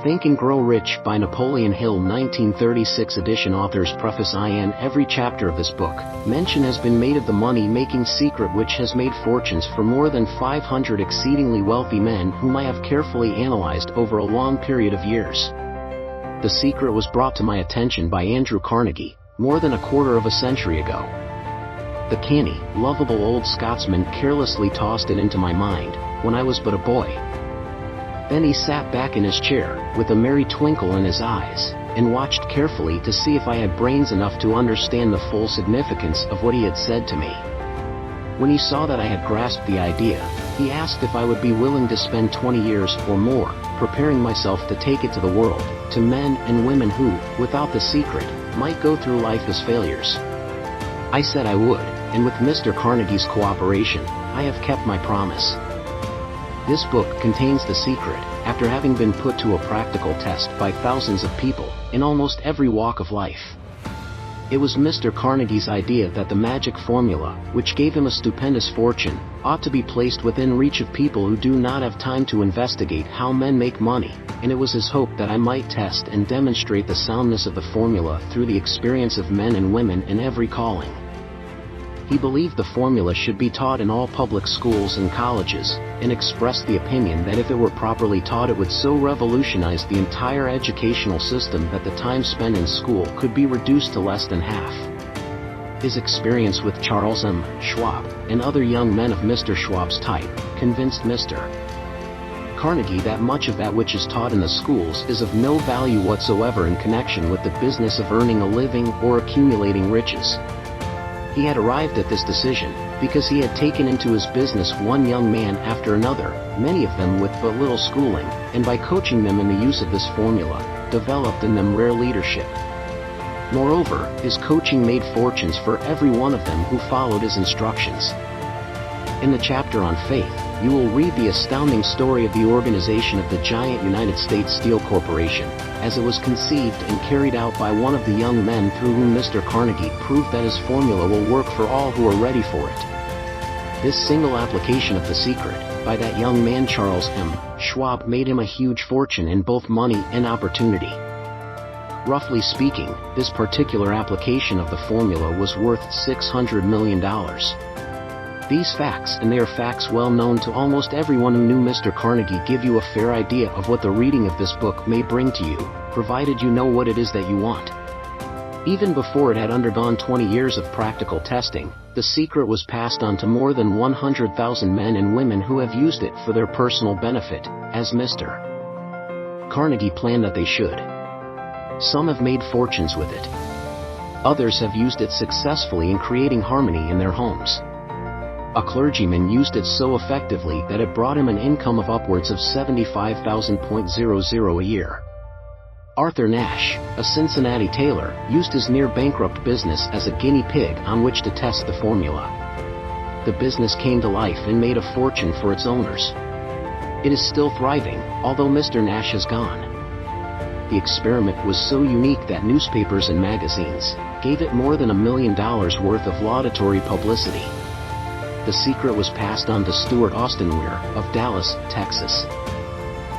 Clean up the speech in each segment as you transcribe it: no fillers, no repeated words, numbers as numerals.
Think and Grow Rich by Napoleon Hill 1936 edition. Author's preface. In every chapter of this book, mention has been made of the money-making secret which has made fortunes for more than 500 exceedingly wealthy men whom I have carefully analyzed over a long period of years. The secret was brought to my attention by Andrew Carnegie, more than a quarter of a century ago. The canny, lovable old Scotsman carelessly tossed it into my mind, when I was but a boy. Then he sat back in his chair, with a merry twinkle in his eyes, and watched carefully to see if I had brains enough to understand the full significance of what he had said to me. When he saw that I had grasped the idea, he asked if I would be willing to spend 20 years or more, preparing myself to take it to the world, to men and women who, without the secret, might go through life as failures. I said I would, and with Mr. Carnegie's cooperation, I have kept my promise. This book contains the secret, after having been put to a practical test by thousands of people, in almost every walk of life. It was Mr. Carnegie's idea that the magic formula, which gave him a stupendous fortune, ought to be placed within reach of people who do not have time to investigate how men make money, and it was his hope that I might test and demonstrate the soundness of the formula through the experience of men and women in every calling. He believed the formula should be taught in all public schools and colleges, and expressed the opinion that if it were properly taught it would so revolutionize the entire educational system that the time spent in school could be reduced to less than half. His experience with Charles M. Schwab, and other young men of Mr. Schwab's type, convinced Mr. Carnegie that much of that which is taught in the schools is of no value whatsoever in connection with the business of earning a living or accumulating riches. He had arrived at this decision, because he had taken into his business one young man after another, many of them with but little schooling, and by coaching them in the use of this formula, developed in them rare leadership. Moreover, his coaching made fortunes for every one of them who followed his instructions. In the chapter on faith, you will read the astounding story of the organization of the giant United States Steel Corporation, as it was conceived and carried out by one of the young men through whom Mr. Carnegie proved that his formula will work for all who are ready for it. This single application of the secret, by that young man Charles M. Schwab, made him a huge fortune in both money and opportunity. Roughly speaking, this particular application of the formula was worth $600 million. These facts, and they are facts well known to almost everyone who knew Mr. Carnegie, give you a fair idea of what the reading of this book may bring to you, provided you know what it is that you want. Even before it had undergone 20 years of practical testing, the secret was passed on to more than 100,000 men and women who have used it for their personal benefit, as Mr. Carnegie planned that they should. Some have made fortunes with it. Others have used it successfully in creating harmony in their homes. A clergyman used it so effectively that it brought him an income of upwards of $75,000 a year. Arthur Nash, a Cincinnati tailor, used his near-bankrupt business as a guinea pig on which to test the formula. The business came to life and made a fortune for its owners. It is still thriving, although Mr. Nash has gone. The experiment was so unique that newspapers and magazines gave it more than $1 million worth of laudatory publicity. The secret was passed on to Stuart Austin Weir, of Dallas, Texas.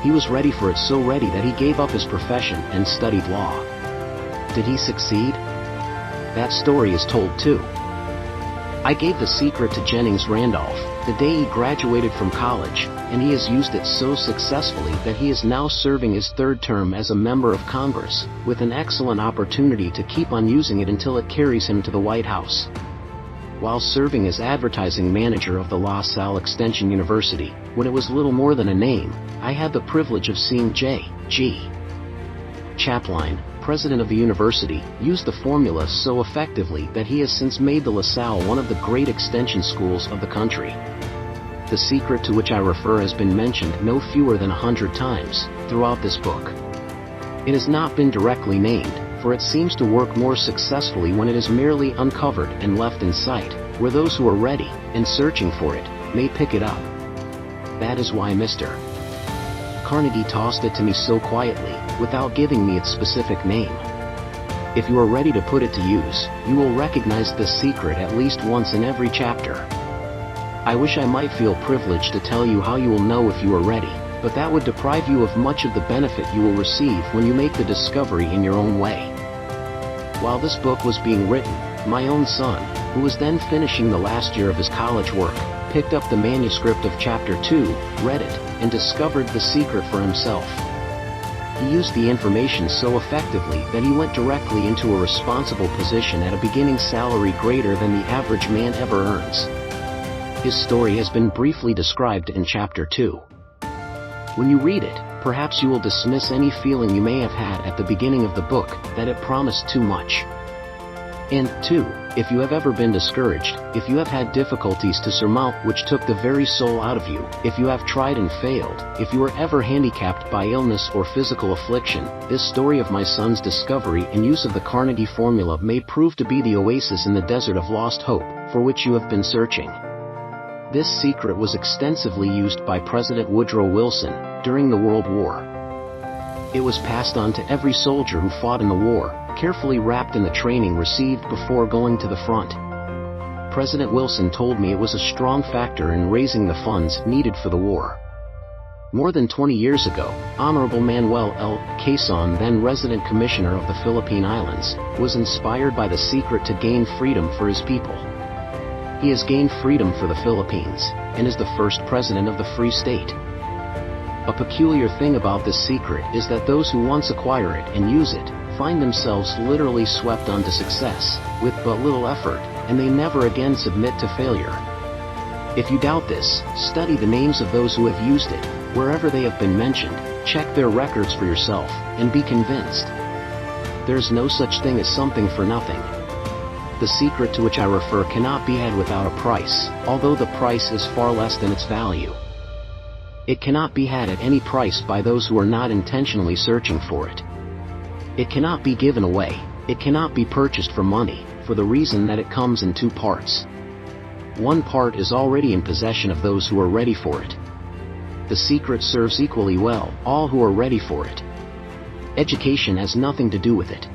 He was ready for it, so ready that he gave up his profession and studied law. Did he succeed? That story is told too. I gave the secret to Jennings Randolph, the day he graduated from college, and he has used it so successfully that he is now serving his third term as a member of Congress, with an excellent opportunity to keep on using it until it carries him to the White House. While serving as advertising manager of the La Salle Extension University, when it was little more than a name, I had the privilege of seeing J.G. Chapline, president of the university, use the formula so effectively that he has since made the La Salle one of the great extension schools of the country. The secret to which I refer has been mentioned no fewer than 100 times throughout this book. It has not been directly named, for it seems to work more successfully when it is merely uncovered and left in sight, where those who are ready, and searching for it, may pick it up. That is why Mr. Carnegie tossed it to me so quietly, without giving me its specific name. If you are ready to put it to use, you will recognize this secret at least once in every chapter. I wish I might feel privileged to tell you how you will know if you are ready. but that would deprive you of much of the benefit you will receive when you make the discovery in your own way. While this book was being written, my own son, who was then finishing the last year of his college work, picked up the manuscript of Chapter 2, read it, and discovered the secret for himself. He used the information so effectively that he went directly into a responsible position at a beginning salary greater than the average man ever earns. His story has been briefly described in Chapter 2. When you read it, perhaps you will dismiss any feeling you may have had at the beginning of the book, that it promised too much. And, 2, if you have ever been discouraged, if you have had difficulties to surmount which took the very soul out of you, if you have tried and failed, if you were ever handicapped by illness or physical affliction, this story of my son's discovery and use of the Carnegie formula may prove to be the oasis in the desert of lost hope, for which you have been searching. This secret was extensively used by President Woodrow Wilson during the World War. It was passed on to every soldier who fought in the war, carefully wrapped in the training received before going to the front. President Wilson told me it was a strong factor in raising the funds needed for the war. More than 20 years ago, Honorable Manuel L. Quezon, then resident commissioner of the Philippine Islands, was inspired by the secret to gain freedom for his people. He has gained freedom for the Philippines, and is the first president of the Free State. A peculiar thing about this secret is that those who once acquire it and use it, find themselves literally swept onto success, with but little effort, and they never again submit to failure. If you doubt this, study the names of those who have used it, wherever they have been mentioned, check their records for yourself, and be convinced. There's no such thing as something for nothing. The secret to which I refer cannot be had without a price, although the price is far less than its value. It cannot be had at any price by those who are not intentionally searching for it. It cannot be given away, it cannot be purchased for money, for the reason that it comes in 2 parts. One part is already in possession of those who are ready for it. The secret serves equally well all who are ready for it. Education has nothing to do with it.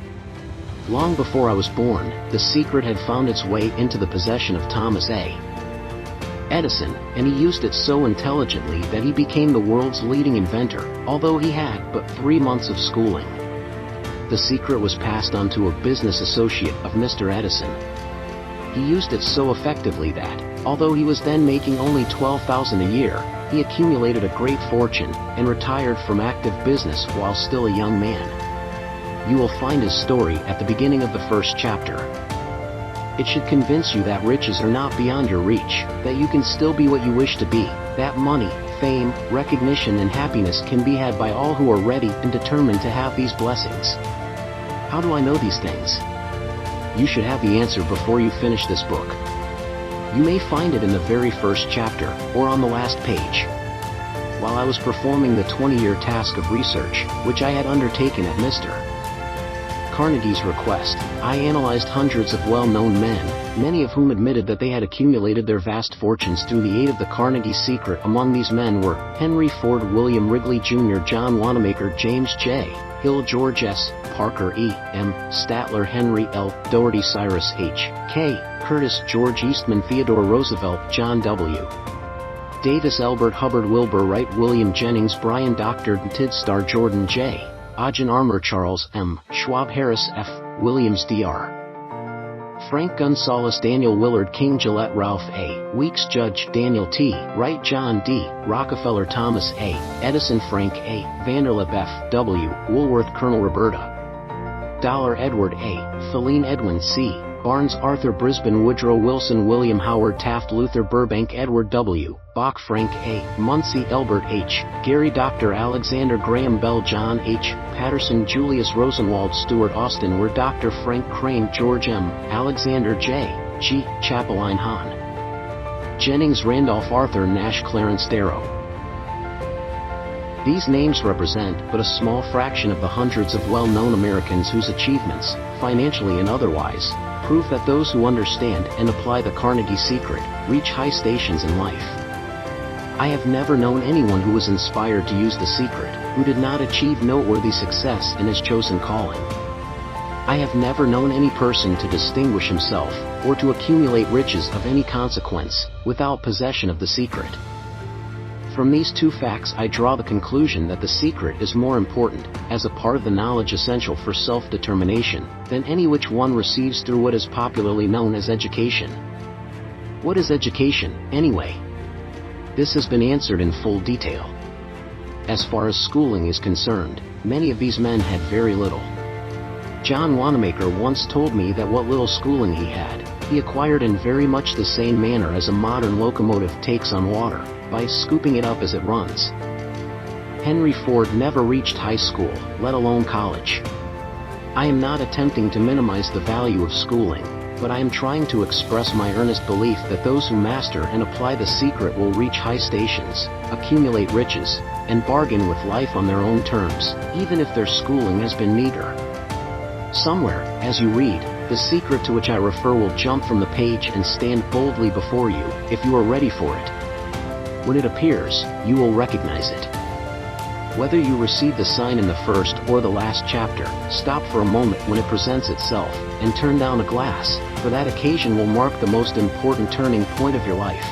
Long before I was born, the secret had found its way into the possession of Thomas A. Edison, and he used it so intelligently that he became the world's leading inventor, although he had but 3 months of schooling. The secret was passed on to a business associate of Mr. Edison. He used it so effectively that, although he was then making only $12,000 a year, he accumulated a great fortune, and retired from active business while still a young man. You will find his story at the beginning of the 1st chapter. It should convince you that riches are not beyond your reach, that you can still be what you wish to be, that money, fame, recognition and happiness can be had by all who are ready and determined to have these blessings. How do I know these things? You should have the answer before you finish this book. You may find it in the very 1st chapter, or on the last page. While I was performing the 20-year task of research, which I had undertaken at Mr. Carnegie's request, I analyzed hundreds of well-known men, many of whom admitted that they had accumulated their vast fortunes through the aid of the Carnegie secret. Among these men were Henry Ford, William Wrigley Jr., John Wanamaker, James J. Hill, George S. Parker, E. M. Statler, Henry L. Doherty, Cyrus H. K. Curtis, George Eastman, Theodore Roosevelt, John W. Davis, Elbert Hubbard, Wilbur Wright, William Jennings Bryan, Dr. Tidstar, Jordan J. Ogden Armour, Charles M. Schwab, Harris F. Williams, Dr. Frank Gonzalez, Daniel Willard King, Gillette, Ralph A. Weeks, Judge Daniel T. Wright, John D. Rockefeller, Thomas A. Edison, Frank A. Vanderlip, F. W. Woolworth, Colonel Roberta Dollar, Edward A. Feline, Edwin C. Barnes, Arthur Brisbane, Woodrow Wilson, William Howard Taft, Luther Burbank, Edward W. Bach, Frank A. Munsey, Elbert H. Gary, Dr. Alexander Graham Bell, John H. Patterson, Julius Rosenwald, Stuart Austin were Dr. Frank Crane, George M. Alexander J. G. Chapelain Hahn Jennings, Randolph Arthur Nash, Clarence Darrow. These names represent but a small fraction of the hundreds of well-known Americans whose achievements, financially and otherwise, prove that those who understand and apply the Carnegie secret reach high stations in life. I have never known anyone who was inspired to use the secret who did not achieve noteworthy success in his chosen calling. I have never known any person to distinguish himself or to accumulate riches of any consequence without possession of the secret. From these two facts I draw the conclusion that the secret is more important, as a part of the knowledge essential for self-determination, than any which one receives through what is popularly known as education. What is education, anyway? This has been answered in full detail. As far as schooling is concerned, many of these men had very little. John Wanamaker once told me that what little schooling he had, he acquired in very much the same manner as a modern locomotive takes on water, by scooping it up as it runs. Henry Ford never reached high school, let alone college. I am not attempting to minimize the value of schooling, but I am trying to express my earnest belief that those who master and apply the secret will reach high stations, accumulate riches, and bargain with life on their own terms, even if their schooling has been meager. Somewhere, as you read, the secret to which I refer will jump from the page and stand boldly before you, if you are ready for it. When it appears, you will recognize it. Whether you receive the sign in the first or the last chapter, stop for a moment when it presents itself, and turn down a glass, for that occasion will mark the most important turning point of your life.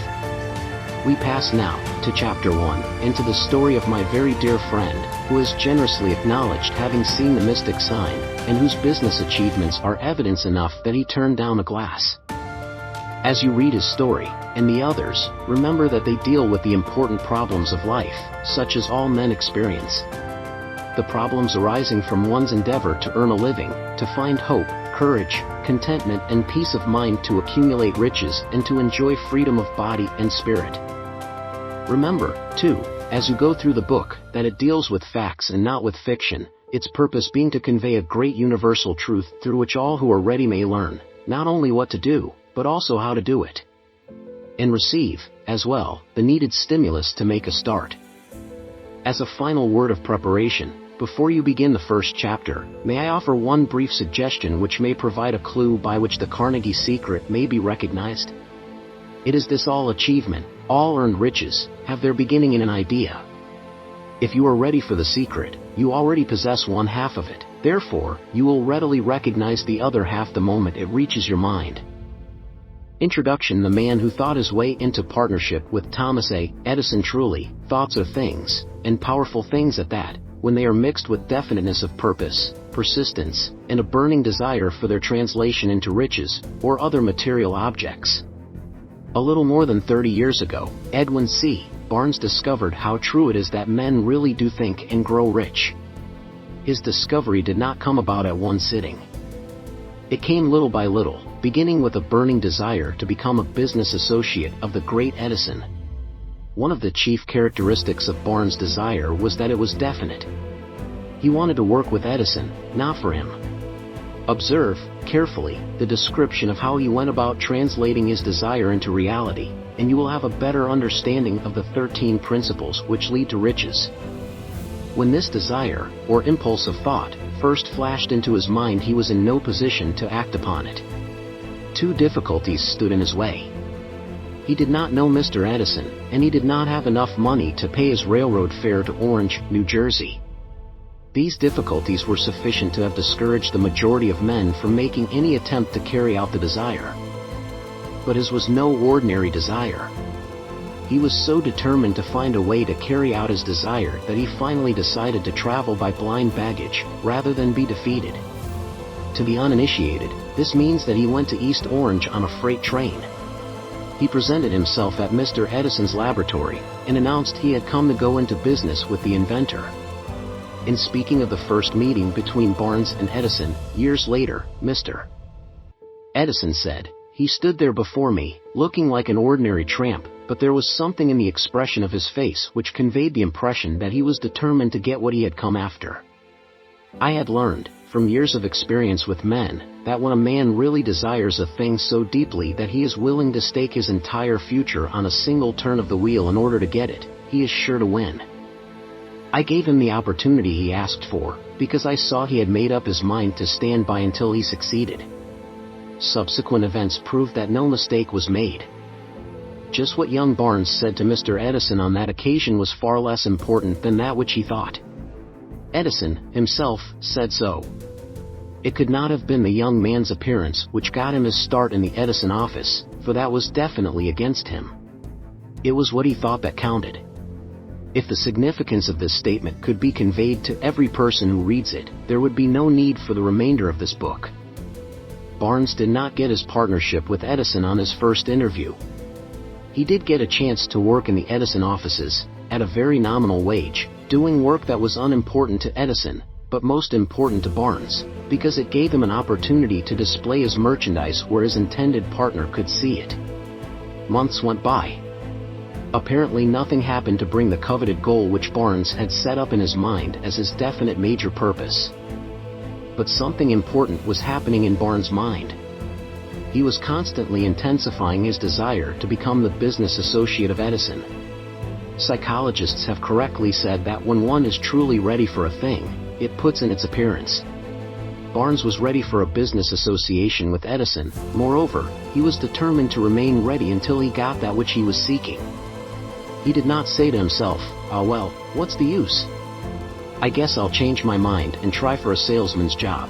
We pass now, to Chapter 1, into the story of my very dear friend, who has generously acknowledged having seen the mystic sign, and whose business achievements are evidence enough that he turned down a glass. As you read his story, and the others, remember that they deal with the important problems of life, such as all men experience. The problems arising from one's endeavor to earn a living, to find hope, courage, contentment and peace of mind, to accumulate riches and to enjoy freedom of body and spirit. Remember, too, as you go through the book, that it deals with facts and not with fiction, its purpose being to convey a great universal truth through which all who are ready may learn, not only what to do, but also how to do it. And receive, as well, the needed stimulus to make a start. As a final word of preparation, before you begin the first chapter, may I offer one brief suggestion which may provide a clue by which the Carnegie secret may be recognized? It is this: all achievement, all earned riches, have their beginning in an idea. If you are ready for the secret, you already possess one half of it, therefore, you will readily recognize the other half the moment it reaches your mind. Introduction: the man who thought his way into partnership with Thomas A. Edison. Truly, thoughts are things, and powerful things at that, when they are mixed with definiteness of purpose, persistence, and a burning desire for their translation into riches, or other material objects. A little more than 30 years ago, Edwin C. Barnes discovered how true it is that men really do think and grow rich. His discovery did not come about at one sitting. It came little by little, beginning with a burning desire to become a business associate of the great Edison. One of the chief characteristics of Barnes' desire was that it was definite. He wanted to work with Edison, not for him. Observe, carefully, the description of how he went about translating his desire into reality, and you will have a better understanding of the 13 principles which lead to riches. When this desire, or impulse of thought, first flashed into his mind, he was in no position to act upon it. Two difficulties stood in his way. He did not know Mr. Edison, and he did not have enough money to pay his railroad fare to Orange, New Jersey. These difficulties were sufficient to have discouraged the majority of men from making any attempt to carry out the desire. But his was no ordinary desire. He was so determined to find a way to carry out his desire that he finally decided to travel by blind baggage, rather than be defeated. To the uninitiated, this means that he went to East Orange on a freight train. He presented himself at Mr. Edison's laboratory, and announced he had come to go into business with the inventor. In speaking of the first meeting between Barnes and Edison, years later, Mr. Edison said, "He stood there before me, looking like an ordinary tramp, but there was something in the expression of his face which conveyed the impression that he was determined to get what he had come after." I had learned, from years of experience with men, that when a man really desires a thing so deeply that he is willing to stake his entire future on a single turn of the wheel in order to get it, he is sure to win. I gave him the opportunity he asked for, because I saw he had made up his mind to stand by until he succeeded. Subsequent events proved that no mistake was made. Just what young Barnes said to Mr. Edison on that occasion was far less important than that which he thought. Edison, himself, said so. It could not have been the young man's appearance which got him his start in the Edison office, for that was definitely against him. It was what he thought that counted. If the significance of this statement could be conveyed to every person who reads it, there would be no need for the remainder of this book. Barnes did not get his partnership with Edison on his first interview. He did get a chance to work in the Edison offices, at a very nominal wage, doing work that was unimportant to Edison, but most important to Barnes, because it gave him an opportunity to display his merchandise where his intended partner could see it. Months went by. Apparently nothing happened to bring the coveted goal which Barnes had set up in his mind as his definite major purpose. But something important was happening in Barnes' mind. He was constantly intensifying his desire to become the business associate of Edison. Psychologists have correctly said that when one is truly ready for a thing, it puts in its appearance. Barnes was ready for a business association with Edison. Moreover, he was determined to remain ready until he got that which he was seeking. He did not say to himself, well, what's the use? I guess I'll change my mind and try for a salesman's job.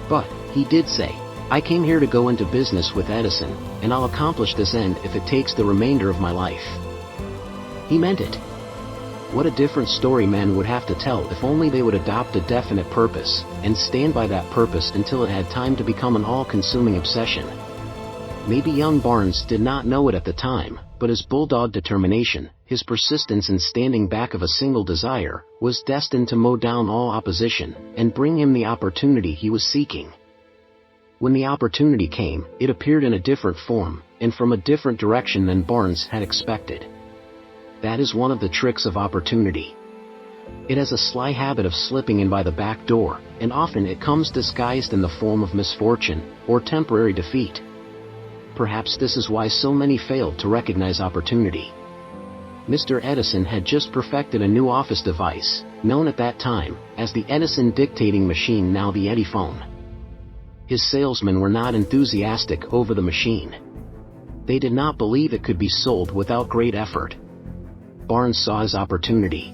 But, he did say, I came here to go into business with Edison, and I'll accomplish this end if it takes the remainder of my life. He meant it. What a different story men would have to tell if only they would adopt a definite purpose, and stand by that purpose until it had time to become an all-consuming obsession. Maybe young Barnes did not know it at the time, but his bulldog determination, his persistence in standing back of a single desire, was destined to mow down all opposition, and bring him the opportunity he was seeking. When the opportunity came, it appeared in a different form, and from a different direction than Barnes had expected. That is one of the tricks of opportunity. It has a sly habit of slipping in by the back door, and often it comes disguised in the form of misfortune, or temporary defeat. Perhaps this is why so many failed to recognize opportunity. Mr. Edison had just perfected a new office device, known at that time as the Edison dictating machine, now the Ediphone. His salesmen were not enthusiastic over the machine. They did not believe it could be sold without great effort. Barnes saw his opportunity.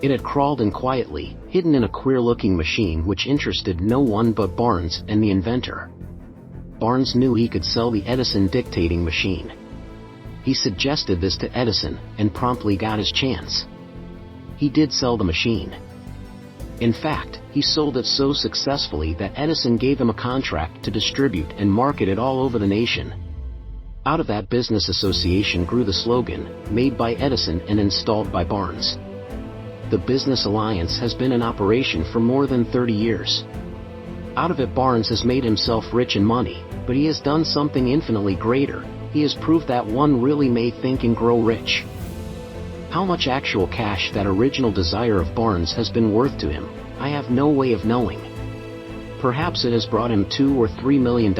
It had crawled in quietly, hidden in a queer-looking machine which interested no one but Barnes and the inventor. Barnes knew he could sell the Edison dictating machine. He suggested this to Edison, and promptly got his chance. He did sell the machine. In fact, he sold it so successfully that Edison gave him a contract to distribute and market it all over the nation. Out of that business association grew the slogan, made by Edison and installed by Barnes. The business alliance has been in operation for more than 30 years. Out of it Barnes has made himself rich in money, but he has done something infinitely greater. He has proved that one really may think and grow rich. How much actual cash that original desire of Barnes has been worth to him, I have no way of knowing. Perhaps it has brought him $2 or $3 million,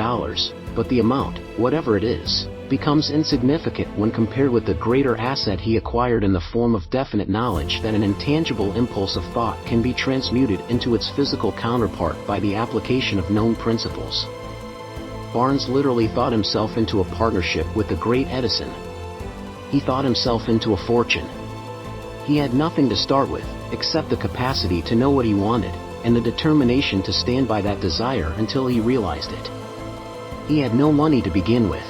but the amount, whatever it is, becomes insignificant when compared with the greater asset he acquired in the form of definite knowledge that an intangible impulse of thought can be transmuted into its physical counterpart by the application of known principles. Barnes literally thought himself into a partnership with the great Edison. He thought himself into a fortune. He had nothing to start with, except the capacity to know what he wanted, and the determination to stand by that desire until he realized it. He had no money to begin with.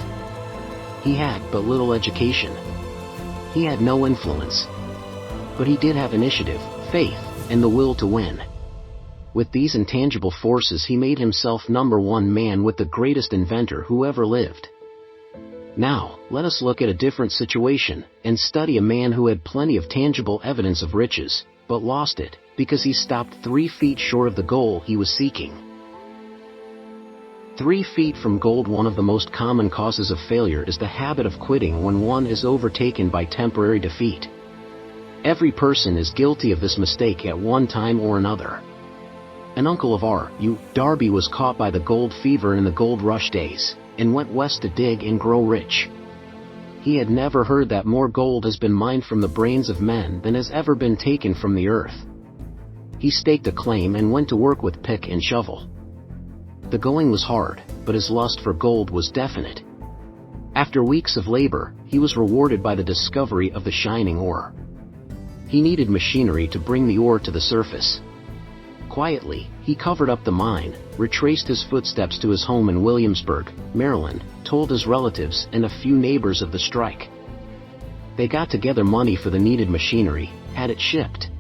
He had but little education. He had no influence. But he did have initiative, faith, and the will to win. With these intangible forces he made himself #1 man with the greatest inventor who ever lived. Now, let us look at a different situation, and study a man who had plenty of tangible evidence of riches, but lost it, because he stopped 3 feet short of the goal he was seeking. 3 feet from gold. One of the most common causes of failure is the habit of quitting when one is overtaken by temporary defeat. Every person is guilty of this mistake at one time or another. An uncle of R.U. Darby was caught by the gold fever in the gold rush days, and went west to dig and grow rich. He had never heard that more gold has been mined from the brains of men than has ever been taken from the earth. He staked a claim and went to work with pick and shovel. The going was hard, but his lust for gold was definite. After weeks of labor, he was rewarded by the discovery of the shining ore. He needed machinery to bring the ore to the surface. Quietly, he covered up the mine, retraced his footsteps to his home in Williamsburg, Maryland, told his relatives and a few neighbors of the strike. They got together money for the needed machinery, had it shipped.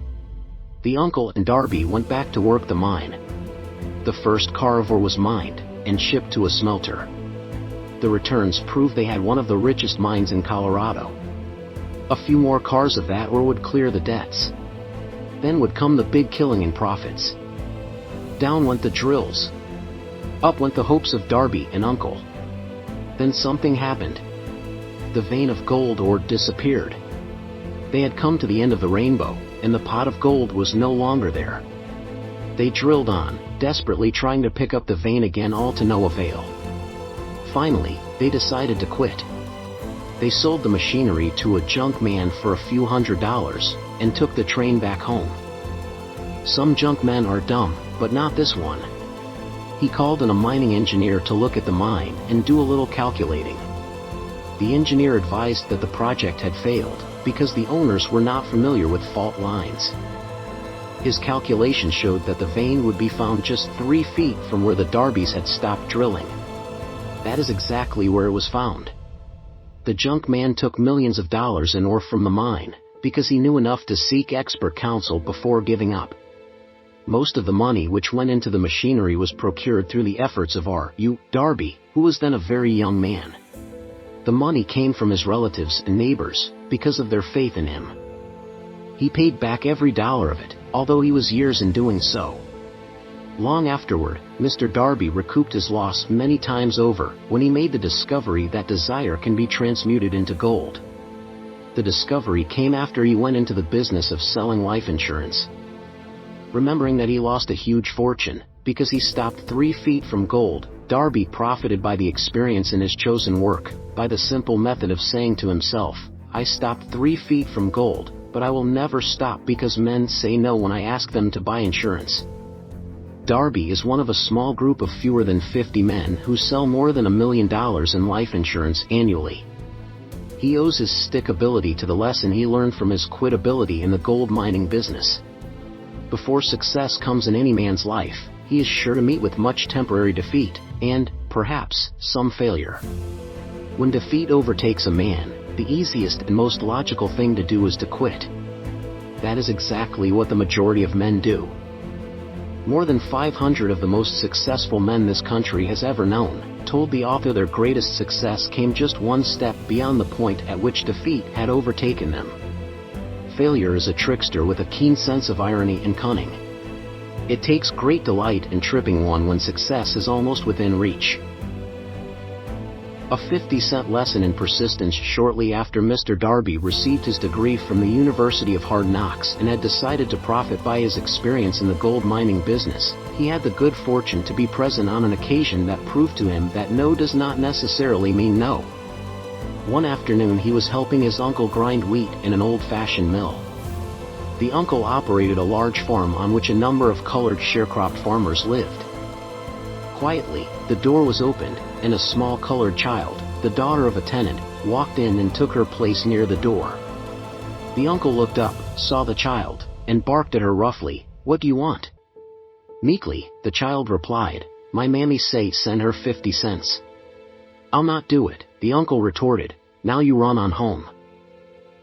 The uncle and Darby went back to work the mine. The first carnivore was mined and shipped to a smelter. The returns proved they had one of the richest mines in Colorado. A few more cars of that ore would clear the debts. Then would come the big killing and profits. Down went the drills. Up went the hopes of Darby and uncle. Then something happened. The vein of gold ore disappeared. They had come to the end of the rainbow, and the pot of gold was no longer there. They drilled on, desperately trying to pick up the vein again, all to no avail. Finally, they decided to quit. They sold the machinery to a junk man for a few $100s, and took the train back home. Some junk men are dumb, but not this one. He called in a mining engineer to look at the mine and do a little calculating. The engineer advised that the project had failed, because the owners were not familiar with fault lines. His calculation showed that the vein would be found just 3 feet from where the Darbys had stopped drilling. That is exactly where it was found. The junk man took millions of dollars in ore from the mine, because he knew enough to seek expert counsel before giving up. Most of the money which went into the machinery was procured through the efforts of R.U. Darby, who was then a very young man. The money came from his relatives and neighbors, because of their faith in him. He paid back every dollar of it, although he was years in doing so. Long afterward, Mr. Darby recouped his loss many times over, when he made the discovery that desire can be transmuted into gold. The discovery came after he went into the business of selling life insurance. Remembering that he lost a huge fortune, because he stopped 3 feet from gold, Darby profited by the experience in his chosen work, by the simple method of saying to himself, I stopped 3 feet from gold, but I will never stop because men say no when I ask them to buy insurance. Darby is one of a small group of fewer than 50 men who sell more than $1 million in life insurance annually. He owes his stickability to the lesson he learned from his quitability in the gold mining business. Before success comes in any man's life, he is sure to meet with much temporary defeat, and, perhaps, some failure. When defeat overtakes a man, the easiest and most logical thing to do is to quit. That is exactly what the majority of men do. More than 500 of the most successful men this country has ever known told the author their greatest success came just one step beyond the point at which defeat had overtaken them. Failure is a trickster with a keen sense of irony and cunning. It takes great delight in tripping one when success is almost within reach. A 50-cent lesson in persistence. Shortly after Mr. Darby received his degree from the University of Hard Knocks and had decided to profit by his experience in the gold mining business, he had the good fortune to be present on an occasion that proved to him that no does not necessarily mean no. One afternoon he was helping his uncle grind wheat in an old-fashioned mill. The uncle operated a large farm on which a number of colored sharecropped farmers lived. Quietly, the door was opened, and a small colored child, the daughter of a tenant, walked in and took her place near the door. The uncle looked up, saw the child, and barked at her roughly, "What do you want?" Meekly, the child replied, "My mammy say send her 50 cents. "I'll not do it," the uncle retorted. "Now you run on home."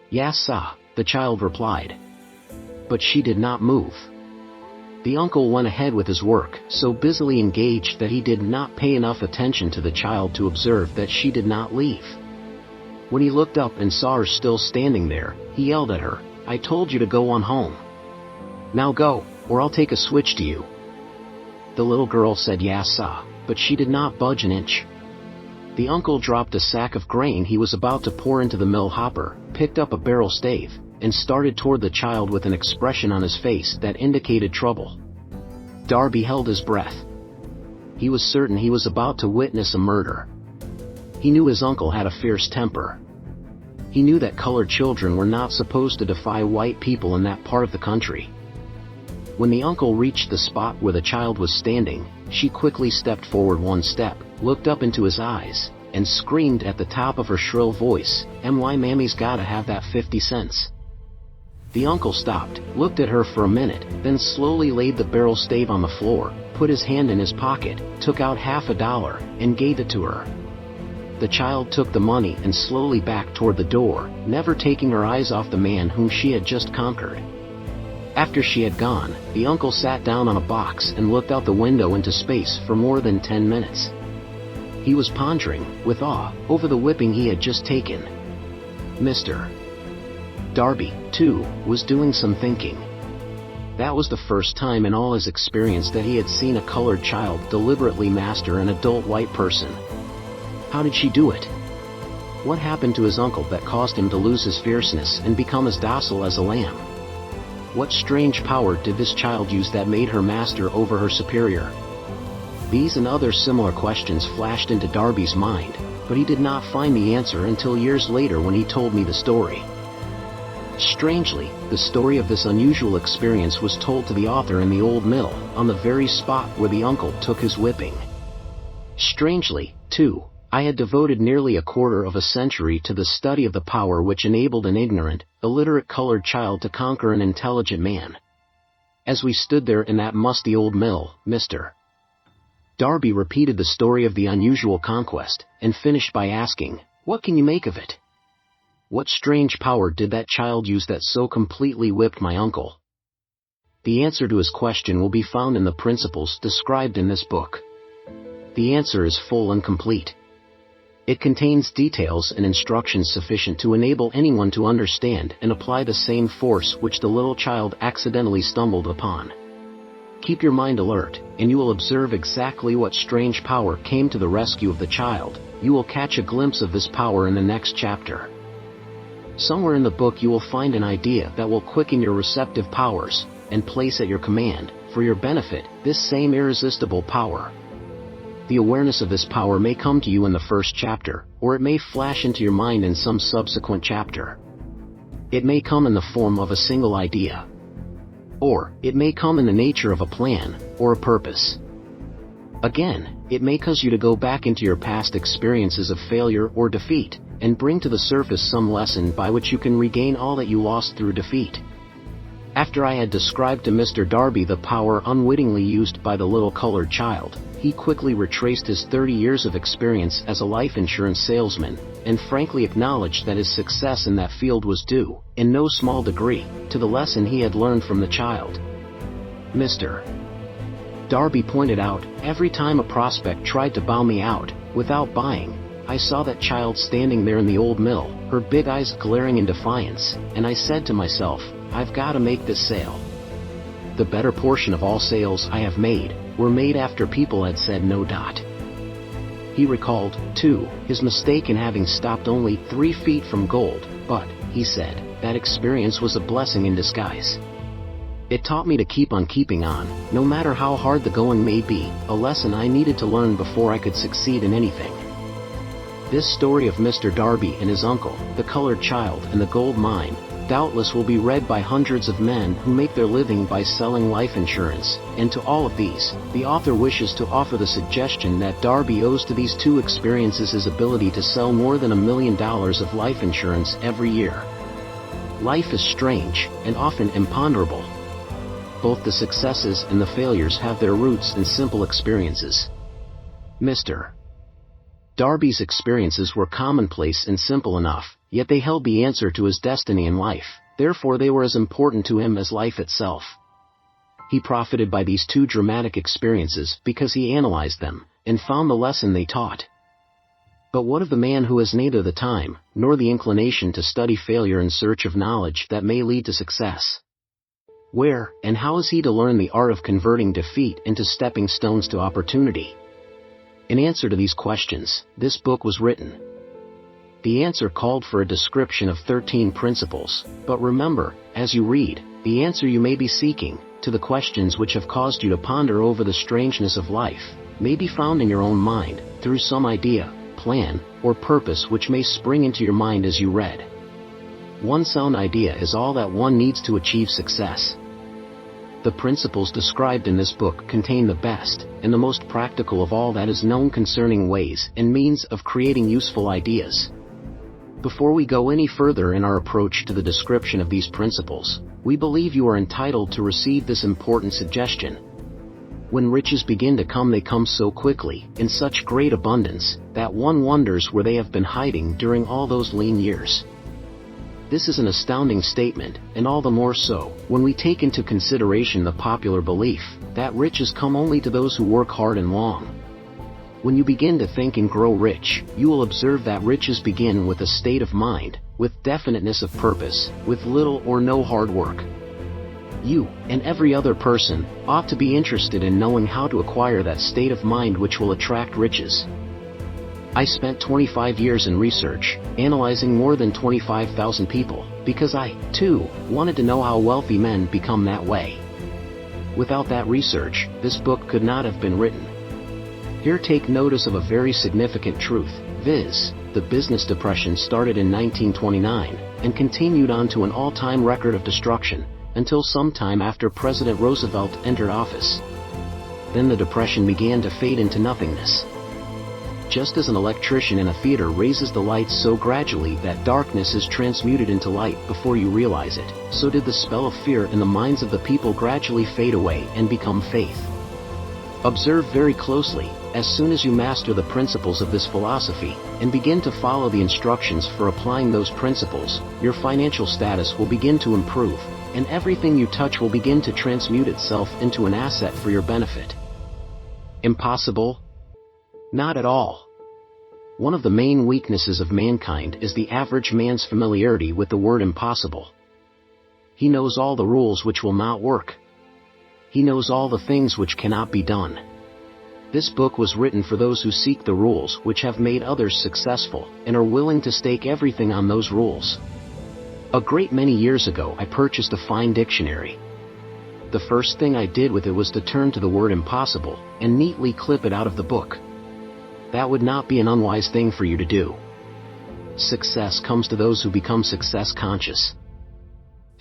"Yes, sah," the child replied. But she did not move. The uncle went ahead with his work, so busily engaged that he did not pay enough attention to the child to observe that she did not leave. When he looked up and saw her still standing there, he yelled at her, "I told you to go on home. Now go, or I'll take a switch to you." The little girl said yes, sah, but she did not budge an inch. The uncle dropped a sack of grain he was about to pour into the mill hopper, picked up a barrel stave, and started toward the child with an expression on his face that indicated trouble. Darby held his breath. He was certain he was about to witness a murder. He knew his uncle had a fierce temper. He knew that colored children were not supposed to defy white people in that part of the country. When the uncle reached the spot where the child was standing, she quickly stepped forward one step, looked up into his eyes, and screamed at the top of her shrill voice, "My mammy's gotta have that 50 cents. The uncle stopped, looked at her for a minute, then slowly laid the barrel stave on the floor, put his hand in his pocket, took out $50, and gave it to her. the child took the money and slowly backed toward the door, never taking her eyes off the man whom she had just conquered. After she had gone, the uncle sat down on a box and looked out the window into space for more than 10 minutes. He was pondering, with awe, over the whipping he had just taken. Mr. Darby, too, was doing some thinking. That was the first time in all his experience that he had seen a colored child deliberately master an adult white person. How did she do it? What happened to his uncle that caused him to lose his fierceness and become as docile as a lamb? What strange power did this child use that made her master over her superior? These and other similar questions flashed into Darby's mind, but he did not find the answer until years later when he told me the story. Strangely, the story of this unusual experience was told to the author in the old mill, on the very spot where the uncle took his whipping. Strangely, too, I had devoted nearly a quarter of a century to the study of the power which enabled an ignorant, illiterate colored child to conquer an intelligent man. As we stood there in that musty old mill, Mr. Darby repeated the story of the unusual conquest, and finished by asking, "What can you make of it? What strange power did that child use that so completely whipped my uncle?" The answer to his question will be found in the principles described in this book. The answer is full and complete. It contains details and instructions sufficient to enable anyone to understand and apply the same force which the little child accidentally stumbled upon. Keep your mind alert, and you will observe exactly what strange power came to the rescue of the child. You will catch a glimpse of this power in the next chapter. Somewhere in the book you will find an idea that will quicken your receptive powers, and place at your command, for your benefit, this same irresistible power. The awareness of this power may come to you in the first chapter, or it may flash into your mind in some subsequent chapter. It may come in the form of a single idea. Or, it may come in the nature of a plan, or a purpose. Again, it may cause you to go back into your past experiences of failure or defeat, and bring to the surface some lesson by which you can regain all that you lost through defeat. After I had described to Mr. Darby the power unwittingly used by the little colored child, he quickly retraced his 30 years of experience as a life insurance salesman, and frankly acknowledged that his success in that field was due, in no small degree, to the lesson he had learned from the child. Mr. Darby pointed out, every time a prospect tried to bow me out, without buying, I saw that child standing there in the old mill, her big eyes glaring in defiance, and I said to myself, I've got to make this sale. The better portion of all sales I have made, were made after people had said no. He recalled, too, his mistake in having stopped only 3 feet from gold, but, he said, that experience was a blessing in disguise. It taught me to keep on keeping on, no matter how hard the going may be, a lesson I needed to learn before I could succeed in anything. This story of Mr. Darby and his uncle, the colored child and the gold mine, doubtless will be read by hundreds of men who make their living by selling life insurance, and to all of these, the author wishes to offer the suggestion that Darby owes to these 2 experiences his ability to sell more than $1 million of life insurance every year. Life is strange, and often imponderable. Both the successes and the failures have their roots in simple experiences. Mr. Darby's experiences were commonplace and simple enough, yet they held the answer to his destiny in life, therefore they were as important to him as life itself. He profited by these 2 dramatic experiences because he analyzed them, and found the lesson they taught. But what of the man who has neither the time, nor the inclination to study failure in search of knowledge that may lead to success? Where, and how is he to learn the art of converting defeat into stepping stones to opportunity? In answer to these questions, this book was written. The answer called for a description of 13 principles, but remember, as you read, the answer you may be seeking, to the questions which have caused you to ponder over the strangeness of life, may be found in your own mind, through some idea, plan, or purpose which may spring into your mind as you read. One sound idea is all that one needs to achieve success. The principles described in this book contain the best, and the most practical of all that is known concerning ways and means of creating useful ideas. Before we go any further in our approach to the description of these principles, we believe you are entitled to receive this important suggestion. When riches begin to come, they come so quickly, in such great abundance, that one wonders where they have been hiding during all those lean years. This is an astounding statement, and all the more so, when we take into consideration the popular belief, that riches come only to those who work hard and long. When you begin to think and grow rich, you will observe that riches begin with a state of mind, with definiteness of purpose, with little or no hard work. You, and every other person, ought to be interested in knowing how to acquire that state of mind which will attract riches. I spent 25 years in research, analyzing more than 25,000 people, because I, too, wanted to know how wealthy men become that way. Without that research, this book could not have been written. Here take notice of a very significant truth, viz., the business depression started in 1929, and continued on to an all-time record of destruction, until sometime after President Roosevelt entered office. Then the depression began to fade into nothingness. Just as an electrician in a theater raises the lights so gradually that darkness is transmuted into light before you realize it, so did the spell of fear in the minds of the people gradually fade away and become faith. Observe very closely, as soon as you master the principles of this philosophy, and begin to follow the instructions for applying those principles, your financial status will begin to improve, and everything you touch will begin to transmute itself into an asset for your benefit. Impossible? Not at all. One of the main weaknesses of mankind is the average man's familiarity with the word impossible. He knows all the rules which will not work. He knows all the things which cannot be done. This book was written for those who seek the rules which have made others successful, and are willing to stake everything on those rules. A great many years ago I purchased a fine dictionary. The first thing I did with it was to turn to the word impossible, and neatly clip it out of the book. That would not be an unwise thing for you to do. Success comes to those who become success conscious.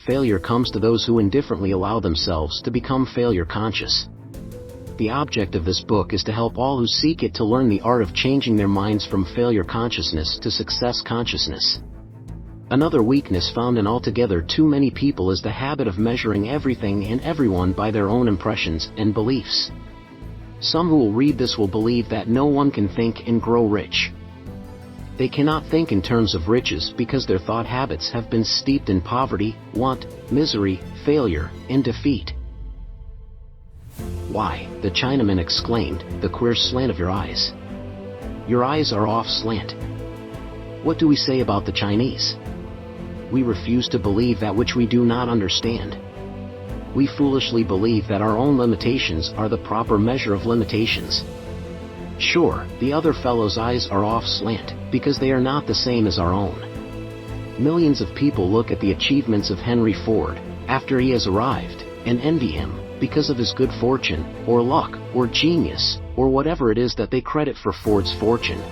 Failure comes to those who indifferently allow themselves to become failure conscious. The object of this book is to help all who seek it to learn the art of changing their minds from failure consciousness to success consciousness. Another weakness found in altogether too many people is the habit of measuring everything and everyone by their own impressions and beliefs. Some who will read this will believe that no one can think and grow rich. They cannot think in terms of riches because their thought habits have been steeped in poverty, want, misery, failure, and defeat. "Why," the Chinaman exclaimed, "the queer slant of your eyes. Your eyes are off slant." What do we say about the Chinese? We refuse to believe that which we do not understand. We foolishly believe that our own limitations are the proper measure of limitations. Sure, the other fellow's eyes are off slant, because they are not the same as our own. Millions of people look at the achievements of Henry Ford, after he has arrived, and envy him, because of his good fortune, or luck, or genius, or whatever it is that they credit for Ford's fortune.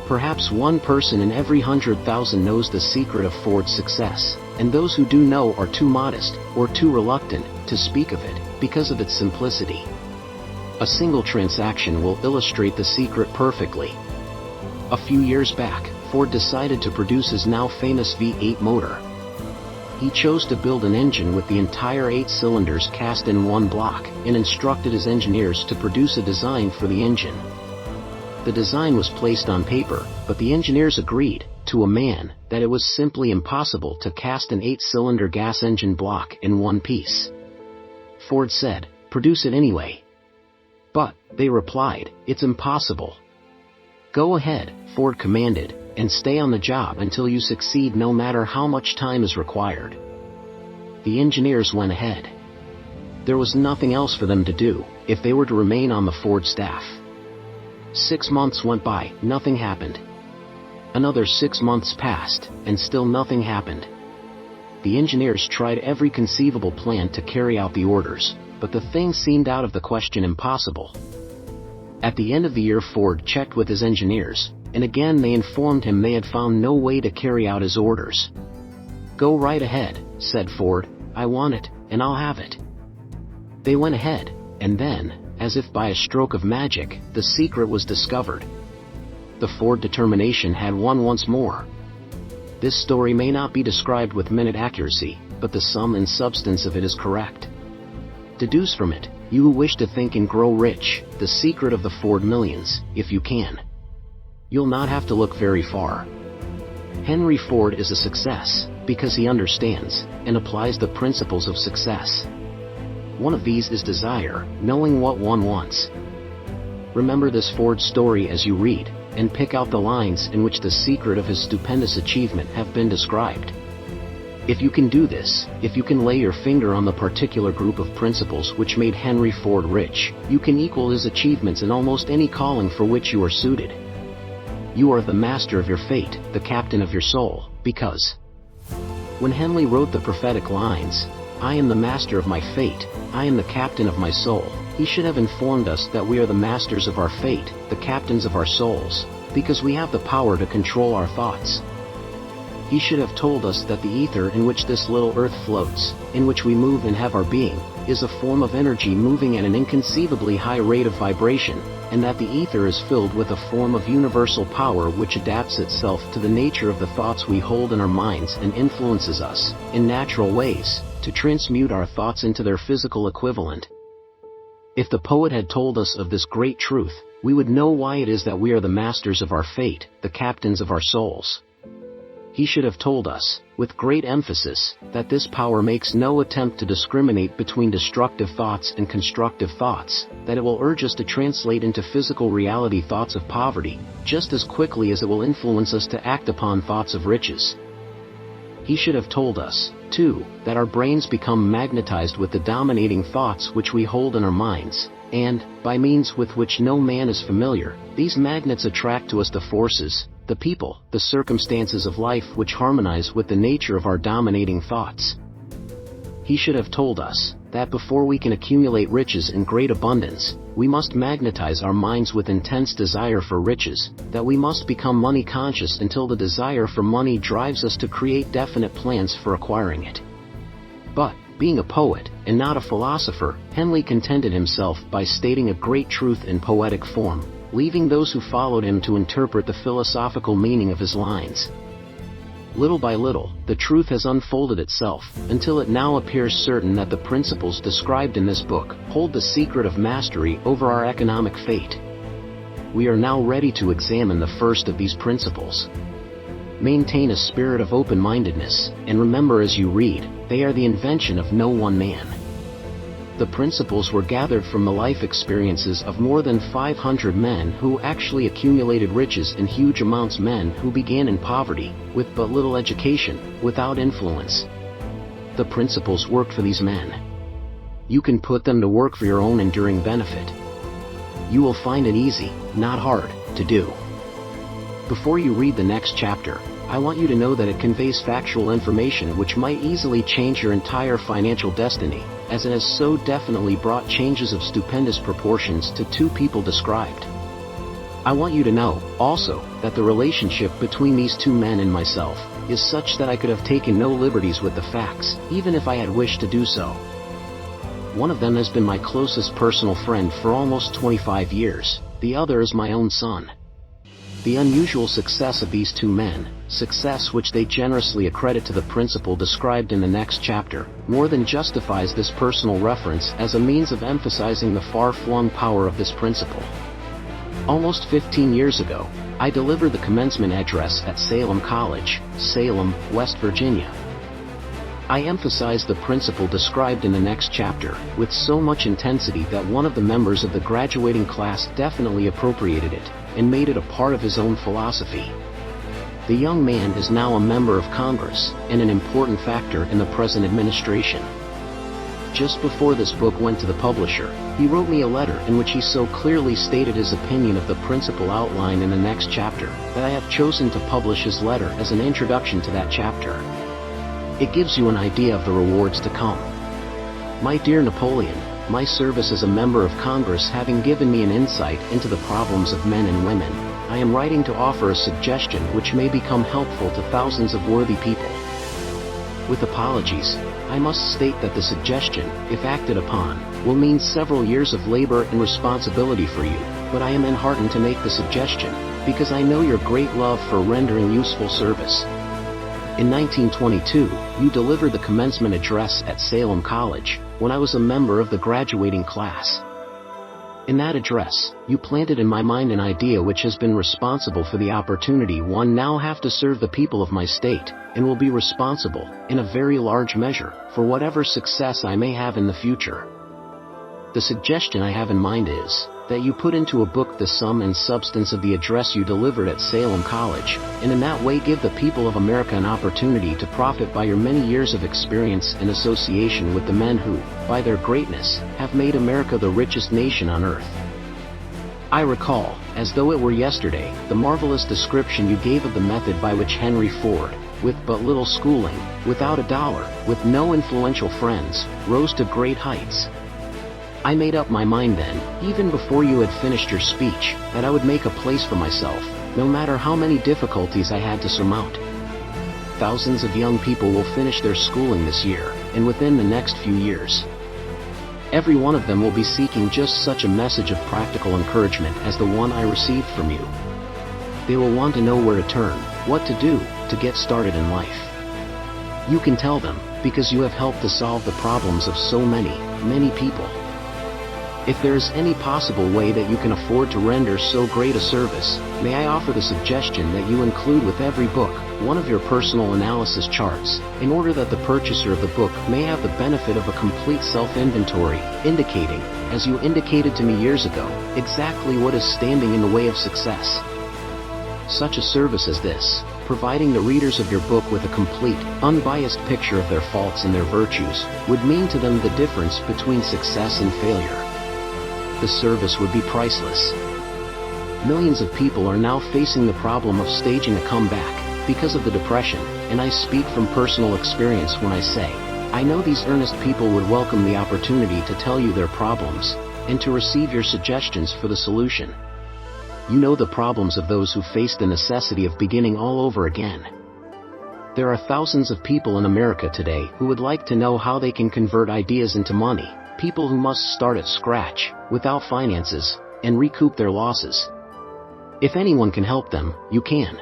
Perhaps one person in every 100,000 knows the secret of Ford's success, and those who do know are too modest, or too reluctant, to speak of it, because of its simplicity. A single transaction will illustrate the secret perfectly. A few years back, Ford decided to produce his now famous V8 motor. He chose to build an engine with the entire 8 cylinders cast in one block, and instructed his engineers to produce a design for the engine. The design was placed on paper, but the engineers agreed, to a man, that it was simply impossible to cast an 8-cylinder gas engine block in one piece. Ford said, "Produce it anyway." "But," they replied, "it's impossible." "Go ahead," Ford commanded, "and stay on the job until you succeed, no matter how much time is required." The engineers went ahead. There was nothing else for them to do, if they were to remain on the Ford staff. 6 months went by, nothing happened. Another 6 months passed, and still nothing happened. The engineers tried every conceivable plan to carry out the orders, but the thing seemed out of the question impossible. At the end of the year, Ford checked with his engineers, and again they informed him they had found no way to carry out his orders. "Go right ahead," said Ford, "I want it, and I'll have it." They went ahead, and then, as if by a stroke of magic, the secret was discovered. The Ford determination had won once more. This story may not be described with minute accuracy, but the sum and substance of it is correct. Deduce from it, You who wish to think and grow rich, the secret of the Ford millions, if you can. You'll not have to look very far. Henry Ford is a success, because he understands, and applies the principles of success. One of these is desire, knowing what one wants. Remember this Ford story as you read, and pick out the lines in which the secret of his stupendous achievement have been described. If you can do this, if you can lay your finger on the particular group of principles which made Henry Ford rich, you can equal his achievements in almost any calling for which you are suited. You are the master of your fate, the captain of your soul, because when Henley wrote the prophetic lines, "I am the master of my fate, I am the captain of my soul," he should have informed us that we are the masters of our fate, the captains of our souls, because we have the power to control our thoughts. He should have told us that the ether in which this little earth floats, in which we move and have our being, is a form of energy moving at an inconceivably high rate of vibration, and that the ether is filled with a form of universal power which adapts itself to the nature of the thoughts we hold in our minds and influences us, in natural ways, to transmute our thoughts into their physical equivalent. If the poet had told us of this great truth, we would know why it is that we are the masters of our fate, the captains of our souls. He should have told us, with great emphasis, that this power makes no attempt to discriminate between destructive thoughts and constructive thoughts, that it will urge us to translate into physical reality thoughts of poverty, just as quickly as it will influence us to act upon thoughts of riches. He should have told us, too, that our brains become magnetized with the dominating thoughts which we hold in our minds, and, by means with which no man is familiar, these magnets attract to us the forces, the people, the circumstances of life which harmonize with the nature of our dominating thoughts. He should have told us that before we can accumulate riches in great abundance, we must magnetize our minds with intense desire for riches, that we must become money conscious until the desire for money drives us to create definite plans for acquiring it. But, being a poet, and not a philosopher, Henley contented himself by stating a great truth in poetic form, leaving those who followed him to interpret the philosophical meaning of his lines. Little by little, the truth has unfolded itself, until it now appears certain that the principles described in this book hold the secret of mastery over our economic fate. We are now ready to examine the first of these principles. Maintain a spirit of open-mindedness, and remember as you read, they are the invention of no one man. The principles were gathered from the life experiences of more than 500 men who actually accumulated riches in huge amounts, men who began in poverty, with but little education, without influence. The principles worked for these men. You can put them to work for your own enduring benefit. You will find it easy, not hard, to do. Before you read the next chapter, I want you to know that it conveys factual information which might easily change your entire financial destiny, as it has so definitely brought changes of stupendous proportions to two people described. I want you to know, also, that the relationship between these two men and myself is such that I could have taken no liberties with the facts, even if I had wished to do so. One of them has been my closest personal friend for almost 25 years, the other is my own son. The unusual success of these two men, success which they generously accredit to the principle described in the next chapter, more than justifies this personal reference as a means of emphasizing the far-flung power of this principle. Almost 15 years ago, I delivered the commencement address at Salem College, Salem, West Virginia. I emphasized the principle described in the next chapter with so much intensity that one of the members of the graduating class definitely appropriated it and made it a part of his own philosophy. The young man is now a member of Congress and an important factor in the present administration. Just before this book went to the publisher, he wrote me a letter in which he so clearly stated his opinion of the principle outlined in the next chapter that I have chosen to publish his letter as an introduction to that chapter. It gives you an idea of the rewards to come. My dear Napoleon, my service as a member of Congress having given me an insight into the problems of men and women, I am writing to offer a suggestion which may become helpful to thousands of worthy people. With apologies, I must state that the suggestion, if acted upon, will mean several years of labor and responsibility for you, but I am enheartened to make the suggestion, because I know your great love for rendering useful service. In 1922, you delivered the commencement address at Salem College, when I was a member of the graduating class. In that address, you planted in my mind an idea which has been responsible for the opportunity one now have to serve the people of my state, and will be responsible, in a very large measure, for whatever success I may have in the future. The suggestion I have in mind is that you put into a book the sum and substance of the address you delivered at Salem College, and in that way give the people of America an opportunity to profit by your many years of experience and association with the men who, by their greatness, have made America the richest nation on earth. I recall, as though it were yesterday, the marvelous description you gave of the method by which Henry Ford, with but little schooling, without a dollar, with no influential friends, rose to great heights. I made up my mind then, even before you had finished your speech, that I would make a place for myself, no matter how many difficulties I had to surmount. Thousands of young people will finish their schooling this year, and within the next few years. Every one of them will be seeking just such a message of practical encouragement as the one I received from you. They will want to know where to turn, what to do, to get started in life. You can tell them, because you have helped to solve the problems of so many, many people. If there is any possible way that you can afford to render so great a service, may I offer the suggestion that you include with every book one of your personal analysis charts, in order that the purchaser of the book may have the benefit of a complete self-inventory, indicating, as you indicated to me years ago, exactly what is standing in the way of success. Such a service as this, providing the readers of your book with a complete, unbiased picture of their faults and their virtues, would mean to them the difference between success and failure. The service would be priceless. Millions of people are now facing the problem of staging a comeback, because of the Depression, and I speak from personal experience when I say, I know these earnest people would welcome the opportunity to tell you their problems, and to receive your suggestions for the solution. You know the problems of those who face the necessity of beginning all over again. There are thousands of people in America today who would like to know how they can convert ideas into money, people who must start at scratch, without finances, and recoup their losses. If anyone can help them, you can.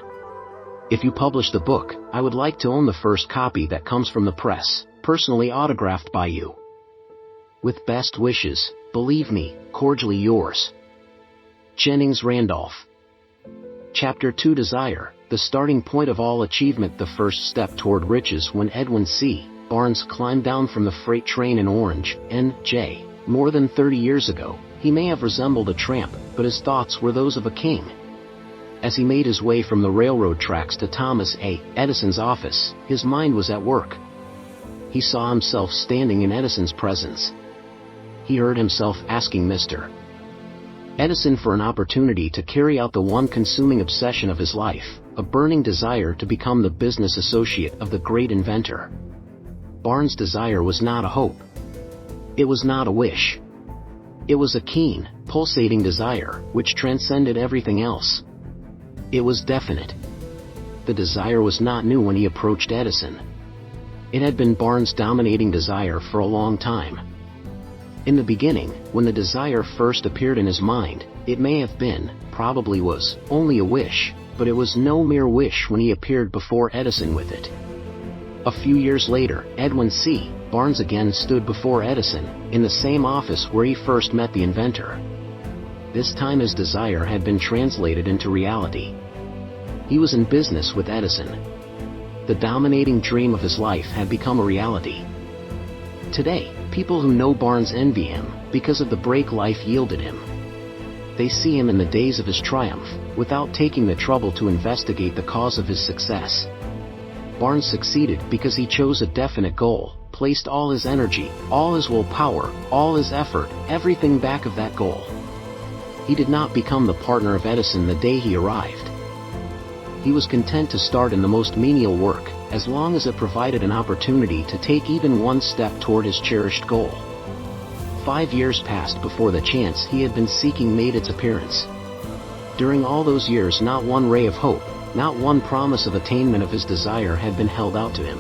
If you publish the book, I would like to own the first copy that comes from the press, personally autographed by you. With best wishes, believe me, cordially yours, Jennings Randolph. Chapter 2 Desire, the starting point of all achievement. The first step toward riches. When Edwin C. Barnes climbed down from the freight train in Orange, N.J., more than 30 years ago, he may have resembled a tramp, but his thoughts were those of a king. As he made his way from the railroad tracks to Thomas A. Edison's office, his mind was at work. He saw himself standing in Edison's presence. He heard himself asking Mr. Edison for an opportunity to carry out the one consuming obsession of his life, a burning desire to become the business associate of the great inventor. Barnes' desire was not a hope. It was not a wish. It was a keen, pulsating desire, which transcended everything else. It was definite. The desire was not new when he approached Edison. It had been Barnes' dominating desire for a long time. In the beginning, when the desire first appeared in his mind, it may have been, probably was, only a wish, but it was no mere wish when he appeared before Edison with it. A few years later, Edwin C. Barnes again stood before Edison, in the same office where he first met the inventor. This time his desire had been translated into reality. He was in business with Edison. The dominating dream of his life had become a reality. Today, people who know Barnes envy him, because of the break life yielded him. They see him in the days of his triumph, without taking the trouble to investigate the cause of his success. Barnes succeeded because he chose a definite goal, placed all his energy, all his willpower, all his effort, everything back of that goal. He did not become the partner of Edison the day he arrived. He was content to start in the most menial work, as long as it provided an opportunity to take even one step toward his cherished goal. 5 years passed before the chance he had been seeking made its appearance. During all those years not one ray of hope, not one promise of attainment of his desire had been held out to him.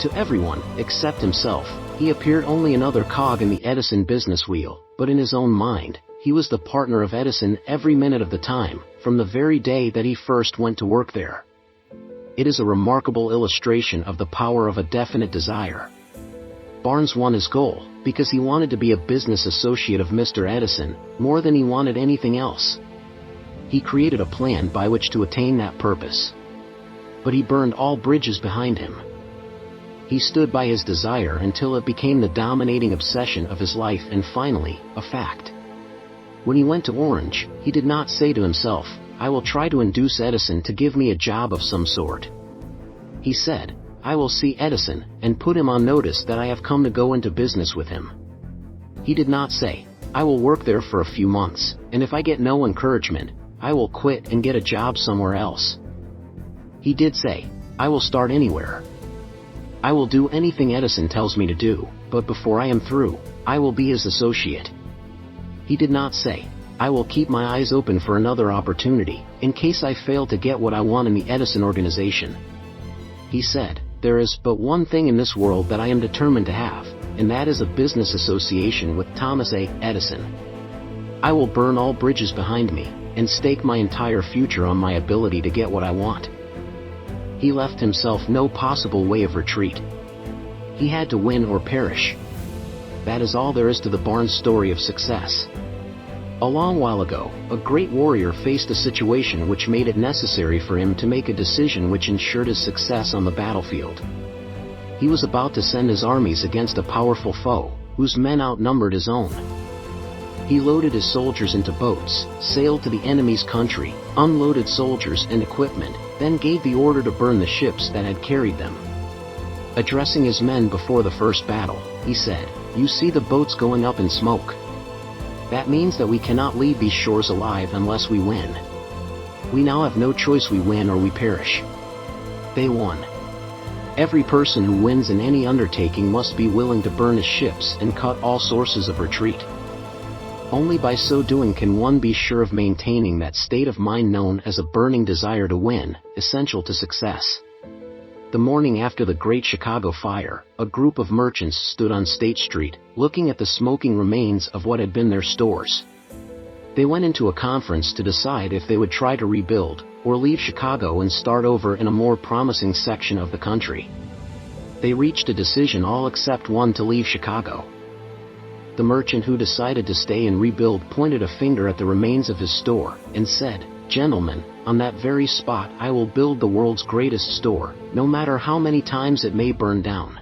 To everyone, except himself, he appeared only another cog in the Edison business wheel, but in his own mind, he was the partner of Edison every minute of the time, from the very day that he first went to work there. It is a remarkable illustration of the power of a definite desire. Barnes won his goal because he wanted to be a business associate of Mr. Edison more than he wanted anything else. He created a plan by which to attain that purpose. But he burned all bridges behind him. He stood by his desire until it became the dominating obsession of his life and finally, a fact. When he went to Orange, he did not say to himself, "I will try to induce Edison to give me a job of some sort." He said, "I will see Edison and put him on notice that I have come to go into business with him." He did not say, "I will work there for a few months, and if I get no encouragement, I will quit and get a job somewhere else." He did say, "I will start anywhere. I will do anything Edison tells me to do, but before I am through, I will be his associate." He did not say, "I will keep my eyes open for another opportunity, in case I fail to get what I want in the Edison organization." He said, "There is but one thing in this world that I am determined to have, and that is a business association with Thomas A. Edison. I will burn all bridges behind me, and stake my entire future on my ability to get what I want." He left himself no possible way of retreat. He had to win or perish. That is all there is to the Barnes story of success. A long while ago, a great warrior faced a situation which made it necessary for him to make a decision which ensured his success on the battlefield. He was about to send his armies against a powerful foe, whose men outnumbered his own. He loaded his soldiers into boats, sailed to the enemy's country, unloaded soldiers and equipment, then gave the order to burn the ships that had carried them. Addressing his men before the first battle, he said, "You see the boats going up in smoke. That means that we cannot leave these shores alive unless we win. We now have no choice, we win or we perish." They won. Every person who wins in any undertaking must be willing to burn his ships and cut all sources of retreat. Only by so doing can one be sure of maintaining that state of mind known as a burning desire to win, essential to success. The morning after the Great Chicago Fire, a group of merchants stood on State Street, looking at the smoking remains of what had been their stores. They went into a conference to decide if they would try to rebuild, or leave Chicago and start over in a more promising section of the country. They reached a decision, all except one, to leave Chicago. The merchant who decided to stay and rebuild pointed a finger at the remains of his store, and said, "Gentlemen, on that very spot I will build the world's greatest store, no matter how many times it may burn down."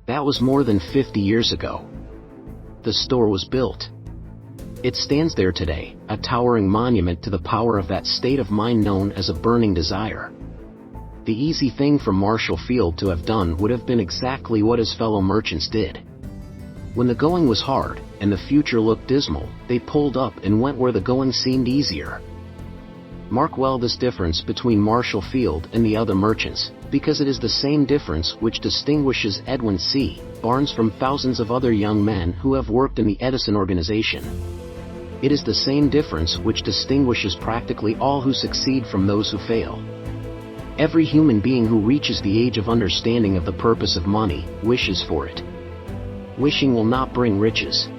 That was more than 50 years ago. The store was built. It stands there today, a towering monument to the power of that state of mind known as a burning desire. The easy thing for Marshall Field to have done would have been exactly what his fellow merchants did. When the going was hard, and the future looked dismal, they pulled up and went where the going seemed easier. Mark well this difference between Marshall Field and the other merchants, because it is the same difference which distinguishes Edwin C. Barnes from thousands of other young men who have worked in the Edison organization. It is the same difference which distinguishes practically all who succeed from those who fail. Every human being who reaches the age of understanding of the purpose of money, wishes for it. Wishing will not bring riches.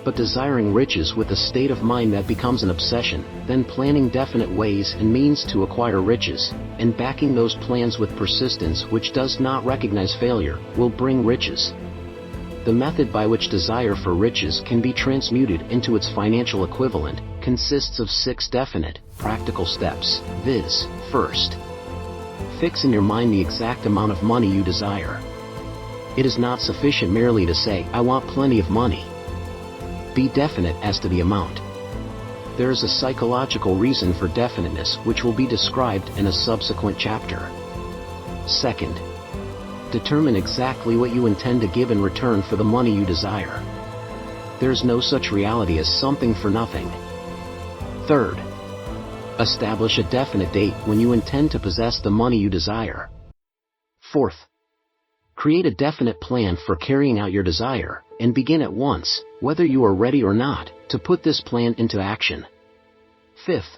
But desiring riches with a state of mind that becomes an obsession, then planning definite ways and means to acquire riches, and backing those plans with persistence which does not recognize failure, will bring riches. The method by which desire for riches can be transmuted into its financial equivalent consists of 6 definite, practical steps, viz. First, fix in your mind the exact amount of money you desire. It is not sufficient merely to say, "I want plenty of money." Be definite as to the amount. There is a psychological reason for definiteness which will be described in a subsequent chapter. Second, determine exactly what you intend to give in return for the money you desire. There is no such reality as something for nothing. Third, establish a definite date when you intend to possess the money you desire. Fourth, create a definite plan for carrying out your desire, and begin at once, whether you are ready or not, to put this plan into action. Fifth,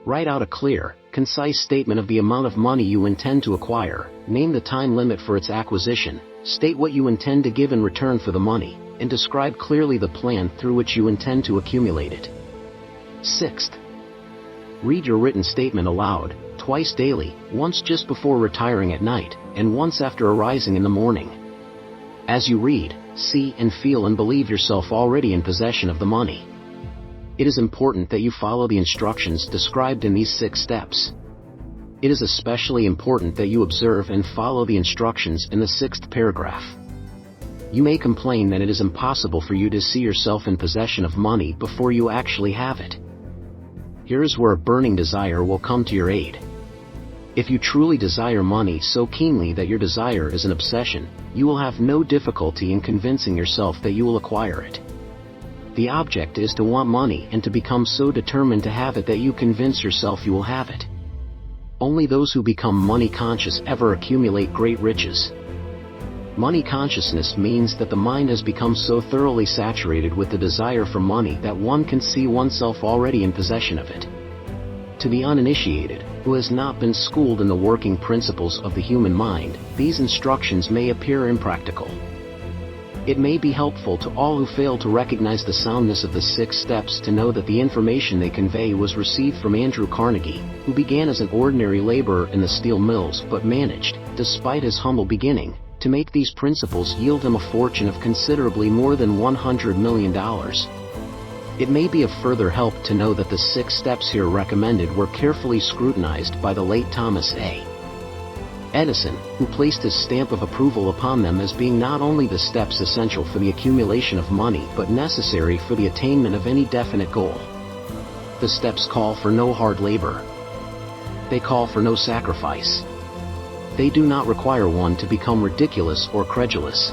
write out a clear, concise statement of the amount of money you intend to acquire, name the time limit for its acquisition, state what you intend to give in return for the money, and describe clearly the plan through which you intend to accumulate it. Sixth, read your written statement aloud, twice daily, once just before retiring at night, and once after arising in the morning. As you read, see and feel and believe yourself already in possession of the money. It is important that you follow the instructions described in these 6 steps. It is especially important that you observe and follow the instructions in the 6th paragraph. You may complain that it is impossible for you to see yourself in possession of money before you actually have it. Here is where a burning desire will come to your aid. If you truly desire money so keenly that your desire is an obsession, you will have no difficulty in convincing yourself that you will acquire it. The object is to want money and to become so determined to have it that you convince yourself you will have it. Only those who become money conscious ever accumulate great riches. Money consciousness means that the mind has become so thoroughly saturated with the desire for money that one can see oneself already in possession of it. To the uninitiated, who has not been schooled in the working principles of the human mind, these instructions may appear impractical. It may be helpful to all who fail to recognize the soundness of the 6 steps to know that the information they convey was received from Andrew Carnegie, who began as an ordinary laborer in the steel mills but managed, despite his humble beginning, to make these principles yield him a fortune of considerably more than $100 million. It may be of further help to know that the 6 steps here recommended were carefully scrutinized by the late Thomas A. Edison, who placed his stamp of approval upon them as being not only the steps essential for the accumulation of money but necessary for the attainment of any definite goal. The steps call for no hard labor. They call for no sacrifice. They do not require one to become ridiculous or credulous.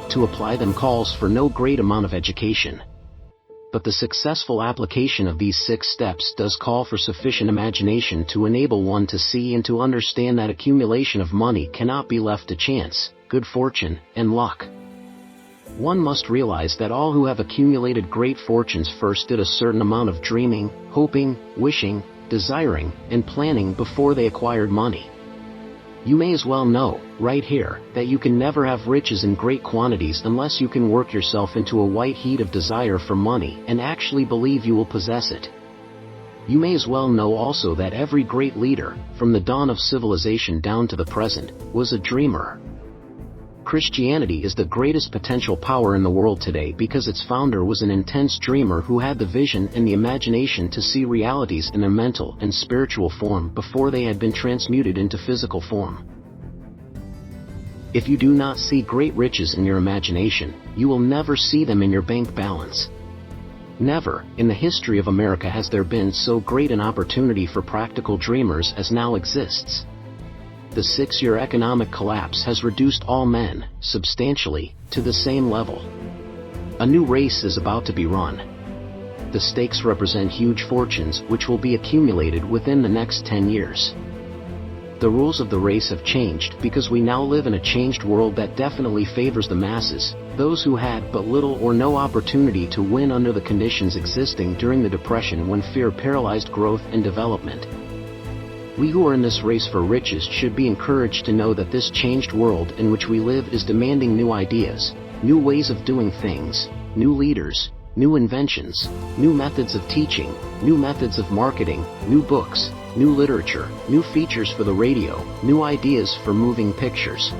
To apply them calls for no great amount of education. But the successful application of these 6 steps does call for sufficient imagination to enable one to see and to understand that accumulation of money cannot be left to chance, good fortune, and luck. One must realize that all who have accumulated great fortunes first did a certain amount of dreaming, hoping, wishing, desiring, and planning before they acquired money. You may as well know, right here, that you can never have riches in great quantities unless you can work yourself into a white heat of desire for money and actually believe you will possess it. You may as well know also that every great leader, from the dawn of civilization down to the present, was a dreamer. Christianity is the greatest potential power in the world today because its founder was an intense dreamer who had the vision and the imagination to see realities in their mental and spiritual form before they had been transmuted into physical form. If you do not see great riches in your imagination, you will never see them in your bank balance. Never, in the history of America, has there been so great an opportunity for practical dreamers as now exists. The 6-year economic collapse has reduced all men, substantially, to the same level. A new race is about to be run. The stakes represent huge fortunes which will be accumulated within the next 10 years. The rules of the race have changed because we now live in a changed world that definitely favors the masses, those who had but little or no opportunity to win under the conditions existing during the Depression when fear paralyzed growth and development. We who are in this race for riches should be encouraged to know that this changed world in which we live is demanding new ideas, new ways of doing things, new leaders, new inventions, new methods of teaching, new methods of marketing, new books, new literature, new features for the radio, new ideas for moving pictures.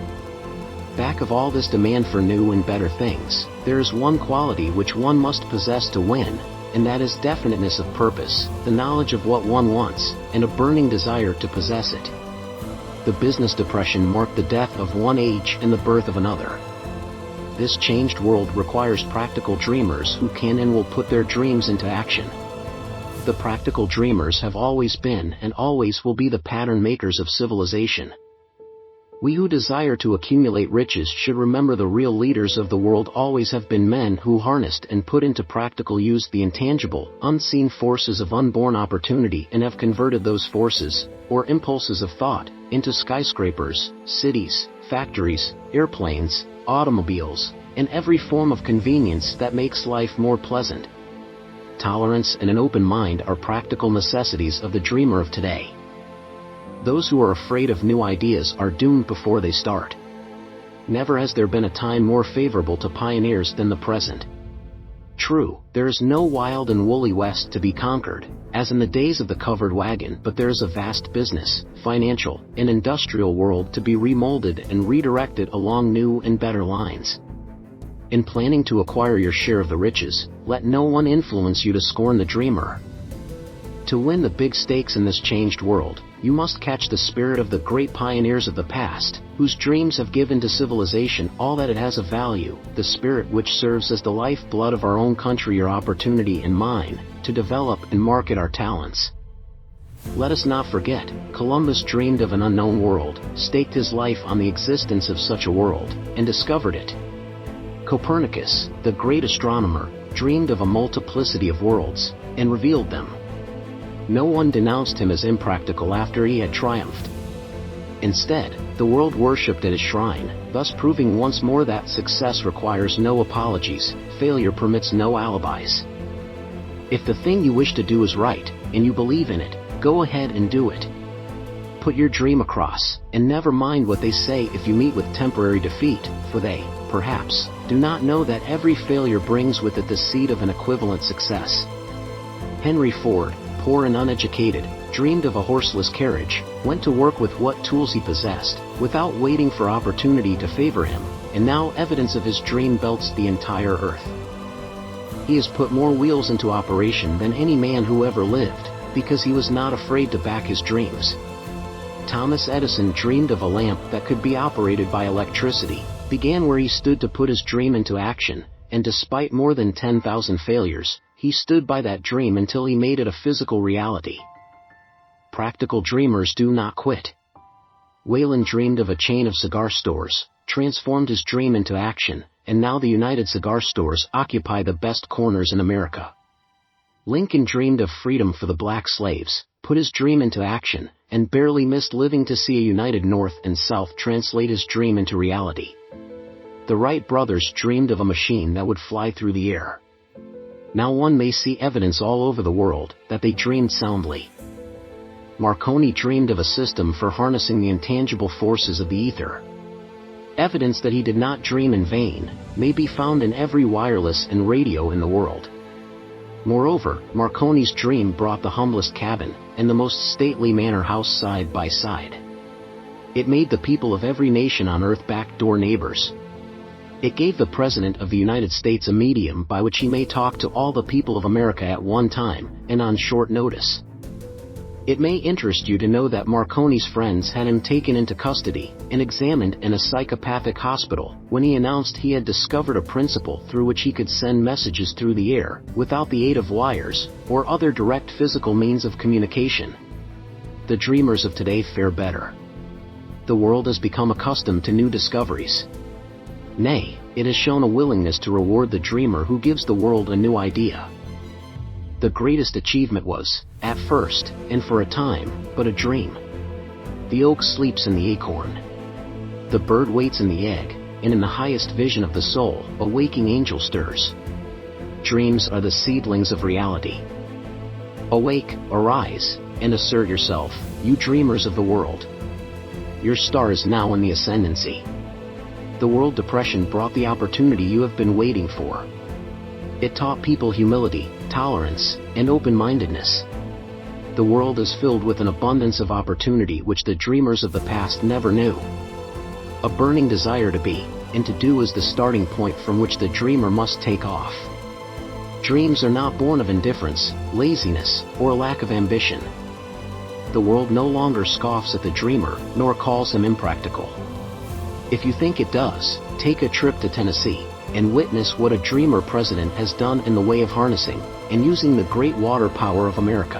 Back of all this demand for new and better things, there is one quality which one must possess to win, and that is definiteness of purpose, the knowledge of what one wants, and a burning desire to possess it. The business depression marked the death of one age and the birth of another. This changed world requires practical dreamers who can and will put their dreams into action. The practical dreamers have always been and always will be the pattern makers of civilization. We who desire to accumulate riches should remember the real leaders of the world always have been men who harnessed and put into practical use the intangible, unseen forces of unborn opportunity and have converted those forces, or impulses of thought, into skyscrapers, cities, factories, airplanes, automobiles, and every form of convenience that makes life more pleasant. Tolerance and an open mind are practical necessities of the dreamer of today. Those who are afraid of new ideas are doomed before they start. Never has there been a time more favorable to pioneers than the present. True, there is no wild and woolly West to be conquered, as in the days of the covered wagon, but there is a vast business, financial, and industrial world to be remolded and redirected along new and better lines. In planning to acquire your share of the riches, let no one influence you to scorn the dreamer. To win the big stakes in this changed world, you must catch the spirit of the great pioneers of the past, whose dreams have given to civilization all that it has of value, the spirit which serves as the lifeblood of our own country, your opportunity and mine, to develop and market our talents. Let us not forget, Columbus dreamed of an unknown world, staked his life on the existence of such a world, and discovered it. Copernicus, the great astronomer, dreamed of a multiplicity of worlds, and revealed them. No one denounced him as impractical after he had triumphed. Instead, the world worshipped at his shrine, thus proving once more that success requires no apologies, failure permits no alibis. If the thing you wish to do is right, and you believe in it, go ahead and do it. Put your dream across, and never mind what they say if you meet with temporary defeat, for they, perhaps, do not know that every failure brings with it the seed of an equivalent success. Henry Ford, poor and uneducated, dreamed of a horseless carriage, went to work with what tools he possessed, without waiting for opportunity to favor him, and now evidence of his dream belts the entire earth. He has put more wheels into operation than any man who ever lived, because he was not afraid to back his dreams. Thomas Edison dreamed of a lamp that could be operated by electricity, began where he stood to put his dream into action, and despite more than 10,000 failures, he stood by that dream until he made it a physical reality. Practical dreamers do not quit. Wayland dreamed of a chain of cigar stores, transformed his dream into action, and now the United Cigar Stores occupy the best corners in America. Lincoln dreamed of freedom for the black slaves, put his dream into action, and barely missed living to see a united North and South translate his dream into reality. The Wright brothers dreamed of a machine that would fly through the air. Now one may see evidence all over the world that they dreamed soundly. Marconi dreamed of a system for harnessing the intangible forces of the ether. Evidence that he did not dream in vain may be found in every wireless and radio in the world. Moreover, Marconi's dream brought the humblest cabin and the most stately manor house side by side. It made the people of every nation on earth backdoor neighbors. It gave the President of the United States a medium by which he may talk to all the people of America at one time, and on short notice. It may interest you to know that Marconi's friends had him taken into custody and examined in a psychopathic hospital when he announced he had discovered a principle through which he could send messages through the air without the aid of wires or other direct physical means of communication. The dreamers of today fare better. The world has become accustomed to new discoveries. Nay, it has shown a willingness to reward the dreamer who gives the world a new idea. The greatest achievement was, at first, and for a time, but a dream. The oak sleeps in the acorn. The bird waits in the egg, and in the highest vision of the soul, a waking angel stirs. Dreams are the seedlings of reality. Awake, arise, and assert yourself, you dreamers of the world. Your star is now in the ascendancy. The World Depression brought the opportunity you have been waiting for. It taught people humility, tolerance, and open-mindedness. The world is filled with an abundance of opportunity which the dreamers of the past never knew. A burning desire to be, and to do is the starting point from which the dreamer must take off. Dreams are not born of indifference, laziness, or lack of ambition. The world no longer scoffs at the dreamer, nor calls him impractical. If you think it does, take a trip to Tennessee, and witness what a dreamer president has done in the way of harnessing and using the great water power of America.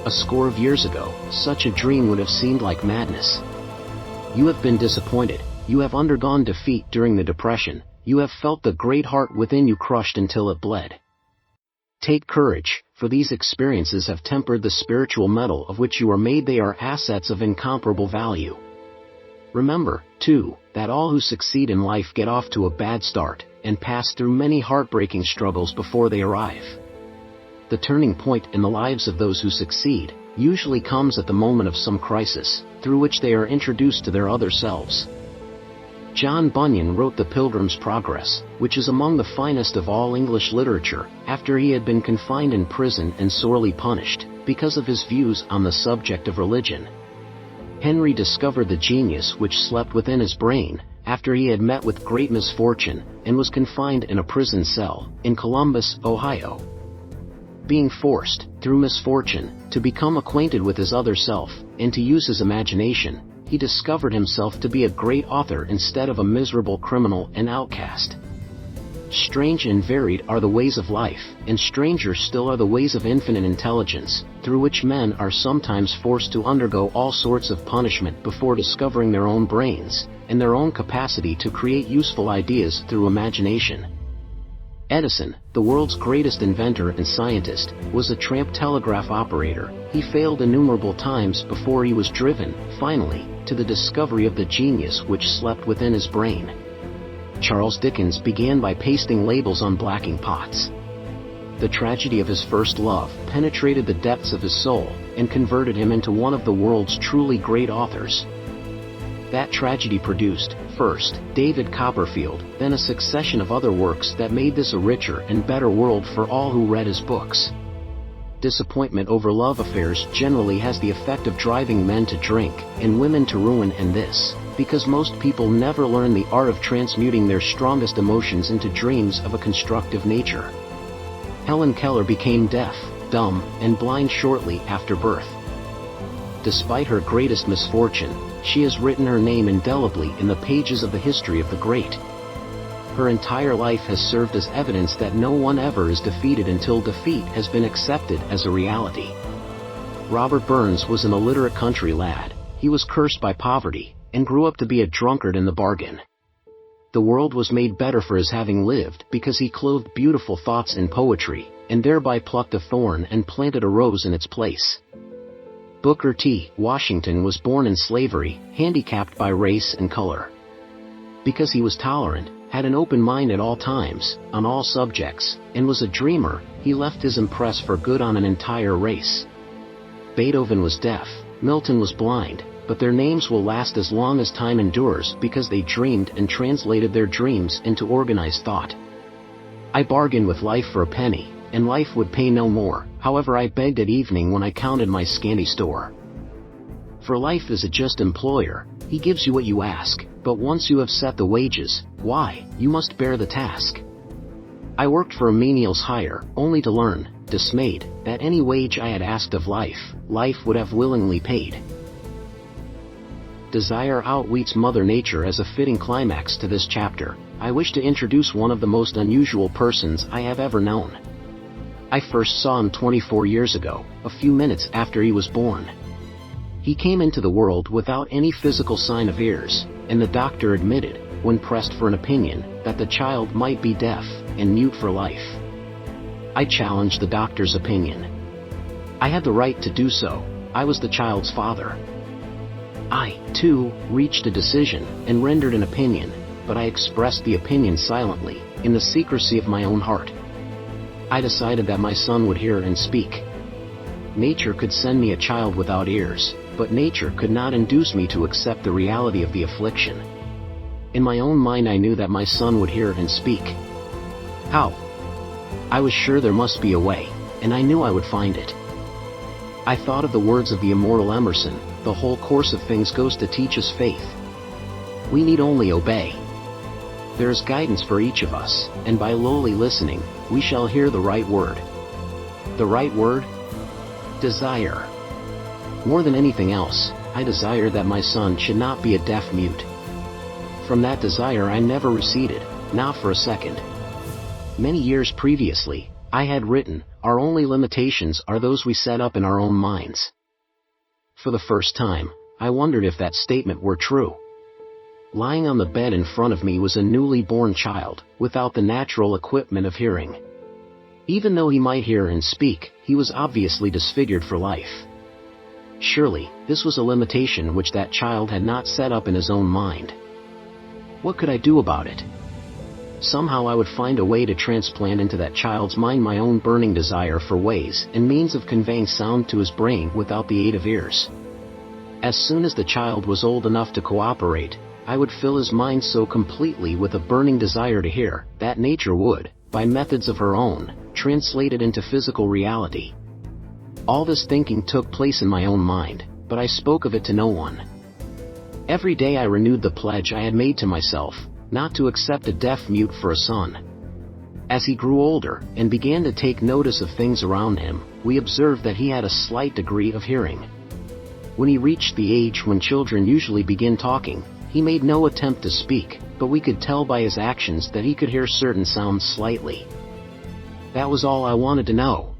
A score of years ago, such a dream would have seemed like madness. You have been disappointed, you have undergone defeat during the Depression, you have felt the great heart within you crushed until it bled. Take courage, for these experiences have tempered the spiritual metal of which you are made. They are assets of incomparable value. Remember, too, that all who succeed in life get off to a bad start, and pass through many heartbreaking struggles before they arrive. The turning point in the lives of those who succeed usually comes at the moment of some crisis, through which they are introduced to their other selves. John Bunyan wrote The Pilgrim's Progress, which is among the finest of all English literature, after he had been confined in prison and sorely punished, because of his views on the subject of religion. Henry discovered the genius which slept within his brain, after he had met with great misfortune, and was confined in a prison cell, in Columbus, Ohio. Being forced, through misfortune, to become acquainted with his other self, and to use his imagination, he discovered himself to be a great author instead of a miserable criminal and outcast. Strange and varied are the ways of life, and stranger still are the ways of infinite intelligence, through which men are sometimes forced to undergo all sorts of punishment before discovering their own brains, and their own capacity to create useful ideas through imagination. Edison, the world's greatest inventor and scientist, was a tramp telegraph operator. He failed innumerable times before he was driven, finally, to the discovery of the genius which slept within his brain. Charles Dickens began by pasting labels on blacking pots. The tragedy of his first love penetrated the depths of his soul, and converted him into one of the world's truly great authors. That tragedy produced, first, David Copperfield, then a succession of other works that made this a richer and better world for all who read his books. Disappointment over love affairs generally has the effect of driving men to drink, and women to ruin, and this, because most people never learn the art of transmuting their strongest emotions into dreams of a constructive nature. Helen Keller became deaf, dumb, and blind shortly after birth. Despite her greatest misfortune, she has written her name indelibly in the pages of the history of the great. Her entire life has served as evidence that no one ever is defeated until defeat has been accepted as a reality. Robert Burns was an illiterate country lad. He was cursed by poverty, and grew up to be a drunkard in the bargain. The world was made better for his having lived because he clothed beautiful thoughts in poetry, and thereby plucked a thorn and planted a rose in its place. Booker T. Washington was born in slavery, handicapped by race and color. Because he was tolerant, had an open mind at all times, on all subjects, and was a dreamer, he left his impress for good on an entire race. Beethoven was deaf, Milton was blind, but their names will last as long as time endures because they dreamed and translated their dreams into organized thought. I bargained with life for a penny, and life would pay no more, however I begged at evening when I counted my scanty store. For life is a just employer, he gives you what you ask, but once you have set the wages, why, you must bear the task. I worked for a menial's hire, only to learn, dismayed, that any wage I had asked of life, life would have willingly paid. Desire outwits Mother Nature. As a fitting climax to this chapter, I wish to introduce one of the most unusual persons I have ever known. I first saw him 24 years ago, a few minutes after he was born. He came into the world without any physical sign of ears, and the doctor admitted, when pressed for an opinion, that the child might be deaf and mute for life. I challenged the doctor's opinion. I had the right to do so. I was the child's father. I, too, reached a decision and rendered an opinion, but I expressed the opinion silently, in the secrecy of my own heart. I decided that my son would hear and speak. Nature could send me a child without ears, but nature could not induce me to accept the reality of the affliction. In my own mind I knew that my son would hear and speak. How? I was sure there must be a way, and I knew I would find it. I thought of the words of the immortal Emerson, the whole course of things goes to teach us faith. We need only obey. There is guidance for each of us, and by lowly listening, we shall hear the right word. The right word? Desire. More than anything else, I desired that my son should not be a deaf mute. From that desire I never receded, not for a second. Many years previously, I had written, "Our only limitations are those we set up in our own minds." For the first time, I wondered if that statement were true. Lying on the bed in front of me was a newly born child, without the natural equipment of hearing. Even though he might hear and speak, he was obviously disfigured for life. Surely, this was a limitation which that child had not set up in his own mind. What could I do about it? Somehow I would find a way to transplant into that child's mind my own burning desire for ways and means of conveying sound to his brain without the aid of ears. As soon as the child was old enough to cooperate, I would fill his mind so completely with a burning desire to hear, that nature would, by methods of her own, translate it into physical reality. All this thinking took place in my own mind, but I spoke of it to no one. Every day I renewed the pledge I had made to myself, not to accept a deaf mute for a son. As he grew older, and began to take notice of things around him, we observed that he had a slight degree of hearing. When he reached the age when children usually begin talking, he made no attempt to speak, but we could tell by his actions that he could hear certain sounds slightly. That was all I wanted to know.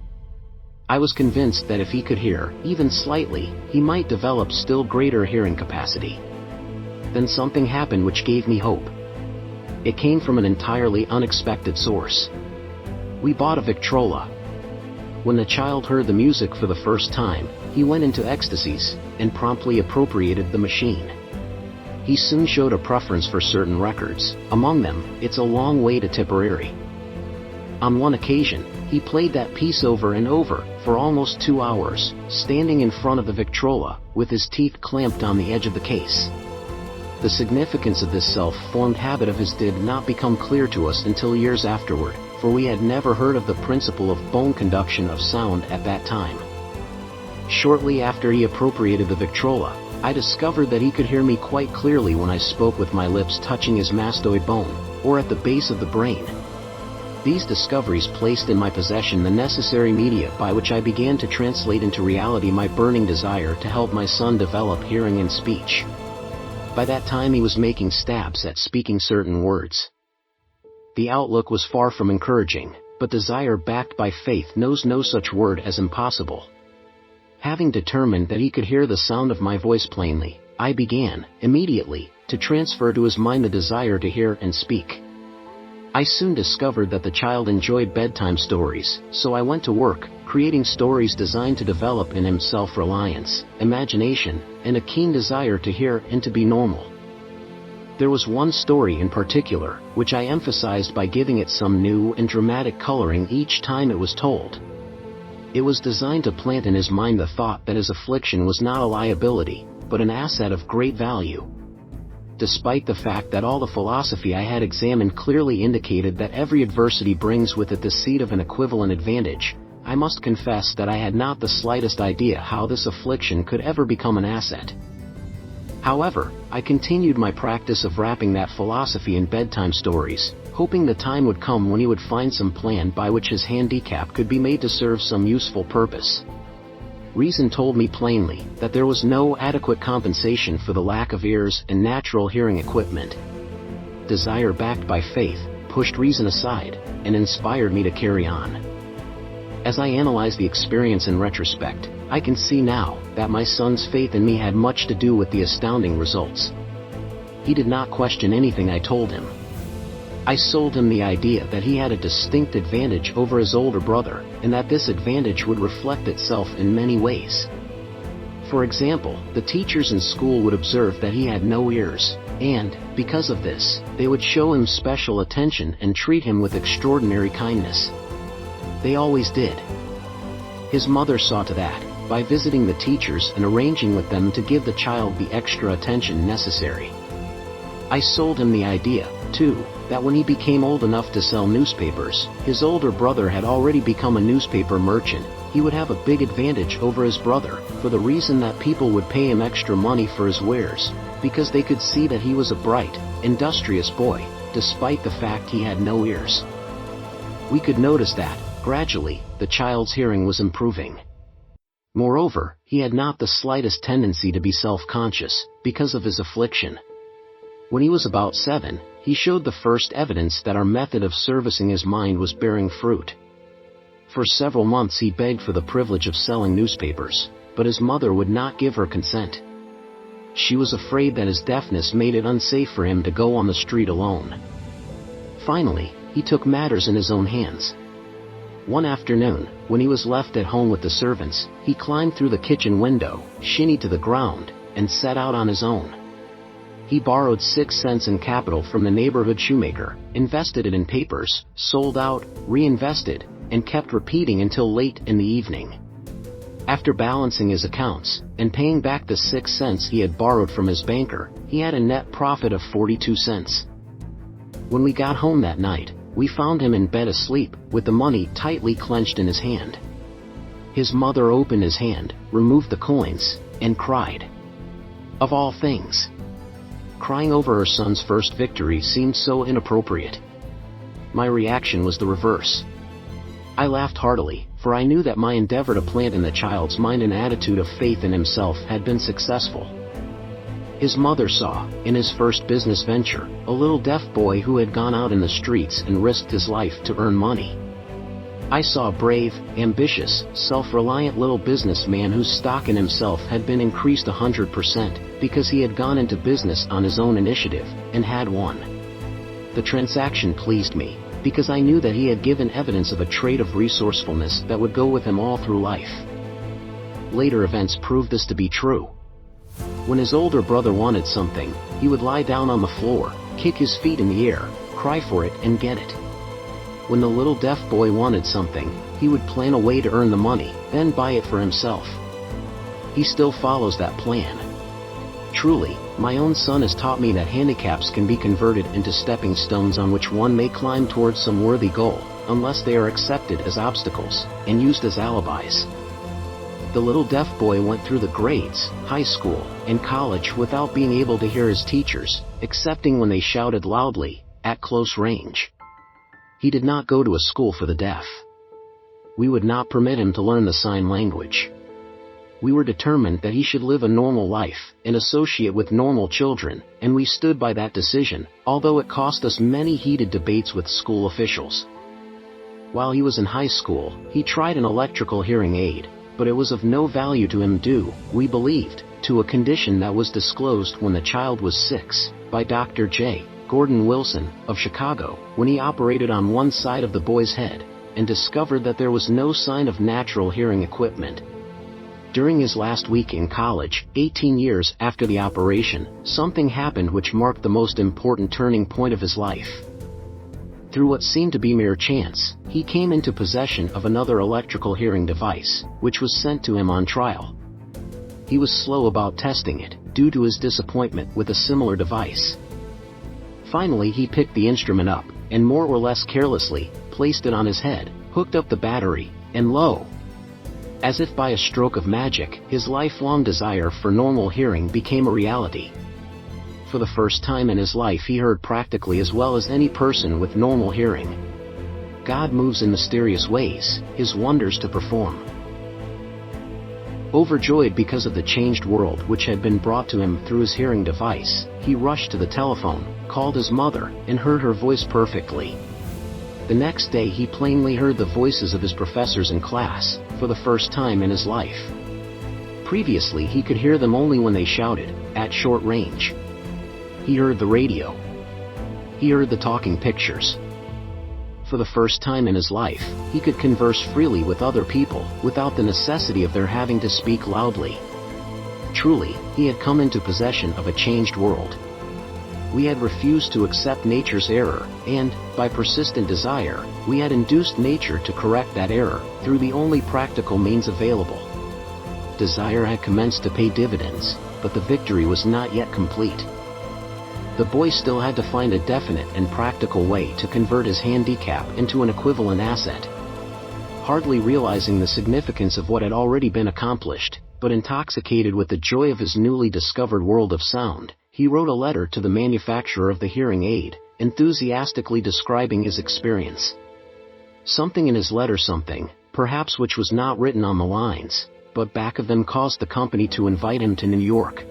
I was convinced that if he could hear, even slightly, he might develop still greater hearing capacity. Then something happened which gave me hope. It came from an entirely unexpected source. We bought a Victrola. When the child heard the music for the first time, he went into ecstasies, and promptly appropriated the machine. He soon showed a preference for certain records, among them, It's a Long Way to Tipperary. On one occasion, he played that piece over and over, for almost 2 hours, standing in front of the Victrola, with his teeth clamped on the edge of the case. The significance of this self-formed habit of his did not become clear to us until years afterward, for we had never heard of the principle of bone conduction of sound at that time. Shortly after he appropriated the Victrola, I discovered that he could hear me quite clearly when I spoke with my lips touching his mastoid bone, or at the base of the brain. These discoveries placed in my possession the necessary media by which I began to translate into reality my burning desire to help my son develop hearing and speech. By that time he was making stabs at speaking certain words. The outlook was far from encouraging, but desire backed by faith knows no such word as impossible. Having determined that he could hear the sound of my voice plainly, I began, immediately, to transfer to his mind the desire to hear and speak. I soon discovered that the child enjoyed bedtime stories, so I went to work, creating stories designed to develop in him self-reliance, imagination, and a keen desire to hear and to be normal. There was one story in particular, which I emphasized by giving it some new and dramatic coloring each time it was told. It was designed to plant in his mind the thought that his affliction was not a liability, but an asset of great value. Despite the fact that all the philosophy I had examined clearly indicated that every adversity brings with it the seed of an equivalent advantage, I must confess that I had not the slightest idea how this affliction could ever become an asset. However, I continued my practice of wrapping that philosophy in bedtime stories, hoping the time would come when he would find some plan by which his handicap could be made to serve some useful purpose. Reason told me plainly that there was no adequate compensation for the lack of ears and natural hearing equipment. Desire backed by faith pushed reason aside and inspired me to carry on. As I analyze the experience in retrospect, I can see now that my son's faith in me had much to do with the astounding results. He did not question anything I told him. I sold him the idea that he had a distinct advantage over his older brother, and that this advantage would reflect itself in many ways. For example, the teachers in school would observe that he had no ears, and, because of this, they would show him special attention and treat him with extraordinary kindness. They always did. His mother saw to that, by visiting the teachers and arranging with them to give the child the extra attention necessary. I sold him the idea, too, that when he became old enough to sell newspapers, his older brother had already become a newspaper merchant, he would have a big advantage over his brother, for the reason that people would pay him extra money for his wares, because they could see that he was a bright, industrious boy, despite the fact he had no ears. We could notice that, gradually, the child's hearing was improving. Moreover, he had not the slightest tendency to be self-conscious, because of his affliction. When he was about 7, he showed the first evidence that our method of servicing his mind was bearing fruit. For several months he begged for the privilege of selling newspapers, but his mother would not give her consent. She was afraid that his deafness made it unsafe for him to go on the street alone. Finally, he took matters in his own hands. One afternoon, when he was left at home with the servants, he climbed through the kitchen window, shinnied to the ground, and set out on his own. He borrowed 6 cents in capital from the neighborhood shoemaker, invested it in papers, sold out, reinvested, and kept repeating until late in the evening. After balancing his accounts, and paying back the 6 cents he had borrowed from his banker, he had a net profit of 42 cents. When we got home that night, we found him in bed asleep, with the money tightly clenched in his hand. His mother opened his hand, removed the coins, and cried. Of all things, crying over her son's first victory seemed so inappropriate. My reaction was the reverse. I laughed heartily, for I knew that my endeavor to plant in the child's mind an attitude of faith in himself had been successful. His mother saw, in his first business venture, a little deaf boy who had gone out in the streets and risked his life to earn money. I saw a brave, ambitious, self-reliant little businessman whose stock in himself had been increased 100% because he had gone into business on his own initiative and had won. The transaction pleased me, because I knew that he had given evidence of a trait of resourcefulness that would go with him all through life. Later events proved this to be true. When his older brother wanted something, he would lie down on the floor, kick his feet in the air, cry for it and get it. When the little deaf boy wanted something, he would plan a way to earn the money, then buy it for himself. He still follows that plan. Truly, my own son has taught me that handicaps can be converted into stepping stones on which one may climb towards some worthy goal, unless they are accepted as obstacles, and used as alibis. The little deaf boy went through the grades, high school, and college without being able to hear his teachers, excepting when they shouted loudly, at close range. He did not go to a school for the deaf. We would not permit him to learn the sign language. We were determined that he should live a normal life and associate with normal children, and we stood by that decision, although it cost us many heated debates with school officials. While he was in high school, he tried an electrical hearing aid, but it was of no value to him due, we believed, to a condition that was disclosed when the child was 6, by Dr. J. Gordon Wilson, of Chicago, when he operated on one side of the boy's head, and discovered that there was no sign of natural hearing equipment. During his last week in college, 18 years after the operation, something happened which marked the most important turning point of his life. Through what seemed to be mere chance, he came into possession of another electrical hearing device, which was sent to him on trial. He was slow about testing it, due to his disappointment with a similar device. Finally he picked the instrument up, and more or less carelessly, placed it on his head, hooked up the battery, and lo! As if by a stroke of magic, his lifelong desire for normal hearing became a reality. For the first time in his life he heard practically as well as any person with normal hearing. God moves in mysterious ways, His wonders to perform. Overjoyed because of the changed world which had been brought to him through his hearing device, he rushed to the telephone, called his mother, and heard her voice perfectly. The next day he plainly heard the voices of his professors in class, for the first time in his life. Previously he could hear them only when they shouted, at short range. He heard the radio. He heard the talking pictures. For the first time in his life, he could converse freely with other people, without the necessity of their having to speak loudly. Truly, he had come into possession of a changed world. We had refused to accept nature's error, and, by persistent desire, we had induced nature to correct that error, through the only practical means available. Desire had commenced to pay dividends, but the victory was not yet complete. The boy still had to find a definite and practical way to convert his handicap into an equivalent asset. Hardly realizing the significance of what had already been accomplished, but intoxicated with the joy of his newly discovered world of sound, he wrote a letter to the manufacturer of the hearing aid, enthusiastically describing his experience. Something in his letter, perhaps which was not written on the lines, but back of them, caused the company to invite him to New York.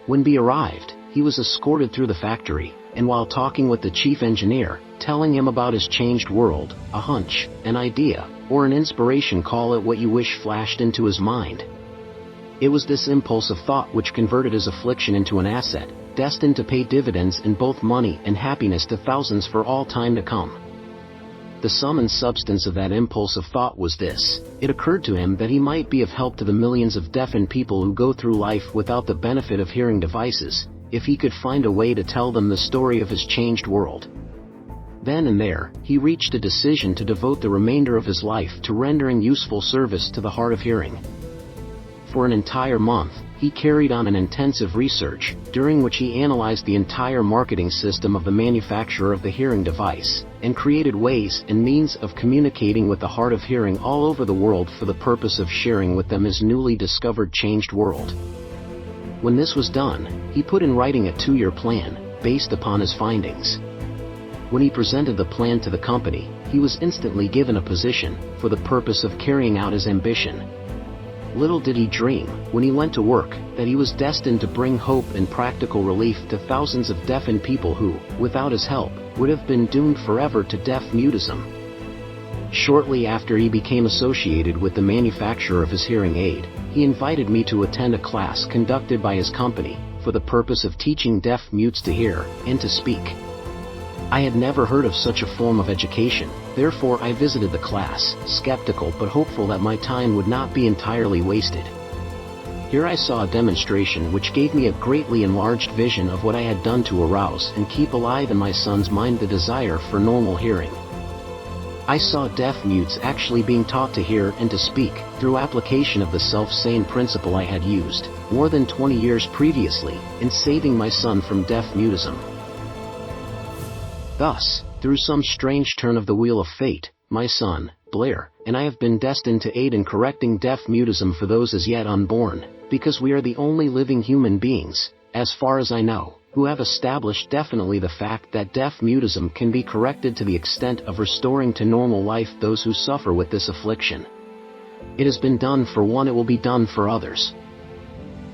When he arrived, he was escorted through the factory, and while talking with the chief engineer, telling him about his changed world, a hunch, an idea, or an inspiration, call it what you wish, flashed into his mind. It was this impulse of thought which converted his affliction into an asset, destined to pay dividends in both money and happiness to thousands for all time to come. The sum and substance of that impulse of thought was this: it occurred to him that he might be of help to the millions of deafened people who go through life without the benefit of hearing devices, if he could find a way to tell them the story of his changed world. Then and there, he reached a decision to devote the remainder of his life to rendering useful service to the hard of hearing. For an entire month, he carried on an intensive research, during which he analyzed the entire marketing system of the manufacturer of the hearing device, and created ways and means of communicating with the hard of hearing all over the world for the purpose of sharing with them his newly discovered changed world. When this was done, he put in writing a 2-year plan, based upon his findings. When he presented the plan to the company, he was instantly given a position, for the purpose of carrying out his ambition. Little did he dream, when he went to work, that he was destined to bring hope and practical relief to thousands of deafened people who, without his help, would have been doomed forever to deaf-mutism. Shortly after he became associated with the manufacturer of his hearing aid, he invited me to attend a class conducted by his company, for the purpose of teaching deaf-mutes to hear, and to speak. I had never heard of such a form of education, therefore I visited the class, skeptical but hopeful that my time would not be entirely wasted. Here I saw a demonstration which gave me a greatly enlarged vision of what I had done to arouse and keep alive in my son's mind the desire for normal hearing. I saw deaf-mutes actually being taught to hear and to speak, through application of the self-same principle I had used, more than 20 years previously, in saving my son from deaf-mutism. Thus, through some strange turn of the wheel of fate, my son, Blair, and I have been destined to aid in correcting deaf-mutism for those as yet unborn, because we are the only living human beings, as far as I know, who have established definitely the fact that deaf-mutism can be corrected to the extent of restoring to normal life those who suffer with this affliction. It has been done for one, it will be done for others.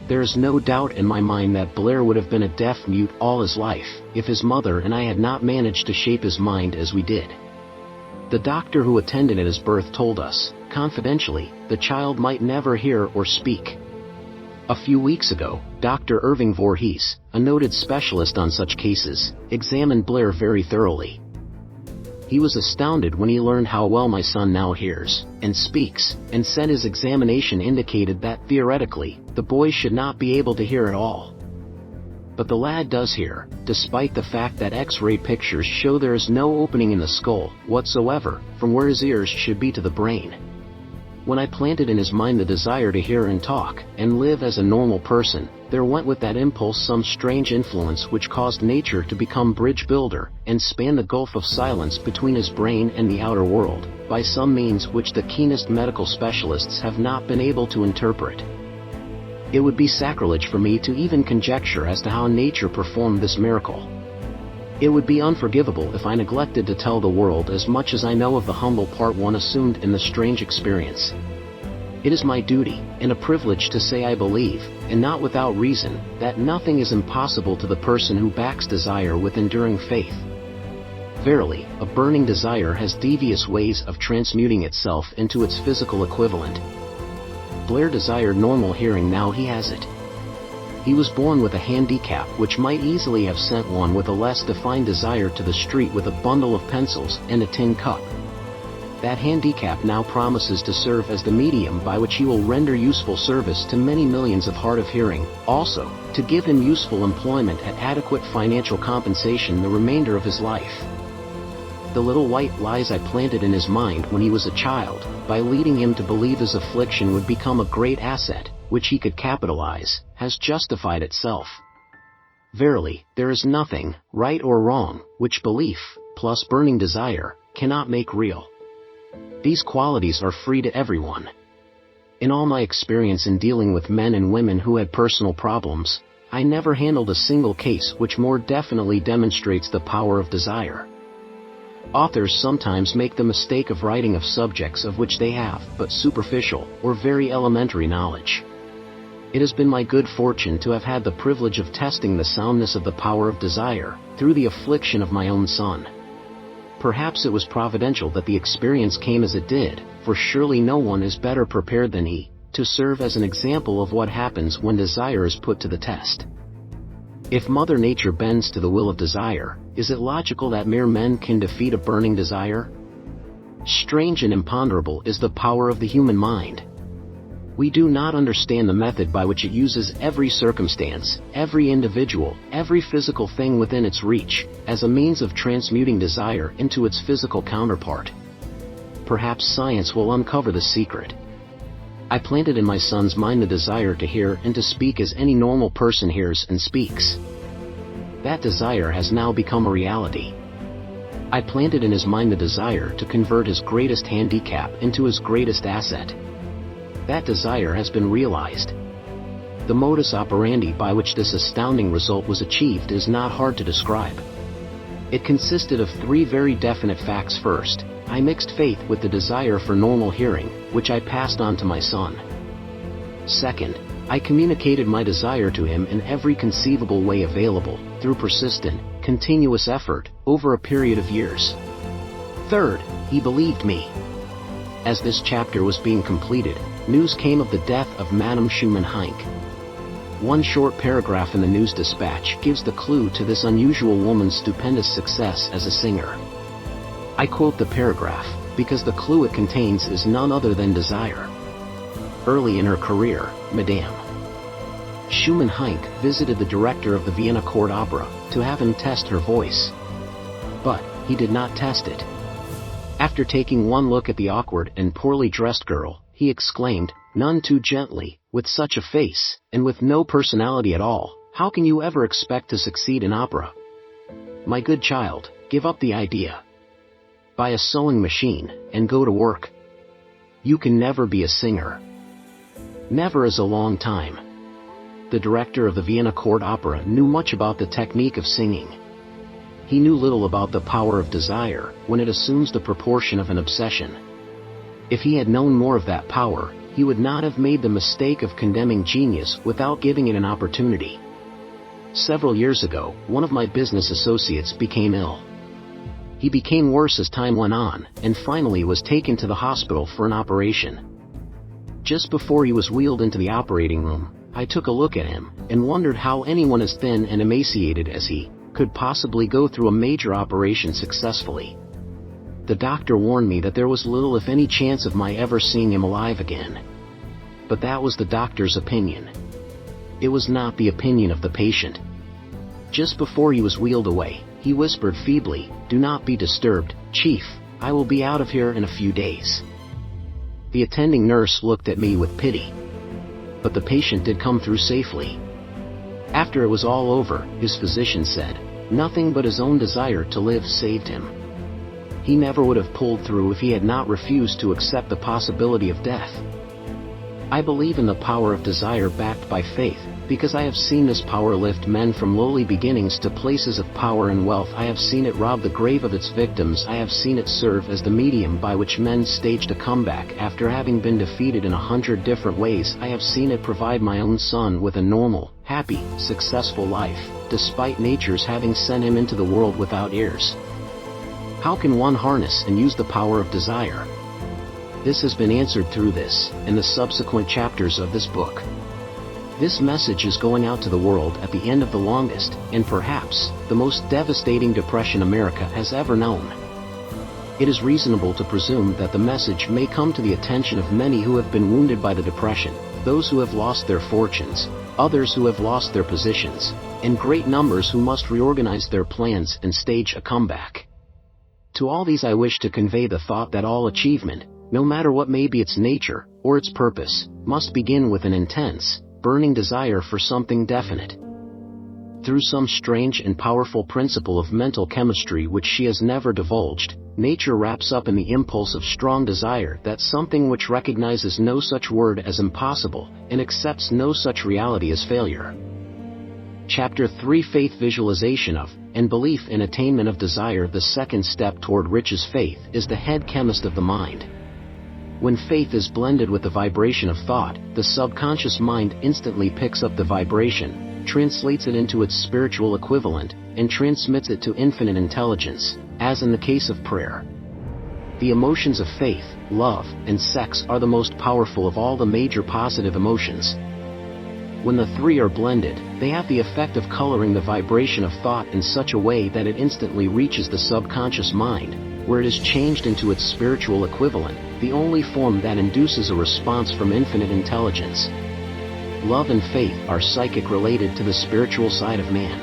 There is no doubt in my mind that Blair would have been a deaf-mute all his life, if his mother and I had not managed to shape his mind as we did. The doctor who attended at his birth told us, confidentially, the child might never hear or speak. A few weeks ago, Dr. Irving Voorhees, a noted specialist on such cases, examined Blair very thoroughly. He was astounded when he learned how well my son now hears and speaks, and said his examination indicated that, theoretically, the boy should not be able to hear at all. But the lad does hear, despite the fact that X-ray pictures show there is no opening in the skull whatsoever, from where his ears should be to the brain. When I planted in his mind the desire to hear and talk, and live as a normal person, there went with that impulse some strange influence which caused nature to become bridge builder, and span the gulf of silence between his brain and the outer world, by some means which the keenest medical specialists have not been able to interpret. It would be sacrilege for me to even conjecture as to how nature performed this miracle. It would be unforgivable if I neglected to tell the world as much as I know of the humble part one assumed in the strange experience. It is my duty, and a privilege to say I believe, and not without reason, that nothing is impossible to the person who backs desire with enduring faith. Verily, a burning desire has devious ways of transmuting itself into its physical equivalent. Blair desired normal hearing, now he has it. He was born with a handicap which might easily have sent one with a less defined desire to the street with a bundle of pencils and a tin cup. That handicap now promises to serve as the medium by which he will render useful service to many millions of hard of hearing, also, to give him useful employment at adequate financial compensation the remainder of his life. The little white lies I planted in his mind when he was a child, by leading him to believe his affliction would become a great asset, which he could capitalize, has justified itself. Verily, there is nothing, right or wrong, which belief, plus burning desire, cannot make real. These qualities are free to everyone. In all my experience in dealing with men and women who had personal problems, I never handled a single case which more definitely demonstrates the power of desire. Authors sometimes make the mistake of writing of subjects of which they have but superficial or very elementary knowledge. It has been my good fortune to have had the privilege of testing the soundness of the power of desire, through the affliction of my own son. Perhaps it was providential that the experience came as it did, for surely no one is better prepared than he, to serve as an example of what happens when desire is put to the test. If Mother Nature bends to the will of desire, is it logical that mere men can defeat a burning desire? Strange and imponderable is the power of the human mind. We do not understand the method by which it uses every circumstance, every individual, every physical thing within its reach, as a means of transmuting desire into its physical counterpart. Perhaps science will uncover the secret. I planted in my son's mind the desire to hear and to speak as any normal person hears and speaks. That desire has now become a reality. I planted in his mind the desire to convert his greatest handicap into his greatest asset. That desire has been realized. The modus operandi by which this astounding result was achieved is not hard to describe. It consisted of 3 very definite facts. First, I mixed faith with the desire for normal hearing, which I passed on to my son. Second, I communicated my desire to him in every conceivable way available, through persistent, continuous effort, over a period of years. Third, he believed me. As this chapter was being completed, news came of the death of Madame Schumann Heink. One short paragraph in the news dispatch gives the clue to this unusual woman's stupendous success as a singer. I quote the paragraph, because the clue it contains is none other than desire. Early in her career, Madame Schumann Heink visited the director of the Vienna Court Opera to have him test her voice. But he did not test it. After taking one look at the awkward and poorly dressed girl, he exclaimed, none too gently, with such a face, and with no personality at all, how can you ever expect to succeed in opera? My good child, give up the idea. Buy a sewing machine, and go to work. You can never be a singer. Never is a long time. The director of the Vienna Court Opera knew much about the technique of singing. He knew little about the power of desire, when it assumes the proportion of an obsession. If he had known more of that power, he would not have made the mistake of condemning genius without giving it an opportunity. Several years ago, one of my business associates became ill. He became worse as time went on, and finally was taken to the hospital for an operation. Just before he was wheeled into the operating room, I took a look at him, and wondered how anyone as thin and emaciated as he could possibly go through a major operation successfully. The doctor warned me that there was little if any chance of my ever seeing him alive again. But that was the doctor's opinion. It was not the opinion of the patient. Just before he was wheeled away, he whispered feebly, "Do not be disturbed, Chief, I will be out of here in a few days." The attending nurse looked at me with pity. But the patient did come through safely. After it was all over, his physician said, nothing but his own desire to live saved him. He never would have pulled through if he had not refused to accept the possibility of death. I believe in the power of desire backed by faith, because I have seen this power lift men from lowly beginnings to places of power and wealth. I have seen it rob the grave of its victims. I have seen it serve as the medium by which men staged a comeback after having been defeated in 100 different ways. I have seen it provide my own son with a normal, happy, successful life, despite nature's having sent him into the world without ears. How can one harness and use the power of desire? This has been answered through this, and the subsequent chapters of this book. This message is going out to the world at the end of the longest, and perhaps, the most devastating depression America has ever known. It is reasonable to presume that the message may come to the attention of many who have been wounded by the depression, those who have lost their fortunes, others who have lost their positions, and great numbers who must reorganize their plans and stage a comeback. To all these I wish to convey the thought that all achievement, no matter what may be its nature, or its purpose, must begin with an intense, burning desire for something definite. Through some strange and powerful principle of mental chemistry which she has never divulged, nature wraps up in the impulse of strong desire that something which recognizes no such word as impossible, and accepts no such reality as failure. Chapter 3: Faith, Visualization of, and Belief in Attainment of Desire. The second step toward riches. Faith is the head chemist of the mind. When faith is blended with the vibration of thought, the subconscious mind instantly picks up the vibration, translates it into its spiritual equivalent, and transmits it to infinite intelligence, as in the case of prayer. The emotions of faith, love, and sex are the most powerful of all the major positive emotions. When the three are blended, they have the effect of coloring the vibration of thought in such a way that it instantly reaches the subconscious mind, where it is changed into its spiritual equivalent, the only form that induces a response from infinite intelligence. Love and faith are psychic related to the spiritual side of man.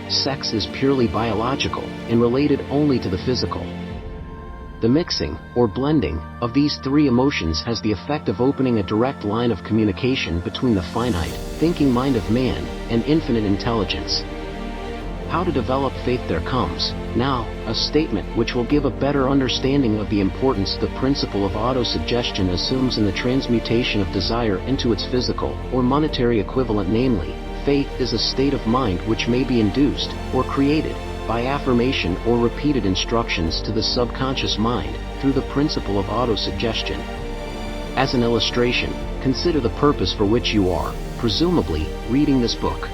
Sex is purely biological and related only to the physical. The mixing, or blending, of these three emotions has the effect of opening a direct line of communication between the finite, thinking mind of man, and infinite intelligence. How to develop faith? There comes, now, a statement which will give a better understanding of the importance the principle of autosuggestion assumes in the transmutation of desire into its physical, or monetary equivalent, namely, faith is a state of mind which may be induced, or created, by affirmation or repeated instructions to the subconscious mind, through the principle of autosuggestion. As an illustration, consider the purpose for which you are, presumably, reading this book.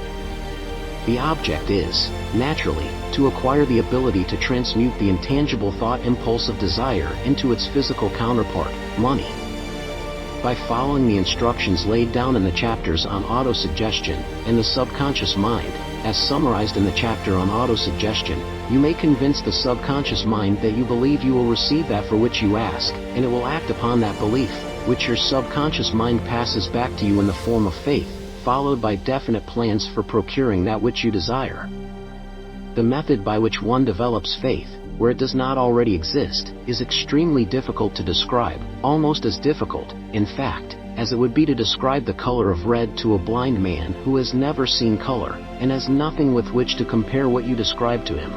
The object is, naturally, to acquire the ability to transmute the intangible thought impulse of desire into its physical counterpart, money. By following the instructions laid down in the chapters on autosuggestion and the subconscious mind, as summarized in the chapter on autosuggestion, you may convince the subconscious mind that you believe you will receive that for which you ask, and it will act upon that belief, which your subconscious mind passes back to you in the form of faith, followed by definite plans for procuring that which you desire. The method by which one develops faith, where it does not already exist, is extremely difficult to describe, almost as difficult, in fact, as it would be to describe the color of red to a blind man who has never seen color, and has nothing with which to compare what you describe to him.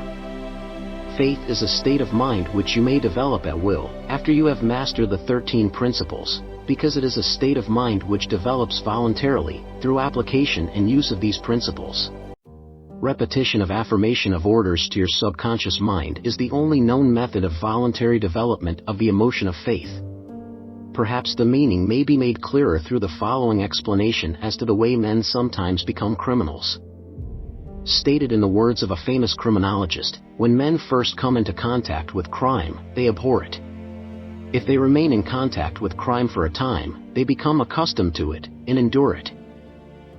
Faith is a state of mind which you may develop at will, after you have mastered the 13 principles, because it is a state of mind which develops voluntarily, through application and use of these principles. Repetition of affirmation of orders to your subconscious mind is the only known method of voluntary development of the emotion of faith. Perhaps the meaning may be made clearer through the following explanation as to the way men sometimes become criminals. Stated in the words of a famous criminologist, when men first come into contact with crime, they abhor it. If they remain in contact with crime for a time, they become accustomed to it, and endure it.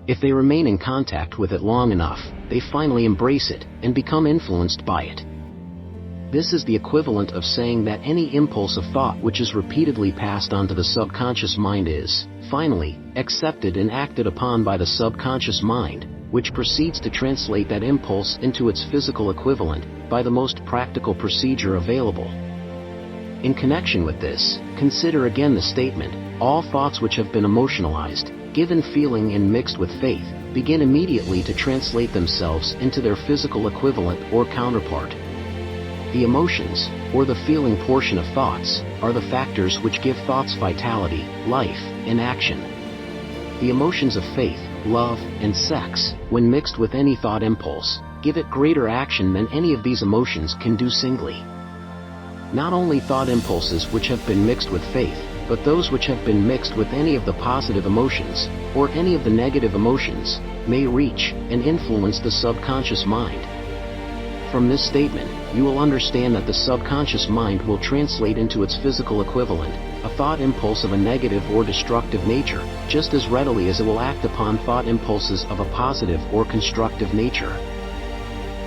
If they remain in contact with it long enough, they finally embrace it, and become influenced by it. This is the equivalent of saying that any impulse of thought which is repeatedly passed on to the subconscious mind is, finally, accepted and acted upon by the subconscious mind, which proceeds to translate that impulse into its physical equivalent, by the most practical procedure available. In connection with this, consider again the statement, all thoughts which have been emotionalized, given feeling and mixed with faith, begin immediately to translate themselves into their physical equivalent or counterpart. The emotions, or the feeling portion of thoughts, are the factors which give thoughts vitality, life, and action. The emotions of faith, love, and sex, when mixed with any thought impulse, give it greater action than any of these emotions can do singly. Not only thought impulses which have been mixed with faith, but those which have been mixed with any of the positive emotions, or any of the negative emotions, may reach and influence the subconscious mind. From this statement, you will understand that the subconscious mind will translate into its physical equivalent a thought impulse of a negative or destructive nature, just as readily as it will act upon thought impulses of a positive or constructive nature.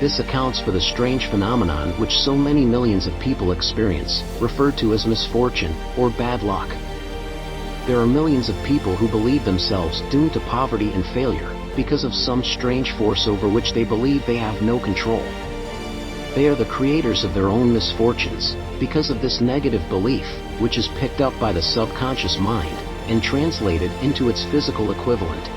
This accounts for the strange phenomenon which so many millions of people experience, referred to as misfortune, or bad luck. There are millions of people who believe themselves doomed to poverty and failure, because of some strange force over which they believe they have no control. They are the creators of their own misfortunes, because of this negative belief, which is picked up by the subconscious mind, and translated into its physical equivalent.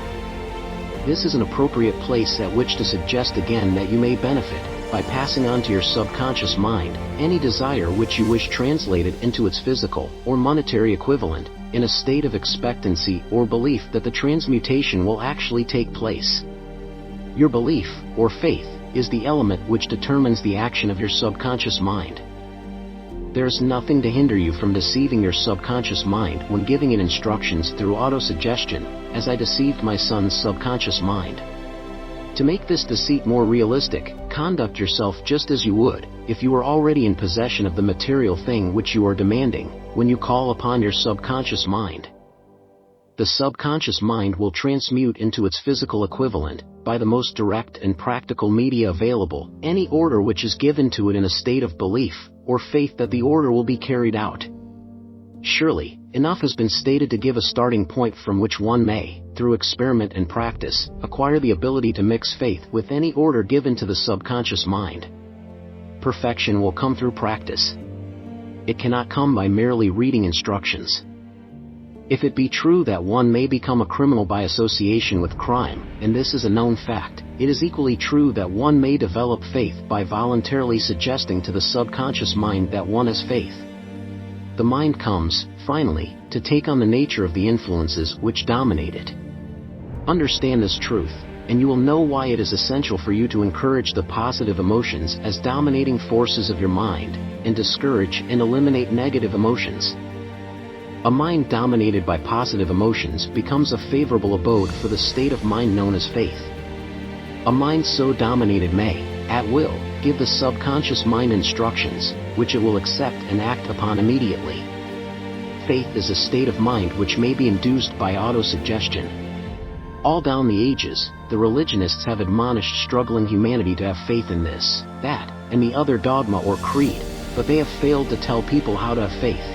This is an appropriate place at which to suggest again that you may benefit, by passing on to your subconscious mind, any desire which you wish translated into its physical, or monetary equivalent, in a state of expectancy or belief that the transmutation will actually take place. Your belief, or faith, is the element which determines the action of your subconscious mind. There is nothing to hinder you from deceiving your subconscious mind when giving it instructions through autosuggestion, as I deceived my son's subconscious mind. To make this deceit more realistic, conduct yourself just as you would, if you were already in possession of the material thing which you are demanding, when you call upon your subconscious mind. The subconscious mind will transmute into its physical equivalent, by the most direct and practical media available, any order which is given to it in a state of belief, or faith that the order will be carried out. Surely, enough has been stated to give a starting point from which one may, through experiment and practice, acquire the ability to mix faith with any order given to the subconscious mind. Perfection will come through practice. It cannot come by merely reading instructions. If it be true that one may become a criminal by association with crime, and this is a known fact, it is equally true that one may develop faith by voluntarily suggesting to the subconscious mind that one has faith. The mind comes, finally, to take on the nature of the influences which dominate it. Understand this truth, and you will know why it is essential for you to encourage the positive emotions as dominating forces of your mind, and discourage and eliminate negative emotions. A mind dominated by positive emotions becomes a favorable abode for the state of mind known as faith. A mind so dominated may, at will, give the subconscious mind instructions, which it will accept and act upon immediately. Faith is a state of mind which may be induced by autosuggestion. All down the ages, the religionists have admonished struggling humanity to have faith in this, that, and the other dogma or creed, but they have failed to tell people how to have faith.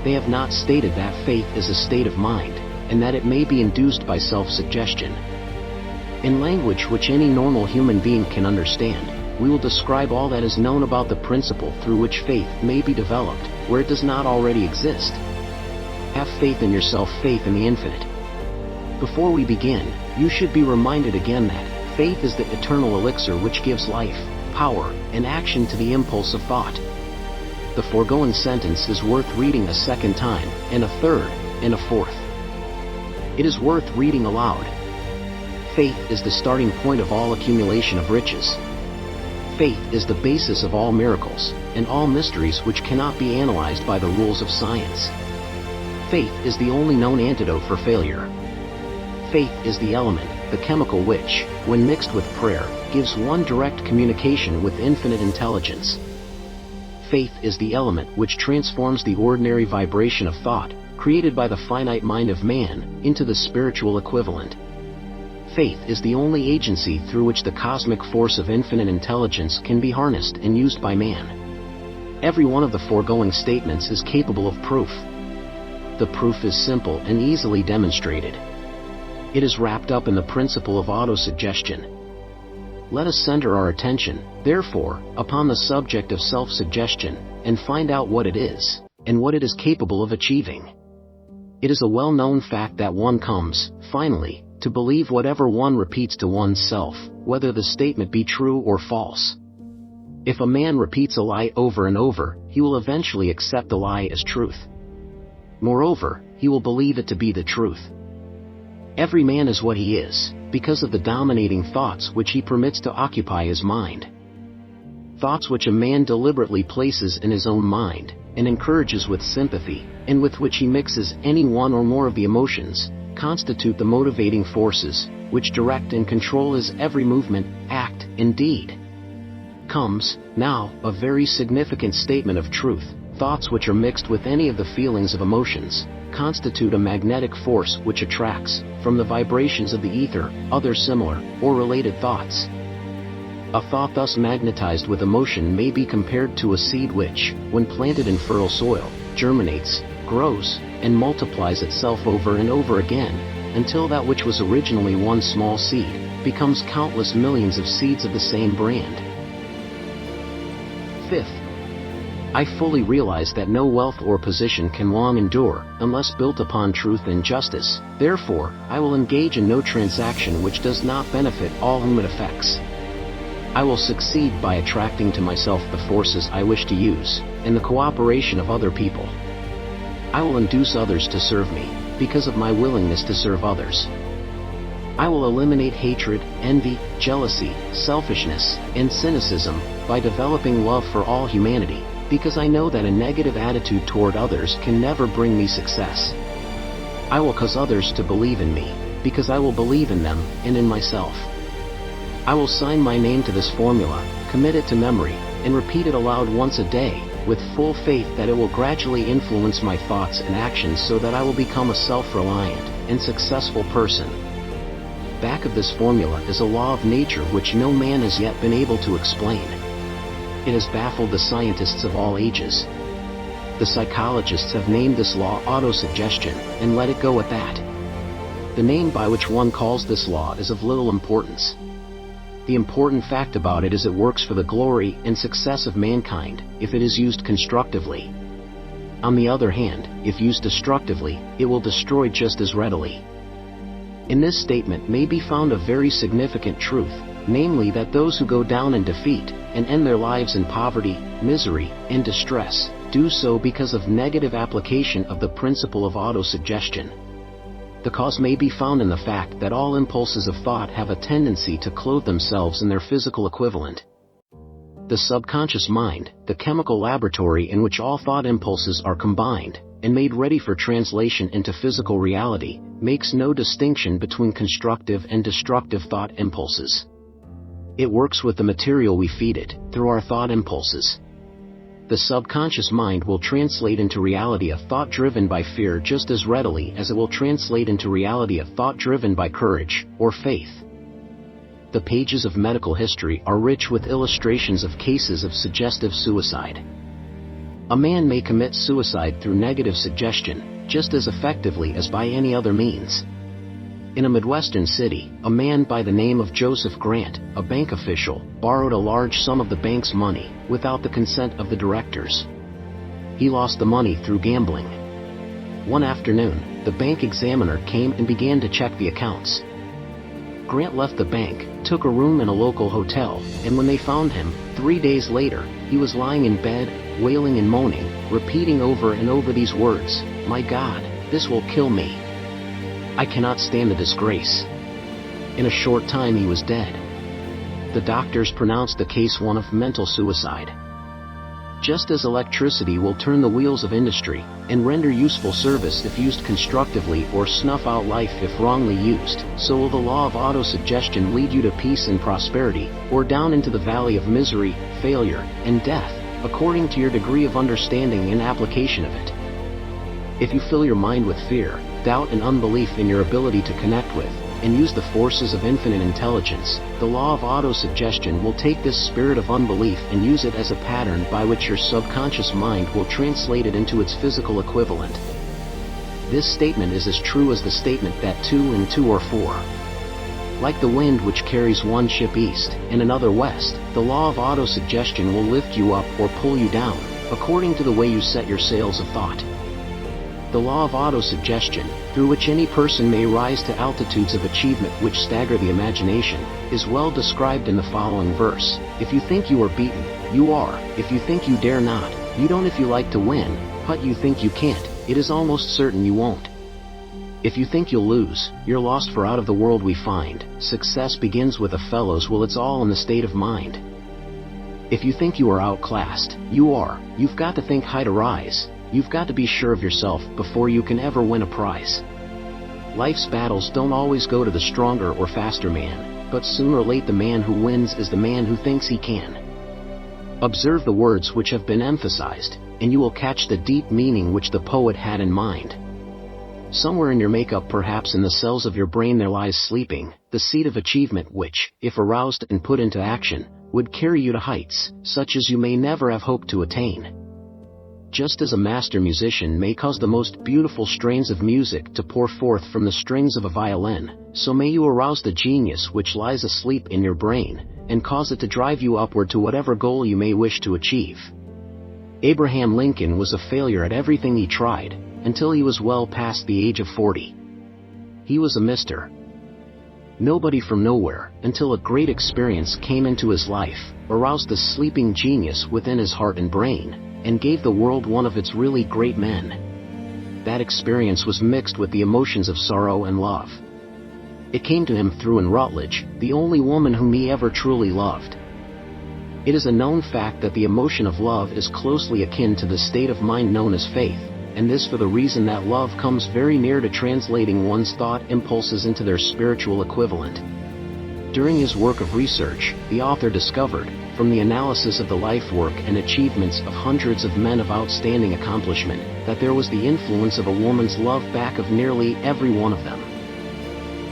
They have not stated that faith is a state of mind, and that it may be induced by self-suggestion. In language which any normal human being can understand, we will describe all that is known about the principle through which faith may be developed, where it does not already exist. Have faith in yourself, faith in the infinite. Before we begin, you should be reminded again that faith is the eternal elixir which gives life, power, and action to the impulse of thought. The foregoing sentence is worth reading a second time, and a third, and a fourth. It is worth reading aloud. Faith is the starting point of all accumulation of riches. Faith is the basis of all miracles, and all mysteries which cannot be analyzed by the rules of science. Faith is the only known antidote for failure. Faith is the element, the chemical which, when mixed with prayer, gives one direct communication with infinite intelligence. Faith is the element which transforms the ordinary vibration of thought, created by the finite mind of man, into the spiritual equivalent. Faith is the only agency through which the cosmic force of infinite intelligence can be harnessed and used by man. Every one of the foregoing statements is capable of proof. The proof is simple and easily demonstrated. It is wrapped up in the principle of autosuggestion. Let us center our attention, therefore, upon the subject of self-suggestion, and find out what it is, and what it is capable of achieving. It is a well-known fact that one comes, finally, to believe whatever one repeats to oneself, whether the statement be true or false. If a man repeats a lie over and over, he will eventually accept the lie as truth. Moreover, he will believe it to be the truth. Every man is what he is, because of the dominating thoughts which he permits to occupy his mind. Thoughts which a man deliberately places in his own mind, and encourages with sympathy, and with which he mixes any one or more of the emotions, constitute the motivating forces, which direct and control his every movement, act, and deed. Comes, now, a very significant statement of truth. Thoughts which are mixed with any of the feelings of emotions, constitute a magnetic force which attracts, from the vibrations of the ether, other similar, or related thoughts. A thought thus magnetized with emotion may be compared to a seed which, when planted in fertile soil, germinates, grows, and multiplies itself over and over again, until that which was originally one small seed, becomes countless millions of seeds of the same brand. Fifth, I fully realize that no wealth or position can long endure, unless built upon truth and justice. Therefore, I will engage in no transaction which does not benefit all whom it affects. I will succeed by attracting to myself the forces I wish to use, and the cooperation of other people. I will induce others to serve me, because of my willingness to serve others. I will eliminate hatred, envy, jealousy, selfishness, and cynicism, by developing love for all humanity, because I know that a negative attitude toward others can never bring me success. I will cause others to believe in me, because I will believe in them, and in myself. I will sign my name to this formula, commit it to memory, and repeat it aloud once a day, with full faith that it will gradually influence my thoughts and actions so that I will become a self-reliant and successful person. Back of this formula is a law of nature which no man has yet been able to explain. It has baffled the scientists of all ages. The psychologists have named this law autosuggestion, and let it go at that. The name by which one calls this law is of little importance. The important fact about it is it works for the glory and success of mankind, if it is used constructively. On the other hand, if used destructively, it will destroy just as readily. In this statement may be found a very significant truth, namely that those who go down in defeat, and end their lives in poverty, misery, and distress, do so because of negative application of the principle of autosuggestion. The cause may be found in the fact that all impulses of thought have a tendency to clothe themselves in their physical equivalent. The subconscious mind, the chemical laboratory in which all thought impulses are combined, and made ready for translation into physical reality, makes no distinction between constructive and destructive thought impulses. It works with the material we feed it, through our thought impulses. The subconscious mind will translate into reality a thought driven by fear just as readily as it will translate into reality a thought driven by courage, or faith. The pages of medical history are rich with illustrations of cases of suggestive suicide. A man may commit suicide through negative suggestion, just as effectively as by any other means. In a Midwestern city, a man by the name of Joseph Grant, a bank official, borrowed a large sum of the bank's money, without the consent of the directors. He lost the money through gambling. One afternoon, the bank examiner came and began to check the accounts. Grant left the bank, took a room in a local hotel, and when they found him, 3 days later, he was lying in bed, wailing and moaning, repeating over and over these words, "My God, this will kill me. I cannot stand the disgrace." In a short time he was dead. The doctors pronounced the case one of mental suicide. Just as electricity will turn the wheels of industry, and render useful service if used constructively or snuff out life if wrongly used, so will the law of autosuggestion lead you to peace and prosperity, or down into the valley of misery, failure, and death, according to your degree of understanding and application of it. If you fill your mind with fear, doubt and unbelief in your ability to connect with, and use the forces of infinite intelligence, the law of autosuggestion will take this spirit of unbelief and use it as a pattern by which your subconscious mind will translate it into its physical equivalent. This statement is as true as the statement that 2 and 2 are 4. Like the wind which carries one ship east and another west, the law of autosuggestion will lift you up or pull you down, according to the way you set your sails of thought. The law of autosuggestion, through which any person may rise to altitudes of achievement which stagger the imagination, is well described in the following verse. If you think you are beaten, you are. If you think you dare not, you don't. If you like to win, but you think you can't, it is almost certain you won't. If you think you'll lose, you're lost, for out of the world we find, success begins with a fellow's will. It's all in the state of mind. If you think you are outclassed, you are. You've got to think high to rise. You've got to be sure of yourself before you can ever win a prize. Life's battles don't always go to the stronger or faster man, but sooner or late the man who wins is the man who thinks he can. Observe the words which have been emphasized, and you will catch the deep meaning which the poet had in mind. Somewhere in your makeup, perhaps in the cells of your brain, there lies sleeping the seed of achievement which, if aroused and put into action, would carry you to heights such as you may never have hoped to attain. Just as a master musician may cause the most beautiful strains of music to pour forth from the strings of a violin, so may you arouse the genius which lies asleep in your brain, and cause it to drive you upward to whatever goal you may wish to achieve. Abraham Lincoln was a failure at everything he tried, until he was well past the age of 40. He was a Mr. Nobody from nowhere, until a great experience came into his life, aroused the sleeping genius within his heart and brain, and gave the world one of its really great men. That experience was mixed with the emotions of sorrow and love. It came to him through Anne Rutledge, the only woman whom he ever truly loved. It is a known fact that the emotion of love is closely akin to the state of mind known as faith, and this for the reason that love comes very near to translating one's thought impulses into their spiritual equivalent. During his work of research, the author discovered, from the analysis of the life work and achievements of hundreds of men of outstanding accomplishment, that there was the influence of a woman's love back of nearly every one of them.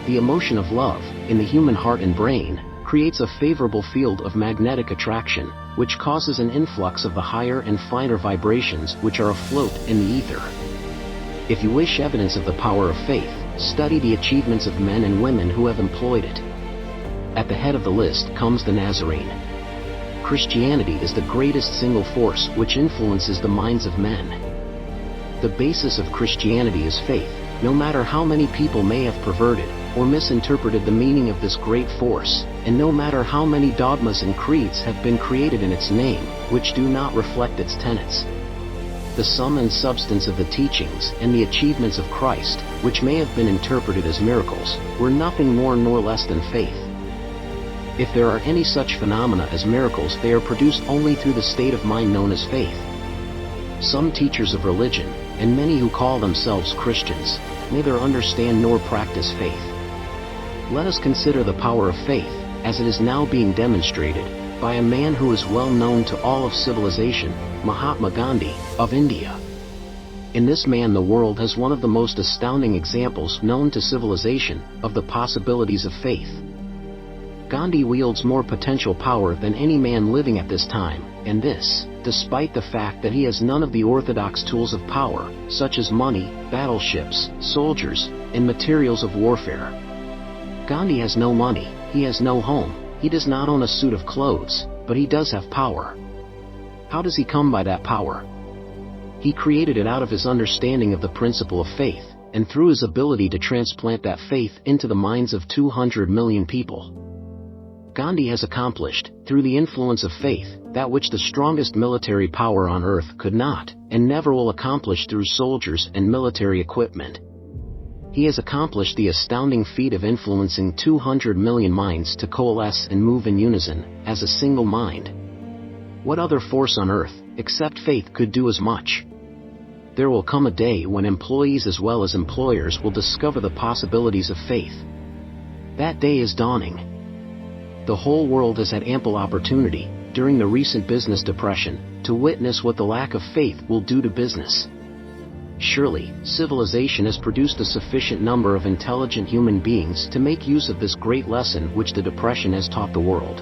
The emotion of love, in the human heart and brain, creates a favorable field of magnetic attraction, which causes an influx of the higher and finer vibrations which are afloat in the ether. If you wish evidence of the power of faith, study the achievements of men and women who have employed it. At the head of the list comes the Nazarene. Christianity is the greatest single force which influences the minds of men. The basis of Christianity is faith, no matter how many people may have perverted or misinterpreted the meaning of this great force, and no matter how many dogmas and creeds have been created in its name, which do not reflect its tenets. The sum and substance of the teachings and the achievements of Christ, which may have been interpreted as miracles, were nothing more nor less than faith. If there are any such phenomena as miracles, they are produced only through the state of mind known as faith. Some teachers of religion, and many who call themselves Christians, neither understand nor practice faith. Let us consider the power of faith, as it is now being demonstrated, by a man who is well known to all of civilization, Mahatma Gandhi, of India. In this man the world has one of the most astounding examples known to civilization, of the possibilities of faith. Gandhi wields more potential power than any man living at this time, and this, despite the fact that he has none of the orthodox tools of power, such as money, battleships, soldiers, and materials of warfare. Gandhi has no money, he has no home, he does not own a suit of clothes, but he does have power. How does he come by that power? He created it out of his understanding of the principle of faith, and through his ability to transplant that faith into the minds of 200 million people. Gandhi has accomplished, through the influence of faith, that which the strongest military power on earth could not, and never will accomplish through soldiers and military equipment. He has accomplished the astounding feat of influencing 200 million minds to coalesce and move in unison, as a single mind. What other force on earth, except faith, could do as much? There will come a day when employees as well as employers will discover the possibilities of faith. That day is dawning. The whole world has had ample opportunity, during the recent business depression, to witness what the lack of faith will do to business. Surely, civilization has produced a sufficient number of intelligent human beings to make use of this great lesson which the depression has taught the world.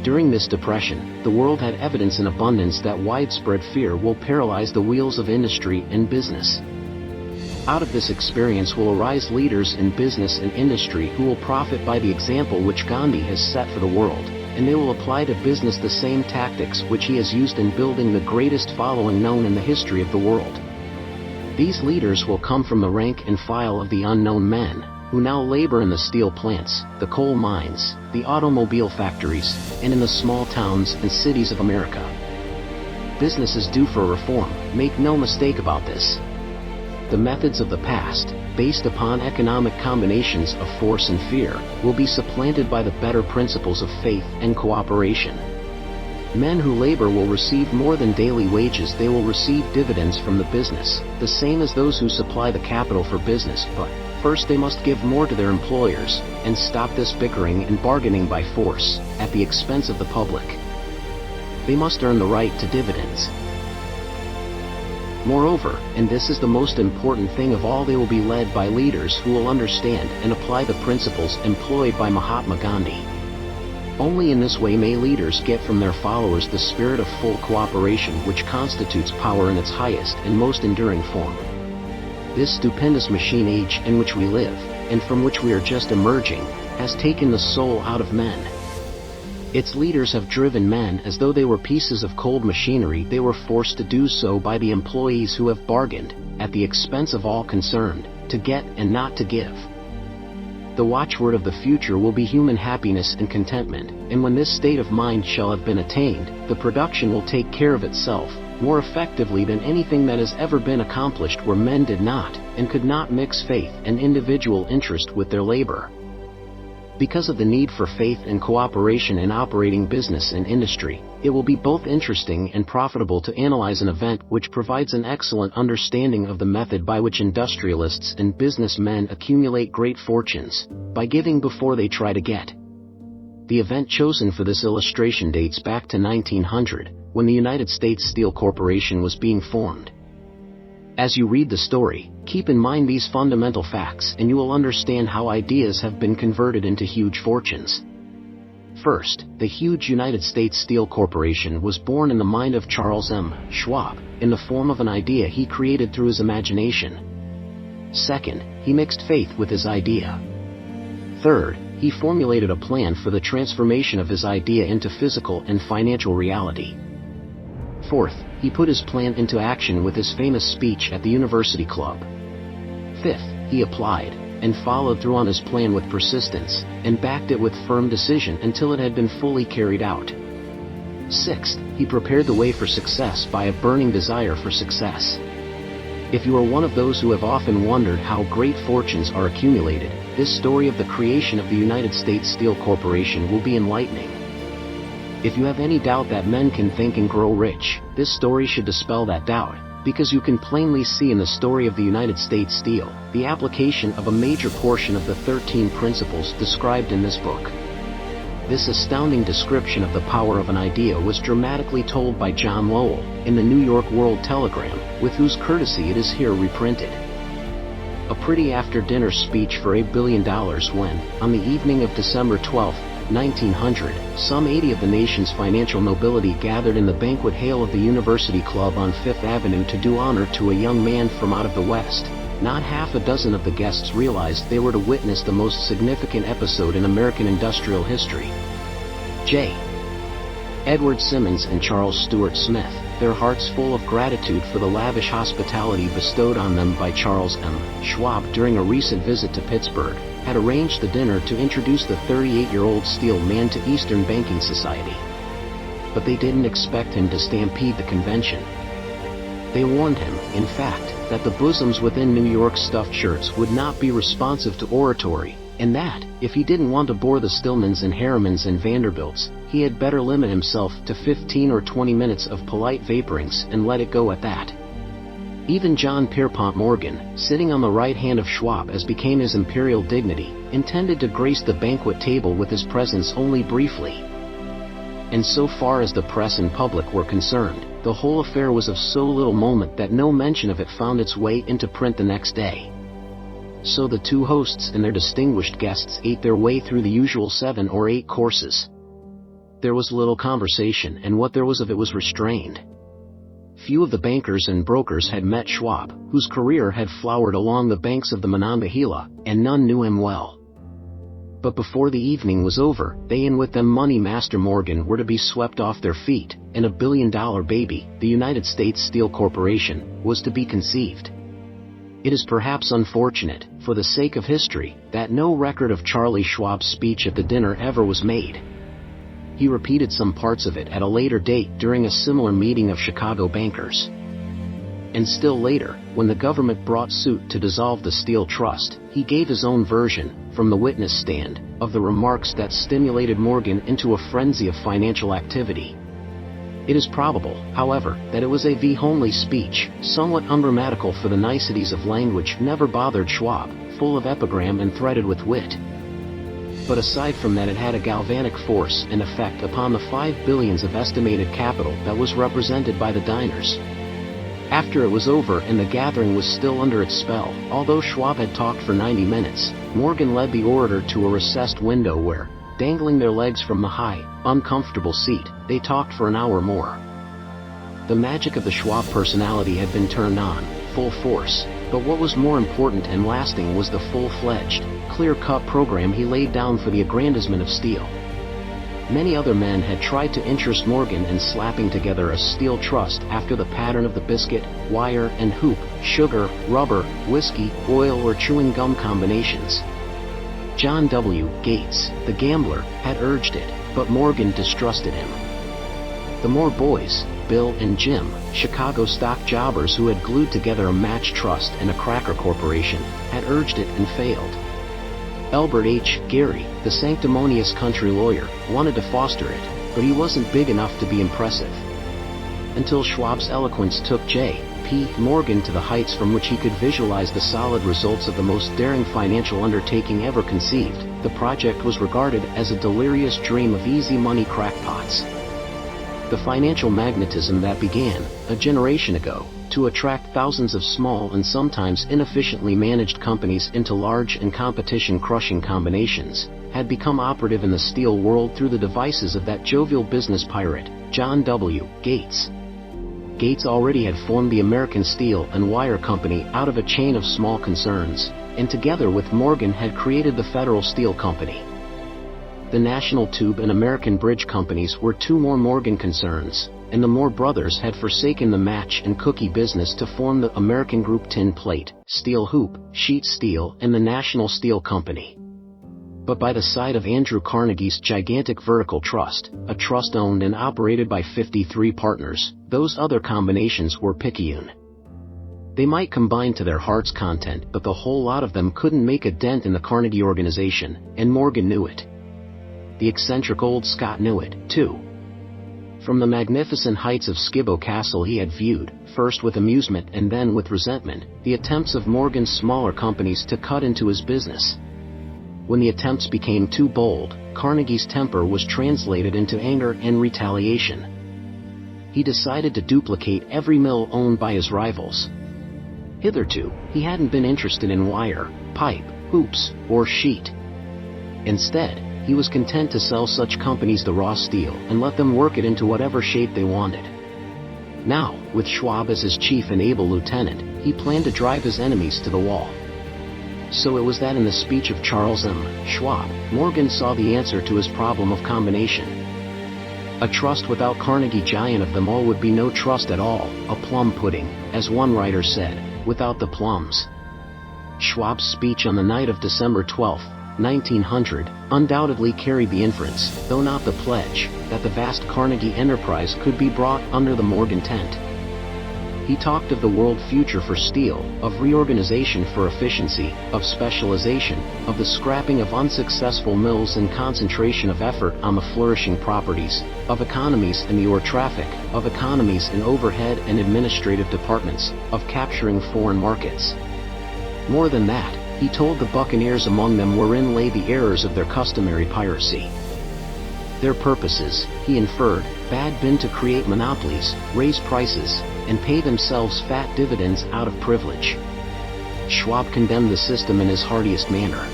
During this depression, the world had evidence in abundance that widespread fear will paralyze the wheels of industry and business. Out of this experience will arise leaders in business and industry who will profit by the example which Gandhi has set for the world, and they will apply to business the same tactics which he has used in building the greatest following known in the history of the world. These leaders will come from the rank and file of the unknown men, who now labor in the steel plants, the coal mines, the automobile factories, and in the small towns and cities of America. Business is due for reform, make no mistake about this. The methods of the past, based upon economic combinations of force and fear, will be supplanted by the better principles of faith and cooperation. Men who labor will receive more than daily wages, they will receive dividends from the business, the same as those who supply the capital for business, but first they must give more to their employers, and stop this bickering and bargaining by force, at the expense of the public. They must earn the right to dividends. Moreover, and this is the most important thing of all, they will be led by leaders who will understand and apply the principles employed by Mahatma Gandhi. Only in this way may leaders get from their followers the spirit of full cooperation which constitutes power in its highest and most enduring form. This stupendous machine age in which we live, and from which we are just emerging, has taken the soul out of men. Its leaders have driven men as though they were pieces of cold machinery. They were forced to do so by the employees who have bargained, at the expense of all concerned, to get and not to give. The watchword of the future will be human happiness and contentment, and when this state of mind shall have been attained, the production will take care of itself, more effectively than anything that has ever been accomplished where men did not, and could not mix faith and individual interest with their labor. Because of the need for faith and cooperation in operating business and industry, it will be both interesting and profitable to analyze an event which provides an excellent understanding of the method by which industrialists and businessmen accumulate great fortunes, by giving before they try to get. The event chosen for this illustration dates back to 1900, when the United States Steel Corporation was being formed. As you read the story, keep in mind these fundamental facts and you will understand how ideas have been converted into huge fortunes. First, the huge United States Steel Corporation was born in the mind of Charles M. Schwab, in the form of an idea he created through his imagination. Second, he mixed faith with his idea. Third, he formulated a plan for the transformation of his idea into physical and financial reality. Fourth, he put his plan into action with his famous speech at the University Club. Fifth, he applied and followed through on his plan with persistence, and backed it with firm decision until it had been fully carried out. Sixth, he prepared the way for success by a burning desire for success. If you are one of those who have often wondered how great fortunes are accumulated, this story of the creation of the United States Steel Corporation will be enlightening. If you have any doubt that men can think and grow rich, this story should dispel that doubt, because you can plainly see in the story of the United States Steel, the application of a major portion of the 13 principles described in this book. This astounding description of the power of an idea was dramatically told by John Lowell, in the New York World Telegram, with whose courtesy it is here reprinted. A pretty after-dinner speech for $1 billion when, on the evening of December 12, 1900, some 80 of the nation's financial nobility gathered in the banquet hall of the University Club on Fifth Avenue to do honor to a young man from out of the West. Not half a dozen of the guests realized they were to witness the most significant episode in American industrial history. J. Edward Simmons and Charles Stuart Smith, their hearts full of gratitude for the lavish hospitality bestowed on them by Charles M. Schwab during a recent visit to Pittsburgh, had arranged the dinner to introduce the 38-year-old steel man to Eastern banking society. But they didn't expect him to stampede the convention. They warned him, in fact, that the bosoms within New York's stuffed shirts would not be responsive to oratory, and that, if he didn't want to bore the Stillmans and Harrimans and Vanderbilts, he had better limit himself to 15 or 20 minutes of polite vaporings and let it go at that. Even John Pierpont Morgan, sitting on the right hand of Schwab as became his imperial dignity, intended to grace the banquet table with his presence only briefly. And so far as the press and public were concerned, the whole affair was of so little moment that no mention of it found its way into print the next day. So the two hosts and their distinguished guests ate their way through the usual 7 or 8 courses. There was little conversation, and what there was of it was restrained. Few of the bankers and brokers had met Schwab, whose career had flowered along the banks of the Monongahela, and none knew him well. But before the evening was over, they and with them Money Master Morgan were to be swept off their feet, and $1 billion baby, the United States Steel Corporation, was to be conceived. It is perhaps unfortunate, for the sake of history, that no record of Charlie Schwab's speech at the dinner ever was made. He repeated some parts of it at a later date during a similar meeting of Chicago bankers. And still later, when the government brought suit to dissolve the Steel Trust, he gave his own version, from the witness stand, of the remarks that stimulated Morgan into a frenzy of financial activity. It is probable, however, that it was a homely speech, somewhat ungrammatical for the niceties of language never bothered Schwab, full of epigram and threaded with wit. But aside from that, it had a galvanic force and effect upon the 5 billions of estimated capital that was represented by the diners. After it was over and the gathering was still under its spell, although Schwab had talked for 90 minutes, Morgan led the orator to a recessed window where, dangling their legs from the high, uncomfortable seat, they talked for an hour more. The magic of the Schwab personality had been turned on, full force, but what was more important and lasting was the full-fledged, clear-cut program he laid down for the aggrandizement of steel. Many other men had tried to interest Morgan in slapping together a steel trust after the pattern of the biscuit, wire and hoop, sugar, rubber, whiskey, oil or chewing gum combinations. John W. Gates, the gambler, had urged it, but Morgan distrusted him. The Moore boys, Bill and Jim, Chicago stock jobbers who had glued together a match trust and a cracker corporation, had urged it and failed. Elbert H. Gary, the sanctimonious country lawyer, wanted to foster it, but he wasn't big enough to be impressive. Until Schwab's eloquence took J. P. Morgan to the heights from which he could visualize the solid results of the most daring financial undertaking ever conceived, the project was regarded as a delirious dream of easy money crackpots. The financial magnetism that began, a generation ago, to attract thousands of small and sometimes inefficiently managed companies into large and competition-crushing combinations, had become operative in the steel world through the devices of that jovial business pirate, John W. Gates. Gates already had formed the American Steel and Wire Company out of a chain of small concerns, and together with Morgan had created the Federal Steel Company. The National Tube and American Bridge Companies were two more Morgan concerns, and the Moore brothers had forsaken the match and cookie business to form the American Group Tin Plate, Steel Hoop, Sheet Steel, and the National Steel Company. But by the side of Andrew Carnegie's gigantic vertical trust, a trust owned and operated by 53 partners, those other combinations were picayune. They might combine to their heart's content, but the whole lot of them couldn't make a dent in the Carnegie organization, and Morgan knew it. The eccentric old Scot knew it, too. From the magnificent heights of Skibo Castle he had viewed, first with amusement and then with resentment, the attempts of Morgan's smaller companies to cut into his business. When the attempts became too bold, Carnegie's temper was translated into anger and retaliation. He decided to duplicate every mill owned by his rivals. Hitherto, he hadn't been interested in wire, pipe, hoops, or sheet. Instead, he was content to sell such companies the raw steel and let them work it into whatever shape they wanted. Now, with Schwab as his chief and able lieutenant, he planned to drive his enemies to the wall. So it was that in the speech of Charles M. Schwab, Morgan saw the answer to his problem of combination. A trust without Carnegie, giant of them all, would be no trust at all, a plum pudding, as one writer said, without the plums. Schwab's speech on the night of December 12, 1900, undoubtedly carried the inference, though not the pledge, that the vast Carnegie enterprise could be brought under the Morgan tent. He talked of the world future for steel, of reorganization for efficiency, of specialization, of the scrapping of unsuccessful mills and concentration of effort on the flourishing properties, of economies in the ore traffic, of economies in overhead and administrative departments, of capturing foreign markets. More than that, he told the buccaneers among them wherein lay the errors of their customary piracy. Their purposes, he inferred, had been to create monopolies, raise prices, and pay themselves fat dividends out of privilege. Schwab condemned the system in his heartiest manner.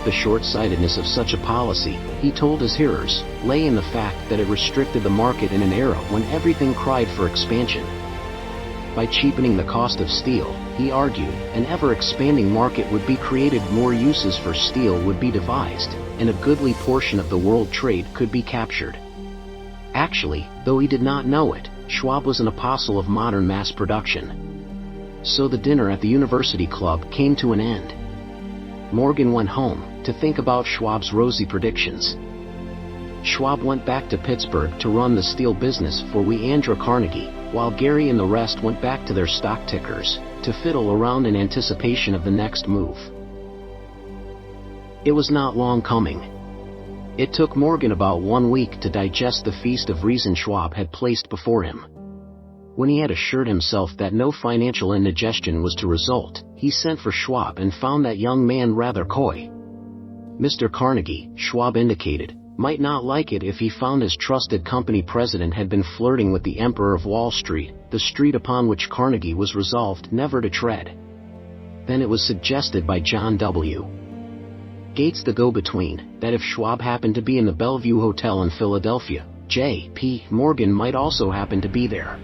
The short-sightedness of such a policy, he told his hearers, lay in the fact that it restricted the market in an era when everything cried for expansion. By cheapening the cost of steel, he argued, an ever-expanding market would be created, more uses for steel would be devised, and a goodly portion of the world trade could be captured. Actually, though he did not know it, Schwab was an apostle of modern mass production. So the dinner at the University Club came to an end. Morgan went home to think about Schwab's rosy predictions. Schwab went back to Pittsburgh to run the steel business for Andrew Carnegie, while Gary and the rest went back to their stock tickers, to fiddle around in anticipation of the next move. It was not long coming. It took Morgan about 1 week to digest the feast of reason Schwab had placed before him. When he had assured himself that no financial indigestion was to result, he sent for Schwab and found that young man rather coy. Mr. Carnegie, Schwab indicated, might not like it if he found his trusted company president had been flirting with the Emperor of Wall Street, the street upon which Carnegie was resolved never to tread. Then it was suggested by John W. Gates, the go-between, that if Schwab happened to be in the Bellevue Hotel in Philadelphia, J.P. Morgan might also happen to be there.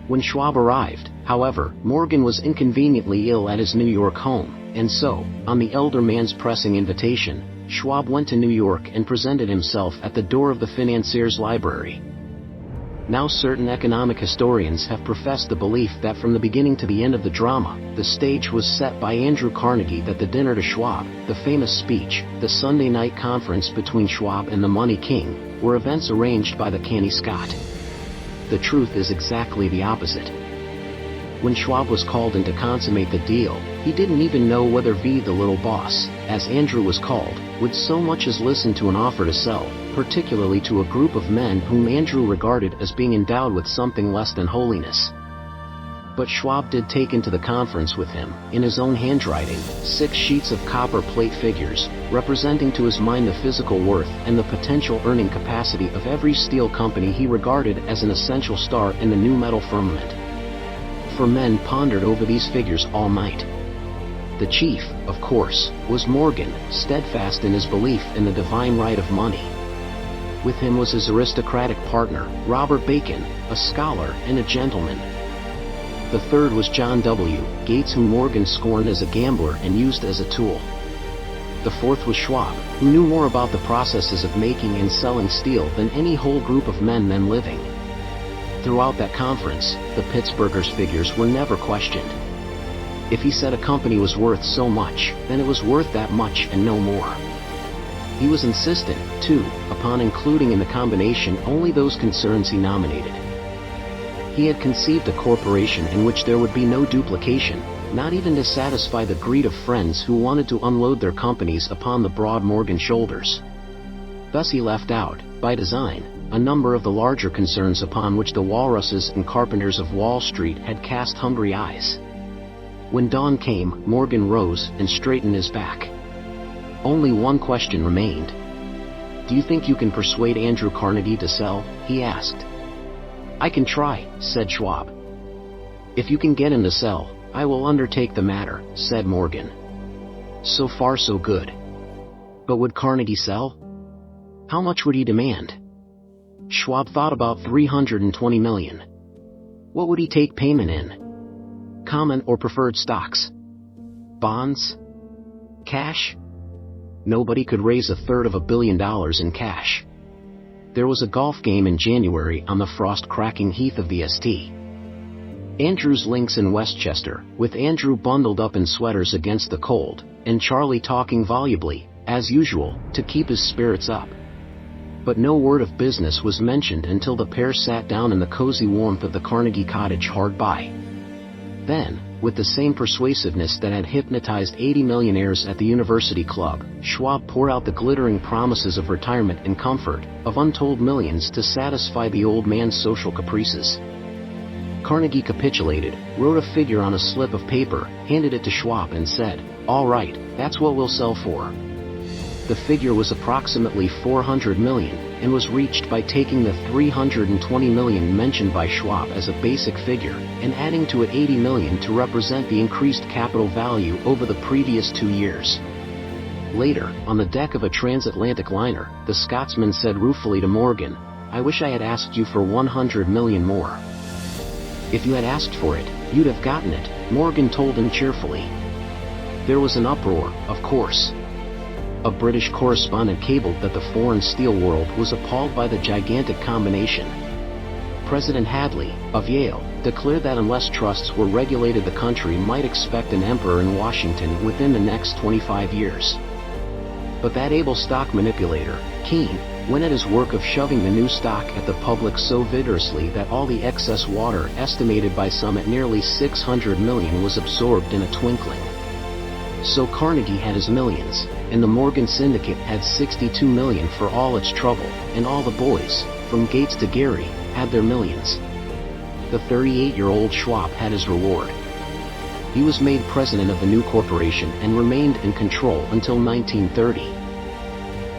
When Schwab arrived, however, Morgan was inconveniently ill at his New York home, and so, on the elder man's pressing invitation, Schwab went to New York and presented himself at the door of the financier's library. Now certain economic historians have professed the belief that from the beginning to the end of the drama, the stage was set by Andrew Carnegie, that the dinner to Schwab, the famous speech, the Sunday night conference between Schwab and the Money King, were events arranged by the canny Scot. The truth is exactly the opposite. When Schwab was called in to consummate the deal, he didn't even know whether the little boss, as Andrew was called, would so much as listen to an offer to sell, particularly to a group of men whom Andrew regarded as being endowed with something less than holiness. But Schwab did take into the conference with him, in his own handwriting, 6 sheets of copper plate figures, representing to his mind the physical worth and the potential earning capacity of every steel company he regarded as an essential star in the new metal firmament. for men pondered over these figures all night. The chief, of course, was Morgan, steadfast in his belief in the divine right of money. With him was his aristocratic partner, Robert Bacon, a scholar and a gentleman. The third was John W. Gates, whom Morgan scorned as a gambler and used as a tool. The fourth was Schwab, who knew more about the processes of making and selling steel than any whole group of men then living. Throughout that conference, the Pittsburghers' figures were never questioned. If he said a company was worth so much, then it was worth that much and no more. He was insistent, too, upon including in the combination only those concerns he nominated. He had conceived a corporation in which there would be no duplication, not even to satisfy the greed of friends who wanted to unload their companies upon the broad Morgan shoulders. Thus he left out, by design, a number of the larger concerns upon which the walruses and carpenters of Wall Street had cast hungry eyes. When dawn came, Morgan rose and straightened his back. Only one question remained. "Do you think you can persuade Andrew Carnegie to sell?" he asked. "I can try," said Schwab. "If you can get him to sell, I will undertake the matter," said Morgan. So far so good. But would Carnegie sell? How much would he demand? Schwab thought about $320 million. What would he take payment in? Common or preferred stocks? Bonds? Cash? Nobody could raise $350 million in cash. There was a golf game in January on the frost-cracking heath of the St. Andrew's Links in Westchester, with Andrew bundled up in sweaters against the cold, and Charlie talking volubly, as usual, to keep his spirits up. But no word of business was mentioned until the pair sat down in the cozy warmth of the Carnegie cottage hard by. Then, with the same persuasiveness that had hypnotized 80 millionaires at the University Club, Schwab poured out the glittering promises of retirement and comfort, of untold millions to satisfy the old man's social caprices. Carnegie capitulated, wrote a figure on a slip of paper, handed it to Schwab and said, "All right, that's what we'll sell for." The figure was approximately $400 million, and was reached by taking the $320 million mentioned by Schwab as a basic figure, and adding to it $80 million to represent the increased capital value over the previous 2 years. Later, on the deck of a transatlantic liner, the Scotsman said ruefully to Morgan, "I wish I had asked you for $100 million more." "If you had asked for it, you'd have gotten it," Morgan told him cheerfully. There was an uproar, of course. A British correspondent cabled that the foreign steel world was appalled by the gigantic combination. President Hadley, of Yale, declared that unless trusts were regulated, the country might expect an emperor in Washington within the next 25 years. But that able stock manipulator, Keene, went at his work of shoving the new stock at the public so vigorously that all the excess water, estimated by some at nearly $600 million, was absorbed in a twinkling. So Carnegie had his millions, and the Morgan Syndicate had $62 million for all its trouble, and all the boys, from Gates to Gary, had their millions. The 38-year-old Schwab had his reward. He was made president of the new corporation and remained in control until 1930.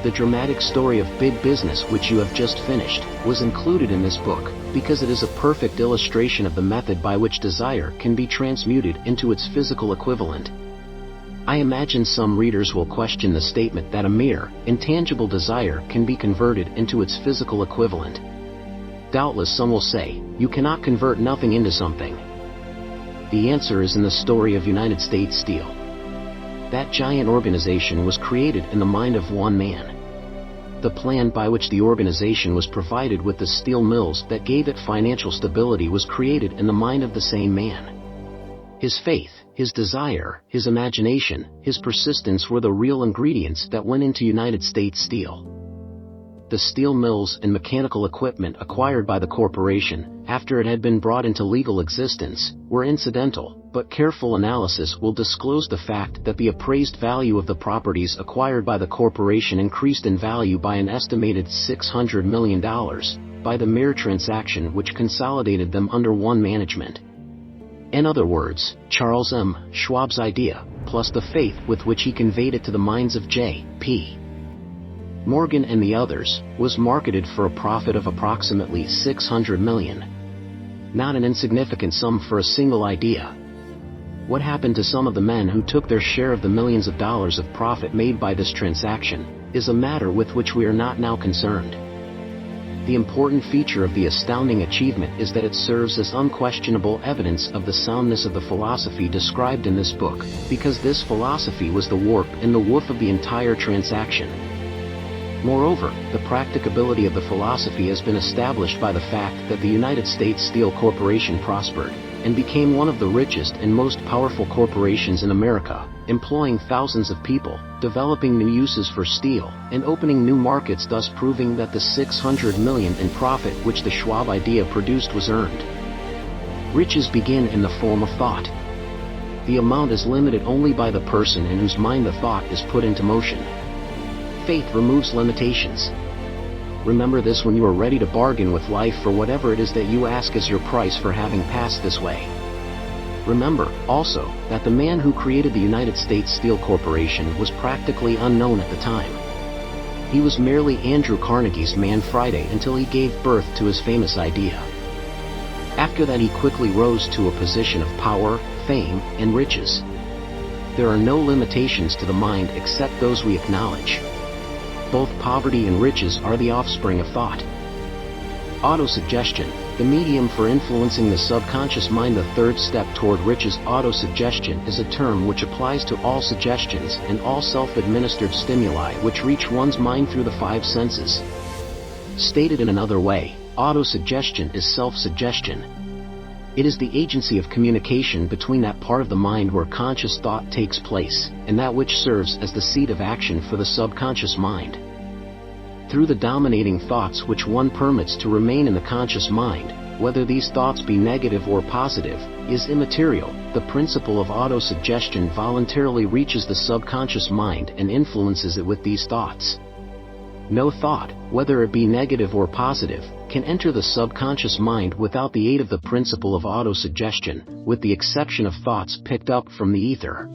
The dramatic story of big business which you have just finished was included in this book because it is a perfect illustration of the method by which desire can be transmuted into its physical equivalent. I imagine some readers will question the statement that a mere, intangible desire can be converted into its physical equivalent. Doubtless some will say, you cannot convert nothing into something. The answer is in the story of United States Steel. That giant organization was created in the mind of one man. The plan by which the organization was provided with the steel mills that gave it financial stability was created in the mind of the same man. His faith, his desire, his imagination, his persistence were the real ingredients that went into United States Steel. The steel mills and mechanical equipment acquired by the corporation, after it had been brought into legal existence, were incidental, but careful analysis will disclose the fact that the appraised value of the properties acquired by the corporation increased in value by an estimated $600 million, by the mere transaction which consolidated them under one management. In other words, Charles M. Schwab's idea, plus the faith with which he conveyed it to the minds of J.P. Morgan and the others, was marketed for a profit of approximately $600 million. not an insignificant sum for a single idea. What happened to some of the men who took their share of the millions of dollars of profit made by this transaction is a matter with which we are not now concerned. The important feature of the astounding achievement is that it serves as unquestionable evidence of the soundness of the philosophy described in this book, because this philosophy was the warp and the woof of the entire transaction. Moreover, the practicability of the philosophy has been established by the fact that the United States Steel Corporation prospered and became one of the richest and most powerful corporations in America, employing thousands of people, developing new uses for steel, and opening new markets, thus proving that the $600 million in profit which the Schwab idea produced was earned. Riches begin in the form of thought. The amount is limited only by the person in whose mind the thought is put into motion. Faith removes limitations. Remember this when you are ready to bargain with life for whatever it is that you ask as your price for having passed this way. Remember, also, that the man who created the United States Steel Corporation was practically unknown at the time. He was merely Andrew Carnegie's man Friday until he gave birth to his famous idea. After that he quickly rose to a position of power, fame, and riches. There are no limitations to the mind except those we acknowledge. Both poverty and riches are the offspring of thought. Autosuggestion, the medium for influencing the subconscious mind. The third step toward riches. Autosuggestion is a term which applies to all suggestions and all self-administered stimuli which reach one's mind through the five senses. Stated in another way, autosuggestion is self-suggestion. It is the agency of communication between that part of the mind where conscious thought takes place, and that which serves as the seat of action for the subconscious mind. Through the dominating thoughts which one permits to remain in the conscious mind, whether these thoughts be negative or positive, is immaterial. The principle of autosuggestion voluntarily reaches the subconscious mind and influences it with these thoughts. No thought, whether it be negative or positive, can enter the subconscious mind without the aid of the principle of autosuggestion, with the exception of thoughts picked up from the ether.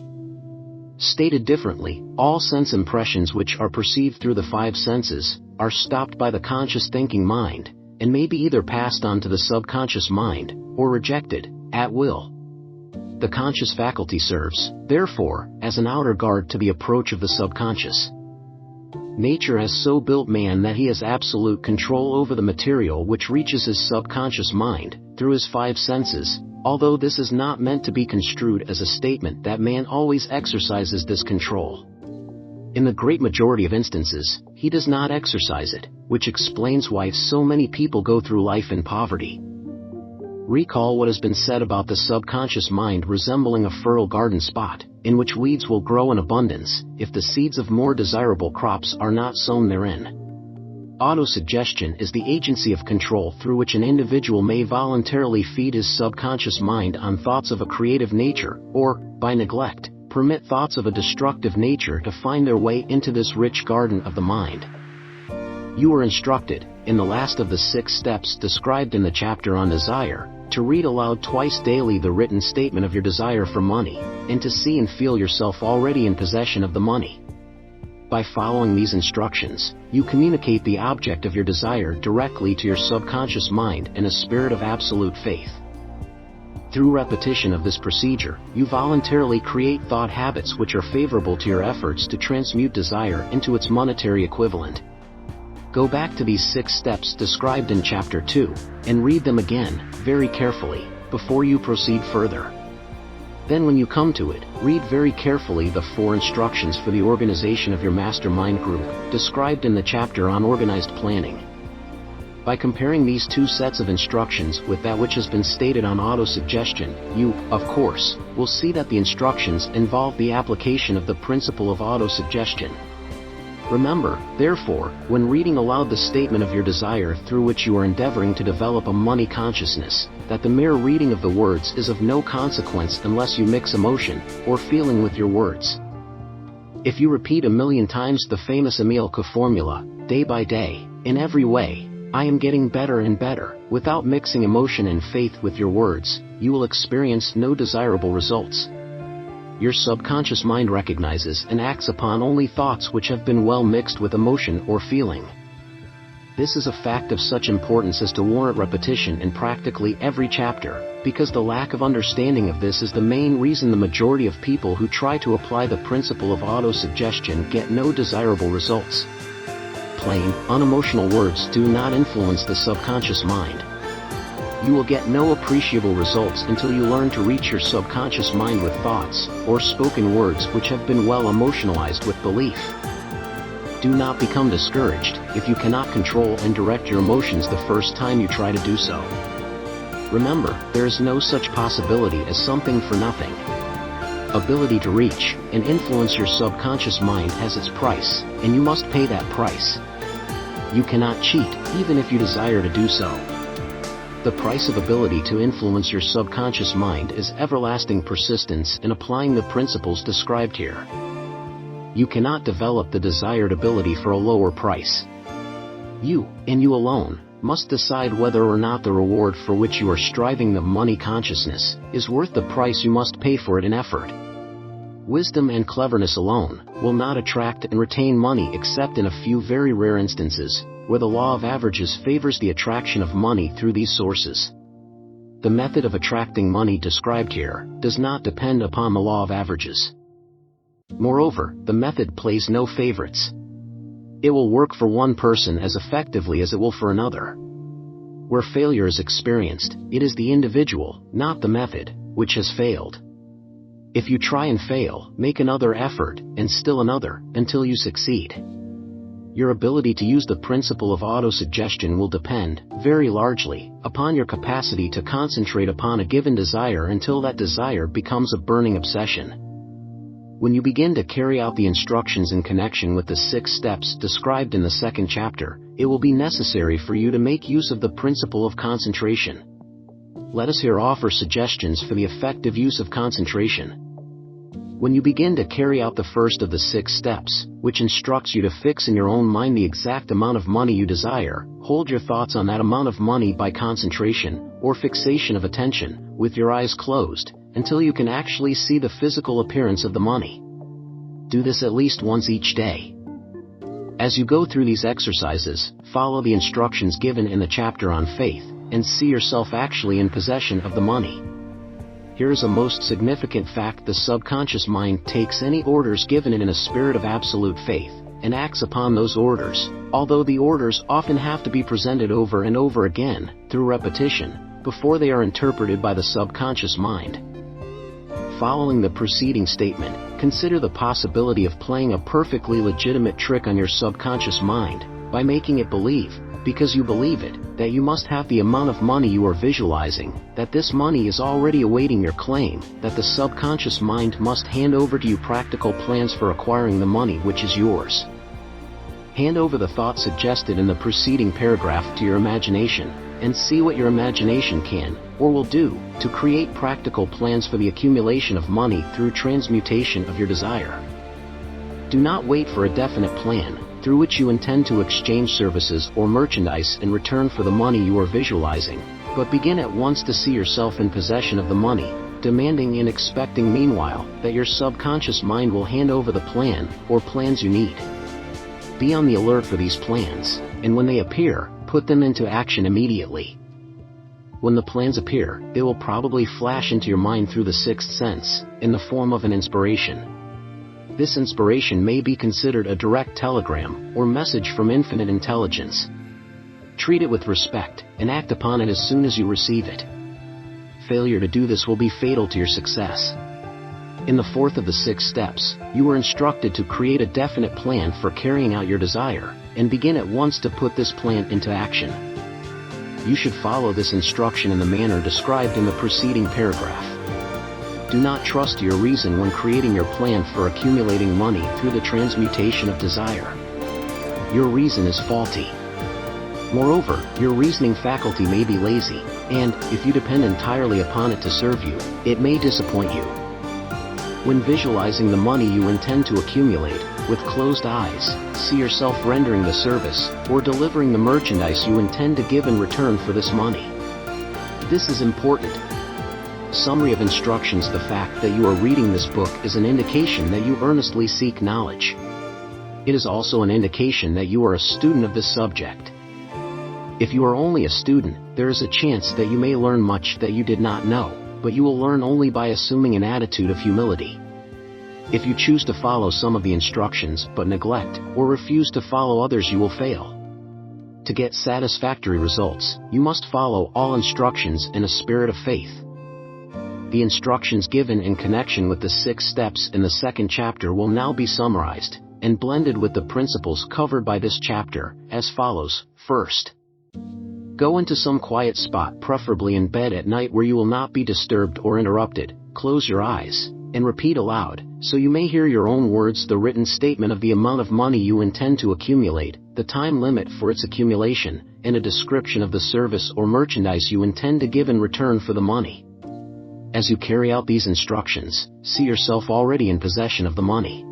Stated differently, all sense impressions which are perceived through the five senses are stopped by the conscious thinking mind, and may be either passed on to the subconscious mind, or rejected, at will. The conscious faculty serves, therefore, as an outer guard to the approach of the subconscious. Nature has so built man that he has absolute control over the material which reaches his subconscious mind, through his five senses, although this is not meant to be construed as a statement that man always exercises this control. In the great majority of instances, he does not exercise it, which explains why so many people go through life in poverty. Recall what has been said about the subconscious mind resembling a fertile garden spot, in which weeds will grow in abundance, if the seeds of more desirable crops are not sown therein. Autosuggestion is the agency of control through which an individual may voluntarily feed his subconscious mind on thoughts of a creative nature, or, by neglect, permit thoughts of a destructive nature to find their way into this rich garden of the mind. You are instructed, in the last of the 6 steps described in the chapter on desire, to read aloud twice daily the written statement of your desire for money, and to see and feel yourself already in possession of the money. By following these instructions, you communicate the object of your desire directly to your subconscious mind in a spirit of absolute faith. Through repetition of this procedure, you voluntarily create thought habits which are favorable to your efforts to transmute desire into its monetary equivalent. Go back to these 6 steps described in Chapter 2, and read them again, very carefully, before you proceed further. Then when you come to it, read very carefully the 4 instructions for the organization of your mastermind group, described in the chapter on organized planning. By comparing these 2 sets of instructions with that which has been stated on autosuggestion, you, of course, will see that the instructions involve the application of the principle of autosuggestion. Remember, therefore, when reading aloud the statement of your desire through which you are endeavoring to develop a money consciousness, that the mere reading of the words is of no consequence unless you mix emotion or feeling with your words. If you repeat 1,000,000 times the famous Emile K formula, day by day, in every way, I am getting better and better, without mixing emotion and faith with your words, you will experience no desirable results. Your subconscious mind recognizes and acts upon only thoughts which have been well mixed with emotion or feeling. This is a fact of such importance as to warrant repetition in practically every chapter, because the lack of understanding of this is the main reason the majority of people who try to apply the principle of autosuggestion get no desirable results. Plain, unemotional words do not influence the subconscious mind. You will get no appreciable results until you learn to reach your subconscious mind with thoughts, or spoken words which have been well emotionalized with belief. Do not become discouraged if you cannot control and direct your emotions the first time you try to do so. Remember, there is no such possibility as something for nothing. Ability to reach and influence your subconscious mind has its price, and you must pay that price. You cannot cheat, even if you desire to do so. The price of ability to influence your subconscious mind is everlasting persistence in applying the principles described here. You cannot develop the desired ability for a lower price. You, and you alone, must decide whether or not the reward for which you are striving, the money consciousness, is worth the price you must pay for it in effort. Wisdom and cleverness alone will not attract and retain money except in a few very rare instances, where the law of averages favors the attraction of money through these sources. The method of attracting money described here does not depend upon the law of averages. Moreover, the method plays no favorites. It will work for one person as effectively as it will for another. Where failure is experienced, it is the individual, not the method, which has failed. If you try and fail, make another effort, and still another, until you succeed. Your ability to use the principle of autosuggestion will depend, very largely, upon your capacity to concentrate upon a given desire until that desire becomes a burning obsession. When you begin to carry out the instructions in connection with the 6 steps described in the 2nd chapter, it will be necessary for you to make use of the principle of concentration. Let us here offer suggestions for the effective use of concentration. When you begin to carry out the first of the 6 steps, which instructs you to fix in your own mind the exact amount of money you desire, hold your thoughts on that amount of money by concentration, or fixation of attention, with your eyes closed, until you can actually see the physical appearance of the money. Do this at least once each day. As you go through these exercises, follow the instructions given in the chapter on faith, and see yourself actually in possession of the money. Here is a most significant fact: the subconscious mind takes any orders given it in a spirit of absolute faith, and acts upon those orders, although the orders often have to be presented over and over again, through repetition, before they are interpreted by the subconscious mind. Following the preceding statement, consider the possibility of playing a perfectly legitimate trick on your subconscious mind, by making it believe, because you believe it, that you must have the amount of money you are visualizing, that this money is already awaiting your claim, that the subconscious mind must hand over to you practical plans for acquiring the money which is yours. Hand over the thought suggested in the preceding paragraph to your imagination, and see what your imagination can, or will do, to create practical plans for the accumulation of money through transmutation of your desire. Do not wait for a definite plan, through which you intend to exchange services or merchandise in return for the money you are visualizing, but begin at once to see yourself in possession of the money, demanding and expecting meanwhile that your subconscious mind will hand over the plan, or plans you need. Be on the alert for these plans, and when they appear, put them into action immediately. When the plans appear, they will probably flash into your mind through the 6th sense, in the form of an inspiration. This inspiration may be considered a direct telegram, or message from infinite intelligence. Treat it with respect, and act upon it as soon as you receive it. Failure to do this will be fatal to your success. In the 4th of the 6 steps, you are instructed to create a definite plan for carrying out your desire, and begin at once to put this plan into action. You should follow this instruction in the manner described in the preceding paragraph. Do not trust your reason when creating your plan for accumulating money through the transmutation of desire. Your reason is faulty. Moreover, your reasoning faculty may be lazy, and, if you depend entirely upon it to serve you, it may disappoint you. When visualizing the money you intend to accumulate, with closed eyes, see yourself rendering the service, or delivering the merchandise you intend to give in return for this money. This is important. Summary of instructions: the fact that you are reading this book is an indication that you earnestly seek knowledge. It is also an indication that you are a student of this subject. If you are only a student, there is a chance that you may learn much that you did not know, but you will learn only by assuming an attitude of humility. If you choose to follow some of the instructions but neglect or refuse to follow others, you will fail. To get satisfactory results, you must follow all instructions in a spirit of faith. The instructions given in connection with the 6 steps in the 2nd chapter will now be summarized and blended with the principles covered by this chapter, as follows. First, go into some quiet spot, preferably in bed at night where you will not be disturbed or interrupted. Close your eyes and repeat aloud, so you may hear your own words, the written statement of the amount of money you intend to accumulate, the time limit for its accumulation, and a description of the service or merchandise you intend to give in return for the money. As you carry out these instructions, see yourself already in possession of the money.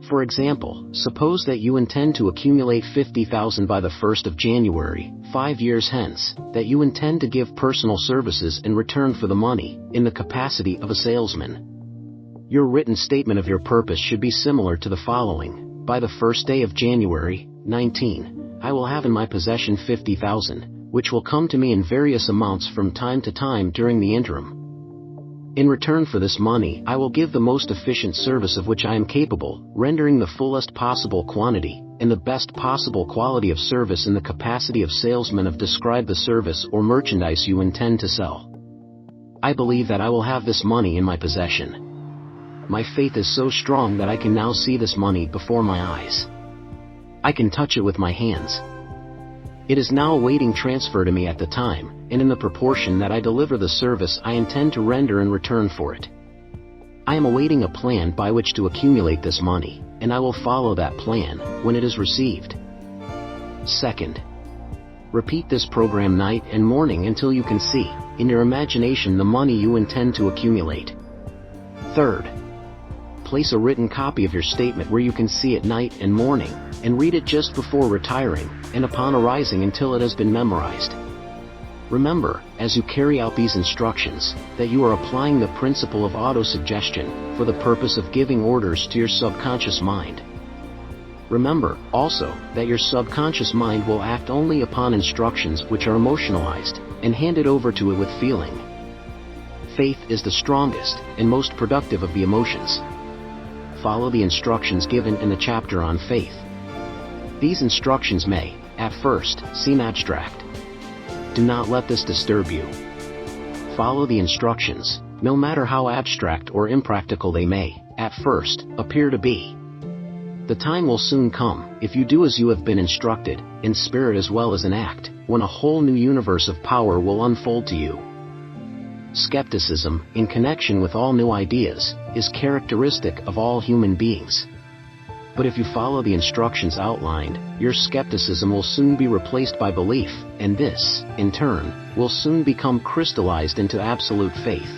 For example, suppose that you intend to accumulate $50,000 by the 1st of January, 5 years hence, that you intend to give personal services in return for the money, in the capacity of a salesman. Your written statement of your purpose should be similar to the following. By the 1st day of January, 19, I will have in my possession $50,000, which will come to me in various amounts from time to time during the interim. In return for this money, I will give the most efficient service of which I am capable, rendering the fullest possible quantity, and the best possible quality of service in the capacity of salesman of describe the service or merchandise you intend to sell. I believe that I will have this money in my possession. My faith is so strong that I can now see this money before my eyes. I can touch it with my hands. It is now awaiting transfer to me at the time, and in the proportion that I deliver the service I intend to render in return for it. I am awaiting a plan by which to accumulate this money, and I will follow that plan when it is received. Second, repeat this program night and morning until you can see, in your imagination, the money you intend to accumulate. Third, place a written copy of your statement where you can see it night and morning, and read it just before retiring, and upon arising until it has been memorized. Remember, as you carry out these instructions, that you are applying the principle of autosuggestion for the purpose of giving orders to your subconscious mind. Remember, also, that your subconscious mind will act only upon instructions which are emotionalized, and handed over to it with feeling. Faith is the strongest and most productive of the emotions. Follow the instructions given in the chapter on faith. These instructions may, at first, seem abstract. Do not let this disturb you. Follow the instructions, no matter how abstract or impractical they may, at first, appear to be. The time will soon come, if you do as you have been instructed, in spirit as well as in act, when a whole new universe of power will unfold to you. Skepticism, in connection with all new ideas, is characteristic of all human beings. But if you follow the instructions outlined, your skepticism will soon be replaced by belief, and this, in turn, will soon become crystallized into absolute faith.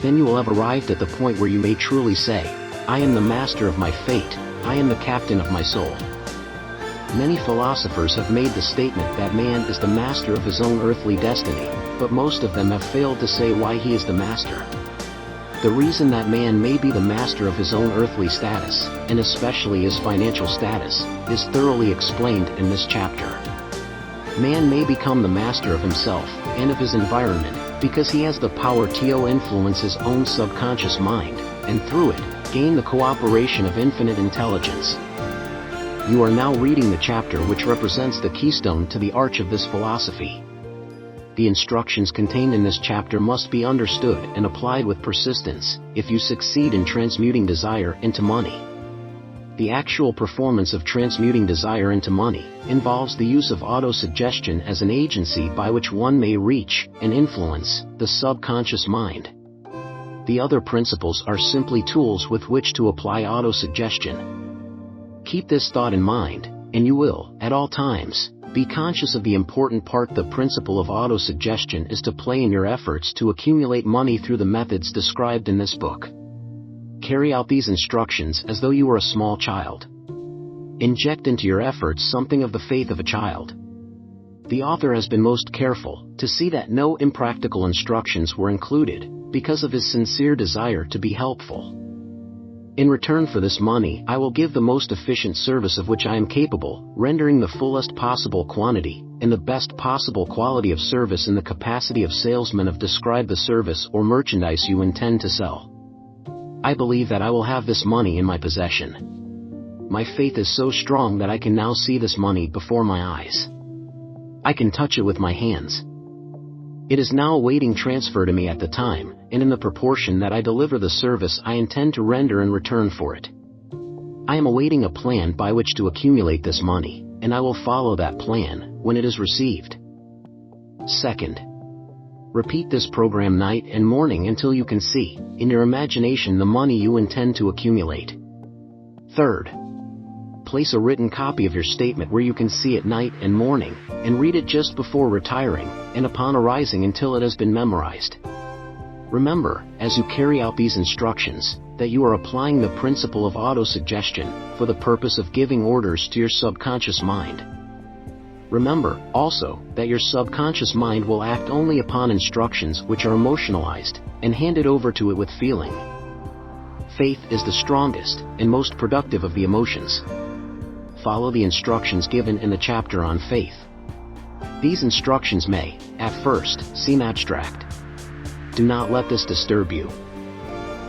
Then you will have arrived at the point where you may truly say, I am the master of my fate, I am the captain of my soul. Many philosophers have made the statement that man is the master of his own earthly destiny, but most of them have failed to say why he is the master. The reason that man may be the master of his own earthly status, and especially his financial status, is thoroughly explained in this chapter. Man may become the master of himself and of his environment because he has the power to influence his own subconscious mind, and through it, gain the cooperation of infinite intelligence. You are now reading the chapter which represents the keystone to the arch of this philosophy. The instructions contained in this chapter must be understood and applied with persistence, if you succeed in transmuting desire into money. The actual performance of transmuting desire into money involves the use of autosuggestion as an agency by which one may reach and influence the subconscious mind. The other principles are simply tools with which to apply autosuggestion. Keep this thought in mind, and you will, at all times, be conscious of the important part the principle of autosuggestion is to play in your efforts to accumulate money through the methods described in this book. Carry out these instructions as though you were a small child. Inject into your efforts something of the faith of a child. The author has been most careful to see that no impractical instructions were included, because of his sincere desire to be helpful. In return for this money, I will give the most efficient service of which I am capable, rendering the fullest possible quantity, and the best possible quality of service in the capacity of salesman of describe the service or merchandise you intend to sell. I believe that I will have this money in my possession. My faith is so strong that I can now see this money before my eyes. I can touch it with my hands. It is now awaiting transfer to me at the time, and in the proportion that I deliver the service I intend to render in return for it. I am awaiting a plan by which to accumulate this money, and I will follow that plan when it is received. Second, repeat this program night and morning until you can see, in your imagination, the money you intend to accumulate. Third, place a written copy of your statement where you can see it night and morning, and read it just before retiring, and upon arising until it has been memorized. Remember, as you carry out these instructions, that you are applying the principle of autosuggestion, for the purpose of giving orders to your subconscious mind. Remember, also, that your subconscious mind will act only upon instructions which are emotionalized, and handed over to it with feeling. Faith is the strongest, and most productive of the emotions. Follow the instructions given in the chapter on faith. These instructions may, at first, seem abstract. Do not let this disturb you.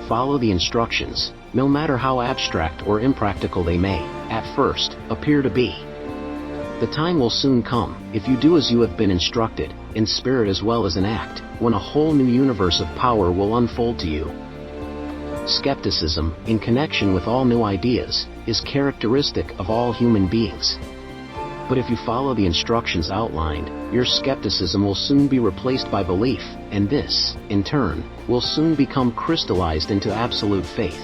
Follow the instructions, no matter how abstract or impractical they may, at first, appear to be. The time will soon come, if you do as you have been instructed, in spirit as well as in act, when a whole new universe of power will unfold to you. Skepticism, in connection with all new ideas, is characteristic of all human beings. But if you follow the instructions outlined, your skepticism will soon be replaced by belief, and this, in turn, will soon become crystallized into absolute faith.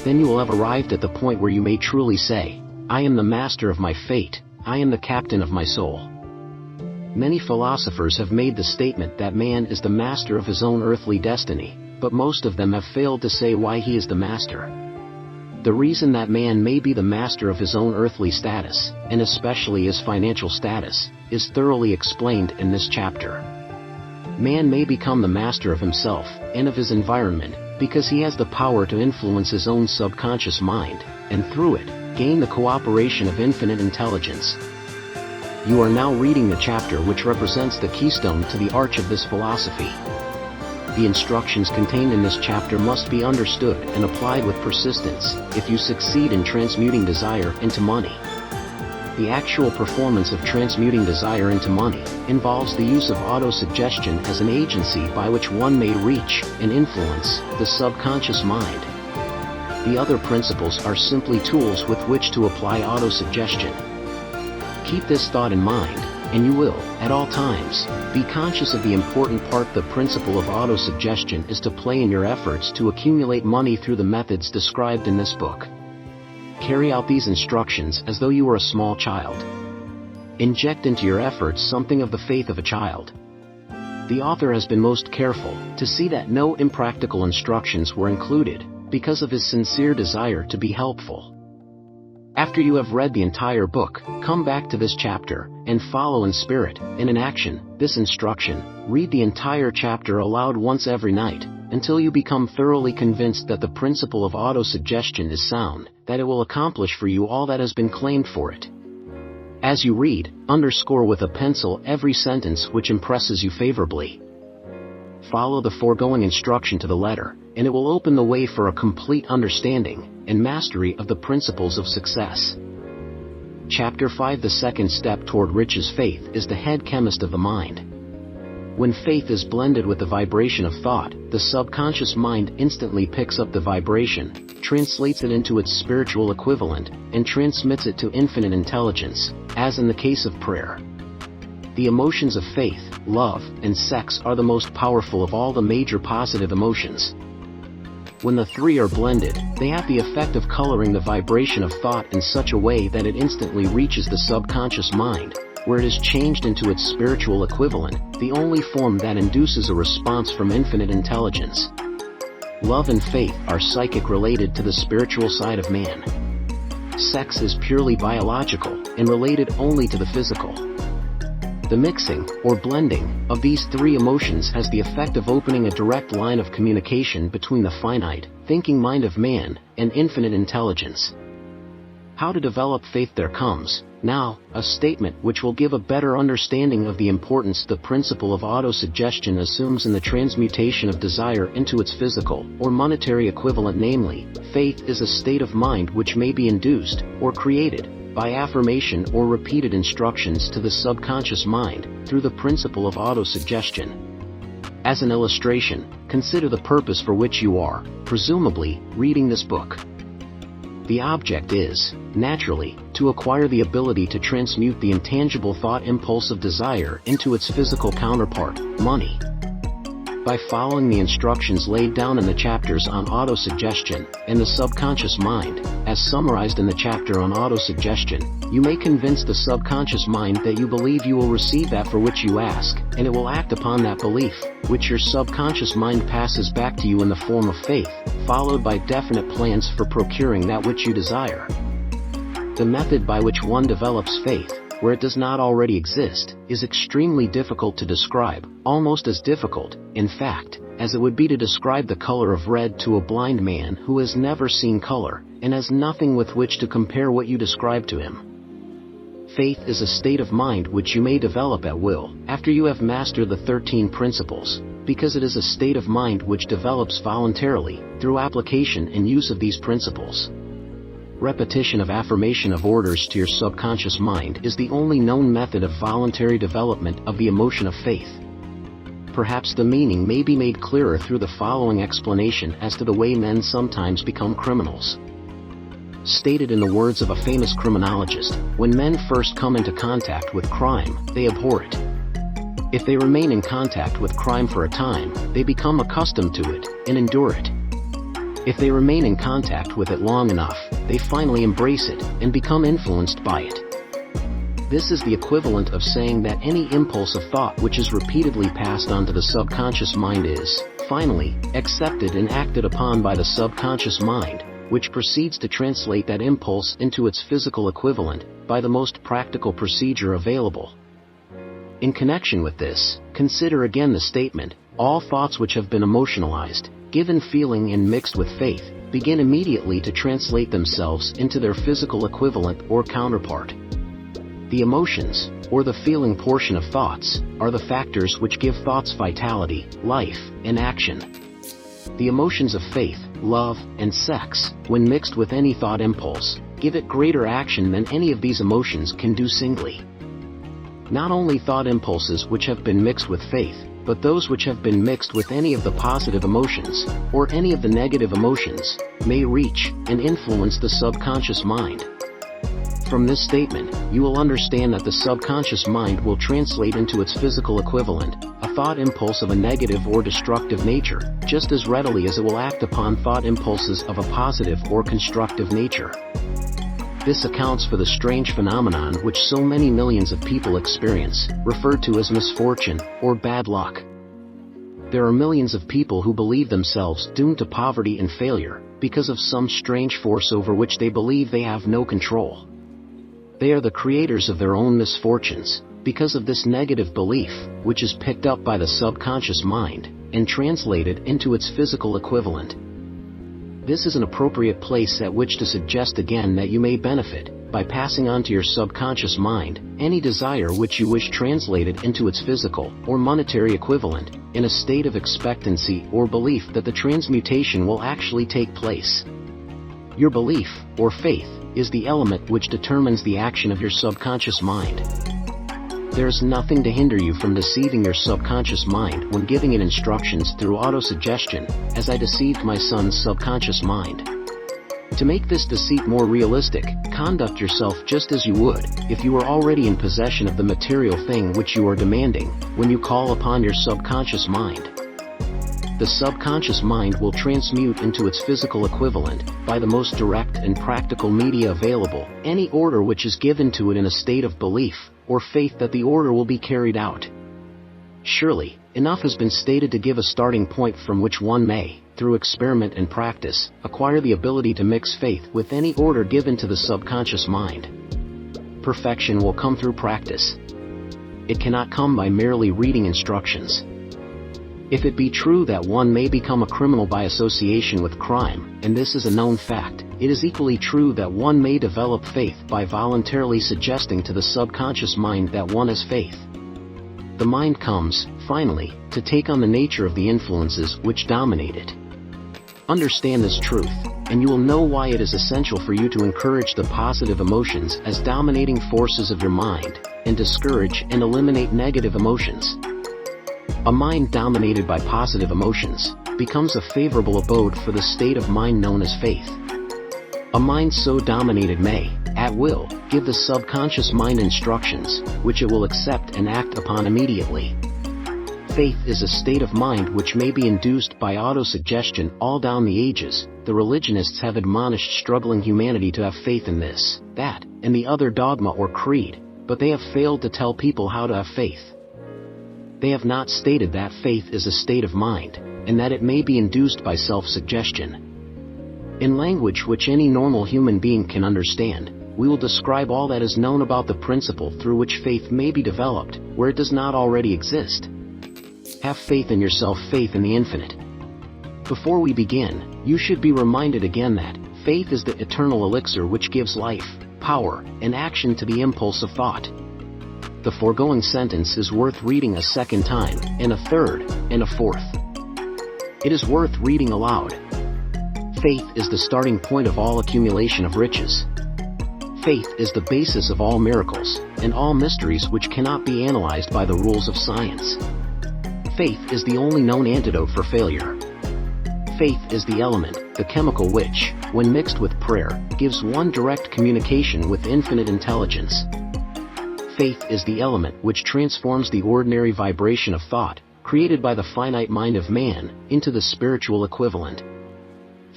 Then you will have arrived at the point where you may truly say, I am the master of my fate, I am the captain of my soul. Many philosophers have made the statement that man is the master of his own earthly destiny, but most of them have failed to say why he is the master. The reason that man may be the master of his own earthly status, and especially his financial status, is thoroughly explained in this chapter. Man may become the master of himself, and of his environment, because he has the power to influence his own subconscious mind, and through it, gain the cooperation of infinite intelligence. You are now reading the chapter which represents the keystone to the arch of this philosophy. The instructions contained in this chapter must be understood and applied with persistence, if you succeed in transmuting desire into money. The actual performance of transmuting desire into money involves the use of autosuggestion as an agency by which one may reach and influence the subconscious mind. The other principles are simply tools with which to apply autosuggestion. Keep this thought in mind, and you will, at all times, be conscious of the important part the principle of autosuggestion is to play in your efforts to accumulate money through the methods described in this book. Carry out these instructions as though you were a small child. Inject into your efforts something of the faith of a child. The author has been most careful to see that no impractical instructions were included, because of his sincere desire to be helpful. After you have read the entire book, come back to this chapter, and follow in spirit, and in action, this instruction. Read the entire chapter aloud once every night, until you become thoroughly convinced that the principle of autosuggestion is sound, that it will accomplish for you all that has been claimed for it. As you read, underscore with a pencil every sentence which impresses you favorably. Follow the foregoing instruction to the letter, and it will open the way for a complete understanding and mastery of the principles of success. Chapter 5. The second step toward riches. Faith is the head chemist of the mind. When faith is blended with the vibration of thought, the subconscious mind instantly picks up the vibration, translates it into its spiritual equivalent, and transmits it to infinite intelligence, as in the case of prayer. The emotions of faith, love, and sex are the most powerful of all the major positive emotions. When the three are blended, they have the effect of coloring the vibration of thought in such a way that it instantly reaches the subconscious mind, where it is changed into its spiritual equivalent, the only form that induces a response from infinite intelligence. Love and faith are psychic related to the spiritual side of man. Sex is purely biological and related only to the physical. The mixing, or blending, of these three emotions has the effect of opening a direct line of communication between the finite, thinking mind of man, and infinite intelligence. How to develop faith? There comes, now, a statement which will give a better understanding of the importance the principle of autosuggestion assumes in the transmutation of desire into its physical, or monetary equivalent. Namely, faith is a state of mind which may be induced, or created, by affirmation or repeated instructions to the subconscious mind, through the principle of autosuggestion. As an illustration, consider the purpose for which you are, presumably, reading this book. The object is, naturally, to acquire the ability to transmute the intangible thought impulse of desire into its physical counterpart, money. By following the instructions laid down in the chapters on autosuggestion and the subconscious mind, as summarized in the chapter on autosuggestion, you may convince the subconscious mind that you believe you will receive that for which you ask, and it will act upon that belief, which your subconscious mind passes back to you in the form of faith, followed by definite plans for procuring that which you desire. The method by which one develops faith, where it does not already exist, is extremely difficult to describe, almost as difficult, in fact, as it would be to describe the color of red to a blind man who has never seen color, and has nothing with which to compare what you describe to him. Faith is a state of mind which you may develop at will, after you have mastered the 13 principles, because it is a state of mind which develops voluntarily, through application and use of these principles. Repetition of affirmation of orders to your subconscious mind is the only known method of voluntary development of the emotion of faith. Perhaps the meaning may be made clearer through the following explanation as to the way men sometimes become criminals. Stated in the words of a famous criminologist, when men first come into contact with crime, they abhor it. If they remain in contact with crime for a time, they become accustomed to it, and endure it. If they remain in contact with it long enough, they finally embrace it, and become influenced by it. This is the equivalent of saying that any impulse of thought which is repeatedly passed on to the subconscious mind is, finally, accepted and acted upon by the subconscious mind, which proceeds to translate that impulse into its physical equivalent, by the most practical procedure available. In connection with this, consider again the statement, all thoughts which have been emotionalized, given feeling and mixed with faith, begin immediately to translate themselves into their physical equivalent or counterpart. The emotions, or the feeling portion of thoughts, are the factors which give thoughts vitality, life, and action. The emotions of faith, love, and sex, when mixed with any thought impulse, give it greater action than any of these emotions can do singly. Not only thought impulses which have been mixed with faith, but those which have been mixed with any of the positive emotions, or any of the negative emotions, may reach and influence the subconscious mind. From this statement, you will understand that the subconscious mind will translate into its physical equivalent, a thought impulse of a negative or destructive nature, just as readily as it will act upon thought impulses of a positive or constructive nature. This accounts for the strange phenomenon which so many millions of people experience, referred to as misfortune, or bad luck. There are millions of people who believe themselves doomed to poverty and failure, because of some strange force over which they believe they have no control. They are the creators of their own misfortunes, because of this negative belief, which is picked up by the subconscious mind, and translated into its physical equivalent. This is an appropriate place at which to suggest again that you may benefit, by passing on to your subconscious mind, any desire which you wish translated into its physical, or monetary equivalent, in a state of expectancy or belief that the transmutation will actually take place. Your belief, or faith, is the element which determines the action of your subconscious mind. There is nothing to hinder you from deceiving your subconscious mind when giving it instructions through autosuggestion, as I deceived my son's subconscious mind. To make this deceit more realistic, conduct yourself just as you would, if you were already in possession of the material thing which you are demanding, when you call upon your subconscious mind. The subconscious mind will transmute into its physical equivalent, by the most direct and practical media available, any order which is given to it in a state of belief, or faith that the order will be carried out. Surely, enough has been stated to give a starting point from which one may, through experiment and practice, acquire the ability to mix faith with any order given to the subconscious mind. Perfection will come through practice. it cannot come by merely reading instructions. If it be true that one may become a criminal by association with crime, and this is a known fact, it is equally true that one may develop faith by voluntarily suggesting to the subconscious mind that one has faith. The mind comes, finally, to take on the nature of the influences which dominate it. Understand this truth, and you will know why it is essential for you to encourage the positive emotions as dominating forces of your mind, and discourage and eliminate negative emotions. A mind dominated by positive emotions becomes a favorable abode for the state of mind known as faith. A mind so dominated may, at will, give the subconscious mind instructions, which it will accept and act upon immediately. Faith is a state of mind which may be induced by autosuggestion all down the ages. The religionists have admonished struggling humanity to have faith in this, that, and the other dogma or creed, but they have failed to tell people how to have faith. They have not stated that faith is a state of mind, and that it may be induced by self-suggestion. In language which any normal human being can understand, we will describe all that is known about the principle through which faith may be developed, where it does not already exist. Have faith in yourself, faith in the infinite. Before we begin, you should be reminded again that faith is the eternal elixir which gives life, power, and action to the impulse of thought. The foregoing sentence is worth reading a second time, and a third, and a fourth. It is worth reading aloud. Faith is the starting point of all accumulation of riches. Faith is the basis of all miracles, and all mysteries which cannot be analyzed by the rules of science. Faith is the only known antidote for failure. Faith is the element, the chemical which, when mixed with prayer, gives one direct communication with infinite intelligence. Faith is the element which transforms the ordinary vibration of thought, created by the finite mind of man, into the spiritual equivalent.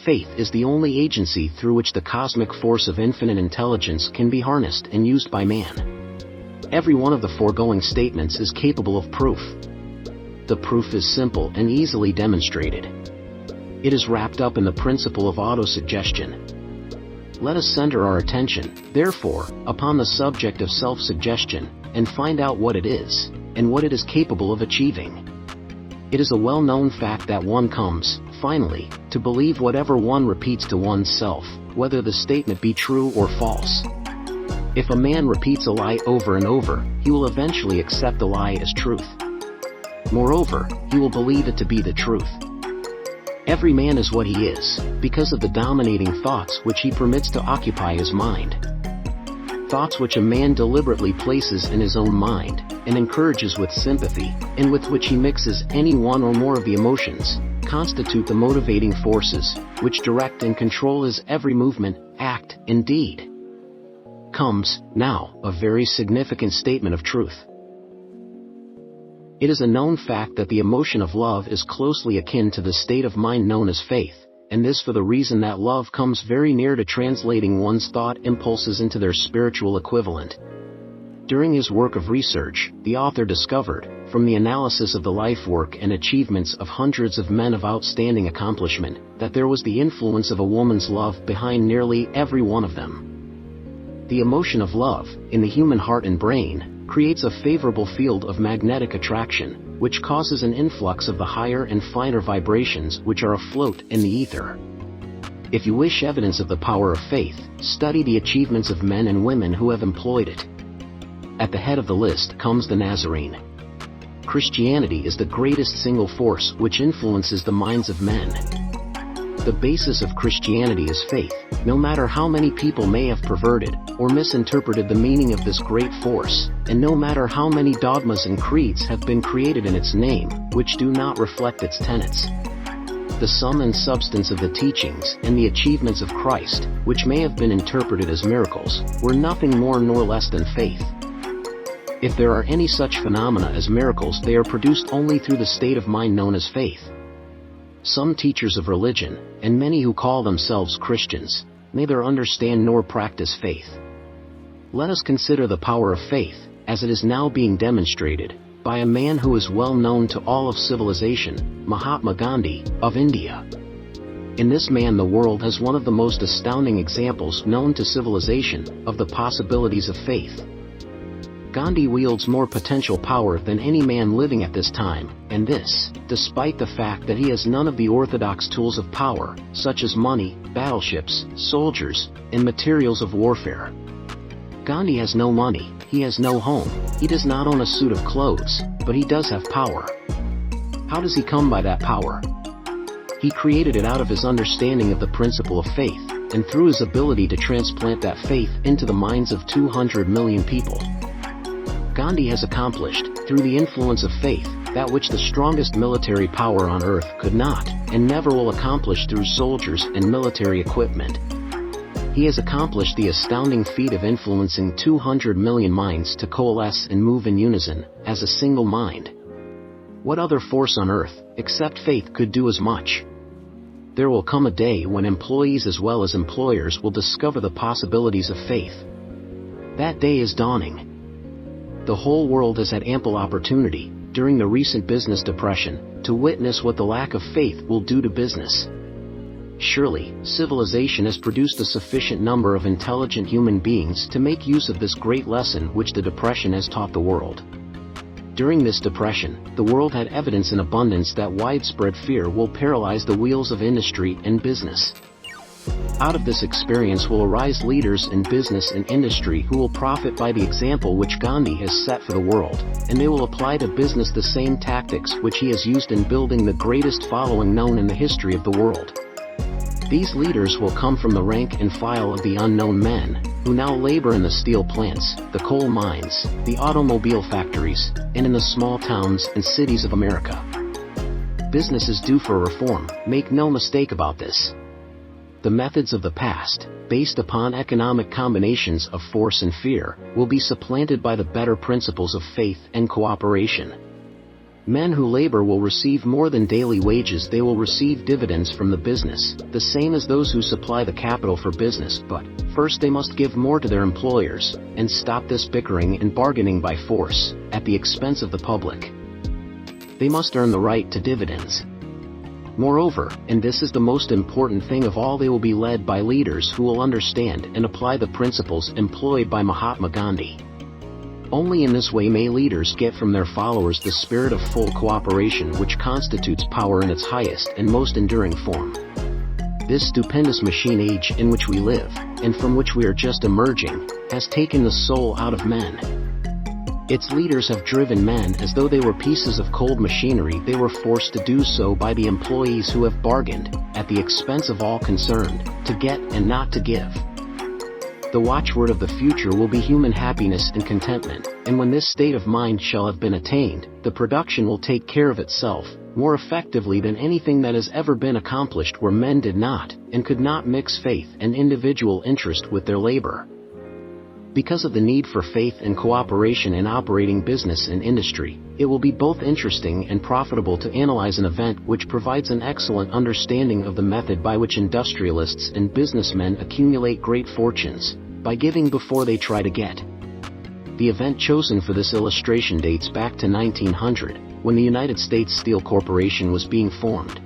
Faith is the only agency through which the cosmic force of infinite intelligence can be harnessed and used by man. Every one of the foregoing statements is capable of proof. The proof is simple and easily demonstrated. It is wrapped up in the principle of autosuggestion. Let us center our attention, therefore, upon the subject of self-suggestion, and find out what it is, and what it is capable of achieving. It is a well-known fact that one comes, finally, to believe whatever one repeats to oneself, whether the statement be true or false. If a man repeats a lie over and over, he will eventually accept the lie as truth. Moreover, he will believe it to be the truth. Every man is what he is, because of the dominating thoughts which he permits to occupy his mind. Thoughts which a man deliberately places in his own mind, and encourages with sympathy, and with which he mixes any one or more of the emotions, constitute the motivating forces, which direct and control his every movement, act, and deed. Comes, now, a very significant statement of truth. It is a known fact that the emotion of love is closely akin to the state of mind known as faith, and this for the reason that love comes very near to translating one's thought impulses into their spiritual equivalent. During his work of research, the author discovered, from the analysis of the life work and achievements of hundreds of men of outstanding accomplishment, that there was the influence of a woman's love behind nearly every one of them. The emotion of love, in the human heart and brain, creates a favorable field of magnetic attraction, which causes an influx of the higher and finer vibrations which are afloat in the ether. If you wish evidence of the power of faith, study the achievements of men and women who have employed it. At the head of the list comes the Nazarene. Christianity is the greatest single force which influences the minds of men. The basis of Christianity is faith, no matter how many people may have perverted or misinterpreted the meaning of this great force, and no matter how many dogmas and creeds have been created in its name, which do not reflect its tenets. The sum and substance of the teachings and the achievements of Christ, which may have been interpreted as miracles, were nothing more nor less than faith. If there are any such phenomena as miracles, they are produced only through the state of mind known as faith. Some teachers of religion, and many who call themselves Christians, neither understand nor practice faith. Let us consider the power of faith, as it is now being demonstrated, by a man who is well known to all of civilization, Mahatma Gandhi, of India. In this man the world has one of the most astounding examples known to civilization, of the possibilities of faith. Gandhi wields more potential power than any man living at this time, and this, despite the fact that he has none of the orthodox tools of power, such as money, battleships, soldiers, and materials of warfare. Gandhi has no money, he has no home, he does not own a suit of clothes, but he does have power. How does he come by that power? He created it out of his understanding of the principle of faith, and through his ability to transplant that faith into the minds of 200 million people. Gandhi has accomplished, through the influence of faith, that which the strongest military power on earth could not, and never will accomplish through soldiers and military equipment. He has accomplished the astounding feat of influencing 200 million minds to coalesce and move in unison, as a single mind. What other force on earth, except faith, could do as much? There will come a day when employees as well as employers will discover the possibilities of faith. That day is dawning. The whole world has had ample opportunity, during the recent business depression, to witness what the lack of faith will do to business. Surely, civilization has produced a sufficient number of intelligent human beings to make use of this great lesson which the depression has taught the world. During this depression, the world had evidence in abundance that widespread fear will paralyze the wheels of industry and business. Out of this experience will arise leaders in business and industry who will profit by the example which Gandhi has set for the world, and they will apply to business the same tactics which he has used in building the greatest following known in the history of the world. These leaders will come from the rank and file of the unknown men, who now labor in the steel plants, the coal mines, the automobile factories, and in the small towns and cities of America. Business is due for reform, make no mistake about this. The methods of the past, based upon economic combinations of force and fear, will be supplanted by the better principles of faith and cooperation. Men who labor will receive more than daily wages. They will receive dividends from the business, the same as those who supply the capital for business, but first they must give more to their employers, and stop this bickering and bargaining by force, at the expense of the public. They must earn the right to dividends. Moreover, and this is the most important thing of all, they will be led by leaders who will understand and apply the principles employed by Mahatma Gandhi. Only in this way may leaders get from their followers the spirit of full cooperation which constitutes power in its highest and most enduring form. This stupendous machine age in which we live, and from which we are just emerging, has taken the soul out of men. Its leaders have driven men as though they were pieces of cold machinery. They were forced to do so by the employees who have bargained, at the expense of all concerned, to get and not to give. The watchword of the future will be human happiness and contentment, and when this state of mind shall have been attained, the production will take care of itself, more effectively than anything that has ever been accomplished where men did not, and could not mix faith and individual interest with their labor. Because of the need for faith and cooperation in operating business and industry, it will be both interesting and profitable to analyze an event which provides an excellent understanding of the method by which industrialists and businessmen accumulate great fortunes, by giving before they try to get. The event chosen for this illustration dates back to 1900, when the United States Steel Corporation was being formed.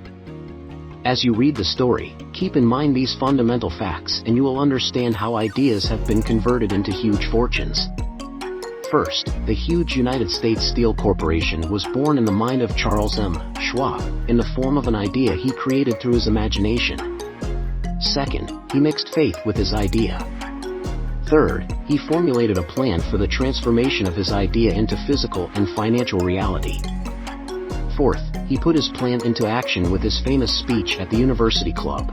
As you read the story, keep in mind these fundamental facts and you will understand how ideas have been converted into huge fortunes. First, the huge United States Steel Corporation was born in the mind of Charles M. Schwab, in the form of an idea he created through his imagination. Second, he mixed faith with his idea. Third, he formulated a plan for the transformation of his idea into physical and financial reality. Fourth, he put his plan into action with his famous speech at the University Club.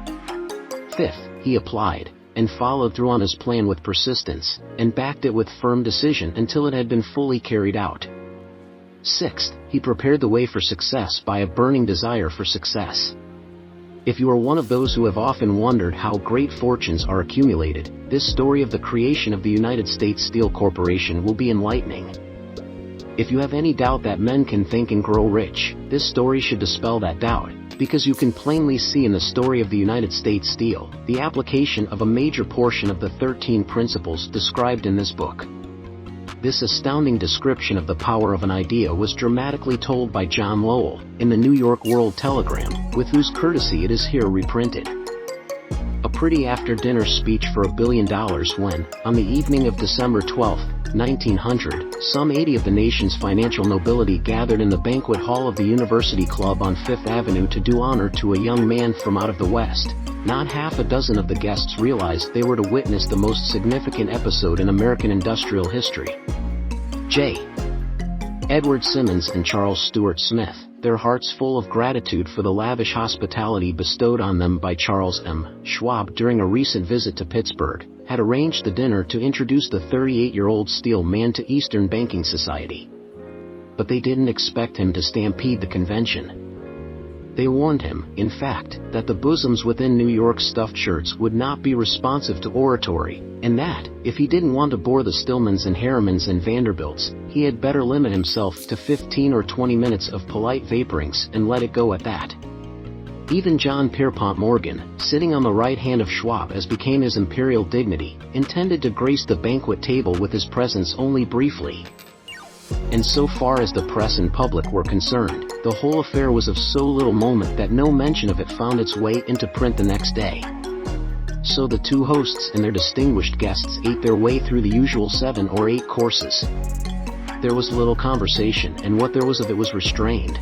Fifth, he applied, and followed through on his plan with persistence, and backed it with firm decision until it had been fully carried out. Sixth, he prepared the way for success by a burning desire for success. If you are one of those who have often wondered how great fortunes are accumulated, this story of the creation of the United States Steel Corporation will be enlightening. If you have any doubt that men can think and grow rich, this story should dispel that doubt, because you can plainly see in the story of the United States Steel, the application of a major portion of the 13 principles described in this book. This astounding description of the power of an idea was dramatically told by John Lowell, in the New York World Telegram, with whose courtesy it is here reprinted. A pretty after-dinner speech for $1 billion when, on the evening of December 12, 1900, some 80 of the nation's financial nobility gathered in the banquet hall of the University Club on Fifth Avenue to do honor to a young man from out of the West. Not half a dozen of the guests realized they were to witness the most significant episode in American industrial history. J. Edward Simmons and Charles Stuart Smith, their hearts full of gratitude for the lavish hospitality bestowed on them by Charles M. Schwab during a recent visit to Pittsburgh, had arranged the dinner to introduce the 38-year-old steel man to Eastern banking society. But they didn't expect him to stampede the convention. They warned him, in fact, that the bosoms within New York's stuffed shirts would not be responsive to oratory, and that, if he didn't want to bore the Stillmans and Harrimans and Vanderbilts, he had better limit himself to 15 or 20 minutes of polite vaporings and let it go at that. Even John Pierpont Morgan, sitting on the right hand of Schwab as became his imperial dignity, intended to grace the banquet table with his presence only briefly. And so far as the press and public were concerned, the whole affair was of so little moment that no mention of it found its way into print the next day. So the two hosts and their distinguished guests ate their way through the usual 7 or 8 courses. There was little conversation, and what there was of it was restrained.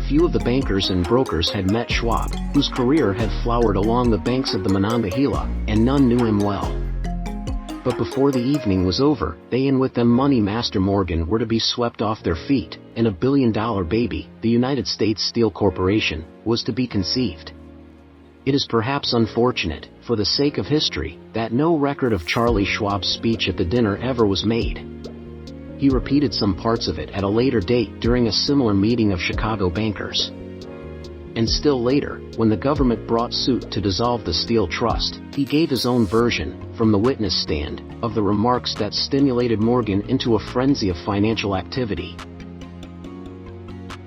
Few of the bankers and brokers had met Schwab, whose career had flowered along the banks of the Monongahela, and none knew him well. But before the evening was over, they and with them Money Master Morgan were to be swept off their feet, and $1 billion baby, the United States Steel Corporation, was to be conceived. It is perhaps unfortunate, for the sake of history, that no record of Charlie Schwab's speech at the dinner ever was made. He repeated some parts of it at a later date during a similar meeting of Chicago bankers. And still later, when the government brought suit to dissolve the Steel Trust, he gave his own version, from the witness stand, of the remarks that stimulated Morgan into a frenzy of financial activity.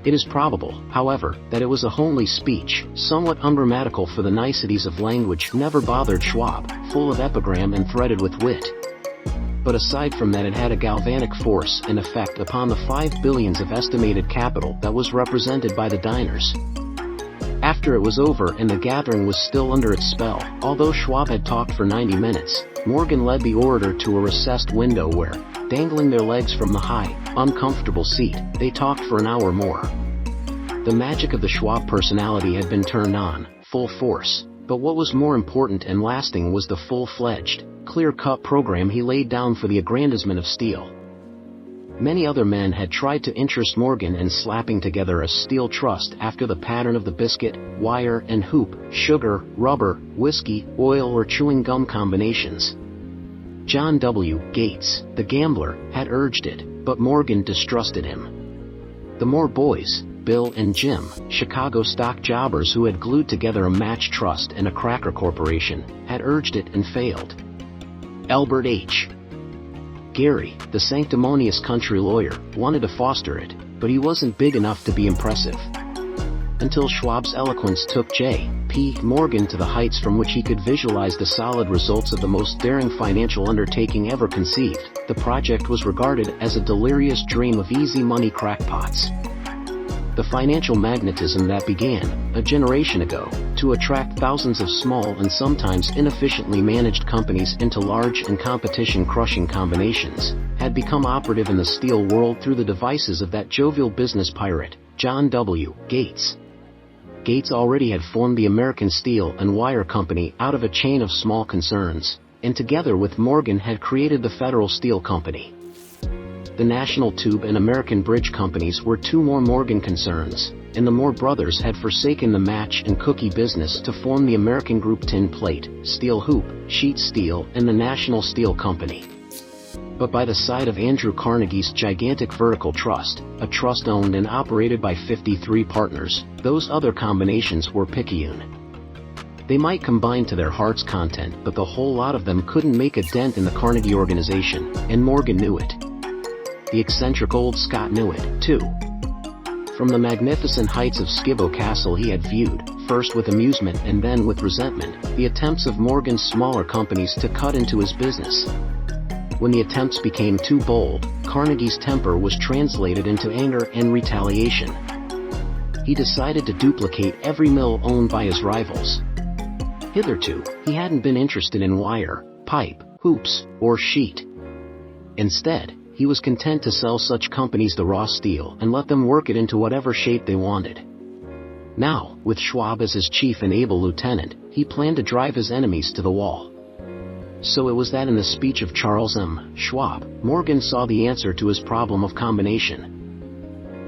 It is probable, however, that it was a homely speech, somewhat ungrammatical for the niceties of language never bothered Schwab, full of epigram and threaded with wit. But aside from that, it had a galvanic force and effect upon the 5 billions of estimated capital that was represented by the diners. After it was over and the gathering was still under its spell, although Schwab had talked for 90 minutes, Morgan led the orator to a recessed window where, dangling their legs from the high, uncomfortable seat, they talked for an hour more. The magic of the Schwab personality had been turned on, full force, but what was more important and lasting was the full-fledged, clear-cut program he laid down for the aggrandizement of steel. Many other men had tried to interest Morgan in slapping together a steel trust after the pattern of the biscuit, wire and hoop, sugar, rubber, whiskey, oil or chewing gum combinations. John W. Gates, the gambler, had urged it, but Morgan distrusted him. The Moore boys, Bill and Jim, Chicago stock jobbers who had glued together a match trust and a cracker corporation, had urged it and failed. Albert H. Gary, the sanctimonious country lawyer, wanted to foster it, but he wasn't big enough to be impressive. Until Schwab's eloquence took J. P. Morgan to the heights from which he could visualize the solid results of the most daring financial undertaking ever conceived, the project was regarded as a delirious dream of easy money crackpots. The financial magnetism that began, a generation ago, to attract thousands of small and sometimes inefficiently managed companies into large and competition-crushing combinations, had become operative in the steel world through the devices of that jovial business pirate, John W. Gates. Gates already had formed the American Steel and Wire Company out of a chain of small concerns, and together with Morgan had created the Federal Steel Company. The National Tube and American Bridge Companies were 2 more Morgan concerns, and the Moore brothers had forsaken the match and cookie business to form the American Group Tin Plate, Steel Hoop, Sheet Steel and the National Steel Company. But by the side of Andrew Carnegie's gigantic vertical trust, a trust owned and operated by 53 partners, those other combinations were picayune. They might combine to their heart's content, but the whole lot of them couldn't make a dent in the Carnegie organization, and Morgan knew it. The eccentric old Scot knew it, too. From the magnificent heights of Skibo Castle he had viewed, first with amusement and then with resentment, the attempts of Morgan's smaller companies to cut into his business. When the attempts became too bold, Carnegie's temper was translated into anger and retaliation. He decided to duplicate every mill owned by his rivals. Hitherto, he hadn't been interested in wire, pipe, hoops, or sheet. Instead, he was content to sell such companies the raw steel and let them work it into whatever shape they wanted. Now, with Schwab as his chief and able lieutenant, he planned to drive his enemies to the wall. So it was that in the speech of Charles M. Schwab, Morgan saw the answer to his problem of combination.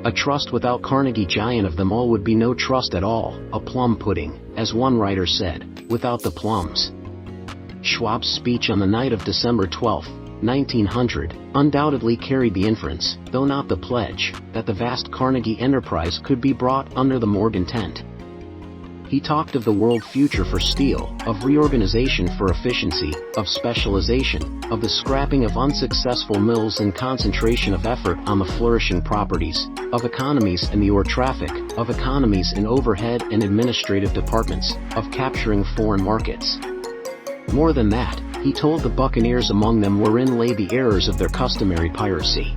A trust without Carnegie, giant of them all, would be no trust at all, a plum pudding, as one writer said, without the plums. Schwab's speech on the night of December 12, 1900, undoubtedly carried the inference, though not the pledge, that the vast Carnegie enterprise could be brought under the Morgan tent. He talked of the world future for steel, of reorganization for efficiency, of specialization, of the scrapping of unsuccessful mills and concentration of effort on the flourishing properties, of economies in the ore traffic, of economies in overhead and administrative departments, of capturing foreign markets. More than that, he told the buccaneers among them wherein lay the errors of their customary piracy.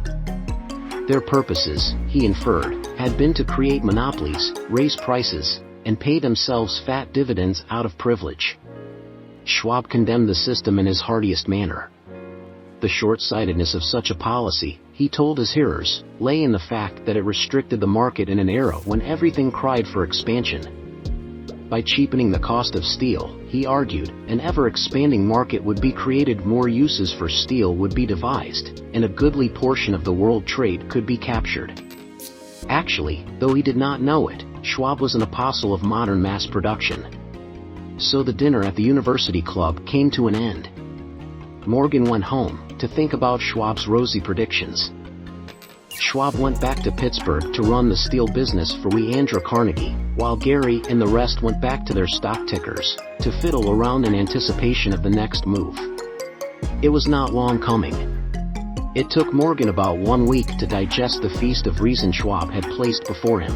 Their purposes, he inferred, had been to create monopolies, raise prices, and pay themselves fat dividends out of privilege. Schwab condemned the system in his heartiest manner. The short-sightedness of such a policy, he told his hearers, lay in the fact that it restricted the market in an era when everything cried for expansion. By cheapening the cost of steel, he argued, an ever-expanding market would be created, more uses for steel would be devised, and a goodly portion of the world trade could be captured. Actually, though he did not know it, Schwab was an apostle of modern mass production. So the dinner at the University Club came to an end. Morgan went home to think about Schwab's rosy predictions. Schwab went back to Pittsburgh to run the steel business for Andrew Carnegie, while Gary and the rest went back to their stock tickers to fiddle around in anticipation of the next move. It was not long coming. It took Morgan about 1 week to digest the feast of reason Schwab had placed before him.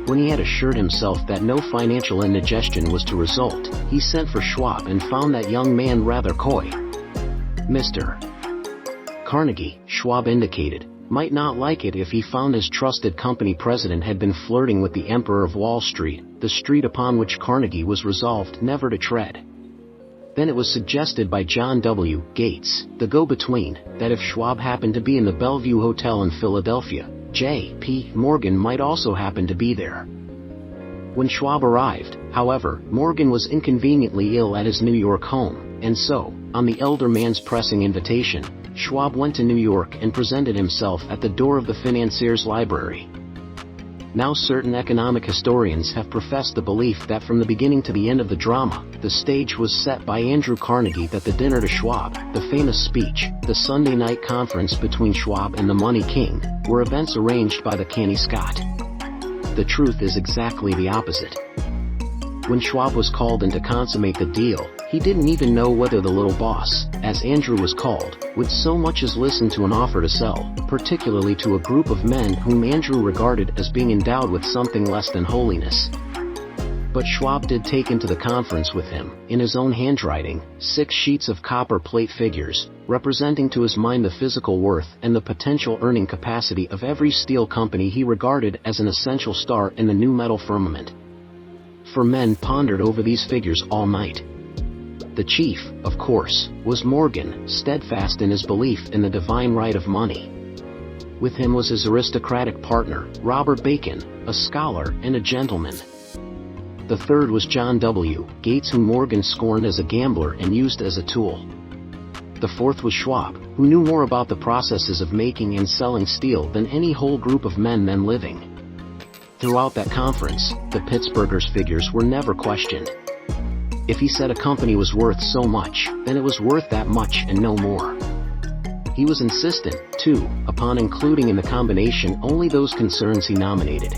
When he had assured himself that no financial indigestion was to result, he sent for Schwab and found that young man rather coy. Mr. Carnegie, Schwab indicated, might not like it if he found his trusted company president had been flirting with the Emperor of Wall Street, the street upon which Carnegie was resolved never to tread. Then it was suggested by John W. Gates, the go-between, that if Schwab happened to be in the Bellevue Hotel in Philadelphia, J.P. Morgan might also happen to be there. When Schwab arrived, however, Morgan was inconveniently ill at his New York home, and so, on the elder man's pressing invitation, Schwab went to New York and presented himself at the door of the financier's library. Now certain economic historians have professed the belief that from the beginning to the end of the drama, the stage was set by Andrew Carnegie, that the dinner to Schwab, the famous speech, the Sunday night conference between Schwab and the Money King, were events arranged by the canny Scot. The truth is exactly the opposite. When Schwab was called in to consummate the deal, he didn't even know whether the little boss, as Andrew was called, would so much as listen to an offer to sell, particularly to a group of men whom Andrew regarded as being endowed with something less than holiness. But Schwab did take into the conference with him, in his own handwriting, 6 sheets of copper plate figures, representing to his mind the physical worth and the potential earning capacity of every steel company he regarded as an essential star in the new metal firmament. For men pondered over these figures all night. The chief, of course, was Morgan, steadfast in his belief in the divine right of money. With him was his aristocratic partner, Robert Bacon, a scholar and a gentleman. The third was John W. Gates, whom Morgan scorned as a gambler and used as a tool. The fourth was Schwab, who knew more about the processes of making and selling steel than any whole group of men then living. Throughout that conference, the Pittsburghers' figures were never questioned. If he said a company was worth so much, then it was worth that much and no more. He was insistent, too, upon including in the combination only those concerns he nominated.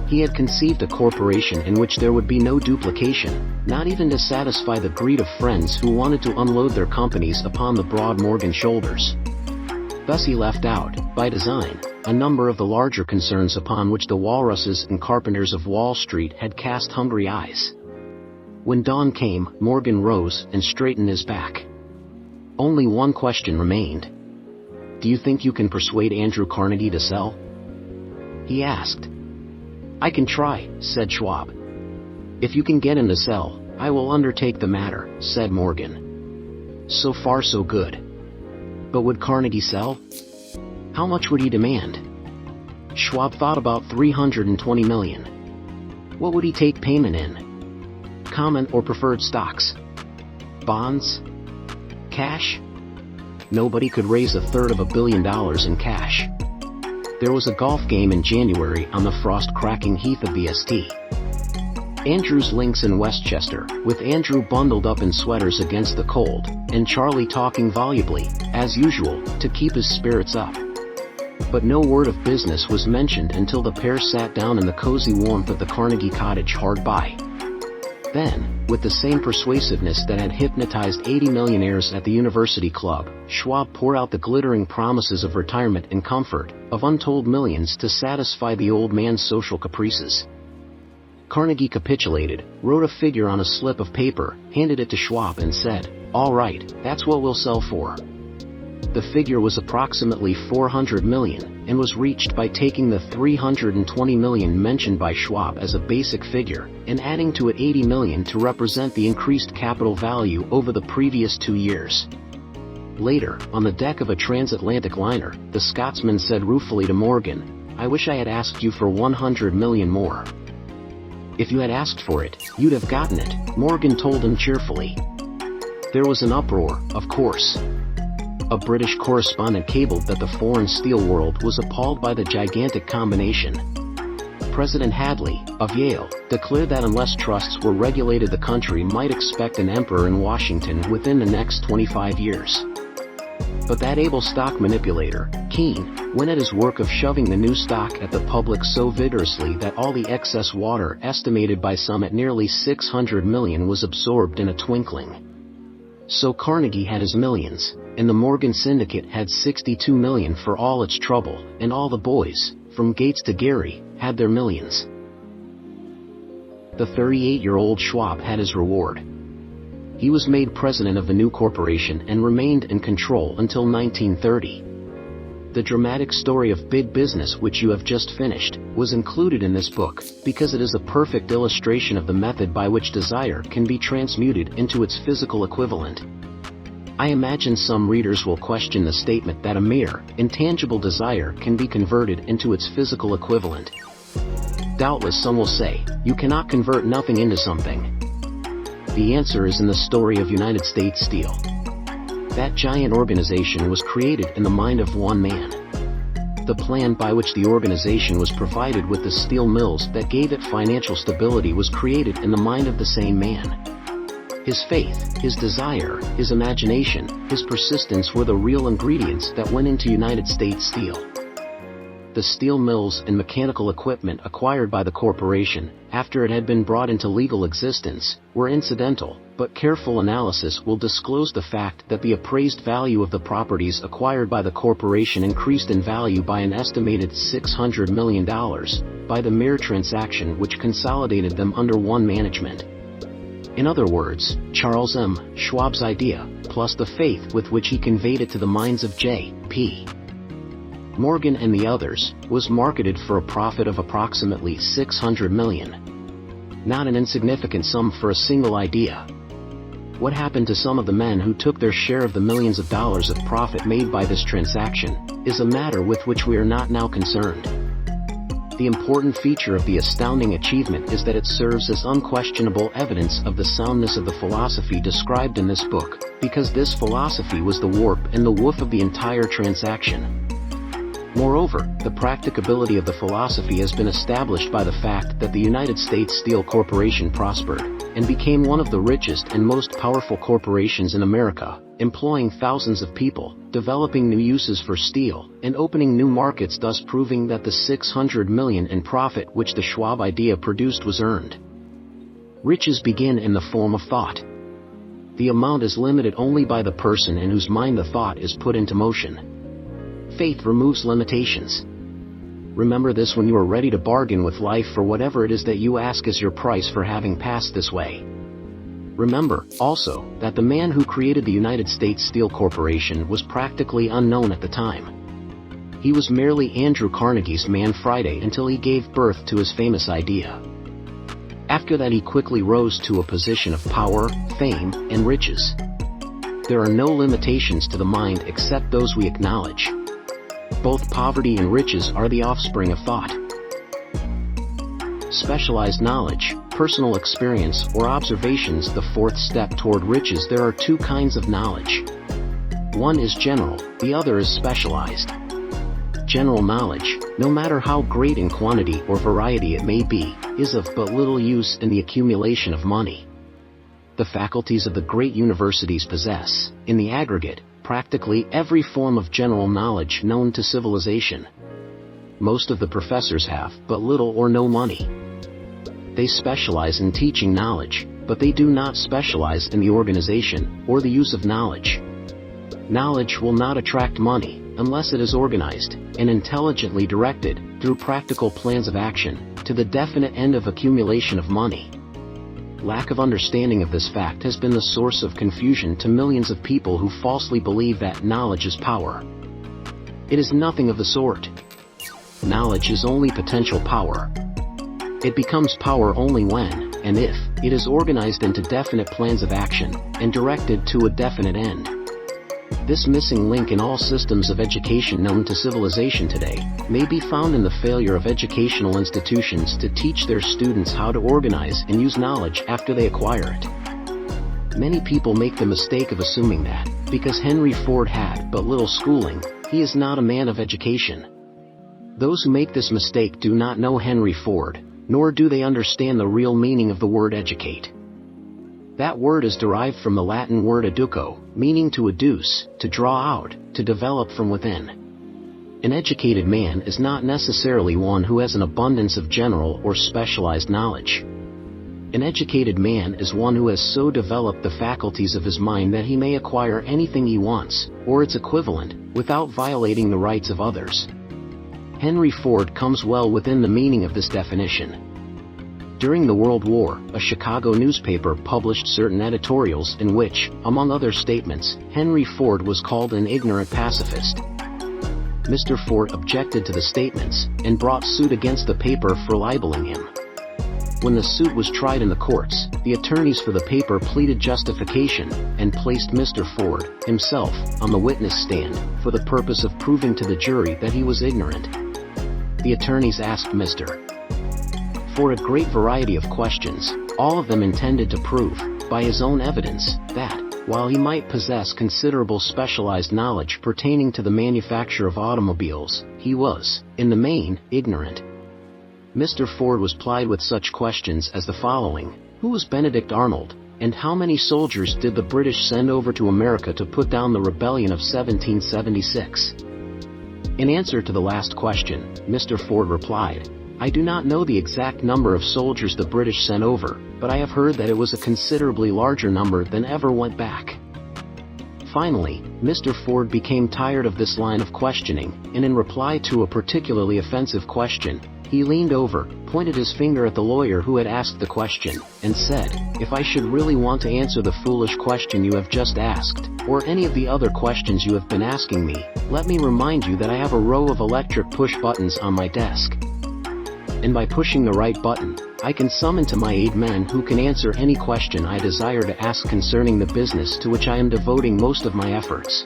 He had conceived a corporation in which there would be no duplication, not even to satisfy the greed of friends who wanted to unload their companies upon the broad Morgan shoulders. Thus he left out, by design, a number of the larger concerns upon which the walruses and carpenters of Wall Street had cast hungry eyes. When dawn came, Morgan rose and straightened his back. Only one question remained. "Do you think you can persuade Andrew Carnegie to sell?" he asked. "I can try," said Schwab. "If you can get him to sell, "I will undertake the matter," said Morgan. So far so good. But would Carnegie sell? How much would he demand? Schwab thought about $320 million. What would he take payment in? Common or preferred stocks? Bonds? Cash? Nobody could raise $250 million in cash. There was a golf game in January on the frost-cracking heath of the St. Andrews Links in Westchester, with Andrew bundled up in sweaters against the cold, and Charlie talking volubly, as usual, to keep his spirits up. But no word of business was mentioned until the pair sat down in the cozy warmth of the Carnegie cottage hard by. Then, with the same persuasiveness that had hypnotized 80 millionaires at the university club, Schwab poured out the glittering promises of retirement and comfort, of untold millions to satisfy the old man's social caprices. Carnegie capitulated, wrote a figure on a slip of paper, handed it to Schwab and said, "All right, that's what we'll sell for." The figure was approximately $400 million, and was reached by taking the $320 million mentioned by Schwab as a basic figure, and adding to it $80 million to represent the increased capital value over the previous 2 years. Later, on the deck of a transatlantic liner, the Scotsman said ruefully to Morgan, "I wish I had asked you for $100 million more." "If you had asked for it, you'd have gotten it," Morgan told him cheerfully. There was an uproar, of course. A British correspondent cabled that the foreign steel world was appalled by the gigantic combination. President Hadley, of Yale, declared that unless trusts were regulated, the country might expect an emperor in Washington within the next 25 years. But that able stock manipulator, Keene, went at his work of shoving the new stock at the public so vigorously that all the excess water, estimated by some at nearly 600 million, was absorbed in a twinkling. So Carnegie had his millions, and the Morgan Syndicate had 62 million for all its trouble, and all the boys, from Gates to Gary, had their millions. The 38-year-old Schwab had his reward. He was made president of the new corporation and remained in control until 1930. The dramatic story of big business, which you have just finished, was included in this book, because it is a perfect illustration of the method by which desire can be transmuted into its physical equivalent. I imagine some readers will question the statement that a mere, intangible desire can be converted into its physical equivalent. Doubtless some will say, you cannot convert nothing into something. The answer is in the story of United States Steel. That giant organization was created in the mind of one man. The plan by which the organization was provided with the steel mills that gave it financial stability was created in the mind of the same man. His faith, his desire, his imagination, his persistence were the real ingredients that went into United States Steel. The steel mills and mechanical equipment acquired by the corporation, after it had been brought into legal existence, were incidental, but careful analysis will disclose the fact that the appraised value of the properties acquired by the corporation increased in value by an estimated $600 million, by the mere transaction which consolidated them under one management. In other words, Charles M. Schwab's idea, plus the faith with which he conveyed it to the minds of J.P. Morgan and the others, was marketed for a profit of approximately $600 million. Not an insignificant sum for a single idea. What happened to some of the men who took their share of the millions of dollars of profit made by this transaction, is a matter with which we are not now concerned. The important feature of the astounding achievement is that it serves as unquestionable evidence of the soundness of the philosophy described in this book, because this philosophy was the warp and the woof of the entire transaction. Moreover, the practicability of the philosophy has been established by the fact that the United States Steel Corporation prospered, and became one of the richest and most powerful corporations in America, employing thousands of people, developing new uses for steel, and opening new markets, thus proving that the $600 million in profit which the Schwab idea produced was earned. Riches begin in the form of thought. The amount is limited only by the person in whose mind the thought is put into motion. Faith removes limitations. Remember this when you are ready to bargain with life for whatever it is that you ask as your price for having passed this way. Remember, also, that the man who created the United States Steel Corporation was practically unknown at the time. He was merely Andrew Carnegie's man Friday until he gave birth to his famous idea. After that he quickly rose to a position of power, fame, and riches. There are no limitations to the mind except those we acknowledge. Both poverty and riches are the offspring of thought. Specialized knowledge, personal experience, or observations. The fourth step toward riches. There are two kinds of knowledge. One is general, the other is specialized. General knowledge, no matter how great in quantity or variety it may be, is of but little use in the accumulation of money. The faculties of the great universities possess, in the aggregate, practically every form of general knowledge known to civilization. Most of the professors have but little or no money. They specialize in teaching knowledge, but they do not specialize in the organization or the use of knowledge. Knowledge will not attract money unless it is organized and intelligently directed through practical plans of action to the definite end of accumulation of money. Lack of understanding of this fact has been the source of confusion to millions of people who falsely believe that knowledge is power. It is nothing of the sort. Knowledge is only potential power. It becomes power only when, and if, it is organized into definite plans of action and directed to a definite end. This missing link in all systems of education known to civilization today may be found in the failure of educational institutions to teach their students how to organize and use knowledge after they acquire it. Many people make the mistake of assuming that, because Henry Ford had but little schooling, he is not a man of education. Those who make this mistake do not know Henry Ford, nor do they understand the real meaning of the word educate. That word is derived from the Latin word educo, meaning to educe, to draw out, to develop from within. An educated man is not necessarily one who has an abundance of general or specialized knowledge. An educated man is one who has so developed the faculties of his mind that he may acquire anything he wants, or its equivalent, without violating the rights of others. Henry Ford comes well within the meaning of this definition. During the World War, a Chicago newspaper published certain editorials in which, among other statements, Henry Ford was called an ignorant pacifist. Mr. Ford objected to the statements and brought suit against the paper for libeling him. When the suit was tried in the courts, the attorneys for the paper pleaded justification and placed Mr. Ford, himself, on the witness stand for the purpose of proving to the jury that he was ignorant. The attorneys asked Mr. Ford a great variety of questions, all of them intended to prove, by his own evidence, that, while he might possess considerable specialized knowledge pertaining to the manufacture of automobiles, he was, in the main, ignorant. Mr. Ford was plied with such questions as the following: who was Benedict Arnold, and how many soldiers did the British send over to America to put down the rebellion of 1776? In answer to the last question, Mr. Ford replied, I do not know the exact number of soldiers the British sent over, but I have heard that it was a considerably larger number than ever went back. Finally, Mr. Ford became tired of this line of questioning, and in reply to a particularly offensive question, he leaned over, pointed his finger at the lawyer who had asked the question, and said, if I should really want to answer the foolish question you have just asked, or any of the other questions you have been asking me, let me remind you that I have a row of electric push buttons on my desk. And by pushing the right button, I can summon to my aid men who can answer any question I desire to ask concerning the business to which I am devoting most of my efforts.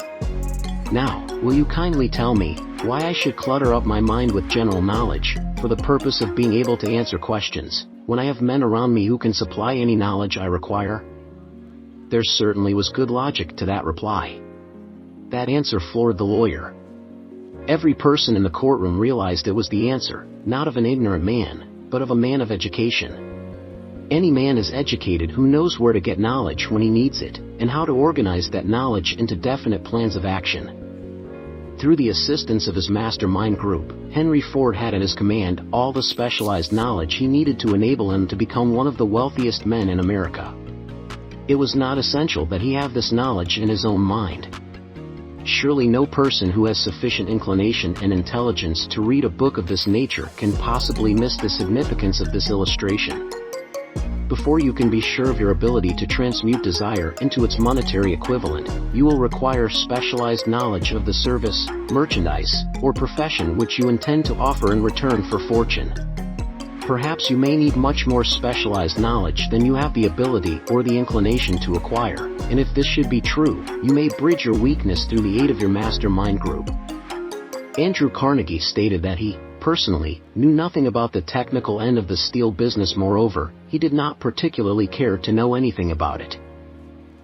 Now, will you kindly tell me why I should clutter up my mind with general knowledge, for the purpose of being able to answer questions, when I have men around me who can supply any knowledge I require? There certainly was good logic to that reply. That answer floored the lawyer. Every person in the courtroom realized it was the answer, not of an ignorant man, but of a man of education. Any man is educated who knows where to get knowledge when he needs it, and how to organize that knowledge into definite plans of action. Through the assistance of his mastermind group, Henry Ford had at his command all the specialized knowledge he needed to enable him to become one of the wealthiest men in America. It was not essential that he have this knowledge in his own mind. Surely no person who has sufficient inclination and intelligence to read a book of this nature can possibly miss the significance of this illustration. Before you can be sure of your ability to transmute desire into its monetary equivalent, you will require specialized knowledge of the service, merchandise, or profession which you intend to offer in return for fortune. Perhaps you may need much more specialized knowledge than you have the ability or the inclination to acquire, and if this should be true, you may bridge your weakness through the aid of your mastermind group. Andrew Carnegie stated that he, personally, knew nothing about the technical end of the steel business. Moreover, he did not particularly care to know anything about it.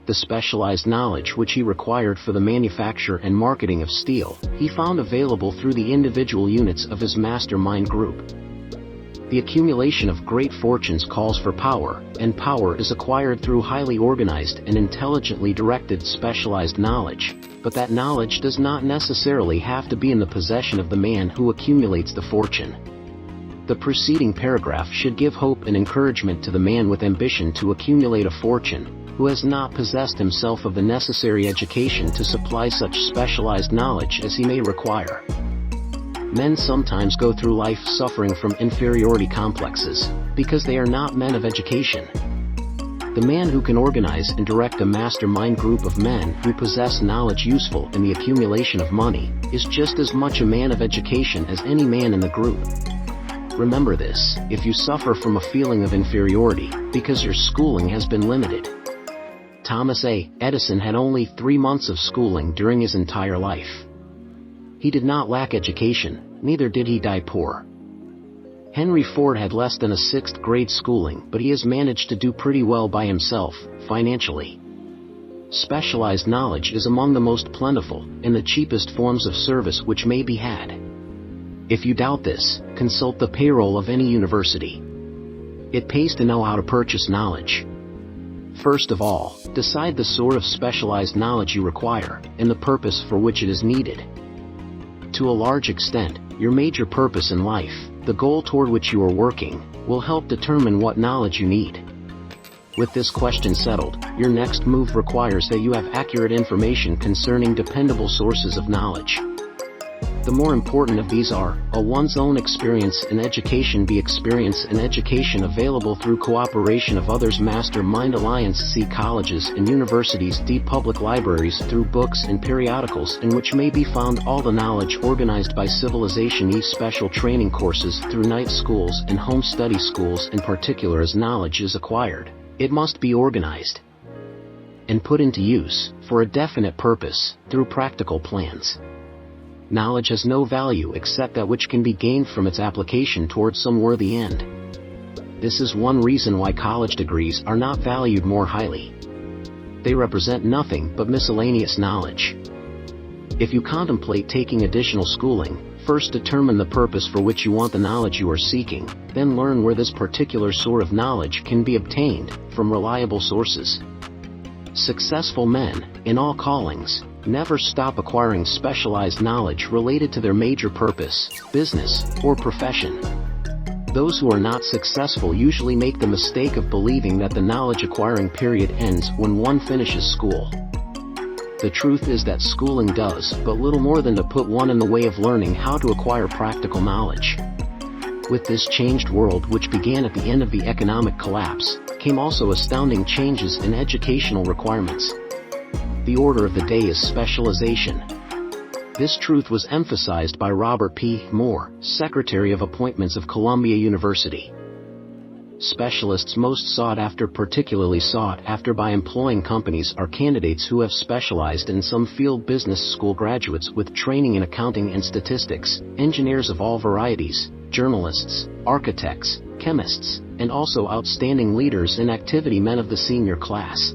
The specialized knowledge which he required for the manufacture and marketing of steel, he found available through the individual units of his mastermind group. The accumulation of great fortunes calls for power, and power is acquired through highly organized and intelligently directed specialized knowledge, but that knowledge does not necessarily have to be in the possession of the man who accumulates the fortune. The preceding paragraph should give hope and encouragement to the man with ambition to accumulate a fortune, who has not possessed himself of the necessary education to supply such specialized knowledge as he may require. Men sometimes go through life suffering from inferiority complexes, because they are not men of education. The man who can organize and direct a mastermind group of men who possess knowledge useful in the accumulation of money, is just as much a man of education as any man in the group. Remember this, if you suffer from a feeling of inferiority, because your schooling has been limited. Thomas A. Edison had only 3 months of schooling during his entire life. He did not lack education, neither did he die poor. Henry Ford had less than a 6th grade schooling, but he has managed to do pretty well by himself, financially. Specialized knowledge is among the most plentiful and the cheapest forms of service which may be had. If you doubt this, consult the payroll of any university. It pays to know how to purchase knowledge. First of all, decide the sort of specialized knowledge you require, and the purpose for which it is needed. To a large extent, your major purpose in life, the goal toward which you are working, will help determine what knowledge you need. With this question settled, your next move requires that you have accurate information concerning dependable sources of knowledge. The more important of these are, a one's own experience in education, b experience in education available through cooperation of others, mastermind alliance, c colleges and universities, d public libraries through books and periodicals in which may be found all the knowledge organized by civilization, e special training courses through night schools and home study schools. In particular, as knowledge is acquired, it must be organized and put into use, for a definite purpose, through practical plans. Knowledge has no value except that which can be gained from its application towards some worthy end. This is one reason why college degrees are not valued more highly. They represent nothing but miscellaneous knowledge. If you contemplate taking additional schooling, first determine the purpose for which you want the knowledge you are seeking, then learn where this particular sort of knowledge can be obtained, from reliable sources. Successful men, in all callings, never stop acquiring specialized knowledge related to their major purpose, business, or profession. Those who are not successful usually make the mistake of believing that the knowledge acquiring period ends when one finishes school. The truth is that schooling does but little more than to put one in the way of learning how to acquire practical knowledge. With this changed world, which began at the end of the economic collapse, came also astounding changes in educational requirements. The order of the day is specialization. This truth was emphasized by Robert P. Moore, Secretary of Appointments of Columbia University. Specialists most sought after, particularly sought after by employing companies, are candidates who have specialized in some field. Business school graduates with training in accounting and statistics, engineers of all varieties, journalists, architects, chemists, and also outstanding leaders in activity, men of the senior class.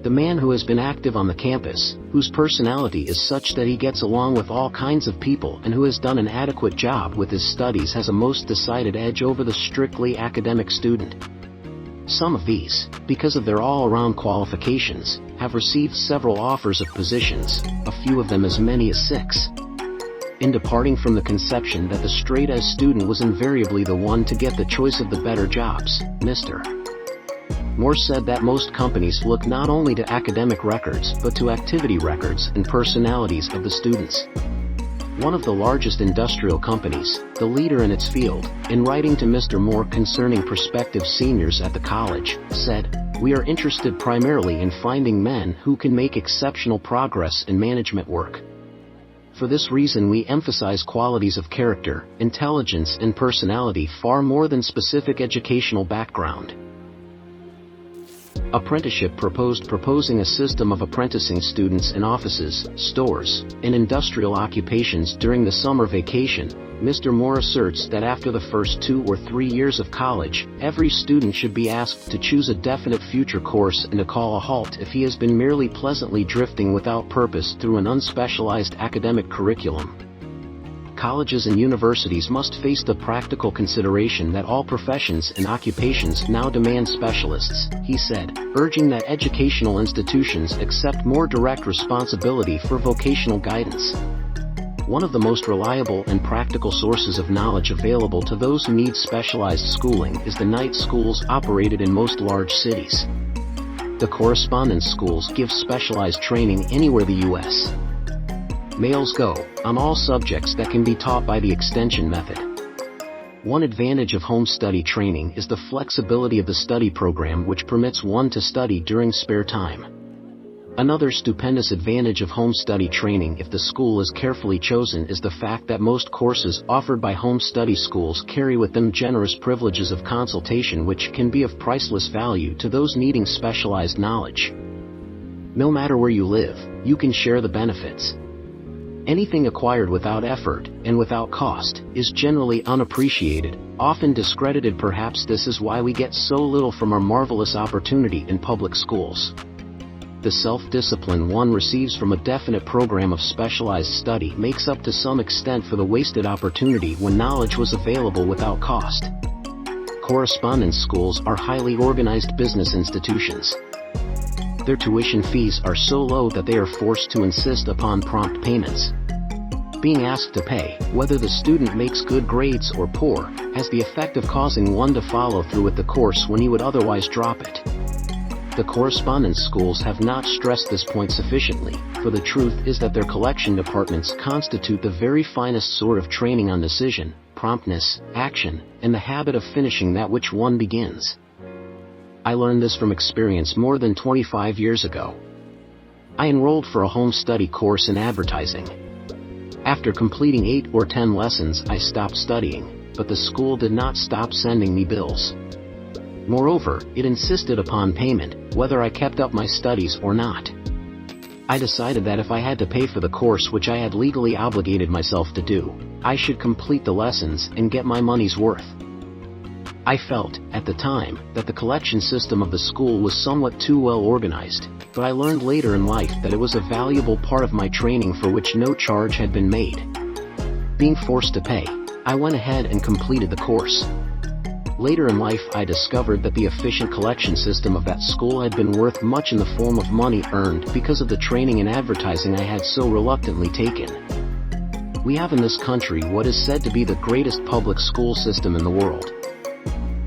The man who has been active on the campus, whose personality is such that he gets along with all kinds of people and who has done an adequate job with his studies, has a most decided edge over the strictly academic student. Some of these, because of their all-around qualifications, have received several offers of positions, a few of them as many as 6. In departing from the conception that the straight-A student was invariably the one to get the choice of the better jobs, Mr. Moore said that most companies look not only to academic records but to activity records and personalities of the students. One of the largest industrial companies, the leader in its field, in writing to Mr. Moore concerning prospective seniors at the college, said, "We are interested primarily in finding men who can make exceptional progress in management work. For this reason we emphasize qualities of character, intelligence and personality far more than specific educational background. Apprenticeship proposing a system of apprenticing students in offices, stores, and industrial occupations during the summer vacation. Mr. Moore asserts that after the first 2 or 3 years of college, every student should be asked to choose a definite future course and to call a halt if he has been merely pleasantly drifting without purpose through an unspecialized academic curriculum. Colleges and universities must face the practical consideration that all professions and occupations now demand specialists, he said, urging that educational institutions accept more direct responsibility for vocational guidance. One of the most reliable and practical sources of knowledge available to those who need specialized schooling is the night schools operated in most large cities. The correspondence schools give specialized training anywhere the U.S. mails go, on all subjects that can be taught by the extension method. One advantage of home study training is the flexibility of the study program, which permits one to study during spare time. Another stupendous advantage of home study training, if the school is carefully chosen, is the fact that most courses offered by home study schools carry with them generous privileges of consultation which can be of priceless value to those needing specialized knowledge. No matter where you live, you can share the benefits. Anything acquired without effort and without cost is generally unappreciated, often discredited. Perhaps this is why we get so little from our marvelous opportunity in public schools. The self-discipline one receives from a definite program of specialized study makes up to some extent for the wasted opportunity when knowledge was available without cost. Correspondence schools are highly organized business institutions. Their tuition fees are so low that they are forced to insist upon prompt payments. Being asked to pay, whether the student makes good grades or poor, has the effect of causing one to follow through with the course when he would otherwise drop it. The correspondence schools have not stressed this point sufficiently, for the truth is that their collection departments constitute the very finest sort of training on decision, promptness, action, and the habit of finishing that which one begins. I learned this from experience more than 25 years ago. I enrolled for a home study course in advertising. After completing 8 or 10 lessons, I stopped studying, but the school did not stop sending me bills. Moreover, it insisted upon payment, whether I kept up my studies or not. I decided that if I had to pay for the course which I had legally obligated myself to do, I should complete the lessons and get my money's worth. I felt, at the time, that the collection system of the school was somewhat too well organized, but I learned later in life that it was a valuable part of my training for which no charge had been made. Being forced to pay, I went ahead and completed the course. Later in life I discovered that the efficient collection system of that school had been worth much in the form of money earned because of the training in advertising I had so reluctantly taken. We have in this country what is said to be the greatest public school system in the world.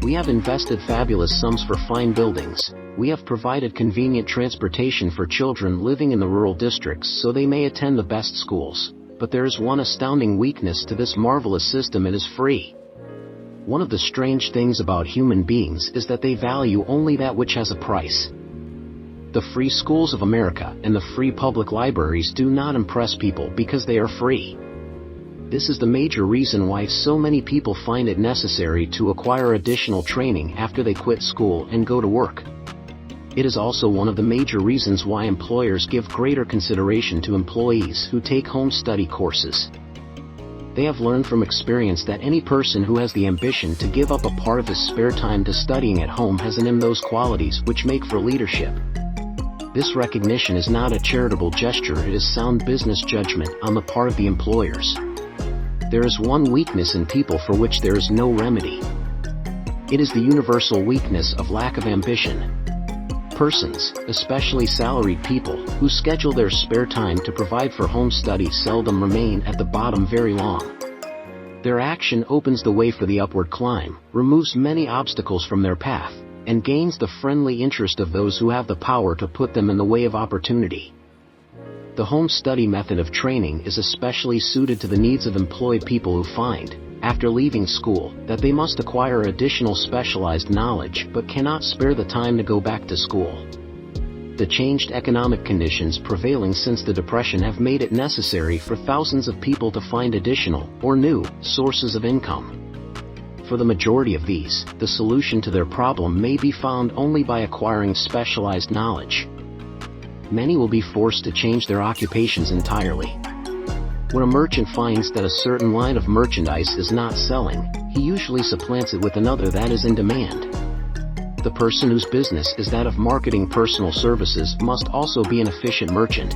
We have invested fabulous sums for fine buildings, we have provided convenient transportation for children living in the rural districts so they may attend the best schools, but there is one astounding weakness to this marvelous system: it is free. One of the strange things about human beings is that they value only that which has a price. The free schools of America and the free public libraries do not impress people because they are free. This is the major reason why so many people find it necessary to acquire additional training after they quit school and go to work. It is also one of the major reasons why employers give greater consideration to employees who take home study courses. They have learned from experience that any person who has the ambition to give up a part of his spare time to studying at home has in him those qualities which make for leadership. This recognition is not a charitable gesture, it is sound business judgment on the part of the employers. There is one weakness in people for which there is no remedy. It is the universal weakness of lack of ambition. Persons, especially salaried people, who schedule their spare time to provide for home study seldom remain at the bottom very long. Their action opens the way for the upward climb, removes many obstacles from their path, and gains the friendly interest of those who have the power to put them in the way of opportunity. The home study method of training is especially suited to the needs of employed people who find, after leaving school, that they must acquire additional specialized knowledge but cannot spare the time to go back to school. The changed economic conditions prevailing since the Depression have made it necessary for thousands of people to find additional, or new, sources of income. For the majority of these, the solution to their problem may be found only by acquiring specialized knowledge. Many will be forced to change their occupations entirely. When a merchant finds that a certain line of merchandise is not selling, he usually supplants it with another that is in demand. The person whose business is that of marketing personal services must also be an efficient merchant.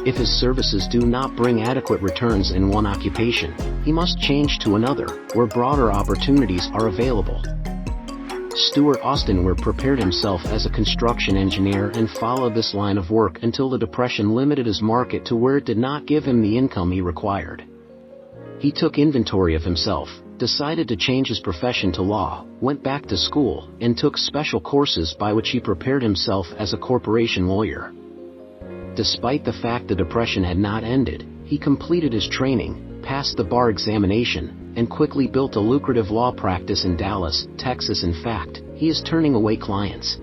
If his services do not bring adequate returns in one occupation, he must change to another, where broader opportunities are available. Stuart Austin prepared himself as a construction engineer and followed this line of work until the Depression limited his market to where it did not give him the income he required. He took inventory of himself, decided to change his profession to law, went back to school, and took special courses by which he prepared himself as a corporation lawyer. Despite the fact the Depression had not ended, he completed his training, passed the bar examination, and quickly built a lucrative law practice in Dallas, Texas. In fact, he is turning away clients.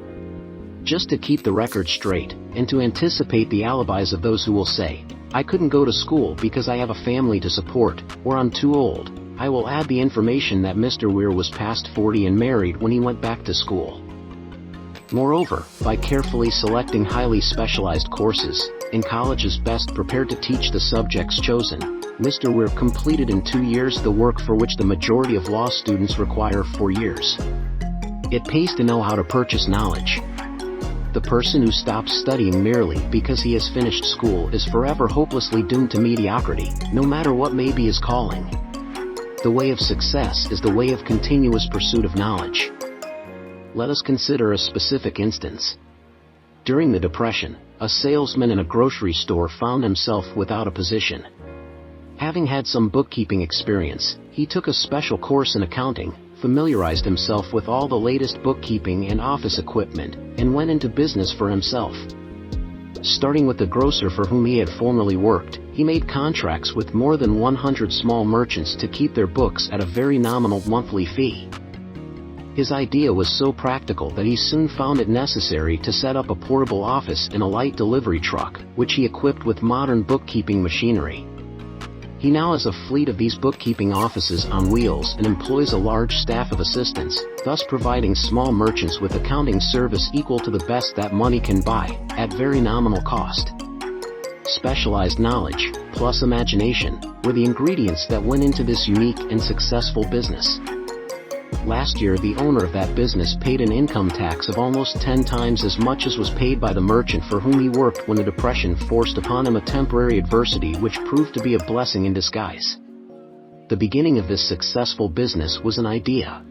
Just to keep the record straight, and to anticipate the alibis of those who will say, "I couldn't go to school because I have a family to support," or "I'm too old," I will add the information that Mr. Weir was past 40 and married when he went back to school. Moreover, by carefully selecting highly specialized courses, in colleges best prepared to teach the subjects chosen, Mr. Weir completed in 2 years the work for which the majority of law students require 4 years. It pays to know how to purchase knowledge. The person who stops studying merely because he has finished school is forever hopelessly doomed to mediocrity, no matter what may be his calling. The way of success is the way of continuous pursuit of knowledge. Let us consider a specific instance. During the Depression, a salesman in a grocery store found himself without a position. Having had some bookkeeping experience, he took a special course in accounting, familiarized himself with all the latest bookkeeping and office equipment, and went into business for himself. Starting with the grocer for whom he had formerly worked, he made contracts with more than 100 small merchants to keep their books at a very nominal monthly fee. His idea was so practical that he soon found it necessary to set up a portable office in a light delivery truck, which he equipped with modern bookkeeping machinery. He now has a fleet of these bookkeeping offices on wheels and employs a large staff of assistants, thus providing small merchants with accounting service equal to the best that money can buy, at very nominal cost. Specialized knowledge, plus imagination, were the ingredients that went into this unique and successful business. Last year the owner of that business paid an income tax of almost 10 times as much as was paid by the merchant for whom he worked when the Depression forced upon him a temporary adversity which proved to be a blessing in disguise. The beginning of this successful business was an idea.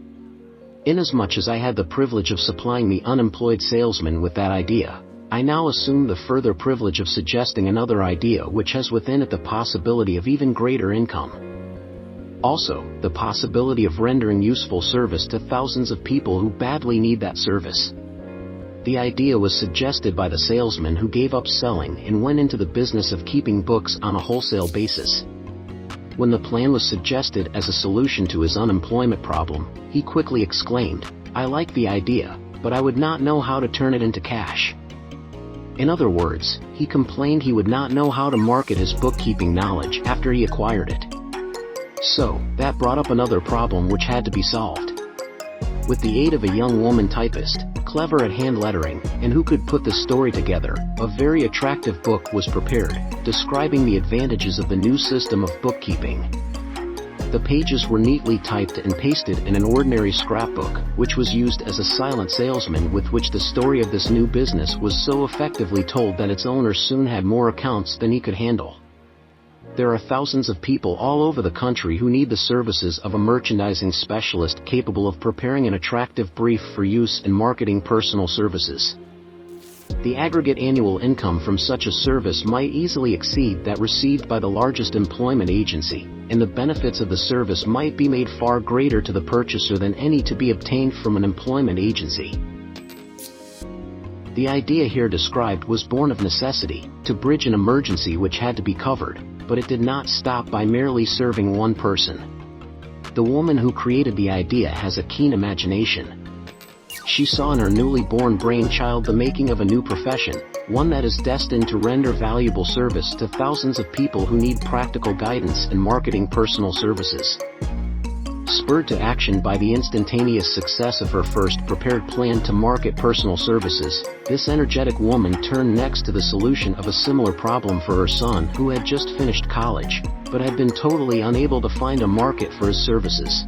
Inasmuch as I had the privilege of supplying the unemployed salesman with that idea, I now assume the further privilege of suggesting another idea which has within it the possibility of even greater income. Also, the possibility of rendering useful service to thousands of people who badly need that service. The idea was suggested by the salesman who gave up selling and went into the business of keeping books on a wholesale basis. When the plan was suggested as a solution to his unemployment problem, he quickly exclaimed, "I like the idea, but I would not know how to turn it into cash." In other words, he complained he would not know how to market his bookkeeping knowledge after he acquired it. So, that brought up another problem which had to be solved. With the aid of a young woman typist, clever at hand lettering, and who could put the story together, a very attractive book was prepared, describing the advantages of the new system of bookkeeping. The pages were neatly typed and pasted in an ordinary scrapbook, which was used as a silent salesman with which the story of this new business was so effectively told that its owner soon had more accounts than he could handle. There are thousands of people all over the country who need the services of a merchandising specialist capable of preparing an attractive brief for use in marketing personal services. The aggregate annual income from such a service might easily exceed that received by the largest employment agency, and the benefits of the service might be made far greater to the purchaser than any to be obtained from an employment agency. The idea here described was born of necessity, to bridge an emergency which had to be covered, but it did not stop by merely serving one person. The woman who created the idea has a keen imagination. She saw in her newly born brainchild the making of a new profession, one that is destined to render valuable service to thousands of people who need practical guidance in marketing personal services. Spurred to action by the instantaneous success of her first prepared plan to market personal services, this energetic woman turned next to the solution of a similar problem for her son who had just finished college, but had been totally unable to find a market for his services.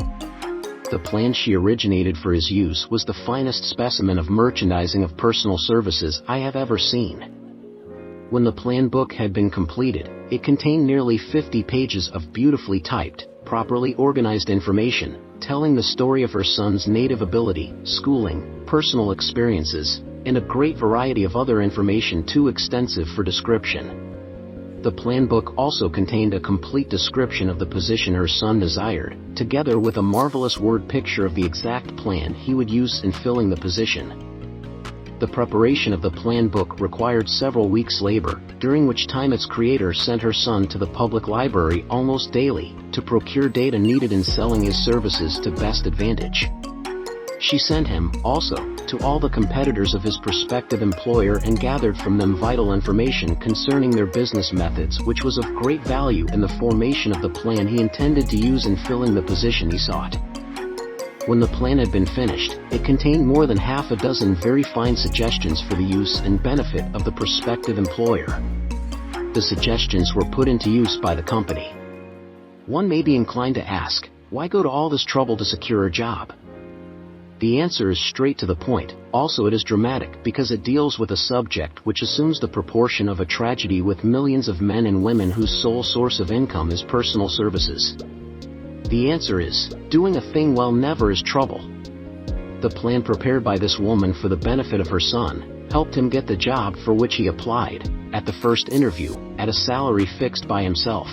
The plan she originated for his use was the finest specimen of merchandising of personal services I have ever seen. When the plan book had been completed, it contained nearly 50 pages of beautifully typed, properly organized information, telling the story of her son's native ability, schooling, personal experiences, and a great variety of other information too extensive for description. The plan book also contained a complete description of the position her son desired, together with a marvelous word picture of the exact plan he would use in filling the position. The preparation of the plan book required several weeks' labor, during which time its creator sent her son to the public library almost daily, to procure data needed in selling his services to best advantage. She sent him, also, to all the competitors of his prospective employer and gathered from them vital information concerning their business methods, which was of great value in the formation of the plan he intended to use in filling the position he sought. When the plan had been finished, it contained more than half a dozen very fine suggestions for the use and benefit of the prospective employer. The suggestions were put into use by the company. One may be inclined to ask, why go to all this trouble to secure a job? The answer is straight to the point. Also, it is dramatic because it deals with a subject which assumes the proportion of a tragedy with millions of men and women whose sole source of income is personal services. The answer is, doing a thing well never is trouble. The plan prepared by this woman for the benefit of her son helped him get the job for which he applied, at the first interview, at a salary fixed by himself.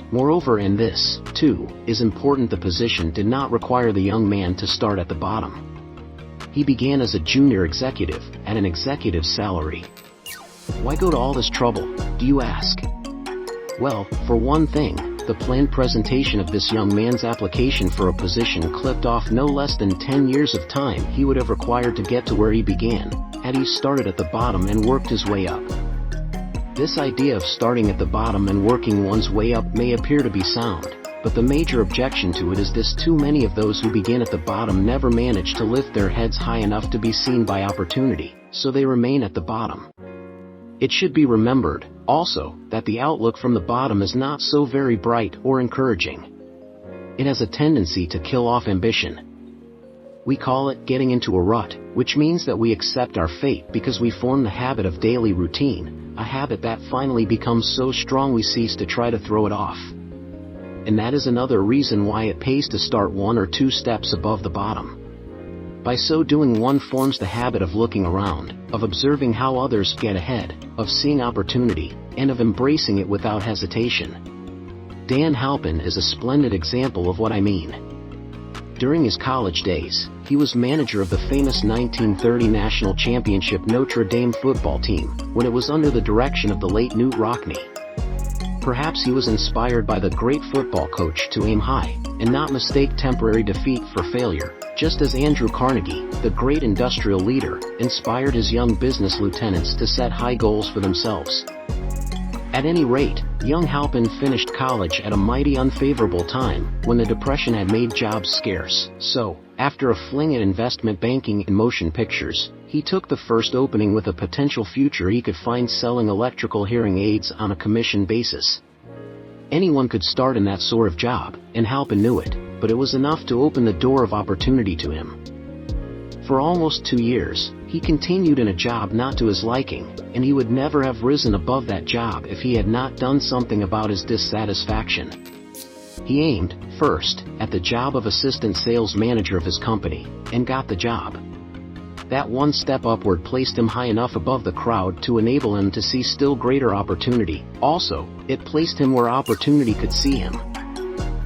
Moreover, and this, too, is important, the position did not require the young man to start at the bottom. He began as a junior executive, at an executive salary. Why go to all this trouble, do you ask? Well, for one thing, the planned presentation of this young man's application for a position clipped off no less than 10 years of time he would have required to get to where he began, had he started at the bottom and worked his way up. This idea of starting at the bottom and working one's way up may appear to be sound, but the major objection to it is this: too many of those who begin at the bottom never manage to lift their heads high enough to be seen by opportunity, so they remain at the bottom. It should be remembered, also, that the outlook from the bottom is not so very bright or encouraging. It has a tendency to kill off ambition. We call it getting into a rut, which means that we accept our fate because we form the habit of daily routine, a habit that finally becomes so strong we cease to try to throw it off. And that is another reason why it pays to start 1 or 2 steps above the bottom. By so doing, one forms the habit of looking around, of observing how others get ahead, of seeing opportunity, and of embracing it without hesitation. Dan Halpin is a splendid example of what I mean. During his college days, he was manager of the famous 1930 national championship Notre Dame football team, when it was under the direction of the late Knute Rockne. Perhaps he was inspired by the great football coach to aim high, and not mistake temporary defeat for failure, just as Andrew Carnegie, the great industrial leader, inspired his young business lieutenants to set high goals for themselves. At any rate, young Halpin finished college at a mighty unfavorable time, when the Depression had made jobs scarce, so, after a fling at investment banking and motion pictures, he took the first opening with a potential future he could find selling electrical hearing aids on a commission basis. Anyone could start in that sort of job, and Halpin knew it, but it was enough to open the door of opportunity to him. For almost 2 years, he continued in a job not to his liking, and he would never have risen above that job if he had not done something about his dissatisfaction. He aimed, first, at the job of assistant sales manager of his company, and got the job. That one step upward placed him high enough above the crowd to enable him to see still greater opportunity. Also, it placed him where opportunity could see him.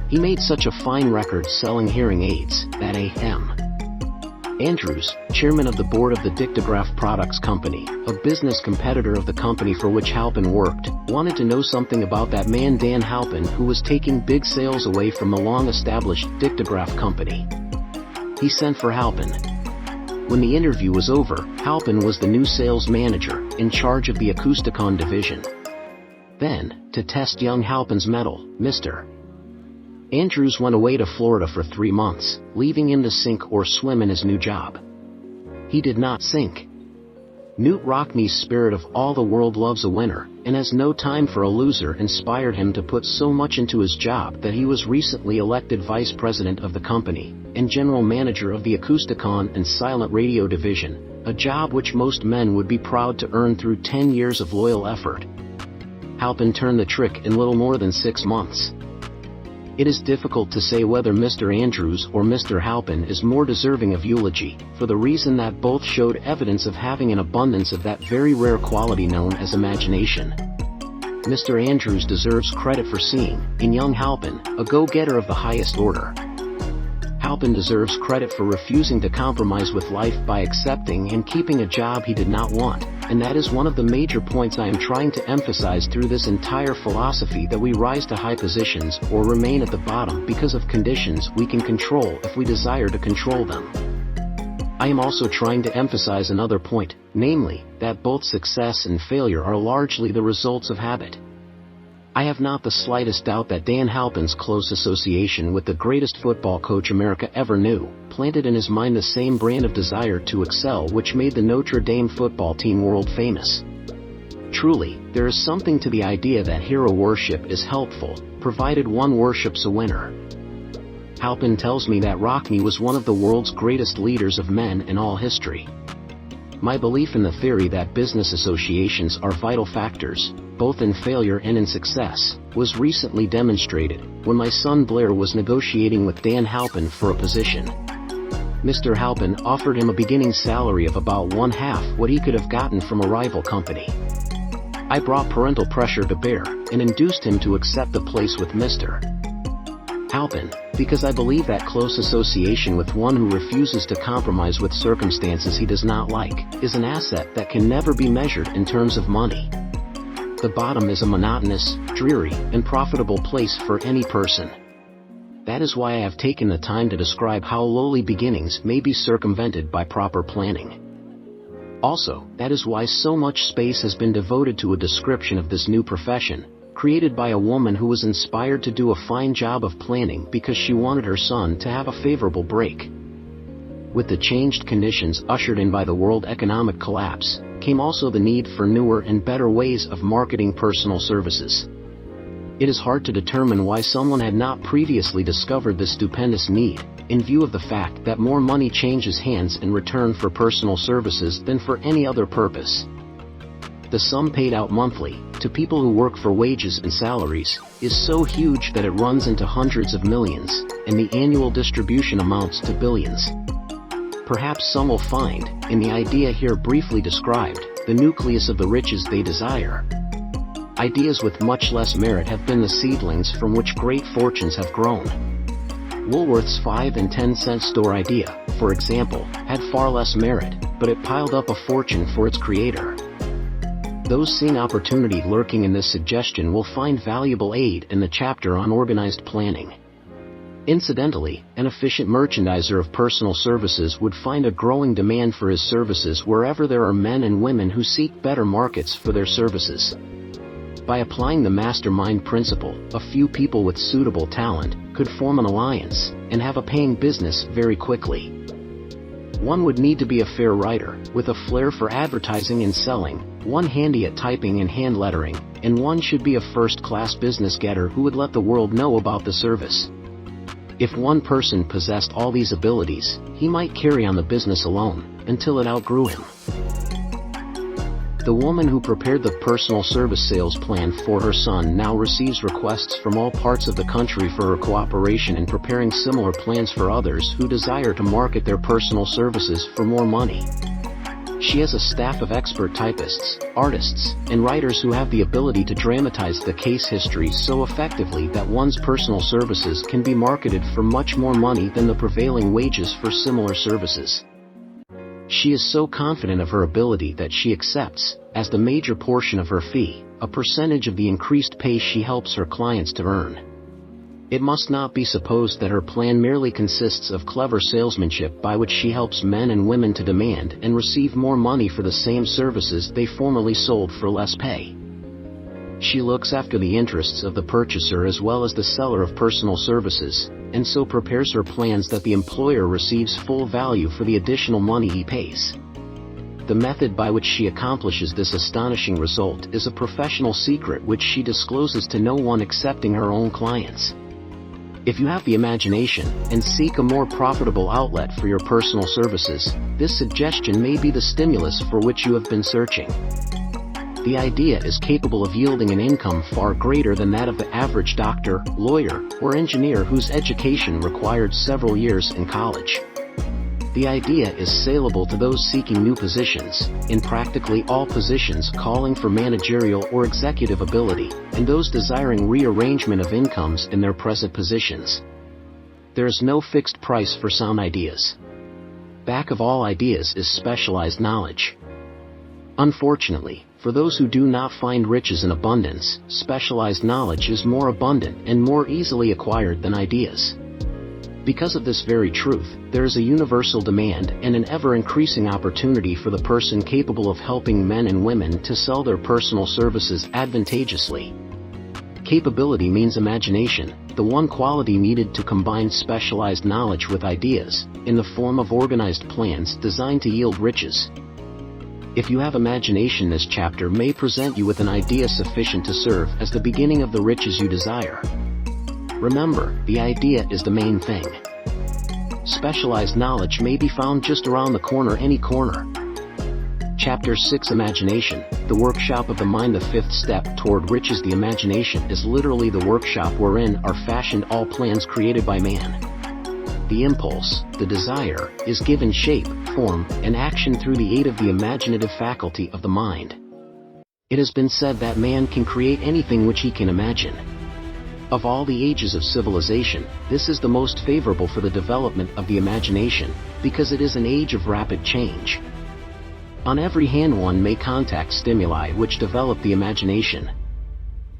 He made such a fine record selling hearing aids, that A.M. Andrews, chairman of the board of the Dictograph Products Company, a business competitor of the company for which Halpin worked, wanted to know something about that man Dan Halpin, who was taking big sales away from the long-established Dictograph Company. He sent for Halpin. When the interview was over, Halpin was the new sales manager, in charge of the Acousticon division. Then, to test young Halpin's mettle, Mr. Andrews went away to Florida for 3 months, leaving him to sink or swim in his new job. He did not sink. Knute Rockne's spirit of all the world loves a winner, and has no time for a loser inspired him to put so much into his job that he was recently elected vice president of the company, and general manager of the Acousticon and silent radio division, a job which most men would be proud to earn through 10 years of loyal effort. Halpin turned the trick in little more than 6 months. It is difficult to say whether Mr. Andrews or Mr. Halpin is more deserving of eulogy, for the reason that both showed evidence of having an abundance of that very rare quality known as imagination. Mr. Andrews deserves credit for seeing, in young Halpin, a go-getter of the highest order. Halpin deserves credit for refusing to compromise with life by accepting and keeping a job he did not want, and that is one of the major points I am trying to emphasize through this entire philosophy, that we rise to high positions or remain at the bottom because of conditions we can control if we desire to control them. I am also trying to emphasize another point, namely, that both success and failure are largely the results of habit. I have not the slightest doubt that Dan Halpin's close association with the greatest football coach America ever knew, planted in his mind the same brand of desire to excel which made the Notre Dame football team world famous. Truly, there is something to the idea that hero worship is helpful, provided one worships a winner. Halpin tells me that Rockne was one of the world's greatest leaders of men in all history. My belief in the theory that business associations are vital factors, both in failure and in success, was recently demonstrated when my son Blair was negotiating with Dan Halpin for a position. Mr. Halpin offered him a beginning salary of about 1/2 what he could have gotten from a rival company. I brought parental pressure to bear and induced him to accept the place with Mr. Halpin, because I believe that close association with one who refuses to compromise with circumstances he does not like, is an asset that can never be measured in terms of money. The bottom is a monotonous, dreary, and profitable place for any person. That is why I have taken the time to describe how lowly beginnings may be circumvented by proper planning. Also, that is why so much space has been devoted to a description of this new profession, created by a woman who was inspired to do a fine job of planning because she wanted her son to have a favorable break. With the changed conditions ushered in by the world economic collapse, came also the need for newer and better ways of marketing personal services. It is hard to determine why someone had not previously discovered this stupendous need, in view of the fact that more money changes hands in return for personal services than for any other purpose. The sum paid out monthly, to people who work for wages and salaries, is so huge that it runs into hundreds of millions, and the annual distribution amounts to billions. Perhaps some will find, in the idea here briefly described, the nucleus of the riches they desire. Ideas with much less merit have been the seedlings from which great fortunes have grown. Woolworth's 5 and 10 cent store idea, for example, had far less merit, but it piled up a fortune for its creator. Those seeing opportunity lurking in this suggestion will find valuable aid in the chapter on organized planning. Incidentally, an efficient merchandiser of personal services would find a growing demand for his services wherever there are men and women who seek better markets for their services. By applying the mastermind principle, a few people with suitable talent could form an alliance and have a paying business very quickly. One would need to be a fair writer, with a flair for advertising and selling, one handy at typing and hand lettering, and one should be a first-class business getter who would let the world know about the service. If one person possessed all these abilities, he might carry on the business alone, until it outgrew him. The woman who prepared the personal service sales plan for her son now receives requests from all parts of the country for her cooperation in preparing similar plans for others who desire to market their personal services for more money. She has a staff of expert typists, artists, and writers who have the ability to dramatize the case history so effectively that one's personal services can be marketed for much more money than the prevailing wages for similar services. She is so confident of her ability that she accepts, as the major portion of her fee, a percentage of the increased pay she helps her clients to earn. It must not be supposed that her plan merely consists of clever salesmanship by which she helps men and women to demand and receive more money for the same services they formerly sold for less pay. She looks after the interests of the purchaser as well as the seller of personal services, and so prepares her plans that the employer receives full value for the additional money he pays. The method by which she accomplishes this astonishing result is a professional secret which she discloses to no one excepting her own clients. If you have the imagination and seek a more profitable outlet for your personal services, this suggestion may be the stimulus for which you have been searching. The idea is capable of yielding an income far greater than that of the average doctor, lawyer, or engineer whose education required several years in college. The idea is saleable to those seeking new positions, in practically all positions calling for managerial or executive ability, and those desiring rearrangement of incomes in their present positions. There is no fixed price for sound ideas. Back of all ideas is specialized knowledge. Unfortunately, for those who do not find riches in abundance, specialized knowledge is more abundant and more easily acquired than ideas. Because of this very truth, there is a universal demand and an ever-increasing opportunity for the person capable of helping men and women to sell their personal services advantageously. Capability means imagination, the one quality needed to combine specialized knowledge with ideas, in the form of organized plans designed to yield riches. If you have imagination, this chapter may present you with an idea sufficient to serve as the beginning of the riches you desire. Remember, the idea is the main thing. Specialized knowledge may be found just around the corner, any corner. Chapter 6, Imagination, the workshop of the mind. The fifth step toward riches. The imagination is literally the workshop wherein are fashioned all plans created by man. The impulse, the desire, is given shape, form, and action through the aid of the imaginative faculty of the mind. It has been said that man can create anything which he can imagine. Of all the ages of civilization, this is the most favorable for the development of the imagination, because it is an age of rapid change. On every hand one may contact stimuli which develop the imagination.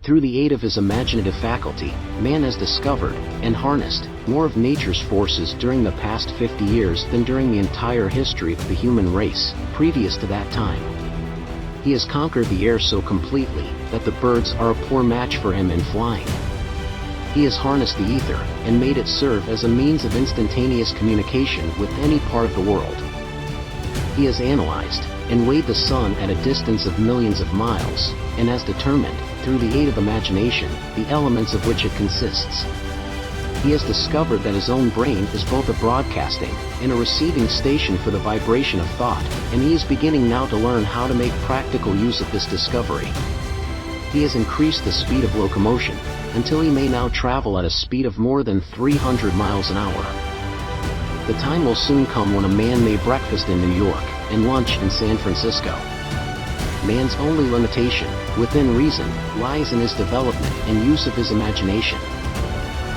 Through the aid of his imaginative faculty, man has discovered and harnessed more of nature's forces during the past 50 years than during the entire history of the human race, previous to that time. He has conquered the air so completely that the birds are a poor match for him in flying. He has harnessed the ether and made it serve as a means of instantaneous communication with any part of the world. He has analyzed and weighed the sun at a distance of millions of miles, and has determined, through the aid of imagination, the elements of which it consists. He has discovered that his own brain is both a broadcasting and a receiving station for the vibration of thought, and he is beginning now to learn how to make practical use of this discovery. He has increased the speed of locomotion, until he may now travel at a speed of more than 300 miles an hour. The time will soon come when a man may breakfast in New York and lunch in San Francisco. Man's only limitation, within reason, lies in his development and use of his imagination.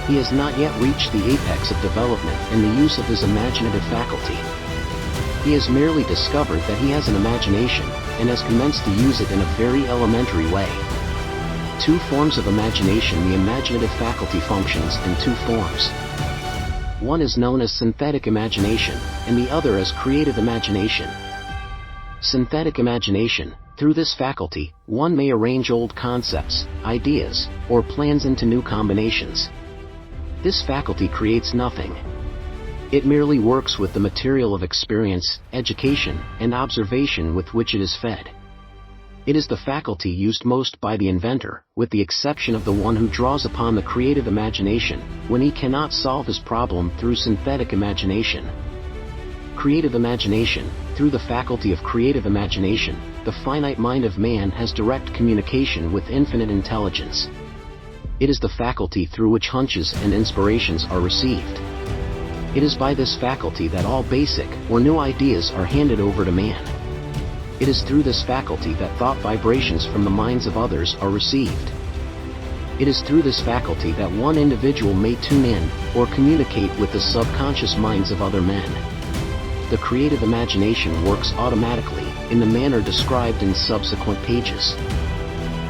He has not yet reached the apex of development in the use of his imaginative faculty. He has merely discovered that he has an imagination, and has commenced to use it in a very elementary way. Two forms of imagination. The imaginative faculty functions in two forms. One is known as synthetic imagination, and the other as creative imagination. Synthetic imagination. Through this faculty, one may arrange old concepts, ideas, or plans into new combinations. This faculty creates nothing. It merely works with the material of experience, education, and observation with which it is fed. It is the faculty used most by the inventor, with the exception of the one who draws upon the creative imagination, when he cannot solve his problem through synthetic imagination. Creative imagination. Through the faculty of creative imagination, the finite mind of man has direct communication with infinite intelligence. It is the faculty through which hunches and inspirations are received. It is by this faculty that all basic or new ideas are handed over to man. It is through this faculty that thought vibrations from the minds of others are received. It is through this faculty that one individual may tune in or communicate with the subconscious minds of other men. The creative imagination works automatically, in the manner described in subsequent pages.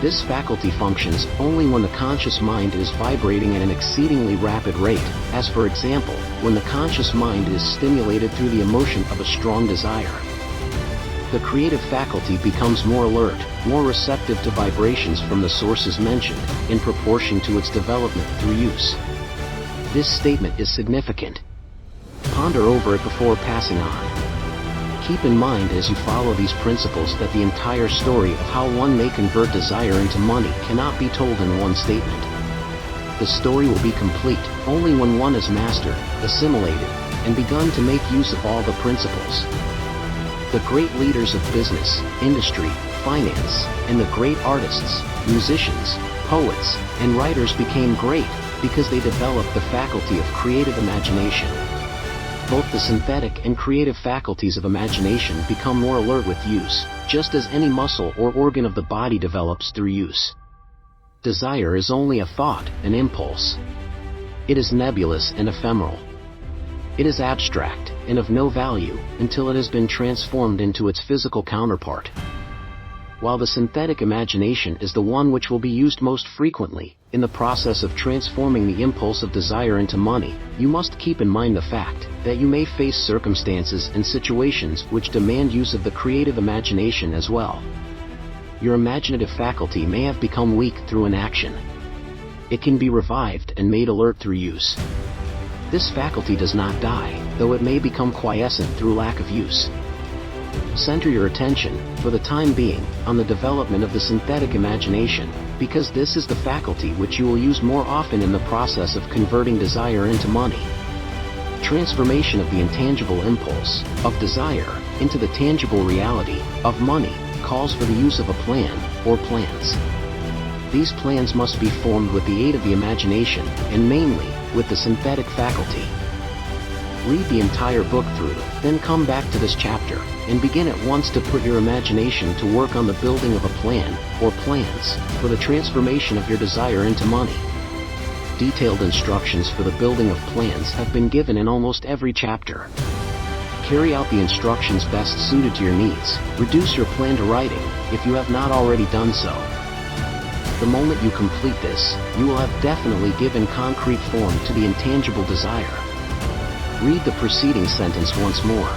This faculty functions only when the conscious mind is vibrating at an exceedingly rapid rate, as for example, when the conscious mind is stimulated through the emotion of a strong desire. The creative faculty becomes more alert, more receptive to vibrations from the sources mentioned, in proportion to its development through use. This statement is significant. Ponder over it before passing on. Keep in mind as you follow these principles that the entire story of how one may convert desire into money cannot be told in one statement. The story will be complete only when one has mastered, assimilated, and begun to make use of all the principles. The great leaders of business, industry, finance, and the great artists, musicians, poets, and writers became great because they developed the faculty of creative imagination. Both the synthetic and creative faculties of imagination become more alert with use, just as any muscle or organ of the body develops through use. Desire is only a thought, an impulse. It is nebulous and ephemeral. It is abstract and of no value until it has been transformed into its physical counterpart. While the synthetic imagination is the one which will be used most frequently, in the process of transforming the impulse of desire into money, you must keep in mind the fact that you may face circumstances and situations which demand use of the creative imagination as well. Your imaginative faculty may have become weak through inaction. It can be revived and made alert through use. This faculty does not die, though it may become quiescent through lack of use. Center your attention, for the time being, on the development of the synthetic imagination, because this is the faculty which you will use more often in the process of converting desire into money. Transformation of the intangible impulse, of desire, into the tangible reality, of money, calls for the use of a plan, or plans. These plans must be formed with the aid of the imagination, and mainly, with the synthetic faculty. Read the entire book through, then come back to this chapter, and begin at once to put your imagination to work on the building of a plan, or plans, for the transformation of your desire into money. Detailed instructions for the building of plans have been given in almost every chapter. Carry out the instructions best suited to your needs. Reduce your plan to writing, if you have not already done so. The moment you complete this, you will have definitely given concrete form to the intangible desire. Read the preceding sentence once more.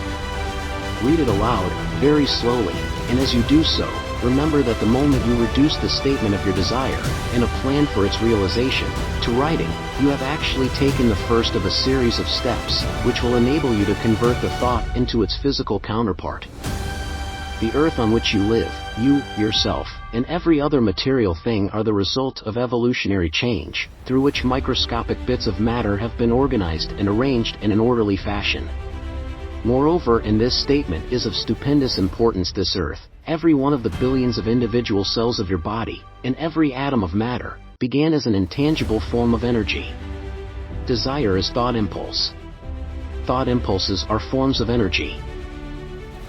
Read it aloud, very slowly, and as you do so, remember that the moment you reduce the statement of your desire, and a plan for its realization, to writing, you have actually taken the first of a series of steps, which will enable you to convert the thought into its physical counterpart. The earth on which you live, you, yourself, and every other material thing are the result of evolutionary change, through which microscopic bits of matter have been organized and arranged in an orderly fashion. Moreover, in this statement is of stupendous importance: this earth, every one of the billions of individual cells of your body, and every atom of matter, began as an intangible form of energy. Desire is thought impulse. Thought impulses are forms of energy.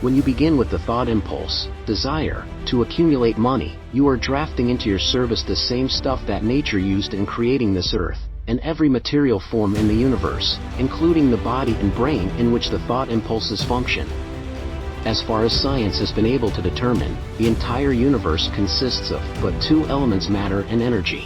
When you begin with the thought impulse, desire, to accumulate money, you are drafting into your service the same stuff that nature used in creating this earth, and every material form in the universe, including the body and brain in which the thought impulses function. As far as science has been able to determine, the entire universe consists of but two elements: matter and energy.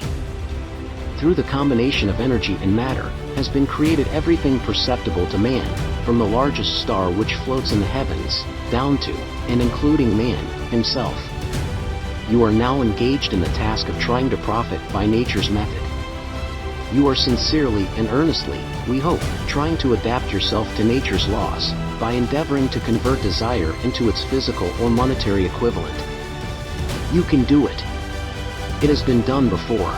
Through the combination of energy and matter, has been created everything perceptible to man, from the largest star which floats in the heavens, down to, and including man, himself. You are now engaged in the task of trying to profit by nature's method. You are sincerely and earnestly, we hope, trying to adapt yourself to nature's laws, by endeavoring to convert desire into its physical or monetary equivalent. You can do it. It has been done before.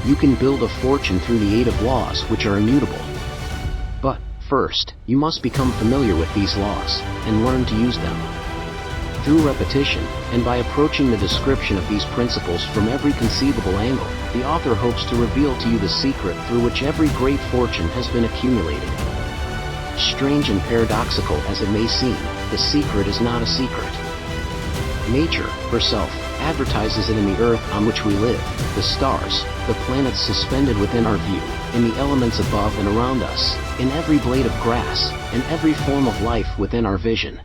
You can build a fortune through the aid of laws which are immutable. But, first, you must become familiar with these laws, and learn to use them. Through repetition, and by approaching the description of these principles from every conceivable angle, the author hopes to reveal to you the secret through which every great fortune has been accumulated. Strange and paradoxical as it may seem, the secret is not a secret. Nature, herself, advertises it in the earth on which we live, the stars, the planets suspended within our view, in the elements above and around us, in every blade of grass, and every form of life within our vision.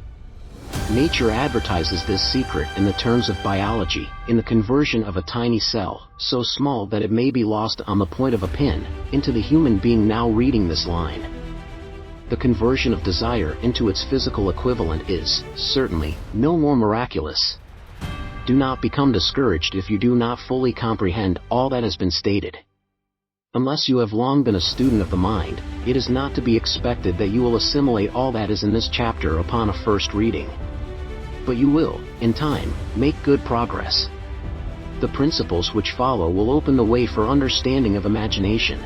Nature advertises this secret in the terms of biology, in the conversion of a tiny cell, so small that it may be lost on the point of a pin, into the human being now reading this line. The conversion of desire into its physical equivalent is, certainly, no more miraculous. Do not become discouraged if you do not fully comprehend all that has been stated. Unless you have long been a student of the mind, it is not to be expected that you will assimilate all that is in this chapter upon a first reading. But you will, in time, make good progress. The principles which follow will open the way for understanding of imagination.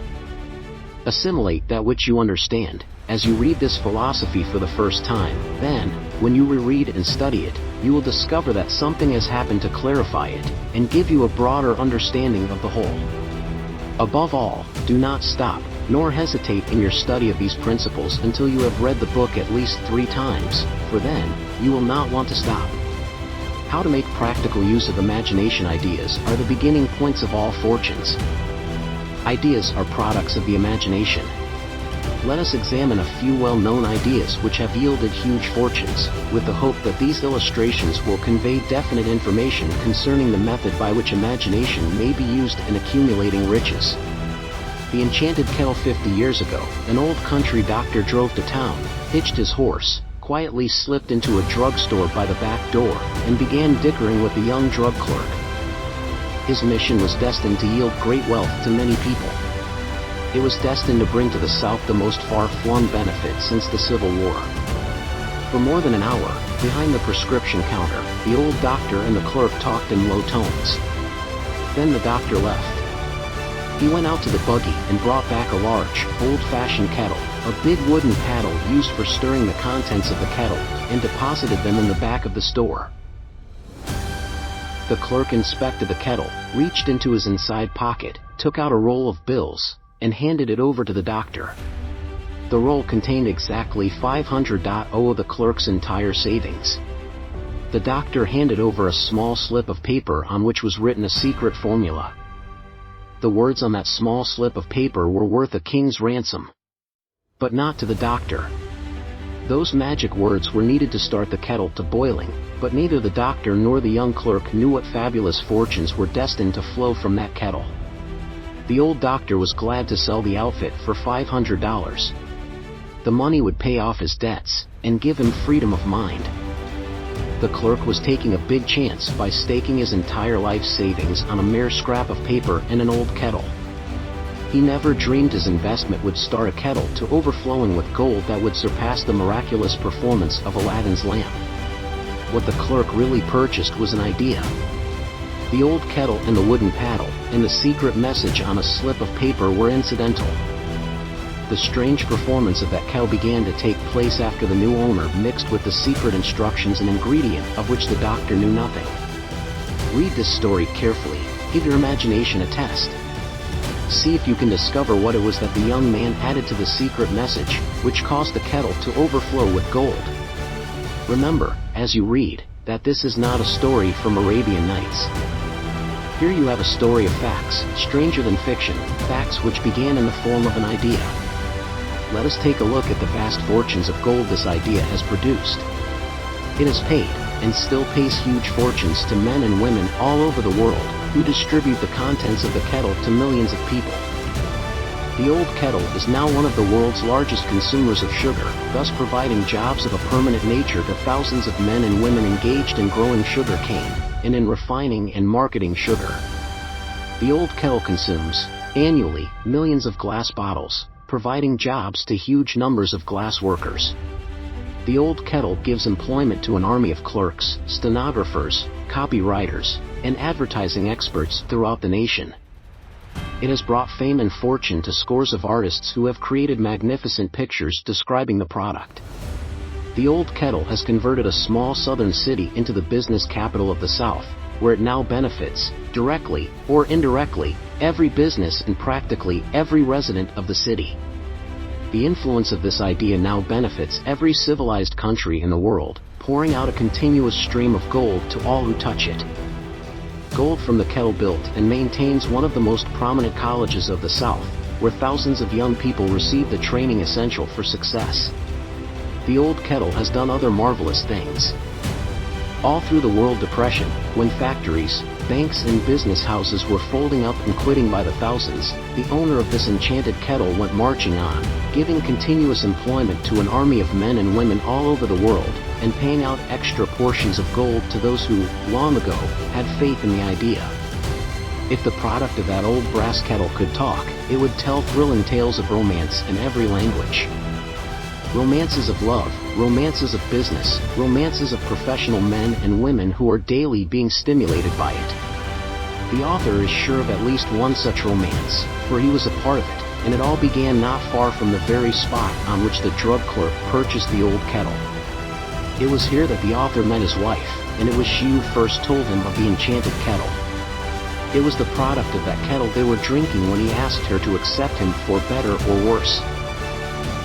Assimilate that which you understand, as you read this philosophy for the first time. Then, when you reread and study it, you will discover that something has happened to clarify it, and give you a broader understanding of the whole. Above all, do not stop, nor hesitate in your study of these principles until you have read the book at least 3 times, for then, you will not want to stop. How to make practical use of imagination ideas are the beginning points of all fortunes. Ideas are products of the imagination. Let us examine a few well-known ideas which have yielded huge fortunes, with the hope that these illustrations will convey definite information concerning the method by which imagination may be used in accumulating riches. The enchanted kettle. 50 years ago, an old country doctor drove to town, hitched his horse, quietly slipped into a drugstore by the back door, and began dickering with the young drug clerk. His mission was destined to yield great wealth to many people. It was destined to bring to the South the most far-flung benefit since the Civil War. For more than an hour, behind the prescription counter, the old doctor and the clerk talked in low tones. Then the doctor left. He went out to the buggy and brought back a large, old-fashioned kettle, a big wooden paddle used for stirring the contents of the kettle, and deposited them in the back of the store. The clerk inspected the kettle, reached into his inside pocket, took out a roll of bills, and handed it over to the doctor. The roll contained exactly $500 of the clerk's entire savings. The doctor handed over a small slip of paper on which was written a secret formula. The words on that small slip of paper were worth a king's ransom. But not to the doctor. Those magic words were needed to start the kettle to boiling, but neither the doctor nor the young clerk knew what fabulous fortunes were destined to flow from that kettle. The old doctor was glad to sell the outfit for $500. The money would pay off his debts, and give him freedom of mind. The clerk was taking a big chance by staking his entire life savings on a mere scrap of paper and an old kettle. He never dreamed his investment would start a kettle to overflowing with gold that would surpass the miraculous performance of Aladdin's lamp. What the clerk really purchased was an idea. The old kettle and the wooden paddle, and the secret message on a slip of paper were incidental. The strange performance of that kettle began to take place after the new owner mixed with the secret instructions an ingredient of which the doctor knew nothing. Read this story carefully, give your imagination a test. See if you can discover what it was that the young man added to the secret message, which caused the kettle to overflow with gold. Remember, as you read, that this is not a story from Arabian Nights. Here you have a story of facts, stranger than fiction, facts which began in the form of an idea. Let us take a look at the vast fortunes of gold this idea has produced. It has paid, and still pays huge fortunes to men and women all over the world, who distribute the contents of the kettle to millions of people. The old kettle is now one of the world's largest consumers of sugar, thus providing jobs of a permanent nature to thousands of men and women engaged in growing sugar cane, and in refining and marketing sugar. The old kettle consumes, annually, millions of glass bottles, providing jobs to huge numbers of glass workers. The old kettle gives employment to an army of clerks, stenographers, copywriters, and advertising experts throughout the nation. It has brought fame and fortune to scores of artists who have created magnificent pictures describing the product. The old kettle has converted a small southern city into the business capital of the South, where it now benefits, directly or indirectly, every business and practically every resident of the city. The influence of this idea now benefits every civilized country in the world, pouring out a continuous stream of gold to all who touch it. Gold from the kettle built and maintains one of the most prominent colleges of the South, where thousands of young people receive the training essential for success. the old kettle has done other marvelous things. All through the World Depression, when factories, banks and business houses were folding up and quitting by the thousands, the owner of this enchanted kettle went marching on, giving continuous employment to an army of men and women all over the world, and paying out extra portions of gold to those who, long ago, had faith in the idea. If the product of that old brass kettle could talk, it would tell thrilling tales of romance in every language. Romances of love, romances of business, romances of professional men and women who are daily being stimulated by it. The author is sure of at least one such romance, for he was a part of it, and it all began not far from the very spot on which the drug clerk purchased the old kettle. It was here that the author met his wife, and it was she who first told him of the enchanted kettle. It was the product of that kettle they were drinking when he asked her to accept him for better or worse.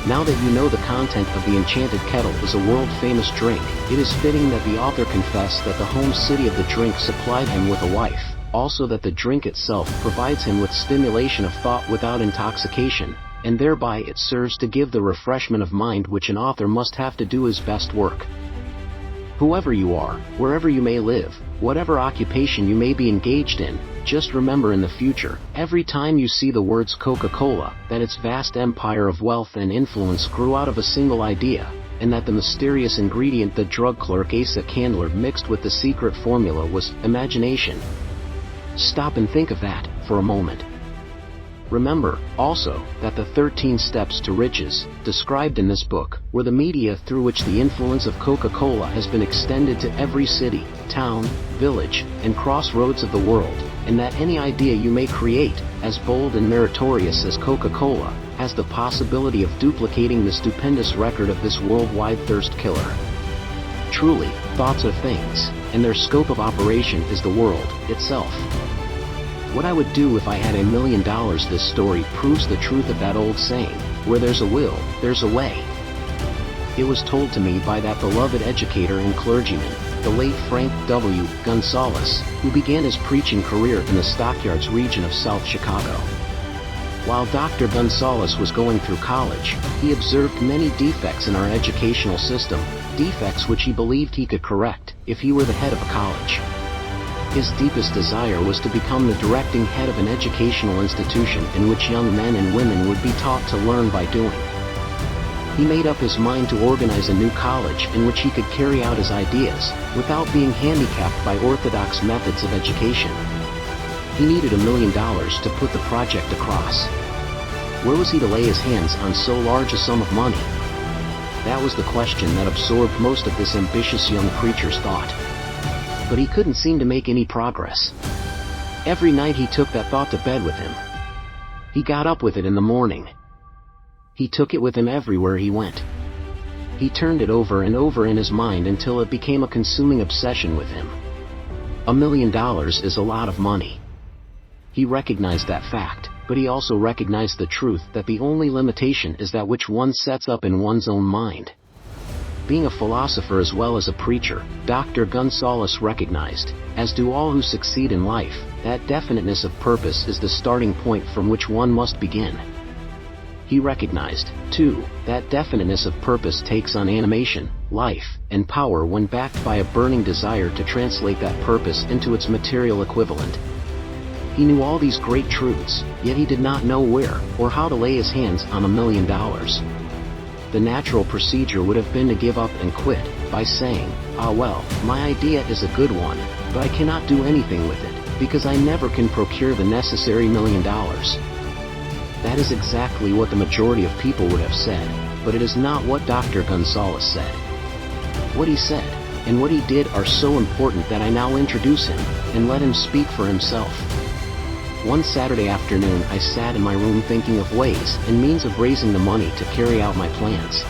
Now that you know the content of the enchanted kettle is a world-famous drink, it is fitting that the author confess that the home city of the drink supplied him with a wife, also that the drink itself provides him with stimulation of thought without intoxication, and thereby it serves to give the refreshment of mind which an author must have to do his best work. Whoever you are, wherever you may live, whatever occupation you may be engaged in, just remember in the future, every time you see the words Coca-Cola, that its vast empire of wealth and influence grew out of a single idea, and that the mysterious ingredient the drug clerk Asa Candler mixed with the secret formula was imagination. Stop and think of that, for a moment. Remember, also, that the 13 steps to riches, described in this book, were the media through which the influence of Coca-Cola has been extended to every city, town, village, and crossroads of the world, and that any idea you may create, as bold and meritorious as Coca-Cola, has the possibility of duplicating the stupendous record of this worldwide thirst killer. Truly, thoughts are things, and their scope of operation is the world itself. What I would do if I had $1 million. This story proves the truth of that old saying, where there's a will, there's a way. It was told to me by that beloved educator and clergyman, the late Frank W. Gonzalez, who began his preaching career in the Stockyards region of South Chicago. While Dr. Gonzalez was going through college, he observed many defects in our educational system, defects which he believed he could correct if he were the head of a college. His deepest desire was to become the directing head of an educational institution in which young men and women would be taught to learn by doing. He made up his mind to organize a new college in which he could carry out his ideas, without being handicapped by orthodox methods of education. He needed $1 million to put the project across. Where was he to lay his hands on so large a sum of money? That was the question that absorbed most of this ambitious young preacher's thought. But he couldn't seem to make any progress. Every night he took that thought to bed with him. He got up with it in the morning. He took it with him everywhere he went. He turned it over and over in his mind until it became a consuming obsession with him. $1 million is a lot of money. He recognized that fact, but he also recognized the truth that the only limitation is that which one sets up in one's own mind. Being a philosopher as well as a preacher, Dr. Gonzalez recognized, as do all who succeed in life, that definiteness of purpose is the starting point from which one must begin. He recognized, too, that definiteness of purpose takes on animation, life, and power when backed by a burning desire to translate that purpose into its material equivalent. He knew all these great truths, yet he did not know where or how to lay his hands on $1 million. The natural procedure would have been to give up and quit, by saying, well, my idea is a good one, but I cannot do anything with it, because I never can procure the necessary $1 million. That is exactly what the majority of people would have said, but it is not what Dr. Gonzalez said. What he said, and what he did are so important that I now introduce him, and let him speak for himself. One Saturday afternoon I sat in my room thinking of ways and means of raising the money to carry out my plans.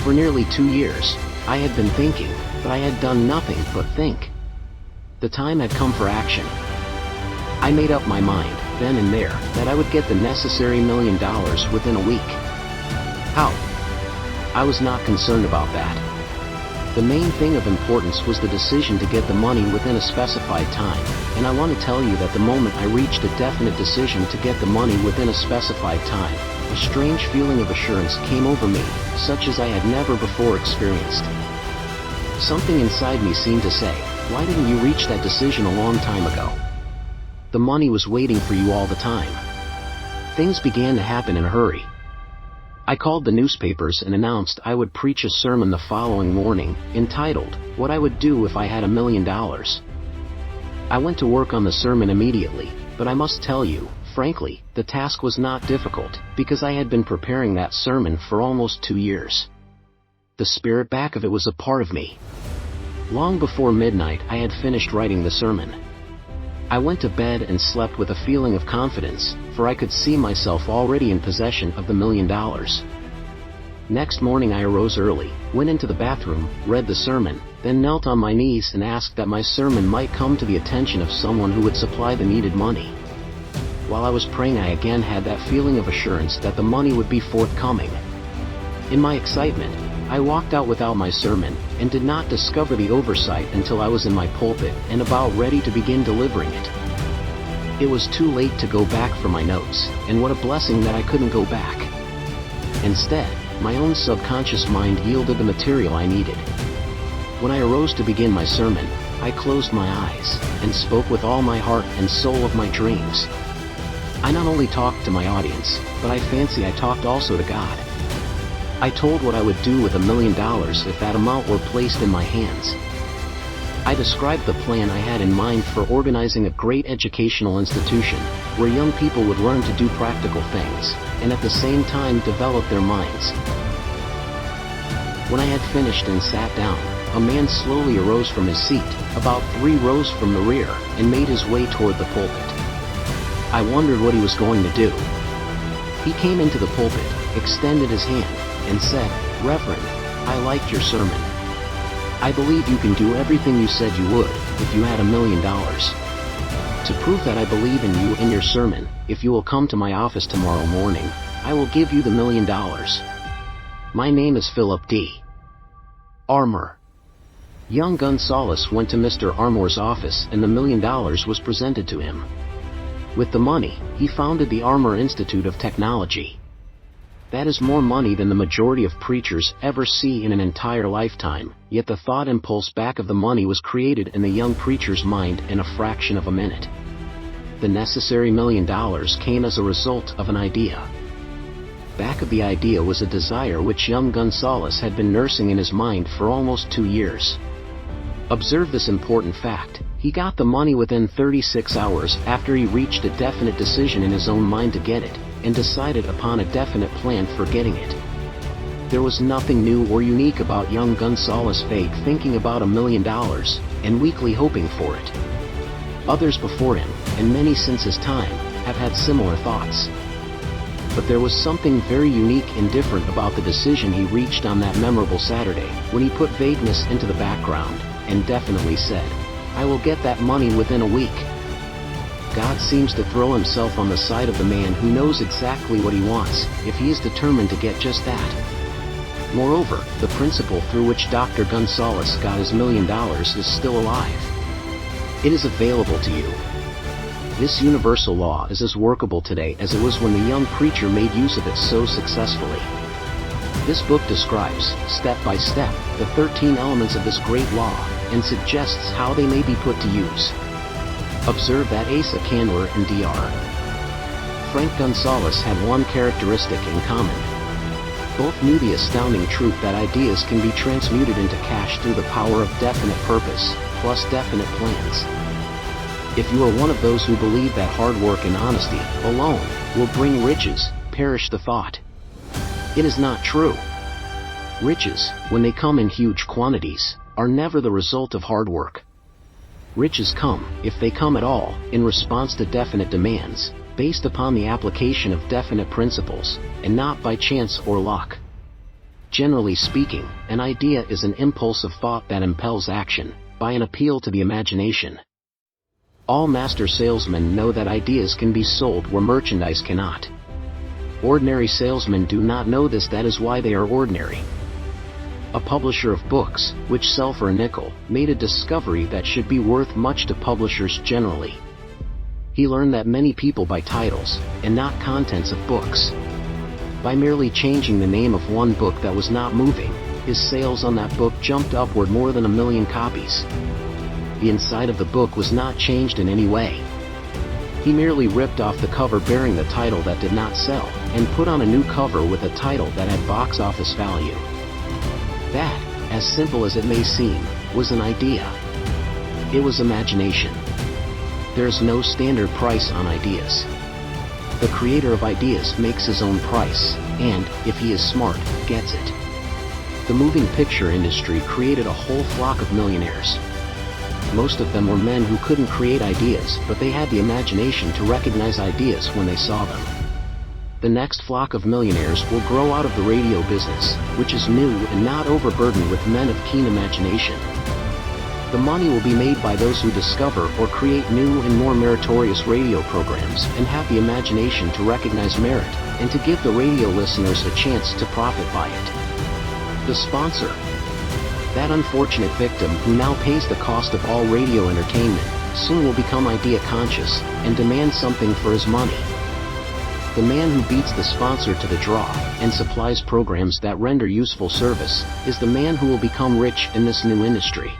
For nearly 2 years, I had been thinking, but I had done nothing but think. The time had come for action. I made up my mind, then and there, that I would get the necessary $1 million within a week. How? I was not concerned about that. The main thing of importance was the decision to get the money within a specified time, and I want to tell you that the moment I reached a definite decision to get the money within a specified time, a strange feeling of assurance came over me, such as I had never before experienced. Something inside me seemed to say, "Why didn't you reach that decision a long time ago? The money was waiting for you all the time." Things began to happen in a hurry. I called the newspapers and announced I would preach a sermon the following morning, entitled, "What I Would Do If I Had $1,000,000. I went to work on the sermon immediately, but I must tell you, frankly, the task was not difficult, because I had been preparing that sermon for almost 2 years. The spirit back of it was a part of me. Long before midnight I had finished writing the sermon. I went to bed and slept with a feeling of confidence, for I could see myself already in possession of the $1,000,000. Next morning I arose early, went into the bathroom, read the sermon, then knelt on my knees and asked that my sermon might come to the attention of someone who would supply the needed money. While I was praying, I again had that feeling of assurance that the money would be forthcoming. In my excitement, I walked out without my sermon, and did not discover the oversight until I was in my pulpit and about ready to begin delivering it. It was too late to go back for my notes, and what a blessing that I couldn't go back. Instead, my own subconscious mind yielded the material I needed. When I arose to begin my sermon, I closed my eyes, and spoke with all my heart and soul of my dreams. I not only talked to my audience, but I fancy I talked also to God. I told what I would do with $1,000,000 if that amount were placed in my hands. I described the plan I had in mind for organizing a great educational institution, where young people would learn to do practical things, and at the same time develop their minds. When I had finished and sat down, a man slowly arose from his seat, about 3 rows from the rear, and made his way toward the pulpit. I wondered what he was going to do. He came into the pulpit, extended his hand, and said, "Reverend, I liked your sermon. I believe you can do everything you said you would, if you had $1,000,000. To prove that I believe in you and your sermon, if you will come to my office tomorrow morning, I will give you the $1,000,000. My name is Philip D. Armour." Young Gonzalez went to Mr. Armour's office and the $1,000,000 was presented to him. With the money, he founded the Armour Institute of Technology. That is more money than the majority of preachers ever see in an entire lifetime, yet the thought impulse back of the money was created in the young preacher's mind in a fraction of a minute. The necessary $1,000,000 came as a result of an idea. Back of the idea was a desire which young Gonzalez had been nursing in his mind for almost 2 years. Observe this important fact: he got the money within 36 hours after he reached a definite decision in his own mind to get it, and decided upon a definite plan for getting it. There was nothing new or unique about young Gonzalez vague thinking about $1,000,000, and weakly hoping for it. Others before him, and many since his time, have had similar thoughts. But there was something very unique and different about the decision he reached on that memorable Saturday, when he put vagueness into the background, and definitely said, "I will get that money within a week." God seems to throw himself on the side of the man who knows exactly what he wants, if he is determined to get just that. Moreover, the principle through which Dr. Gonzalez got his $1,000,000 is still alive. It is available to you. This universal law is as workable today as it was when the young preacher made use of it so successfully. This book describes, step by step, the 13 elements of this great law, and suggests how they may be put to use. Observe that Asa Candler and Dr. Frank Gonzalez had one characteristic in common. Both knew the astounding truth that ideas can be transmuted into cash through the power of definite purpose, plus definite plans. If you are one of those who believe that hard work and honesty, alone, will bring riches, perish the thought. It is not true. Riches, when they come in huge quantities, are never the result of hard work. Riches come, if they come at all, in response to definite demands, based upon the application of definite principles, and not by chance or luck. Generally speaking, an idea is an impulse of thought that impels action, by an appeal to the imagination. All master salesmen know that ideas can be sold where merchandise cannot. Ordinary salesmen do not know this, that is why they are ordinary. A publisher of books, which sell for a nickel, made a discovery that should be worth much to publishers generally. He learned that many people buy titles, and not contents of books. By merely changing the name of one book that was not moving, his sales on that book jumped upward more than 1 million copies. The inside of the book was not changed in any way. He merely ripped off the cover bearing the title that did not sell, and put on a new cover with a title that had box office value. That, as simple as it may seem, was an idea. It was imagination. There's no standard price on ideas. The creator of ideas makes his own price, and, if he is smart, gets it. The moving picture industry created a whole flock of millionaires. Most of them were men who couldn't create ideas, but they had the imagination to recognize ideas when they saw them. The next flock of millionaires will grow out of the radio business, which is new and not overburdened with men of keen imagination. The money will be made by those who discover or create new and more meritorious radio programs and have the imagination to recognize merit, and to give the radio listeners a chance to profit by it. The sponsor. That unfortunate victim who now pays the cost of all radio entertainment, soon will become idea conscious, and demand something for his money. The man who beats the sponsor to the draw, and supplies programs that render useful service, is the man who will become rich in this new industry.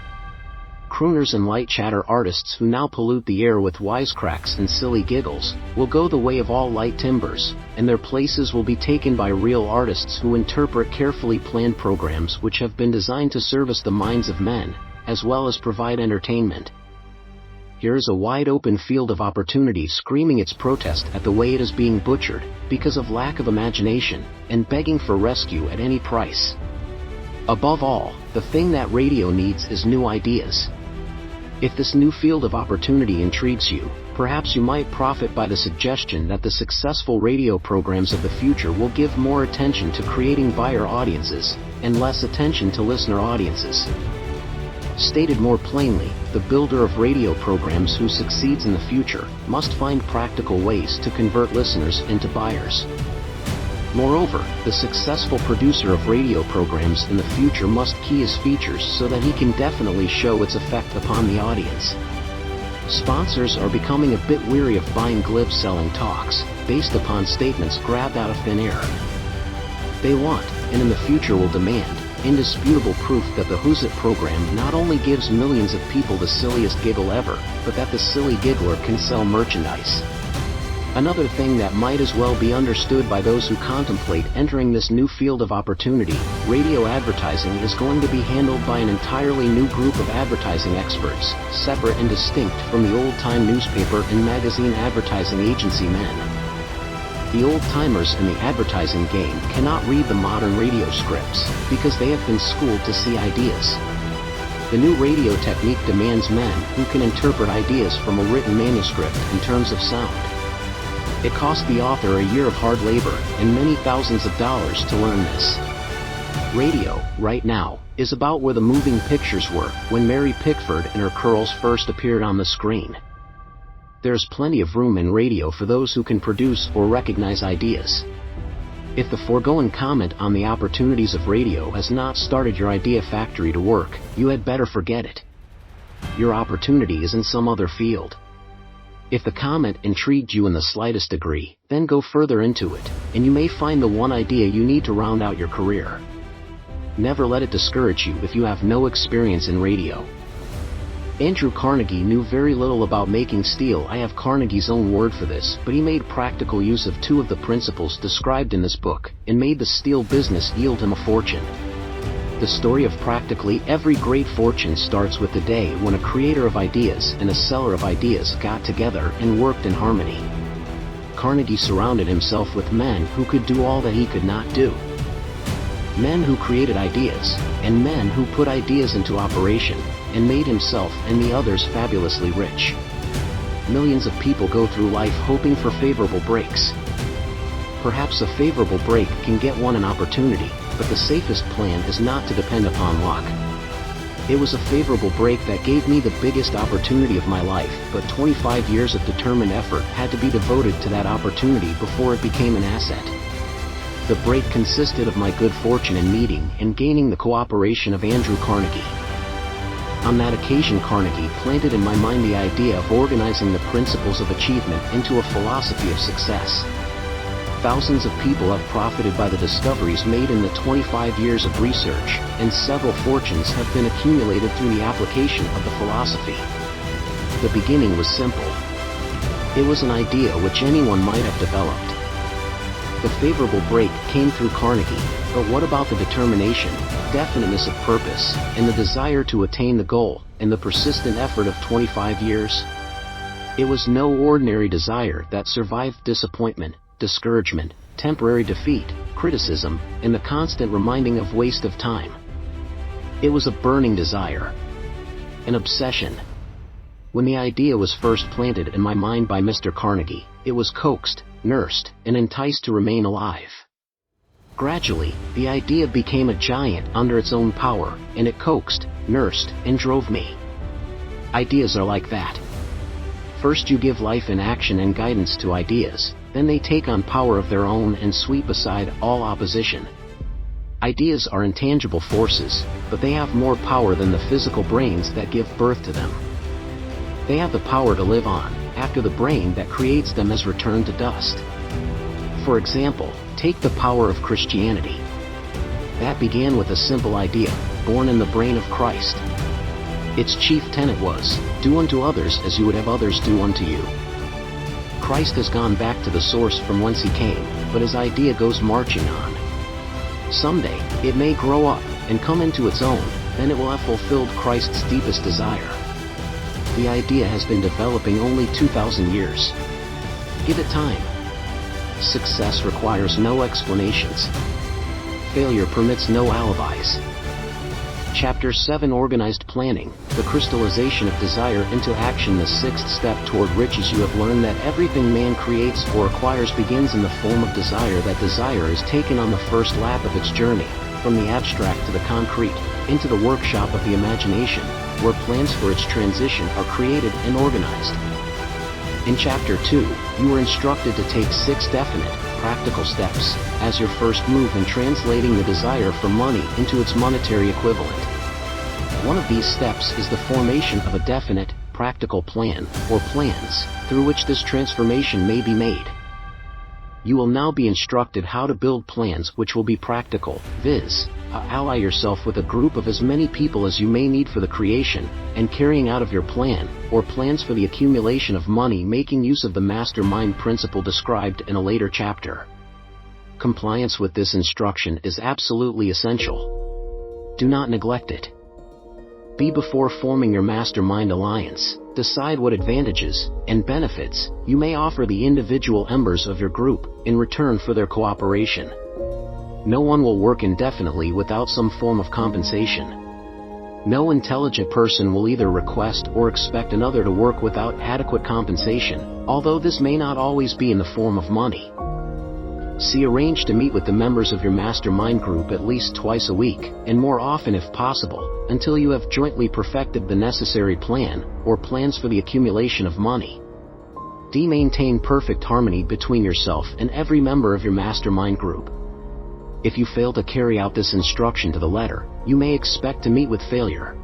Crooners and light chatter artists who now pollute the air with wisecracks and silly giggles, will go the way of all light timbers, and their places will be taken by real artists who interpret carefully planned programs which have been designed to service the minds of men, as well as provide entertainment. Here is a wide open field of opportunity screaming its protest at the way it is being butchered, because of lack of imagination, and begging for rescue at any price. Above all, the thing that radio needs is new ideas. If this new field of opportunity intrigues you, perhaps you might profit by the suggestion that the successful radio programs of the future will give more attention to creating buyer audiences, and less attention to listener audiences. Stated more plainly, the builder of radio programs who succeeds in the future must find practical ways to convert listeners into buyers. Moreover, the successful producer of radio programs in the future must key his features so that he can definitely show its effect upon the audience. Sponsors are becoming a bit weary of buying glib selling talks, based upon statements grabbed out of thin air. They want, and in the future will demand, indisputable proof that the Who's It program not only gives millions of people the silliest giggle ever, but that the silly giggler can sell merchandise. Another thing that might as well be understood by those who contemplate entering this new field of opportunity, radio advertising is going to be handled by an entirely new group of advertising experts, separate and distinct from the old-time newspaper and magazine advertising agency men. The old-timers in the advertising game cannot read the modern radio scripts, because they have been schooled to see ideas. The new radio technique demands men who can interpret ideas from a written manuscript in terms of sound. It cost the author a year of hard labor and many thousands of dollars to learn this. Radio, right now, is about where the moving pictures were when Mary Pickford and her curls first appeared on the screen. There's plenty of room in radio for those who can produce or recognize ideas. If the foregoing comment on the opportunities of radio has not started your idea factory to work, you had better forget it. Your opportunity is in some other field. If the comment intrigued you in the slightest degree, then go further into it, and you may find the one idea you need to round out your career. Never let it discourage you if you have no experience in radio. Andrew Carnegie knew very little about making steel. I have Carnegie's own word for this, but he made practical use of two of the principles described in this book, and made the steel business yield him a fortune. The story of practically every great fortune starts with the day when a creator of ideas and a seller of ideas got together and worked in harmony. Carnegie surrounded himself with men who could do all that he could not do. Men who created ideas, and men who put ideas into operation, and made himself and the others fabulously rich. Millions of people go through life hoping for favorable breaks. Perhaps a favorable break can get one an opportunity, but the safest plan is not to depend upon luck. It was a favorable break that gave me the biggest opportunity of my life, but 25 years of determined effort had to be devoted to that opportunity before it became an asset. The break consisted of my good fortune in meeting and gaining the cooperation of Andrew Carnegie. On that occasion, Carnegie planted in my mind the idea of organizing the principles of achievement into a philosophy of success. Thousands of people have profited by the discoveries made in the 25 years of research, and several fortunes have been accumulated through the application of the philosophy. The beginning was simple. It was an idea which anyone might have developed. The favorable break came through Carnegie, but what about the determination, definiteness of purpose, and the desire to attain the goal, and the persistent effort of 25 years? It was no ordinary desire that survived disappointment, discouragement, temporary defeat, criticism, and the constant reminding of waste of time. It was a burning desire. An obsession. When the idea was first planted in my mind by Mr. Carnegie, it was coaxed, nursed, and enticed to remain alive. Gradually, the idea became a giant under its own power, and it coaxed, nursed, and drove me. Ideas are like that. First you give life and action and guidance to ideas, then they take on power of their own and sweep aside all opposition. Ideas are intangible forces, but they have more power than the physical brains that give birth to them. They have the power to live on, after the brain that creates them has returned to dust. For example, take the power of Christianity. That began with a simple idea, born in the brain of Christ. Its chief tenet was, do unto others as you would have others do unto you. Christ has gone back to the source from whence he came, but his idea goes marching on. Someday, it may grow up, and come into its own, then it will have fulfilled Christ's deepest desire. The idea has been developing only 2,000 years. Give it time. Success requires no explanations. Failure permits no alibis. Chapter 7 Organized Planning, the crystallization of desire into action. The sixth step toward riches. You have learned that everything man creates or acquires begins in the form of desire. That desire is taken on the first lap of its journey, from the abstract to the concrete, into the workshop of the imagination, where plans for its transition are created and organized. In Chapter 2, you were instructed to take 6 definite, practical steps, as your first move in translating the desire for money into its monetary equivalent. One of these steps is the formation of a definite, practical plan, or plans, through which this transformation may be made. You will now be instructed how to build plans which will be practical, viz., ally yourself with a group of as many people as you may need for the creation and carrying out of your plan, or plans for the accumulation of money, making use of the mastermind principle described in a later chapter. Compliance with this instruction is absolutely essential. Do not neglect it. Before forming your mastermind alliance, decide what advantages and benefits you may offer the individual members of your group in return for their cooperation. No one will work indefinitely without some form of compensation. No intelligent person will either request or expect another to work without adequate compensation, although this may not always be in the form of money. Arrange to meet with the members of your mastermind group at least twice a week, and more often if possible, until you have jointly perfected the necessary plan, or plans for the accumulation of money. Maintain perfect harmony between yourself and every member of your mastermind group. If you fail to carry out this instruction to the letter, you may expect to meet with failure.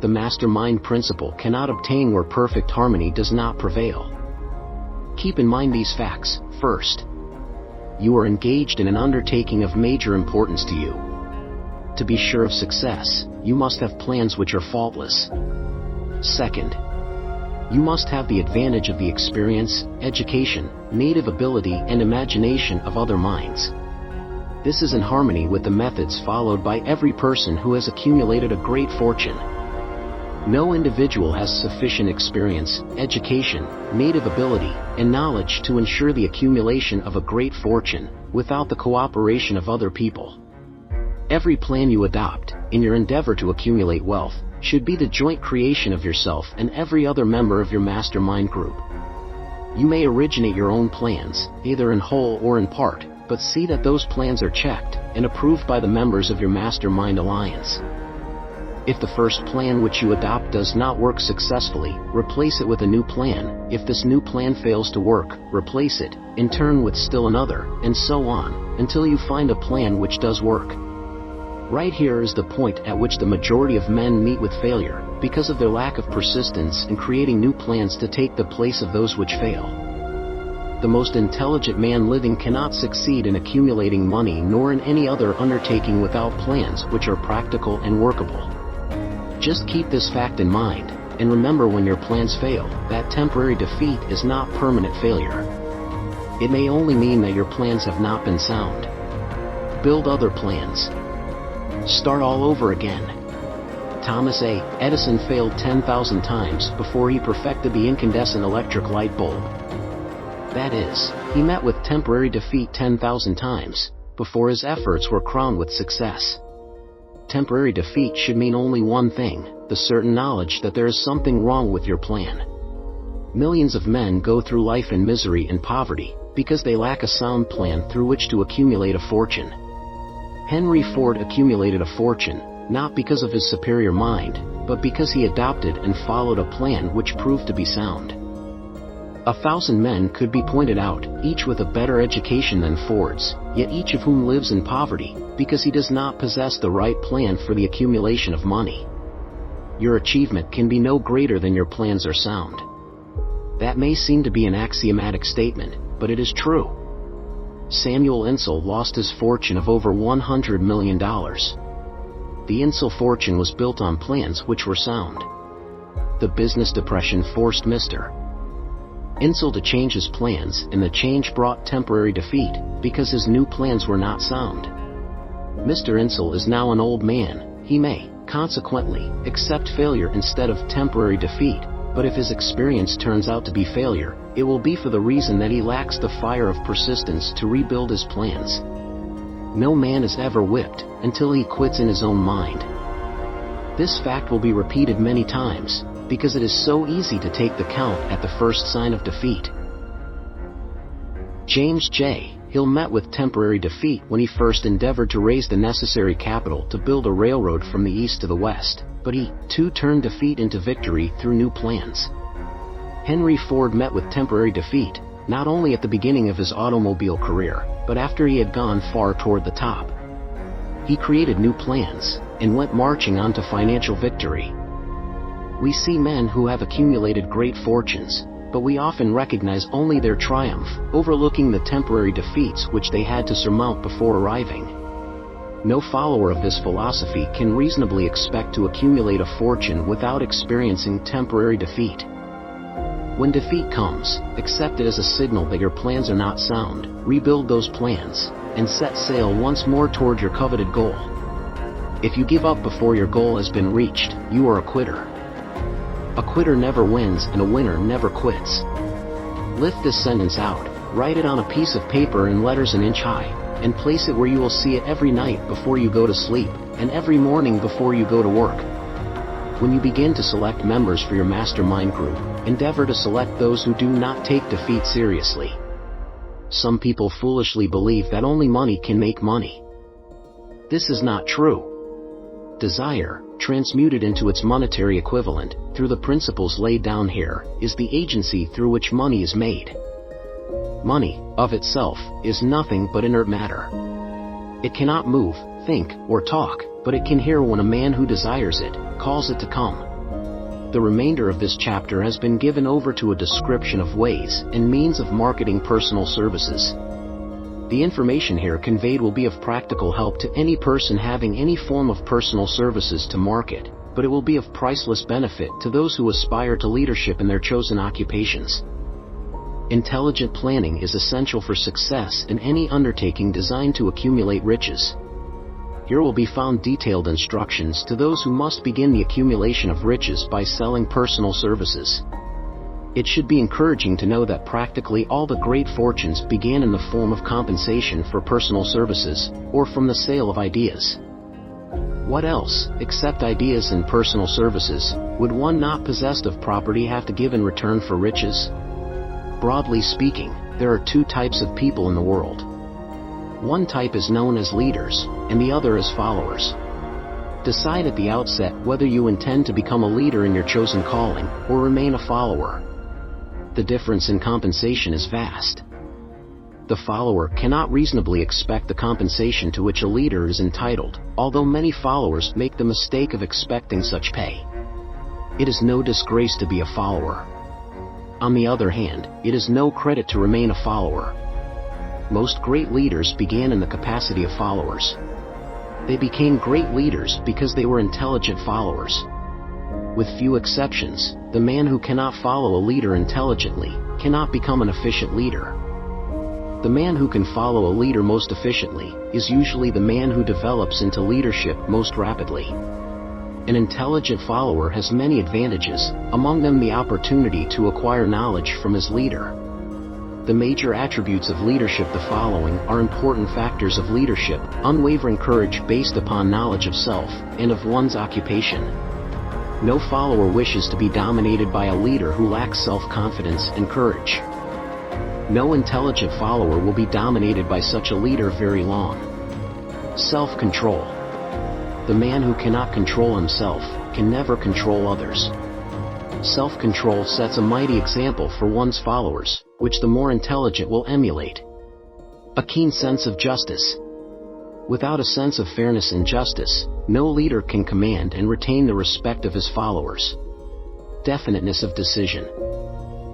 The mastermind principle cannot obtain where perfect harmony does not prevail. Keep in mind these facts. First, you are engaged in an undertaking of major importance to you. To be sure of success, you must have plans which are faultless. Second, you must have the advantage of the experience, education, native ability, and imagination of other minds. This is in harmony with the methods followed by every person who has accumulated a great fortune. No individual has sufficient experience, education, native ability, and knowledge to ensure the accumulation of a great fortune without the cooperation of other people. Every plan you adopt, in your endeavor to accumulate wealth, should be the joint creation of yourself and every other member of your mastermind group. You may originate your own plans, either in whole or in part, but see that those plans are checked and approved by the members of your mastermind alliance. If the first plan which you adopt does not work successfully, replace it with a new plan. If this new plan fails to work, replace it, in turn with still another, and so on, until you find a plan which does work. Right here is the point at which the majority of men meet with failure, because of their lack of persistence in creating new plans to take the place of those which fail. the most intelligent man living cannot succeed in accumulating money nor in any other undertaking without plans which are practical and workable. Just keep this fact in mind, and remember, when your plans fail, that temporary defeat is not permanent failure. It may only mean that your plans have not been sound. Build other plans. Start all over again. Thomas A. Edison failed 10,000 times before he perfected the incandescent electric light bulb. That is, he met with temporary defeat 10,000 times before his efforts were crowned with success. Temporary defeat should mean only one thing: the certain knowledge that there is something wrong with your plan. Millions of men go through life in misery and poverty because they lack a sound plan through which to accumulate a fortune. Henry Ford accumulated a fortune, not because of his superior mind, but because he adopted and followed a plan which proved to be sound. 1,000 men could be pointed out, each with a better education than Ford's, yet each of whom lives in poverty, because he does not possess the right plan for the accumulation of money. Your achievement can be no greater than your plans are sound. That may seem to be an axiomatic statement, but it is true. Samuel Insull lost his fortune of over $100 million. The Insull fortune was built on plans which were sound. The business depression forced Mr. Insull to change his plans, and the change brought temporary defeat, because his new plans were not sound. Mr. Insull is now an old man. He may, consequently, accept failure instead of temporary defeat, but if his experience turns out to be failure, it will be for the reason that he lacks the fire of persistence to rebuild his plans. No man is ever whipped until he quits in his own mind. This fact will be repeated many times, because it is so easy to take the count at the first sign of defeat. James J. Hill met with temporary defeat when he first endeavored to raise the necessary capital to build a railroad from the east to the west, but he, too, turned defeat into victory through new plans. Henry Ford met with temporary defeat, not only at the beginning of his automobile career, but after he had gone far toward the top. He created new plans, and went marching on to financial victory. We see men who have accumulated great fortunes, but we often recognize only their triumph, overlooking the temporary defeats which they had to surmount before arriving. No follower of this philosophy can reasonably expect to accumulate a fortune without experiencing temporary defeat. When defeat comes, accept it as a signal that your plans are not sound, rebuild those plans, and set sail once more toward your coveted goal. If you give up before your goal has been reached, you are a quitter. A quitter never wins, and a winner never quits. Lift this sentence out, write it on a piece of paper in letters an inch high, and place it where you will see it every night before you go to sleep, and every morning before you go to work. When you begin to select members for your mastermind group, endeavor to select those who do not take defeat seriously. Some people foolishly believe that only money can make money. This is not true. Desire, transmuted into its monetary equivalent, through the principles laid down here, is the agency through which money is made. Money, of itself, is nothing but inert matter. It cannot move, think, or talk, but it can hear when a man who desires it, calls it to come. The remainder of this chapter has been given over to a description of ways and means of marketing personal services. The information here conveyed will be of practical help to any person having any form of personal services to market, but it will be of priceless benefit to those who aspire to leadership in their chosen occupations. Intelligent planning is essential for success in any undertaking designed to accumulate riches. Here will be found detailed instructions to those who must begin the accumulation of riches by selling personal services. It should be encouraging to know that practically all the great fortunes began in the form of compensation for personal services, or from the sale of ideas. What else, except ideas and personal services, would one not possessed of property have to give in return for riches? Broadly speaking, there are two types of people in the world. One type is known as leaders, and the other as followers. Decide at the outset whether you intend to become a leader in your chosen calling, or remain a follower. The difference in compensation is vast. The follower cannot reasonably expect the compensation to which a leader is entitled, although many followers make the mistake of expecting such pay. It is no disgrace to be a follower. On the other hand, it is no credit to remain a follower. Most great leaders began in the capacity of followers. They became great leaders because they were intelligent followers. With few exceptions, the man who cannot follow a leader intelligently cannot become an efficient leader. The man who can follow a leader most efficiently is usually the man who develops into leadership most rapidly. An intelligent follower has many advantages, among them the opportunity to acquire knowledge from his leader. The major attributes of leadership the following are important factors of leadership: unwavering courage based upon knowledge of self and of one's occupation. No follower wishes to be dominated by a leader who lacks self-confidence and courage. No intelligent follower will be dominated by such a leader very long. Self-control. The man who cannot control himself can never control others. Self-control sets a mighty example for one's followers, which the more intelligent will emulate. A keen sense of justice. Without a sense of fairness and justice, no leader can command and retain the respect of his followers. Definiteness of decision.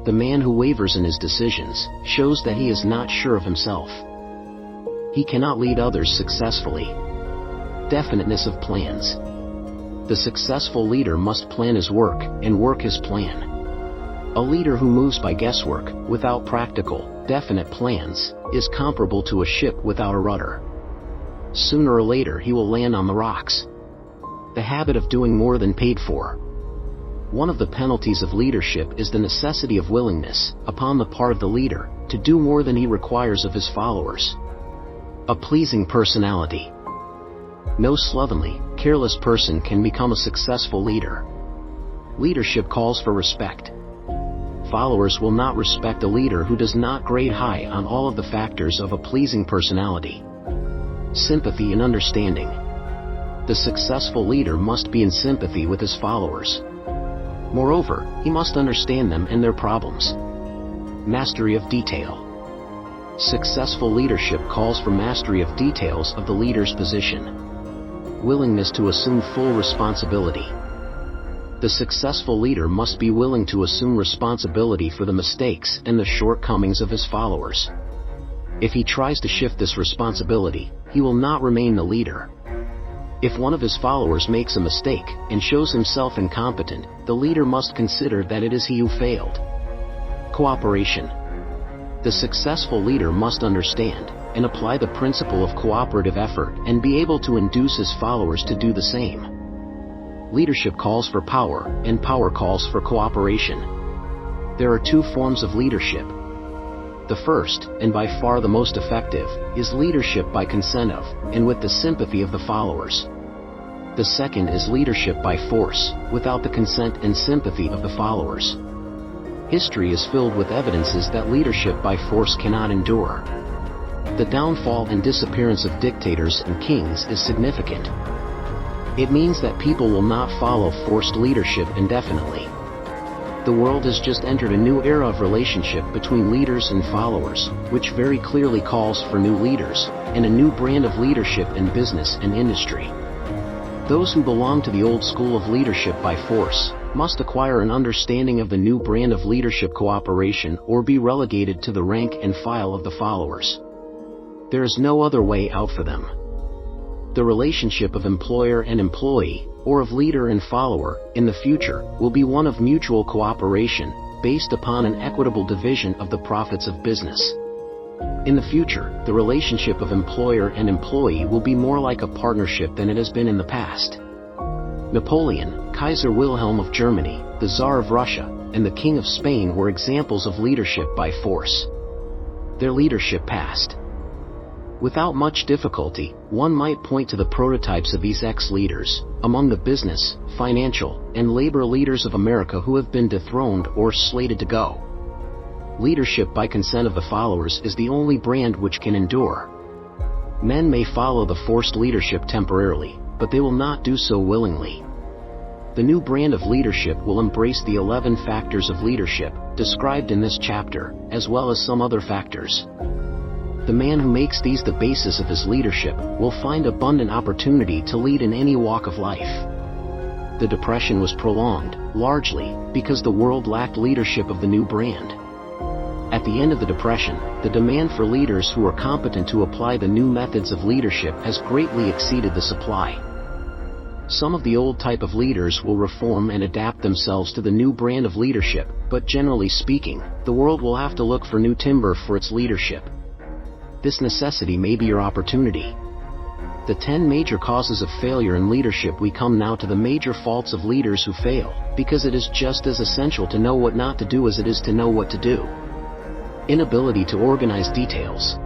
The man who wavers in his decisions shows that he is not sure of himself. He cannot lead others successfully. Definiteness of plans. The successful leader must plan his work and work his plan. A leader who moves by guesswork, without practical, definite plans, is comparable to a ship without a rudder. Sooner or later he will land on the rocks. The habit of doing more than paid for. One of the penalties of leadership is the necessity of willingness, upon the part of the leader, to do more than he requires of his followers. A pleasing personality. No slovenly, careless person can become a successful leader. Leadership calls for respect. Followers will not respect a leader who does not grade high on all of the factors of a pleasing personality. Sympathy and understanding. The successful leader must be in sympathy with his followers. Moreover, he must understand them and their problems. Mastery of detail. Successful leadership calls for mastery of details of the leader's position. Willingness to assume full responsibility. The successful leader must be willing to assume responsibility for the mistakes and the shortcomings of his followers. If he tries to shift this responsibility, he will not remain the leader. If one of his followers makes a mistake and shows himself incompetent, the leader must consider that it is he who failed. Cooperation. The successful leader must understand and apply the principle of cooperative effort and be able to induce his followers to do the same. Leadership calls for power, and power calls for cooperation. There are two forms of leadership. The first, and by far the most effective, is leadership by consent of, and with the sympathy of the followers. The second is leadership by force, without the consent and sympathy of the followers. History is filled with evidences that leadership by force cannot endure. The downfall and disappearance of dictators and kings is significant. It means that people will not follow forced leadership indefinitely. The world has just entered a new era of relationship between leaders and followers, which very clearly calls for new leaders, and a new brand of leadership in business and industry. Those who belong to the old school of leadership by force must acquire an understanding of the new brand of leadership cooperation or be relegated to the rank and file of the followers. There is no other way out for them. The relationship of employer and employee, or of leader and follower, in the future, will be one of mutual cooperation, based upon an equitable division of the profits of business. In the future, the relationship of employer and employee will be more like a partnership than it has been in the past. Napoleon, Kaiser Wilhelm of Germany, the Tsar of Russia, and the King of Spain were examples of leadership by force. Their leadership passed. Without much difficulty, one might point to the prototypes of these ex-leaders, among the business, financial, and labor leaders of America who have been dethroned or slated to go. Leadership by consent of the followers is the only brand which can endure. Men may follow the forced leadership temporarily, but they will not do so willingly. The new brand of leadership will embrace the 11 factors of leadership, described in this chapter, as well as some other factors. The man who makes these the basis of his leadership will find abundant opportunity to lead in any walk of life. the Depression was prolonged, largely because the world lacked leadership of the new brand. At the end of the Depression, the demand for leaders who are competent to apply the new methods of leadership has greatly exceeded the supply. Some of the old type of leaders will reform and adapt themselves to the new brand of leadership, but generally speaking, the world will have to look for new timber for its leadership. This necessity may be your opportunity. The 10 major causes of failure in leadership. We come now to the major faults of leaders who fail, because it is just as essential to know what not to do as it is to know what to do. Inability to organize details.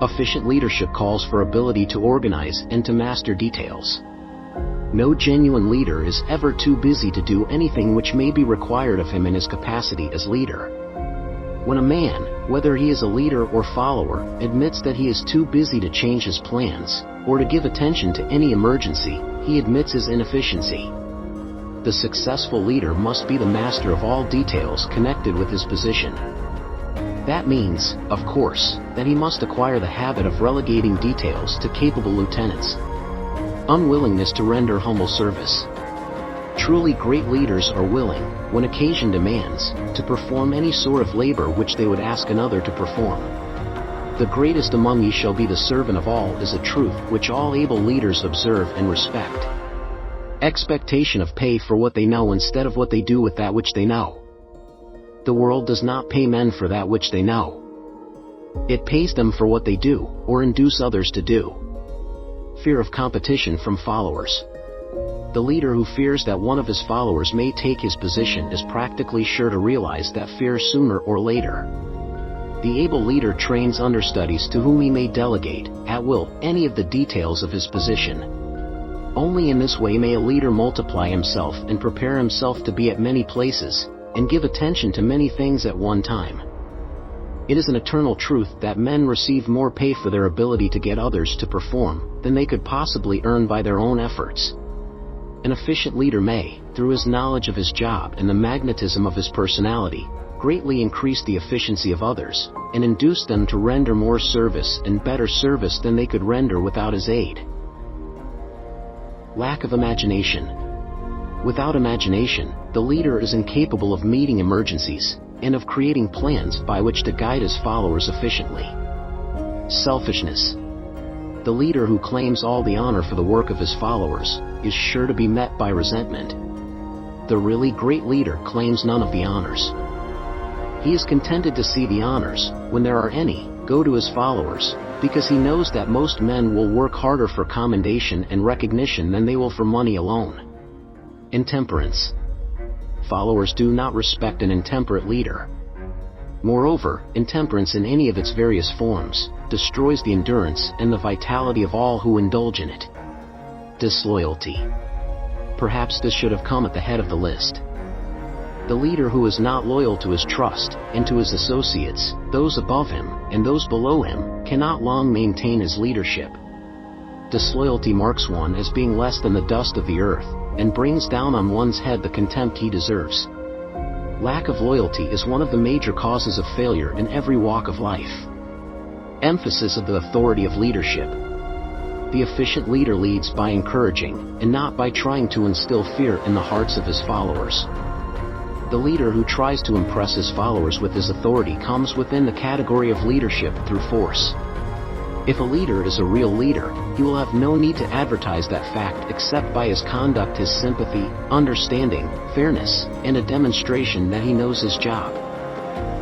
Efficient leadership calls for ability to organize and to master details. No genuine leader is ever too busy to do anything which may be required of him in his capacity as leader. When a man, whether he is a leader or follower, admits that he is too busy to change his plans, or to give attention to any emergency, he admits his inefficiency. The successful leader must be the master of all details connected with his position. That means, of course, that he must acquire the habit of relegating details to capable lieutenants. Unwillingness to render humble service. Truly great leaders are willing, when occasion demands, to perform any sort of labor which they would ask another to perform. The greatest among ye shall be the servant of all is a truth which all able leaders observe and respect. Expectation of pay for what they know instead of what they do with that which they know. The world does not pay men for that which they know. It pays them for what they do, or induce others to do. Fear of competition from followers. The leader who fears that one of his followers may take his position is practically sure to realize that fear sooner or later. The able leader trains understudies to whom he may delegate, at will, any of the details of his position. Only in this way may a leader multiply himself and prepare himself to be at many places, and give attention to many things at one time. It is an eternal truth that men receive more pay for their ability to get others to perform than they could possibly earn by their own efforts. An efficient leader may, through his knowledge of his job and the magnetism of his personality, greatly increase the efficiency of others, and induce them to render more service and better service than they could render without his aid. Lack of imagination. Without imagination, the leader is incapable of meeting emergencies, and of creating plans by which to guide his followers efficiently. Selfishness. The leader who claims all the honor for the work of his followers is sure to be met by resentment. The really great leader claims none of the honors. He is contented to see the honors, when there are any, go to his followers, because he knows that most men will work harder for commendation and recognition than they will for money alone. Intemperance. Followers do not respect an intemperate leader. Moreover, intemperance in any of its various forms destroys the endurance and the vitality of all who indulge in it. Disloyalty. Perhaps this should have come at the head of the list. The leader who is not loyal to his trust, and to his associates, those above him, and those below him, cannot long maintain his leadership. Disloyalty marks one as being less than the dust of the earth, and brings down on one's head the contempt he deserves. Lack of loyalty is one of the major causes of failure in every walk of life. Emphasis of the authority of leadership. The efficient leader leads by encouraging, and not by trying to instill fear in the hearts of his followers. The leader who tries to impress his followers with his authority comes within the category of leadership through force. If a leader is a real leader, he will have no need to advertise that fact except by his conduct, his sympathy, understanding, fairness, and a demonstration that he knows his job.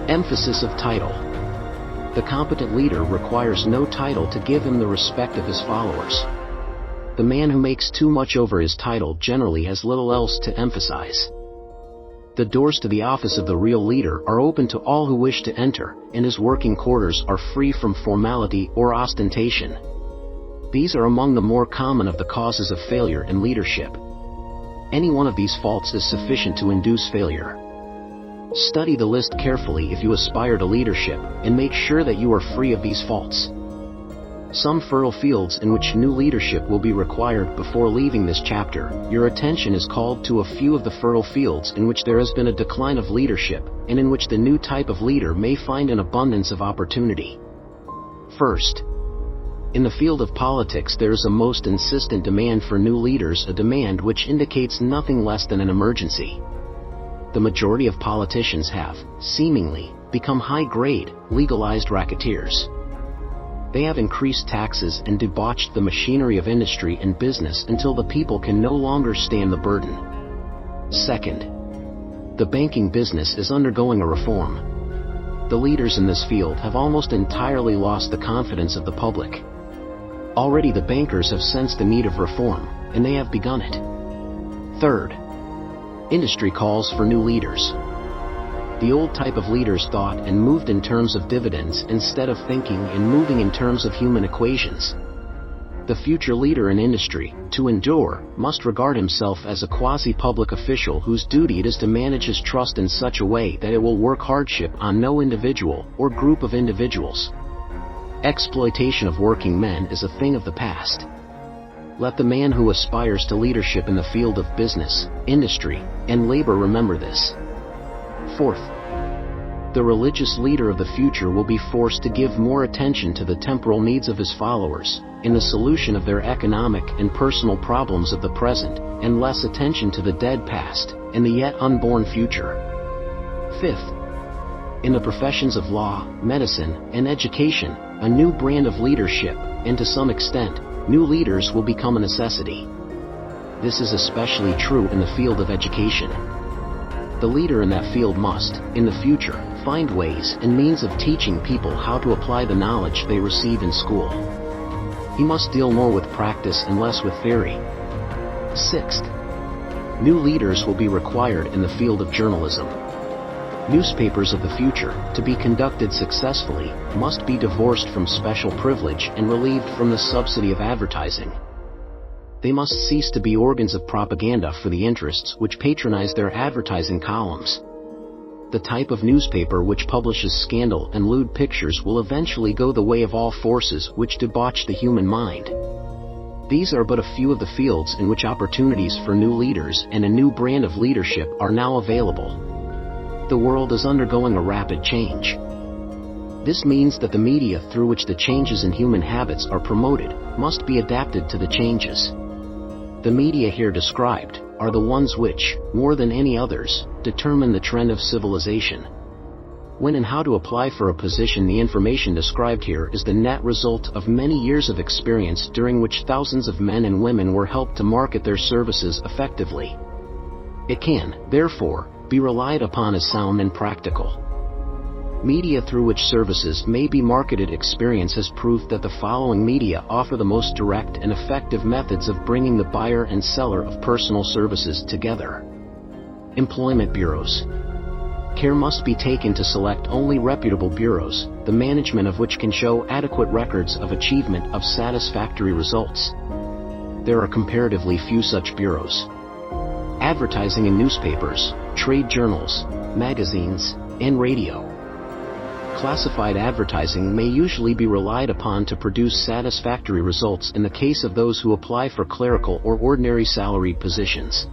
Emphasis of title. The competent leader requires no title to give him the respect of his followers. The man who makes too much over his title generally has little else to emphasize. The doors to the office of the real leader are open to all who wish to enter, and his working quarters are free from formality or ostentation. These are among the more common of the causes of failure in leadership. Any one of these faults is sufficient to induce failure. Study the list carefully if you aspire to leadership, and make sure that you are free of these faults. Some fertile fields in which new leadership will be required. Before leaving this chapter, your attention is called to a few of the fertile fields in which there has been a decline of leadership, and in which the new type of leader may find an abundance of opportunity. First, In the field of politics, there is a most insistent demand for new leaders, a demand which indicates nothing less than an emergency. The majority of politicians have, seemingly, become high-grade, legalized racketeers. They have increased taxes and debauched the machinery of industry and business until the people can no longer stand the burden. Second, the banking business is undergoing a reform. The leaders in this field have almost entirely lost the confidence of the public. Already the bankers have sensed the need of reform, and they have begun it. Third, industry calls for new leaders. The old type of leaders thought and moved in terms of dividends instead of thinking and moving in terms of human equations. The future leader in industry, to endure, must regard himself as a quasi-public official whose duty it is to manage his trust in such a way that it will work hardship on no individual or group of individuals. Exploitation of working men is a thing of the past. Let the man who aspires to leadership in the field of business, industry, and labor remember this. Fourth, the religious leader of the future will be forced to give more attention to the temporal needs of his followers, in the solution of their economic and personal problems of the present, and less attention to the dead past, and the yet unborn future. Fifth, in the professions of law, medicine, and education, a new brand of leadership, and to some extent, new leaders will become a necessity. This is especially true in the field of education. The leader in that field must, in the future, find ways and means of teaching people how to apply the knowledge they receive in school. He must deal more with practice and less with theory. Sixth, new leaders will be required in the field of journalism. Newspapers of the future, to be conducted successfully, must be divorced from special privilege and relieved from the subsidy of advertising. They must cease to be organs of propaganda for the interests which patronize their advertising columns. The type of newspaper which publishes scandal and lewd pictures will eventually go the way of all forces which debauch the human mind. These are but a few of the fields in which opportunities for new leaders and a new brand of leadership are now available. The world is undergoing a rapid change. This means that the media through which the changes in human habits are promoted must be adapted to the changes. The media here described are the ones which, more than any others, determine the trend of civilization. When and how to apply for a position, the information described here is the net result of many years of experience during which thousands of men and women were helped to market their services effectively. It can, therefore, be relied upon as sound and practical. Media through which services may be marketed. Experience has proved that the following media offer the most direct and effective methods of bringing the buyer and seller of personal services together. Employment bureaus. Care must be taken to select only reputable bureaus, the management of which can show adequate records of achievement of satisfactory results. There are comparatively few such bureaus. Advertising in newspapers, trade journals, magazines, and radio. Classified advertising may usually be relied upon to produce satisfactory results in the case of those who apply for clerical or ordinary salaried positions.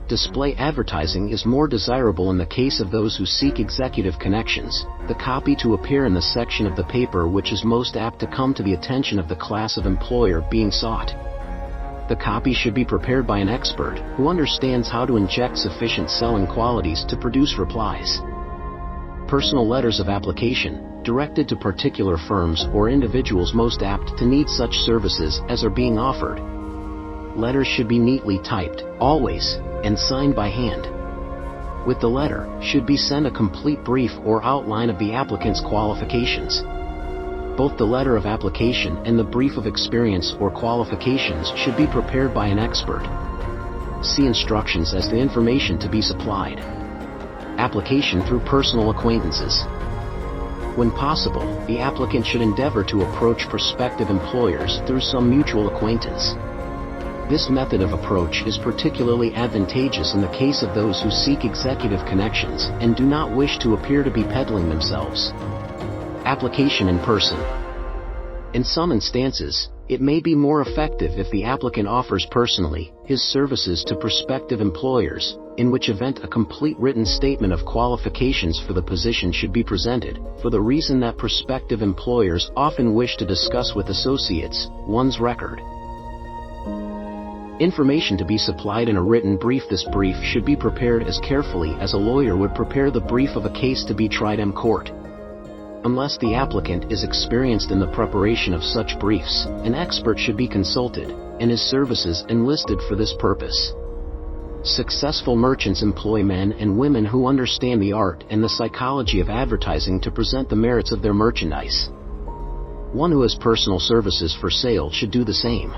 Display advertising is more desirable in the case of those who seek executive connections, the copy to appear in the section of the paper which is most apt to come to the attention of the class of employer being sought. The copy should be prepared by an expert who understands how to inject sufficient selling qualities to produce replies. Personal letters of application, directed to particular firms or individuals most apt to need such services as are being offered. Letters should be neatly typed, always, and signed by hand. With the letter, should be sent a complete brief or outline of the applicant's qualifications. Both the letter of application and the brief of experience or qualifications should be prepared by an expert. See instructions as the information to be supplied. Application through personal acquaintances. When possible, the applicant should endeavor to approach prospective employers through some mutual acquaintance. This method of approach is particularly advantageous in the case of those who seek executive connections and do not wish to appear to be peddling themselves. Application in person. In some instances, It may be more effective if the applicant offers personally his services to prospective employers, in which event a complete written statement of qualifications for the position should be presented, for the reason that prospective employers often wish to discuss with associates one's record. Information to be supplied in a written brief. This brief should be prepared as carefully as a lawyer would prepare the brief of a case to be tried in court. Unless the applicant is experienced in the preparation of such briefs, an expert should be consulted, and his services enlisted for this purpose. Successful merchants employ men and women who understand the art and the psychology of advertising to present the merits of their merchandise. One who has personal services for sale should do the same.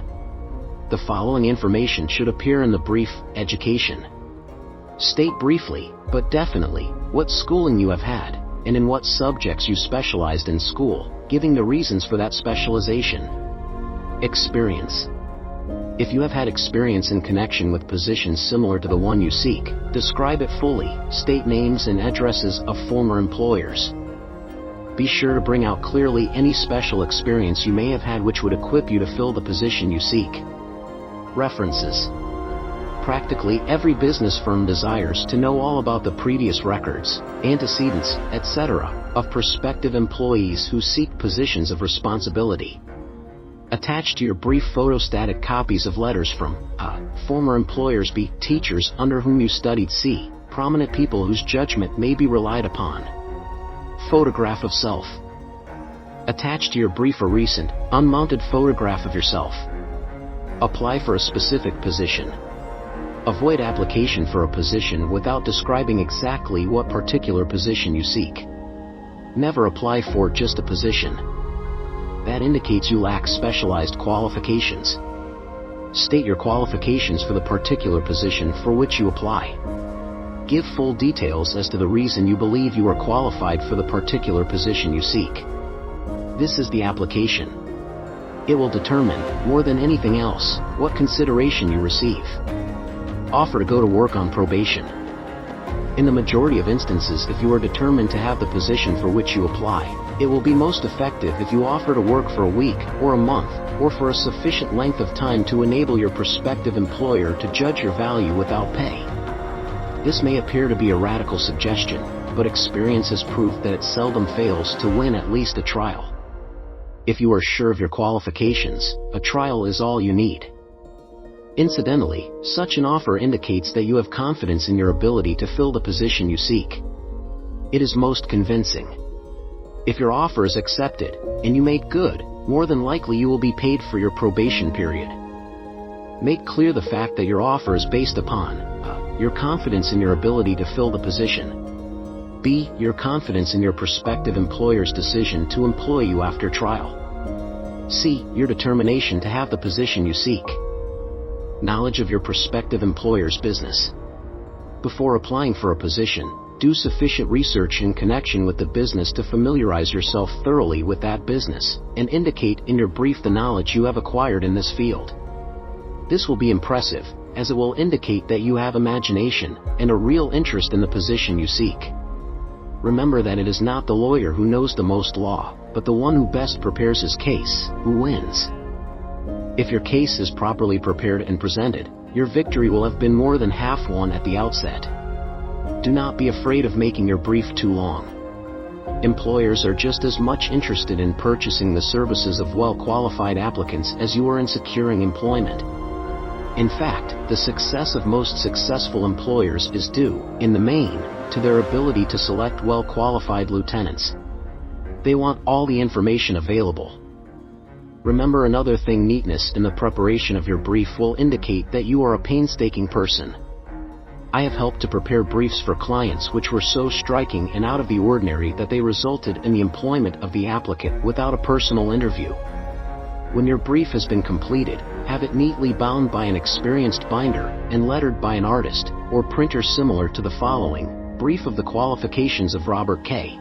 The following information should appear in the brief. Education. State briefly, but definitely, what schooling you have had, and in what subjects you specialized in school, giving the reasons for that specialization. Experience. If you have had experience in connection with positions similar to the one you seek, describe it fully. State names and addresses of former employers. Be sure to bring out clearly any special experience you may have had which would equip you to fill the position you seek. References. Practically every business firm desires to know all about the previous records, antecedents, etc., of prospective employees who seek positions of responsibility. Attach to your brief photostatic copies of letters from former employers. B. Teachers under whom you studied. C. Prominent people whose judgment may be relied upon. Photograph of self. Attach to your brief a recent, unmounted photograph of yourself. Apply for a specific position. Avoid application for a position without describing exactly what particular position you seek. Never apply for just a position. That indicates you lack specialized qualifications. State your qualifications for the particular position for which you apply. Give full details as to the reason you believe you are qualified for the particular position you seek. This is the application. It will determine, more than anything else, what consideration you receive. Offer to go to work on probation. In the majority of instances, if you are determined to have the position for which you apply, it will be most effective if you offer to work for a week, or a month, or for a sufficient length of time to enable your prospective employer to judge your value without pay. This may appear to be a radical suggestion, but experience has proved that it seldom fails to win at least a trial. If you are sure of your qualifications, a trial is all you need. Incidentally, such an offer indicates that you have confidence in your ability to fill the position you seek. It is most convincing. If your offer is accepted, and you make good, more than likely you will be paid for your probation period. Make clear the fact that your offer is based upon your confidence in your ability to fill the position. B. Your confidence in your prospective employer's decision to employ you after trial. C. Your determination to have the position you seek. Knowledge of your prospective employer's business. Before applying for a position, do sufficient research in connection with the business to familiarize yourself thoroughly with that business, and indicate in your brief the knowledge you have acquired in this field. This will be impressive, as it will indicate that you have imagination and a real interest in the position you seek. Remember that it is not the lawyer who knows the most law, but the one who best prepares his case, who wins. If your case is properly prepared and presented, your victory will have been more than half won at the outset. Do not be afraid of making your brief too long. Employers are just as much interested in purchasing the services of well-qualified applicants as you are in securing employment. In fact, the success of most successful employers is due, in the main, to their ability to select well-qualified lieutenants. They want all the information available. Remember another thing: neatness in the preparation of your brief will indicate that you are a painstaking person. I have helped to prepare briefs for clients which were so striking and out of the ordinary that they resulted in the employment of the applicant without a personal interview. When your brief has been completed, have it neatly bound by an experienced binder and lettered by an artist or printer similar to the following: Brief of the qualifications of Robert K.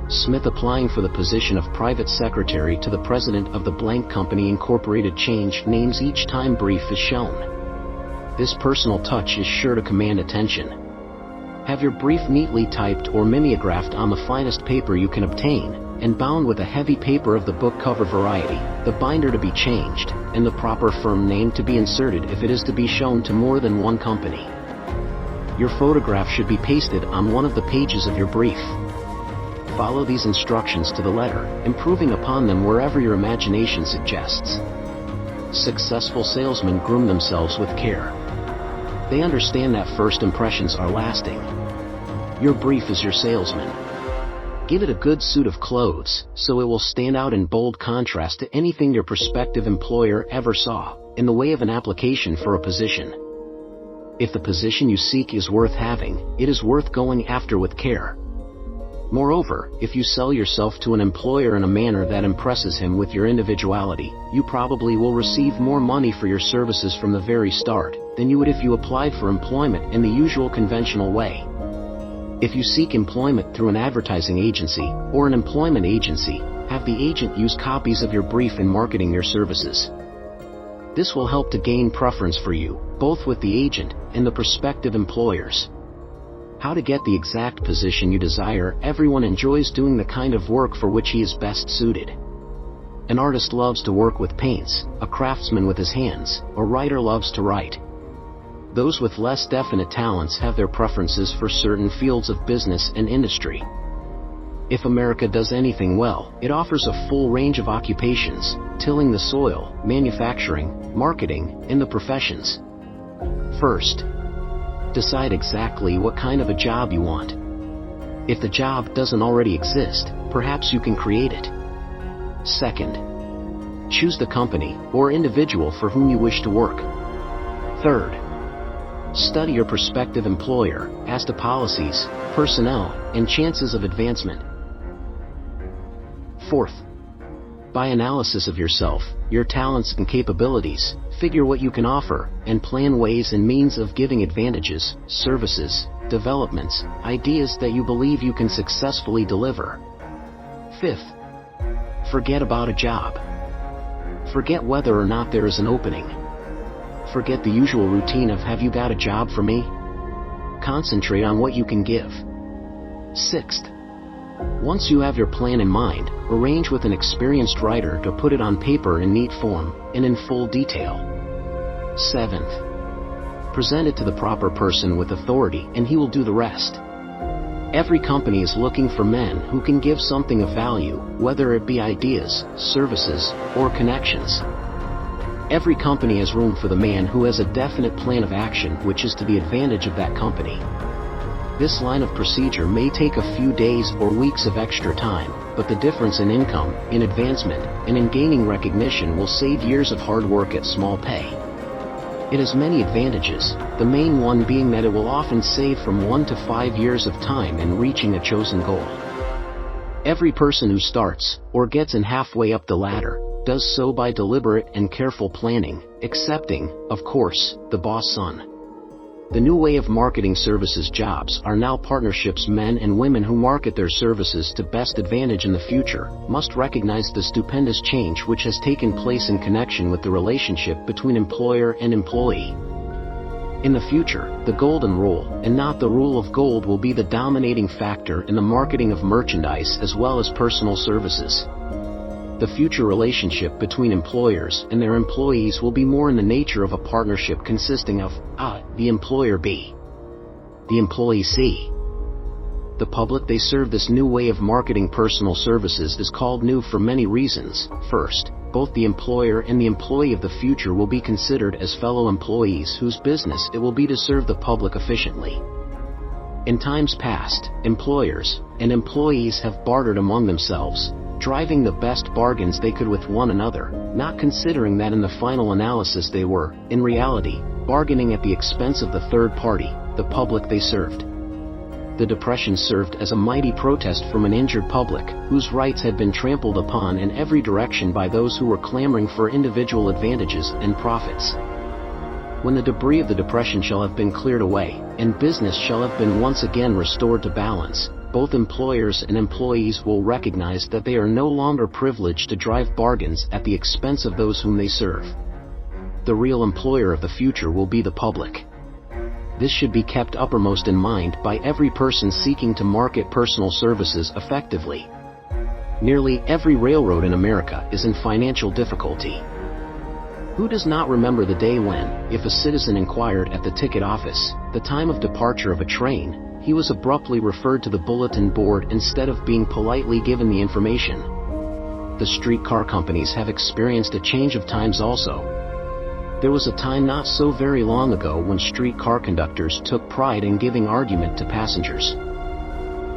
Smith applying for the position of private secretary to the president of the blank company incorporated. Change names each time brief is shown. This personal touch is sure to command attention. Have your brief neatly typed or mimeographed on the finest paper you can obtain, and bound with a heavy paper of the book cover variety, the binder to be changed, and the proper firm name to be inserted if it is to be shown to more than one company. Your photograph should be pasted on one of the pages of your brief. Follow these instructions to the letter, improving upon them wherever your imagination suggests. Successful salesmen groom themselves with care. They understand that first impressions are lasting. Your brief is your salesman. Give it a good suit of clothes, so it will stand out in bold contrast to anything your prospective employer ever saw, in the way of an application for a position. If the position you seek is worth having, it is worth going after with care. Moreover, if you sell yourself to an employer in a manner that impresses him with your individuality, you probably will receive more money for your services from the very start than you would if you applied for employment in the usual conventional way. If you seek employment through an advertising agency or an employment agency, have the agent use copies of your brief in marketing your services. This will help to gain preference for you, both with the agent and the prospective employers. How to get the exact position you desire. Everyone enjoys doing the kind of work for which he is best suited. An artist loves to work with paints, a craftsman with his hands, a writer loves to write. Those with less definite talents have their preferences for certain fields of business and industry. If America does anything well, it offers a full range of occupations: tilling the soil, manufacturing, marketing, and the professions. First, decide exactly what kind of a job you want. If the job doesn't already exist, perhaps you can create it. Second, choose the company or individual for whom you wish to work. Third, study your prospective employer as to policies, personnel, and chances of advancement. Fourth, by analysis of yourself, your talents and capabilities, figure what you can offer, and plan ways and means of giving advantages, services, developments, ideas that you believe you can successfully deliver. Fifth, forget about a job. Forget whether or not there is an opening. Forget the usual routine of "have you got a job for me?" Concentrate on what you can give. Sixth, once you have your plan in mind, arrange with an experienced writer to put it on paper in neat form and in full detail. Seventh, present it to the proper person with authority and he will do the rest. Every company is looking for men who can give something of value, whether it be ideas, services, or connections. Every company has room for the man who has a definite plan of action which is to the advantage of that company. This line of procedure may take a few days or weeks of extra time, but the difference in income, in advancement, and in gaining recognition will save years of hard work at small pay. It has many advantages, the main one being that it will often save from 1 to 5 years of time in reaching a chosen goal. Every person who starts, or gets in halfway up the ladder, does so by deliberate and careful planning, excepting, of course, the boss son. The new way of marketing services jobs are now partnerships. Men and women who market their services to best advantage in the future must recognize the stupendous change which has taken place in connection with the relationship between employer and employee. In the future, the golden rule, and not the rule of gold, will be the dominating factor in the marketing of merchandise as well as personal services. The future relationship between employers and their employees will be more in the nature of a partnership consisting of A, the employer; B, the employee; C, the public. They serve. This new way of marketing personal services is called new for many reasons. First, both the employer and the employee of the future will be considered as fellow employees whose business it will be to serve the public efficiently. In times past, employers and employees have bartered among themselves, driving the best bargains they could with one another, not considering that in the final analysis they were, in reality, bargaining at the expense of the third party, the public they served. The Depression served as a mighty protest from an injured public, whose rights had been trampled upon in every direction by those who were clamoring for individual advantages and profits. When the debris of the Depression shall have been cleared away, and business shall have been once again restored to balance, both employers and employees will recognize that they are no longer privileged to drive bargains at the expense of those whom they serve. The real employer of the future will be the public. This should be kept uppermost in mind by every person seeking to market personal services effectively. Nearly every railroad in America is in financial difficulty. Who does not remember the day when, if a citizen inquired at the ticket office the time of departure of a train, he was abruptly referred to the bulletin board instead of being politely given the information? The streetcar companies have experienced a change of times also. There was a time not so very long ago when streetcar conductors took pride in giving argument to passengers.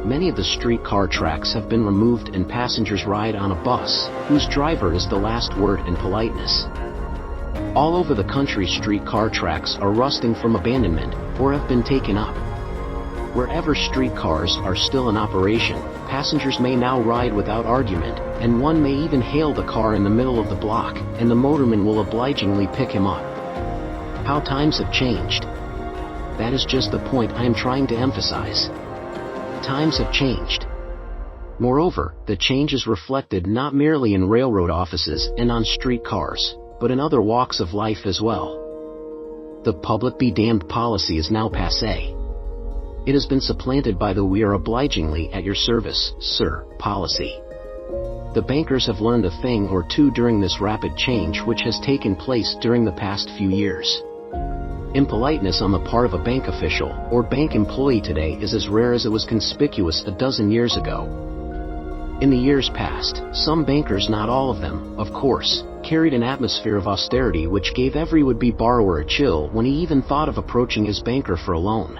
Many of the streetcar tracks have been removed and passengers ride on a bus, whose driver is the last word in politeness. All over the country, streetcar tracks are rusting from abandonment, or have been taken up. Wherever streetcars are still in operation, passengers may now ride without argument, and one may even hail the car in the middle of the block, and the motorman will obligingly pick him up. How times have changed. That is just the point I am trying to emphasize. Times have changed. Moreover, the change is reflected not merely in railroad offices and on streetcars, but in other walks of life as well. The public be damned policy is now passé. It has been supplanted by the "we are obligingly at your service, sir" policy. The bankers have learned a thing or two during this rapid change which has taken place during the past few years. Impoliteness on the part of a bank official or bank employee today is as rare as it was conspicuous a dozen years ago. In the years past, some bankers, not all of them, of course, carried an atmosphere of austerity which gave every would-be borrower a chill when he even thought of approaching his banker for a loan.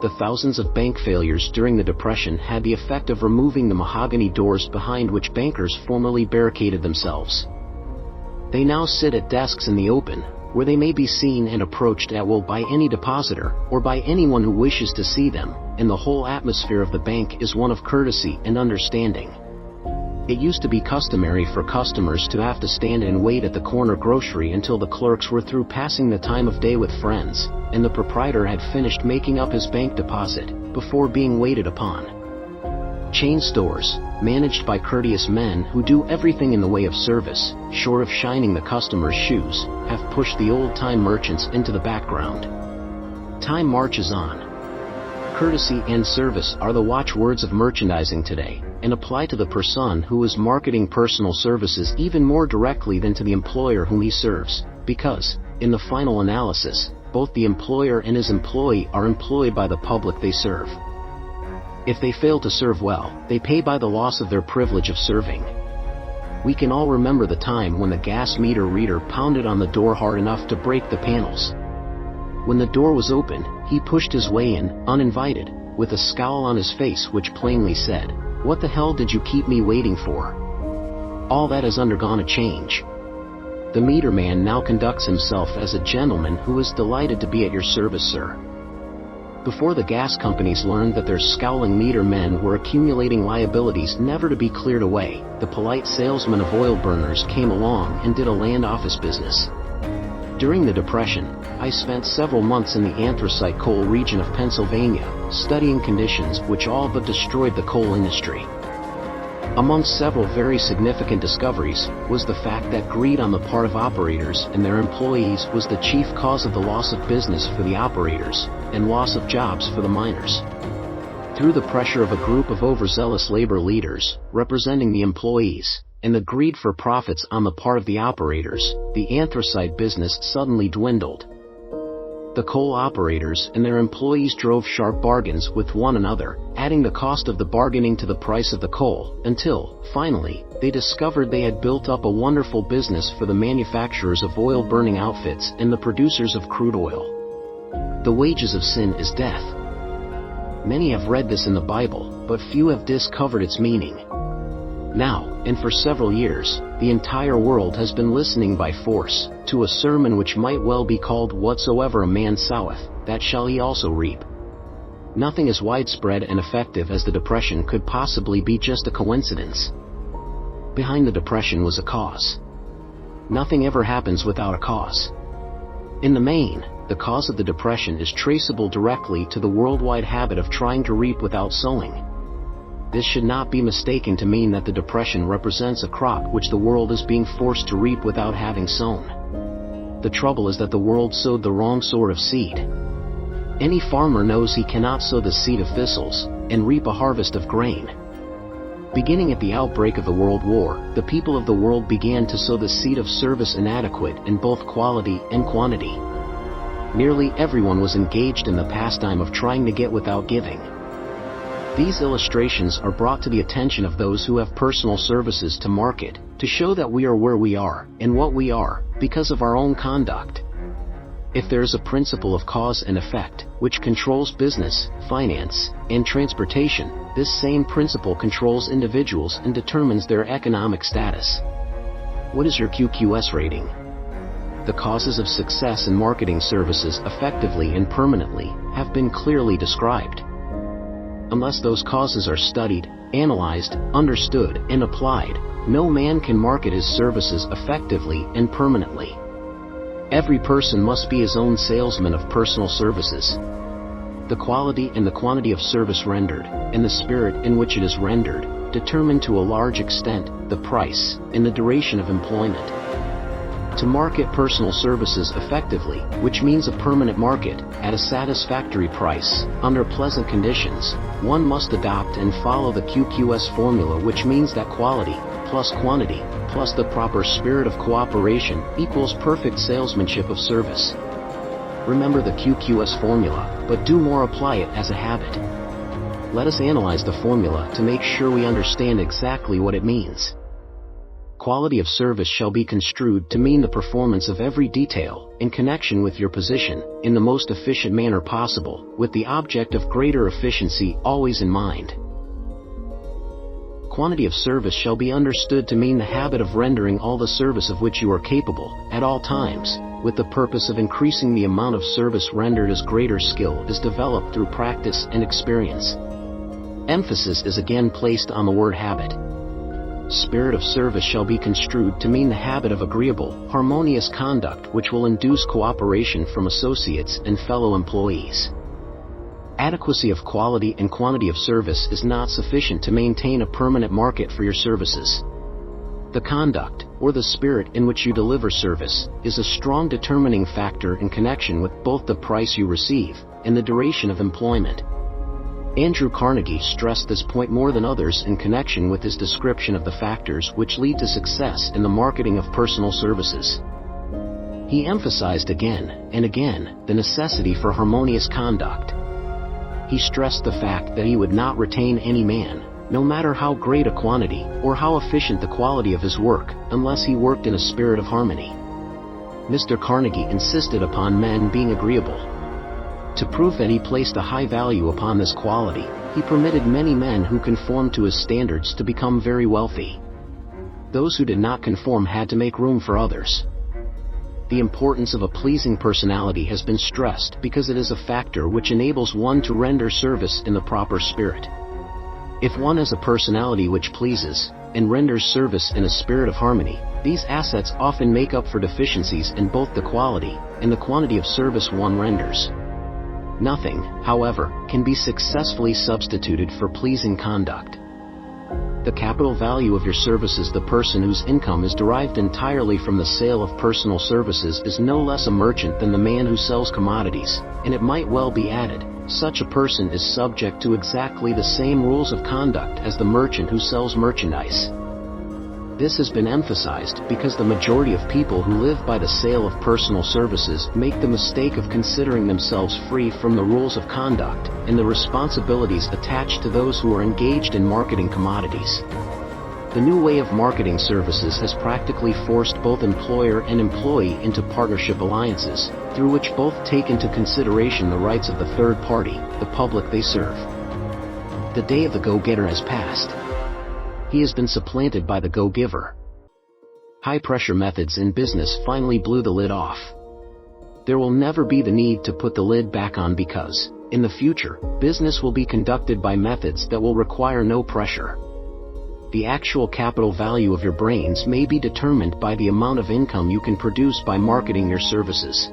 The thousands of bank failures during the Depression had the effect of removing the mahogany doors behind which bankers formerly barricaded themselves. They now sit at desks in the open, where they may be seen and approached at will by any depositor, or by anyone who wishes to see them, and the whole atmosphere of the bank is one of courtesy and understanding. It used to be customary for customers to have to stand and wait at the corner grocery until the clerks were through passing the time of day with friends, and the proprietor had finished making up his bank deposit, before being waited upon. Chain stores, managed by courteous men who do everything in the way of service, short of shining the customer's shoes, have pushed the old-time merchants into the background. Time marches on. Courtesy and service are the watchwords of merchandising today, and apply to the person who is marketing personal services even more directly than to the employer whom he serves, because, in the final analysis, both the employer and his employee are employed by the public they serve. If they fail to serve well, they pay by the loss of their privilege of serving. We can all remember the time when the gas meter reader pounded on the door hard enough to break the panels. When the door was open, he pushed his way in, uninvited, with a scowl on his face which plainly said, "What the hell did you keep me waiting for?" All that has undergone a change. The meter man now conducts himself as a gentleman who is delighted to be at your service, sir. Before the gas companies learned that their scowling meter men were accumulating liabilities never to be cleared away, the polite salesman of oil burners came along and did a land office business. During the Depression, I spent several months in the anthracite coal region of Pennsylvania, studying conditions which all but destroyed the coal industry. Among several very significant discoveries was the fact that greed on the part of operators and their employees was the chief cause of the loss of business for the operators, and loss of jobs for the miners. Through the pressure of a group of overzealous labor leaders, representing the employees, and the greed for profits on the part of the operators, the anthracite business suddenly dwindled. The coal operators and their employees drove sharp bargains with one another, adding the cost of the bargaining to the price of the coal, until, finally, they discovered they had built up a wonderful business for the manufacturers of oil-burning outfits and the producers of crude oil. The wages of sin is death. Many have read this in the Bible, but few have discovered its meaning. Now, and for several years, the entire world has been listening by force to a sermon which might well be called "Whatsoever a man soweth, that shall he also reap." Nothing as widespread and effective as the Depression could possibly be just a coincidence. Behind the Depression was a cause. Nothing ever happens without a cause. In the main, the cause of the Depression is traceable directly to the worldwide habit of trying to reap without sowing. This should not be mistaken to mean that the Depression represents a crop which the world is being forced to reap without having sown. The trouble is that the world sowed the wrong sort of seed. Any farmer knows he cannot sow the seed of thistles and reap a harvest of grain. Beginning at the outbreak of the World War, the people of the world began to sow the seed of service inadequate in both quality and quantity. Nearly everyone was engaged in the pastime of trying to get without giving. These illustrations are brought to the attention of those who have personal services to market, to show that we are where we are and what we are because of our own conduct. If there is a principle of cause and effect, which controls business, finance, and transportation, this same principle controls individuals and determines their economic status. What is your QQS rating? The causes of success in marketing services effectively and permanently have been clearly described. Unless those causes are studied, analyzed, understood, and applied, no man can market his services effectively and permanently. Every person must be his own salesman of personal services. The quality and the quantity of service rendered, and the spirit in which it is rendered, determine to a large extent the price and the duration of employment. To market personal services effectively, which means a permanent market, at a satisfactory price, under pleasant conditions, one must adopt and follow the QQS formula, which means that quality, plus quantity, plus the proper spirit of cooperation, equals perfect salesmanship of service. Remember the QQS formula, but do more: apply it as a habit. Let us analyze the formula to make sure we understand exactly what it means. Quality of service shall be construed to mean the performance of every detail, in connection with your position, in the most efficient manner possible, with the object of greater efficiency always in mind. Quantity of service shall be understood to mean the habit of rendering all the service of which you are capable, at all times, with the purpose of increasing the amount of service rendered as greater skill is developed through practice and experience. Emphasis is again placed on the word habit. Spirit of service shall be construed to mean the habit of agreeable, harmonious conduct which will induce cooperation from associates and fellow employees. Adequacy of quality and quantity of service is not sufficient to maintain a permanent market for your services. The conduct, or the spirit in which you deliver service, is a strong determining factor in connection with both the price you receive and the duration of employment. Andrew Carnegie stressed this point more than others in connection with his description of the factors which lead to success in the marketing of personal services. He emphasized again and again the necessity for harmonious conduct. He stressed the fact that he would not retain any man, no matter how great a quantity or how efficient the quality of his work, unless he worked in a spirit of harmony. Mr. Carnegie insisted upon men being agreeable. To prove that he placed a high value upon this quality, he permitted many men who conformed to his standards to become very wealthy. Those who did not conform had to make room for others. The importance of a pleasing personality has been stressed because it is a factor which enables one to render service in the proper spirit. If one has a personality which pleases, and renders service in a spirit of harmony, these assets often make up for deficiencies in both the quality and the quantity of service one renders. Nothing, however, can be successfully substituted for pleasing conduct. The capital value of your services. The person whose income is derived entirely from the sale of personal services is no less a merchant than the man who sells commodities, and it might well be added, such a person is subject to exactly the same rules of conduct as the merchant who sells merchandise. This has been emphasized because the majority of people who live by the sale of personal services make the mistake of considering themselves free from the rules of conduct and the responsibilities attached to those who are engaged in marketing commodities. The new way of marketing services has practically forced both employer and employee into partnership alliances, through which both take into consideration the rights of the third party, the public they serve. The day of the go-getter has passed. He has been supplanted by the go-giver. High-pressure methods in business finally blew the lid off. There will never be the need to put the lid back on because, in the future, business will be conducted by methods that will require no pressure. The actual capital value of your brains may be determined by the amount of income you can produce by marketing your services.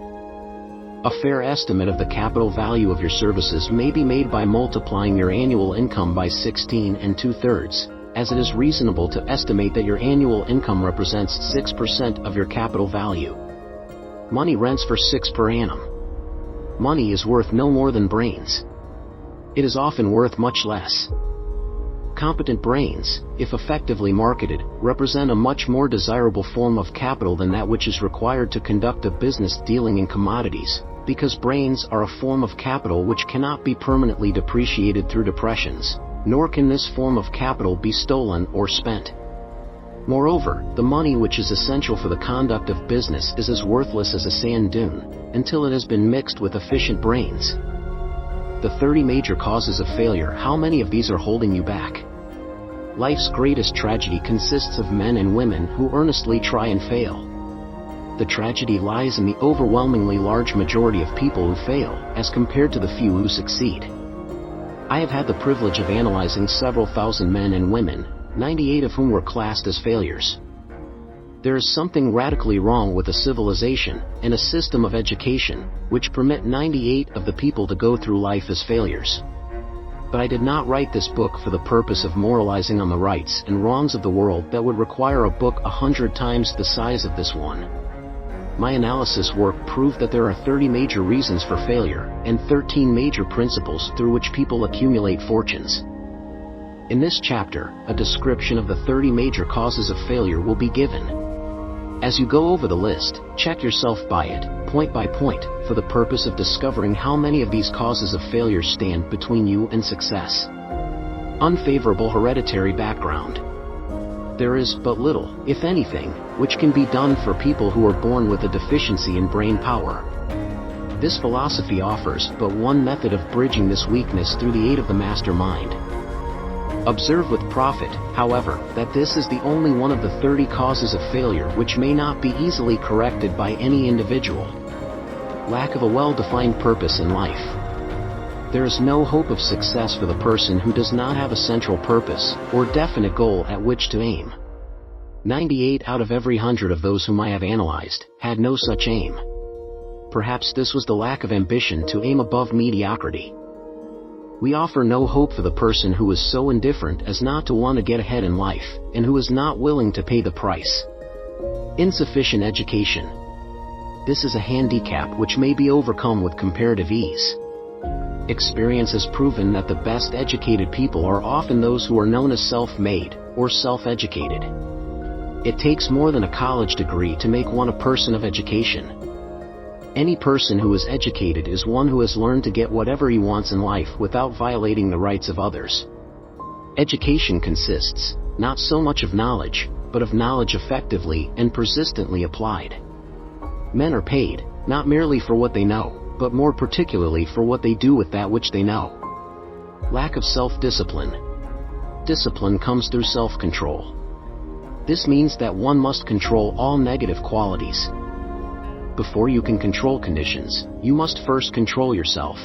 A fair estimate of the capital value of your services may be made by multiplying your annual income by 16 2/3. As it is reasonable to estimate that your annual income represents 6% of your capital value. Money rents for 6 per annum. money is worth no more than brains. It is often worth much less. Competent brains, if effectively marketed, represent a much more desirable form of capital than that which is required to conduct a business dealing in commodities, because brains are a form of capital which cannot be permanently depreciated through depressions, nor can this form of capital be stolen or spent. Moreover, the money which is essential for the conduct of business is as worthless as a sand dune, until it has been mixed with efficient brains. The 30 major causes of failure. How many of these are holding you back? Life's greatest tragedy consists of men and women who earnestly try and fail. The tragedy lies in the overwhelmingly large majority of people who fail, as compared to the few who succeed. I have had the privilege of analyzing several thousand men and women, 98 of whom were classed as failures. There is something radically wrong with a civilization and a system of education which permit 98 of the people to go through life as failures. But I did not write this book for the purpose of moralizing on the rights and wrongs of the world. That would require a book 100 times the size of this one. My analysis work proved that there are 30 major reasons for failure and 13 major principles through which people accumulate fortunes. In this chapter, a description of the 30 major causes of failure will be given. As you go over the list, check yourself by it, point by point, for the purpose of discovering how many of these causes of failure stand between you and success. Unfavorable hereditary background. There is but little, if anything, which can be done for people who are born with a deficiency in brain power. This philosophy offers but one method of bridging this weakness through the aid of the master mind. Observe with profit, however, that this is the only one of the 30 causes of failure which may not be easily corrected by any individual. Lack of a well-defined purpose in life. There is no hope of success for the person who does not have a central purpose or definite goal at which to aim. 98 out of every 100 of those whom I have analyzed had no such aim. Perhaps this was the lack of ambition to aim above mediocrity. We offer no hope for the person who is so indifferent as not to want to get ahead in life, and who is not willing to pay the price. Insufficient education. This is a handicap which may be overcome with comparative ease. Experience has proven that the best educated people are often those who are known as self-made, or self-educated. It takes more than a college degree to make one a person of education. Any person who is educated is one who has learned to get whatever he wants in life without violating the rights of others. Education consists, not so much of knowledge, but of knowledge effectively and persistently applied. Men are paid, not merely for what they know, but more particularly for what they do with that which they know. Lack of self-discipline. Discipline comes through self-control. This means that one must control all negative qualities. Before you can control conditions, you must first control yourself.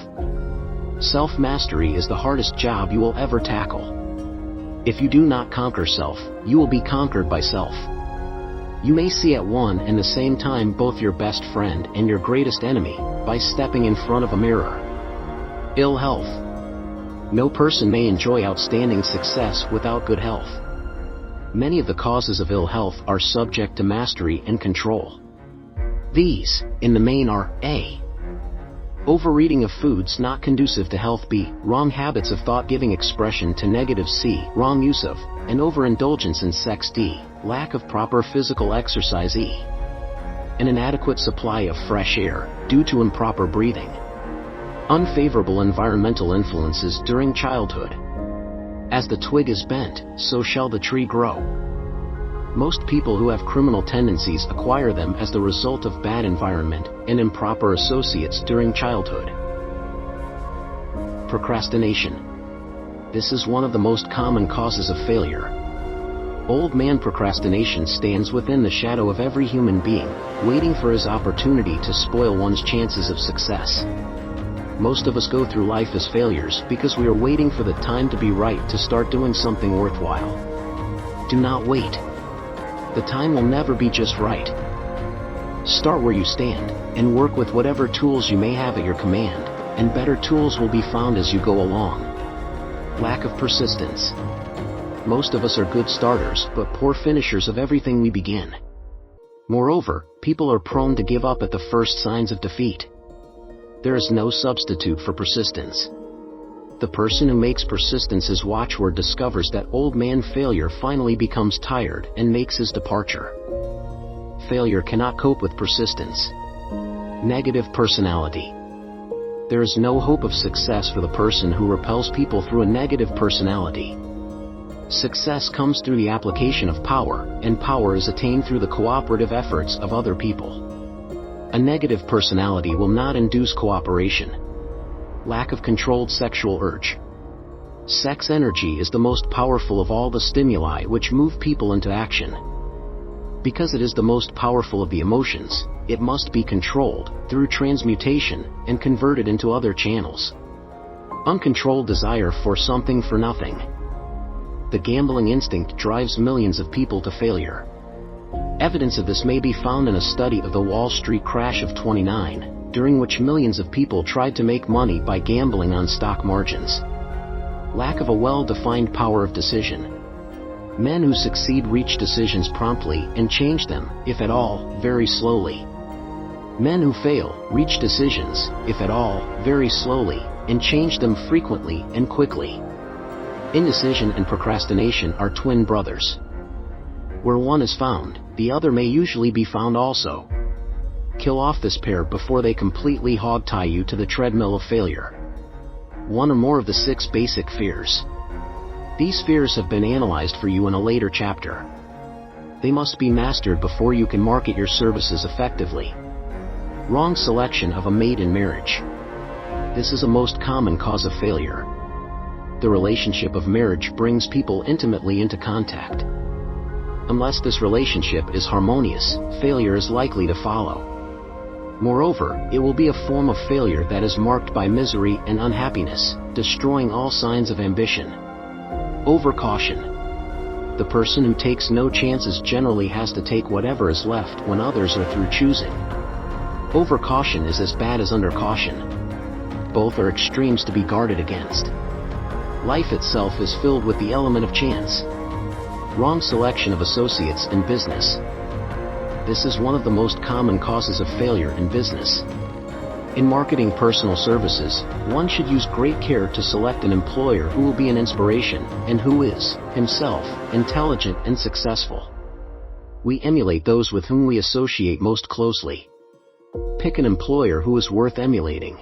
Self-mastery is the hardest job you will ever tackle. If you do not conquer self, you will be conquered by self. You may see at one and the same time both your best friend and your greatest enemy, by stepping in front of a mirror. Ill health. No person may enjoy outstanding success without good health. Many of the causes of ill health are subject to mastery and control. These, in the main, are A. Overeating of foods not conducive to health. B. Wrong habits of thought giving expression to negative. C. Wrong use of, and overindulgence in sex. D. Lack of proper physical exercise. E. An inadequate supply of fresh air, due to improper breathing. Unfavorable environmental influences during childhood. As the twig is bent, so shall the tree grow. Most people who have criminal tendencies acquire them as the result of bad environment and improper associates during childhood. Procrastination. This is one of the most common causes of failure. Old man procrastination stands within the shadow of every human being, waiting for his opportunity to spoil one's chances of success. Most of us go through life as failures because we are waiting for the time to be right to start doing something worthwhile. Do not wait. The time will never be just right. Start where you stand, and work with whatever tools you may have at your command, and better tools will be found as you go along. Lack of persistence. Most of us are good starters but poor finishers of everything we begin. Moreover, people are prone to give up at the first signs of defeat. There is no substitute for persistence. The person who makes persistence his watchword discovers that old man failure finally becomes tired and makes his departure. Failure cannot cope with persistence. Negative personality. There is no hope of success for the person who repels people through a negative personality. Success comes through the application of power, and power is attained through the cooperative efforts of other people. A negative personality will not induce cooperation. Lack of controlled sexual urge. Sex energy is the most powerful of all the stimuli which move people into action. Because it is the most powerful of the emotions, it must be controlled through transmutation and converted into other channels. Uncontrolled desire for something for nothing. The gambling instinct drives millions of people to failure. Evidence of this may be found in a study of the Wall Street crash of '29, during which millions of people tried to make money by gambling on stock margins. Lack of a well-defined power of decision. Men who succeed reach decisions promptly and change them, if at all, very slowly. Men who fail reach decisions, if at all, very slowly, and change them frequently and quickly. Indecision and procrastination are twin brothers. Where one is found, the other may usually be found also. Kill off this pair before they completely hog-tie you to the treadmill of failure. One or more of the 6 basic fears. These fears have been analyzed for you in a later chapter. They must be mastered before you can market your services effectively. Wrong selection of a mate in marriage. This is a most common cause of failure. The relationship of marriage brings people intimately into contact. Unless this relationship is harmonious, failure is likely to follow. Moreover, it will be a form of failure that is marked by misery and unhappiness, destroying all signs of ambition. Overcaution. The person who takes no chances generally has to take whatever is left when others are through choosing. Overcaution is as bad as undercaution. Both are extremes to be guarded against. Life itself is filled with the element of chance. Wrong selection of associates in business. This is one of the most common causes of failure in business. In marketing personal services, one should use great care to select an employer who will be an inspiration and who is, himself, intelligent and successful. We emulate those with whom we associate most closely. Pick an employer who is worth emulating.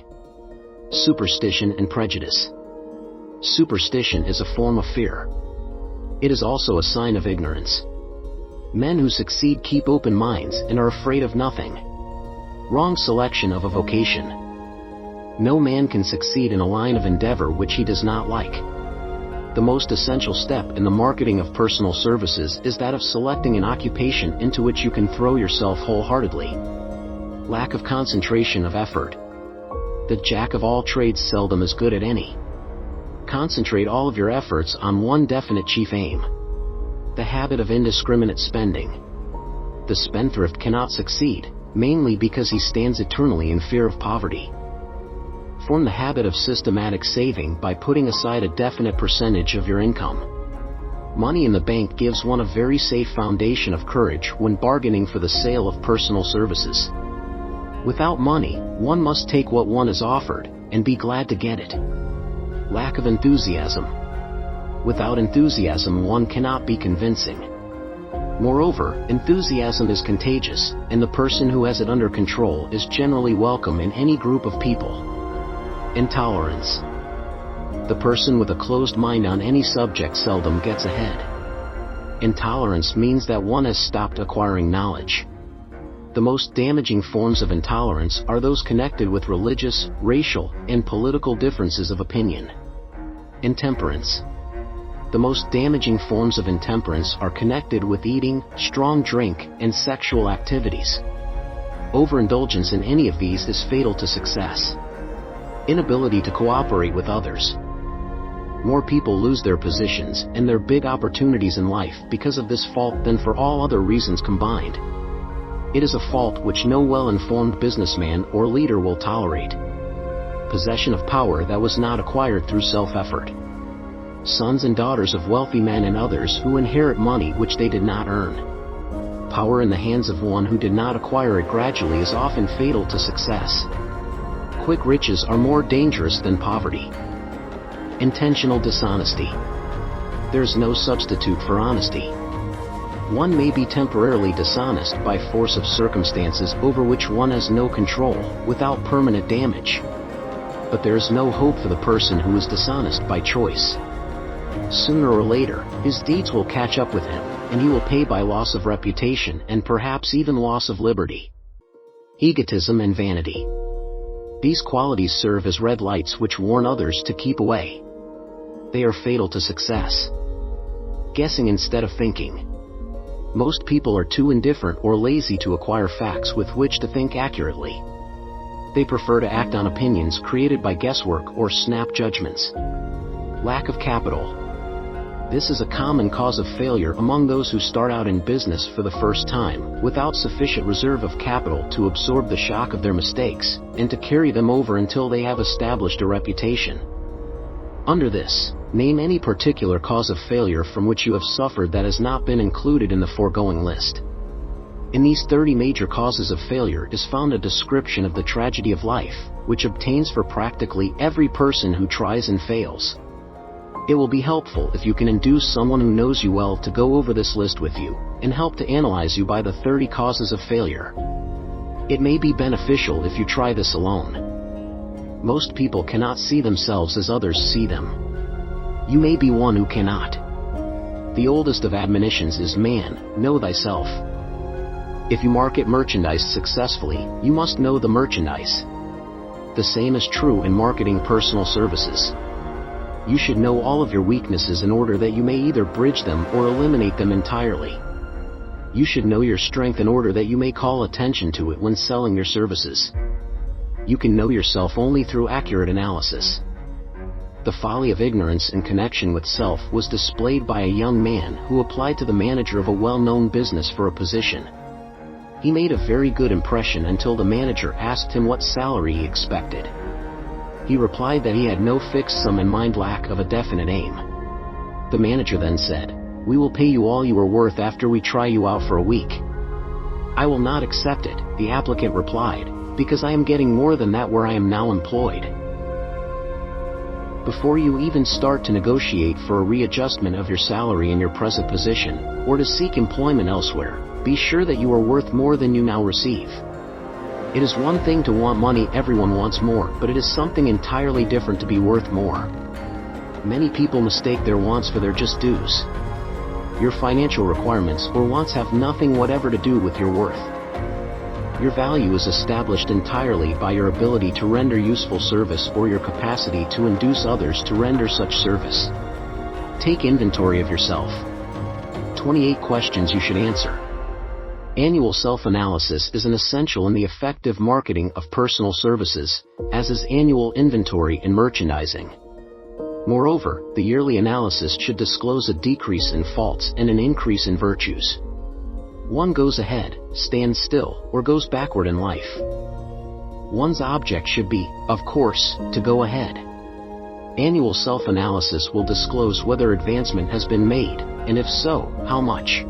Superstition and prejudice. Superstition is a form of fear. It is also a sign of ignorance. Men who succeed keep open minds and are afraid of nothing. Wrong selection of a vocation. No man can succeed in a line of endeavor which he does not like. The most essential step in the marketing of personal services is that of selecting an occupation into which you can throw yourself wholeheartedly. Lack of concentration of effort. The jack of all trades seldom is good at any. Concentrate all of your efforts on one definite chief aim. The habit of indiscriminate spending. The spendthrift cannot succeed, mainly because he stands eternally in fear of poverty. Form the habit of systematic saving by putting aside a definite percentage of your income. Money in the bank gives one a very safe foundation of courage when bargaining for the sale of personal services. Without money, one must take what one is offered, and be glad to get it. Lack of enthusiasm. Without enthusiasm one cannot be convincing. Moreover, enthusiasm is contagious, and the person who has it under control is generally welcome in any group of people. Intolerance. The person with a closed mind on any subject seldom gets ahead. Intolerance means that one has stopped acquiring knowledge. The most damaging forms of intolerance are those connected with religious, racial, and political differences of opinion. Intemperance. The most damaging forms of intemperance are connected with eating, strong drink, and sexual activities. Overindulgence in any of these is fatal to success. Inability to cooperate with others. More people lose their positions and their big opportunities in life because of this fault than for all other reasons combined. It is a fault which no well-informed businessman or leader will tolerate. Possession of power that was not acquired through self-effort. Sons and daughters of wealthy men and others who inherit money which they did not earn. Power in the hands of one who did not acquire it gradually is often fatal to success. quick riches are more dangerous than poverty. Intentional dishonesty. There's no substitute for honesty. One may be temporarily dishonest by force of circumstances over which one has no control, without permanent damage. But there is no hope for the person who is dishonest by choice. Sooner or later, his deeds will catch up with him, and he will pay by loss of reputation and perhaps even loss of liberty. Egotism and vanity. These qualities serve as red lights which warn others to keep away. They are fatal to success. Guessing instead of thinking. Most people are too indifferent or lazy to acquire facts with which to think accurately. They prefer to act on opinions created by guesswork or snap judgments. Lack of capital. This is a common cause of failure among those who start out in business for the first time, without sufficient reserve of capital to absorb the shock of their mistakes, and to carry them over until they have established a reputation. Under this, name any particular cause of failure from which you have suffered that has not been included in the foregoing list. In these 30 major causes of failure is found a description of the tragedy of life, which obtains for practically every person who tries and fails. It will be helpful if you can induce someone who knows you well to go over this list with you, and help to analyze you by the 30 causes of failure. It may be beneficial if you try this alone. Most people cannot see themselves as others see them. You may be one who cannot. The oldest of admonitions is, "Man, know thyself." If you market merchandise successfully, you must know the merchandise. The same is true in marketing personal services. You should know all of your weaknesses in order that you may either bridge them or eliminate them entirely. You should know your strength in order that you may call attention to it when selling your services. You can know yourself only through accurate analysis. The folly of ignorance in connection with self was displayed by a young man who applied to the manager of a well-known business for a position. He made a very good impression until the manager asked him what salary he expected. He replied that he had no fixed sum in mind, lack of a definite aim. The manager then said, "We will pay you all you are worth after we try you out for a week." "I will not accept it," the applicant replied, "because I am getting more than that where I am now employed." Before you even start to negotiate for a readjustment of your salary in your present position, or to seek employment elsewhere, be sure that you are worth more than you now receive. It is one thing to want money, everyone wants more, but it is something entirely different to be worth more. Many people mistake their wants for their just dues. Your financial requirements or wants have nothing whatever to do with your worth. Your value is established entirely by your ability to render useful service or your capacity to induce others to render such service. Take inventory of yourself. 28 questions you should answer. Annual self-analysis is an essential in the effective marketing of personal services, as is annual inventory in merchandising. Moreover, the yearly analysis should disclose a decrease in faults and an increase in virtues. One goes ahead, stands still, or goes backward in life. One's object should be, of course, to go ahead. Annual self-analysis will disclose whether advancement has been made, and if so, how much.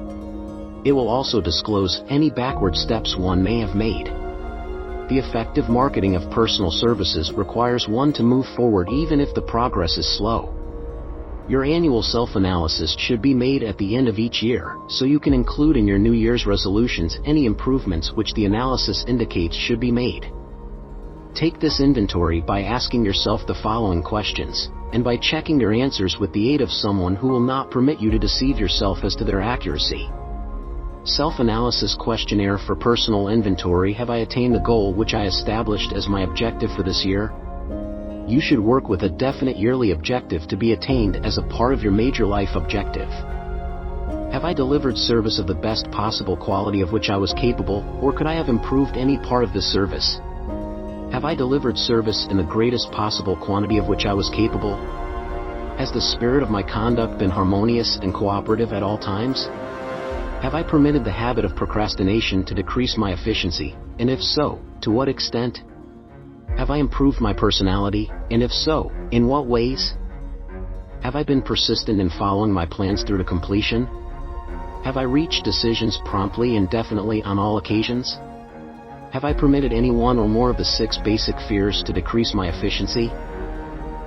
It will also disclose any backward steps one may have made. The effective marketing of personal services requires one to move forward even if the progress is slow. Your annual self-analysis should be made at the end of each year, so you can include in your New Year's resolutions any improvements which the analysis indicates should be made. Take this inventory by asking yourself the following questions, and by checking your answers with the aid of someone who will not permit you to deceive yourself as to their accuracy. Self-analysis questionnaire for personal inventory. Have I attained the goal which I established as my objective for this year? You should work with a definite yearly objective to be attained as a part of your major life objective. Have I delivered service of the best possible quality of which I was capable, or could I have improved any part of this service? Have I delivered service in the greatest possible quantity of which I was capable? Has the spirit of my conduct been harmonious and cooperative at all times? Have I permitted the habit of procrastination to decrease my efficiency, and if so, to what extent? Have I improved my personality, and if so, in what ways? Have I been persistent in following my plans through to completion? Have I reached decisions promptly and definitely on all occasions? Have I permitted any one or more of the 6 basic fears to decrease my efficiency?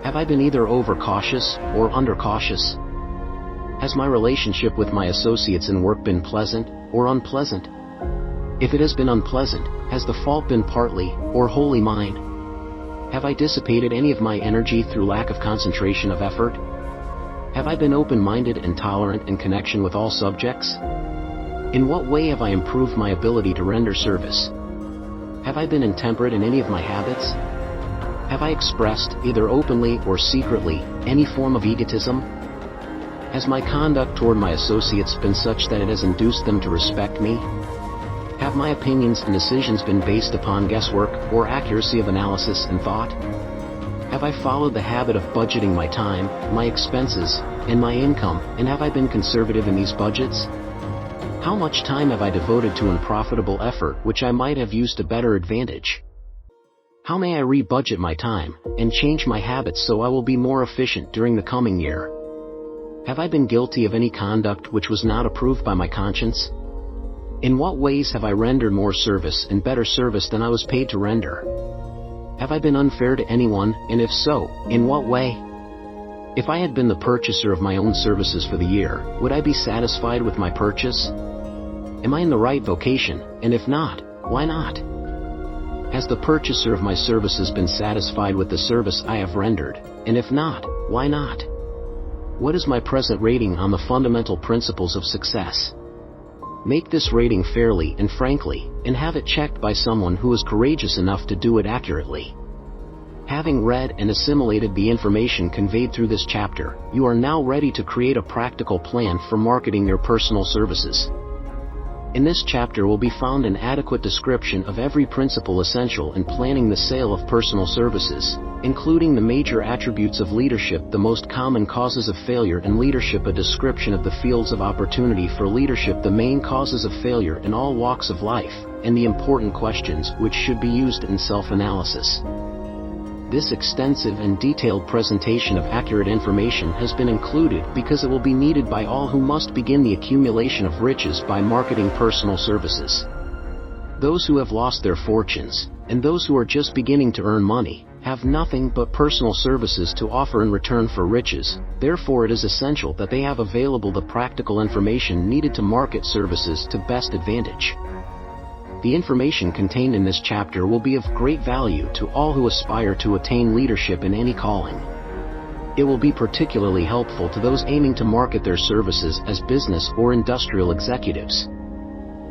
Have I been either overcautious or undercautious? Has my relationship with my associates in work been pleasant or unpleasant? If it has been unpleasant, has the fault been partly or wholly mine? Have I dissipated any of my energy through lack of concentration of effort? Have I been open-minded and tolerant in connection with all subjects? In what way have I improved my ability to render service? Have I been intemperate in any of my habits? Have I expressed, either openly or secretly, any form of egotism? Has my conduct toward my associates been such that it has induced them to respect me? Have my opinions and decisions been based upon guesswork or accuracy of analysis and thought? Have I followed the habit of budgeting my time, my expenses, and my income, and have I been conservative in these budgets? How much time have I devoted to unprofitable effort which I might have used to better advantage? How may I re-budget my time, and change my habits so I will be more efficient during the coming year? Have I been guilty of any conduct which was not approved by my conscience? In what ways have I rendered more service and better service than I was paid to render? Have I been unfair to anyone, and if so, in what way? If I had been the purchaser of my own services for the year, would I be satisfied with my purchase? Am I in the right vocation, and if not, why not? Has the purchaser of my services been satisfied with the service I have rendered, and if not, why not? What is my present rating on the fundamental principles of success? Make this rating fairly and frankly, and have it checked by someone who is courageous enough to do it accurately. Having read and assimilated the information conveyed through this chapter, you are now ready to create a practical plan for marketing your personal services. In this chapter will be found an adequate description of every principle essential in planning the sale of personal services, including the major attributes of leadership, the most common causes of failure in leadership, a description of the fields of opportunity for leadership, the main causes of failure in all walks of life, and the important questions which should be used in self-analysis. This extensive and detailed presentation of accurate information has been included because it will be needed by all who must begin the accumulation of riches by marketing personal services. Those who have lost their fortunes, and those who are just beginning to earn money, have nothing but personal services to offer in return for riches. Therefore, it is essential that they have available the practical information needed to market services to best advantage. The information contained in this chapter will be of great value to all who aspire to attain leadership in any calling. It will be particularly helpful to those aiming to market their services as business or industrial executives.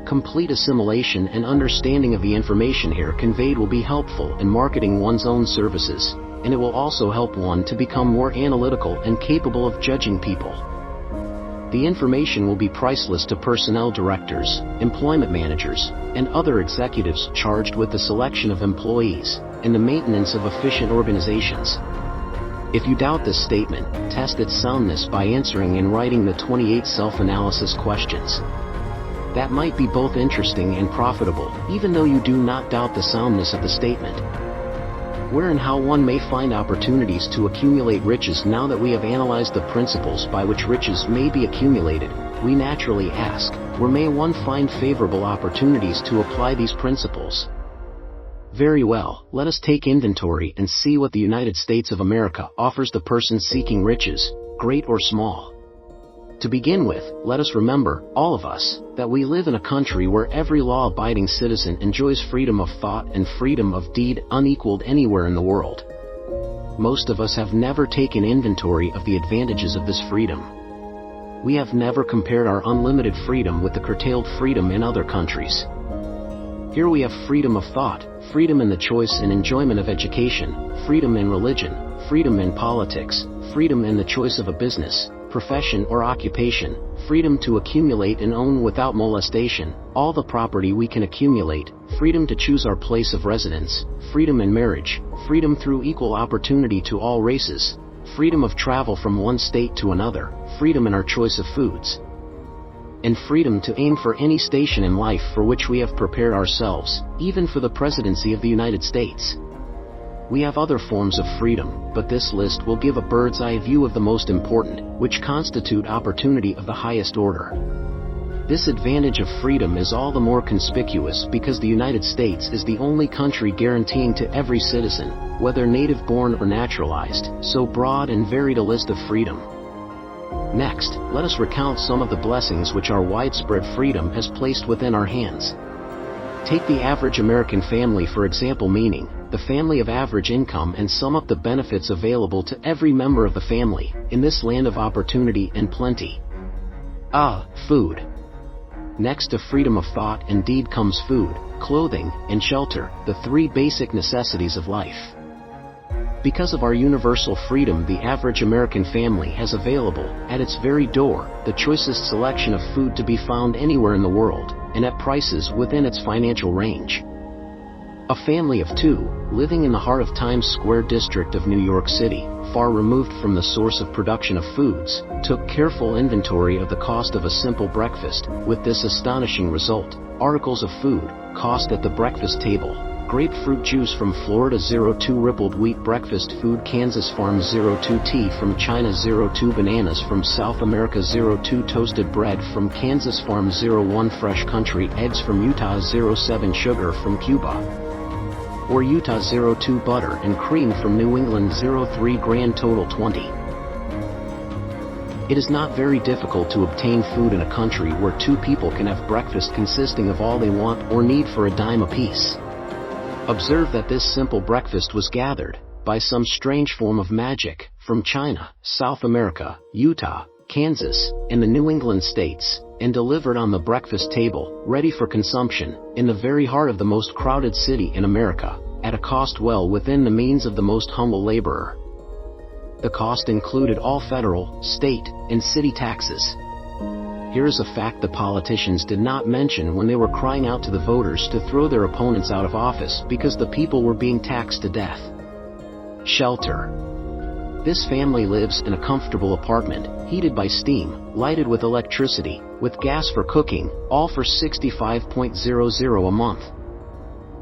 Complete assimilation and understanding of the information here conveyed will be helpful in marketing one's own services, and it will also help one to become more analytical and capable of judging people. The information will be priceless to personnel directors, employment managers, and other executives charged with the selection of employees and the maintenance of efficient organizations. If you doubt this statement, test its soundness by answering and writing the 28 self-analysis questions. That might be both interesting and profitable, even though you do not doubt the soundness of the statement. Where and how one may find opportunities to accumulate riches. Now that we have analyzed the principles by which riches may be accumulated, we naturally ask, where may one find favorable opportunities to apply these principles? Very well, let us take inventory and see what the United States of America offers the person seeking riches, great or small. To begin with, let us remember, all of us, that we live in a country where every law-abiding citizen enjoys freedom of thought and freedom of deed unequaled anywhere in the world. Most of us have never taken inventory of the advantages of this freedom. We have never compared our unlimited freedom with the curtailed freedom in other countries. Here we have freedom of thought, freedom in the choice and enjoyment of education, freedom in religion, freedom in politics, freedom in the choice of a business, profession or occupation, freedom to accumulate and own without molestation all the property we can accumulate, freedom to choose our place of residence, freedom in marriage, freedom through equal opportunity to all races, freedom of travel from one state to another, freedom in our choice of foods, and freedom to aim for any station in life for which we have prepared ourselves, even for the presidency of the United States. We have other forms of freedom, but this list will give a bird's eye view of the most important, which constitute opportunity of the highest order. This advantage of freedom is all the more conspicuous because the United States is the only country guaranteeing to every citizen, whether native-born or naturalized, so broad and varied a list of freedom. Next, let us recount some of the blessings which our widespread freedom has placed within our hands. Take the average American family for example, meaning the family of average income, and sum up the benefits available to every member of the family in this land of opportunity and plenty. Food. Next to freedom of thought and deed comes food, clothing, and shelter, the three basic necessities of life. Because of our universal freedom, the average American family has available, at its very door, the choicest selection of food to be found anywhere in the world, and at prices within its financial range. A family of two, living in the heart of Times Square district of New York City, far removed from the source of production of foods, took careful inventory of the cost of a simple breakfast, with this astonishing result: articles of food, cost at the breakfast table. Grapefruit juice from Florida, 02 rippled wheat breakfast food, Kansas Farm 02 tea from China, 02 bananas from South America, 02 toasted bread from Kansas Farm, 01 fresh country eggs from Utah, 07 sugar from Cuba or Utah, 02 butter and cream from New England, 03 grand total 20. It is not very difficult to obtain food in a country where two people can have breakfast consisting of all they want or need for a dime apiece. Observe that this simple breakfast was gathered, by some strange form of magic, from China, South America, Utah, Kansas, and the New England states, and delivered on the breakfast table, ready for consumption, in the very heart of the most crowded city in America, at a cost well within the means of the most humble laborer. The cost included all federal, state, and city taxes. Here is a fact the politicians did not mention when they were crying out to the voters to throw their opponents out of office because the people were being taxed to death. Shelter. This family lives in a comfortable apartment, heated by steam, lighted with electricity, with gas for cooking, all for $65.00 a month.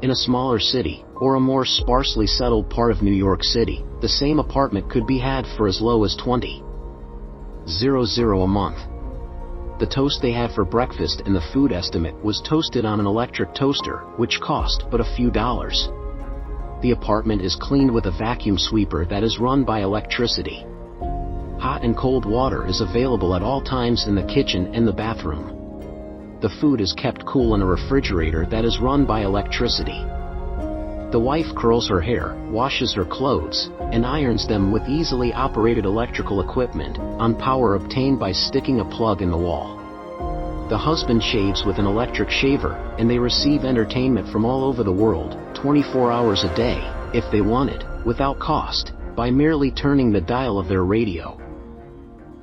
In a smaller city, or a more sparsely settled part of New York City, the same apartment could be had for as low as $20.00 a month. The toast they had for breakfast and the food estimate was toasted on an electric toaster, which cost but a few dollars. The apartment is cleaned with a vacuum sweeper that is run by electricity. Hot and cold water is available at all times in the kitchen and the bathroom. The food is kept cool in a refrigerator that is run by electricity. The wife curls her hair, washes her clothes, and irons them with easily operated electrical equipment, on power obtained by sticking a plug in the wall. The husband shaves with an electric shaver, and they receive entertainment from all over the world, 24 hours a day, if they want it, without cost, by merely turning the dial of their radio.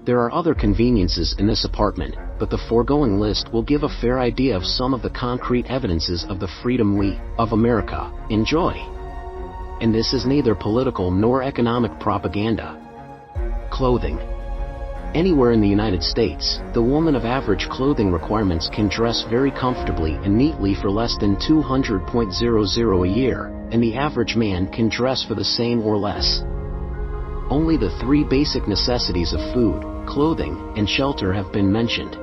There are other conveniences in this apartment, but the foregoing list will give a fair idea of some of the concrete evidences of the freedom we, of America, enjoy. And this is neither political nor economic propaganda. Clothing. Anywhere in the United States, the woman of average clothing requirements can dress very comfortably and neatly for less than $200.00 a year, and the average man can dress for the same or less. Only the three basic necessities of food, clothing, and shelter have been mentioned.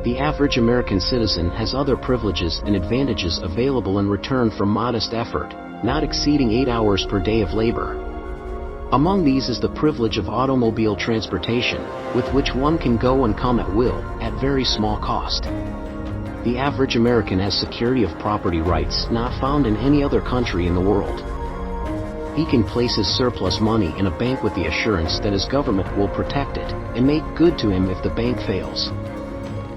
The average American citizen has other privileges and advantages available in return for modest effort, not exceeding 8 hours per day of labor. Among these is the privilege of automobile transportation, with which one can go and come at will, at very small cost. The average American has security of property rights not found in any other country in the world. He can place his surplus money in a bank with the assurance that his government will protect it, and make good to him if the bank fails.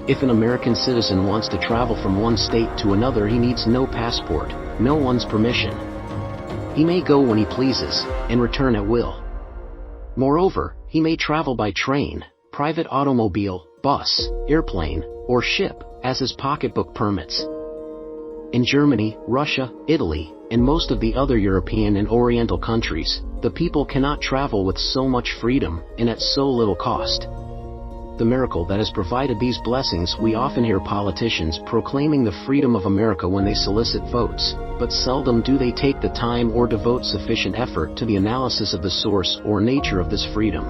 If an American citizen wants to travel from one state to another, he needs no passport, no one's permission. He may go when he pleases, and return at will. Moreover, he may travel by train, private automobile, bus, airplane, or ship, as his pocketbook permits. In Germany, Russia, Italy, and most of the other European and Oriental countries, the people cannot travel with so much freedom, and at so little cost. The miracle that has provided these blessings, we often hear politicians proclaiming the freedom of America when they solicit votes, but seldom do they take the time or devote sufficient effort to the analysis of the source or nature of this freedom.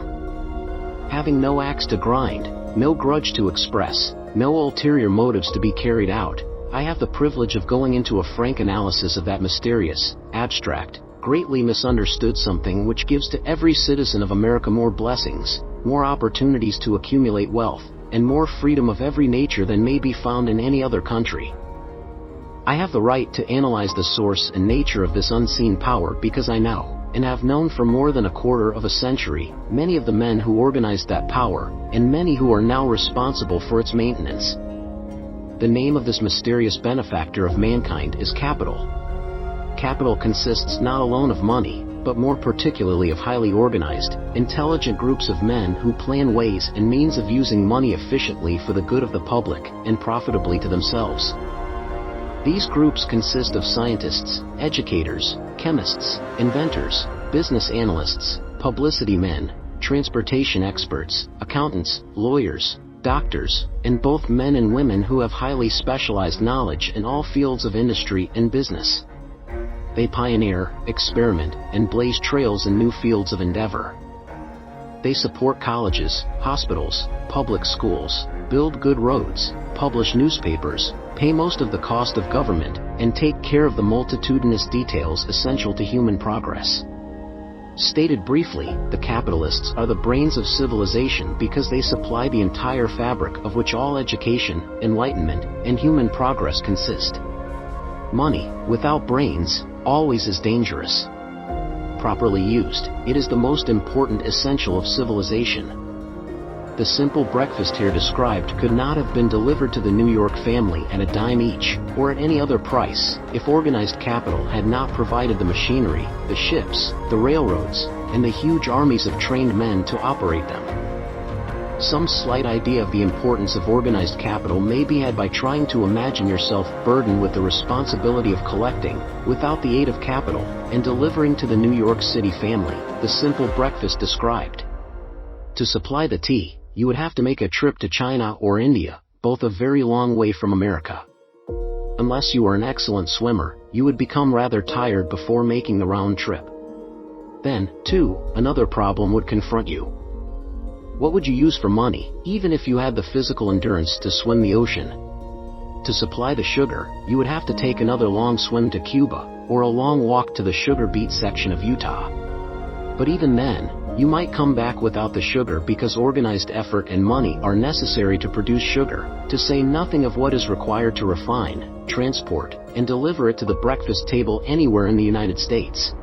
Having no axe to grind, no grudge to express, No ulterior motives to be carried out, I have the privilege of going into a frank analysis of that mysterious, abstract, greatly misunderstood something which gives to every citizen of America more blessings, more opportunities to accumulate wealth, and more freedom of every nature than may be found in any other country. I have the right to analyze the source and nature of this unseen power because I know, and have known for more than a quarter of a century, many of the men who organized that power, and many who are now responsible for its maintenance. The name of this mysterious benefactor of mankind is capital. Capital consists not alone of money, but more particularly of highly organized, intelligent groups of men who plan ways and means of using money efficiently for the good of the public and profitably to themselves. These groups consist of scientists, educators, chemists, inventors, business analysts, publicity men, transportation experts, accountants, lawyers, doctors, and both men and women who have highly specialized knowledge in all fields of industry and business. They pioneer, experiment, and blaze trails in new fields of endeavor. They support colleges, hospitals, public schools, build good roads, publish newspapers, pay most of the cost of government, and take care of the multitudinous details essential to human progress. Stated briefly, the capitalists are the brains of civilization because they supply the entire fabric of which all education, enlightenment, and human progress consist. Money, without brains, always is dangerous. Properly used, it is the most important essential of civilization. The simple breakfast here described could not have been delivered to the New York family at a dime each, or at any other price, if organized capital had not provided the machinery, the ships, the railroads, and the huge armies of trained men to operate them. Some slight idea of the importance of organized capital may be had by trying to imagine yourself burdened with the responsibility of collecting, without the aid of capital, and delivering to the New York City family, the simple breakfast described. To supply the tea, you would have to make a trip to China or India, both a very long way from America. Unless you are an excellent swimmer, you would become rather tired before making the round trip. Then, too, another problem would confront you. What would you use for money, even if you had the physical endurance to swim the ocean? To supply the sugar, you would have to take another long swim to Cuba, or a long walk to the sugar beet section of Utah. But even then, you might come back without the sugar because organized effort and money are necessary to produce sugar, to say nothing of what is required to refine, transport, and deliver it to the breakfast table anywhere in the United States.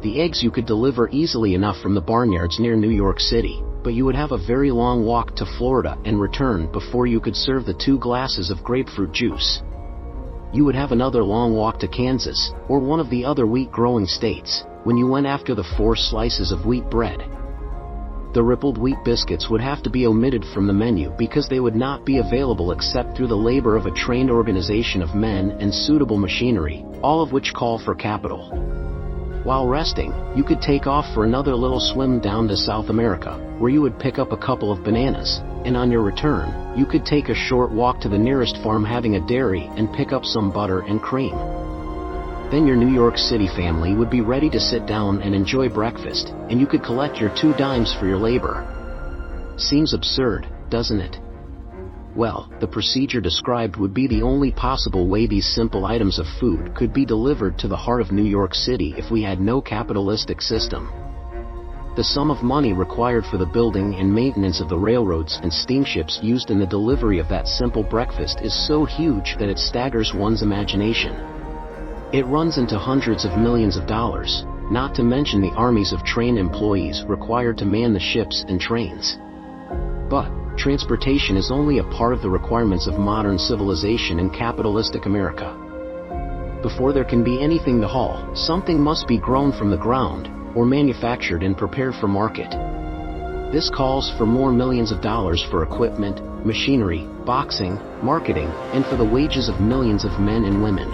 The eggs you could deliver easily enough from the barnyards near New York City, but you would have a very long walk to Florida and return before you could serve the 2 glasses of grapefruit juice. You would have another long walk to Kansas, or one of the other wheat-growing states, when you went after the 4 slices of wheat bread. The rippled wheat biscuits would have to be omitted from the menu because they would not be available except through the labor of a trained organization of men and suitable machinery, all of which call for capital. While resting, you could take off for another little swim down to South America, where you would pick up a couple of bananas, and on your return, you could take a short walk to the nearest farm having a dairy and pick up some butter and cream. Then your New York City family would be ready to sit down and enjoy breakfast, and you could collect your 2 dimes for your labor. Seems absurd, doesn't it? Well, the procedure described would be the only possible way these simple items of food could be delivered to the heart of New York City if we had no capitalistic system. The sum of money required for the building and maintenance of the railroads and steamships used in the delivery of that simple breakfast is so huge that it staggers one's imagination. It runs into hundreds of millions of dollars, not to mention the armies of trained employees required to man the ships and trains. But transportation is only a part of the requirements of modern civilization in capitalistic America. Before there can be anything to haul, something must be grown from the ground, or manufactured and prepared for market. This calls for more millions of dollars for equipment, machinery, boxing, marketing, and for the wages of millions of men and women.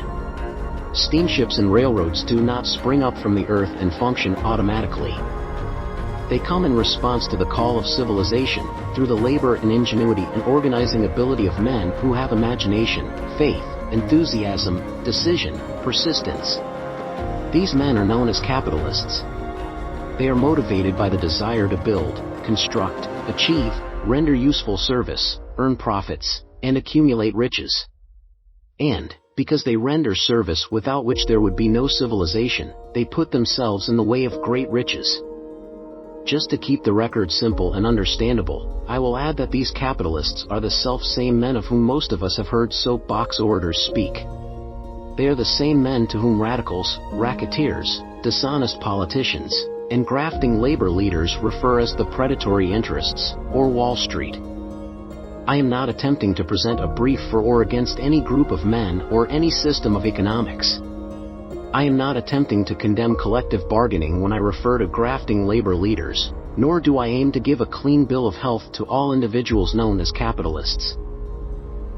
Steamships and railroads do not spring up from the earth and function automatically. They come in response to the call of civilization, through the labor and ingenuity and organizing ability of men who have imagination, faith, enthusiasm, decision, persistence. These men are known as capitalists. They are motivated by the desire to build, construct, achieve, render useful service, earn profits, and accumulate riches. And, because they render service without which there would be no civilization, they put themselves in the way of great riches. Just to keep the record simple and understandable, I will add that these capitalists are the self-same men of whom most of us have heard soapbox orators speak. They are the same men to whom radicals, racketeers, dishonest politicians, and grafting labor leaders refer as the predatory interests, or Wall Street. I am not attempting to present a brief for or against any group of men or any system of economics. I am not attempting to condemn collective bargaining when I refer to grafting labor leaders, nor do I aim to give a clean bill of health to all individuals known as capitalists.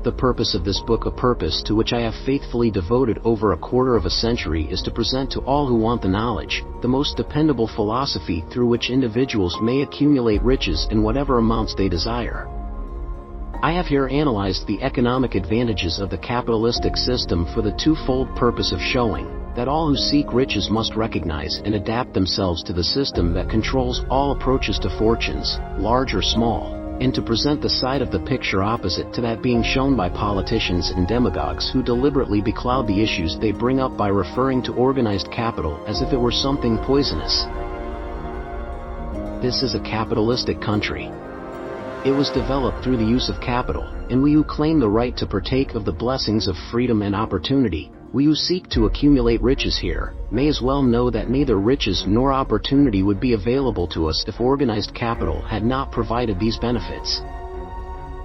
The purpose of this book, a purpose to which I have faithfully devoted over a quarter of a century, is to present to all who want the knowledge, the most dependable philosophy through which individuals may accumulate riches in whatever amounts they desire. I have here analyzed the economic advantages of the capitalistic system for the twofold purpose of showing that all who seek riches must recognize and adapt themselves to the system that controls all approaches to fortunes, large or small, and to present the side of the picture opposite to that being shown by politicians and demagogues who deliberately becloud the issues they bring up by referring to organized capital as if it were something poisonous. This is a capitalistic country. It was developed through the use of capital, and we who claim the right to partake of the blessings of freedom and opportunity, we who seek to accumulate riches here, may as well know that neither riches nor opportunity would be available to us if organized capital had not provided these benefits.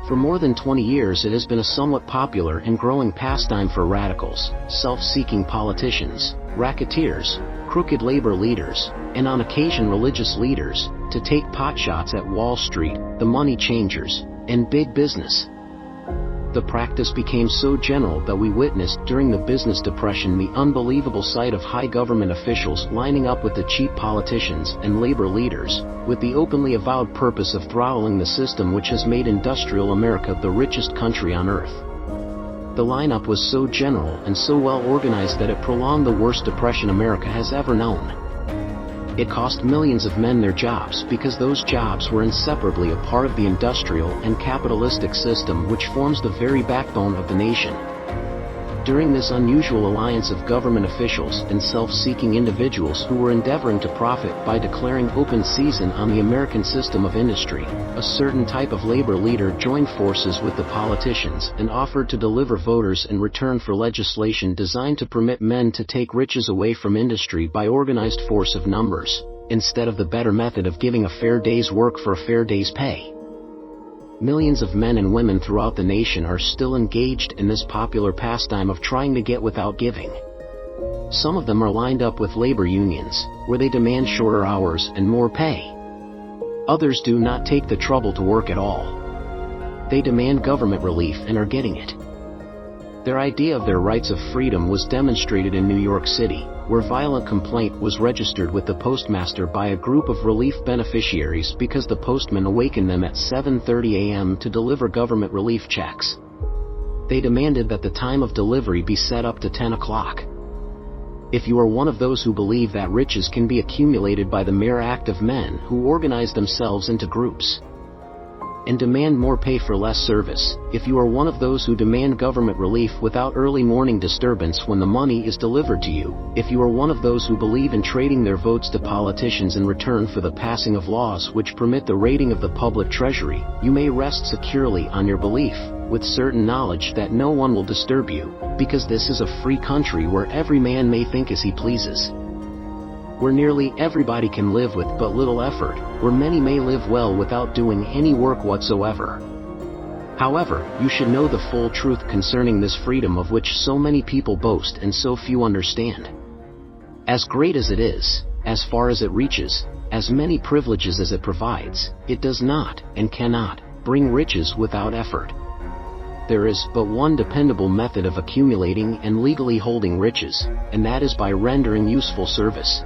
For more than 20 years it has been a somewhat popular and growing pastime for radicals, self-seeking politicians, racketeers, crooked labor leaders, and on occasion religious leaders, to take potshots at Wall Street, the money changers, and big business. The practice became so general that we witnessed during the business depression the unbelievable sight of high government officials lining up with the cheap politicians and labor leaders, with the openly avowed purpose of throttling the system which has made industrial America the richest country on earth. The lineup was so general and so well organized that it prolonged the worst depression America has ever known. It cost millions of men their jobs because those jobs were inseparably a part of the industrial and capitalistic system which forms the very backbone of the nation. During this unusual alliance of government officials and self-seeking individuals who were endeavoring to profit by declaring open season on the American system of industry, a certain type of labor leader joined forces with the politicians and offered to deliver voters in return for legislation designed to permit men to take riches away from industry by organized force of numbers, instead of the better method of giving a fair day's work for a fair day's pay. Millions of men and women throughout the nation are still engaged in this popular pastime of trying to get without giving. Some of them are lined up with labor unions, where they demand shorter hours and more pay. Others do not take the trouble to work at all. They demand government relief and are getting it. Their idea of their rights of freedom was demonstrated in New York City, where violent complaint was registered with the postmaster by a group of relief beneficiaries because the postman awakened them at 7:30 a.m. to deliver government relief checks. They demanded that the time of delivery be set up to 10 o'clock. If you are one of those who believe that riches can be accumulated by the mere act of men who organize themselves into groups and demand more pay for less service, if you are one of those who demand government relief without early morning disturbance when the money is delivered to you, if you are one of those who believe in trading their votes to politicians in return for the passing of laws which permit the raiding of the public treasury, you may rest securely on your belief, with certain knowledge that no one will disturb you, because this is a free country where every man may think as he pleases, where nearly everybody can live with but little effort, where many may live well without doing any work whatsoever. However, you should know the full truth concerning this freedom of which so many people boast and so few understand. As great as it is, as far as it reaches, as many privileges as it provides, it does not, and cannot, bring riches without effort. There is but one dependable method of accumulating and legally holding riches, and that is by rendering useful service.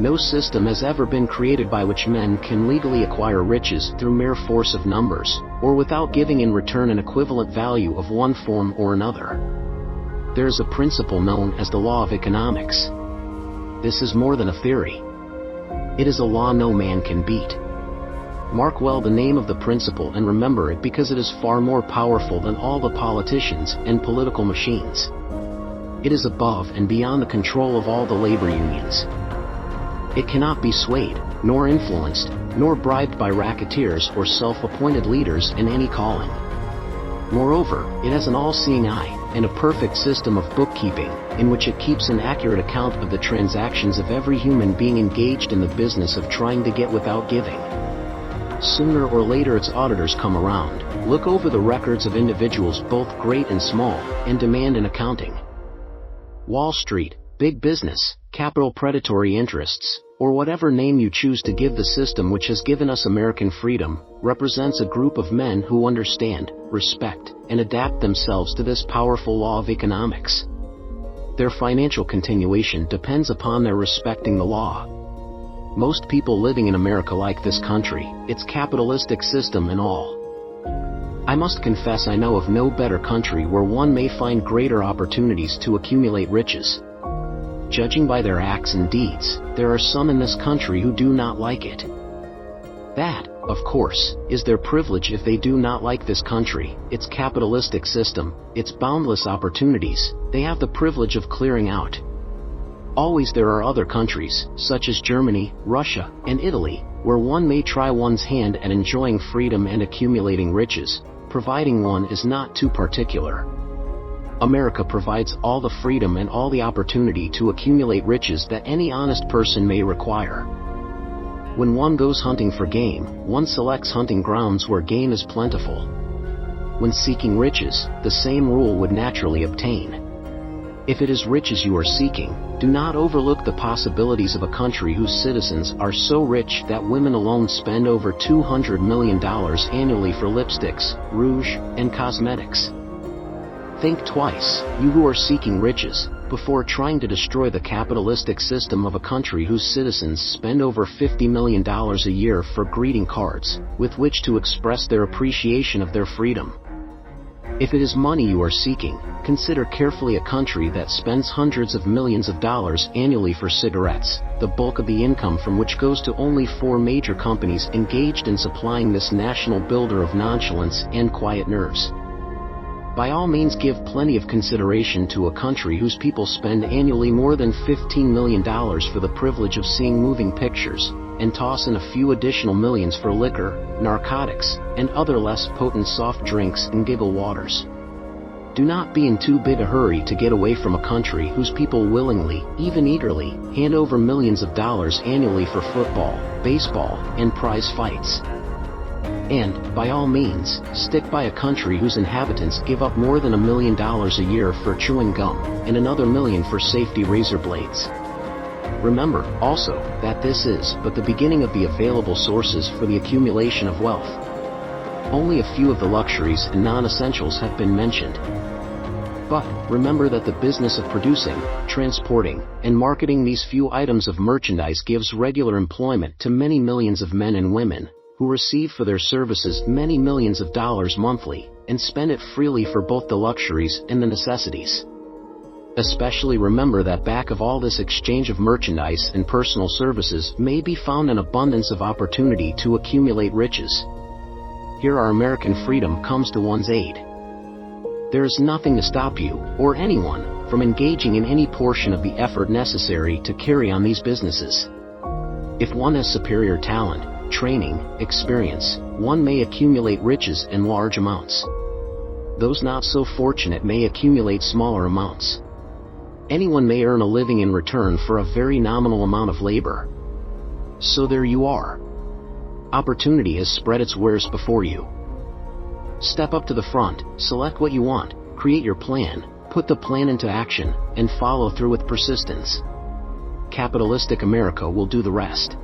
No system has ever been created by which men can legally acquire riches through mere force of numbers, or without giving in return an equivalent value of one form or another. There is a principle known as the law of economics. This is more than a theory. It is a law no man can beat. Mark well the name of the principle and remember it because it is far more powerful than all the politicians and political machines. It is above and beyond the control of all the labor unions. It cannot be swayed, nor influenced, nor bribed by racketeers or self-appointed leaders in any calling. Moreover, it has an all-seeing eye, and a perfect system of bookkeeping, in which it keeps an accurate account of the transactions of every human being engaged in the business of trying to get without giving. Sooner or later its auditors come around, look over the records of individuals both great and small, and demand an accounting. Wall Street, big business, capital predatory interests, or whatever name you choose to give the system which has given us American freedom, represents a group of men who understand, respect, and adapt themselves to this powerful law of economics. Their financial continuation depends upon their respecting the law. Most people living in America like this country, its capitalistic system and all. I must confess I know of no better country where one may find greater opportunities to accumulate riches. Judging by their acts and deeds, there are some in this country who do not like it. That, of course, is their privilege if they do not like this country, its capitalistic system, its boundless opportunities. They have the privilege of clearing out. Always there are other countries, such as Germany, Russia, and Italy, where one may try one's hand at enjoying freedom and accumulating riches, providing one is not too particular. America provides all the freedom and all the opportunity to accumulate riches that any honest person may require. When one goes hunting for game, one selects hunting grounds where game is plentiful. When seeking riches, the same rule would naturally obtain. If it is riches you are seeking, do not overlook the possibilities of a country whose citizens are so rich that women alone spend over $200 million annually for lipsticks, rouge, and cosmetics. Think twice, you who are seeking riches, before trying to destroy the capitalistic system of a country whose citizens spend over $50 million a year for greeting cards, with which to express their appreciation of their freedom. If it is money you are seeking, consider carefully a country that spends hundreds of millions of dollars annually for cigarettes, the bulk of the income from which goes to only 4 major companies engaged in supplying this national builder of nonchalance and quiet nerves. By all means give plenty of consideration to a country whose people spend annually more than $15 million for the privilege of seeing moving pictures, and toss in a few additional millions for liquor, narcotics, and other less potent soft drinks and giggle waters. Do not be in too big a hurry to get away from a country whose people willingly, even eagerly, hand over millions of dollars annually for football, baseball, and prize fights. And, by all means, stick by a country whose inhabitants give up more than $1 million a year for chewing gum, and another $1 million for safety razor blades. Remember, also, that this is but the beginning of the available sources for the accumulation of wealth. Only a few of the luxuries and non-essentials have been mentioned. But, remember that the business of producing, transporting, and marketing these few items of merchandise gives regular employment to many millions of men and women, who receive for their services many millions of dollars monthly, and spend it freely for both the luxuries and the necessities. Especially remember that back of all this exchange of merchandise and personal services may be found an abundance of opportunity to accumulate riches. Here our American freedom comes to one's aid. There is nothing to stop you, or anyone, from engaging in any portion of the effort necessary to carry on these businesses. If one has superior talent, training, experience, one may accumulate riches in large amounts. Those not so fortunate may accumulate smaller amounts. Anyone may earn a living in return for a very nominal amount of labor. So there you are. Opportunity has spread its wares before you. Step up to the front, select what you want, create your plan, put the plan into action, and follow through with persistence. Capitalistic America will do the rest.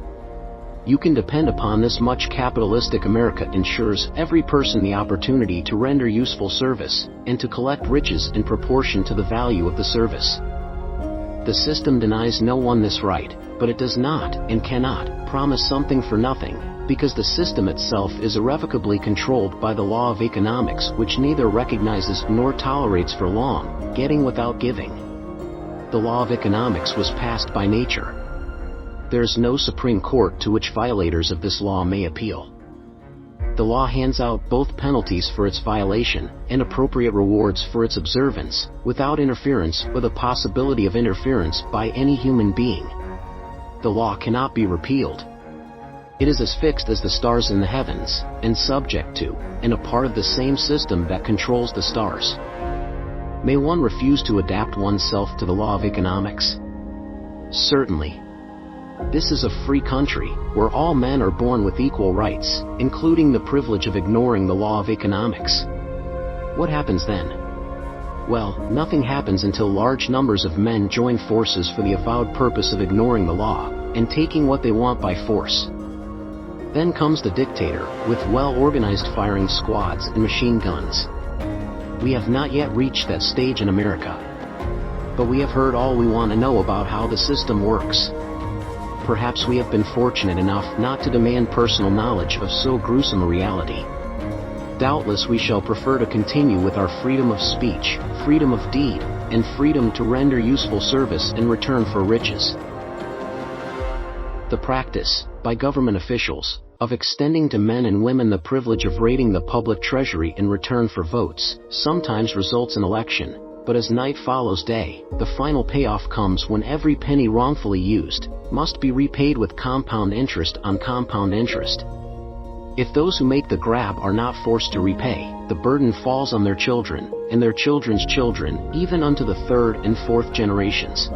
You can depend upon this much. Capitalistic America ensures every person the opportunity to render useful service, and to collect riches in proportion to the value of the service. The system denies no one this right, but it does not, and cannot, promise something for nothing, because the system itself is irrevocably controlled by the law of economics, which neither recognizes nor tolerates for long getting without giving. The law of economics was passed by nature. There is no Supreme Court to which violators of this law may appeal. The law hands out both penalties for its violation and appropriate rewards for its observance, without interference or the possibility of interference by any human being. The law cannot be repealed. It is as fixed as the stars in the heavens, and subject to, and a part of the same system that controls the stars. May one refuse to adapt oneself to the law of economics? Certainly. This is a free country, where all men are born with equal rights, including the privilege of ignoring the law of economics. What happens then? Well, nothing happens until large numbers of men join forces for the avowed purpose of ignoring the law, and taking what they want by force. Then comes the dictator, with well-organized firing squads and machine guns. We have not yet reached that stage in America. But we have heard all we want to know about how the system works. Perhaps we have been fortunate enough not to demand personal knowledge of so gruesome a reality. Doubtless we shall prefer to continue with our freedom of speech, freedom of deed, and freedom to render useful service in return for riches. The practice, by government officials, of extending to men and women the privilege of raiding the public treasury in return for votes, sometimes results in election, but as night follows day, the final payoff comes when every penny wrongfully used must be repaid with compound interest on compound interest. If those who make the grab are not forced to repay, the burden falls on their children, and their children's children, even unto the third and fourth generations.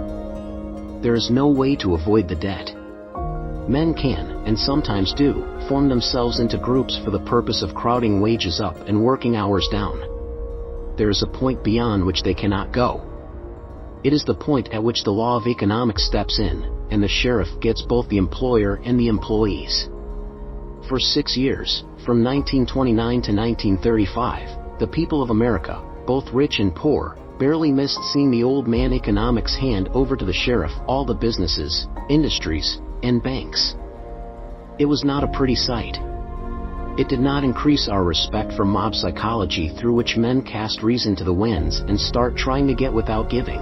There is no way to avoid the debt. Men can, and sometimes do, form themselves into groups for the purpose of crowding wages up and working hours down. There is a point beyond which they cannot go. It is the point at which the law of economics steps in, and the sheriff gets both the employer and the employees. For 6 years, from 1929 to 1935, the people of America, both rich and poor, barely missed seeing the old man economics hand over to the sheriff all the businesses, industries, and banks. It was not a pretty sight. It did not increase our respect for mob psychology through which men cast reason to the winds and start trying to get without giving.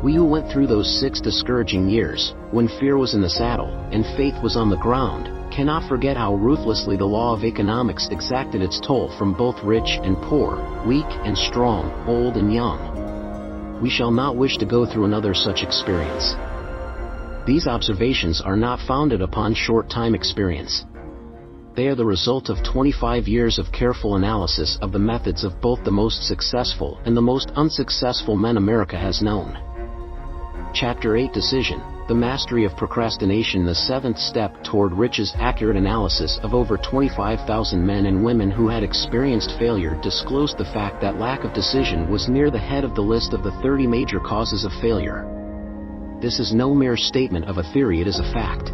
We who went through those 6 discouraging years, when fear was in the saddle and faith was on the ground, cannot forget how ruthlessly the law of economics exacted its toll from both rich and poor, weak and strong, old and young. We shall not wish to go through another such experience. These observations are not founded upon short-time experience. They are the result of 25 years of careful analysis of the methods of both the most successful and the most unsuccessful men America has known. Chapter 8 Decision, the Mastery of Procrastination. The 7th step toward riches. Accurate analysis of over 25,000 men and women who had experienced failure disclosed the fact that lack of decision was near the head of the list of the 30 major causes of failure. This is no mere statement of a theory, it is a fact.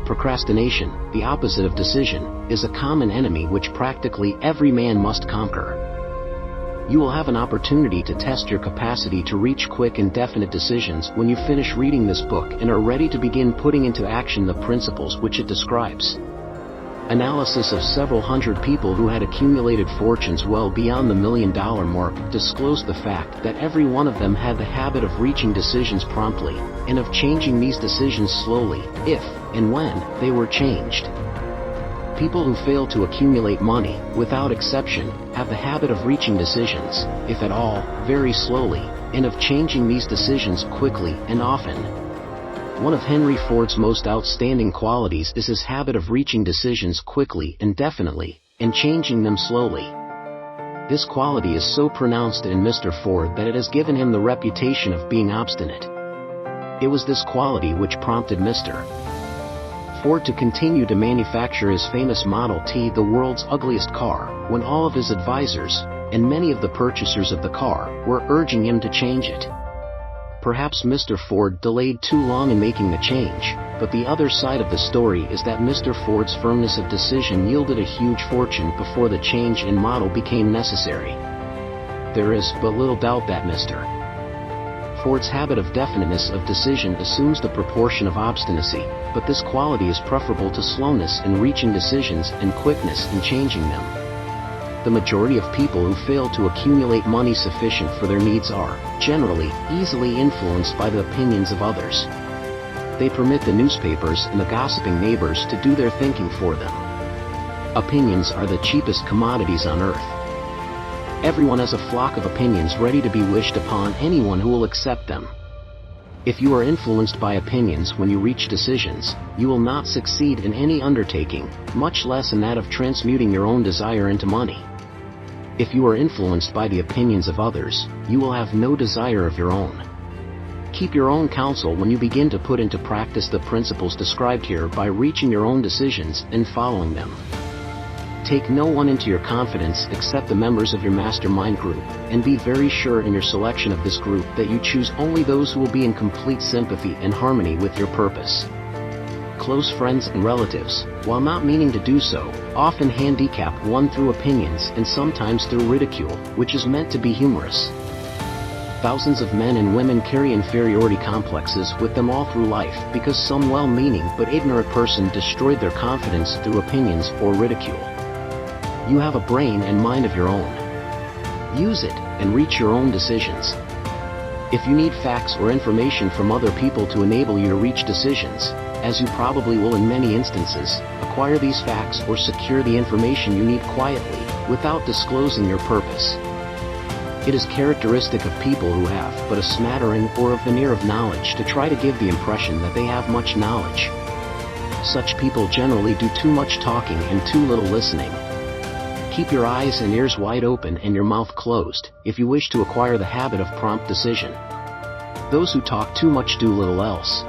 Procrastination, the opposite of decision, is a common enemy which practically every man must conquer. You will have an opportunity to test your capacity to reach quick and definite decisions when you finish reading this book and are ready to begin putting into action the principles which it describes. Analysis of several hundred people who had accumulated fortunes well beyond the $1 million mark disclosed the fact that every one of them had the habit of reaching decisions promptly, and of changing these decisions slowly, if and when they were changed. People who fail to accumulate money, without exception, have the habit of reaching decisions, if at all, very slowly, and of changing these decisions quickly and often. One of Henry Ford's most outstanding qualities is his habit of reaching decisions quickly and definitely, and changing them slowly. This quality is so pronounced in Mr. Ford that it has given him the reputation of being obstinate. It was this quality which prompted Mr. Ford to continue to manufacture his famous Model T, the world's ugliest car, when all of his advisors, and many of the purchasers of the car, were urging him to change it. Perhaps Mr. Ford delayed too long in making the change, but the other side of the story is that Mr. Ford's firmness of decision yielded a huge fortune before the change in model became necessary. There is but little doubt that Mr. Ford's habit of definiteness of decision assumes the proportion of obstinacy, but this quality is preferable to slowness in reaching decisions and quickness in changing them. The majority of people who fail to accumulate money sufficient for their needs are, generally, easily influenced by the opinions of others. They permit the newspapers and the gossiping neighbors to do their thinking for them. Opinions are the cheapest commodities on earth. Everyone has a flock of opinions ready to be wished upon anyone who will accept them. If you are influenced by opinions when you reach decisions, you will not succeed in any undertaking, much less in that of transmuting your own desire into money. If you are influenced by the opinions of others, you will have no desire of your own. Keep your own counsel when you begin to put into practice the principles described here by reaching your own decisions and following them. Take no one into your confidence except the members of your mastermind group, and be very sure in your selection of this group that you choose only those who will be in complete sympathy and harmony with your purpose. Close friends and relatives, while not meaning to do so, often handicap one through opinions and sometimes through ridicule, which is meant to be humorous. Thousands of men and women carry inferiority complexes with them all through life because some well-meaning but ignorant person destroyed their confidence through opinions or ridicule. You have a brain and mind of your own. Use it and reach your own decisions. If you need facts or information from other people to enable you to reach decisions, as you probably will in many instances, acquire these facts or secure the information you need quietly, without disclosing your purpose. It is characteristic of people who have but a smattering or a veneer of knowledge to try to give the impression that they have much knowledge. Such people generally do too much talking and too little listening. Keep your eyes and ears wide open and your mouth closed, if you wish to acquire the habit of prompt decision. Those who talk too much do little else.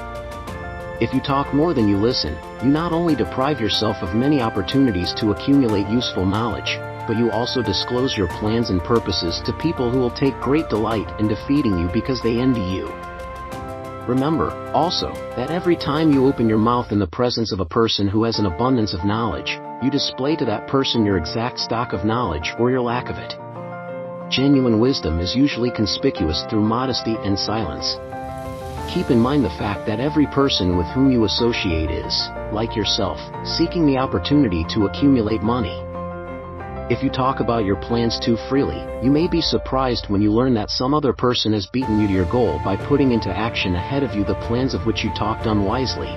If you talk more than you listen, you not only deprive yourself of many opportunities to accumulate useful knowledge, but you also disclose your plans and purposes to people who will take great delight in defeating you because they envy you. Remember, also, that every time you open your mouth in the presence of a person who has an abundance of knowledge, you display to that person your exact stock of knowledge or your lack of it. Genuine wisdom is usually conspicuous through modesty and silence. Keep in mind the fact that every person with whom you associate is, like yourself, seeking the opportunity to accumulate money. If you talk about your plans too freely, you may be surprised when you learn that some other person has beaten you to your goal by putting into action ahead of you the plans of which you talked unwisely.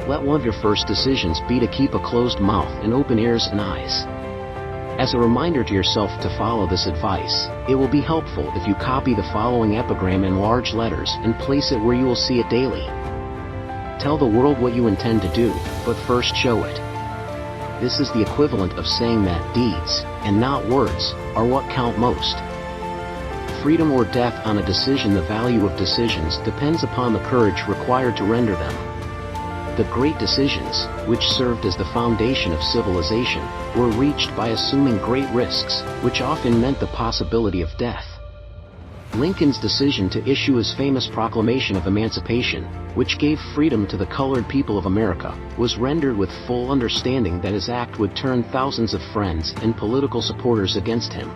Let one of your first decisions be to keep a closed mouth and open ears and eyes. As a reminder to yourself to follow this advice, it will be helpful if you copy the following epigram in large letters and place it where you will see it daily. Tell the world what you intend to do, but first show it. This is the equivalent of saying that deeds, and not words, are what count most. Freedom or death on a decision. The value of decisions depends upon the courage required to render them. The great decisions, which served as the foundation of civilization, were reached by assuming great risks, which often meant the possibility of death. Lincoln's decision to issue his famous Proclamation of Emancipation, which gave freedom to the colored people of America, was rendered with full understanding that his act would turn thousands of friends and political supporters against him.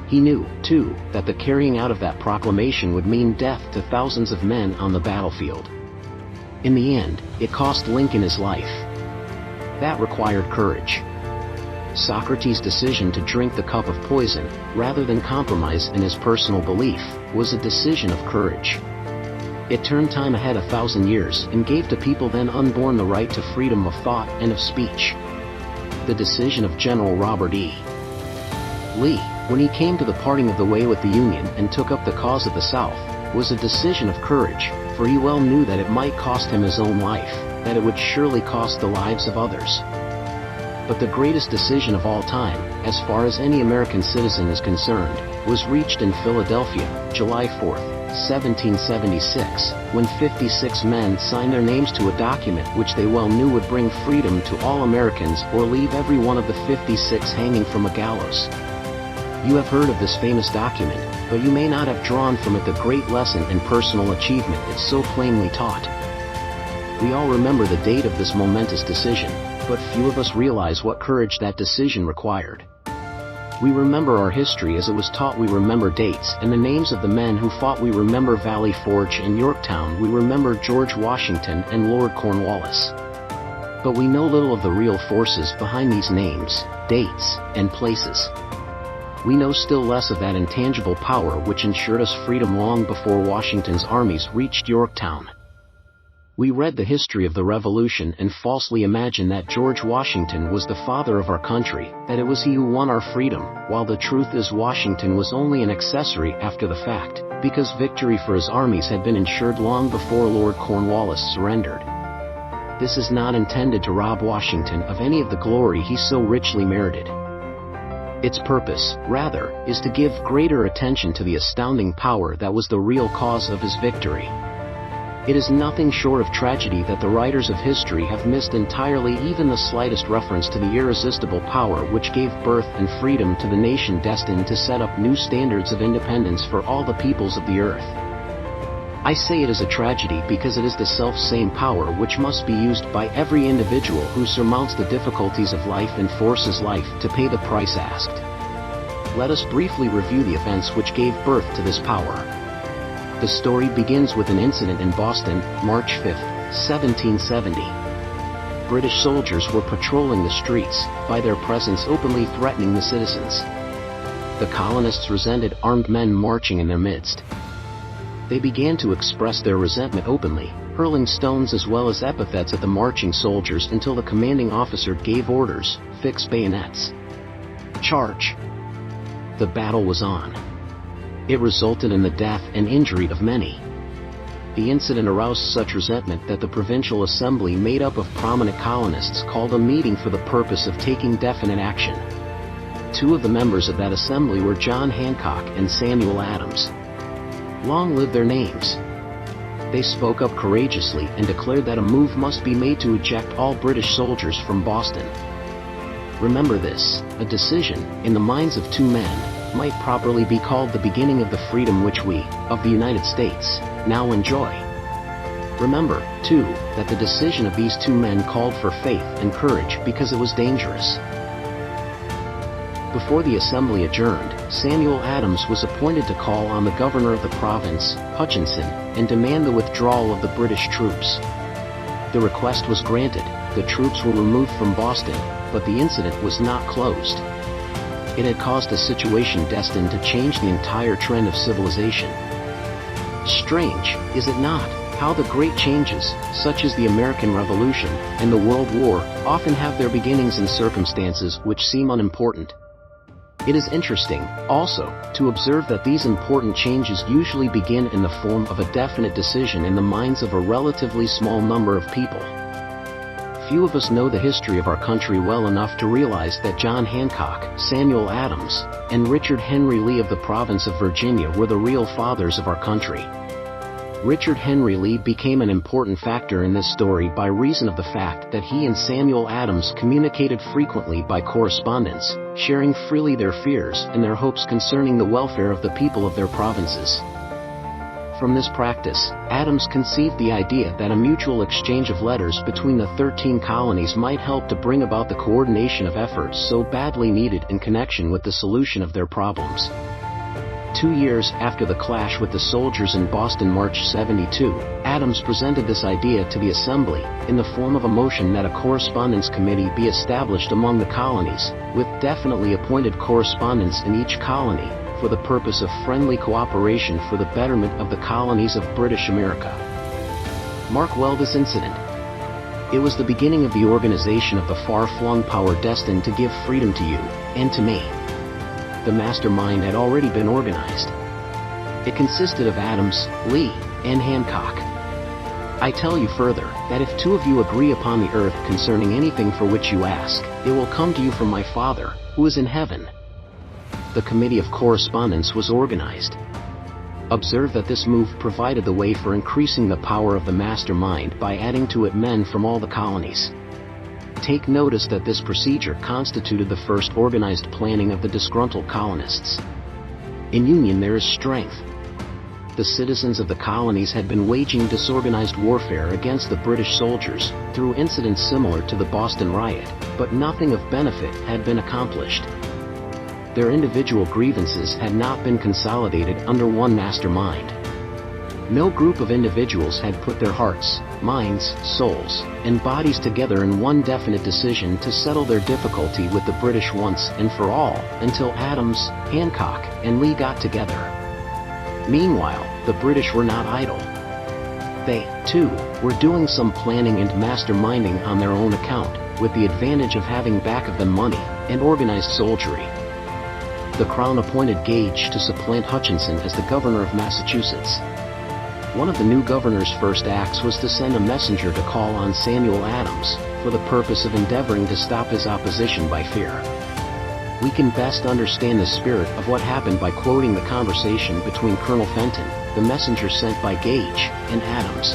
He knew, too, that the carrying out of that proclamation would mean death to thousands of men on the battlefield. In the end, it cost Lincoln his life. That required courage. Socrates' decision to drink the cup of poison, rather than compromise in his personal belief, was a decision of courage. It turned time ahead 1,000 years and gave to people then unborn the right to freedom of thought and of speech. The decision of General Robert E. Lee, when he came to the parting of the way with the Union and took up the cause of the South, was a decision of courage, for he well knew that it might cost him his own life, that it would surely cost the lives of others. But the greatest decision of all time, as far as any American citizen is concerned, was reached in Philadelphia, July 4, 1776, when 56 men signed their names to a document which they well knew would bring freedom to all Americans or leave every one of the 56 hanging from a gallows. You have heard of this famous document, but you may not have drawn from it the great lesson and personal achievement it so plainly taught. We all remember the date of this momentous decision, but few of us realize what courage that decision required. We remember our history as it was taught. We remember dates and the names of the men who fought. We remember Valley Forge and Yorktown. We remember George Washington and Lord Cornwallis. But we know little of the real forces behind these names, dates, and places. We know still less of that intangible power which ensured us freedom long before Washington's armies reached Yorktown. We read the history of the Revolution and falsely imagined that George Washington was the father of our country, that it was he who won our freedom, while the truth is Washington was only an accessory after the fact, because victory for his armies had been ensured long before Lord Cornwallis surrendered. This is not intended to rob Washington of any of the glory he so richly merited. Its purpose, rather, is to give greater attention to the astounding power that was the real cause of his victory. It is nothing short of tragedy that the writers of history have missed entirely even the slightest reference to the irresistible power which gave birth and freedom to the nation destined to set up new standards of independence for all the peoples of the earth. I say it is a tragedy because it is the self-same power which must be used by every individual who surmounts the difficulties of life and forces life to pay the price asked. Let us briefly review the events which gave birth to this power. The story begins with an incident in Boston, March 5, 1770. British soldiers were patrolling the streets, by their presence openly threatening the citizens. The colonists resented armed men marching in their midst. They began to express their resentment openly, hurling stones as well as epithets at the marching soldiers until the commanding officer gave orders, "Fix bayonets. Charge." The battle was on. It resulted in the death and injury of many. The incident aroused such resentment that the provincial assembly made up of prominent colonists called a meeting for the purpose of taking definite action. Two of the members of that assembly were John Hancock and Samuel Adams. Long live their names. They spoke up courageously and declared that a move must be made to eject all British soldiers from Boston. Remember this, a decision, in the minds of two men, might properly be called the beginning of the freedom which we, of the United States, now enjoy. Remember, too, that the decision of these two men called for faith and courage because it was dangerous. Before the assembly adjourned, Samuel Adams was appointed to call on the governor of the province, Hutchinson, and demand the withdrawal of the British troops. The request was granted, the troops were removed from Boston, but the incident was not closed. It had caused a situation destined to change the entire trend of civilization. Strange, is it not, how the great changes, such as the American Revolution and the World War, often have their beginnings in circumstances which seem unimportant. It is interesting, also, to observe that these important changes usually begin in the form of a definite decision in the minds of a relatively small number of people. Few of us know the history of our country well enough to realize that John Hancock, Samuel Adams, and Richard Henry Lee of the province of Virginia were the real fathers of our country. Richard Henry Lee became an important factor in this story by reason of the fact that he and Samuel Adams communicated frequently by correspondence, sharing freely their fears and their hopes concerning the welfare of the people of their provinces. From this practice, Adams conceived the idea that a mutual exchange of letters between the 13 colonies might help to bring about the coordination of efforts so badly needed in connection with the solution of their problems. 2 years after the clash with the soldiers in Boston, March 72, Adams presented this idea to the Assembly, in the form of a motion that a correspondence committee be established among the colonies, with definitely appointed correspondents in each colony, for the purpose of friendly cooperation for the betterment of the colonies of British America. Mark well this incident. It was the beginning of the organization of the far-flung power destined to give freedom to you, and to me. The mastermind had already been organized. It consisted of Adams, Lee, and Hancock. I tell you further, that if two of you agree upon the earth concerning anything for which you ask, it will come to you from my Father, who is in heaven. The Committee of Correspondence was organized. Observe that this move provided the way for increasing the power of the mastermind by adding to it men from all the colonies. Take notice that this procedure constituted the first organized planning of the disgruntled colonists. In union there is strength. The citizens of the colonies had been waging disorganized warfare against the British soldiers, through incidents similar to the Boston riot, but nothing of benefit had been accomplished. Their individual grievances had not been consolidated under one mastermind. No group of individuals had put their hearts, minds, souls, and bodies together in one definite decision to settle their difficulty with the British once and for all, until Adams, Hancock, and Lee got together. Meanwhile, the British were not idle. They, too, were doing some planning and masterminding on their own account, with the advantage of having back of them money and organized soldiery. The Crown appointed Gage to supplant Hutchinson as the governor of Massachusetts. One of the new governor's first acts was to send a messenger to call on Samuel Adams, for the purpose of endeavoring to stop his opposition by fear. We can best understand the spirit of what happened by quoting the conversation between Colonel Fenton, the messenger sent by Gage, and Adams.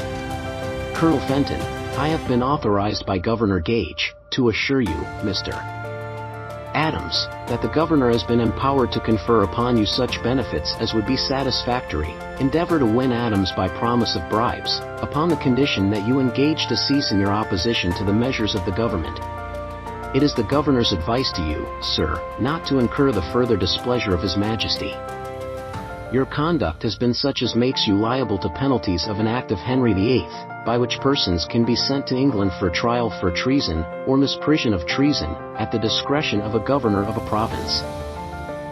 Colonel Fenton, I have been authorized by Governor Gage to assure you, Mr. Adams, that the governor has been empowered to confer upon you such benefits as would be satisfactory. Endeavor to win Adams by promise of bribes, upon the condition that you engage to cease in your opposition to the measures of the government. It is the governor's advice to you, sir, not to incur the further displeasure of His Majesty. Your conduct has been such as makes you liable to penalties of an act of Henry VIII, by which persons can be sent to England for trial for treason, or misprision of treason, at the discretion of a governor of a province.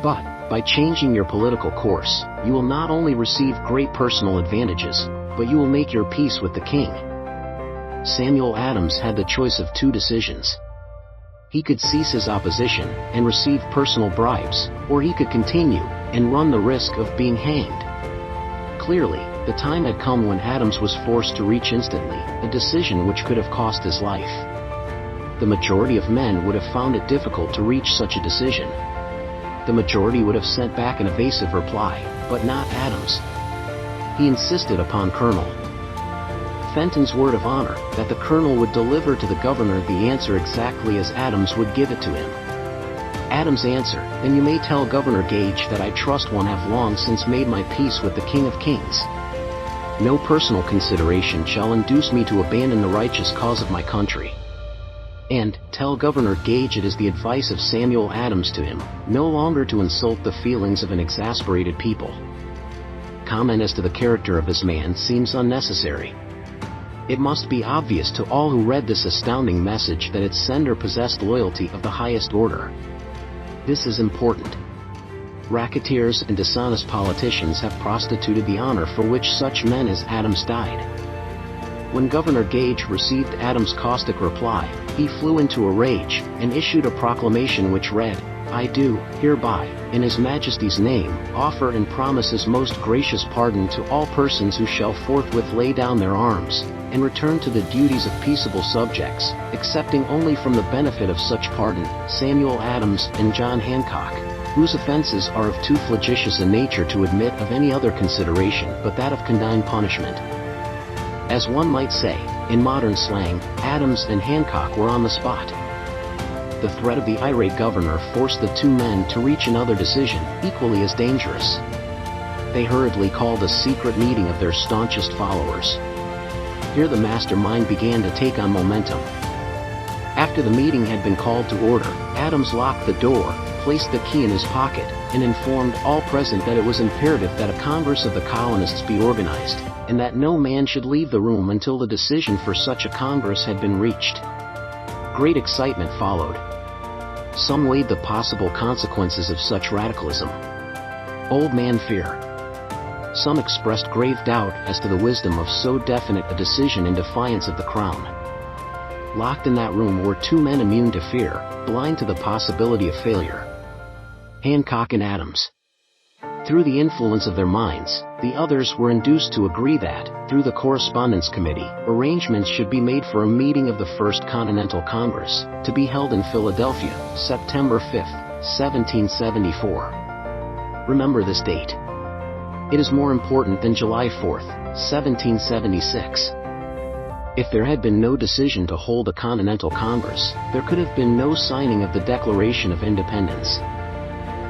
But, by changing your political course, you will not only receive great personal advantages, but you will make your peace with the king. Samuel Adams had the choice of two decisions. He could cease his opposition and receive personal bribes, or he could continue and run the risk of being hanged. Clearly, the time had come when Adams was forced to reach instantly a decision which could have cost his life. The majority of men would have found it difficult to reach such a decision. The majority would have sent back an evasive reply, but not Adams. He insisted upon Colonel Fenton's word of honor that the colonel would deliver to the governor the answer exactly as Adams would give it to him. Adams answered, "Then you may tell Governor Gage that I trust one have long since made my peace with the King of Kings. No personal consideration shall induce me to abandon the righteous cause of my country. And, tell Governor Gage it is the advice of Samuel Adams to him, no longer to insult the feelings of an exasperated people." Comment as to the character of this man seems unnecessary. It must be obvious to all who read this astounding message that its sender possessed loyalty of the highest order. This is important. Racketeers and dishonest politicians have prostituted the honor for which such men as Adams died. When Governor Gage received Adams' caustic reply, he flew into a rage and issued a proclamation which read, "I do, hereby, in His Majesty's name, offer and promise His most gracious pardon to all persons who shall forthwith lay down their arms, and return to the duties of peaceable subjects, excepting only from the benefit of such pardon, Samuel Adams and John Hancock, whose offenses are of too flagitious a nature to admit of any other consideration but that of condign punishment." As one might say, in modern slang, Adams and Hancock were on the spot. The threat of the irate governor forced the two men to reach another decision, equally as dangerous. They hurriedly called a secret meeting of their staunchest followers. Here the mastermind began to take on momentum. After the meeting had been called to order, Adams locked the door, placed the key in his pocket, and informed all present that it was imperative that a Congress of the colonists be organized, and that no man should leave the room until the decision for such a Congress had been reached. Great excitement followed. Some weighed the possible consequences of such radicalism. Old man fear. Some expressed grave doubt as to the wisdom of so definite a decision in defiance of the Crown. Locked in that room were two men immune to fear, blind to the possibility of failure. Hancock and Adams. Through the influence of their minds, the others were induced to agree that, through the Correspondence Committee, arrangements should be made for a meeting of the First Continental Congress, to be held in Philadelphia, September 5, 1774. Remember this date. It is more important than July 4, 1776. If there had been no decision to hold a Continental Congress, there could have been no signing of the Declaration of Independence.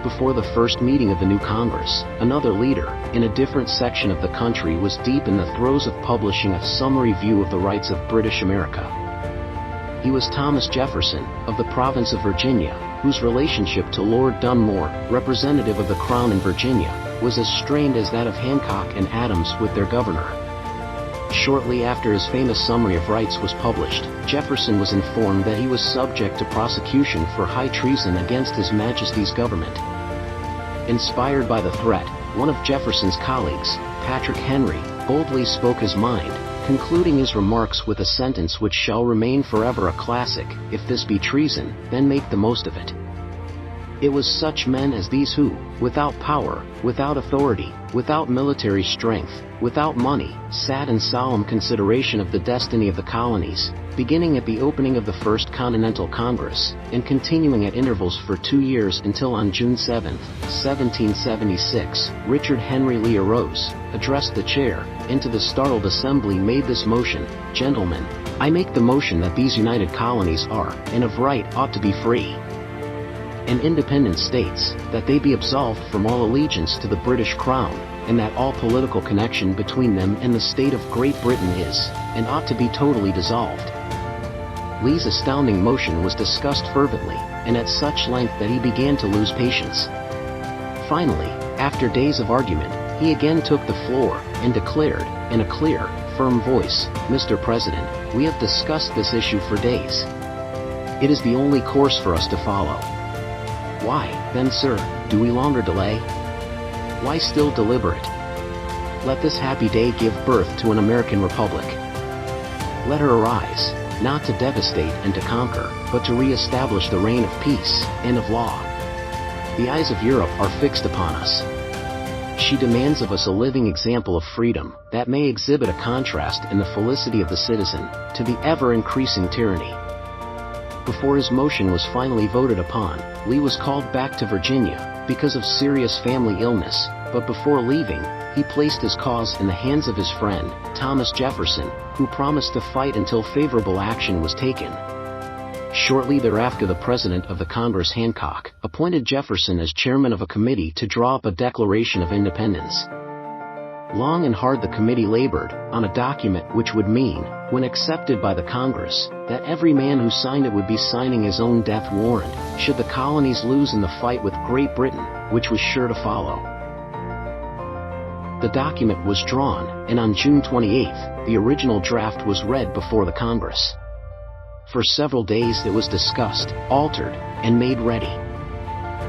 Before the first meeting of the new Congress, another leader, in a different section of the country, was deep in the throes of publishing a summary view of the rights of British America. He was Thomas Jefferson, of the province of Virginia, whose relationship to Lord Dunmore, representative of the Crown in Virginia, was as strained as that of Hancock and Adams with their governor. Shortly after his famous Summary of Rights was published, Jefferson was informed that he was subject to prosecution for high treason against His Majesty's government. Inspired by the threat, one of Jefferson's colleagues, Patrick Henry, boldly spoke his mind, concluding his remarks with a sentence which shall remain forever a classic: "If this be treason, then make the most of it." It was such men as these who, without power, without authority, without military strength, without money, sat in solemn consideration of the destiny of the colonies, beginning at the opening of the First Continental Congress, and continuing at intervals for 2 years until on June 7, 1776, Richard Henry Lee arose, addressed the chair, and to the startled assembly made this motion: "Gentlemen, I make the motion that these united colonies are, and of right ought to be free, and independent states, that they be absolved from all allegiance to the British Crown, and that all political connection between them and the state of Great Britain is, and ought to be totally dissolved." Lee's astounding motion was discussed fervently, and at such length that he began to lose patience. Finally, after days of argument, he again took the floor, and declared, in a clear, firm voice, "Mr. President, we have discussed this issue for days. It is the only course for us to follow. Why, then, sir, do we longer delay? Why still deliberate? Let this happy day give birth to an American Republic. Let her arise, not to devastate and to conquer, but to re-establish the reign of peace and of law. The eyes of Europe are fixed upon us. She demands of us a living example of freedom, that may exhibit a contrast in the felicity of the citizen, to the ever-increasing tyranny." Before his motion was finally voted upon, Lee was called back to Virginia, because of serious family illness, but before leaving, he placed his cause in the hands of his friend, Thomas Jefferson, who promised to fight until favorable action was taken. Shortly thereafter, the President of the Congress, Hancock, appointed Jefferson as chairman of a committee to draw up a Declaration of Independence. Long and hard the committee labored, on a document which would mean, when accepted by the Congress, that every man who signed it would be signing his own death warrant, should the colonies lose in the fight with Great Britain, which was sure to follow. The document was drawn, and on June 28, the original draft was read before the Congress. For several days it was discussed, altered, and made ready.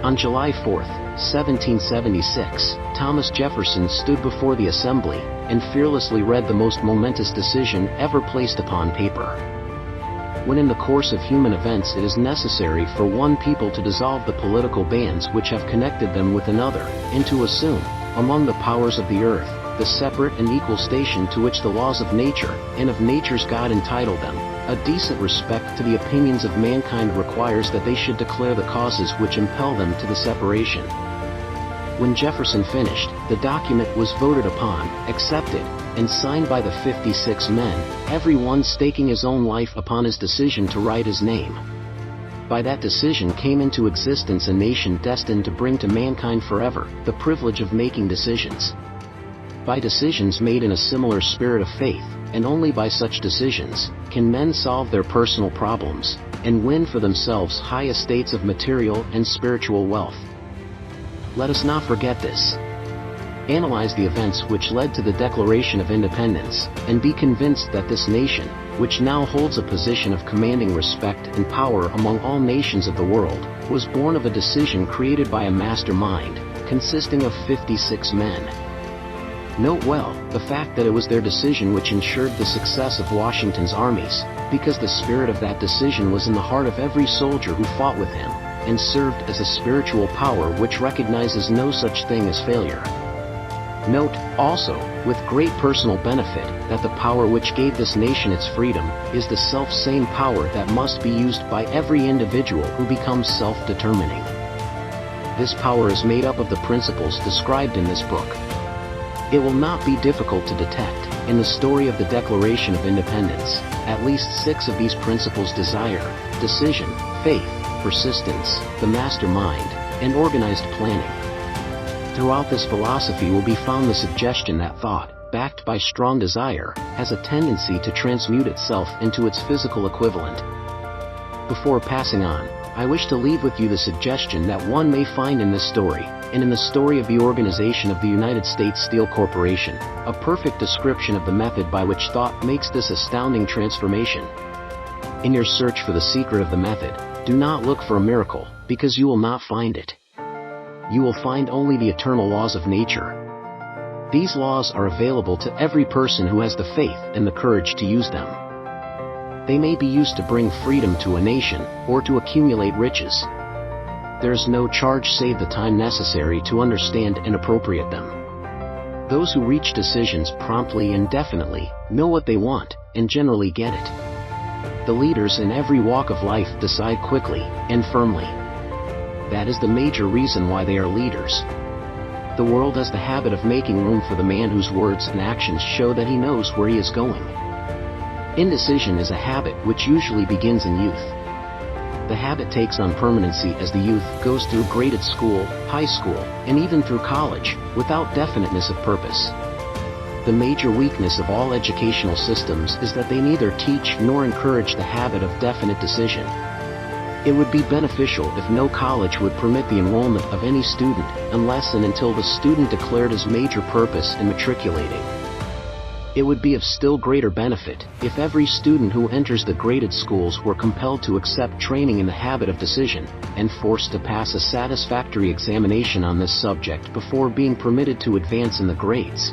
On July 4, 1776, Thomas Jefferson stood before the Assembly, and fearlessly read the most momentous decision ever placed upon paper. When in the course of human events it is necessary for one people to dissolve the political bands which have connected them with another, and to assume, among the powers of the earth, the separate and equal station to which the laws of nature, and of nature's God entitle them, a decent respect to the opinions of mankind requires that they should declare the causes which impel them to the separation. When Jefferson finished, the document was voted upon, accepted, and signed by the 56 men, every one staking his own life upon his decision to write his name. By that decision came into existence a nation destined to bring to mankind forever the privilege of making decisions. By decisions made in a similar spirit of faith, and only by such decisions, can men solve their personal problems, and win for themselves high estates of material and spiritual wealth. Let us not forget this. Analyze the events which led to the Declaration of Independence, and be convinced that this nation, which now holds a position of commanding respect and power among all nations of the world, was born of a decision created by a mastermind, consisting of 56 men. Note well, the fact that it was their decision which ensured the success of Washington's armies, because the spirit of that decision was in the heart of every soldier who fought with him, and served as a spiritual power which recognizes no such thing as failure. Note, also, with great personal benefit, that the power which gave this nation its freedom, is the self-same power that must be used by every individual who becomes self-determining. This power is made up of the principles described in this book. It will not be difficult to detect, in the story of the Declaration of Independence, at least 6 of these principles: desire, decision, faith, persistence, the mastermind, and organized planning. Throughout this philosophy will be found the suggestion that thought, backed by strong desire, has a tendency to transmute itself into its physical equivalent. Before passing on, I wish to leave with you the suggestion that one may find in this story, and in the story of the organization of the United States Steel Corporation, a perfect description of the method by which thought makes this astounding transformation. In your search for the secret of the method, do not look for a miracle, because you will not find it. You will find only the eternal laws of nature. These laws are available to every person who has the faith and the courage to use them. They may be used to bring freedom to a nation, or to accumulate riches. There is no charge save the time necessary to understand and appropriate them. Those who reach decisions promptly and definitely know what they want, and generally get it. The leaders in every walk of life decide quickly and firmly. That is the major reason why they are leaders. The world has the habit of making room for the man whose words and actions show that he knows where he is going. Indecision is a habit which usually begins in youth. The habit takes on permanency as the youth goes through graded school, high school, and even through college, without definiteness of purpose. The major weakness of all educational systems is that they neither teach nor encourage the habit of definite decision. It would be beneficial if no college would permit the enrollment of any student unless and until the student declared his major purpose in matriculating. It would be of still greater benefit if every student who enters the graded schools were compelled to accept training in the habit of decision, and forced to pass a satisfactory examination on this subject before being permitted to advance in the grades.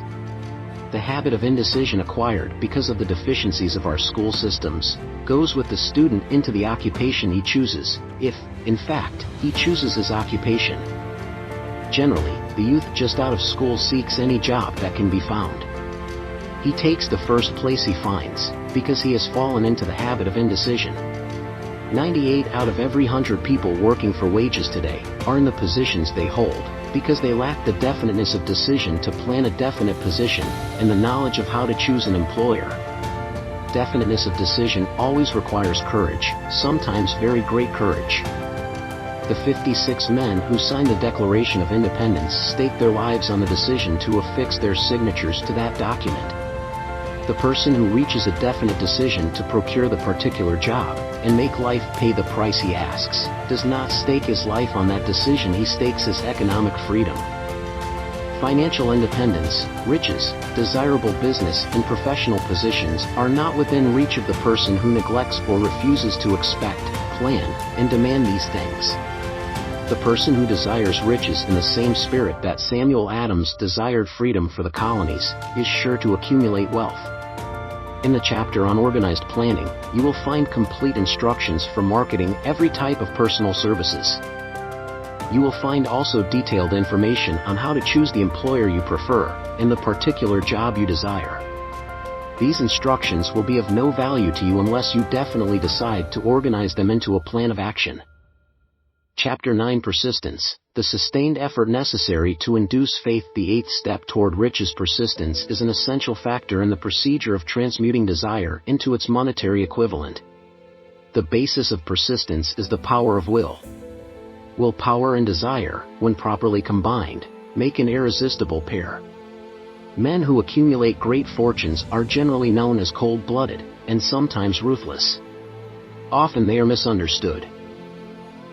The habit of indecision acquired because of the deficiencies of our school systems goes with the student into the occupation he chooses, if, in fact, he chooses his occupation. Generally, the youth just out of school seeks any job that can be found. He takes the first place he finds, because he has fallen into the habit of indecision. 98 out of every 100 people working for wages today are in the positions they hold, because they lack the definiteness of decision to plan a definite position, and the knowledge of how to choose an employer. Definiteness of decision always requires courage, sometimes very great courage. The 56 men who signed the Declaration of Independence staked their lives on the decision to affix their signatures to that document. The person who reaches a definite decision to procure the particular job, and make life pay the price he asks, does not stake his life on that decision, he stakes his economic freedom. Financial independence, riches, desirable business and professional positions are not within reach of the person who neglects or refuses to expect, plan, and demand these things. The person who desires riches in the same spirit that Samuel Adams desired freedom for the colonies, is sure to accumulate wealth. In the chapter on organized planning, you will find complete instructions for marketing every type of personal services. You will find also detailed information on how to choose the employer you prefer, and the particular job you desire. These instructions will be of no value to you unless you definitely decide to organize them into a plan of action. Chapter 9 Persistence, the sustained effort necessary to induce faith. The eighth step toward riches. Persistence is an essential factor in the procedure of transmuting desire into its monetary equivalent. The basis of persistence is the power of will. Willpower and desire, when properly combined, make an irresistible pair. Men who accumulate great fortunes are generally known as cold-blooded, and sometimes ruthless. Often they are misunderstood.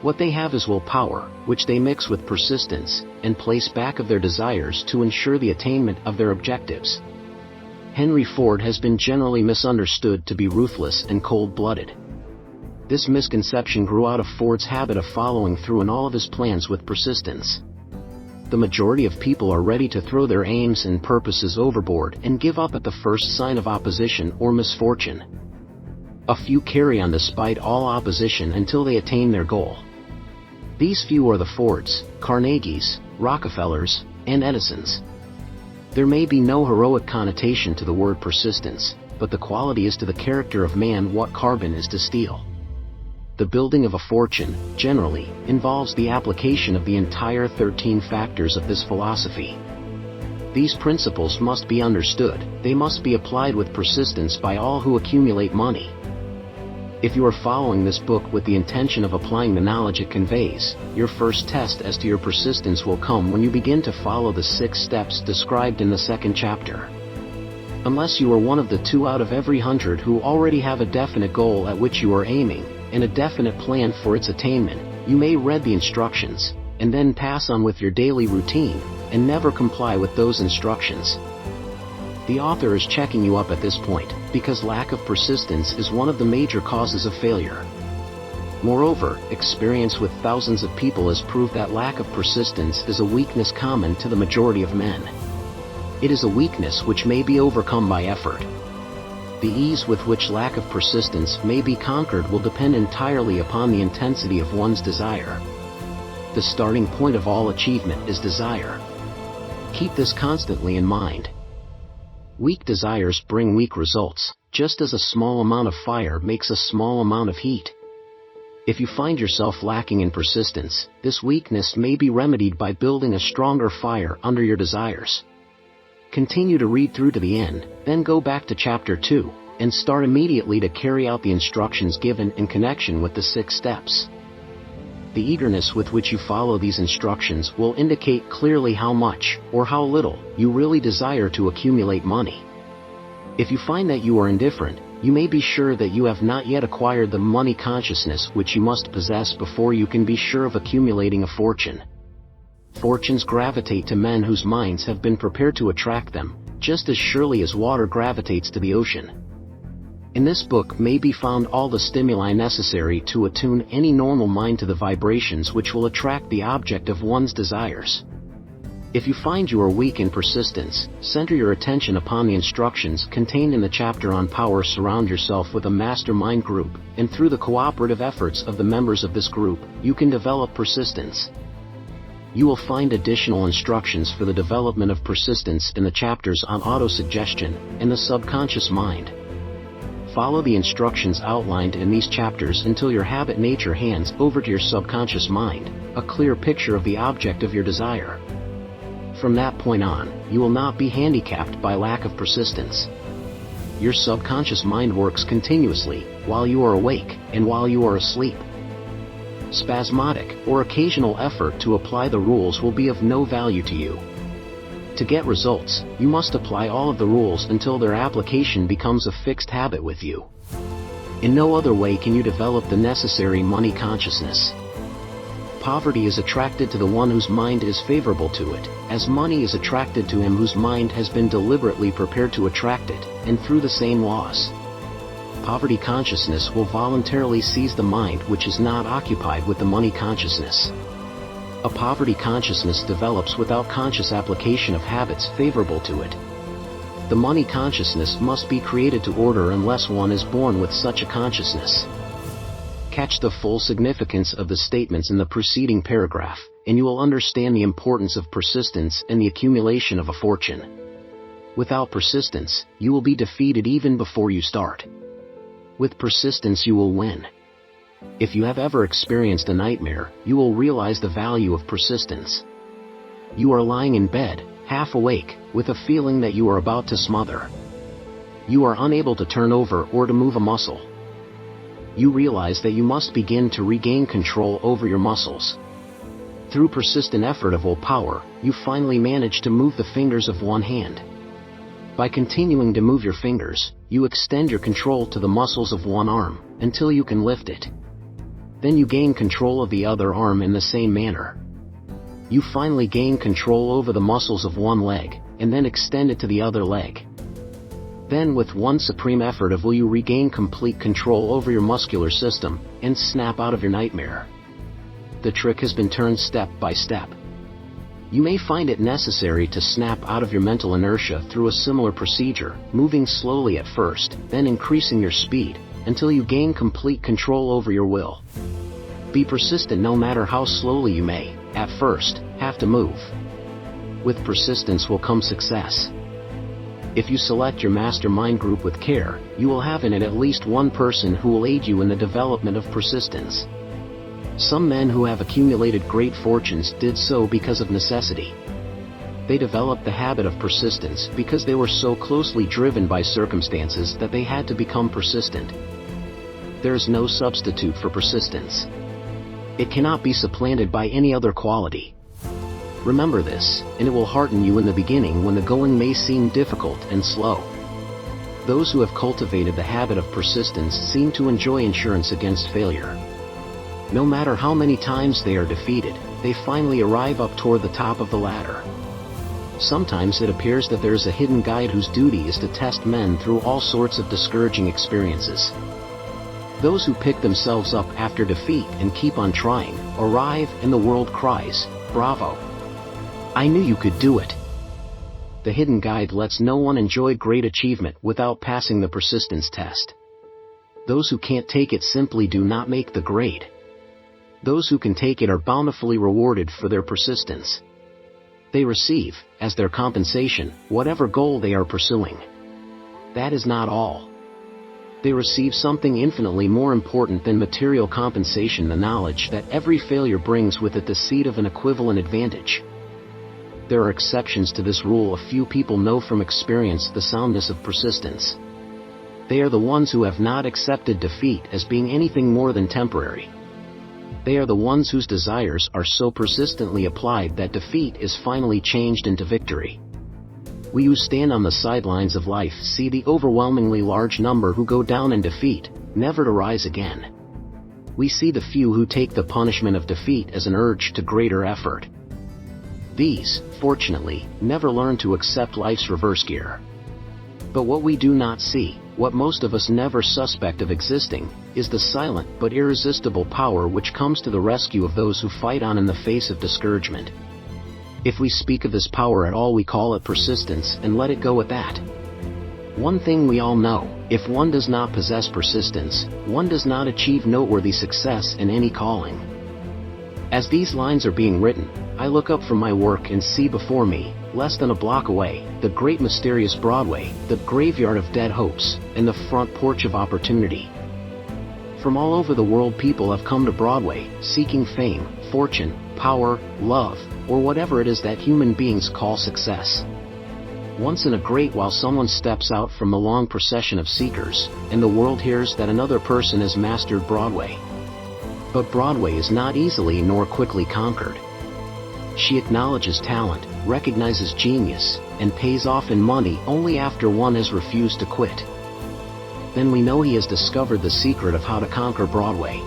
What they have is willpower, which they mix with persistence, and place back of their desires to ensure the attainment of their objectives. Henry Ford has been generally misunderstood to be ruthless and cold-blooded. This misconception grew out of Ford's habit of following through in all of his plans with persistence. The majority of people are ready to throw their aims and purposes overboard and give up at the first sign of opposition or misfortune. A few carry on despite all opposition until they attain their goal. These few are the Fords, Carnegies, Rockefellers, and Edisons. There may be no heroic connotation to the word persistence, but the quality is to the character of man what carbon is to steel. The building of a fortune, generally, involves the application of the entire 13 factors of this philosophy. These principles must be understood, they must be applied with persistence by all who accumulate money. If you are following this book with the intention of applying the knowledge it conveys, your first test as to your persistence will come when you begin to follow the 6 steps described in the 2nd chapter. Unless you are one of the 2 out of every 100 who already have a definite goal at which you are aiming, and a definite plan for its attainment, you may read the instructions, and then pass on with your daily routine, and never comply with those instructions. The author is checking you up at this point, because lack of persistence is one of the major causes of failure. Moreover, experience with thousands of people has proved that lack of persistence is a weakness common to the majority of men. It is a weakness which may be overcome by effort. The ease with which lack of persistence may be conquered will depend entirely upon the intensity of one's desire. The starting point of all achievement is desire. Keep this constantly in mind. Weak desires bring weak results, just as a small amount of fire makes a small amount of heat. If you find yourself lacking in persistence, this weakness may be remedied by building a stronger fire under your desires. Continue to read through to the end, then go back to chapter 2, and start immediately to carry out the instructions given in connection with the 6 steps. The eagerness with which you follow these instructions will indicate clearly how much, or how little, you really desire to accumulate money. If you find that you are indifferent, you may be sure that you have not yet acquired the money consciousness which you must possess before you can be sure of accumulating a fortune. Fortunes gravitate to men whose minds have been prepared to attract them, just as surely as water gravitates to the ocean. In this book may be found all the stimuli necessary to attune any normal mind to the vibrations which will attract the object of one's desires. If you find you are weak in persistence, center your attention upon the instructions contained in the chapter on power. Surround yourself with a mastermind group, and through the cooperative efforts of the members of this group, you can develop persistence. You will find additional instructions for the development of persistence in the chapters on autosuggestion and the subconscious mind. Follow the instructions outlined in these chapters until your habit nature hands over to your subconscious mind a clear picture of the object of your desire. From that point on, you will not be handicapped by lack of persistence. Your subconscious mind works continuously, while you are awake, and while you are asleep. Spasmodic, or occasional effort to apply the rules will be of no value to you. To get results, you must apply all of the rules until their application becomes a fixed habit with you. In no other way can you develop the necessary money consciousness. Poverty is attracted to the one whose mind is favorable to it, as money is attracted to him whose mind has been deliberately prepared to attract it, and through the same laws. Poverty consciousness will voluntarily seize the mind which is not occupied with the money consciousness. A poverty consciousness develops without conscious application of habits favorable to it. The money consciousness must be created to order unless one is born with such a consciousness. Catch the full significance of the statements in the preceding paragraph, and you will understand the importance of persistence in the accumulation of a fortune. Without persistence, you will be defeated even before you start. With persistence you will win. If you have ever experienced a nightmare, you will realize the value of persistence. You are lying in bed, half awake, with a feeling that you are about to smother. You are unable to turn over or to move a muscle. You realize that you must begin to regain control over your muscles. Through persistent effort of willpower, you finally manage to move the fingers of one hand. By continuing to move your fingers, you extend your control to the muscles of one arm, until you can lift it. Then you gain control of the other arm in the same manner. You finally gain control over the muscles of one leg, and then extend it to the other leg. Then with one supreme effort of will you regain complete control over your muscular system, and snap out of your nightmare. The trick has been turned step by step. You may find it necessary to snap out of your mental inertia through a similar procedure, moving slowly at first, then increasing your speed, until you gain complete control over your will. Be persistent no matter how slowly you may, at first, have to move. With persistence will come success. If you select your mastermind group with care, you will have in it at least one person who will aid you in the development of persistence. Some men who have accumulated great fortunes did so because of necessity. They developed the habit of persistence because they were so closely driven by circumstances that they had to become persistent. There is no substitute for persistence. It cannot be supplanted by any other quality. Remember this, and it will hearten you in the beginning when the going may seem difficult and slow. Those who have cultivated the habit of persistence seem to enjoy insurance against failure. No matter how many times they are defeated, they finally arrive up toward the top of the ladder. Sometimes it appears that there is a hidden guide whose duty is to test men through all sorts of discouraging experiences. Those who pick themselves up after defeat and keep on trying, arrive, and the world cries, "Bravo! I knew you could do it." The hidden guide lets no one enjoy great achievement without passing the persistence test. Those who can't take it simply do not make the grade. Those who can take it are bountifully rewarded for their persistence. They receive, as their compensation, whatever goal they are pursuing. That is not all. They receive something infinitely more important than material compensation: the knowledge that every failure brings with it the seed of an equivalent advantage. There are exceptions to this rule. A few people know from experience the soundness of persistence. They are the ones who have not accepted defeat as being anything more than temporary. They are the ones whose desires are so persistently applied that defeat is finally changed into victory. We who stand on the sidelines of life see the overwhelmingly large number who go down in defeat, never to rise again. We see the few who take the punishment of defeat as an urge to greater effort. These, fortunately, never learn to accept life's reverse gear. But what we do not see, what most of us never suspect of existing, is the silent but irresistible power which comes to the rescue of those who fight on in the face of discouragement. If we speak of this power at all, we call it persistence, and let it go at that. One thing we all know: if one does not possess persistence, one does not achieve noteworthy success in any calling. As these lines are being written, I look up from my work and see before me, less than a block away, the great mysterious Broadway, the graveyard of dead hopes, and the front porch of opportunity. From all over the world people have come to Broadway, seeking fame, fortune, power, love, or whatever it is that human beings call success. Once in a great while someone steps out from the long procession of seekers, and the world hears that another person has mastered Broadway. But Broadway is not easily nor quickly conquered. She acknowledges talent, recognizes genius, and pays off in money only after one has refused to quit. Then we know he has discovered the secret of how to conquer Broadway.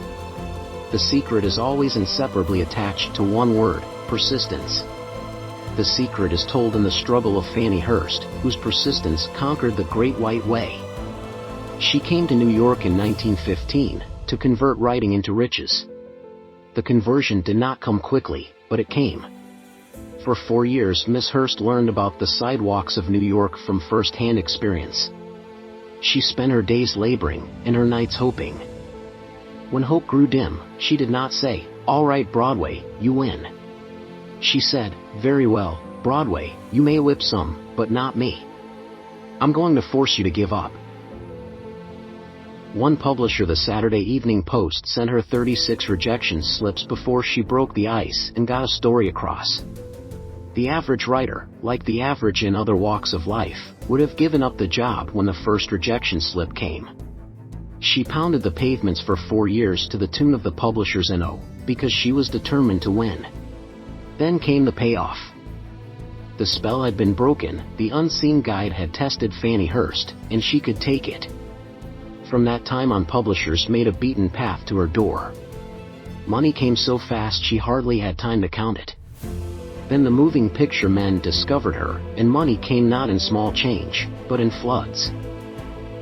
The secret is always inseparably attached to one word: persistence. The secret is told in the struggle of Fannie Hurst, whose persistence conquered the Great White Way. She came to New York in 1915, to convert writing into riches. The conversion did not come quickly, but it came. For 4 years Miss Hurst learned about the sidewalks of New York from first-hand experience. She spent her days laboring, and her nights hoping. When hope grew dim, she did not say, "All right, Broadway, you win." She said, "Very well, Broadway, you may whip some, but not me. I'm going to force you to give up." One publisher, the Saturday Evening Post, sent her 36 rejection slips before she broke the ice and got a story across. The average writer, like the average in other walks of life, would have given up the job when the first rejection slip came. She pounded the pavements for 4 years to the tune of the publisher's NO, because she was determined to win. Then came the payoff. The spell had been broken, the unseen guide had tested Fannie Hurst, and she could take it. From that time on, publishers made a beaten path to her door. Money came so fast she hardly had time to count it. Then the moving picture men discovered her, and money came not in small change, but in floods.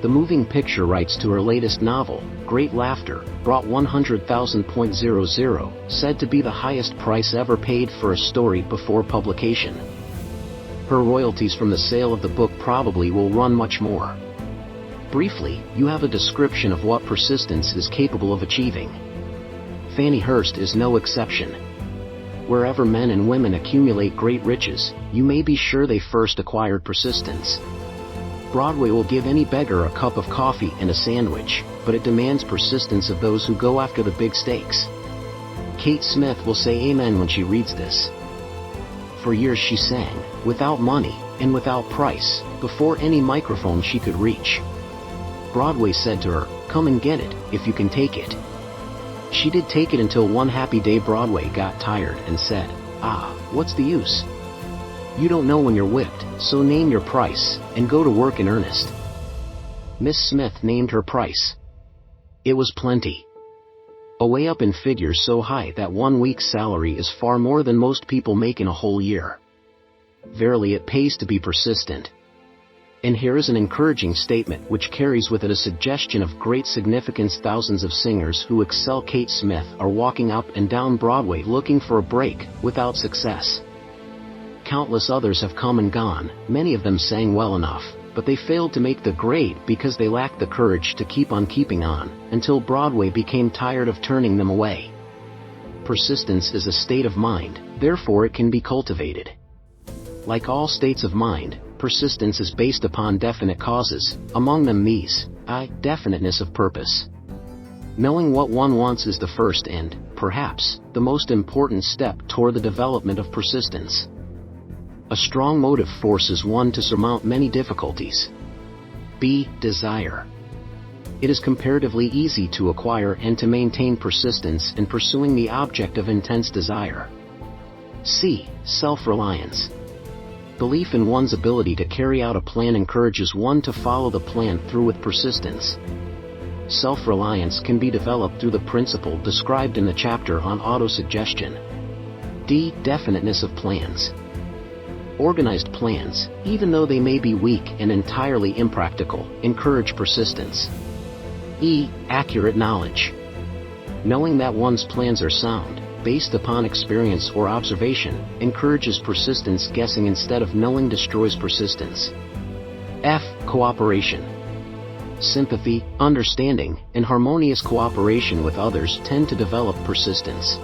The moving picture rights to her latest novel, Great Laughter, brought $100,000, said to be the highest price ever paid for a story before publication. Her royalties from the sale of the book probably will run much more. Briefly, you have a description of what persistence is capable of achieving. Fannie Hurst is no exception. Wherever men and women accumulate great riches, you may be sure they first acquired persistence. Broadway will give any beggar a cup of coffee and a sandwich, but it demands persistence of those who go after the big stakes. Kate Smith will say amen when she reads this. For years she sang, without money, and without price, before any microphone she could reach. Broadway said to her, "Come and get it, if you can take it." She did take it until one happy day Broadway got tired and said, "Ah, what's the use? You don't know when you're whipped, so name your price, and go to work in earnest." Miss Smith named her price. It was plenty. Away up in figures so high that 1 week's salary is far more than most people make in a whole year. Verily it pays to be persistent. And here is an encouraging statement which carries with it a suggestion of great significance. Thousands of singers who excel Kate Smith are walking up and down Broadway looking for a break, without success. countless others have come and gone, many of them sang well enough, but they failed to make the grade because they lacked the courage to keep on keeping on, until Broadway became tired of turning them away. Persistence is a state of mind, therefore it can be cultivated. Like all states of mind, persistence is based upon definite causes, among them these: definiteness of purpose. Knowing what one wants is the first and, perhaps, the most important step toward the development of persistence. A strong motive forces one to surmount many difficulties. B. Desire. It is comparatively easy to acquire and to maintain persistence in pursuing the object of intense desire. C. Self-reliance. Belief in one's ability to carry out a plan encourages one to follow the plan through with persistence. Self-reliance can be developed through the principle described in the chapter on autosuggestion. D. Definiteness of plans. Organized plans, even though they may be weak and entirely impractical, encourage persistence. E. Accurate knowledge. Knowing that one's plans are sound, based upon experience or observation, encourages persistence. Guessing instead of knowing destroys persistence. F. Cooperation. Sympathy, understanding, and harmonious cooperation with others tend to develop persistence.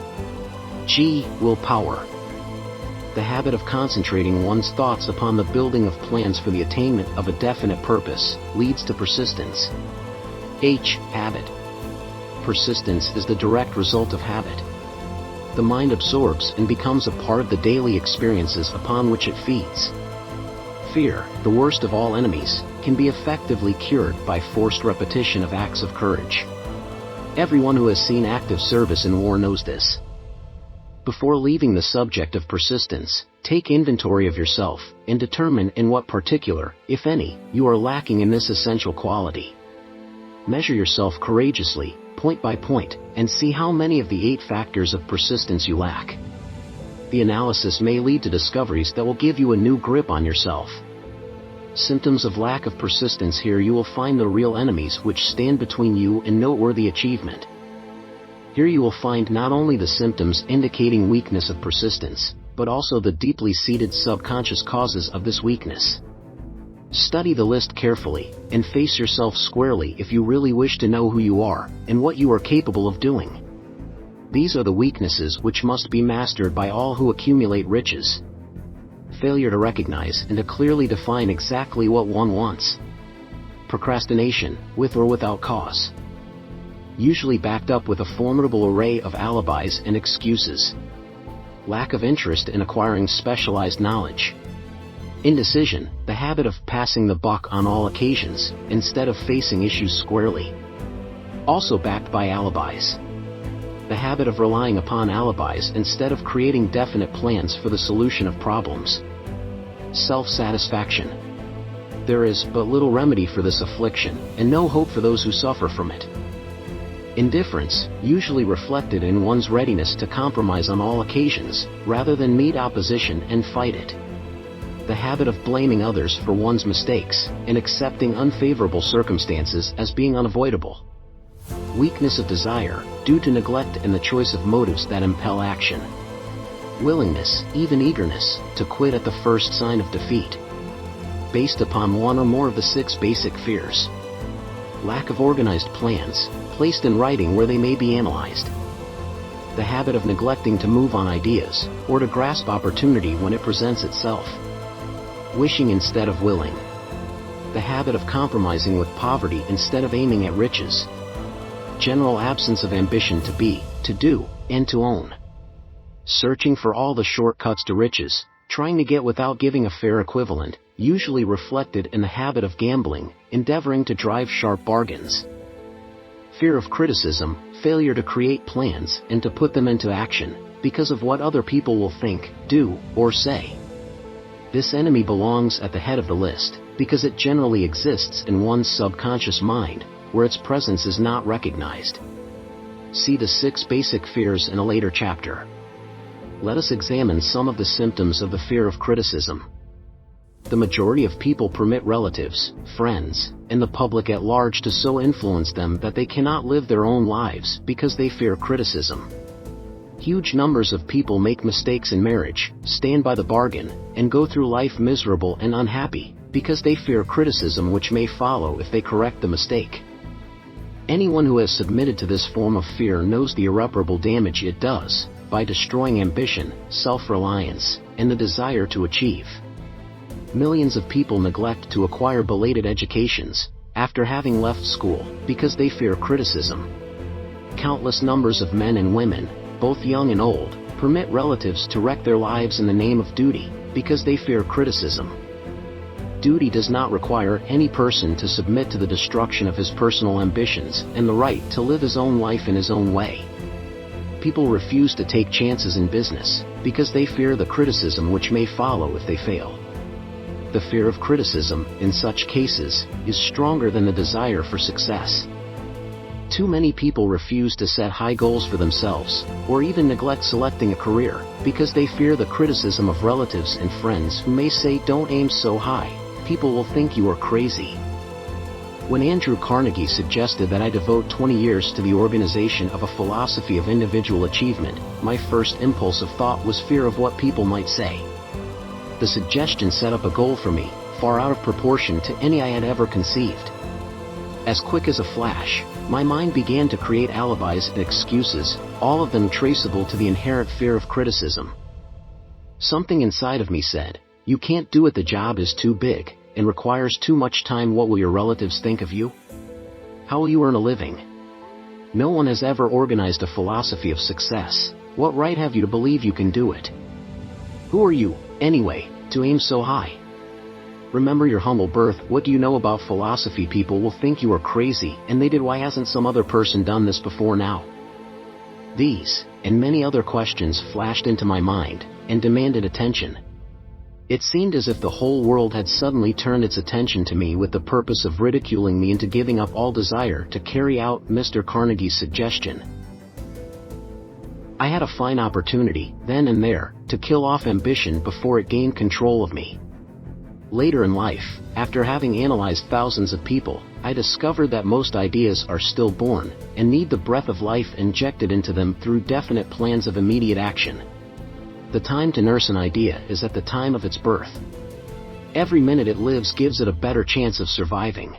G. Willpower. The habit of concentrating one's thoughts upon the building of plans for the attainment of a definite purpose leads to persistence. H. Habit. Persistence is the direct result of habit. The mind absorbs and becomes a part of the daily experiences upon which it feeds. Fear, the worst of all enemies, can be effectively cured by forced repetition of acts of courage. Everyone who has seen active service in war knows this. Before leaving the subject of persistence, take inventory of yourself and determine in what particular, if any, you are lacking in this essential quality. Measure yourself courageously, point by point, and see how many of the 8 factors of persistence you lack. The analysis may lead to discoveries that will give you a new grip on yourself. Symptoms of lack of persistence. Here you will find the real enemies which stand between you and noteworthy achievement. Here you will find not only the symptoms indicating weakness of persistence, but also the deeply seated subconscious causes of this weakness. Study the list carefully, and face yourself squarely if you really wish to know who you are, and what you are capable of doing. These are the weaknesses which must be mastered by all who accumulate riches. Failure to recognize and to clearly define exactly what one wants. Procrastination, with or without cause. Usually backed up with a formidable array of alibis and excuses. Lack of interest in acquiring specialized knowledge. Indecision, the habit of passing the buck on all occasions, instead of facing issues squarely. Also backed by alibis. The habit of relying upon alibis instead of creating definite plans for the solution of problems. Self-satisfaction. There is but little remedy for this affliction, and no hope for those who suffer from it. Indifference, usually reflected in one's readiness to compromise on all occasions, rather than meet opposition and fight it. The habit of blaming others for one's mistakes, and accepting unfavorable circumstances as being unavoidable. Weakness of desire, due to neglect in the choice of motives that impel action. Willingness, even eagerness, to quit at the first sign of defeat. Based upon one or more of the 6 basic fears. Lack of organized plans, placed in writing where they may be analyzed. The habit of neglecting to move on ideas, or to grasp opportunity when it presents itself. Wishing instead of willing. The habit of compromising with poverty instead of aiming at riches. General absence of ambition to be, to do, and to own. Searching for all the shortcuts to riches, trying to get without giving a fair equivalent, usually reflected in the habit of gambling, endeavoring to drive sharp bargains. Fear of criticism, failure to create plans and to put them into action, because of what other people will think, do, or say. This enemy belongs at the head of the list, because it generally exists in one's subconscious mind, where its presence is not recognized. See the 6 basic fears in a later chapter. Let us examine some of the symptoms of the fear of criticism. The majority of people permit relatives, friends, and the public at large to so influence them that they cannot live their own lives because they fear criticism. Huge numbers of people make mistakes in marriage, stand by the bargain, and go through life miserable and unhappy, because they fear criticism which may follow if they correct the mistake. Anyone who has submitted to this form of fear knows the irreparable damage it does, by destroying ambition, self-reliance, and the desire to achieve. Millions of people neglect to acquire belated educations, after having left school, because they fear criticism. Countless numbers of men and women, both young and old, permit relatives to wreck their lives in the name of duty, because they fear criticism. Duty does not require any person to submit to the destruction of his personal ambitions and the right to live his own life in his own way. People refuse to take chances in business, because they fear the criticism which may follow if they fail. The fear of criticism, in such cases, is stronger than the desire for success. Too many people refuse to set high goals for themselves, or even neglect selecting a career, because they fear the criticism of relatives and friends who may say, "Don't aim so high, people will think you are crazy." When Andrew Carnegie suggested that I devote 20 years to the organization of a philosophy of individual achievement, my first impulse of thought was fear of what people might say. The suggestion set up a goal for me, far out of proportion to any I had ever conceived. As quick as a flash, my mind began to create alibis and excuses, all of them traceable to the inherent fear of criticism. Something inside of me said, "You can't do it, the job is too big, and requires too much time. What will your relatives think of you? How will you earn a living? No one has ever organized a philosophy of success. What right have you to believe you can do it? Who are you, anyway, to aim so high? Remember your humble birth. What do you know about philosophy? People will think you are crazy, and they did. Why hasn't some other person done this before now?" These, and many other questions flashed into my mind, and demanded attention. It seemed as if the whole world had suddenly turned its attention to me with the purpose of ridiculing me into giving up all desire to carry out Mr. Carnegie's suggestion. I had a fine opportunity, then and there, to kill off ambition before it gained control of me. Later in life, after having analyzed thousands of people, I discovered that most ideas are still born, and need the breath of life injected into them through definite plans of immediate action. The time to nurse an idea is at the time of its birth. Every minute it lives gives it a better chance of surviving.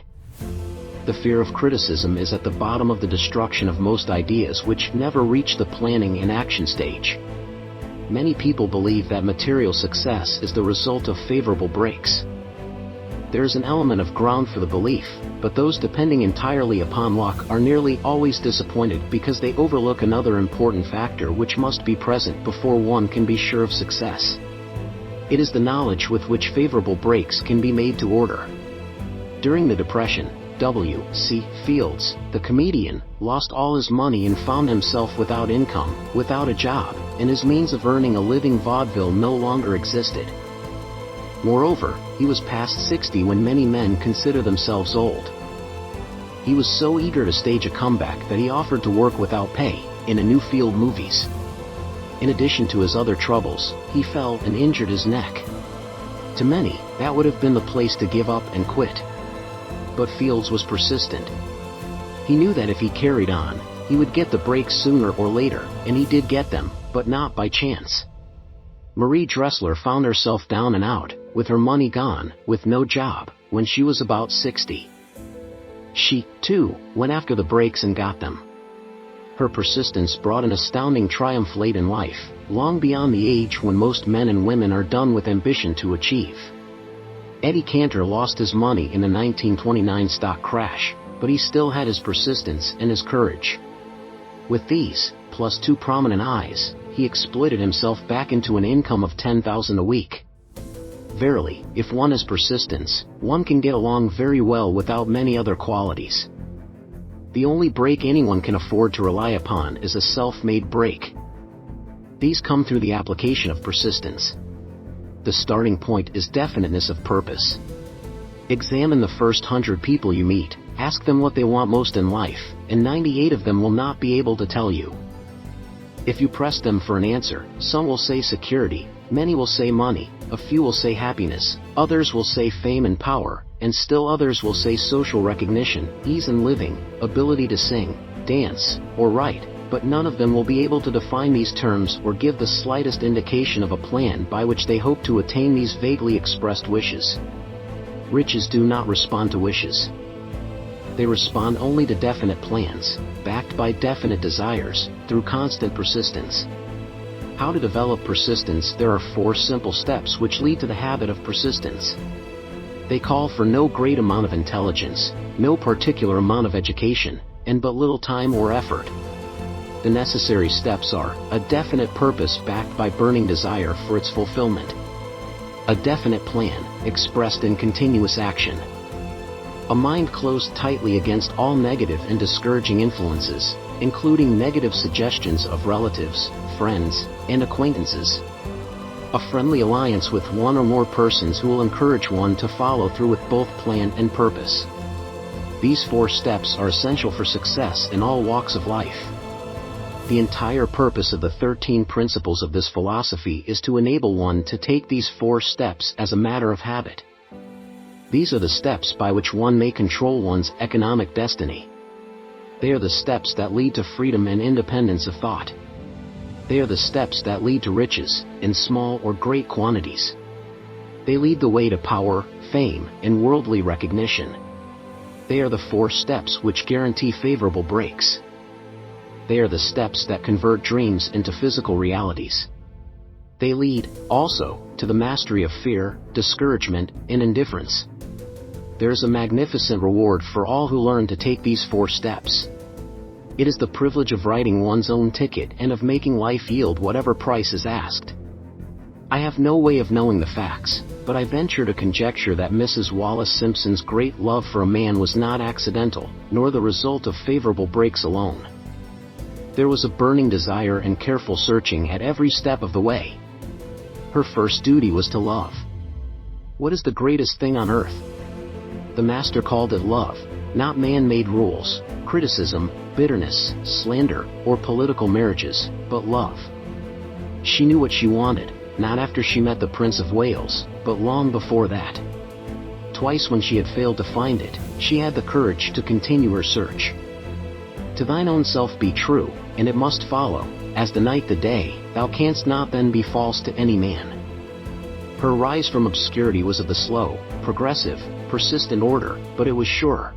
The fear of criticism is at the bottom of the destruction of most ideas which never reach the planning and action stage. Many people believe that material success is the result of favorable breaks. There is an element of ground for the belief, but those depending entirely upon luck are nearly always disappointed because they overlook another important factor which must be present before one can be sure of success. It is the knowledge with which favorable breaks can be made to order. During the Depression, W.C. Fields, the comedian, lost all his money and found himself without income, without a job, and his means of earning a living vaudeville no longer existed. Moreover, he was past 60 when many men consider themselves old. He was so eager to stage a comeback that he offered to work without pay, in a new field movies. In addition to his other troubles, he fell and injured his neck. To many, that would have been the place to give up and quit. But Fields was persistent. He knew that if he carried on, he would get the breaks sooner or later, and he did get them, but not by chance. Marie Dressler found herself down and out, with her money gone, with no job, when she was about 60. She, too, went after the breaks and got them. Her persistence brought an astounding triumph late in life, long beyond the age when most men and women are done with ambition to achieve. Eddie Cantor lost his money in the 1929 stock crash, but he still had his persistence and his courage. With these, plus 2 prominent eyes, he exploited himself back into an income of $10,000 a week. Verily, if one has persistence, one can get along very well without many other qualities. The only break anyone can afford to rely upon is a self-made break. These come through the application of persistence. The starting point is definiteness of purpose. Examine the first 100 people you meet, ask them what they want most in life, and 98 of them will not be able to tell you. If you press them for an answer, some will say security, many will say money, a few will say happiness, others will say fame and power, and still others will say social recognition, ease in living, ability to sing, dance, or write, but none of them will be able to define these terms or give the slightest indication of a plan by which they hope to attain these vaguely expressed wishes. Riches do not respond to wishes. They respond only to definite plans, backed by definite desires, through constant persistence. How to develop persistence? There are 4 simple steps which lead to the habit of persistence. They call for no great amount of intelligence, no particular amount of education, and but little time or effort. The necessary steps are a definite purpose backed by burning desire for its fulfillment, a definite plan expressed in continuous action, a mind closed tightly against all negative and discouraging influences, including negative suggestions of relatives, friends, and acquaintances, a friendly alliance with one or more persons who will encourage one to follow through with both plan and purpose. These 4 steps are essential for success in all walks of life. The entire purpose of the 13 principles of this philosophy is to enable one to take these 4 steps as a matter of habit. These are the steps by which one may control one's economic destiny. They are the steps that lead to freedom and independence of thought. They are the steps that lead to riches, in small or great quantities. They lead the way to power, fame, and worldly recognition. They are the 4 steps which guarantee favorable breaks. They are the steps that convert dreams into physical realities. They lead, also, to the mastery of fear, discouragement, and indifference. There is a magnificent reward for all who learn to take these 4 steps. It is the privilege of writing one's own ticket and of making life yield whatever price is asked. I have no way of knowing the facts, but I venture to conjecture that Mrs. Wallace Simpson's great love for a man was not accidental, nor the result of favorable breaks alone. There was a burning desire and careful searching at every step of the way. Her first duty was to love. What is the greatest thing on earth? The Master called it love, not man-made rules, criticism, bitterness, slander, or political marriages, but love. She knew what she wanted, not after she met the Prince of Wales, but long before that. Twice when she had failed to find it, she had the courage to continue her search. To thine own self be true, and it must follow, as the night the day, thou canst not then be false to any man. Her rise from obscurity was of the slow, progressive, persistent order, but it was sure.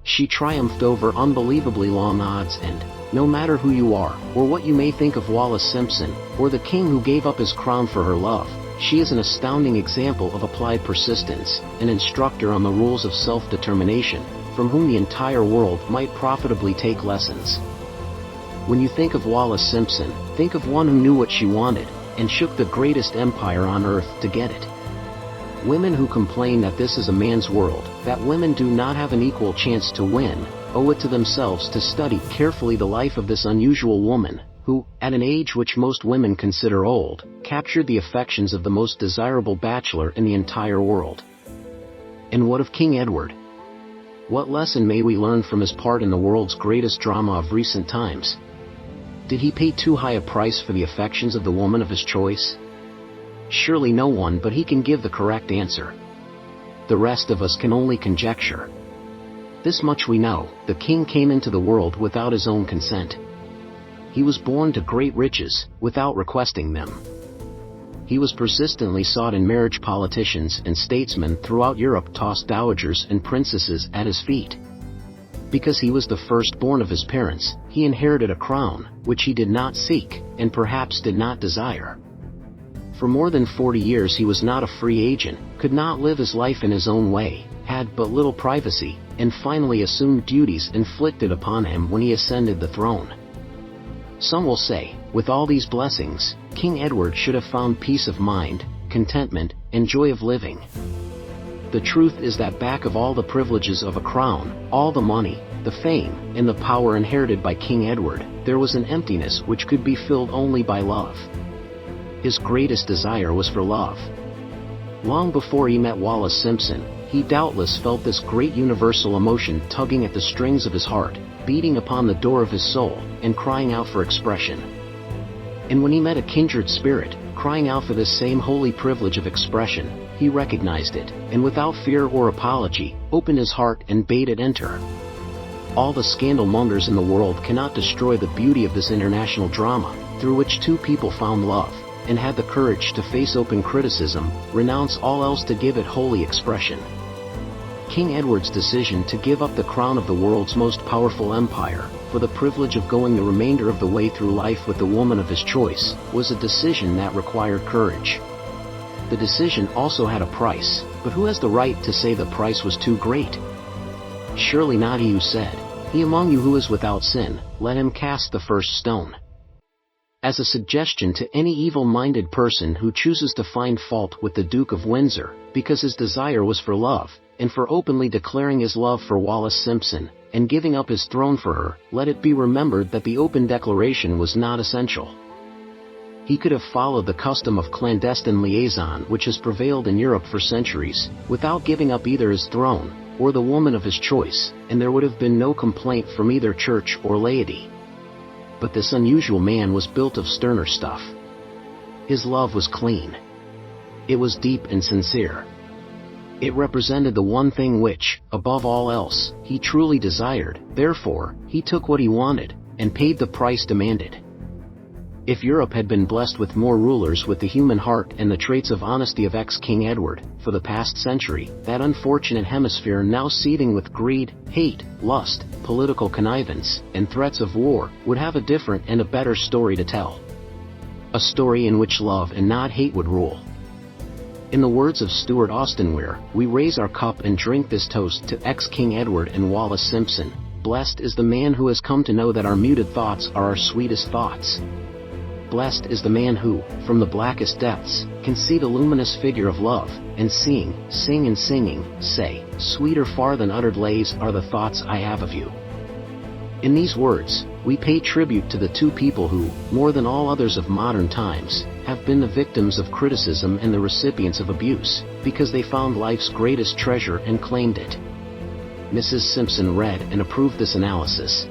She triumphed over unbelievably long odds and, no matter who you are, or what you may think of Wallace Simpson, or the king who gave up his crown for her love, she is an astounding example of applied persistence, an instructor on the rules of self-determination, from whom the entire world might profitably take lessons. When you think of Wallace Simpson, think of one who knew what she wanted, and shook the greatest empire on earth to get it. Women who complain that this is a man's world, that women do not have an equal chance to win, owe it to themselves to study carefully the life of this unusual woman, who, at an age which most women consider old, captured the affections of the most desirable bachelor in the entire world. And what of King Edward? What lesson may we learn from his part in the world's greatest drama of recent times? Did he pay too high a price for the affections of the woman of his choice? Surely no one but he can give the correct answer. The rest of us can only conjecture. This much we know: the king came into the world without his own consent. He was born to great riches, without requesting them. He was persistently sought in marriage. Politicians and statesmen throughout Europe tossed dowagers and princesses at his feet. Because he was the firstborn of his parents, he inherited a crown, which he did not seek, and perhaps did not desire. For more than 40 years he was not a free agent, could not live his life in his own way, had but little privacy, and finally assumed duties inflicted upon him when he ascended the throne. Some will say, with all these blessings, King Edward should have found peace of mind, contentment, and joy of living. The truth is that back of all the privileges of a crown, all the money, the fame, and the power inherited by King Edward, there was an emptiness which could be filled only by love. His greatest desire was for love. Long before he met Wallace Simpson, he doubtless felt this great universal emotion tugging at the strings of his heart, beating upon the door of his soul, and crying out for expression. And when he met a kindred spirit, crying out for this same holy privilege of expression, he recognized it, and without fear or apology, opened his heart and bade it enter. All the scandal mongers in the world cannot destroy the beauty of this international drama, through which two people found love, and had the courage to face open criticism, renounce all else to give it holy expression. King Edward's decision to give up the crown of the world's most powerful empire, for the privilege of going the remainder of the way through life with the woman of his choice, was a decision that required courage. The decision also had a price, but who has the right to say the price was too great? Surely not he who said, "He among you who is without sin, let him cast the first stone." As a suggestion to any evil-minded person who chooses to find fault with the Duke of Windsor, because his desire was for love, and for openly declaring his love for Wallis Simpson, and giving up his throne for her, let it be remembered that the open declaration was not essential. He could have followed the custom of clandestine liaison which has prevailed in Europe for centuries, without giving up either his throne, or the woman of his choice, and there would have been no complaint from either church or laity. But this unusual man was built of sterner stuff. His love was clean. It was deep and sincere. It represented the one thing which, above all else, he truly desired, therefore, he took what he wanted, and paid the price demanded. If Europe had been blessed with more rulers with the human heart and the traits of honesty of ex-King Edward, for the past century, that unfortunate hemisphere now seething with greed, hate, lust, political connivance, and threats of war, would have a different and a better story to tell. A story in which love and not hate would rule. In the words of Stuart Austenweir, we raise our cup and drink this toast to ex-King Edward and Wallis Simpson. Blessed is the man who has come to know that our muted thoughts are our sweetest thoughts. Blessed is the man who, from the blackest depths, can see the luminous figure of love, and sing and singing, say, "Sweeter far than uttered lays are the thoughts I have of you." In these words, we pay tribute to the two people who, more than all others of modern times, have been the victims of criticism and the recipients of abuse, because they found life's greatest treasure and claimed it. Mrs. Simpson read and approved this analysis.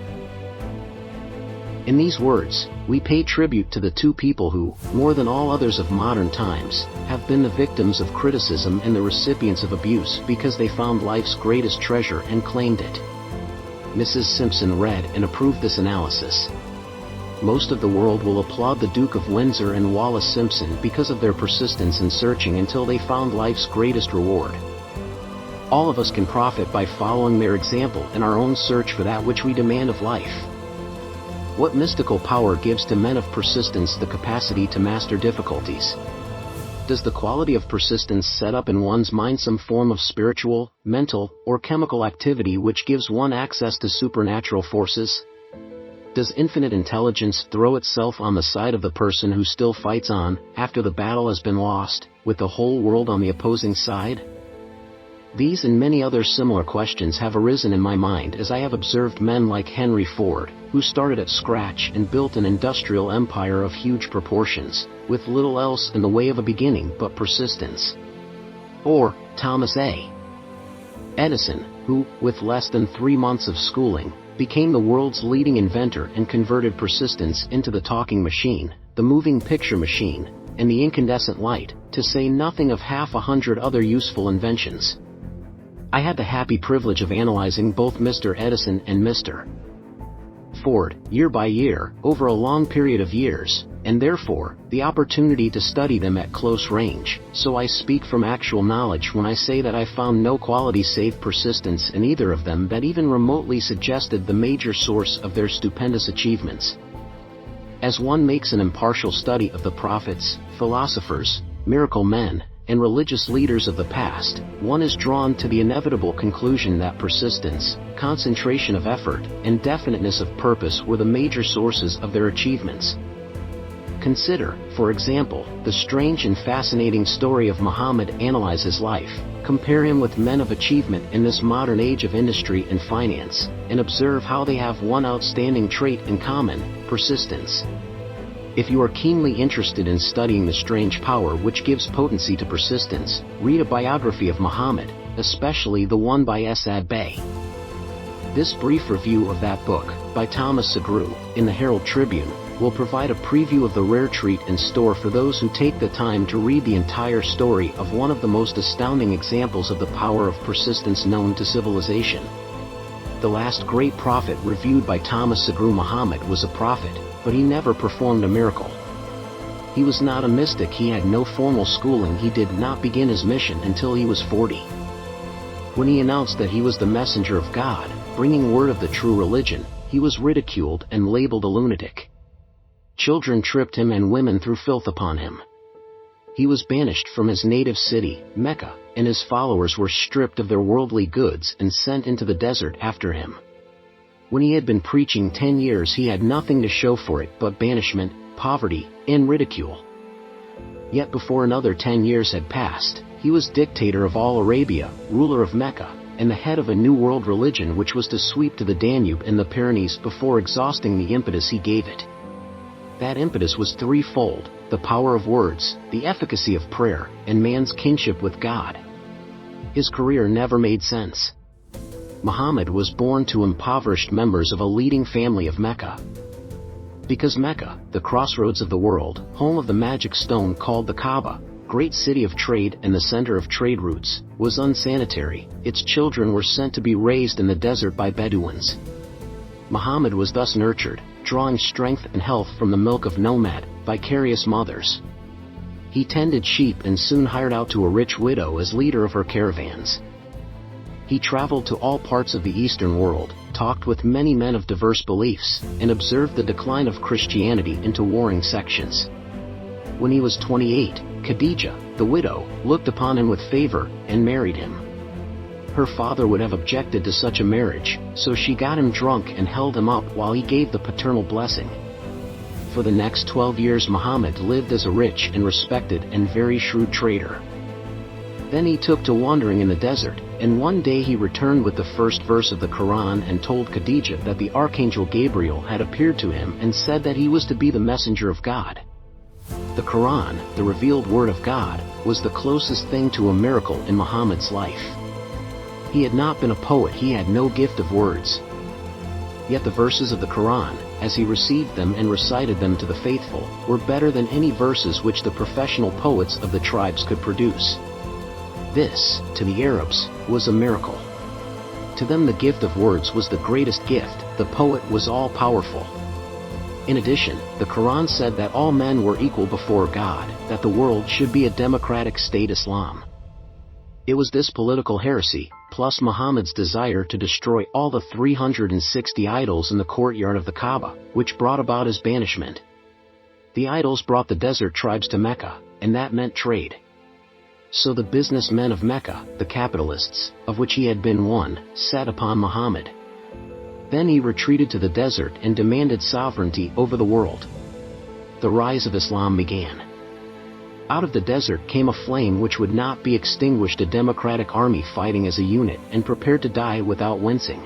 In these words, we pay tribute to the two people who, more than all others of modern times, have been the victims of criticism and the recipients of abuse because they found life's greatest treasure and claimed it. Mrs. Simpson read and approved this analysis. Most of the world will applaud the Duke of Windsor and Wallis Simpson because of their persistence in searching until they found life's greatest reward. All of us can profit by following their example in our own search for that which we demand of life. What mystical power gives to men of persistence the capacity to master difficulties? Does the quality of persistence set up in one's mind some form of spiritual, mental, or chemical activity which gives one access to supernatural forces? Does infinite intelligence throw itself on the side of the person who still fights on, after the battle has been lost, with the whole world on the opposing side? These and many other similar questions have arisen in my mind as I have observed men like Henry Ford, who started at scratch and built an industrial empire of huge proportions, with little else in the way of a beginning but persistence. Or, Thomas A. Edison, who, with less than 3 months of schooling, became the world's leading inventor and converted persistence into the talking machine, the moving picture machine, and the incandescent light, to say nothing of 100 other useful inventions. I had the happy privilege of analyzing both Mr. Edison and Mr. Ford, year by year, over a long period of years, and therefore, the opportunity to study them at close range, so I speak from actual knowledge when I say that I found no quality save persistence in either of them that even remotely suggested the major source of their stupendous achievements. As one makes an impartial study of the prophets, philosophers, miracle men, and religious leaders of the past, one is drawn to the inevitable conclusion that persistence, concentration of effort, and definiteness of purpose were the major sources of their achievements. Consider, for example, the strange and fascinating story of Muhammad. Analyze his life, compare him with men of achievement in this modern age of industry and finance, and observe how they have one outstanding trait in common: persistence. If you are keenly interested in studying the strange power which gives potency to persistence, read a biography of Muhammad, especially the one by Asad Bey. This brief review of that book, by Thomas Segru, in the Herald Tribune, will provide a preview of the rare treat in store for those who take the time to read the entire story of one of the most astounding examples of the power of persistence known to civilization. The last great prophet reviewed by Thomas Sagru Muhammad was a prophet, but he never performed a miracle. He was not a mystic, he had no formal schooling, he did not begin his mission until he was 40. When he announced that he was the messenger of God, bringing word of the true religion, he was ridiculed and labeled a lunatic. Children tripped him and women threw filth upon him. He was banished from his native city, Mecca, and his followers were stripped of their worldly goods and sent into the desert after him. When he had been preaching 10 years, he had nothing to show for it but banishment, poverty, and ridicule. Yet before another 10 years had passed, he was dictator of all Arabia, ruler of Mecca, and the head of a new world religion which was to sweep to the Danube and the Pyrenees before exhausting the impetus he gave it. That impetus was threefold: the power of words, the efficacy of prayer, and man's kinship with God. His career never made sense. Muhammad was born to impoverished members of a leading family of Mecca. Because Mecca, the crossroads of the world, home of the magic stone called the Kaaba, great city of trade and the center of trade routes, was unsanitary, its children were sent to be raised in the desert by Bedouins. Muhammad was thus nurtured, drawing strength and health from the milk of nomad, vicarious mothers. He tended sheep and soon hired out to a rich widow as leader of her caravans. He traveled to all parts of the Eastern world, talked with many men of diverse beliefs, and observed the decline of Christianity into warring sections. When he was 28, Khadija, the widow, looked upon him with favor and married him. Her father would have objected to such a marriage, so she got him drunk and held him up while he gave the paternal blessing. For the next 12 years Muhammad lived as a rich and respected and very shrewd trader. Then he took to wandering in the desert, and one day he returned with the first verse of the Quran and told Khadija that the archangel Gabriel had appeared to him and said that he was to be the messenger of God. The Quran, the revealed word of God, was the closest thing to a miracle in Muhammad's life. He had not been a poet, he had no gift of words. Yet the verses of the Quran, as he received them and recited them to the faithful, were better than any verses which the professional poets of the tribes could produce. This, to the Arabs, was a miracle. To them the gift of words was the greatest gift, the poet was all-powerful. In addition, the Quran said that all men were equal before God, that the world should be a democratic state Islam. It was this political heresy, plus Muhammad's desire to destroy all the 360 idols in the courtyard of the Kaaba, which brought about his banishment. The idols brought the desert tribes to Mecca, and that meant trade. So the businessmen of Mecca, the capitalists, of which he had been one, set upon Muhammad. Then he retreated to the desert and demanded sovereignty over the world. The rise of Islam began. Out of the desert came a flame which would not be extinguished, a democratic army fighting as a unit and prepared to die without wincing.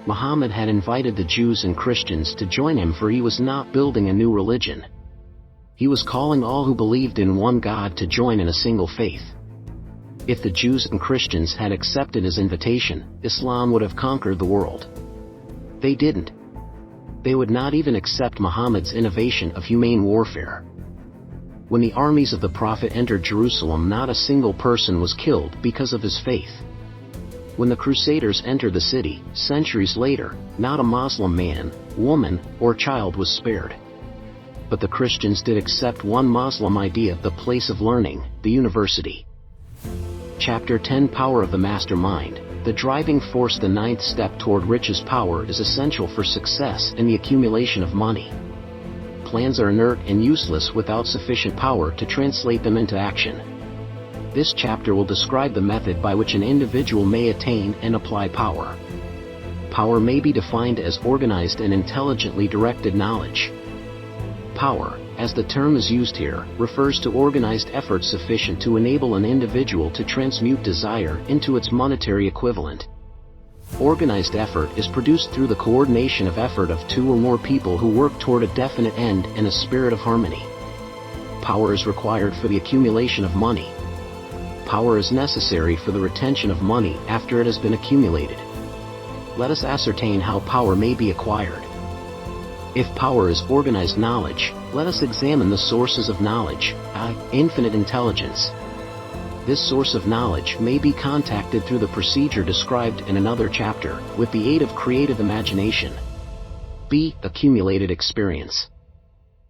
Muhammad had invited the Jews and Christians to join him, for he was not building a new religion. He was calling all who believed in one God to join in a single faith. If the Jews and Christians had accepted his invitation, Islam would have conquered the world. They didn't. They would not even accept Muhammad's innovation of humane warfare. When the armies of the Prophet entered Jerusalem, not a single person was killed because of his faith. When the Crusaders entered the city, centuries later, not a Muslim man, woman, or child was spared. But the Christians did accept one Muslim idea, the place of learning, the university. Chapter 10: Power of the Mastermind. The driving force. The ninth step toward riches. Power is essential for success and the accumulation of money. Plans are inert and useless without sufficient power to translate them into action. This chapter will describe the method by which an individual may attain and apply power. Power may be defined as organized and intelligently directed knowledge. Power, as the term is used here, refers to organized effort sufficient to enable an individual to transmute desire into its monetary equivalent. Organized effort is produced through the coordination of effort of two or more people who work toward a definite end in a spirit of harmony. Power is required for the accumulation of money. Power is necessary for the retention of money after it has been accumulated. Let us ascertain how power may be acquired. If power is organized knowledge, let us examine the sources of knowledge, infinite intelligence. This source of knowledge may be contacted through the procedure described in another chapter, with the aid of creative imagination. B. Accumulated experience.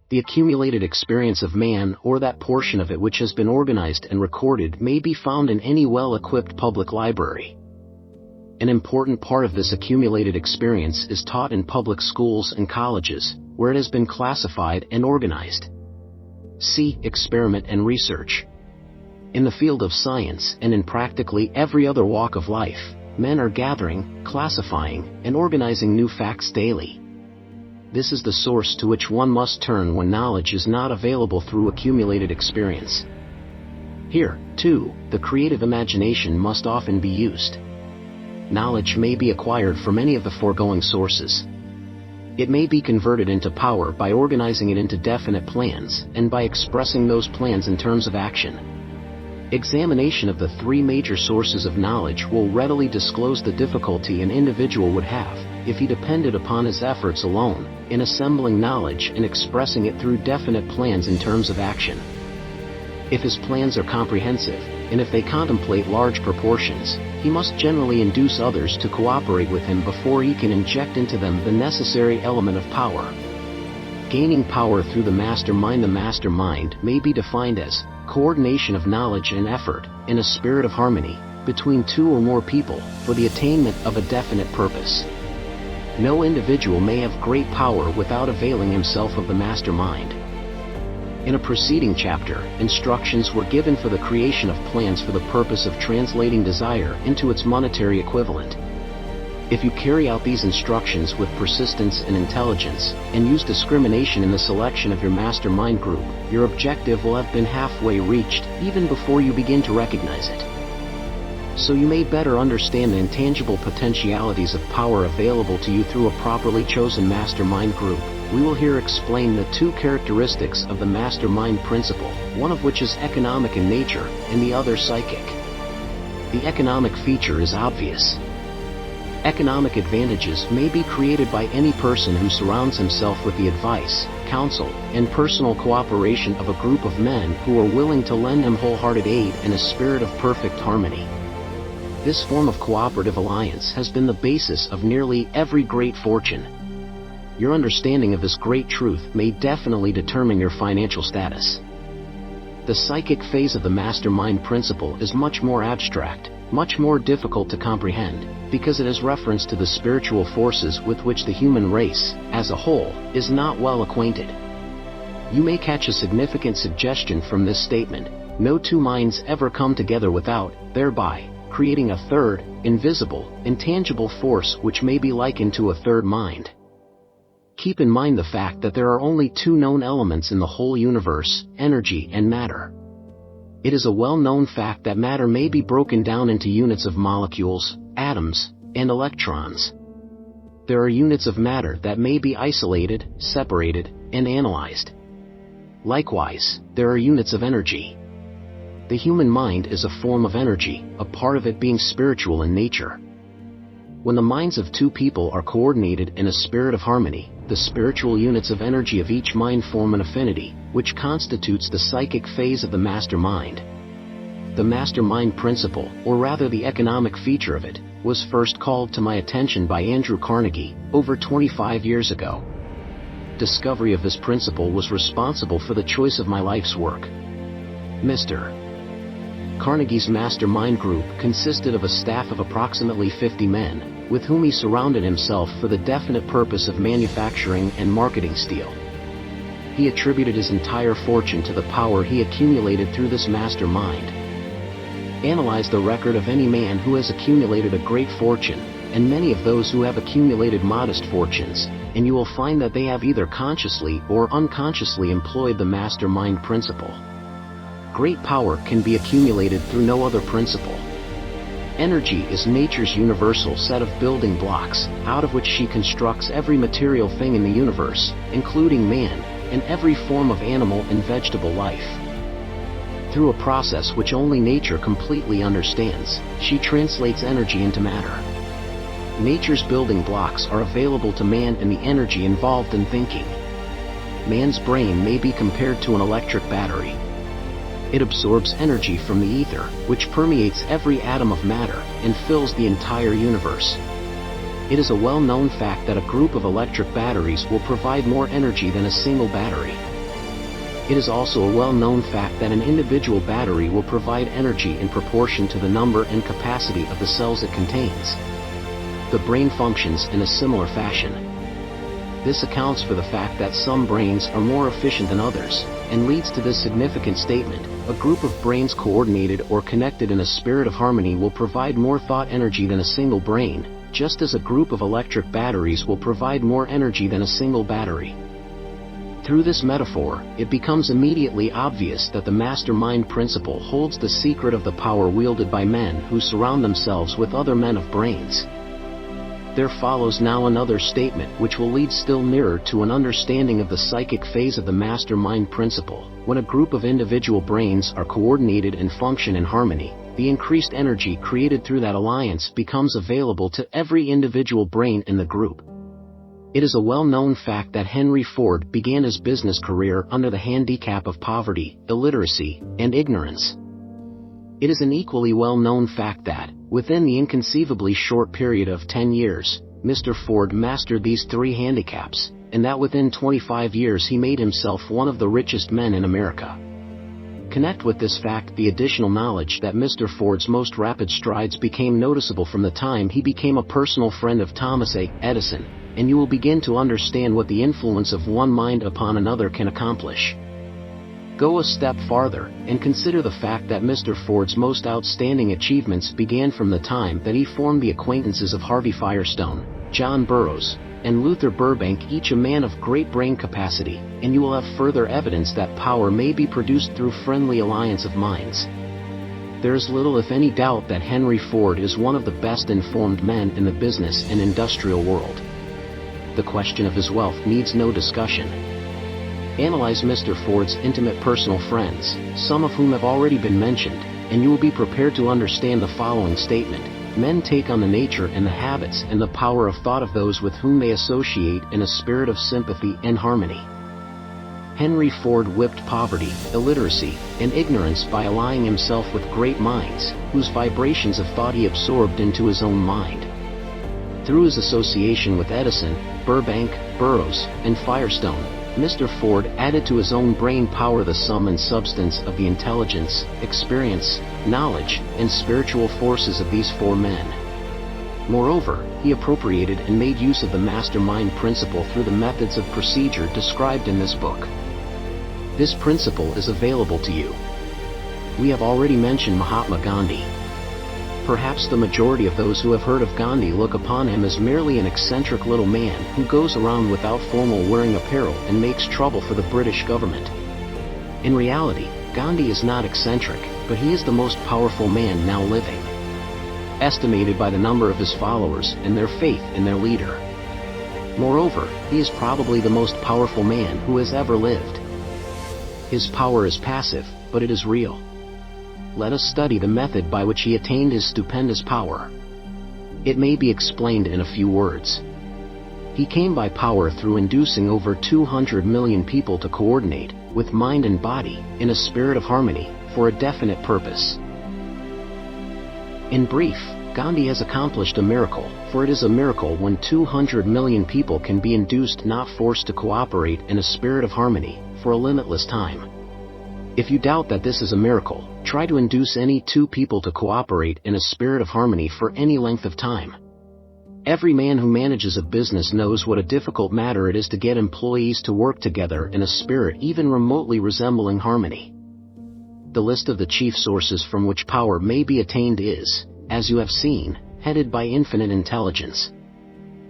The accumulated experience of man, or that portion of it which has been organized and recorded, may be found in any well-equipped public library. An important part of this accumulated experience is taught in public schools and colleges, where it has been classified and organized. C. Experiment and research. In the field of science and in practically every other walk of life, men are gathering, classifying, and organizing new facts daily. This is the source to which one must turn when knowledge is not available through accumulated experience. Here, too, the creative imagination must often be used. Knowledge may be acquired from any of the foregoing sources. It may be converted into power by organizing it into definite plans and by expressing those plans in terms of action. Examination of the three major sources of knowledge will readily disclose the difficulty an individual would have, if he depended upon his efforts alone, in assembling knowledge and expressing it through definite plans in terms of action. If his plans are comprehensive, and if they contemplate large proportions, he must generally induce others to cooperate with him before he can inject into them the necessary element of power. Gaining power through the mastermind. The mastermind may be defined as coordination of knowledge and effort, in a spirit of harmony, between two or more people, for the attainment of a definite purpose. No individual may have great power without availing himself of the mastermind. In a preceding chapter, instructions were given for the creation of plans for the purpose of translating desire into its monetary equivalent. If you carry out these instructions with persistence and intelligence, and use discrimination in the selection of your mastermind group, your objective will have been halfway reached, even before you begin to recognize it. So you may better understand the intangible potentialities of power available to you through a properly chosen mastermind group, we will here explain the two characteristics of the mastermind principle, one of which is economic in nature, and the other psychic. The economic feature is obvious. Economic advantages may be created by any person who surrounds himself with the advice, counsel, and personal cooperation of a group of men who are willing to lend him wholehearted aid in a spirit of perfect harmony. This form of cooperative alliance has been the basis of nearly every great fortune. Your understanding of this great truth may definitely determine your financial status. The psychic phase of the mastermind principle is much more abstract, much more difficult to comprehend, because it is reference to the spiritual forces with which the human race, as a whole, is not well acquainted. You may catch a significant suggestion from this statement: no two minds ever come together without, thereby, creating a third, invisible, intangible force which may be likened to a third mind. Keep in mind the fact that there are only two known elements in the whole universe, energy and matter. It is a well-known fact that matter may be broken down into units of molecules, atoms, and electrons. There are units of matter that may be isolated, separated, and analyzed. Likewise, there are units of energy. The human mind is a form of energy, a part of it being spiritual in nature. When the minds of two people are coordinated in a spirit of harmony, the spiritual units of energy of each mind form an affinity, which constitutes the psychic phase of the mastermind. The mastermind principle, or rather the economic feature of it, was first called to my attention by Andrew Carnegie, over 25 years ago. Discovery of this principle was responsible for the choice of my life's work. Mr. Carnegie's mastermind group consisted of a staff of approximately 50 men, with whom he surrounded himself for the definite purpose of manufacturing and marketing steel. He attributed his entire fortune to the power he accumulated through this mastermind. Analyze the record of any man who has accumulated a great fortune, and many of those who have accumulated modest fortunes, and you will find that they have either consciously or unconsciously employed the mastermind principle. Great power can be accumulated through no other principle. Energy is nature's universal set of building blocks, out of which she constructs every material thing in the universe, including man, and every form of animal and vegetable life. Through a process which only nature completely understands, she translates energy into matter. Nature's building blocks are available to man in the energy involved in thinking. Man's brain may be compared to an electric battery. It absorbs energy from the ether, which permeates every atom of matter, and fills the entire universe. It is a well-known fact that a group of electric batteries will provide more energy than a single battery. It is also a well-known fact that an individual battery will provide energy in proportion to the number and capacity of the cells it contains. The brain functions in a similar fashion. This accounts for the fact that some brains are more efficient than others, and leads to this significant statement: a group of brains coordinated or connected in a spirit of harmony will provide more thought energy than a single brain, just as a group of electric batteries will provide more energy than a single battery. Through this metaphor, it becomes immediately obvious that the mastermind principle holds the secret of the power wielded by men who surround themselves with other men of brains. There follows now another statement which will lead still nearer to an understanding of the psychic phase of the mastermind principle. When a group of individual brains are coordinated and function in harmony, the increased energy created through that alliance becomes available to every individual brain in the group. It is a well-known fact that Henry Ford began his business career under the handicap of poverty, illiteracy, and ignorance. It is an equally well-known fact that, within the inconceivably short period of 10 years, Mr. Ford mastered these three handicaps, and that within 25 years he made himself one of the richest men in America. Connect with this fact the additional knowledge that Mr. Ford's most rapid strides became noticeable from the time he became a personal friend of Thomas A. Edison, and you will begin to understand what the influence of one mind upon another can accomplish. Go a step farther, and consider the fact that Mr. Ford's most outstanding achievements began from the time that he formed the acquaintances of Harvey Firestone, John Burroughs, and Luther Burbank, each a man of great brain capacity, and you will have further evidence that power may be produced through friendly alliance of minds. There is little if any doubt that Henry Ford is one of the best informed men in the business and industrial world. The question of his wealth needs no discussion. Analyze Mr. Ford's intimate personal friends, some of whom have already been mentioned, and you will be prepared to understand the following statement: men take on the nature and the habits and the power of thought of those with whom they associate in a spirit of sympathy and harmony. Henry Ford whipped poverty, illiteracy, and ignorance by allying himself with great minds, whose vibrations of thought he absorbed into his own mind. Through his association with Edison, Burbank, Burroughs, and Firestone, Mr. Ford added to his own brain power the sum and substance of the intelligence, experience, knowledge, and spiritual forces of these four men. Moreover, he appropriated and made use of the mastermind principle through the methods of procedure described in this book. This principle is available to you. We have already mentioned Mahatma Gandhi. Perhaps the majority of those who have heard of Gandhi look upon him as merely an eccentric little man who goes around without formal wearing apparel and makes trouble for the British government. In reality, Gandhi is not eccentric, but he is the most powerful man now living, estimated by the number of his followers and their faith in their leader. Moreover, he is probably the most powerful man who has ever lived. His power is passive, but it is real. Let us study the method by which he attained his stupendous power. It may be explained in a few words. He came by power through inducing over 200 million people to coordinate, with mind and body, in a spirit of harmony, for a definite purpose. In brief, Gandhi has accomplished a miracle, for it is a miracle when 200 million people can be induced, not forced, to cooperate in a spirit of harmony, for a limitless time. If you doubt that this is a miracle, try to induce any two people to cooperate in a spirit of harmony for any length of time. Every man who manages a business knows what a difficult matter it is to get employees to work together in a spirit even remotely resembling harmony. The list of the chief sources from which power may be attained is, as you have seen, headed by infinite intelligence.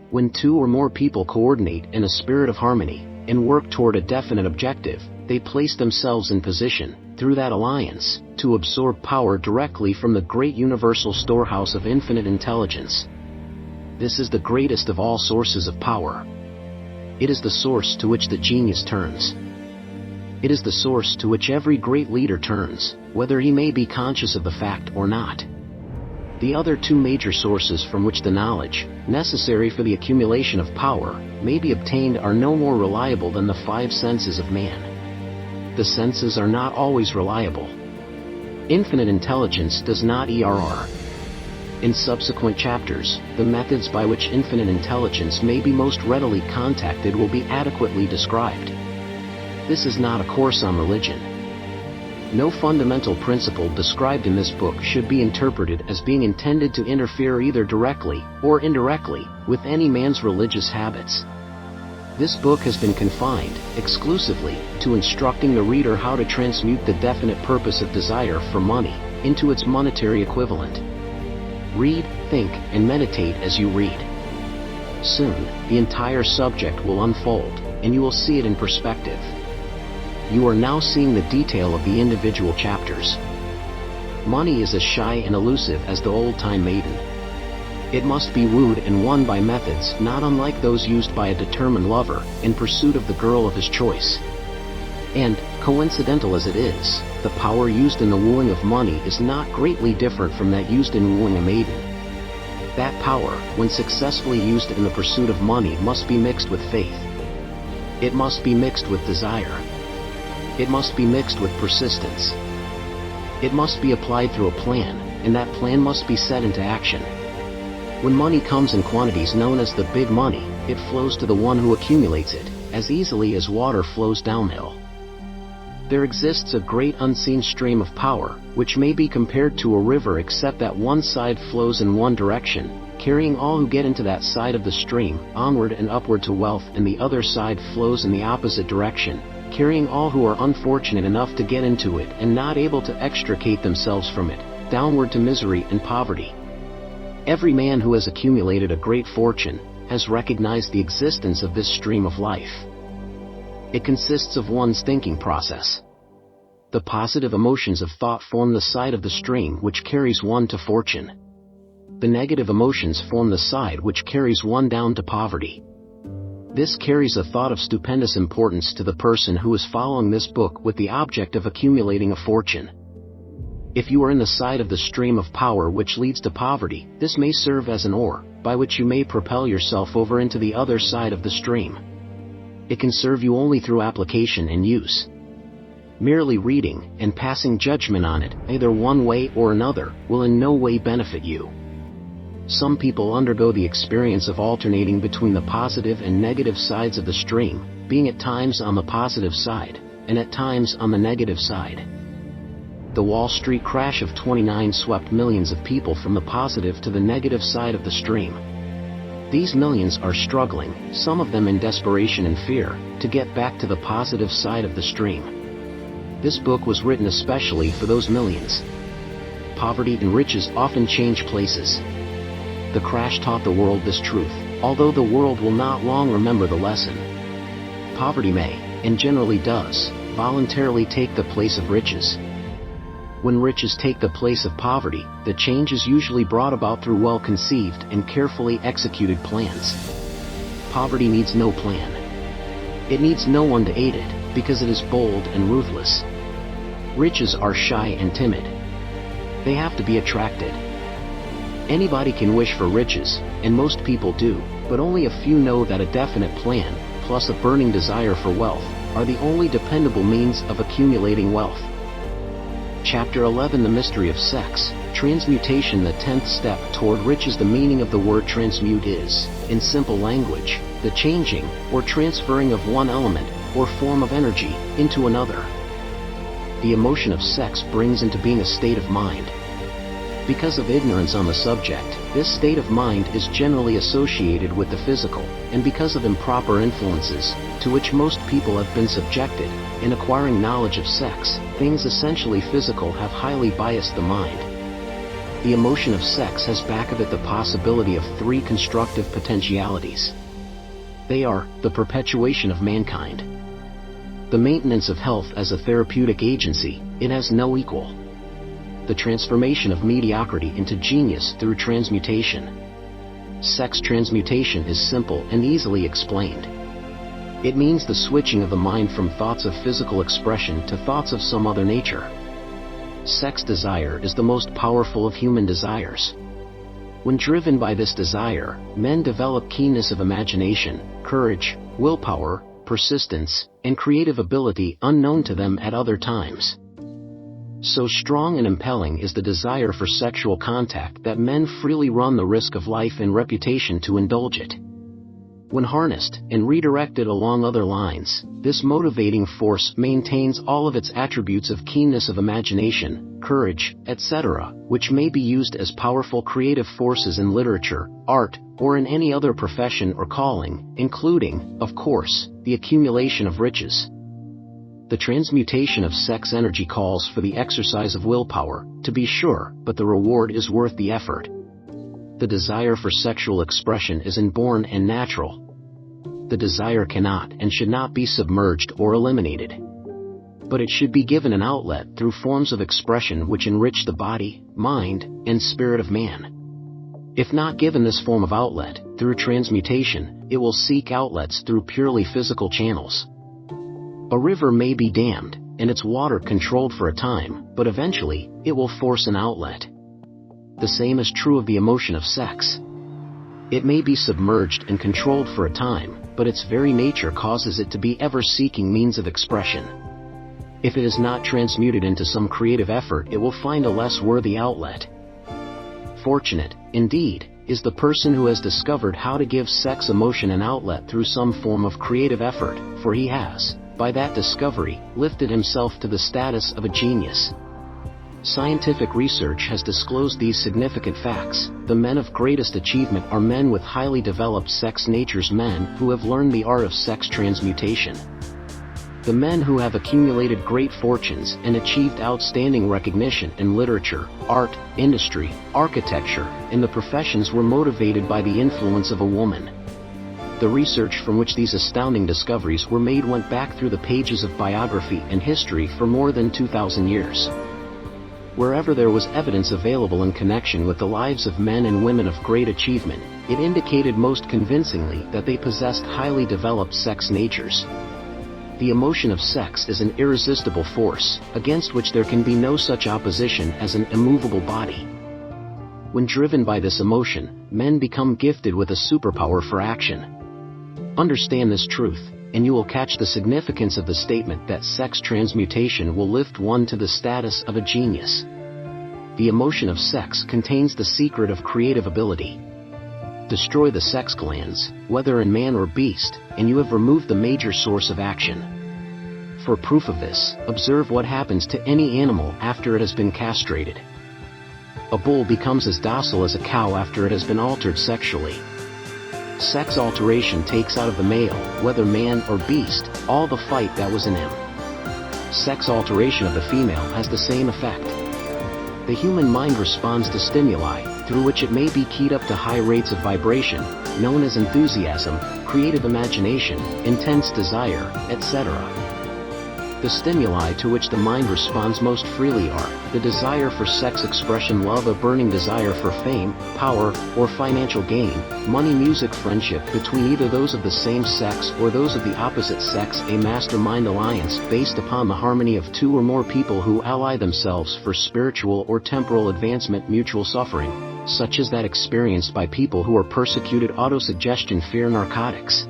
When two or more people coordinate in a spirit of harmony, and work toward a definite objective, they place themselves in position, through that alliance, to absorb power directly from the great universal storehouse of infinite intelligence. This is the greatest of all sources of power. It is the source to which the genius turns. It is the source to which every great leader turns, whether he may be conscious of the fact or not. The other two major sources from which the knowledge, necessary for the accumulation of power, may be obtained are no more reliable than the five senses of man. The senses are not always reliable, Infinite intelligence does not ERR. In subsequent chapters, the methods by which infinite intelligence may be most readily contacted will be adequately described. This is not a course on religion. No fundamental principle described in this book should be interpreted as being intended to interfere either directly or indirectly with any man's religious habits. This book has been confined, exclusively, to instructing the reader how to transmute the definite purpose of desire for money into its monetary equivalent. Read, think, and meditate as you read. Soon, the entire subject will unfold, and you will see it in perspective. You are now seeing the detail of the individual chapters. Money is as shy and elusive as the old-time maiden. It must be wooed and won by methods not unlike those used by a determined lover in pursuit of the girl of his choice. And, coincidental as it is, the power used in the wooing of money is not greatly different from that used in wooing a maiden. That power, when successfully used in the pursuit of money, must be mixed with faith. It must be mixed with desire. It must be mixed with persistence. It must be applied through a plan, and that plan must be set into action. When money comes in quantities known as the big money, it flows to the one who accumulates it, as easily as water flows downhill. There exists a great unseen stream of power, which may be compared to a river except that one side flows in one direction, carrying all who get into that side of the stream, onward and upward to wealth, and the other side flows in the opposite direction, carrying all who are unfortunate enough to get into it and not able to extricate themselves from it, downward to misery and poverty. Every man who has accumulated a great fortune has recognized the existence of this stream of life. It consists of one's thinking process. The positive emotions of thought form the side of the stream which carries one to fortune. The negative emotions form the side which carries one down to poverty. This carries a thought of stupendous importance to the person who is following this book with the object of accumulating a fortune. If you are in the side of the stream of power which leads to poverty, this may serve as an oar, by which you may propel yourself over into the other side of the stream. It can serve you only through application and use. Merely reading and passing judgment on it, either one way or another, will in no way benefit you. Some people undergo the experience of alternating between the positive and negative sides of the stream, being at times on the positive side, and at times on the negative side. The Wall Street crash of '29 swept millions of people from the positive to the negative side of the stream. These millions are struggling, some of them in desperation and fear, to get back to the positive side of the stream. This book was written especially for those millions. Poverty and riches often change places. The crash taught the world this truth, although the world will not long remember the lesson. Poverty may, and generally does, voluntarily take the place of riches. When riches take the place of poverty, the change is usually brought about through well-conceived and carefully executed plans. Poverty needs no plan. It needs no one to aid it, because it is bold and ruthless. Riches are shy and timid. They have to be attracted. Anybody can wish for riches, and most people do, but only a few know that a definite plan, plus a burning desire for wealth, are the only dependable means of accumulating wealth. Chapter 11 The Mystery of Sex, Transmutation. The 10th step toward riches. The meaning of the word transmute is, in simple language, the changing or transferring of one element or form of energy into another. The emotion of sex brings into being a state of mind. Because of ignorance on the subject, this state of mind is generally associated with the physical, and because of improper influences, to which most people have been subjected, in acquiring knowledge of sex, things essentially physical have highly biased the mind. The emotion of sex has back of it the possibility of three constructive potentialities. They are, the perpetuation of mankind, the maintenance of health as a therapeutic agency, it has no equal, the transformation of mediocrity into genius through transmutation. Sex transmutation is simple and easily explained. It means the switching of the mind from thoughts of physical expression to thoughts of some other nature. Sex desire is the most powerful of human desires. When driven by this desire, men develop keenness of imagination, courage, willpower, persistence, and creative ability unknown to them at other times. So strong and impelling is the desire for sexual contact that men freely run the risk of life and reputation to indulge it. When harnessed and redirected along other lines, this motivating force maintains all of its attributes of keenness of imagination, courage, etc., which may be used as powerful creative forces in literature, art, or in any other profession or calling, including, of course, the accumulation of riches. The transmutation of sex energy calls for the exercise of willpower, to be sure, but the reward is worth the effort. The desire for sexual expression is inborn and natural. The desire cannot and should not be submerged or eliminated. But it should be given an outlet through forms of expression which enrich the body, mind, and spirit of man. If not given this form of outlet, through transmutation, it will seek outlets through purely physical channels. A river may be dammed, and its water controlled for a time, but eventually, it will force an outlet. The same is true of the emotion of sex. It may be submerged and controlled for a time, but its very nature causes it to be ever seeking means of expression. If it is not transmuted into some creative effort, it will find a less worthy outlet. Fortunate, indeed, is the person who has discovered how to give sex emotion an outlet through some form of creative effort, for he has, by that discovery, lifted himself to the status of a genius. Scientific research has disclosed these significant facts. The men of greatest achievement are men with highly developed sex natures, men who have learned the art of sex transmutation. The men who have accumulated great fortunes and achieved outstanding recognition in literature, art, industry, architecture, and the professions were motivated by the influence of a woman. The research from which these astounding discoveries were made went back through the pages of biography and history for more than 2,000 years. Wherever there was evidence available in connection with the lives of men and women of great achievement, it indicated most convincingly that they possessed highly developed sex natures. The emotion of sex is an irresistible force, against which there can be no such opposition as an immovable body. When driven by this emotion, men become gifted with a superpower for action. Understand this truth, and you will catch the significance of the statement that sex transmutation will lift one to the status of a genius. The emotion of sex contains the secret of creative ability. Destroy the sex glands, whether in man or beast, and you have removed the major source of action. For proof of this, observe what happens to any animal after it has been castrated. A bull becomes as docile as a cow after it has been altered sexually. Sex alteration takes out of the male, whether man or beast, all the fight that was in him. Sex alteration of the female has the same effect. The human mind responds to stimuli, through which it may be keyed up to high rates of vibration, known as enthusiasm, creative imagination, intense desire, etc. The stimuli to which the mind responds most freely are the desire for sex expression, love, a burning desire for fame, power, or financial gain, money, music, friendship between either those of the same sex or those of the opposite sex, a mastermind alliance based upon the harmony of two or more people who ally themselves for spiritual or temporal advancement, mutual suffering, such as that experienced by people who are persecuted, autosuggestion, fear, narcotics.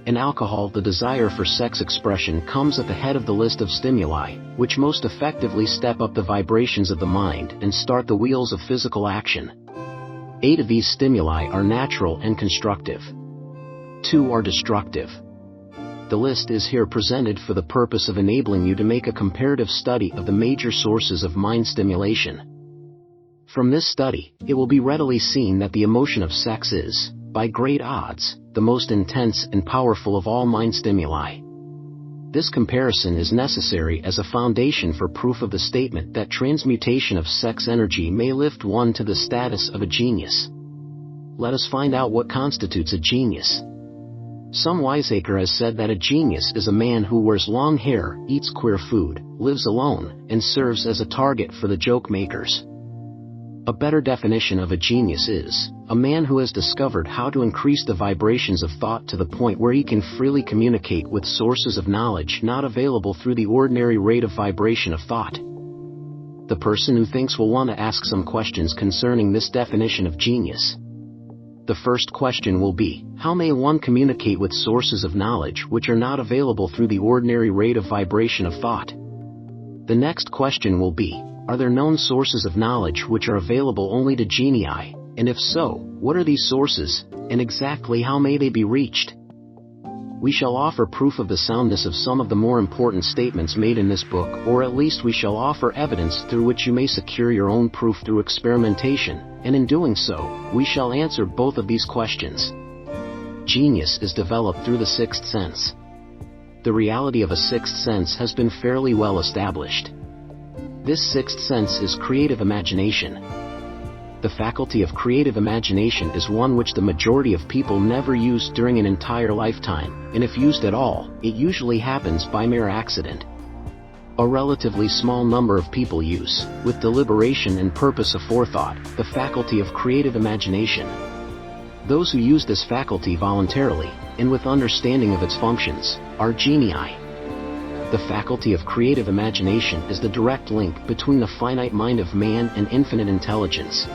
In alcohol, the desire for sex expression comes at the head of the list of stimuli, which most effectively step up the vibrations of the mind and start the wheels of physical action. 8 of these stimuli are natural and constructive. 2 are destructive. The list is here presented for the purpose of enabling you to make a comparative study of the major sources of mind stimulation. From this study, it will be readily seen that the emotion of sex is, by great odds, the most intense and powerful of all mind stimuli. This comparison is necessary as a foundation for proof of the statement that transmutation of sex energy may lift one to the status of a genius. Let us find out what constitutes a genius. Some wiseacre has said that a genius is a man who wears long hair, eats queer food, lives alone, and serves as a target for the joke makers. A better definition of a genius is a man who has discovered how to increase the vibrations of thought to the point where he can freely communicate with sources of knowledge not available through the ordinary rate of vibration of thought. The person who thinks will want to ask some questions concerning this definition of genius. The first question will be, how may one communicate with sources of knowledge which are not available through the ordinary rate of vibration of thought? The next question will be, are there known sources of knowledge which are available only to genii, and if so, what are these sources, and exactly how may they be reached? We shall offer proof of the soundness of some of the more important statements made in this book, or at least we shall offer evidence through which you may secure your own proof through experimentation, and in doing so, we shall answer both of these questions. Genius is developed through the sixth sense. The reality of a sixth sense has been fairly well established. This sixth sense is creative imagination. The faculty of creative imagination is one which the majority of people never use during an entire lifetime, and if used at all, it usually happens by mere accident. A relatively small number of people use, with deliberation and purpose aforethought, the faculty of creative imagination. Those who use this faculty voluntarily, and with understanding of its functions, are genii. The faculty of creative imagination is the direct link between the finite mind of man and infinite intelligence.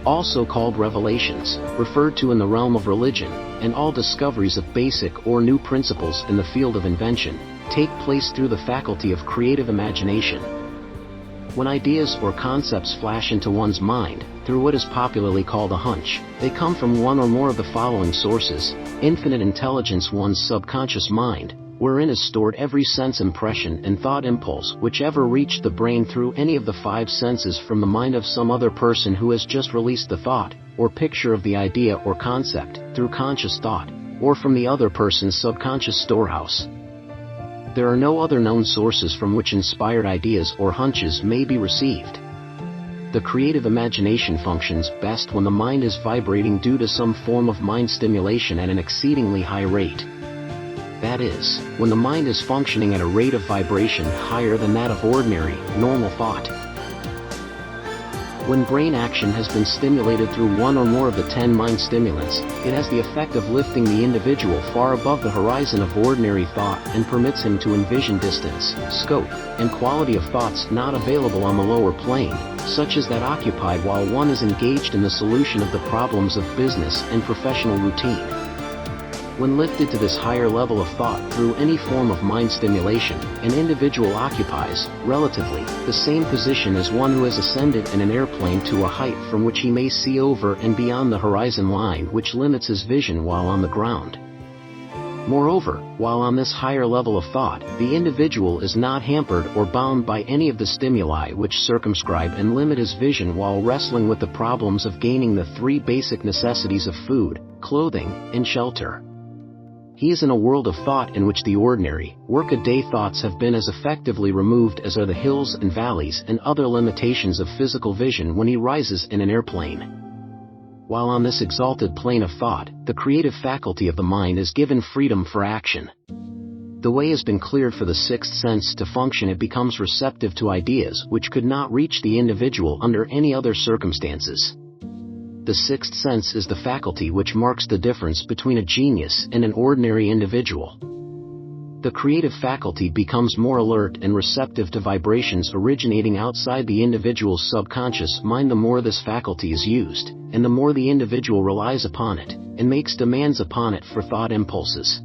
Also called revelations, referred to in the realm of religion, and all discoveries of basic or new principles in the field of invention, take place through the faculty of creative imagination. When ideas or concepts flash into one's mind, through what is popularly called a hunch, they come from one or more of the following sources: infinite intelligence, one's subconscious mind, wherein is stored every sense impression and thought impulse which ever reached the brain through any of the five senses from the mind of some other person who has just released the thought, or picture of the idea or concept, through conscious thought, or from the other person's subconscious storehouse. There are no other known sources from which inspired ideas or hunches may be received. The creative imagination functions best when the mind is vibrating due to some form of mind stimulation at an exceedingly high rate. That is, when the mind is functioning at a rate of vibration higher than that of ordinary, normal thought. When brain action has been stimulated through one or more of the 10 mind stimulants, it has the effect of lifting the individual far above the horizon of ordinary thought and permits him to envision distance, scope, and quality of thoughts not available on the lower plane, such as that occupied while one is engaged in the solution of the problems of business and professional routine. When lifted to this higher level of thought through any form of mind stimulation, an individual occupies, relatively, the same position as one who has ascended in an airplane to a height from which he may see over and beyond the horizon line which limits his vision while on the ground. Moreover, while on this higher level of thought, the individual is not hampered or bound by any of the stimuli which circumscribe and limit his vision while wrestling with the problems of gaining the three basic necessities of food, clothing, and shelter. He is in a world of thought in which the ordinary, work-a-day thoughts have been as effectively removed as are the hills and valleys and other limitations of physical vision when he rises in an airplane. While on this exalted plane of thought, the creative faculty of the mind is given freedom for action. The way has been cleared for the sixth sense to function. It becomes receptive to ideas which could not reach the individual under any other circumstances. The sixth sense is the faculty which marks the difference between a genius and an ordinary individual. The creative faculty becomes more alert and receptive to vibrations originating outside the individual's subconscious mind the more this faculty is used, and the more the individual relies upon it, and makes demands upon it for thought impulses.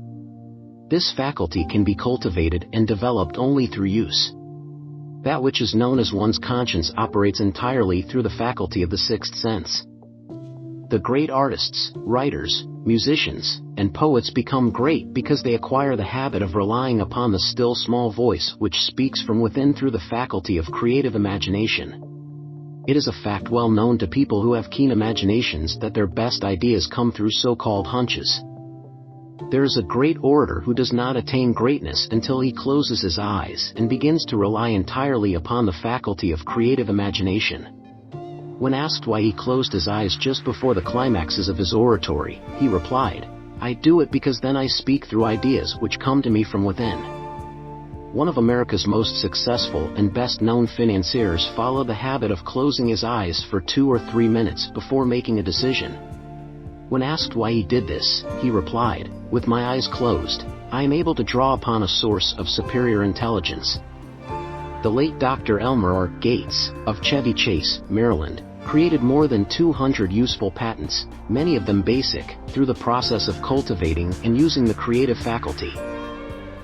This faculty can be cultivated and developed only through use. That which is known as one's conscience operates entirely through the faculty of the sixth sense. The great artists, writers, musicians, and poets become great because they acquire the habit of relying upon the still small voice which speaks from within through the faculty of creative imagination. It is a fact well known to people who have keen imaginations that their best ideas come through so-called hunches. There is a great orator who does not attain greatness until he closes his eyes and begins to rely entirely upon the faculty of creative imagination. When asked why he closed his eyes just before the climaxes of his oratory, he replied, "I do it because then I speak through ideas which come to me from within." One of America's most successful and best-known financiers followed the habit of closing his eyes for 2 or 3 minutes before making a decision. When asked why he did this, he replied, "With my eyes closed, I am able to draw upon a source of superior intelligence." The late Dr. Elmer R. Gates, of Chevy Chase, Maryland, created more than 200 useful patents, many of them basic, through the process of cultivating and using the creative faculty.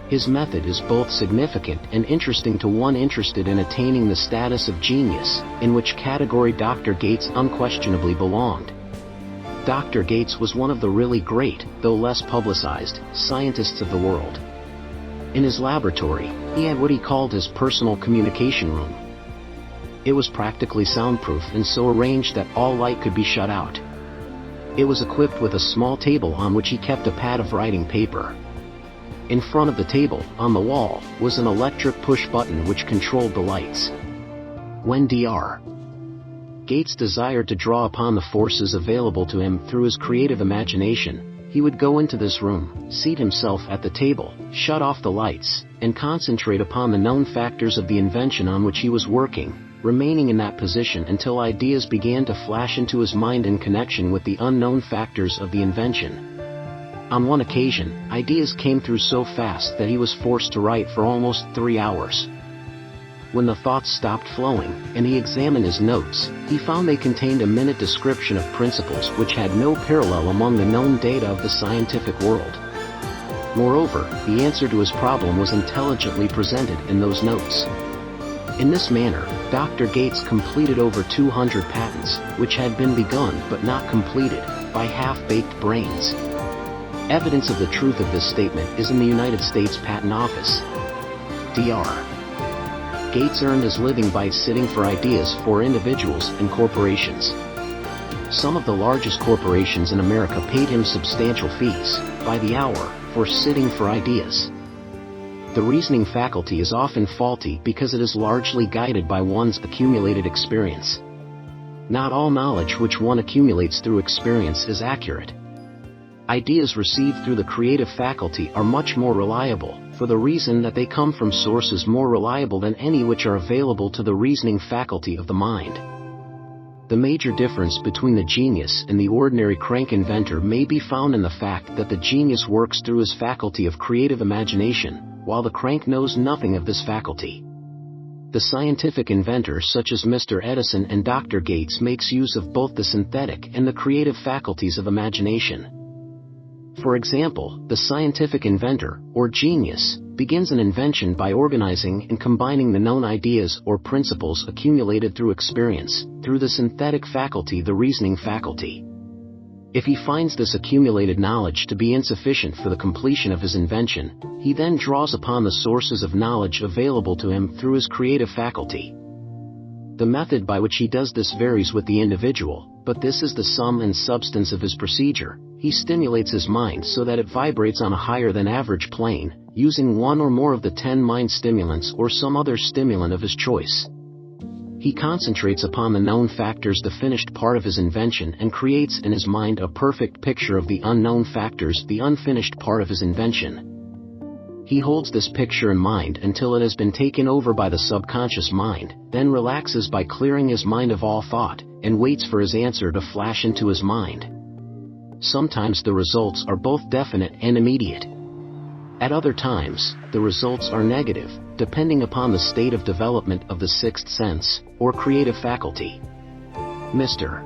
His method is both significant and interesting to one interested in attaining the status of genius, in which category Dr. Gates unquestionably belonged. Dr. Gates was one of the really great, though less publicized, scientists of the world. In his laboratory, he had what he called his personal communication room. It was practically soundproof and so arranged that all light could be shut out. It was equipped with a small table on which he kept a pad of writing paper. In front of the table, on the wall, was an electric push button which controlled the lights. When Dr. Gates desired to draw upon the forces available to him through his creative imagination, he would go into this room, seat himself at the table, shut off the lights, and concentrate upon the known factors of the invention on which he was working, remaining in that position until ideas began to flash into his mind in connection with the unknown factors of the invention. On one occasion, ideas came through so fast that he was forced to write for almost 3 hours. When the thoughts stopped flowing, and he examined his notes, he found they contained a minute description of principles which had no parallel among the known data of the scientific world. Moreover, the answer to his problem was intelligently presented in those notes. In this manner, Dr. Gates completed over 200 patents, which had been begun but not completed, by half-baked brains. Evidence of the truth of this statement is in the United States Patent Office. Dr. Gates earned his living by sitting for ideas for individuals and corporations. Some of the largest corporations in America paid him substantial fees, by the hour, for sitting for ideas. The reasoning faculty is often faulty because it is largely guided by one's accumulated experience. Not all knowledge which one accumulates through experience is accurate. Ideas received through the creative faculty are much more reliable, for the reason that they come from sources more reliable than any which are available to the reasoning faculty of the mind. The major difference between the genius and the ordinary crank inventor may be found in the fact that the genius works through his faculty of creative imagination, while the crank knows nothing of this faculty. The scientific inventor such as Mr. Edison and Dr. Gates makes use of both the synthetic and the creative faculties of imagination. For example, the scientific inventor, or genius, begins an invention by organizing and combining the known ideas or principles accumulated through experience, through the synthetic faculty, the reasoning faculty. If he finds this accumulated knowledge to be insufficient for the completion of his invention, he then draws upon the sources of knowledge available to him through his creative faculty. The method by which he does this varies with the individual, but this is the sum and substance of his procedure. He stimulates his mind so that it vibrates on a higher than average plane, using one or more of the 10 mind stimulants or some other stimulant of his choice. He concentrates upon the known factors, the finished part of his invention, and creates in his mind a perfect picture of the unknown factors, the unfinished part of his invention. He holds this picture in mind until it has been taken over by the subconscious mind, then relaxes by clearing his mind of all thought, and waits for his answer to flash into his mind. Sometimes the results are both definite and immediate. At other times, the results are negative, depending upon the state of development of the sixth sense, or creative faculty. Mr.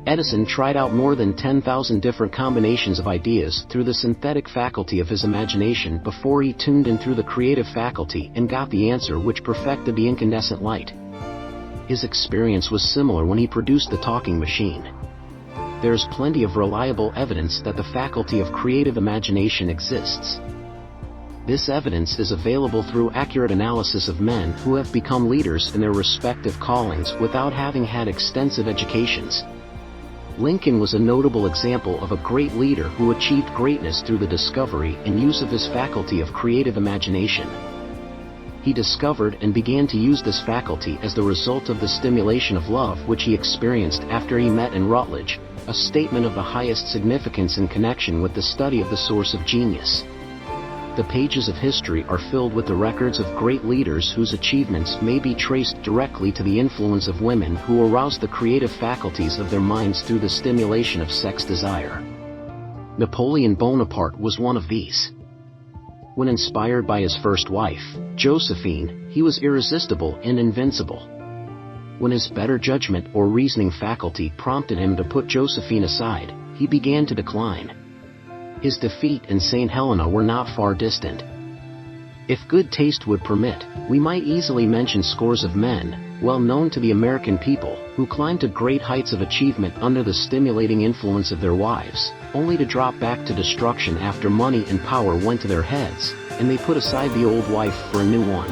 Edison tried out more than 10,000 different combinations of ideas through the synthetic faculty of his imagination before he tuned in through the creative faculty and got the answer which perfected the incandescent light. His experience was similar when he produced the talking machine. There is plenty of reliable evidence that the faculty of creative imagination exists. This evidence is available through accurate analysis of men who have become leaders in their respective callings without having had extensive educations. Lincoln was a notable example of a great leader who achieved greatness through the discovery and use of his faculty of creative imagination. He discovered and began to use this faculty as the result of the stimulation of love which he experienced after he met in Rutledge, a statement of the highest significance in connection with the study of the source of genius. The pages of history are filled with the records of great leaders whose achievements may be traced directly to the influence of women who aroused the creative faculties of their minds through the stimulation of sex desire. Napoleon Bonaparte was one of these. When inspired by his first wife, Josephine, he was irresistible and invincible. When his better judgment or reasoning faculty prompted him to put Josephine aside, he began to decline. His defeat and St. Helena were not far distant. If good taste would permit, we might easily mention scores of men, well known to the American people, who climbed to great heights of achievement under the stimulating influence of their wives, only to drop back to destruction after money and power went to their heads, and they put aside the old wife for a new one.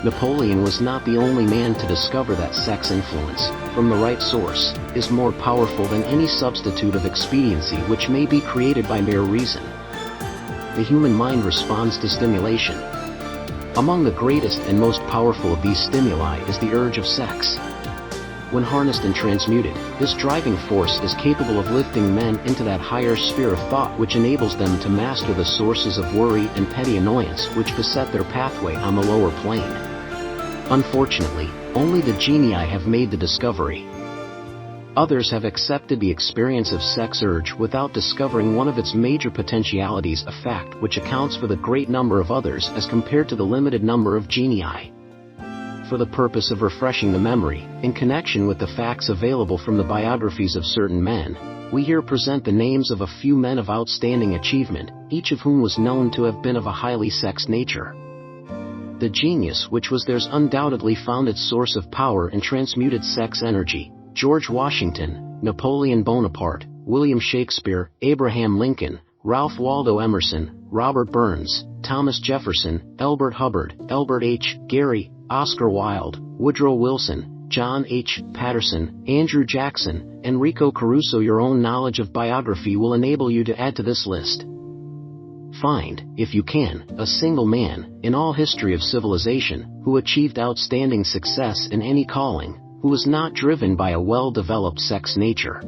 Napoleon was not the only man to discover that sex influence, from the right source, is more powerful than any substitute of expediency which may be created by mere reason. The human mind responds to stimulation. Among the greatest and most powerful of these stimuli is the urge of sex. When harnessed and transmuted, this driving force is capable of lifting men into that higher sphere of thought which enables them to master the sources of worry and petty annoyance which beset their pathway on the lower plane. Unfortunately, only the genii have made the discovery. Others have accepted the experience of sex urge without discovering one of its major potentialities, a fact which accounts for the great number of others as compared to the limited number of genii. For the purpose of refreshing the memory, in connection with the facts available from the biographies of certain men, we here present the names of a few men of outstanding achievement, each of whom was known to have been of a highly sexed nature. The genius which was theirs undoubtedly found its source of power in transmuted sex energy. George Washington, Napoleon Bonaparte, William Shakespeare, Abraham Lincoln, Ralph Waldo Emerson, Robert Burns, Thomas Jefferson, Elbert Hubbard, Elbert H. Gary, Oscar Wilde, Woodrow Wilson, John H. Patterson, Andrew Jackson, Enrico Caruso. Your own knowledge of biography will enable you to add to this list. Find, if you can, a single man, in all history of civilization, who achieved outstanding success in any calling, who was not driven by a well-developed sex nature.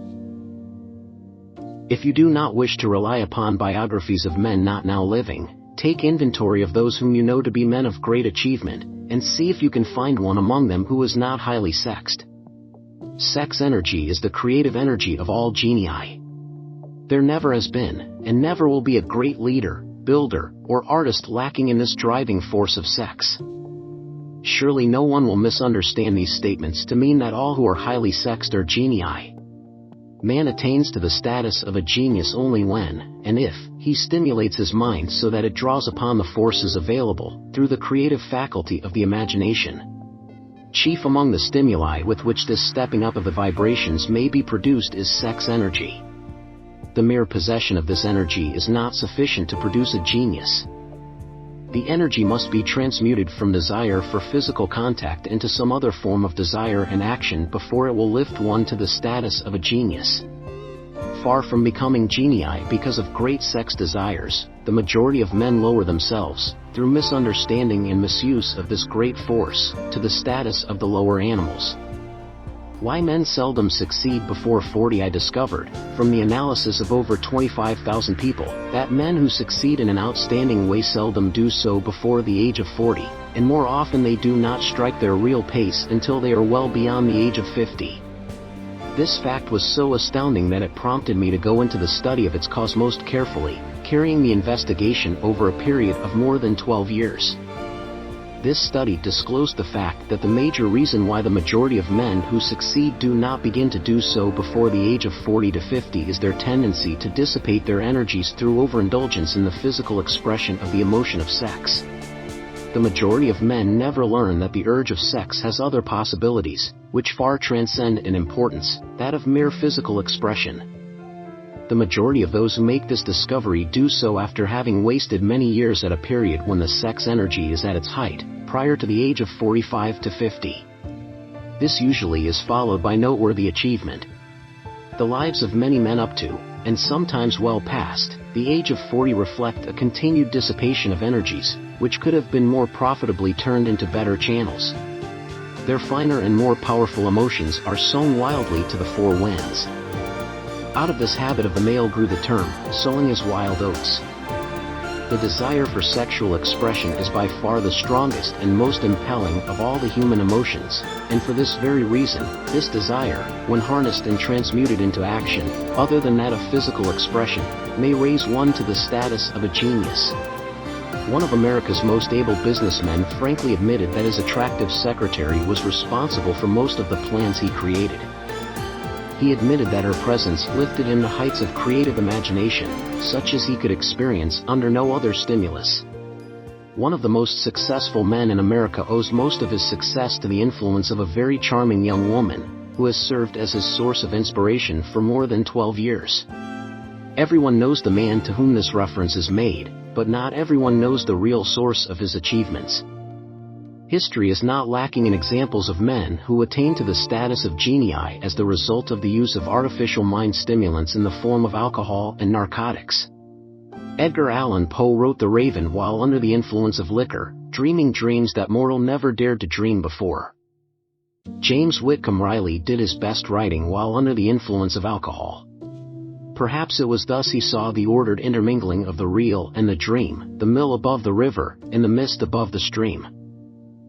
If you do not wish to rely upon biographies of men not now living, take inventory of those whom you know to be men of great achievement, and see if you can find one among them who is not highly sexed. Sex energy is the creative energy of all genii. There never has been, and never will be, a great leader, builder, or artist lacking in this driving force of sex. Surely no one will misunderstand these statements to mean that all who are highly sexed are genii. Man attains to the status of a genius only when, and if, he stimulates his mind so that it draws upon the forces available, through the creative faculty of the imagination. Chief among the stimuli with which this stepping up of the vibrations may be produced is sex energy. The mere possession of this energy is not sufficient to produce a genius. The energy must be transmuted from desire for physical contact into some other form of desire and action before it will lift one to the status of a genius. Far from becoming genii because of great sex desires, the majority of men lower themselves, through misunderstanding and misuse of this great force, to the status of the lower animals. Why men seldom succeed before 40? I discovered, from the analysis of over 25,000 people, that men who succeed in an outstanding way seldom do so before the age of 40, and more often they do not strike their real pace until they are well beyond the age of 50. This fact was so astounding that it prompted me to go into the study of its cause most carefully, carrying the investigation over a period of more than 12 years. This study disclosed the fact that the major reason why the majority of men who succeed do not begin to do so before the age of 40 to 50 is their tendency to dissipate their energies through overindulgence in the physical expression of the emotion of sex. The majority of men never learn that the urge of sex has other possibilities, which far transcend in importance, that of mere physical expression. The majority of those who make this discovery do so after having wasted many years at a period when the sex energy is at its height, prior to the age of 45 to 50. This usually is followed by noteworthy achievement. The lives of many men up to, and sometimes well past, the age of 40 reflect a continued dissipation of energies, which could have been more profitably turned into better channels. Their finer and more powerful emotions are sown wildly to the four winds. Out of this habit of the male grew the term, sowing his wild oats. The desire for sexual expression is by far the strongest and most impelling of all the human emotions, and for this very reason, this desire, when harnessed and transmuted into action, other than that of physical expression, may raise one to the status of a genius. One of America's most able businessmen frankly admitted that his attractive secretary was responsible for most of the plans he created. He admitted that her presence lifted him to heights of creative imagination, such as he could experience under no other stimulus. one of the most successful men in America owes most of his success to the influence of a very charming young woman, who has served as his source of inspiration for more than 12 years. Everyone knows the man to whom this reference is made, but not everyone knows the real source of his achievements. History is not lacking in examples of men who attain to the status of genii as the result of the use of artificial mind stimulants in the form of alcohol and narcotics. Edgar Allan Poe wrote The Raven while under the influence of liquor, dreaming dreams that mortal never dared to dream before. James Whitcomb Riley did his best writing while under the influence of alcohol. Perhaps it was thus he saw the ordered intermingling of the real and the dream, the mill above the river, and the mist above the stream.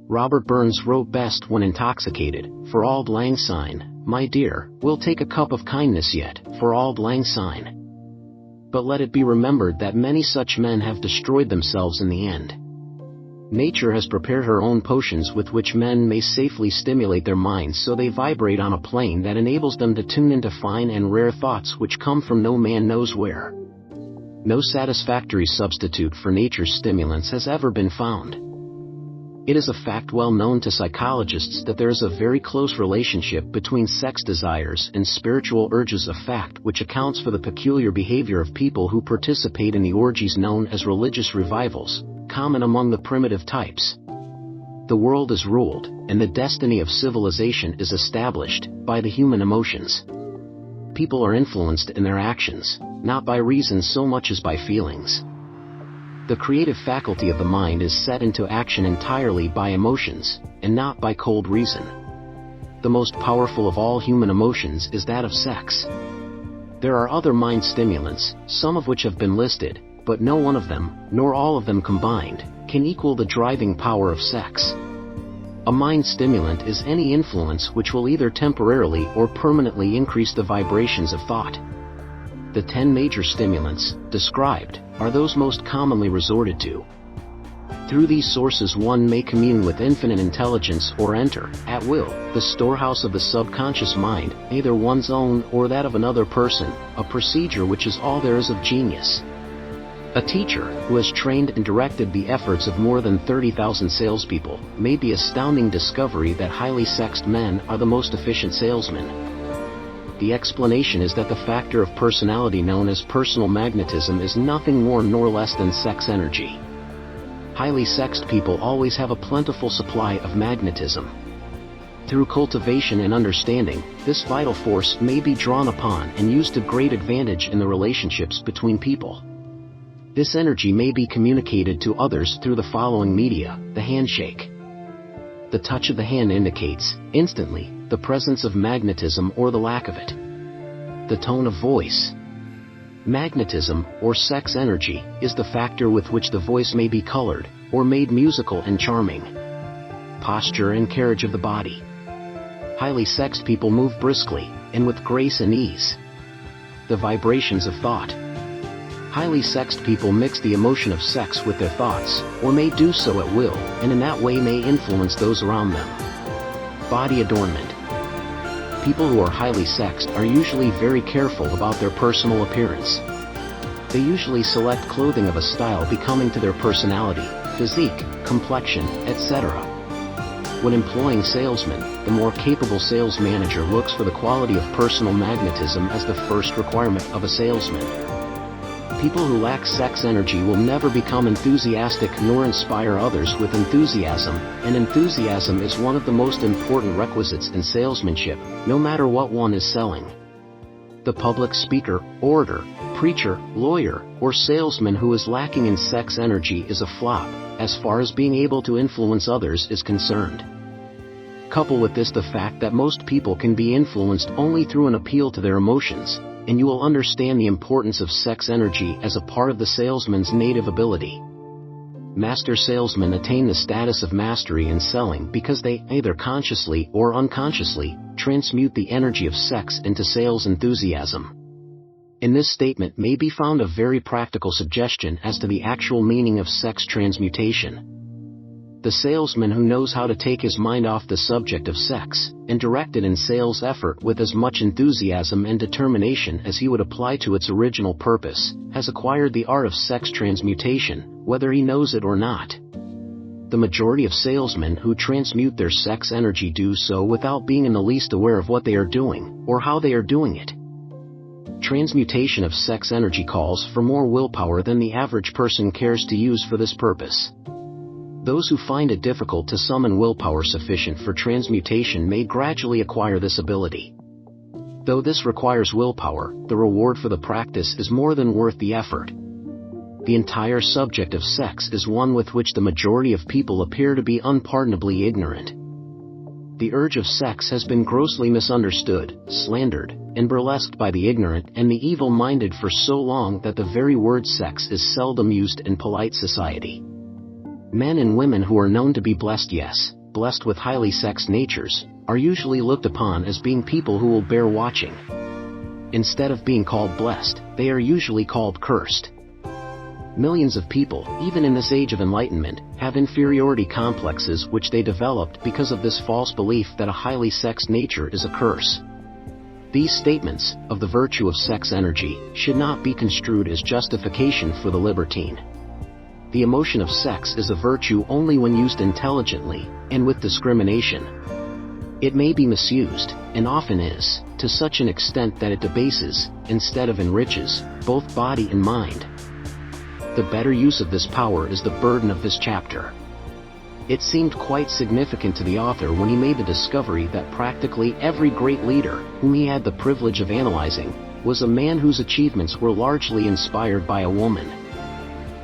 Robert Burns wrote best when intoxicated, "For auld lang syne, my dear, we'll take a cup of kindness yet, for auld lang syne." But let it be remembered that many such men have destroyed themselves in the end. Nature has prepared her own potions with which men may safely stimulate their minds so they vibrate on a plane that enables them to tune into fine and rare thoughts which come from no man knows where. No satisfactory substitute for nature's stimulants has ever been found. It is a fact well known to psychologists that there is a very close relationship between sex desires and spiritual urges, a fact which accounts for the peculiar behavior of people who participate in the orgies known as religious revivals, common among the primitive types. The world is ruled, and the destiny of civilization is established, by the human emotions. People are influenced in their actions, not by reason so much as by feelings. The creative faculty of the mind is set into action entirely by emotions, and not by cold reason. The most powerful of all human emotions is that of sex. There are other mind stimulants, some of which have been listed, but no one of them, nor all of them combined, can equal the driving power of sex. A mind stimulant is any influence which will either temporarily or permanently increase the vibrations of thought. The 10 major stimulants, described, are those most commonly resorted to. Through these sources one may commune with infinite intelligence or enter, at will, the storehouse of the subconscious mind, either one's own or that of another person, a procedure which is all there is of genius. A teacher, who has trained and directed the efforts of more than 30,000 salespeople, made the astounding discovery that highly sexed men are the most efficient salesmen. The explanation is that the factor of personality known as personal magnetism is nothing more nor less than sex energy. Highly sexed people always have a plentiful supply of magnetism. Through cultivation and understanding, this vital force may be drawn upon and used to great advantage in the relationships between people. This energy may be communicated to others through the following media: the handshake. The touch of the hand indicates, instantly, the presence of magnetism or the lack of it. The tone of voice. Magnetism, or sex energy, is the factor with which the voice may be colored, or made musical and charming. Posture and carriage of the body. Highly sexed people move briskly, and with grace and ease. The vibrations of thought. Highly sexed people mix the emotion of sex with their thoughts, or may do so at will, and in that way may influence those around them. Body adornment. People who are highly sexed are usually very careful about their personal appearance. They usually select clothing of a style becoming to their personality, physique, complexion, etc. When employing salesmen, the more capable sales manager looks for the quality of personal magnetism as the first requirement of a salesman. People who lack sex energy will never become enthusiastic nor inspire others with enthusiasm, and enthusiasm is one of the most important requisites in salesmanship, no matter what one is selling. The public speaker, orator, preacher, lawyer, or salesman who is lacking in sex energy is a flop, as far as being able to influence others is concerned. Couple with this the fact that most people can be influenced only through an appeal to their emotions, and you will understand the importance of sex energy as a part of the salesman's native ability. Master salesmen attain the status of mastery in selling because they, either consciously or unconsciously, transmute the energy of sex into sales enthusiasm. In this statement may be found a very practical suggestion as to the actual meaning of sex transmutation. The salesman who knows how to take his mind off the subject of sex, and direct it in sales effort with as much enthusiasm and determination as he would apply to its original purpose, has acquired the art of sex transmutation, whether he knows it or not. The majority of salesmen who transmute their sex energy do so without being in the least aware of what they are doing, or how they are doing it. Transmutation of sex energy calls for more willpower than the average person cares to use for this purpose. Those who find it difficult to summon willpower sufficient for transmutation may gradually acquire this ability. Though this requires willpower, the reward for the practice is more than worth the effort. The entire subject of sex is one with which the majority of people appear to be unpardonably ignorant. The urge of sex has been grossly misunderstood, slandered, and burlesqued by the ignorant and the evil-minded for so long that the very word sex is seldom used in polite society. Men and women who are known to be blessed, yes, blessed with highly sex natures, are usually looked upon as being people who will bear watching. Instead of being called blessed, they are usually called cursed. Millions of people, even in this age of enlightenment, have inferiority complexes which they developed because of this false belief that a highly sexed nature is a curse. These statements, of the virtue of sex energy, should not be construed as justification for the libertine. The emotion of sex is a virtue only when used intelligently, and with discrimination. It may be misused, and often is, to such an extent that it debases, instead of enriches, both body and mind. The better use of this power is the burden of this chapter. It seemed quite significant to the author when he made the discovery that practically every great leader, whom he had the privilege of analyzing, was a man whose achievements were largely inspired by a woman.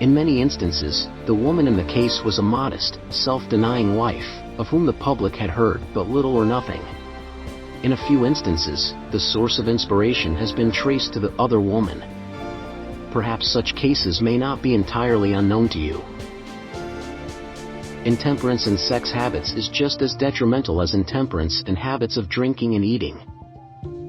In many instances, the woman in the case was a modest, self-denying wife, of whom the public had heard but little or nothing. In a few instances, the source of inspiration has been traced to the other woman. Perhaps such cases may not be entirely unknown to you. Intemperance in sex habits is just as detrimental as intemperance in habits of drinking and eating.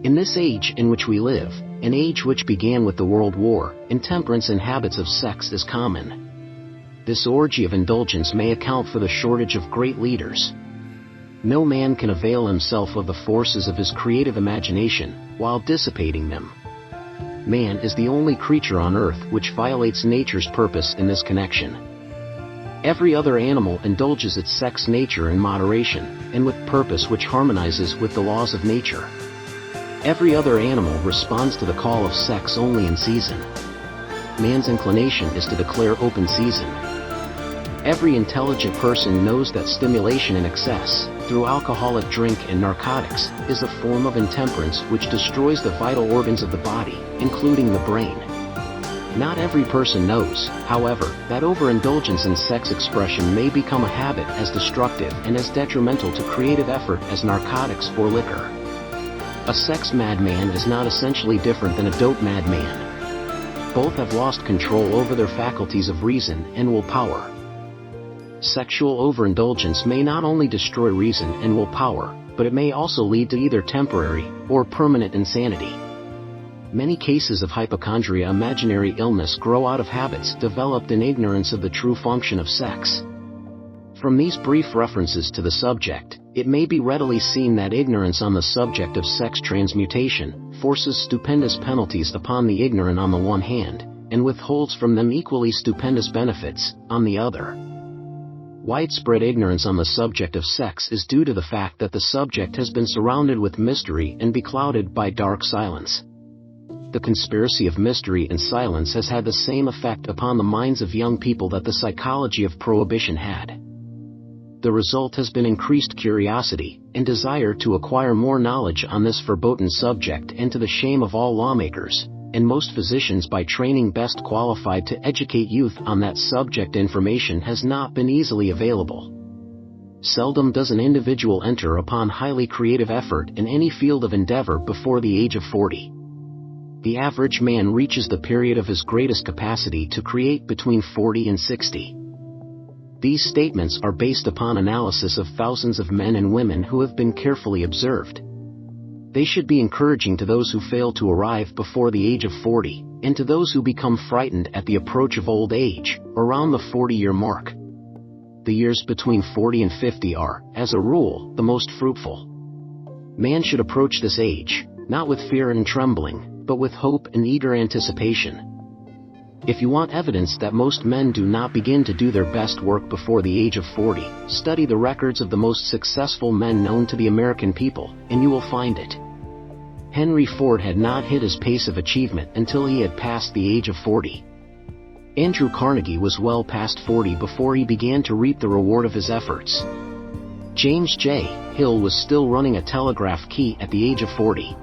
In this age in which we live, an age which began with the World War, intemperance in habits of sex is common. This orgy of indulgence may account for the shortage of great leaders. No man can avail himself of the forces of his creative imagination, while dissipating them. Man is the only creature on earth which violates nature's purpose in this connection. Every other animal indulges its sex nature in moderation, and with purpose which harmonizes with the laws of nature. Every other animal responds to the call of sex only in season. Man's inclination is to declare open season. Every intelligent person knows that stimulation in excess, through alcoholic drink and narcotics, is a form of intemperance which destroys the vital organs of the body, including the brain. Not every person knows, however, that overindulgence in sex expression may become a habit as destructive and as detrimental to creative effort as narcotics or liquor. A sex madman is not essentially different than a dope madman. Both have lost control over their faculties of reason and willpower. Sexual overindulgence may not only destroy reason and willpower, but it may also lead to either temporary or permanent insanity. Many cases of hypochondria, imaginary illness, grow out of habits developed in ignorance of the true function of sex. From these brief references to the subject, it may be readily seen that ignorance on the subject of sex transmutation forces stupendous penalties upon the ignorant on the one hand, and withholds from them equally stupendous benefits, on the other. Widespread ignorance on the subject of sex is due to the fact that the subject has been surrounded with mystery and beclouded by dark silence. The conspiracy of mystery and silence has had the same effect upon the minds of young people that the psychology of prohibition had. The result has been increased curiosity and desire to acquire more knowledge on this verboten subject, and to the shame of all lawmakers and most physicians by training best qualified to educate youth on that subject, information has not been easily available. Seldom does an individual enter upon highly creative effort in any field of endeavor before the age of 40. The average man reaches the period of his greatest capacity to create between 40 and 60. These statements are based upon analysis of thousands of men and women who have been carefully observed. They should be encouraging to those who fail to arrive before the age of 40, and to those who become frightened at the approach of old age, around the 40-year mark. The years between 40 and 50 are, as a rule, the most fruitful. Man should approach this age, not with fear and trembling, but with hope and eager anticipation. If you want evidence that most men do not begin to do their best work before the age of 40, study the records of the most successful men known to the American people, and you will find it. Henry Ford had not hit his pace of achievement until he had passed the age of 40. Andrew Carnegie was well past 40 before he began to reap the reward of his efforts. James J. Hill was still running a telegraph key at the age of 40.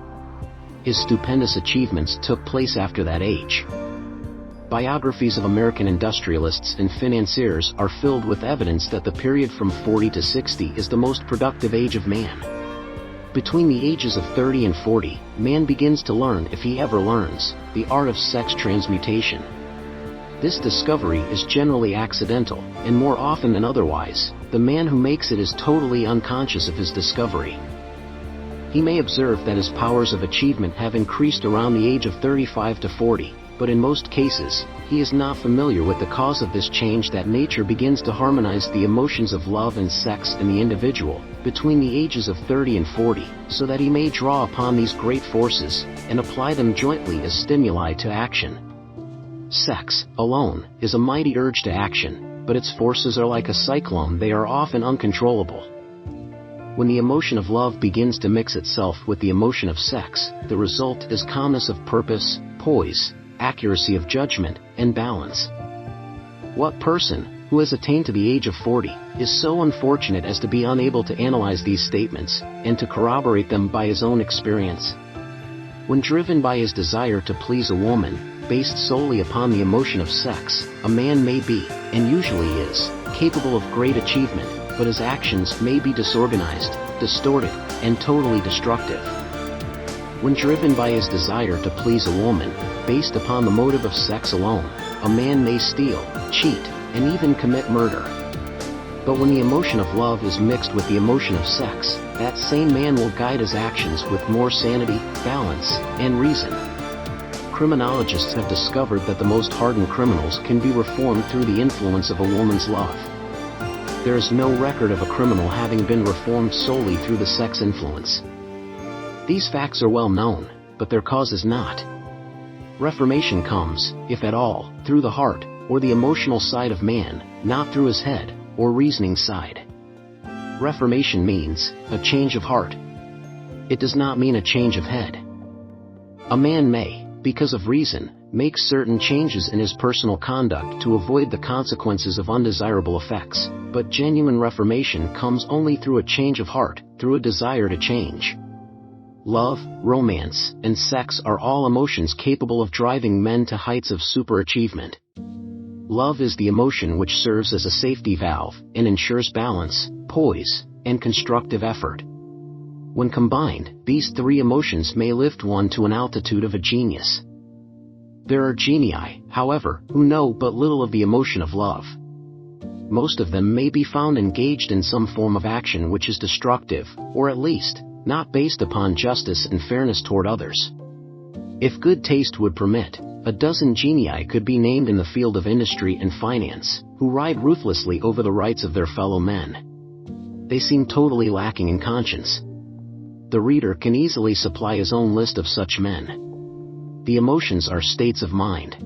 His stupendous achievements took place after that age. Biographies of American industrialists and financiers are filled with evidence that the period from 40 to 60 is the most productive age of man. Between the ages of 30 and 40, man begins to learn, if he ever learns, the art of sex transmutation. This discovery is generally accidental, and more often than otherwise, the man who makes it is totally unconscious of his discovery. He may observe that his powers of achievement have increased around the age of 35 to 40, but in most cases, he is not familiar with the cause of this change. That nature begins to harmonize the emotions of love and sex in the individual between the ages of 30 and 40, so that he may draw upon these great forces and apply them jointly as stimuli to action. Sex, alone, is a mighty urge to action, but its forces are like a cyclone. They are often uncontrollable. When the emotion of love begins to mix itself with the emotion of sex, the result is calmness of purpose, poise, accuracy of judgment, and balance. What person, who has attained to the age of 40, is so unfortunate as to be unable to analyze these statements, and to corroborate them by his own experience? When driven by his desire to please a woman, based solely upon the emotion of sex, a man may be, and usually is, capable of great achievement, but his actions may be disorganized, distorted, and totally destructive. When driven by his desire to please a woman, based upon the motive of sex alone, a man may steal, cheat, and even commit murder. But when the emotion of love is mixed with the emotion of sex, that same man will guide his actions with more sanity, balance, and reason. Criminologists have discovered that the most hardened criminals can be reformed through the influence of a woman's love. There is no record of a criminal having been reformed solely through the sex influence. These facts are well known, but their cause is not. Reformation comes, if at all, through the heart, or the emotional side of man, not through his head, or reasoning side. Reformation means a change of heart. It does not mean a change of head. A man may, because of reason, make certain changes in his personal conduct to avoid the consequences of undesirable effects, but genuine reformation comes only through a change of heart, through a desire to change. Love, romance, and sex are all emotions capable of driving men to heights of superachievement. Love is the emotion which serves as a safety valve and ensures balance, poise, and constructive effort. When combined, these three emotions may lift one to an altitude of a genius. There are genii, however, who know but little of the emotion of love. Most of them may be found engaged in some form of action which is destructive, or at least, not based upon justice and fairness toward others. If good taste would permit, a dozen genii could be named in the field of industry and finance, who ride ruthlessly over the rights of their fellow men. They seem totally lacking in conscience. The reader can easily supply his own list of such men. The emotions are states of mind.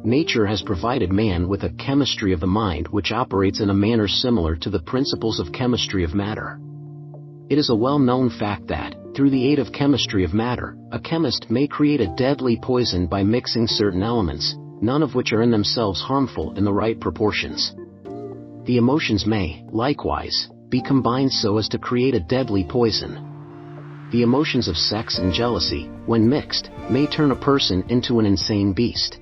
Nature has provided man with a chemistry of the mind which operates in a manner similar to the principles of chemistry of matter. It is a well-known fact that, through the aid of chemistry of matter, a chemist may create a deadly poison by mixing certain elements, none of which are in themselves harmful in the right proportions. The emotions may, likewise, be combined so as to create a deadly poison. The emotions of sex and jealousy, when mixed, may turn a person into an insane beast.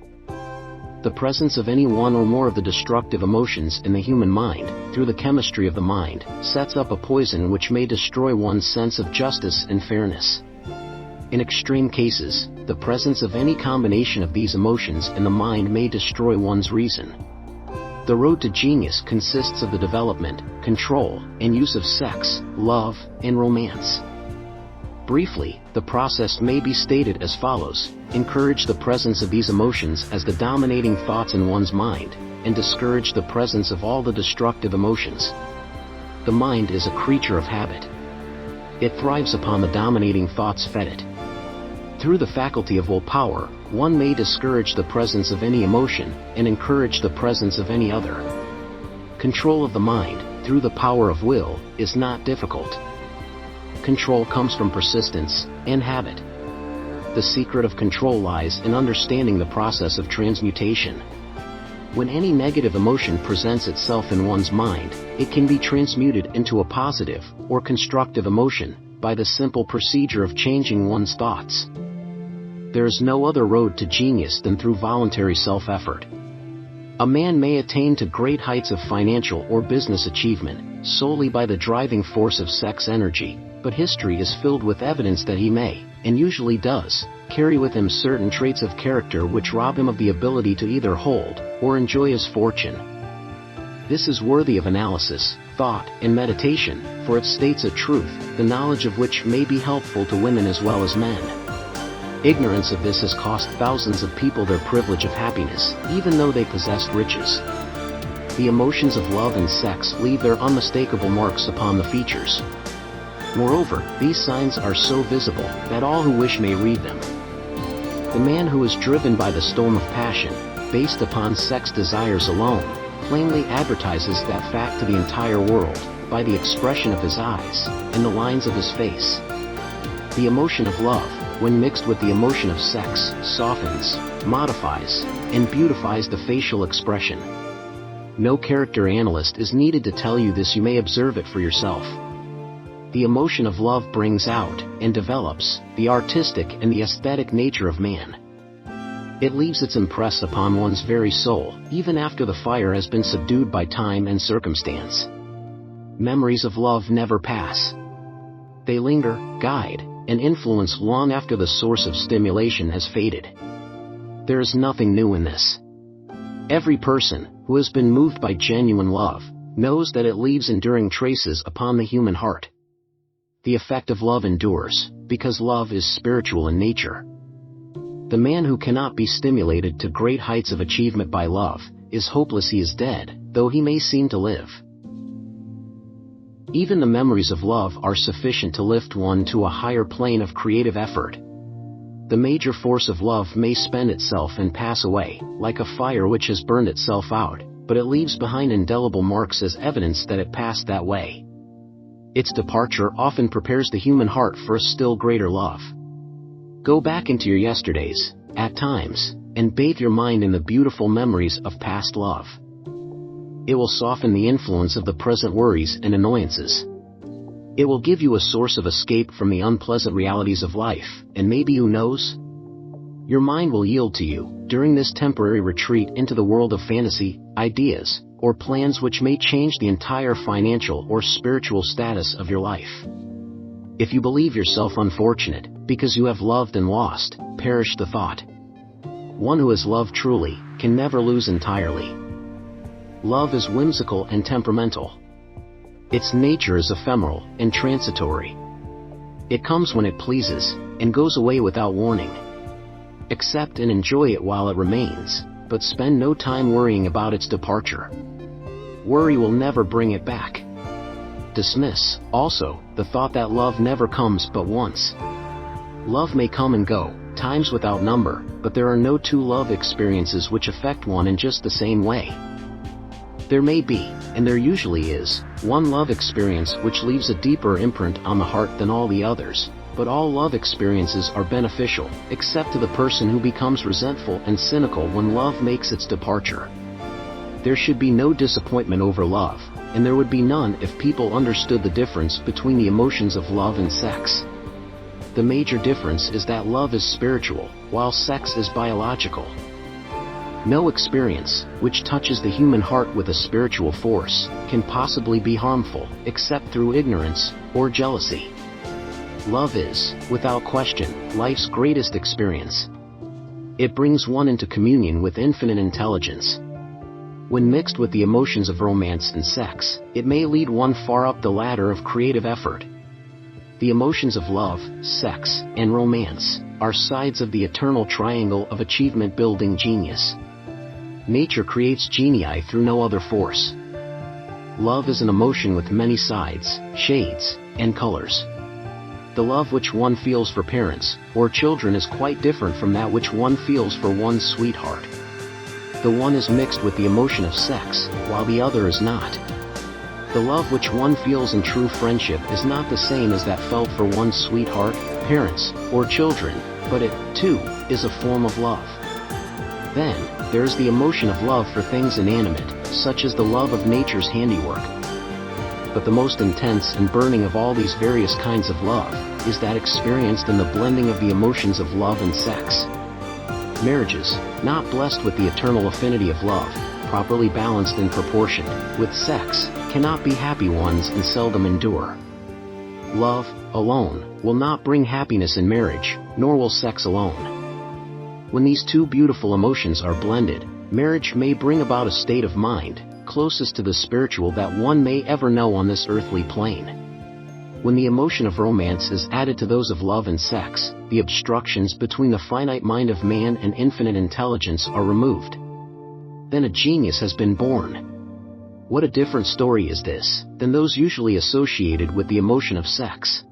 The presence of any one or more of the destructive emotions in the human mind, through the chemistry of the mind, sets up a poison which may destroy one's sense of justice and fairness. In extreme cases, the presence of any combination of these emotions in the mind may destroy one's reason. The road to genius consists of the development, control, and use of sex, love, and romance. Briefly, the process may be stated as follows: encourage the presence of these emotions as the dominating thoughts in one's mind, and discourage the presence of all the destructive emotions. The mind is a creature of habit. It thrives upon the dominating thoughts fed it. Through the faculty of willpower, one may discourage the presence of any emotion and encourage the presence of any other. Control of the mind, through the power of will, is not difficult. Control comes from persistence and habit. The secret of control lies in understanding the process of transmutation. When any negative emotion presents itself in one's mind, it can be transmuted into a positive or constructive emotion by the simple procedure of changing one's thoughts. There is no other road to genius than through voluntary self-effort. A man may attain to great heights of financial or business achievement solely by the driving force of sex energy, but history is filled with evidence that he may, and usually does, carry with him certain traits of character which rob him of the ability to either hold or enjoy his fortune. This is worthy of analysis, thought, and meditation, for it states a truth, the knowledge of which may be helpful to women as well as men. Ignorance of this has cost thousands of people their privilege of happiness, even though they possessed riches. The emotions of love and sex leave their unmistakable marks upon the features. Moreover, these signs are so visible that all who wish may read them. The man who is driven by the storm of passion, based upon sex desires alone, plainly advertises that fact to the entire world, by the expression of his eyes, and the lines of his face. The emotion of love, when mixed with the emotion of sex, softens, modifies, and beautifies the facial expression. No character analyst is needed to tell you this, you may observe it for yourself. The emotion of love brings out, and develops, the artistic and the aesthetic nature of man. It leaves its impress upon one's very soul, even after the fire has been subdued by time and circumstance. Memories of love never pass. They linger, guide, and influence long after the source of stimulation has faded. There is nothing new in this. Every person who has been moved by genuine love knows that it leaves enduring traces upon the human heart. The effect of love endures, because love is spiritual in nature. The man who cannot be stimulated to great heights of achievement by love is hopeless, he is dead, though he may seem to live. Even the memories of love are sufficient to lift one to a higher plane of creative effort. The major force of love may spend itself and pass away, like a fire which has burned itself out, but it leaves behind indelible marks as evidence that it passed that way. Its departure often prepares the human heart for a still greater love. Go back into your yesterdays, at times, and bathe your mind in the beautiful memories of past love. It will soften the influence of the present worries and annoyances. It will give you a source of escape from the unpleasant realities of life, and maybe, who knows? Your mind will yield to you, during this temporary retreat into the world of fantasy, ideas, or plans which may change the entire financial or spiritual status of your life. If you believe yourself unfortunate, because you have loved and lost, perish the thought. One who has loved truly, can never lose entirely. Love is whimsical and temperamental. Its nature is ephemeral and transitory. It comes when it pleases, and goes away without warning. Accept and enjoy it while it remains, but spend no time worrying about its departure. Worry will never bring it back. Dismiss, also, the thought that love never comes but once. Love may come and go, times without number, but there are no two love experiences which affect one in just the same way. There may be, and there usually is, one love experience which leaves a deeper imprint on the heart than all the others, but all love experiences are beneficial, except to the person who becomes resentful and cynical when love makes its departure. There should be no disappointment over love, and there would be none if people understood the difference between the emotions of love and sex. The major difference is that love is spiritual, while sex is biological. No experience, which touches the human heart with a spiritual force, can possibly be harmful, except through ignorance, or jealousy. Love is, without question, life's greatest experience. It brings one into communion with infinite intelligence. When mixed with the emotions of romance and sex, it may lead one far up the ladder of creative effort. The emotions of love, sex, and romance are sides of the eternal triangle of achievement-building genius. Nature creates genii through no other force. Love is an emotion with many sides, shades, and colors. The love which one feels for parents or children is quite different from that which one feels for one's sweetheart. The one is mixed with the emotion of sex, while the other is not. The love which one feels in true friendship is not the same as that felt for one's sweetheart, parents, or children, but it, too, is a form of love. Then, there is the emotion of love for things inanimate, such as the love of nature's handiwork. But the most intense and burning of all these various kinds of love is that experienced in the blending of the emotions of love and sex. Marriages, not blessed with the eternal affinity of love, properly balanced in proportion with sex, cannot be happy ones and seldom endure. Love, alone, will not bring happiness in marriage, nor will sex alone. When these two beautiful emotions are blended, marriage may bring about a state of mind, closest to the spiritual that one may ever know on this earthly plane. When the emotion of romance is added to those of love and sex, the obstructions between the finite mind of man and infinite intelligence are removed. Then a genius has been born. What a different story is this than those usually associated with the emotion of sex.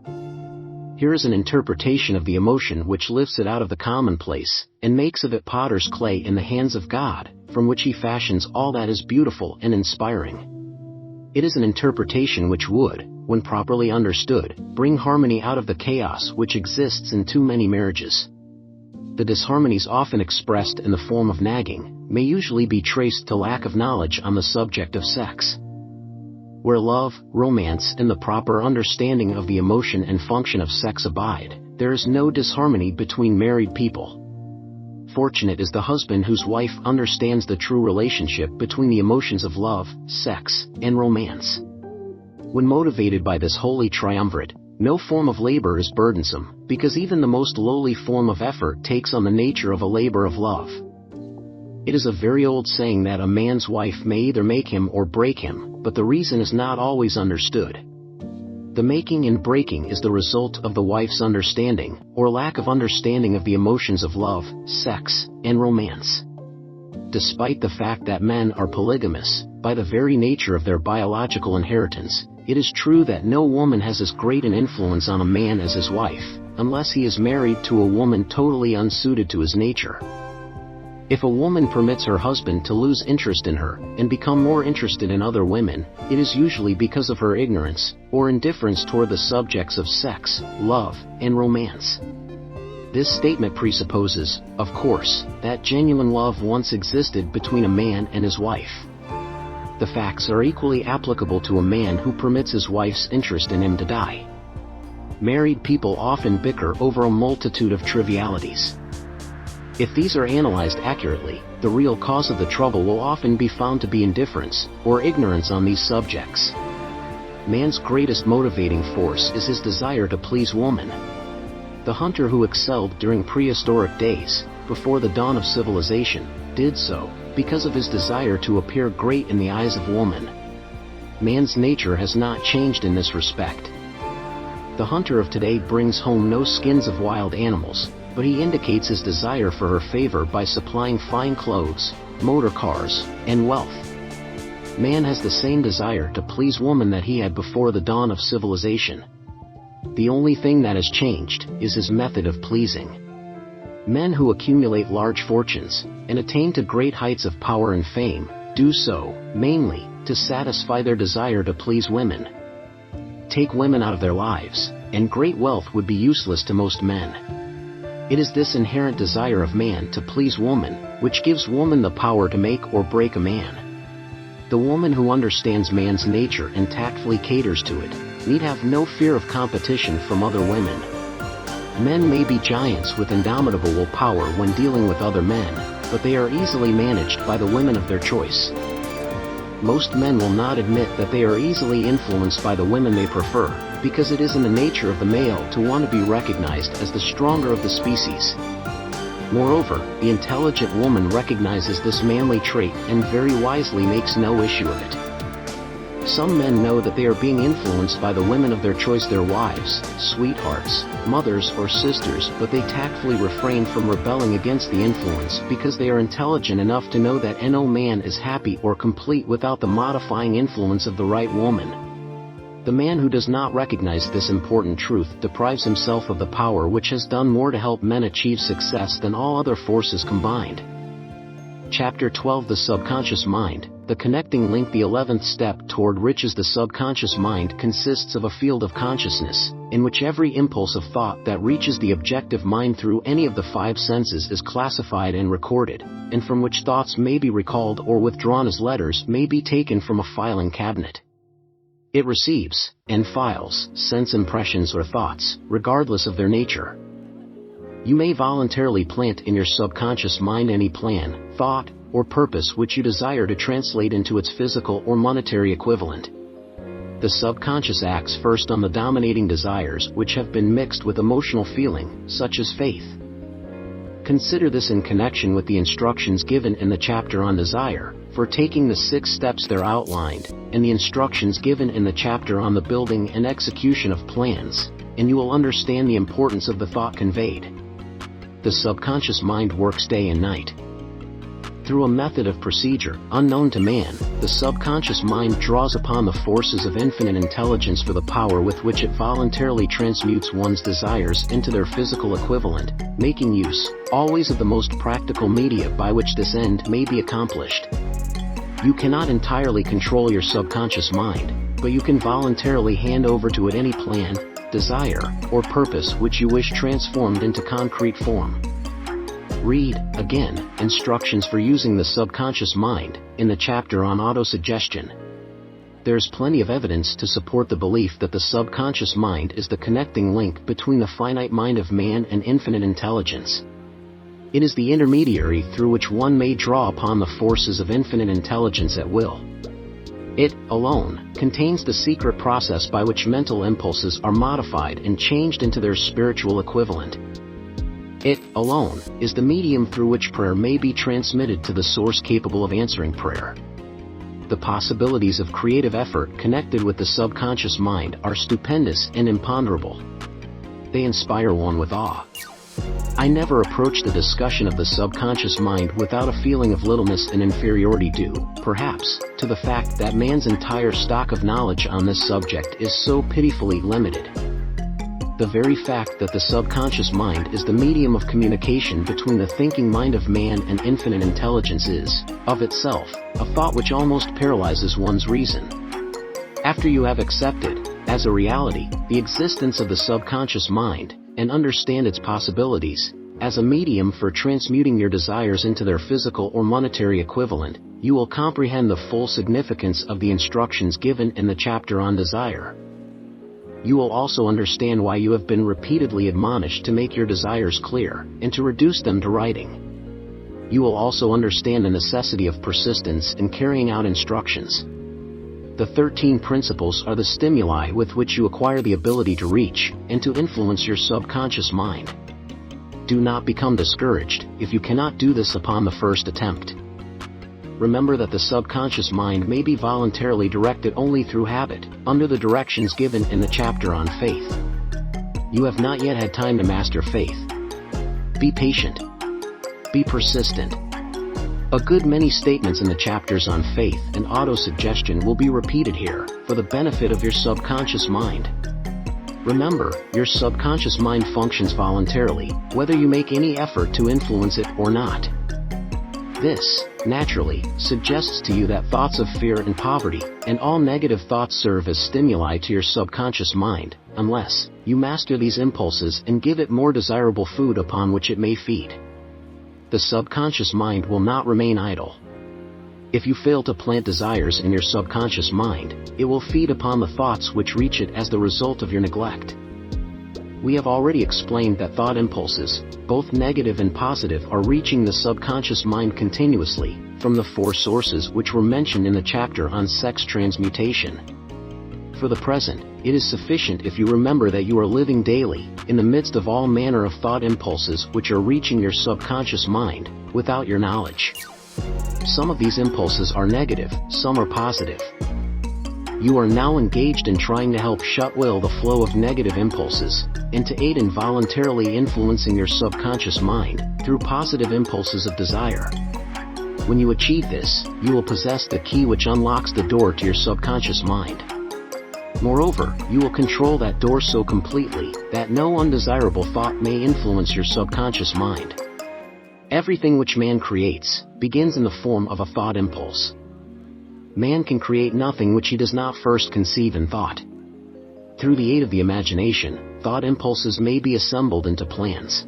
Here is an interpretation of the emotion which lifts it out of the commonplace, and makes of it potter's clay in the hands of God, from which he fashions all that is beautiful and inspiring. It is an interpretation which would, when properly understood, bring harmony out of the chaos which exists in too many marriages. The disharmonies often expressed in the form of nagging may usually be traced to lack of knowledge on the subject of sex. Where love, romance, and the proper understanding of the emotion and function of sex abide, there is no disharmony between married people. Fortunate is the husband whose wife understands the true relationship between the emotions of love, sex, and romance. When motivated by this holy triumvirate, no form of labor is burdensome, because even the most lowly form of effort takes on the nature of a labor of love. It is a very old saying that a man's wife may either make him or break him, but the reason is not always understood. The making and breaking is the result of the wife's understanding, or lack of understanding of the emotions of love, sex, and romance. Despite the fact that men are polygamous, by the very nature of their biological inheritance, it is true that no woman has as great an influence on a man as his wife, unless he is married to a woman totally unsuited to his nature. If a woman permits her husband to lose interest in her, and become more interested in other women, it is usually because of her ignorance, or indifference toward the subjects of sex, love, and romance. This statement presupposes, of course, that genuine love once existed between a man and his wife. The facts are equally applicable to a man who permits his wife's interest in him to die. Married people often bicker over a multitude of trivialities. If these are analyzed accurately, the real cause of the trouble will often be found to be indifference, or ignorance on these subjects. Man's greatest motivating force is his desire to please woman. The hunter who excelled during prehistoric days, before the dawn of civilization, did so because of his desire to appear great in the eyes of woman. Man's nature has not changed in this respect. The hunter of today brings home no skins of wild animals, but he indicates his desire for her favor by supplying fine clothes, motor cars, and wealth. Man has the same desire to please woman that he had before the dawn of civilization. The only thing that has changed is his method of pleasing. Men who accumulate large fortunes, and attain to great heights of power and fame, do so, mainly, to satisfy their desire to please women. Take women out of their lives, and great wealth would be useless to most men. It is this inherent desire of man to please woman, which gives woman the power to make or break a man. The woman who understands man's nature and tactfully caters to it, need have no fear of competition from other women. Men may be giants with indomitable willpower when dealing with other men, but they are easily managed by the women of their choice. Most men will not admit that they are easily influenced by the women they prefer, because it is in the nature of the male to want to be recognized as the stronger of the species. Moreover, the intelligent woman recognizes this manly trait and very wisely makes no issue of it. Some men know that they are being influenced by the women of their choice, their wives, sweethearts, mothers, or sisters, but they tactfully refrain from rebelling against the influence because they are intelligent enough to know that no man is happy or complete without the modifying influence of the right woman. The man who does not recognize this important truth deprives himself of the power which has done more to help men achieve success than all other forces combined. Chapter 12 The Subconscious Mind, the connecting link. The 11th step toward riches. The subconscious mind consists of a field of consciousness, in which every impulse of thought that reaches the objective mind through any of the 5 senses is classified and recorded, and from which thoughts may be recalled or withdrawn as letters may be taken from a filing cabinet. It receives and files sense impressions or thoughts, regardless of their nature. You may voluntarily plant in your subconscious mind any plan, thought, or purpose which you desire to translate into its physical or monetary equivalent. The subconscious acts first on the dominating desires which have been mixed with emotional feeling, such as faith. Consider this in connection with the instructions given in the chapter on desire, for taking the 6 steps there outlined, and the instructions given in the chapter on the building and execution of plans, and you will understand the importance of the thought conveyed. The subconscious mind works day and night. Through a method of procedure unknown to man, the subconscious mind draws upon the forces of infinite intelligence for the power with which it voluntarily transmutes one's desires into their physical equivalent, making use, always, of the most practical media by which this end may be accomplished. You cannot entirely control your subconscious mind, but you can voluntarily hand over to it any plan, desire, or purpose which you wish transformed into concrete form. Read, again, instructions for using the subconscious mind, in the chapter on autosuggestion. There's plenty of evidence to support the belief that the subconscious mind is the connecting link between the finite mind of man and infinite intelligence. It is the intermediary through which one may draw upon the forces of infinite intelligence at will. It, alone, contains the secret process by which mental impulses are modified and changed into their spiritual equivalent. It, alone, is the medium through which prayer may be transmitted to the source capable of answering prayer. The possibilities of creative effort connected with the subconscious mind are stupendous and imponderable. They inspire one with awe. I never approach the discussion of the subconscious mind without a feeling of littleness and inferiority due, perhaps, to the fact that man's entire stock of knowledge on this subject is so pitifully limited. The very fact that the subconscious mind is the medium of communication between the thinking mind of man and infinite intelligence is, of itself, a thought which almost paralyzes one's reason. After you have accepted, as a reality, the existence of the subconscious mind, and understand its possibilities, as a medium for transmuting your desires into their physical or monetary equivalent, you will comprehend the full significance of the instructions given in the chapter on desire. You will also understand why you have been repeatedly admonished to make your desires clear, and to reduce them to writing. You will also understand the necessity of persistence in carrying out instructions. The 13 principles are the stimuli with which you acquire the ability to reach, and to influence your subconscious mind. Do not become discouraged if you cannot do this upon the first attempt. Remember that the subconscious mind may be voluntarily directed only through habit, under the directions given in the chapter on faith. You have not yet had time to master faith. Be patient. Be persistent. A good many statements in the chapters on faith and autosuggestion will be repeated here, for the benefit of your subconscious mind. Remember, your subconscious mind functions voluntarily, whether you make any effort to influence it or not. This, naturally, suggests to you that thoughts of fear and poverty, and all negative thoughts serve as stimuli to your subconscious mind, unless you master these impulses and give it more desirable food upon which it may feed. The subconscious mind will not remain idle. If you fail to plant desires in your subconscious mind, it will feed upon the thoughts which reach it as the result of your neglect. We have already explained that thought impulses, both negative and positive, are reaching the subconscious mind continuously, from the 4 sources which were mentioned in the chapter on sex transmutation. For the present, it is sufficient if you remember that you are living daily, in the midst of all manner of thought impulses which are reaching your subconscious mind, without your knowledge. Some of these impulses are negative, some are positive. You are now engaged in trying to help shut-will the flow of negative impulses, and to aid in voluntarily influencing your subconscious mind, through positive impulses of desire. When you achieve this, you will possess the key which unlocks the door to your subconscious mind. Moreover, you will control that door so completely that no undesirable thought may influence your subconscious mind. Everything which man creates begins in the form of a thought impulse. Man can create nothing which he does not first conceive in thought. Through the aid of the imagination, thought impulses may be assembled into plans.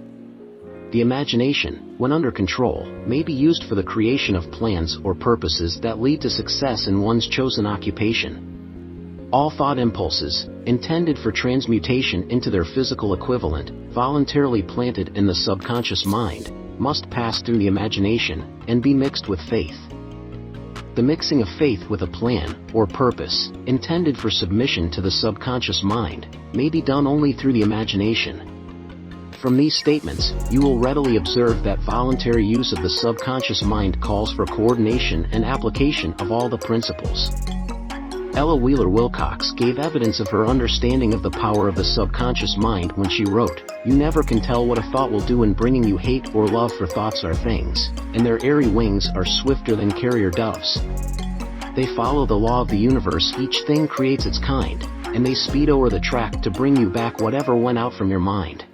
The imagination, when under control, may be used for the creation of plans or purposes that lead to success in one's chosen occupation. All thought impulses, intended for transmutation into their physical equivalent, voluntarily planted in the subconscious mind, must pass through the imagination and be mixed with faith. The mixing of faith with a plan or purpose, intended for submission to the subconscious mind, may be done only through the imagination. From these statements, you will readily observe that voluntary use of the subconscious mind calls for coordination and application of all the principles. Ella Wheeler Wilcox gave evidence of her understanding of the power of the subconscious mind when she wrote, "You never can tell what a thought will do in bringing you hate or love, for thoughts are things, and their airy wings are swifter than carrier doves. They follow the law of the universe, each thing creates its kind, and they speed over the track to bring you back whatever went out from your mind."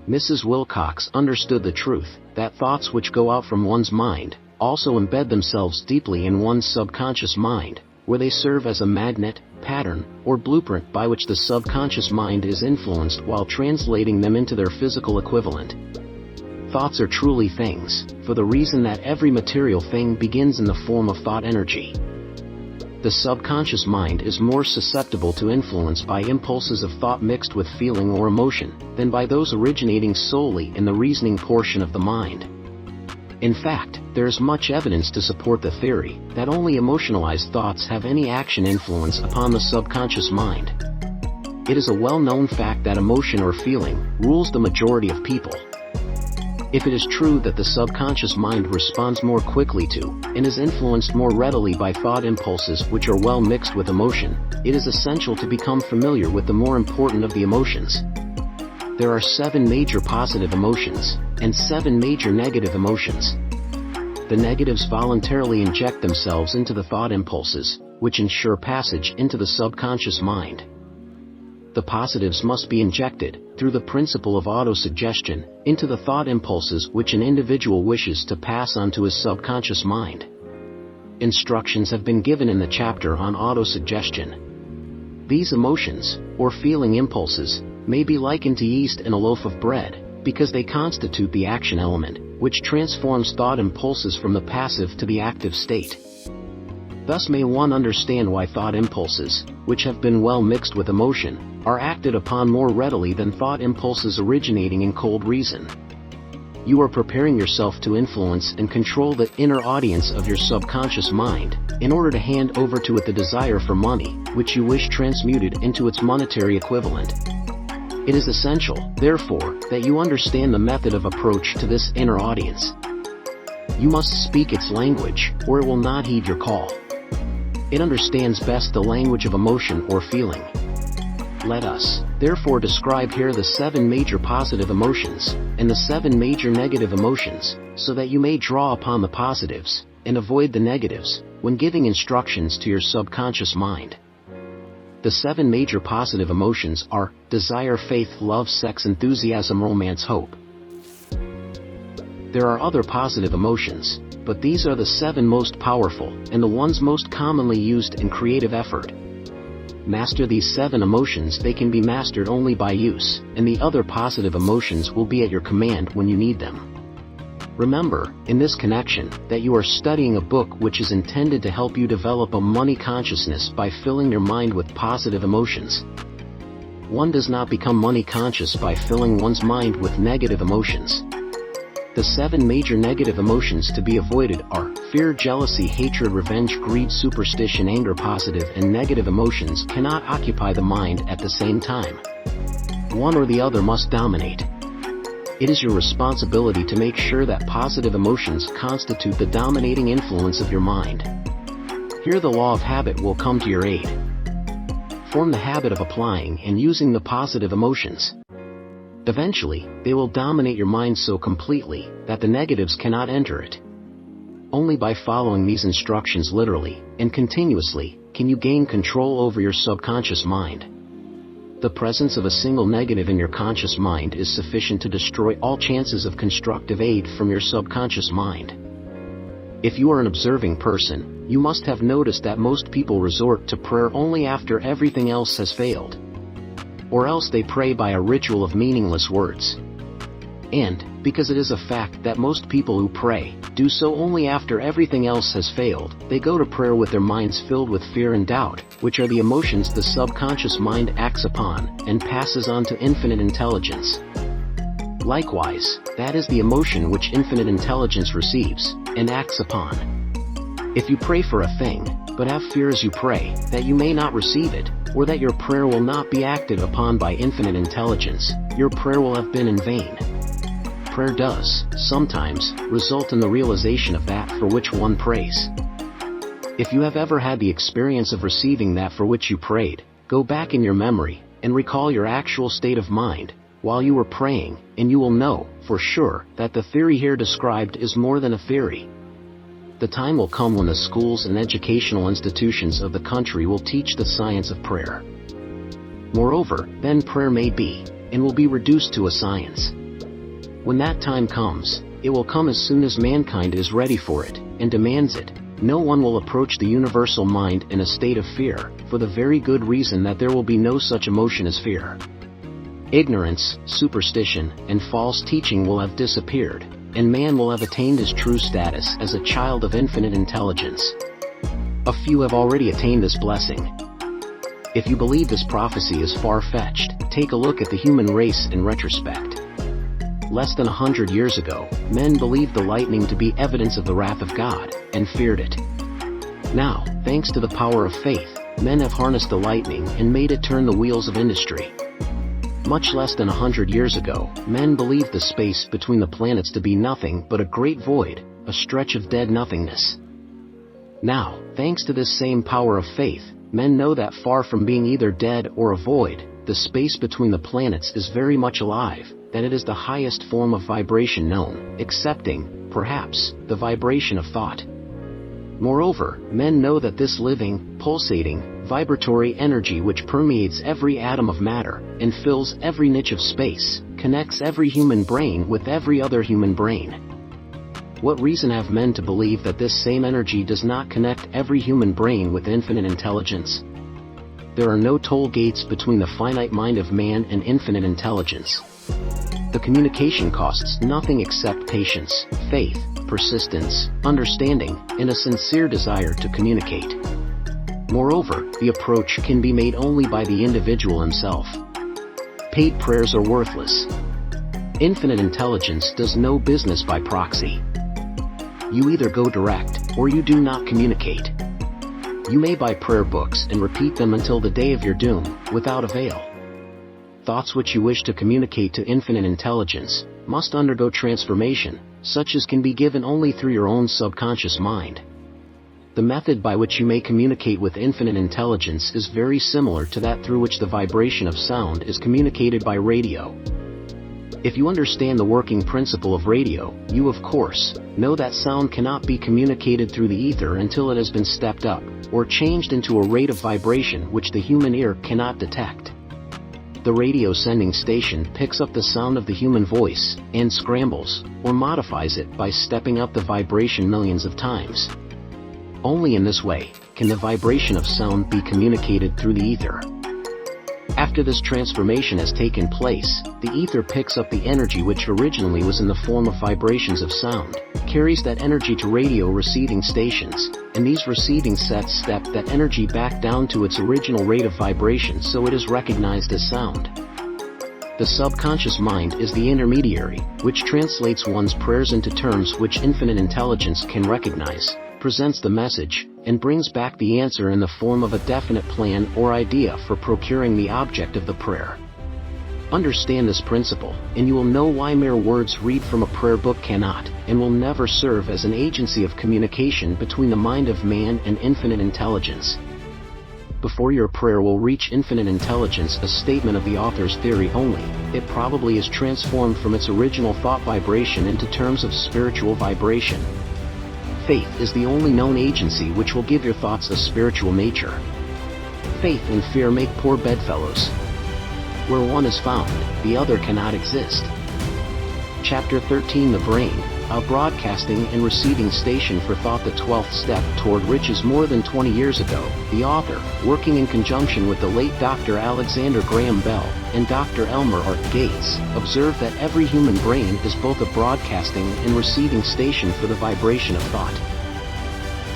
Mrs. Wilcox understood the truth that thoughts which go out from one's mind also embed themselves deeply in one's subconscious mind, where they serve as a magnet, pattern, or blueprint by which the subconscious mind is influenced while translating them into their physical equivalent. Thoughts are truly things, for the reason that every material thing begins in the form of thought energy. The subconscious mind is more susceptible to influence by impulses of thought mixed with feeling or emotion, than by those originating solely in the reasoning portion of the mind. In fact, there is much evidence to support the theory that only emotionalized thoughts have any action influence upon the subconscious mind. It is a well-known fact that emotion or feeling rules the majority of people. If it is true that the subconscious mind responds more quickly to, and is influenced more readily by thought impulses which are well mixed with emotion, it is essential to become familiar with the more important of the emotions. There are 7 major positive emotions, and 7 major negative emotions. The negatives voluntarily inject themselves into the thought impulses, which ensure passage into the subconscious mind. The positives must be injected, through the principle of autosuggestion, into the thought impulses which an individual wishes to pass on to his subconscious mind. Instructions have been given in the chapter on autosuggestion. These emotions, or feeling impulses, may be likened to yeast in a loaf of bread, because they constitute the action element, which transforms thought impulses from the passive to the active state. Thus may one understand why thought impulses, which have been well mixed with emotion, are acted upon more readily than thought impulses originating in cold reason. You are preparing yourself to influence and control the inner audience of your subconscious mind, in order to hand over to it the desire for money, which you wish transmuted into its monetary equivalent. It is essential, therefore, that you understand the method of approach to this inner audience. You must speak its language, or it will not heed your call. It understands best the language of emotion or feeling. Let us, therefore, describe here the 7 major positive emotions, and the 7 major negative emotions, so that you may draw upon the positives, and avoid the negatives, when giving instructions to your subconscious mind. The 7 major positive emotions are desire, faith, love, sex, enthusiasm, romance, hope. There are other positive emotions, but these are the 7 most powerful, and the ones most commonly used in creative effort. Master these 7 emotions. They can be mastered only by use, and the other positive emotions will be at your command when you need them. Remember, in this connection, that you are studying a book which is intended to help you develop a money consciousness by filling your mind with positive emotions. One does not become money conscious by filling one's mind with negative emotions. The 7 major negative emotions to be avoided are fear, jealousy, hatred, revenge, greed, superstition, anger. Positive and negative emotions cannot occupy the mind at the same time. One or the other must dominate. It is your responsibility to make sure that positive emotions constitute the dominating influence of your mind. Here the law of habit will come to your aid. Form the habit of applying and using the positive emotions. Eventually, they will dominate your mind so completely that the negatives cannot enter it. Only by following these instructions literally and continuously can you gain control over your subconscious mind. The presence of a single negative in your conscious mind is sufficient to destroy all chances of constructive aid from your subconscious mind. If you are an observing person, you must have noticed that most people resort to prayer only after everything else has failed. Or else they pray by a ritual of meaningless words. And, because it is a fact that most people who pray do so only after everything else has failed, they go to prayer with their minds filled with fear and doubt, which are the emotions the subconscious mind acts upon and passes on to infinite intelligence. Likewise, that is the emotion which infinite intelligence receives and acts upon. If you pray for a thing, but have fear as you pray that you may not receive it, or that your prayer will not be acted upon by infinite intelligence, your prayer will have been in vain. Prayer does, sometimes, result in the realization of that for which one prays. If you have ever had the experience of receiving that for which you prayed, go back in your memory and recall your actual state of mind while you were praying, and you will know, for sure, that the theory here described is more than a theory. The time will come when the schools and educational institutions of the country will teach the science of prayer. Moreover, then prayer may be, and will be reduced to a science. When that time comes, it will come as soon as mankind is ready for it, and demands it. No one will approach the universal mind in a state of fear, for the very good reason that there will be no such emotion as fear. Ignorance, superstition, and false teaching will have disappeared, and man will have attained his true status as a child of infinite intelligence. A few have already attained this blessing. If you believe this prophecy is far-fetched, take a look at the human race in retrospect. Less than 100 years ago, men believed the lightning to be evidence of the wrath of God, and feared it. Now, thanks to the power of faith, men have harnessed the lightning and made it turn the wheels of industry. Much less than 100 years ago, men believed the space between the planets to be nothing but a great void, a stretch of dead nothingness. Now, thanks to this same power of faith, men know that far from being either dead or a void, the space between the planets is very much alive, that it is the highest form of vibration known, excepting, perhaps, the vibration of thought. Moreover, men know that this living, pulsating, vibratory energy which permeates every atom of matter, and fills every niche of space, connects every human brain with every other human brain. What reason have men to believe that this same energy does not connect every human brain with infinite intelligence? There are no toll gates between the finite mind of man and infinite intelligence. The communication costs nothing except patience, faith, persistence, understanding, and a sincere desire to communicate. Moreover, the approach can be made only by the individual himself. Paid prayers are worthless. Infinite intelligence does no business by proxy. You either go direct, or you do not communicate. You may buy prayer books and repeat them until the day of your doom, without avail. Thoughts which you wish to communicate to infinite intelligence must undergo transformation, such as can be given only through your own subconscious mind. The method by which you may communicate with infinite intelligence is very similar to that through which the vibration of sound is communicated by radio. If you understand the working principle of radio, you of course know that sound cannot be communicated through the ether until it has been stepped up, or changed into a rate of vibration which the human ear cannot detect. The radio sending station picks up the sound of the human voice, and scrambles, or modifies it by stepping up the vibration millions of times. Only in this way can the vibration of sound be communicated through the ether. After this transformation has taken place, the ether picks up the energy which originally was in the form of vibrations of sound, carries that energy to radio receiving stations, and these receiving sets step that energy back down to its original rate of vibration so it is recognized as sound. The subconscious mind is the intermediary, which translates one's prayers into terms which infinite intelligence can recognize, presents the message, and brings back the answer in the form of a definite plan or idea for procuring the object of the prayer. Understand this principle, and you will know why mere words read from a prayer book cannot, and will never serve as an agency of communication between the mind of man and infinite intelligence. Before your prayer will reach infinite intelligence, a statement of the author's theory only, it probably is transformed from its original thought vibration into terms of spiritual vibration. Faith is the only known agency which will give your thoughts a spiritual nature. Faith and fear make poor bedfellows. Where one is found, the other cannot exist. Chapter 13, The Brain, a broadcasting and receiving station for thought. The 12th step toward riches. More than 20 years ago, the author, working in conjunction with the late Dr. Alexander Graham Bell and Dr. Elmer Art Gates, observed that every human brain is both a broadcasting and receiving station for the vibration of thought.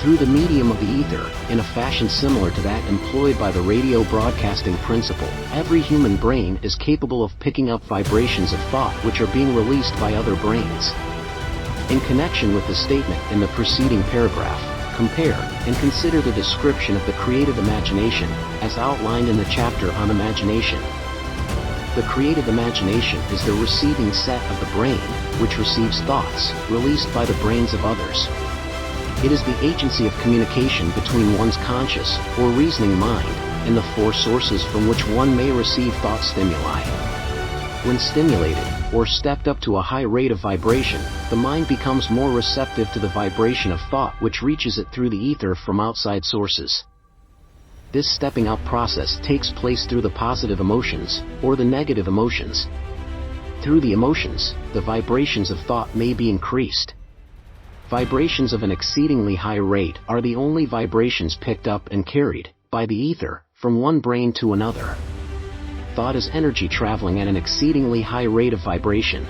Through the medium of the ether, in a fashion similar to that employed by the radio broadcasting principle, every human brain is capable of picking up vibrations of thought which are being released by other brains. In connection with the statement in the preceding paragraph, compare and consider the description of the creative imagination, as outlined in the chapter on imagination. The creative imagination is the receiving set of the brain, which receives thoughts released by the brains of others. It is the agency of communication between one's conscious or reasoning mind and the four sources from which one may receive thought stimuli. When stimulated, or stepped up to a high rate of vibration, the mind becomes more receptive to the vibration of thought which reaches it through the ether from outside sources. This stepping up process takes place through the positive emotions, or the negative emotions. Through the emotions, the vibrations of thought may be increased. Vibrations of an exceedingly high rate are the only vibrations picked up and carried, by the ether, from one brain to another. Thought is energy traveling at an exceedingly high rate of vibration.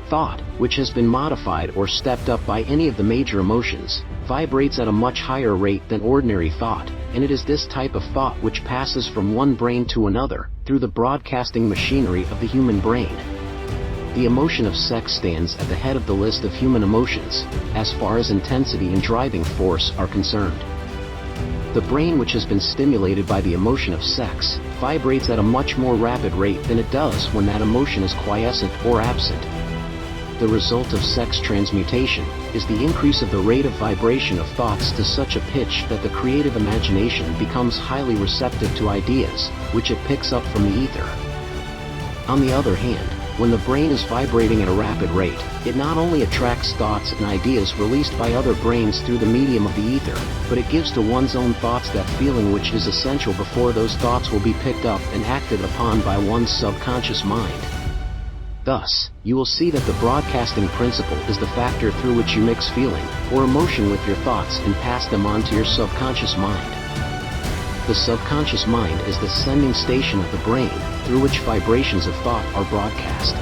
Thought, which has been modified or stepped up by any of the major emotions, vibrates at a much higher rate than ordinary thought, and it is this type of thought which passes from one brain to another, through the broadcasting machinery of the human brain. The emotion of sex stands at the head of the list of human emotions, as far as intensity and driving force are concerned. The brain which has been stimulated by the emotion of sex, vibrates at a much more rapid rate than it does when that emotion is quiescent or absent. The result of sex transmutation is the increase of the rate of vibration of thoughts to such a pitch that the creative imagination becomes highly receptive to ideas, which it picks up from the ether. On the other hand, when the brain is vibrating at a rapid rate, it not only attracts thoughts and ideas released by other brains through the medium of the ether, but it gives to one's own thoughts that feeling which is essential before those thoughts will be picked up and acted upon by one's subconscious mind. Thus, you will see that the broadcasting principle is the factor through which you mix feeling or emotion with your thoughts and pass them on to your subconscious mind. The subconscious mind is the sending station of the brain, through which vibrations of thought are broadcast.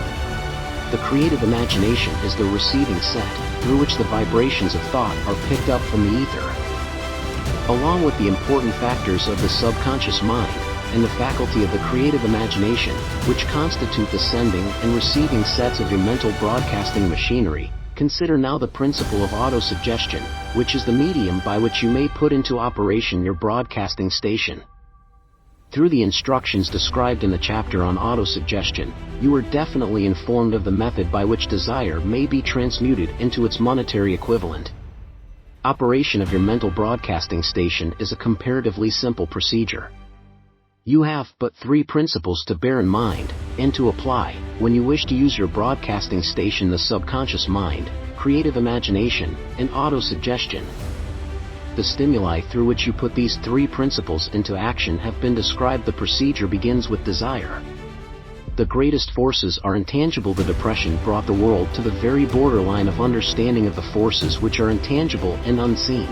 The creative imagination is the receiving set, through which the vibrations of thought are picked up from the ether. Along with the important factors of the subconscious mind, and the faculty of the creative imagination, which constitute the sending and receiving sets of your mental broadcasting machinery, consider now the principle of autosuggestion, which is the medium by which you may put into operation your broadcasting station. Through the instructions described in the chapter on autosuggestion, you are definitely informed of the method by which desire may be transmuted into its monetary equivalent. Operation of your mental broadcasting station is a comparatively simple procedure. You have but three principles to bear in mind, and to apply, when you wish to use your broadcasting station: the subconscious mind, creative imagination, and autosuggestion. The stimuli through which you put these three principles into action have been described. The procedure begins with desire. The greatest forces are intangible. The Depression brought the world to the very borderline of understanding of the forces which are intangible and unseen.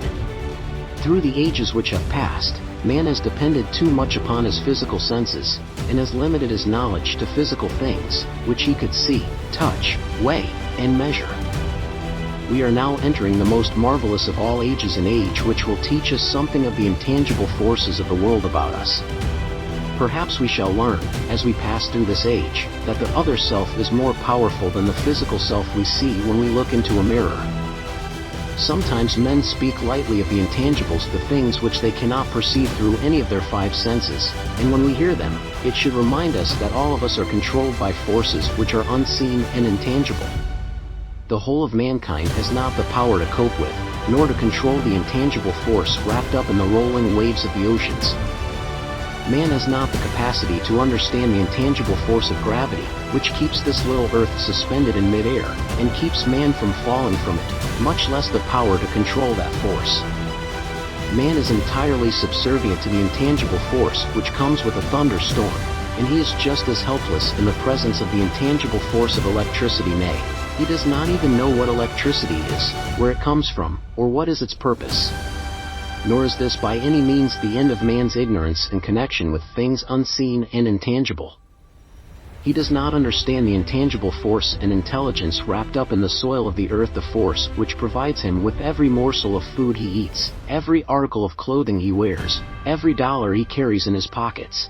Through the ages which have passed, man has depended too much upon his physical senses, and has limited his knowledge to physical things, which he could see, touch, weigh, and measure. We are now entering the most marvelous of all ages, an age which will teach us something of the intangible forces of the world about us. Perhaps we shall learn, as we pass through this age, that the other self is more powerful than the physical self we see when we look into a mirror. Sometimes men speak lightly of the intangibles, the things which they cannot perceive through any of their five senses, and when we hear them, it should remind us that all of us are controlled by forces which are unseen and intangible. The whole of mankind has not the power to cope with, nor to control the intangible force wrapped up in the rolling waves of the oceans. Man has not the capacity to understand the intangible force of gravity, which keeps this little Earth suspended in midair, and keeps man from falling from it, much less the power to control that force. Man is entirely subservient to the intangible force which comes with a thunderstorm, and he is just as helpless in the presence of the intangible force of electricity. Nay, he does not even know what electricity is, where it comes from, or what is its purpose. Nor is this by any means the end of man's ignorance in connection with things unseen and intangible. He does not understand the intangible force and intelligence wrapped up in the soil of the earth, the force which provides him with every morsel of food he eats, every article of clothing he wears, every dollar he carries in his pockets.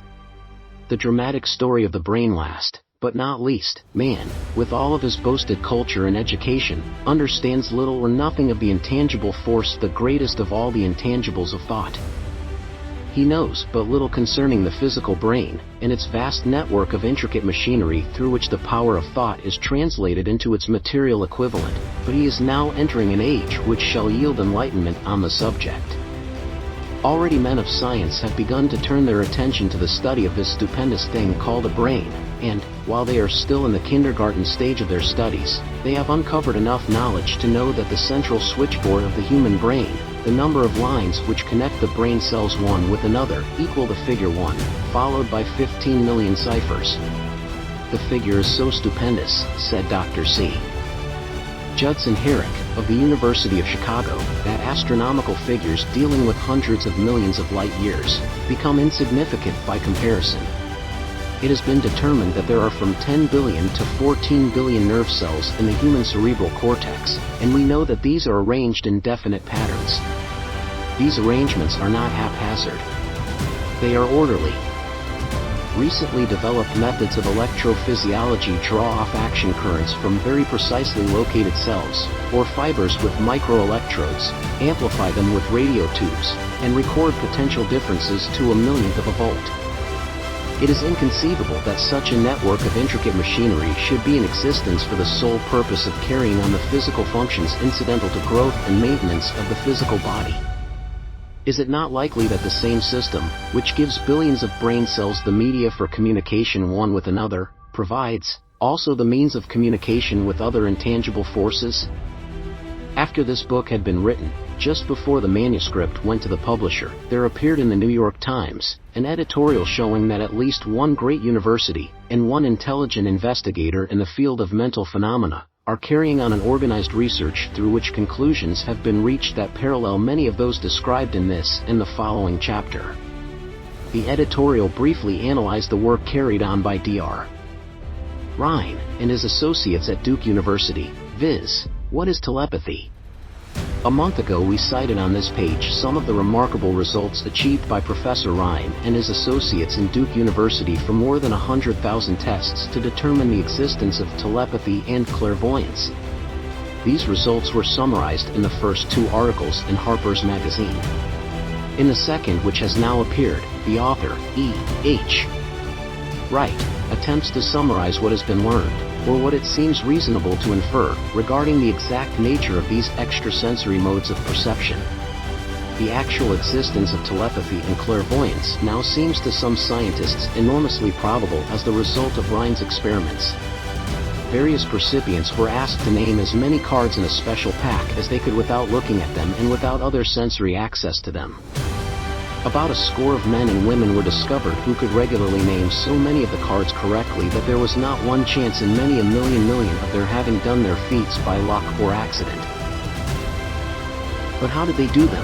The dramatic story of the brain. Last, but not least, man, with all of his boasted culture and education, understands little or nothing of the intangible force, the greatest of all the intangibles of thought. He knows but little concerning the physical brain, and its vast network of intricate machinery through which the power of thought is translated into its material equivalent, but he is now entering an age which shall yield enlightenment on the subject. Already men of science have begun to turn their attention to the study of this stupendous thing called a brain, and, while they are still in the kindergarten stage of their studies, they have uncovered enough knowledge to know that the central switchboard of the human brain, the number of lines which connect the brain cells one with another, equal the figure 1, followed by 15 million ciphers. The figure is so stupendous, said Dr. C. Judson Herrick, of the University of Chicago, that astronomical figures dealing with hundreds of millions of light years become insignificant by comparison. It has been determined that there are from 10 billion to 14 billion nerve cells in the human cerebral cortex, and we know that these are arranged in definite patterns. These arrangements are not haphazard. They are orderly. Recently developed methods of electrophysiology draw off action currents from very precisely located cells, or fibers with microelectrodes, amplify them with radio tubes, and record potential differences to a millionth of a volt. It is inconceivable that such a network of intricate machinery should be in existence for the sole purpose of carrying on the physical functions incidental to growth and maintenance of the physical body. Is it not likely that the same system, which gives billions of brain cells the media for communication one with another, provides, also the means of communication with other intangible forces? After this book had been written, just before the manuscript went to the publisher, there appeared in the New York Times an editorial showing that at least one great university, and one intelligent investigator in the field of mental phenomena, are carrying on an organized research through which conclusions have been reached that parallel many of those described in this and the following chapter. The editorial briefly analyzed the work carried on by Dr. Rhine and his associates at Duke University, viz., what is telepathy? A month ago we cited on this page some of the remarkable results achieved by Professor Rhine and his associates in Duke University for more than 100,000 tests to determine the existence of telepathy and clairvoyance. These results were summarized in the first 2 articles in Harper's Magazine. In the second, which has now appeared, the author, E.H. Wright, attempts to summarize what has been learned, or what it seems reasonable to infer, regarding the exact nature of these extrasensory modes of perception. The actual existence of telepathy and clairvoyance now seems to some scientists enormously probable as the result of Rhine's experiments. Various recipients were asked to name as many cards in a special pack as they could without looking at them and without other sensory access to them. About a score of men and women were discovered who could regularly name so many of the cards correctly that there was not one chance in many a million of their having done their feats by luck or accident. But how did they do them?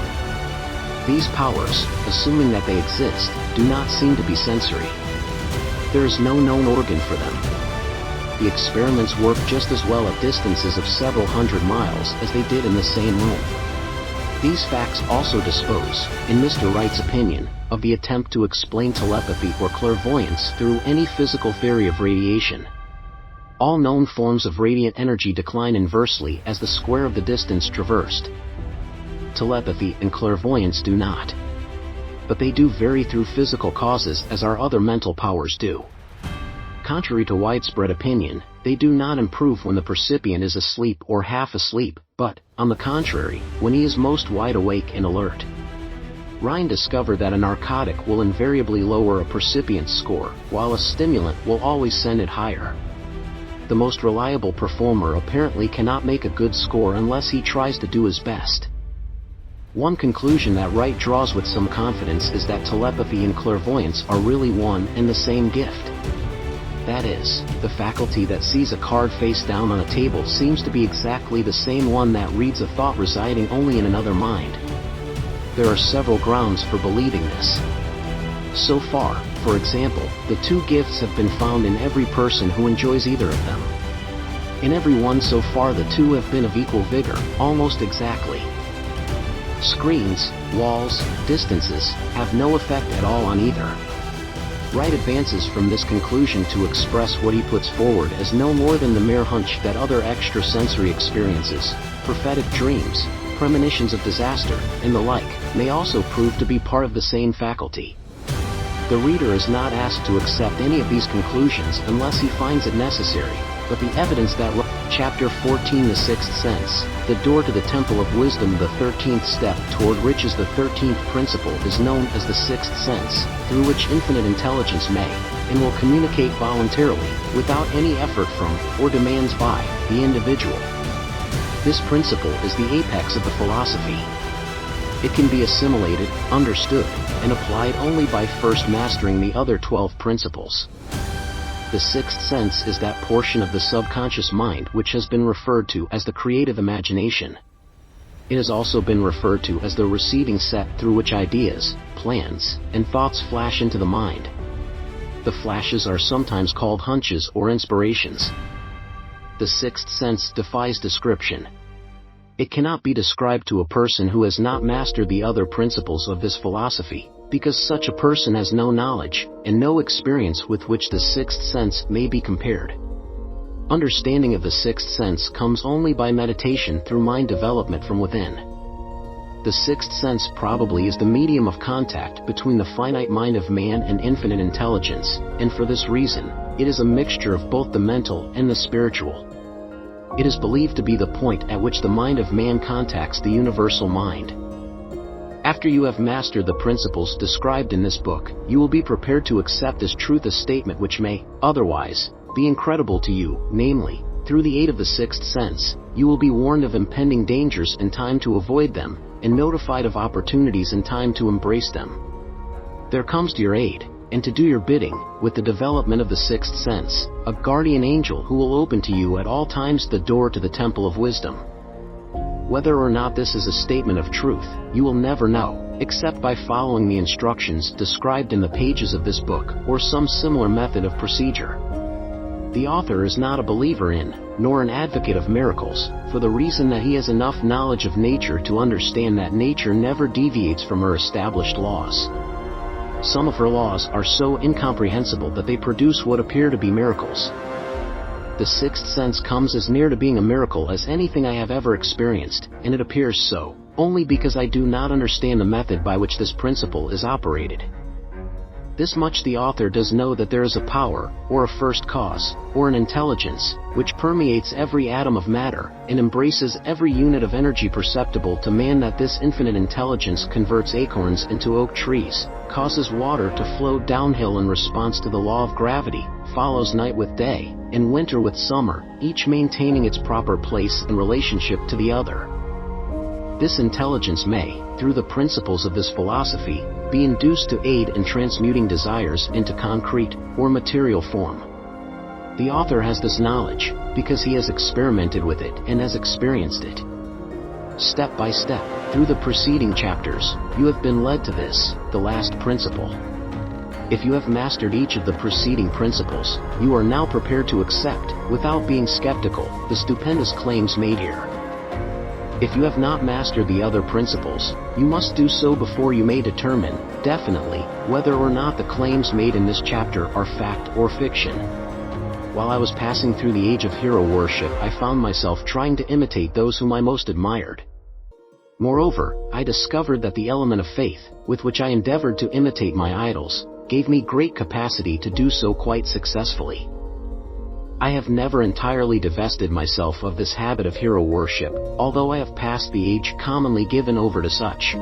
These powers, assuming that they exist, do not seem to be sensory. There is no known organ for them. The experiments work just as well at distances of several hundred miles as they did in the same room. These facts also dispose, in Mr. Wright's opinion, of the attempt to explain telepathy or clairvoyance through any physical theory of radiation. All known forms of radiant energy decline inversely as the square of the distance traversed. Telepathy and clairvoyance do not. But they do vary through physical causes as our other mental powers do. Contrary to widespread opinion, they do not improve when the percipient is asleep or half asleep, but, on the contrary, when he is most wide awake and alert. Rhine discovered that a narcotic will invariably lower a percipient's score, while a stimulant will always send it higher. the most reliable performer apparently cannot make a good score unless he tries to do his best. One conclusion that Wright draws with some confidence is that telepathy and clairvoyance are really one and the same gift. That is, the faculty that sees a card face down on a table seems to be exactly the same one that reads a thought residing only in another mind. There are several grounds for believing this. So far, for example, the two gifts have been found in every person who enjoys either of them. In every one so far the two have been of equal vigor, almost exactly. Screens, walls, distances, have no effect at all on either. Wright advances from this conclusion to express what he puts forward as no more than the mere hunch that other extrasensory experiences, prophetic dreams, premonitions of disaster, and the like, may also prove to be part of the same faculty. The reader is not asked to accept any of these conclusions unless he finds it necessary, but the evidence that Chapter 14 The Sixth Sense, the door to the Temple of Wisdom, the 13th step toward riches, the 13th principle is known as the Sixth Sense, through which infinite intelligence may, and will communicate voluntarily, without any effort from, or demands by, the individual. This principle is the apex of the philosophy. It can be assimilated, understood, and applied only by first mastering the other 12 principles. The sixth sense is that portion of the subconscious mind which has been referred to as the creative imagination. It has also been referred to as the receiving set through which ideas, plans, and thoughts flash into the mind. The flashes are sometimes called hunches or inspirations. The sixth sense defies description. It cannot be described to a person who has not mastered the other principles of this philosophy, because such a person has no knowledge, and no experience with which the sixth sense may be compared. Understanding of the sixth sense comes only by meditation through mind development from within. The sixth sense probably is the medium of contact between the finite mind of man and infinite intelligence, and for this reason, it is a mixture of both the mental and the spiritual. It is believed to be the point at which the mind of man contacts the universal mind. After you have mastered the principles described in this book, you will be prepared to accept as truth a statement which may, otherwise, be incredible to you, namely, through the aid of the sixth sense, you will be warned of impending dangers in time to avoid them, and notified of opportunities in time to embrace them. There comes to your aid, and to do your bidding, with the development of the sixth sense, a guardian angel who will open to you at all times the door to the temple of wisdom. Whether or not this is a statement of truth, you will never know, except by following the instructions described in the pages of this book, or some similar method of procedure. The author is not a believer in, nor an advocate of miracles, for the reason that he has enough knowledge of nature to understand that nature never deviates from her established laws. Some of her laws are so incomprehensible that they produce what appear to be miracles. The sixth sense comes as near to being a miracle as anything I have ever experienced, and it appears so, only because I do not understand the method by which this principle is operated. This much the author does know, that there is a power, or a first cause, or an intelligence, which permeates every atom of matter, and embraces every unit of energy perceptible to man, that this infinite intelligence converts acorns into oak trees, causes water to flow downhill in response to the law of gravity, follows night with day, and winter with summer, each maintaining its proper place and relationship to the other. This intelligence may, through the principles of this philosophy, be induced to aid in transmuting desires into concrete, or material form. The author has this knowledge, because he has experimented with it and has experienced it. Step by step, through the preceding chapters, you have been led to this, the last principle. If you have mastered each of the preceding principles, you are now prepared to accept, without being skeptical, the stupendous claims made here. If you have not mastered the other principles, you must do so before you may determine, definitely, whether or not the claims made in this chapter are fact or fiction. While I was passing through the age of hero worship, I found myself trying to imitate those whom I most admired. Moreover, I discovered that the element of faith, with which I endeavored to imitate my idols, gave me great capacity to do so quite successfully. I have never entirely divested myself of this habit of hero worship, although I have passed the age commonly given over to such.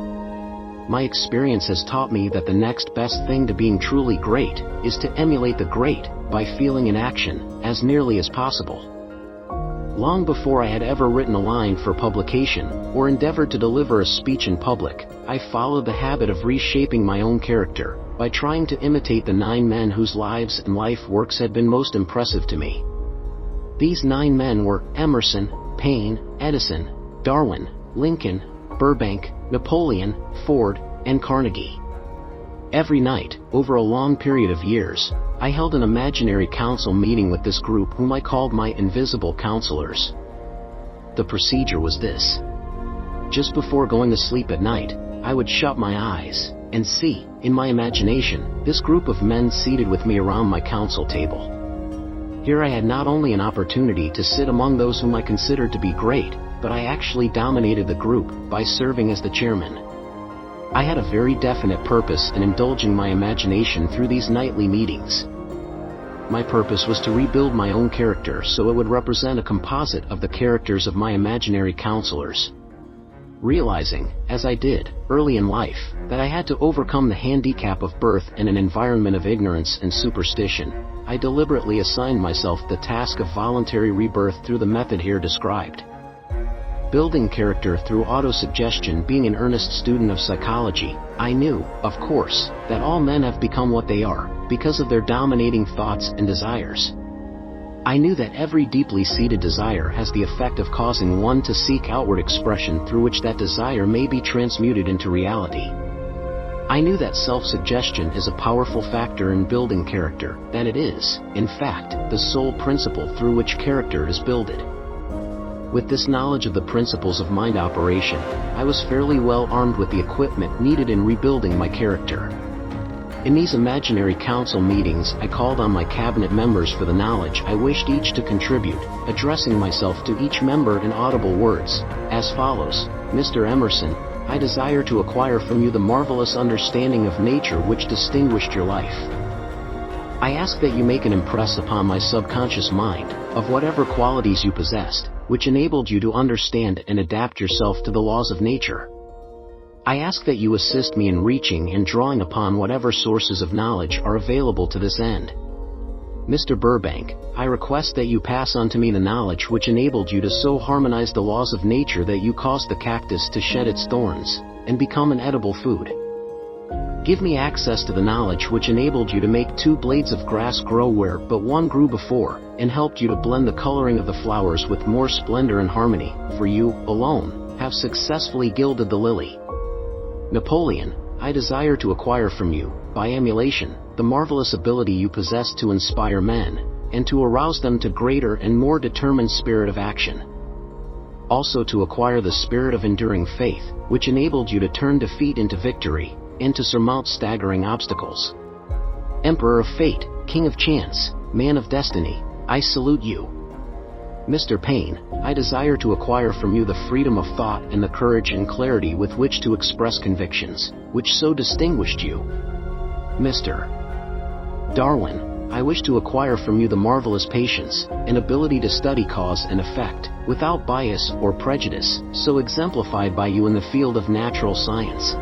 my experience has taught me that the next best thing to being truly great is to emulate the great by feeling in action as nearly as possible. Long before I had ever written a line for publication or endeavored to deliver a speech in public, I followed the habit of reshaping my own character by trying to imitate the 9 men whose lives and life works had been most impressive to me. These 9 men were Emerson, Paine, Edison, Darwin, Lincoln, Burbank, Napoleon, Ford, and Carnegie. Every night, over a long period of years, I held an imaginary council meeting with this group whom I called my invisible counselors. The procedure was this. Just before going to sleep at night, I would shut my eyes and see, in my imagination, this group of men seated with me around my council table. Here I had not only an opportunity to sit among those whom I considered to be great, but I actually dominated the group by serving as the chairman. I had a very definite purpose in indulging my imagination through these nightly meetings. My purpose was to rebuild my own character so it would represent a composite of the characters of my imaginary counselors. Realizing, as I did, early in life, that I had to overcome the handicap of birth in an environment of ignorance and superstition, I deliberately assigned myself the task of voluntary rebirth through the method here described. Building character through autosuggestion. Being an earnest student of psychology, I knew, of course, that all men have become what they are because of their dominating thoughts and desires. I knew that every deeply seated desire has the effect of causing one to seek outward expression through which that desire may be transmuted into reality. I knew that self-suggestion is a powerful factor in building character, that it is, in fact, the sole principle through which character is builded. With this knowledge of the principles of mind operation, I was fairly well armed with the equipment needed in rebuilding my character. In these imaginary council meetings, I called on my cabinet members for the knowledge I wished each to contribute, addressing myself to each member in audible words, as follows: Mr. Emerson, I desire to acquire from you the marvelous understanding of nature which distinguished your life. I ask that you make an impress upon my subconscious mind of whatever qualities you possessed, which enabled you to understand and adapt yourself to the laws of nature. I ask that you assist me in reaching and drawing upon whatever sources of knowledge are available to this end. Mr. Burbank, I request that you pass on to me the knowledge which enabled you to so harmonize the laws of nature that you caused the cactus to shed its thorns and become an edible food. Give me access to the knowledge which enabled you to make 2 blades of grass grow where but one grew before, and helped you to blend the coloring of the flowers with more splendor and harmony, for you, alone, have successfully gilded the lily. Napoleon, I desire to acquire from you, by emulation, the marvelous ability you possess to inspire men, and to arouse them to greater and more determined spirit of action. Also to acquire the spirit of enduring faith, which enabled you to turn defeat into victory, and to surmount staggering obstacles. Emperor of fate, king of chance, man of destiny, I salute you. Mr. Paine, I desire to acquire from you the freedom of thought and the courage and clarity with which to express convictions, which so distinguished you. Mr. Darwin, I wish to acquire from you the marvelous patience and ability to study cause and effect, without bias or prejudice, so exemplified by you in the field of natural science.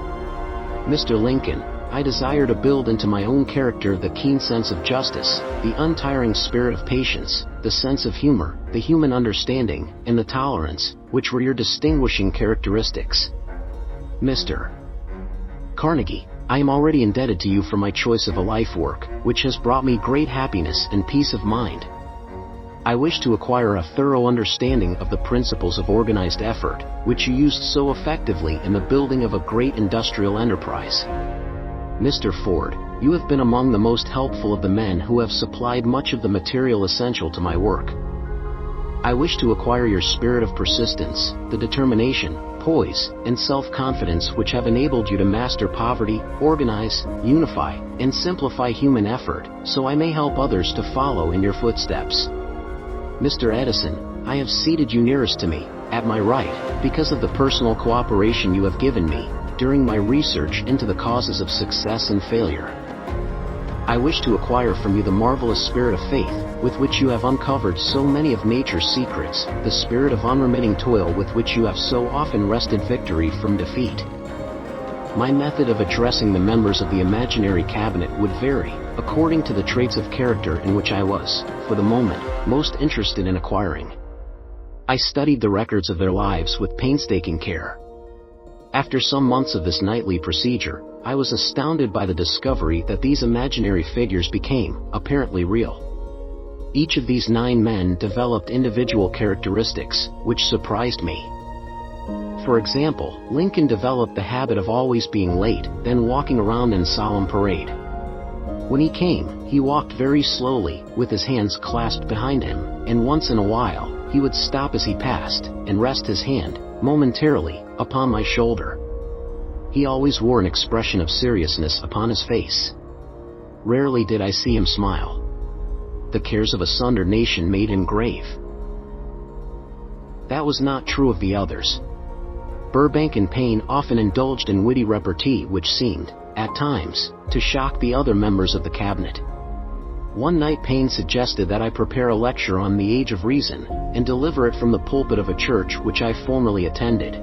Mr. Lincoln, I desire to build into my own character the keen sense of justice, the untiring spirit of patience, the sense of humor, the human understanding, and the tolerance, which were your distinguishing characteristics. Mr. Carnegie, I am already indebted to you for my choice of a life work, which has brought me great happiness and peace of mind. I wish to acquire a thorough understanding of the principles of organized effort, which you used so effectively in the building of a great industrial enterprise. Mr. Ford, you have been among the most helpful of the men who have supplied much of the material essential to my work. I wish to acquire your spirit of persistence, the determination, poise, and self-confidence which have enabled you to master poverty, organize, unify, and simplify human effort, so I may help others to follow in your footsteps. Mr. Edison, I have seated you nearest to me, at my right, because of the personal cooperation you have given me during my research into the causes of success and failure. I wish to acquire from you the marvelous spirit of faith, with which you have uncovered so many of nature's secrets, the spirit of unremitting toil with which you have so often wrested victory from defeat. My method of addressing the members of the imaginary cabinet would vary, according to the traits of character in which I was, for the moment, most interested in acquiring. I studied the records of their lives with painstaking care. After some months of this nightly procedure, I was astounded by the discovery that these imaginary figures became, apparently real. Each of these 9 men developed individual characteristics, which surprised me. For example, Lincoln developed the habit of always being late, then walking around in solemn parade. When he came, he walked very slowly, with his hands clasped behind him, and once in a while, he would stop as he passed, and rest his hand, momentarily, upon my shoulder. He always wore an expression of seriousness upon his face. Rarely did I see him smile. The cares of a sundered nation made him grave. That was not true of the others. Burbank and Payne often indulged in witty repartee which seemed, at times, to shock the other members of the cabinet. One night Payne suggested that I prepare a lecture on the age of reason, and deliver it from the pulpit of a church which I formerly attended.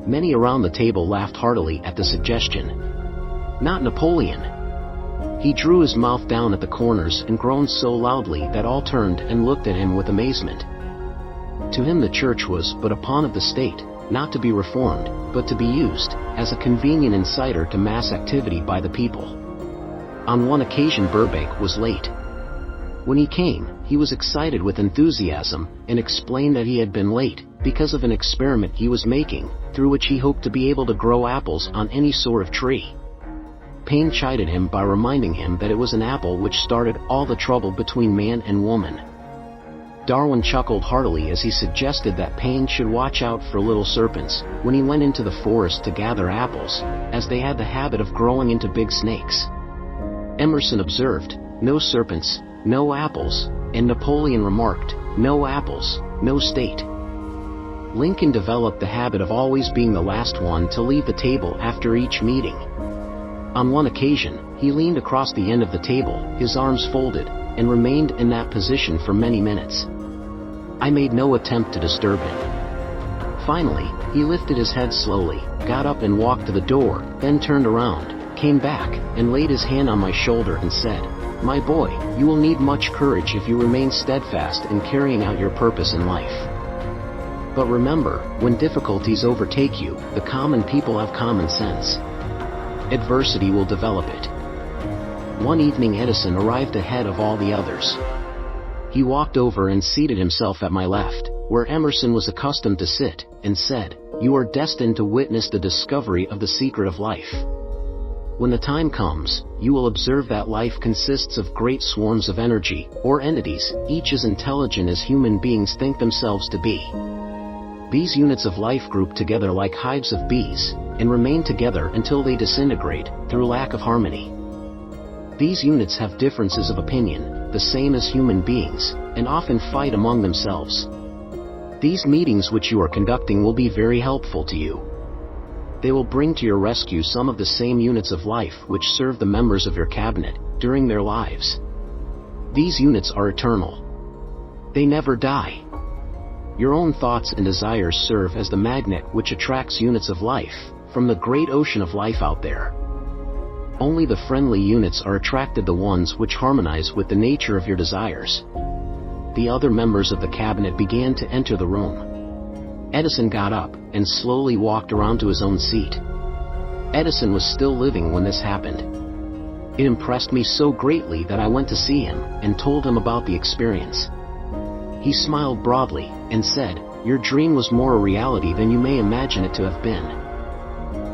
Many around the table laughed heartily at the suggestion. Not Napoleon. He drew his mouth down at the corners and groaned so loudly that all turned and looked at him with amazement. To him the church was but a pawn of the state, not to be reformed, but to be used as a convenient inciter to mass activity by the people. On one occasion Burbank was late. When he came, he was excited with enthusiasm, and explained that he had been late because of an experiment he was making, through which he hoped to be able to grow apples on any sort of tree. Payne chided him by reminding him that it was an apple which started all the trouble between man and woman. Darwin chuckled heartily as he suggested that Payne should watch out for little serpents when he went into the forest to gather apples, as they had the habit of growing into big snakes. Emerson observed, "No serpents, no apples," and Napoleon remarked, "No apples, no state." Lincoln developed the habit of always being the last one to leave the table after each meeting. On one occasion, he leaned across the end of the table, his arms folded, and remained in that position for many minutes. I made no attempt to disturb him. Finally, he lifted his head slowly, got up and walked to the door, then turned around, came back, and laid his hand on my shoulder and said, "My boy, you will need much courage if you remain steadfast in carrying out your purpose in life. But remember, when difficulties overtake you, the common people have common sense. Adversity will develop it." One evening Edison arrived ahead of all the others. He walked over and seated himself at my left, where Emerson was accustomed to sit, and said, "You are destined to witness the discovery of the secret of life. When the time comes, you will observe that life consists of great swarms of energy, or entities, each as intelligent as human beings think themselves to be. These units of life group together like hives of bees, and remain together until they disintegrate, through lack of harmony. These units have differences of opinion, the same as human beings, and often fight among themselves. These meetings which you are conducting will be very helpful to you. They will bring to your rescue some of the same units of life which serve the members of your cabinet, during their lives. These units are eternal. They never die. Your own thoughts and desires serve as the magnet which attracts units of life, from the great ocean of life out there. Only the friendly units are attracted, the ones which harmonize with the nature of your desires." The other members of the cabinet began to enter the room. Edison got up, and slowly walked around to his own seat. Edison was still living when this happened. It impressed me so greatly that I went to see him, and told him about the experience. He smiled broadly, and said, "Your dream was more a reality than you may imagine it to have been."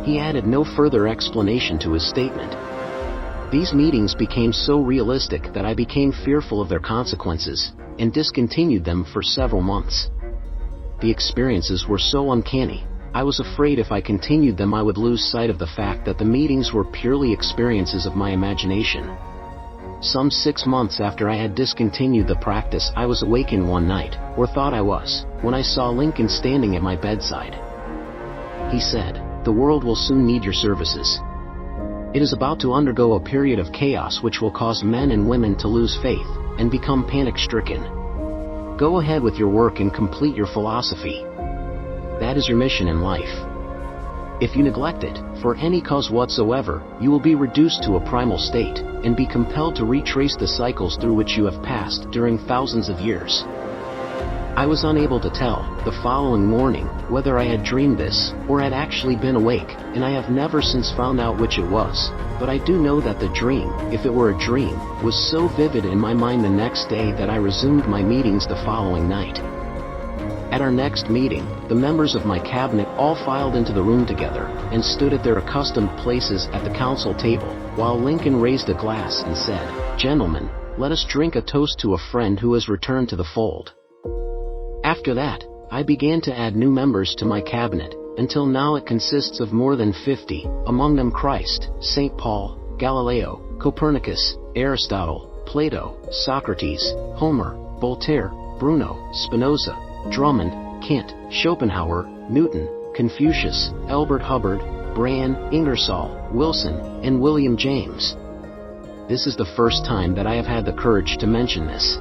He added no further explanation to his statement. These meetings became so realistic that I became fearful of their consequences, and discontinued them for several months. The experiences were so uncanny, I was afraid if I continued them I would lose sight of the fact that the meetings were purely experiences of my imagination. Some 6 months after I had discontinued the practice I was awakened one night, or thought I was, when I saw Lincoln standing at my bedside. He said, "The world will soon need your services. It is about to undergo a period of chaos which will cause men and women to lose faith, and become panic-stricken. Go ahead with your work and complete your philosophy. That is your mission in life. If you neglect it, for any cause whatsoever, you will be reduced to a primal state, and be compelled to retrace the cycles through which you have passed during thousands of years. I was unable to tell, the following morning, whether I had dreamed this, or had actually been awake, and I have never since found out which it was, but I do know that the dream, if it were a dream, was so vivid in my mind the next day that I resumed my meetings the following night. At our next meeting, the members of my cabinet all filed into the room together, and stood at their accustomed places at the council table, while Lincoln raised a glass and said, "Gentlemen, let us drink a toast to a friend who has returned to the fold." After that, I began to add new members to my cabinet, until now it consists of more than 50, among them Christ, St. Paul, Galileo, Copernicus, Aristotle, Plato, Socrates, Homer, Voltaire, Bruno, Spinoza, Drummond, Kant, Schopenhauer, Newton, Confucius, Albert Hubbard, Bran, Ingersoll, Wilson, and William James. This is the first time that I have had the courage to mention this.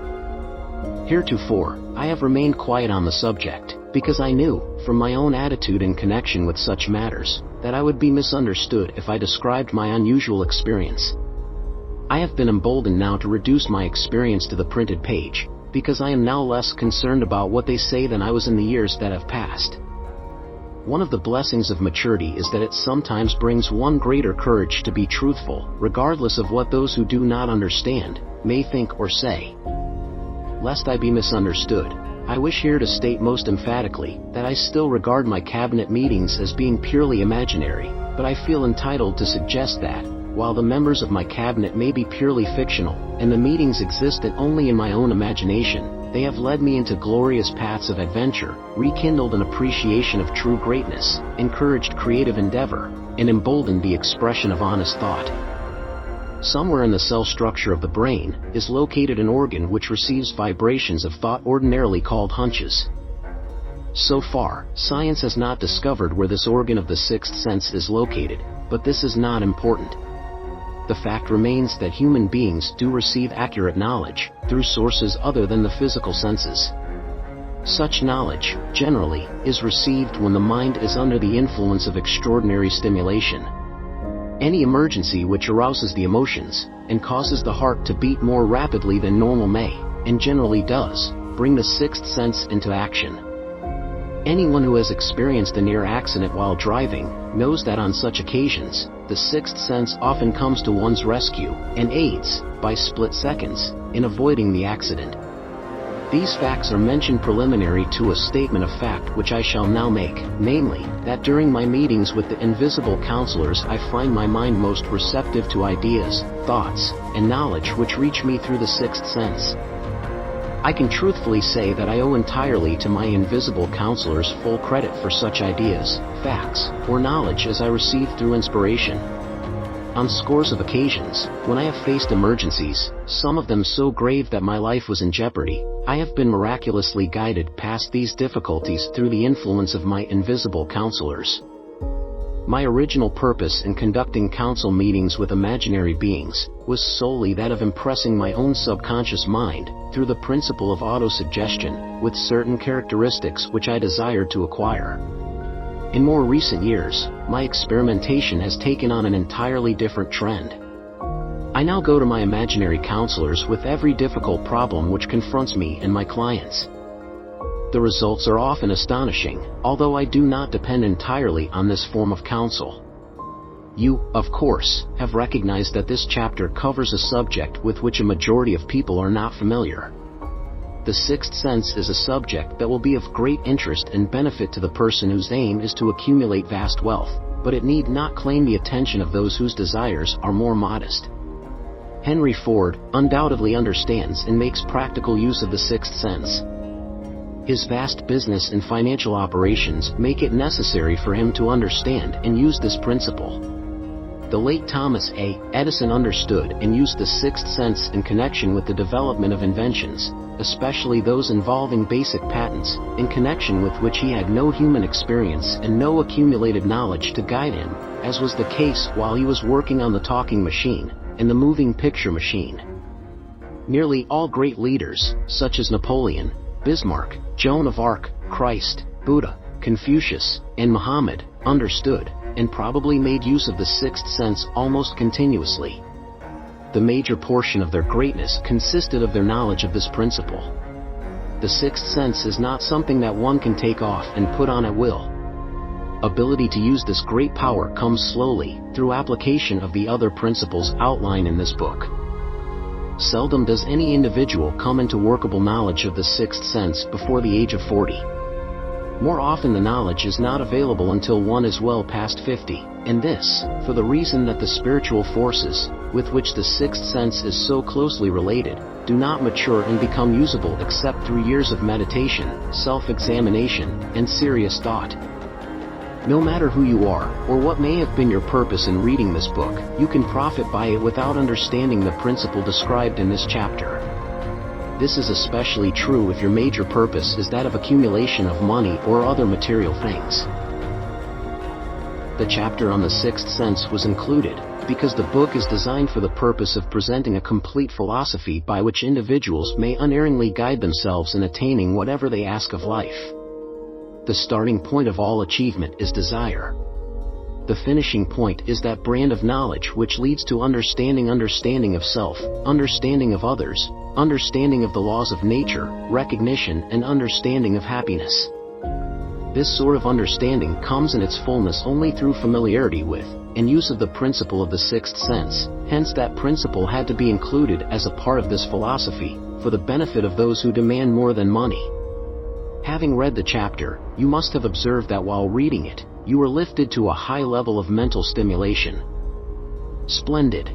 Heretofore, I have remained quiet on the subject, because I knew, from my own attitude in connection with such matters, that I would be misunderstood if I described my unusual experience. I have been emboldened now to reduce my experience to the printed page, because I am now less concerned about what they say than I was in the years that have passed. One of the blessings of maturity is that it sometimes brings one greater courage to be truthful, regardless of what those who do not understand may think or say. Lest I be misunderstood, I wish here to state most emphatically that I still regard my cabinet meetings as being purely imaginary, but I feel entitled to suggest that, while the members of my cabinet may be purely fictional, and the meetings existed only in my own imagination, they have led me into glorious paths of adventure, rekindled an appreciation of true greatness, encouraged creative endeavor, and emboldened the expression of honest thought. Somewhere in the cell structure of the brain is located an organ which receives vibrations of thought ordinarily called hunches. So far, science has not discovered where this organ of the sixth sense is located, but this is not important. The fact remains that human beings do receive accurate knowledge through sources other than the physical senses. Such knowledge, generally, is received when the mind is under the influence of extraordinary stimulation. Any emergency which arouses the emotions, and causes the heart to beat more rapidly than normal may, and generally does, bring the sixth sense into action. Anyone who has experienced a near accident while driving knows that on such occasions, the sixth sense often comes to one's rescue, and aids, by split seconds, in avoiding the accident. These facts are mentioned preliminary to a statement of fact which I shall now make, namely, that during my meetings with the invisible counselors I find my mind most receptive to ideas, thoughts, and knowledge which reach me through the sixth sense. I can truthfully say that I owe entirely to my invisible counselors full credit for such ideas, facts, or knowledge as I receive through inspiration. On scores of occasions, when I have faced emergencies, some of them so grave that my life was in jeopardy, I have been miraculously guided past these difficulties through the influence of my invisible counselors. My original purpose in conducting council meetings with imaginary beings was solely that of impressing my own subconscious mind through the principle of autosuggestion with certain characteristics which I desired to acquire. In more recent years, my experimentation has taken on an entirely different trend. I now go to my imaginary counselors with every difficult problem which confronts me and my clients. The results are often astonishing, although I do not depend entirely on this form of counsel. You, of course, have recognized that this chapter covers a subject with which a majority of people are not familiar. The sixth sense is a subject that will be of great interest and benefit to the person whose aim is to accumulate vast wealth, but it need not claim the attention of those whose desires are more modest. Henry Ford undoubtedly understands and makes practical use of the sixth sense. His vast business and financial operations make it necessary for him to understand and use this principle. The late Thomas A. Edison understood and used the sixth sense in connection with the development of inventions, especially those involving basic patents, in connection with which he had no human experience and no accumulated knowledge to guide him, as was the case while he was working on the talking machine and the moving picture machine. Nearly all great leaders, such as Napoleon, Bismarck, Joan of Arc, Christ, Buddha, Confucius, and Muhammad, understood, and probably made use of the sixth sense almost continuously. The major portion of their greatness consisted of their knowledge of this principle. The sixth sense is not something that one can take off and put on at will. Ability to use this great power comes slowly, through application of the other principles outlined in this book. Seldom does any individual come into workable knowledge of the sixth sense before the age of 40. More often the knowledge is not available until one is well past 50, and this, for the reason that the spiritual forces, with which the sixth sense is so closely related, do not mature and become usable except through years of meditation, self-examination, and serious thought. No matter who you are, or what may have been your purpose in reading this book, you can profit by it without understanding the principle described in this chapter. This is especially true if your major purpose is that of accumulation of money or other material things. The chapter on the sixth sense was included because the book is designed for the purpose of presenting a complete philosophy by which individuals may unerringly guide themselves in attaining whatever they ask of life. The starting point of all achievement is desire. The finishing point is that brand of knowledge which leads to understanding of self, understanding of others, understanding of the laws of nature, recognition and understanding of happiness. This sort of understanding comes in its fullness only through familiarity with, and use of the principle of the sixth sense, hence that principle had to be included as a part of this philosophy, for the benefit of those who demand more than money. Having read the chapter, you must have observed that while reading it, you were lifted to a high level of mental stimulation. Splendid.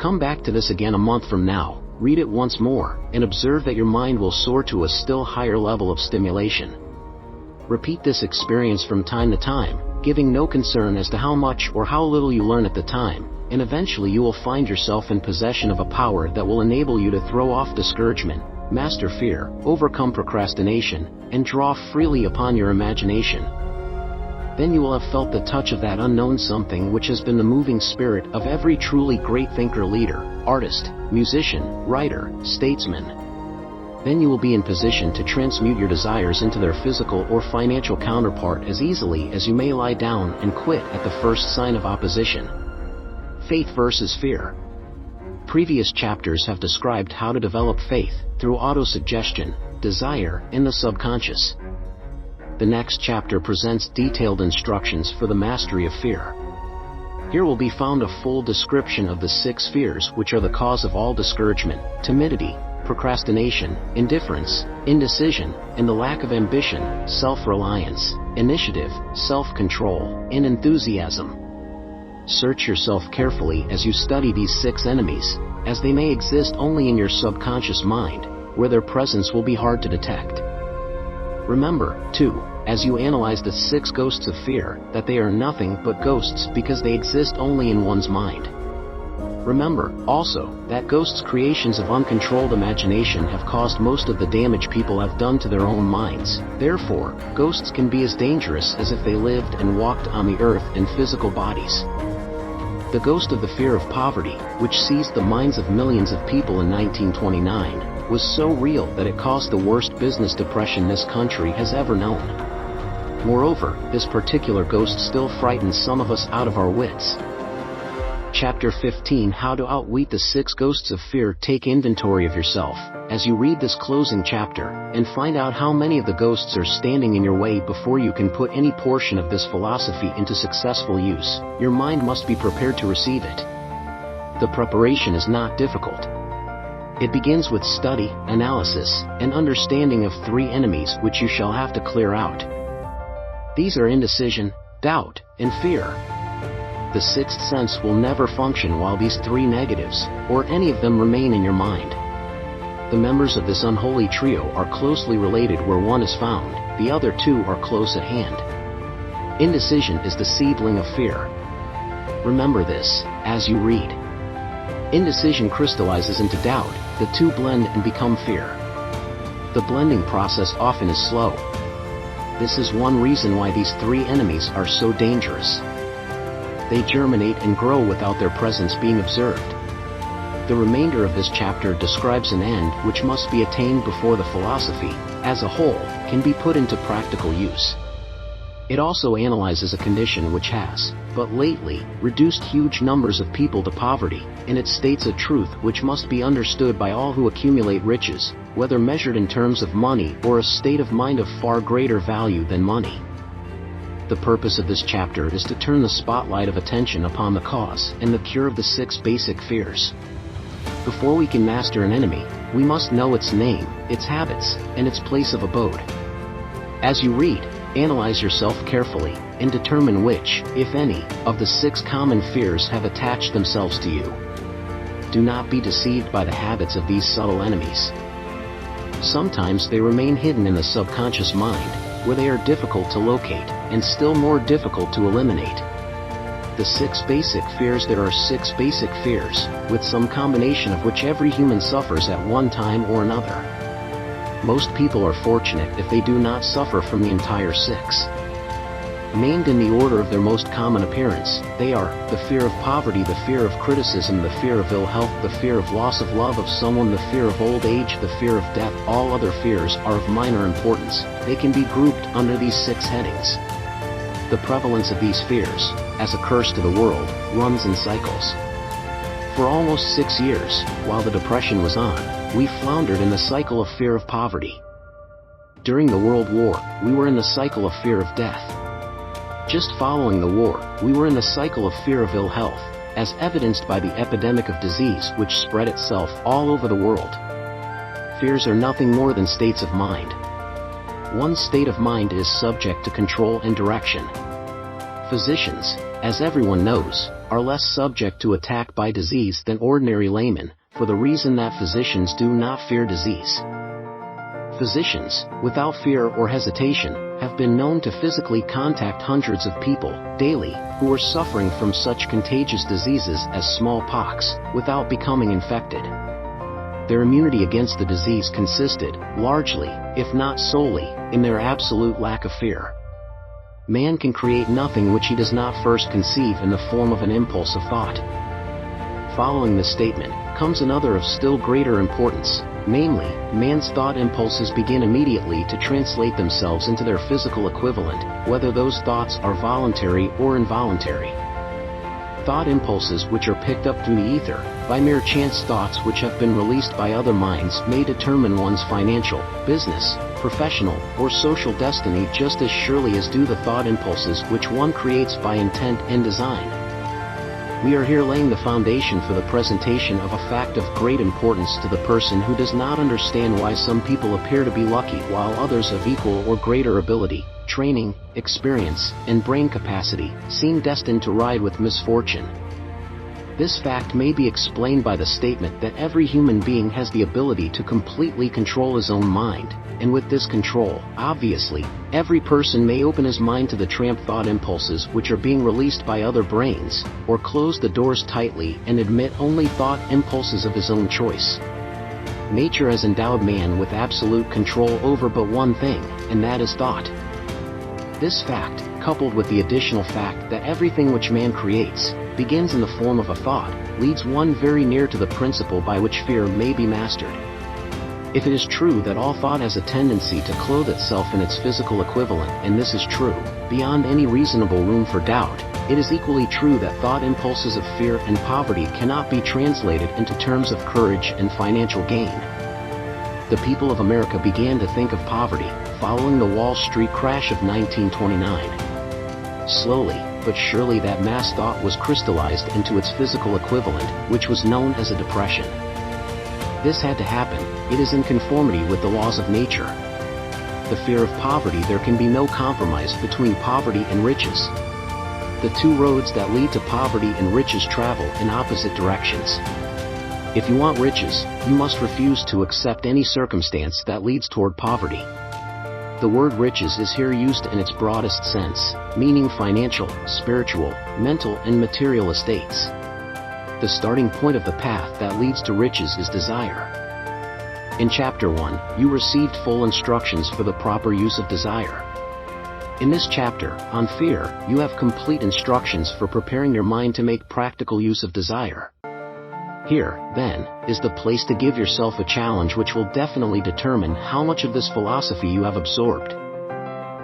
Come back to this again a month from now, read it once more, and observe that your mind will soar to a still higher level of stimulation. Repeat this experience from time to time, giving no concern as to how much or how little you learn at the time, and eventually you will find yourself in possession of a power that will enable you to throw off discouragement, master fear, overcome procrastination, and draw freely upon your imagination. Then you will have felt the touch of that unknown something which has been the moving spirit of every truly great thinker, leader, artist, musician, writer, statesman. Then you will be in position to transmute your desires into their physical or financial counterpart as easily as you may lie down and quit at the first sign of opposition. Faith versus fear. Previous chapters have described how to develop faith through autosuggestion, desire, and the subconscious. The next chapter presents detailed instructions for the mastery of fear. Here will be found a full description of the 6 fears which are the cause of all discouragement, timidity, procrastination, indifference, indecision, and the lack of ambition, self-reliance, initiative, self-control, and enthusiasm. Search yourself carefully as you study these 6 enemies, as they may exist only in your subconscious mind, where their presence will be hard to detect. Remember, too, as you analyze the 6 ghosts of fear, that they are nothing but ghosts because they exist only in one's mind. Remember, also, that ghosts' creations of uncontrolled imagination have caused most of the damage people have done to their own minds. Therefore, ghosts can be as dangerous as if they lived and walked on the earth in physical bodies. The ghost of the fear of poverty, which seized the minds of millions of people in 1929, was so real that it caused the worst business depression this country has ever known. Moreover, this particular ghost still frightens some of us out of our wits. Chapter 15: How to Outwit the 6 Ghosts of Fear. Take inventory of yourself as you read this closing chapter, and find out how many of the ghosts are standing in your way before you can put any portion of this philosophy into successful use. Your mind must be prepared to receive it. The preparation is not difficult. It begins with study, analysis, and understanding of 3 enemies which you shall have to clear out. These are indecision, doubt, and fear. The 6th sense will never function while these 3 negatives, or any of them, remain in your mind. The members of this unholy trio are closely related where one is found, the other 2 are close at hand. Indecision is the seedling of fear. Remember this, as you read. Indecision crystallizes into doubt, the 2 blend and become fear. The blending process often is slow. This is one reason why these 3 enemies are so dangerous. They germinate and grow without their presence being observed. The remainder of this chapter describes an end which must be attained before the philosophy, as a whole, can be put into practical use. It also analyzes a condition which has, but lately, reduced huge numbers of people to poverty, and it states a truth which must be understood by all who accumulate riches, whether measured in terms of money or a state of mind of far greater value than money. The purpose of this chapter is to turn the spotlight of attention upon the cause and the cure of the 6 basic fears. Before we can master an enemy, we must know its name, its habits, and its place of abode. As you read, analyze yourself carefully, and determine which, if any, of the 6 common fears have attached themselves to you. Do not be deceived by the habits of these subtle enemies. Sometimes they remain hidden in the subconscious mind, where they are difficult to locate, and still more difficult to eliminate. The 6 basic fears. There are 6 basic fears, with some combination of which every human suffers at one time or another. Most people are fortunate if they do not suffer from the entire 6. Named in the order of their most common appearance, they are the fear of poverty, the fear of criticism, the fear of ill health, the fear of loss of love of someone, the fear of old age, the fear of death. All other fears are of minor importance. They can be grouped under these 6 headings. The prevalence of these fears, as a curse to the world, runs in cycles. For almost 6 years, while the Depression was on, we floundered in the cycle of fear of poverty. During the World War, we were in the cycle of fear of death. Just following the war, we were in the cycle of fear of ill health, as evidenced by the epidemic of disease which spread itself all over the world. Fears are nothing more than states of mind. One state of mind is subject to control and direction. Physicians, as everyone knows, are less subject to attack by disease than ordinary laymen, for the reason that physicians do not fear disease. Physicians, without fear or hesitation, have been known to physically contact hundreds of people daily who are suffering from such contagious diseases as smallpox, without becoming infected. Their immunity against the disease consisted, largely, if not solely, in their absolute lack of fear. Man can create nothing which he does not first conceive in the form of an impulse of thought. Following this statement, comes another of still greater importance, namely, man's thought impulses begin immediately to translate themselves into their physical equivalent, whether those thoughts are voluntary or involuntary. Thought impulses which are picked up through the ether, by mere chance thoughts which have been released by other minds, may determine one's financial, business, professional, or social destiny just as surely as do the thought impulses which one creates by intent and design. We are here laying the foundation for the presentation of a fact of great importance to the person who does not understand why some people appear to be lucky while others of equal or greater ability, training, experience, and brain capacity seem destined to ride with misfortune. This fact may be explained by the statement that every human being has the ability to completely control his own mind, and with this control, obviously, every person may open his mind to the tramp thought impulses which are being released by other brains, or close the doors tightly and admit only thought impulses of his own choice. Nature has endowed man with absolute control over but one thing, and that is thought. This fact, coupled with the additional fact that everything which man creates begins in the form of a thought, leads one very near to the principle by which fear may be mastered. If it is true that all thought has a tendency to clothe itself in its physical equivalent, and this is true, beyond any reasonable room for doubt, it is equally true that thought impulses of fear and poverty cannot be translated into terms of courage and financial gain. The people of America began to think of poverty following the Wall Street crash of 1929. Slowly, but surely that mass thought was crystallized into its physical equivalent, which was known as a depression. This had to happen. It is in conformity with the laws of nature. The fear of poverty. There can be no compromise between poverty and riches. The two roads that lead to poverty and riches travel in opposite directions. If you want riches, you must refuse to accept any circumstance that leads toward poverty. The word riches is here used in its broadest sense, meaning financial, spiritual, mental, and material estates. The starting point of the path that leads to riches is desire. In Chapter 1, you received full instructions for the proper use of desire. In this chapter, on fear, you have complete instructions for preparing your mind to make practical use of desire. Here, then, is the place to give yourself a challenge which will definitely determine how much of this philosophy you have absorbed.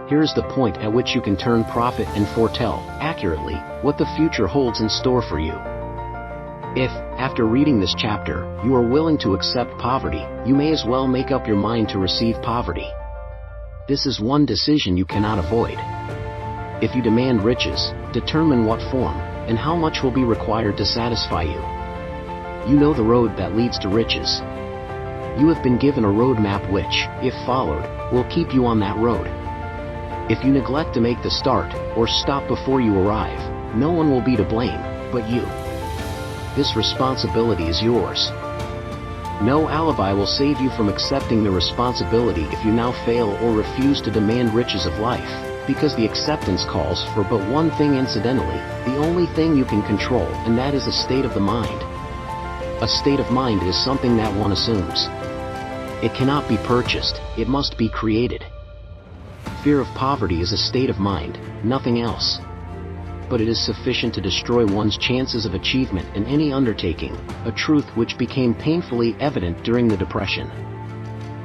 Here is the point at which you can turn profit and foretell, accurately, what the future holds in store for you. If, after reading this chapter, you are willing to accept poverty, you may as well make up your mind to receive poverty. This is one decision you cannot avoid. If you demand riches, determine what form, and how much will be required to satisfy you. You know the road that leads to riches. You have been given a roadmap which, if followed, will keep you on that road. If you neglect to make the start, or stop before you arrive, no one will be to blame, but you. This responsibility is yours. No alibi will save you from accepting the responsibility if you now fail or refuse to demand riches of life, because the acceptance calls for but one thing incidentally, the only thing you can control, and that is a state of the mind. A state of mind is something that one assumes. It cannot be purchased, it must be created. Fear of poverty is a state of mind, nothing else. But it is sufficient to destroy one's chances of achievement in any undertaking, a truth which became painfully evident during the Depression.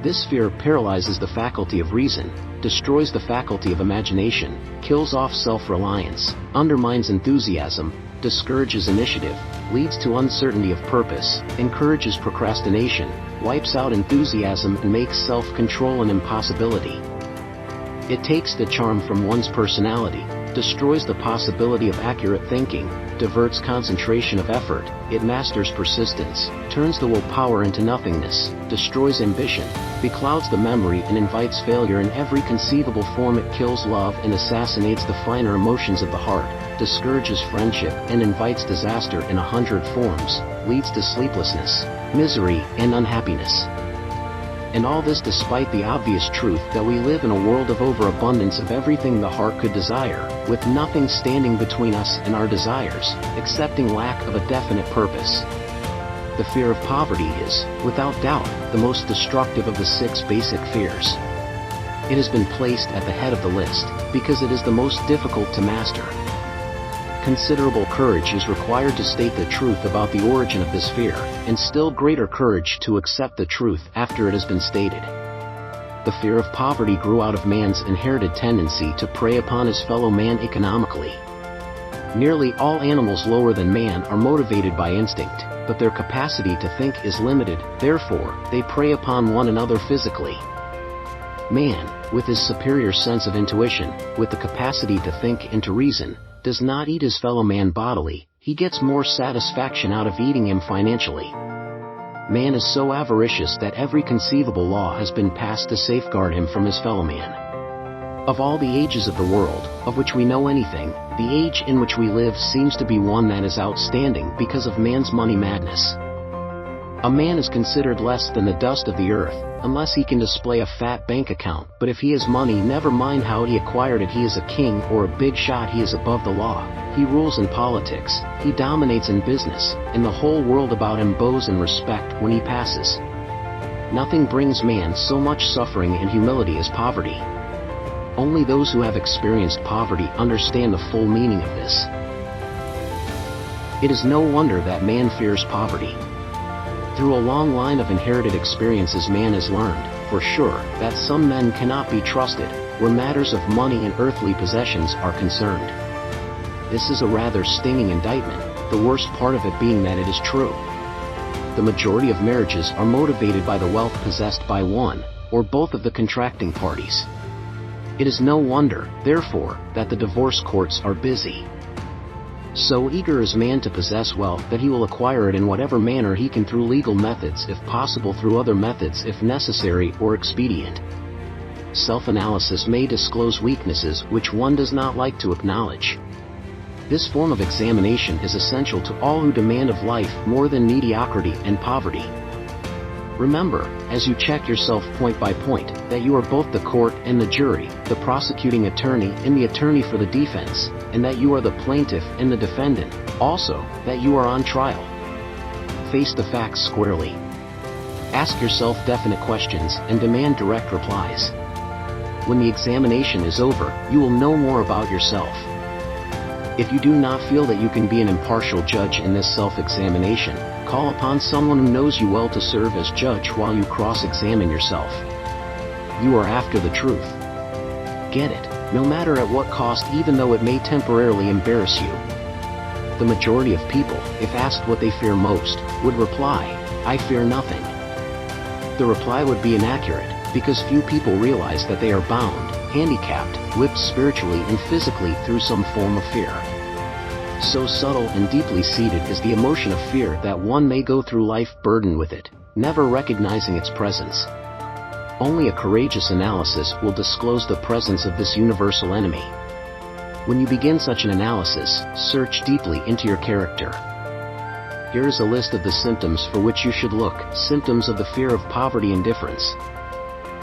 This fear paralyzes the faculty of reason, destroys the faculty of imagination, kills off self-reliance, undermines enthusiasm, discourages initiative, leads to uncertainty of purpose, encourages procrastination, wipes out enthusiasm and makes self-control an impossibility. It takes the charm from one's personality, destroys the possibility of accurate thinking, diverts concentration of effort, it masters persistence, turns the willpower into nothingness, destroys ambition, beclouds the memory and invites failure in every conceivable form. It kills love and assassinates the finer emotions of the heart, discourages friendship and invites disaster in 100 forms, leads to sleeplessness, misery, and unhappiness. And all this despite the obvious truth that we live in a world of overabundance of everything the heart could desire, with nothing standing between us and our desires, excepting lack of a definite purpose. The fear of poverty is, without doubt, the most destructive of the 6 basic fears. It has been placed at the head of the list, because it is the most difficult to master. Considerable courage is required to state the truth about the origin of this fear, and still greater courage to accept the truth after it has been stated. The fear of poverty grew out of man's inherited tendency to prey upon his fellow man economically. Nearly all animals lower than man are motivated by instinct, but their capacity to think is limited, therefore, they prey upon one another physically. Man, with his superior sense of intuition, with the capacity to think and to reason, does not eat his fellow man bodily, he gets more satisfaction out of eating him financially. Man is so avaricious that every conceivable law has been passed to safeguard him from his fellow man. Of all the ages of the world, of which we know anything, the age in which we live seems to be one that is outstanding because of man's money madness. A man is considered less than the dust of the earth, unless he can display a fat bank account, but if he has money, never mind how he acquired it, he is a king or a big shot, he is above the law, he rules in politics, he dominates in business, and the whole world about him bows in respect when he passes. Nothing brings man so much suffering and humility as poverty. Only those who have experienced poverty understand the full meaning of this. It is no wonder that man fears poverty. Through a long line of inherited experiences man has learned, for sure, that some men cannot be trusted, where matters of money and earthly possessions are concerned. This is a rather stinging indictment, the worst part of it being that it is true. The majority of marriages are motivated by the wealth possessed by one, or both of the contracting parties. It is no wonder, therefore, that the divorce courts are busy. So eager is man to possess wealth that he will acquire it in whatever manner he can, through legal methods if possible, through other methods if necessary or expedient. Self-analysis may disclose weaknesses which one does not like to acknowledge. This form of examination is essential to all who demand of life more than mediocrity and poverty. Remember, as you check yourself point by point, that you are both the court and the jury, the prosecuting attorney and the attorney for the defense, and that you are the plaintiff and the defendant, also, that you are on trial. Face the facts squarely. Ask yourself definite questions and demand direct replies. When the examination is over, you will know more about yourself. If you do not feel that you can be an impartial judge in this self-examination, call upon someone who knows you well to serve as judge while you cross-examine yourself. You are after the truth. Get it, no matter at what cost, even though it may temporarily embarrass you. The majority of people, if asked what they fear most, would reply, "I fear nothing." The reply would be inaccurate, because few people realize that they are bound, handicapped, whipped spiritually and physically through some form of fear. So subtle and deeply seated is the emotion of fear that one may go through life burdened with it, never recognizing its presence. Only a courageous analysis will disclose the presence of this universal enemy. When you begin such an analysis, search deeply into your character. Here is a list of the symptoms for which you should look. Symptoms of the fear of poverty: indifference.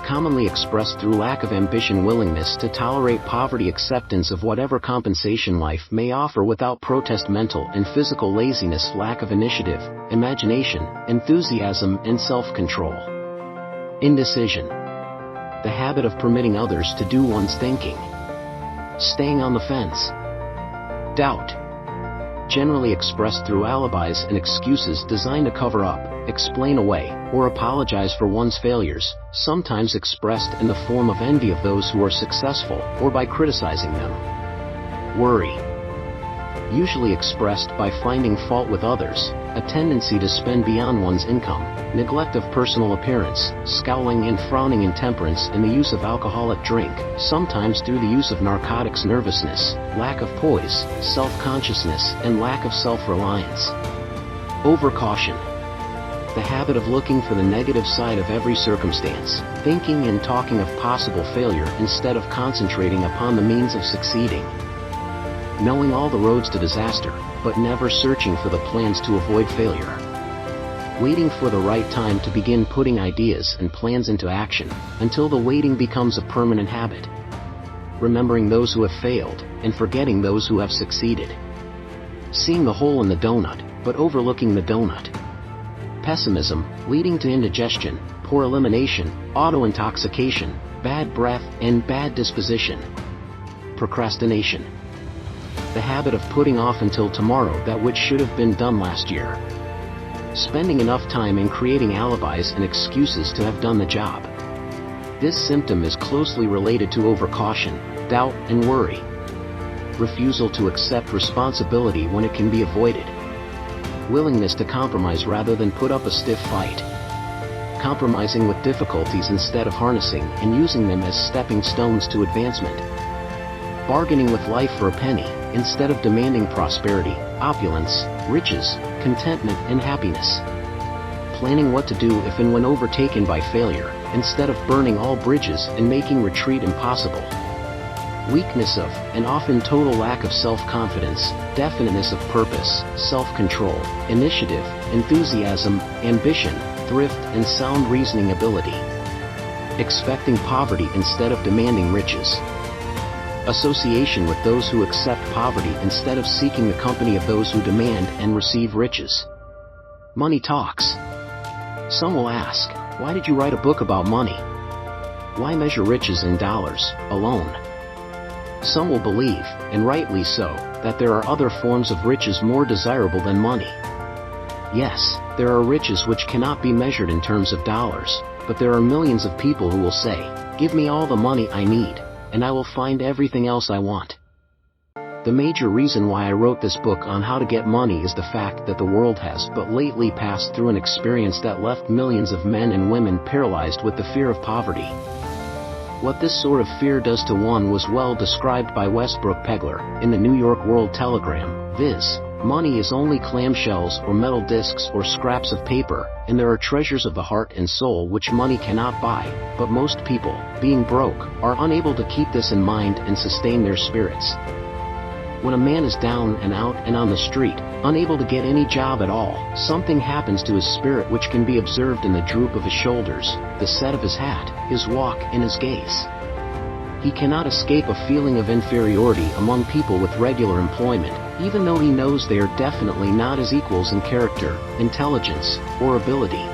Commonly expressed through lack of ambition, willingness to tolerate poverty, acceptance of whatever compensation life may offer without protest, mental and physical laziness, lack of initiative, imagination, enthusiasm, and self-control. Indecision. The habit of permitting others to do one's thinking. Staying on the fence. Doubt. Generally expressed through alibis and excuses designed to cover up, explain away, or apologize for one's failures, sometimes expressed in the form of envy of those who are successful, or by criticizing them. Worry. Usually expressed by finding fault with others, a tendency to spend beyond one's income, neglect of personal appearance, scowling and frowning, intemperance in the use of alcoholic drink, sometimes through the use of narcotics, nervousness, lack of poise, self-consciousness, and lack of self-reliance. Overcaution. The habit of looking for the negative side of every circumstance, thinking and talking of possible failure instead of concentrating upon the means of succeeding. Knowing all the roads to disaster, but never searching for the plans to avoid failure. Waiting for the right time to begin putting ideas and plans into action, until the waiting becomes a permanent habit. Remembering those who have failed, and forgetting those who have succeeded. Seeing the hole in the donut, but overlooking the donut. Pessimism, leading to indigestion, poor elimination, auto-intoxication, bad breath, and bad disposition. Procrastination. The habit of putting off until tomorrow that which should have been done last year. Spending enough time in creating alibis and excuses to have done the job. This symptom is closely related to overcaution, doubt, and worry. Refusal to accept responsibility when it can be avoided. Willingness to compromise rather than put up a stiff fight. Compromising with difficulties instead of harnessing and using them as stepping stones to advancement. Bargaining with life for a penny, instead of demanding prosperity, opulence, riches, contentment, and happiness. Planning what to do if and when overtaken by failure, instead of burning all bridges and making retreat impossible. Weakness of, and often total lack of self-confidence, definiteness of purpose, self-control, initiative, enthusiasm, ambition, thrift, and sound reasoning ability. Expecting poverty instead of demanding riches. Association with those who accept poverty instead of seeking the company of those who demand and receive riches. Money talks. Some will ask, why did you write a book about money? Why measure riches in dollars alone? Some will believe, and rightly so, that there are other forms of riches more desirable than money. Yes, there are riches which cannot be measured in terms of dollars, but there are millions of people who will say, "Give me all the money I need, and I will find everything else I want." The major reason why I wrote this book on how to get money is the fact that the world has but lately passed through an experience that left millions of men and women paralyzed with the fear of poverty. What this sort of fear does to one was well described by Westbrook Pegler in the New York World Telegram, viz., money is only clamshells or metal discs or scraps of paper, and there are treasures of the heart and soul which money cannot buy, but most people, being broke, are unable to keep this in mind and sustain their spirits. When a man is down and out and on the street, unable to get any job at all, something happens to his spirit which can be observed in the droop of his shoulders, the set of his hat, his walk, and his gaze. He cannot escape a feeling of inferiority among people with regular employment, even though he knows they are definitely not his equals in character, intelligence, or ability.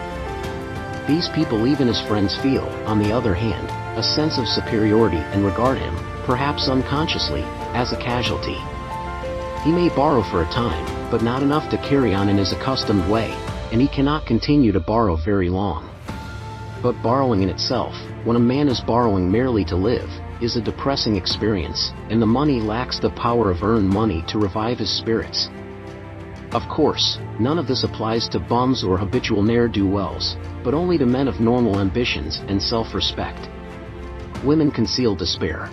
These people, even his friends, feel, on the other hand, a sense of superiority and regard him, perhaps unconsciously, as a casualty. He may borrow for a time, but not enough to carry on in his accustomed way, and he cannot continue to borrow very long. But borrowing in itself, when a man is borrowing merely to live, is a depressing experience, and the money lacks the power of earned money to revive his spirits. Of course, none of this applies to bums or habitual ne'er-do-wells, but only to men of normal ambitions and self-respect. Women conceal despair.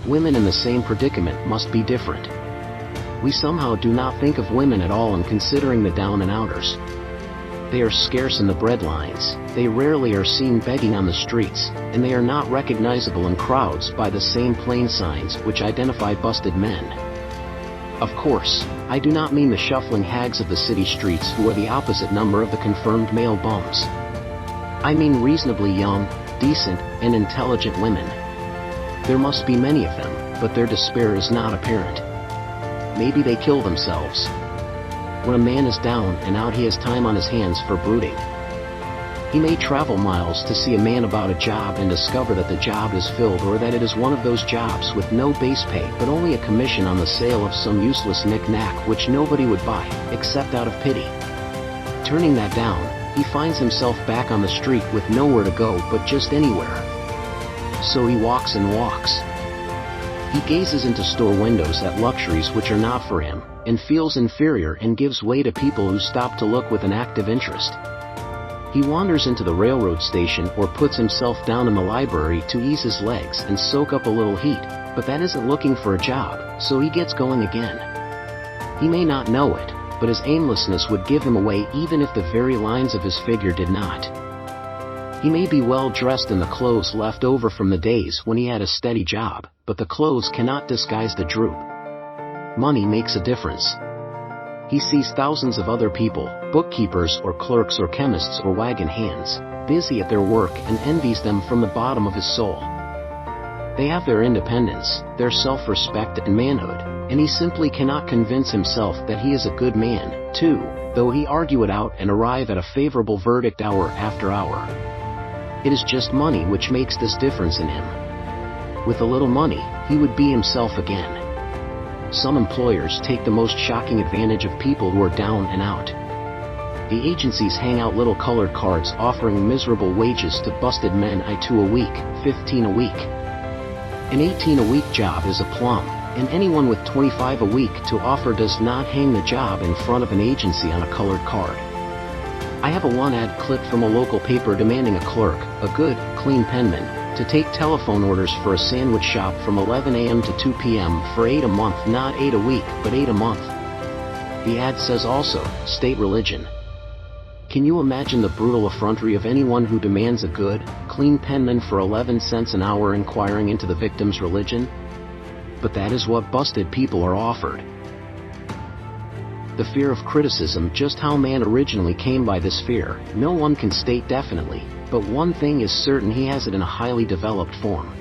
Women in the same predicament must be different. We somehow do not think of women at all in considering the down-and-outers. They are scarce in the breadlines, they rarely are seen begging on the streets, and they are not recognizable in crowds by the same plain signs which identify busted men. Of course, I do not mean the shuffling hags of the city streets who are the opposite number of the confirmed male bums. I mean reasonably young, decent, and intelligent women. There must be many of them, but their despair is not apparent. Maybe they kill themselves. When a man is down and out, he has time on his hands for brooding. He may travel miles to see a man about a job and discover that the job is filled, or that it is one of those jobs with no base pay but only a commission on the sale of some useless knick-knack which nobody would buy, except out of pity. Turning that down, he finds himself back on the street with nowhere to go but just anywhere. So he walks and walks. He gazes into store windows at luxuries which are not for him, and feels inferior and gives way to people who stop to look with an active interest. He wanders into the railroad station or puts himself down in the library to ease his legs and soak up a little heat, but that isn't looking for a job, so he gets going again. He may not know it, but his aimlessness would give him away even if the very lines of his figure did not. He may be well dressed in the clothes left over from the days when he had a steady job, but the clothes cannot disguise the droop. Money makes a difference. He sees thousands of other people, bookkeepers or clerks or chemists or wagon hands, busy at their work, and envies them from the bottom of his soul. They have their independence, their self-respect and manhood, and he simply cannot convince himself that he is a good man, too, though he argue it out and arrive at a favorable verdict hour after hour. It is just money which makes this difference in him. With a little money, he would be himself again. Some employers take the most shocking advantage of people who are down and out. The agencies hang out little colored cards offering miserable wages to busted men. $2 a week, $15 a week. An $18 a week job is a plum, and anyone with $25 a week to offer does not hang the job in front of an agency on a colored card. I have a one-ad clip from a local paper demanding a clerk, a good, clean penman, to take telephone orders for a sandwich shop from 11 a.m. to 2 p.m. for $8 a month, not $8 a week, but $8 a month. The ad says also, state religion. Can you imagine the brutal effrontery of anyone who demands a good, clean penman for 11 cents an hour inquiring into the victim's religion? But that is what busted people are offered. The fear of criticism. Just how man originally came by this fear, no one can state definitely, but one thing is certain: he has it in a highly developed form.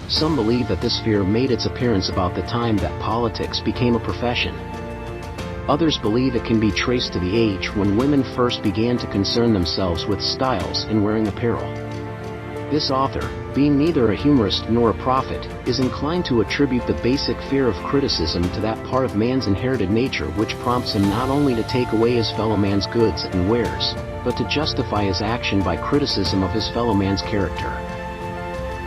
Some believe that this fear made its appearance about the time that politics became a profession. Others believe it can be traced to the age when women first began to concern themselves with styles and wearing apparel. This author, being neither a humorist nor a prophet, is inclined to attribute the basic fear of criticism to that part of man's inherited nature which prompts him not only to take away his fellow man's goods and wares, but to justify his action by criticism of his fellow man's character.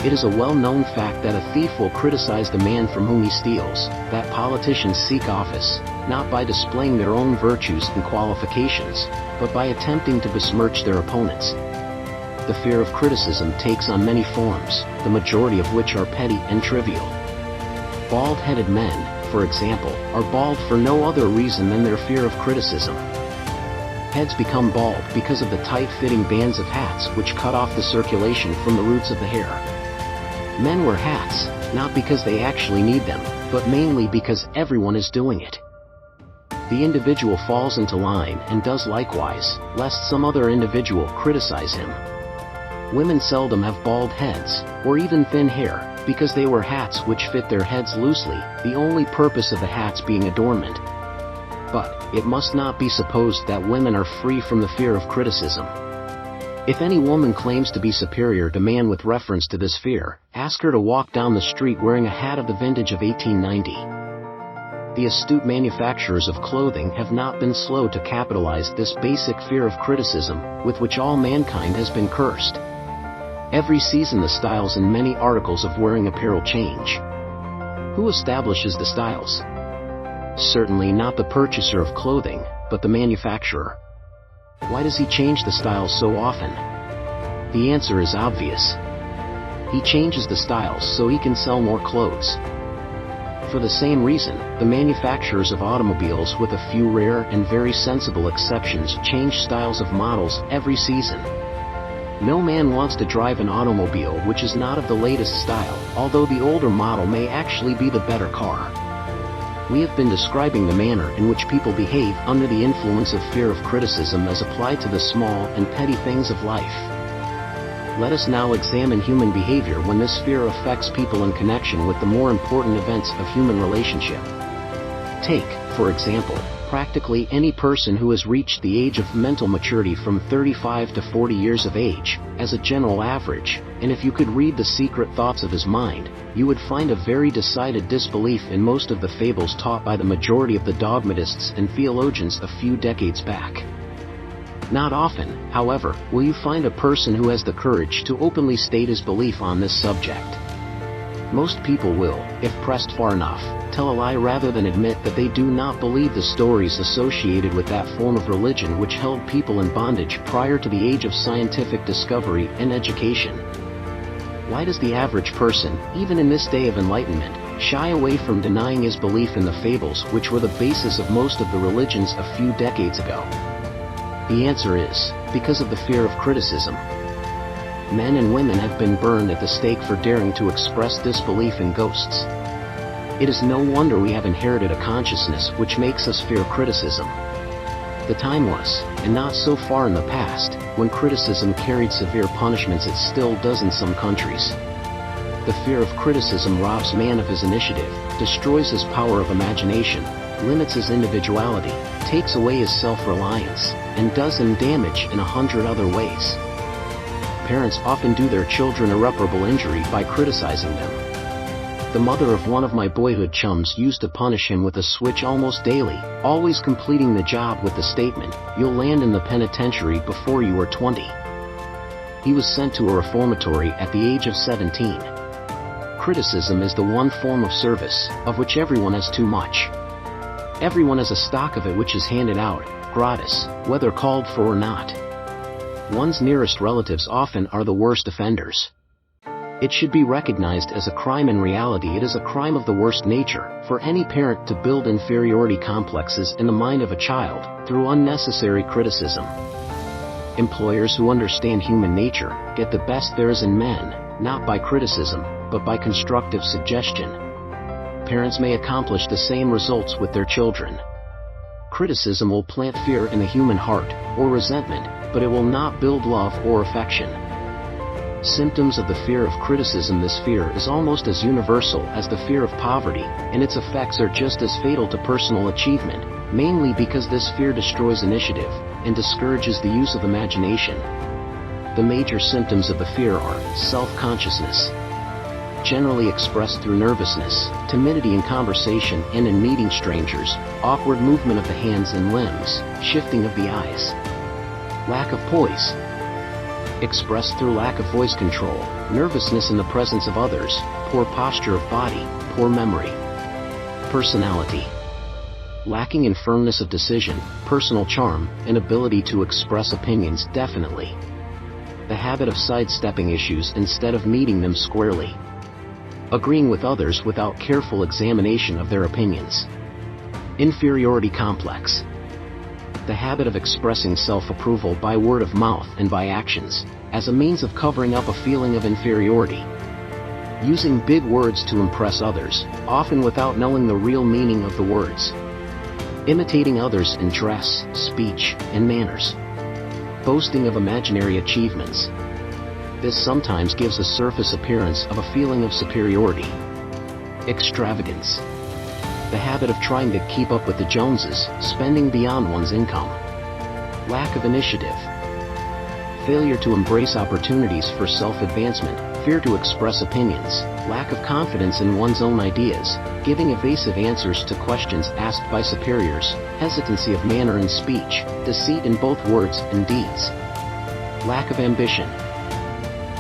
It is a well-known fact that a thief will criticize the man from whom he steals, that politicians seek office, not by displaying their own virtues and qualifications, but by attempting to besmirch their opponents. The fear of criticism takes on many forms, the majority of which are petty and trivial. Bald-headed men, for example, are bald for no other reason than their fear of criticism. Heads become bald because of the tight-fitting bands of hats which cut off the circulation from the roots of the hair. Men wear hats, not because they actually need them, but mainly because everyone is doing it. The individual falls into line and does likewise, lest some other individual criticize him. Women seldom have bald heads, or even thin hair, because they wear hats which fit their heads loosely, the only purpose of the hats being adornment. But it must not be supposed that women are free from the fear of criticism. If any woman claims to be superior to man with reference to this fear, ask her to walk down the street wearing a hat of the vintage of 1890. the astute manufacturers of clothing have not been slow to capitalize this basic fear of criticism, with which all mankind has been cursed. Every season the styles in many articles of wearing apparel change. Who establishes the styles? Certainly not the purchaser of clothing, but the manufacturer. Why does he change the styles so often? The answer is obvious. He changes the styles so he can sell more clothes. For the same reason, the manufacturers of automobiles, with a few rare and very sensible exceptions, change styles of models every season. No man wants to drive an automobile which is not of the latest style, although the older model may actually be the better car. We have been describing the manner in which people behave under the influence of fear of criticism as applied to the small and petty things of life. Let us now examine human behavior when this fear affects people in connection with the more important events of human relationship. Take, for example, practically any person who has reached the age of mental maturity from 35 to 40 years of age, as a general average, and if you could read the secret thoughts of his mind, you would find a very decided disbelief in most of the fables taught by the majority of the dogmatists and theologians a few decades back. Not often, however, will you find a person who has the courage to openly state his belief on this subject. Most people will, if pressed far enough, tell a lie rather than admit that they do not believe the stories associated with that form of religion which held people in bondage prior to the age of scientific discovery and education. Why does the average person, even in this day of enlightenment, shy away from denying his belief in the fables which were the basis of most of the religions a few decades ago? The answer is, because of the fear of criticism. Men and women have been burned at the stake for daring to express disbelief in ghosts. It is no wonder we have inherited a consciousness which makes us fear criticism. The time was, and not so far in the past, when criticism carried severe punishments. It still does in some countries. The fear of criticism robs man of his initiative, destroys his power of imagination, limits his individuality, takes away his self-reliance, and does him damage in 100 other ways. Parents often do their children irreparable injury by criticizing them. The mother of one of my boyhood chums used to punish him with a switch almost daily, always completing the job with the statement, "You'll land in the penitentiary before you are 20." He was sent to a reformatory at the age of 17. Criticism is the one form of service, of which everyone has too much. Everyone has a stock of it which is handed out, gratis, whether called for or not. One's nearest relatives often are the worst offenders. It should be recognized as a crime. In reality, it is a crime of the worst nature for any parent to build inferiority complexes in the mind of a child through unnecessary criticism. Employers who understand human nature get the best there is in men, not by criticism, but by constructive suggestion. Parents may accomplish the same results with their children. Criticism will plant fear in the human heart, or resentment, but it will not build love or affection. Symptoms of the fear of criticism. This fear is almost as universal as the fear of poverty, and its effects are just as fatal to personal achievement, mainly because this fear destroys initiative, and discourages the use of imagination. The major symptoms of the fear are self-consciousness, generally expressed through nervousness, timidity in conversation and in meeting strangers, awkward movement of the hands and limbs, shifting of the eyes. Lack of poise, expressed through lack of voice control, nervousness in the presence of others, poor posture of body, poor memory. Personality, lacking in firmness of decision, personal charm, and ability to express opinions definitely. The habit of sidestepping issues instead of meeting them squarely. Agreeing with others without careful examination of their opinions. Inferiority complex, the habit of expressing self-approval by word of mouth and by actions, as a means of covering up a feeling of inferiority. Using big words to impress others, often without knowing the real meaning of the words. Imitating others in dress, speech, and manners. Boasting of imaginary achievements. This sometimes gives a surface appearance of a feeling of superiority. Extravagance, the habit of trying to keep up with the Joneses, spending beyond one's income. Lack of initiative, failure to embrace opportunities for self-advancement, fear to express opinions, lack of confidence in one's own ideas, giving evasive answers to questions asked by superiors, hesitancy of manner and speech, deceit in both words and deeds. Lack of ambition.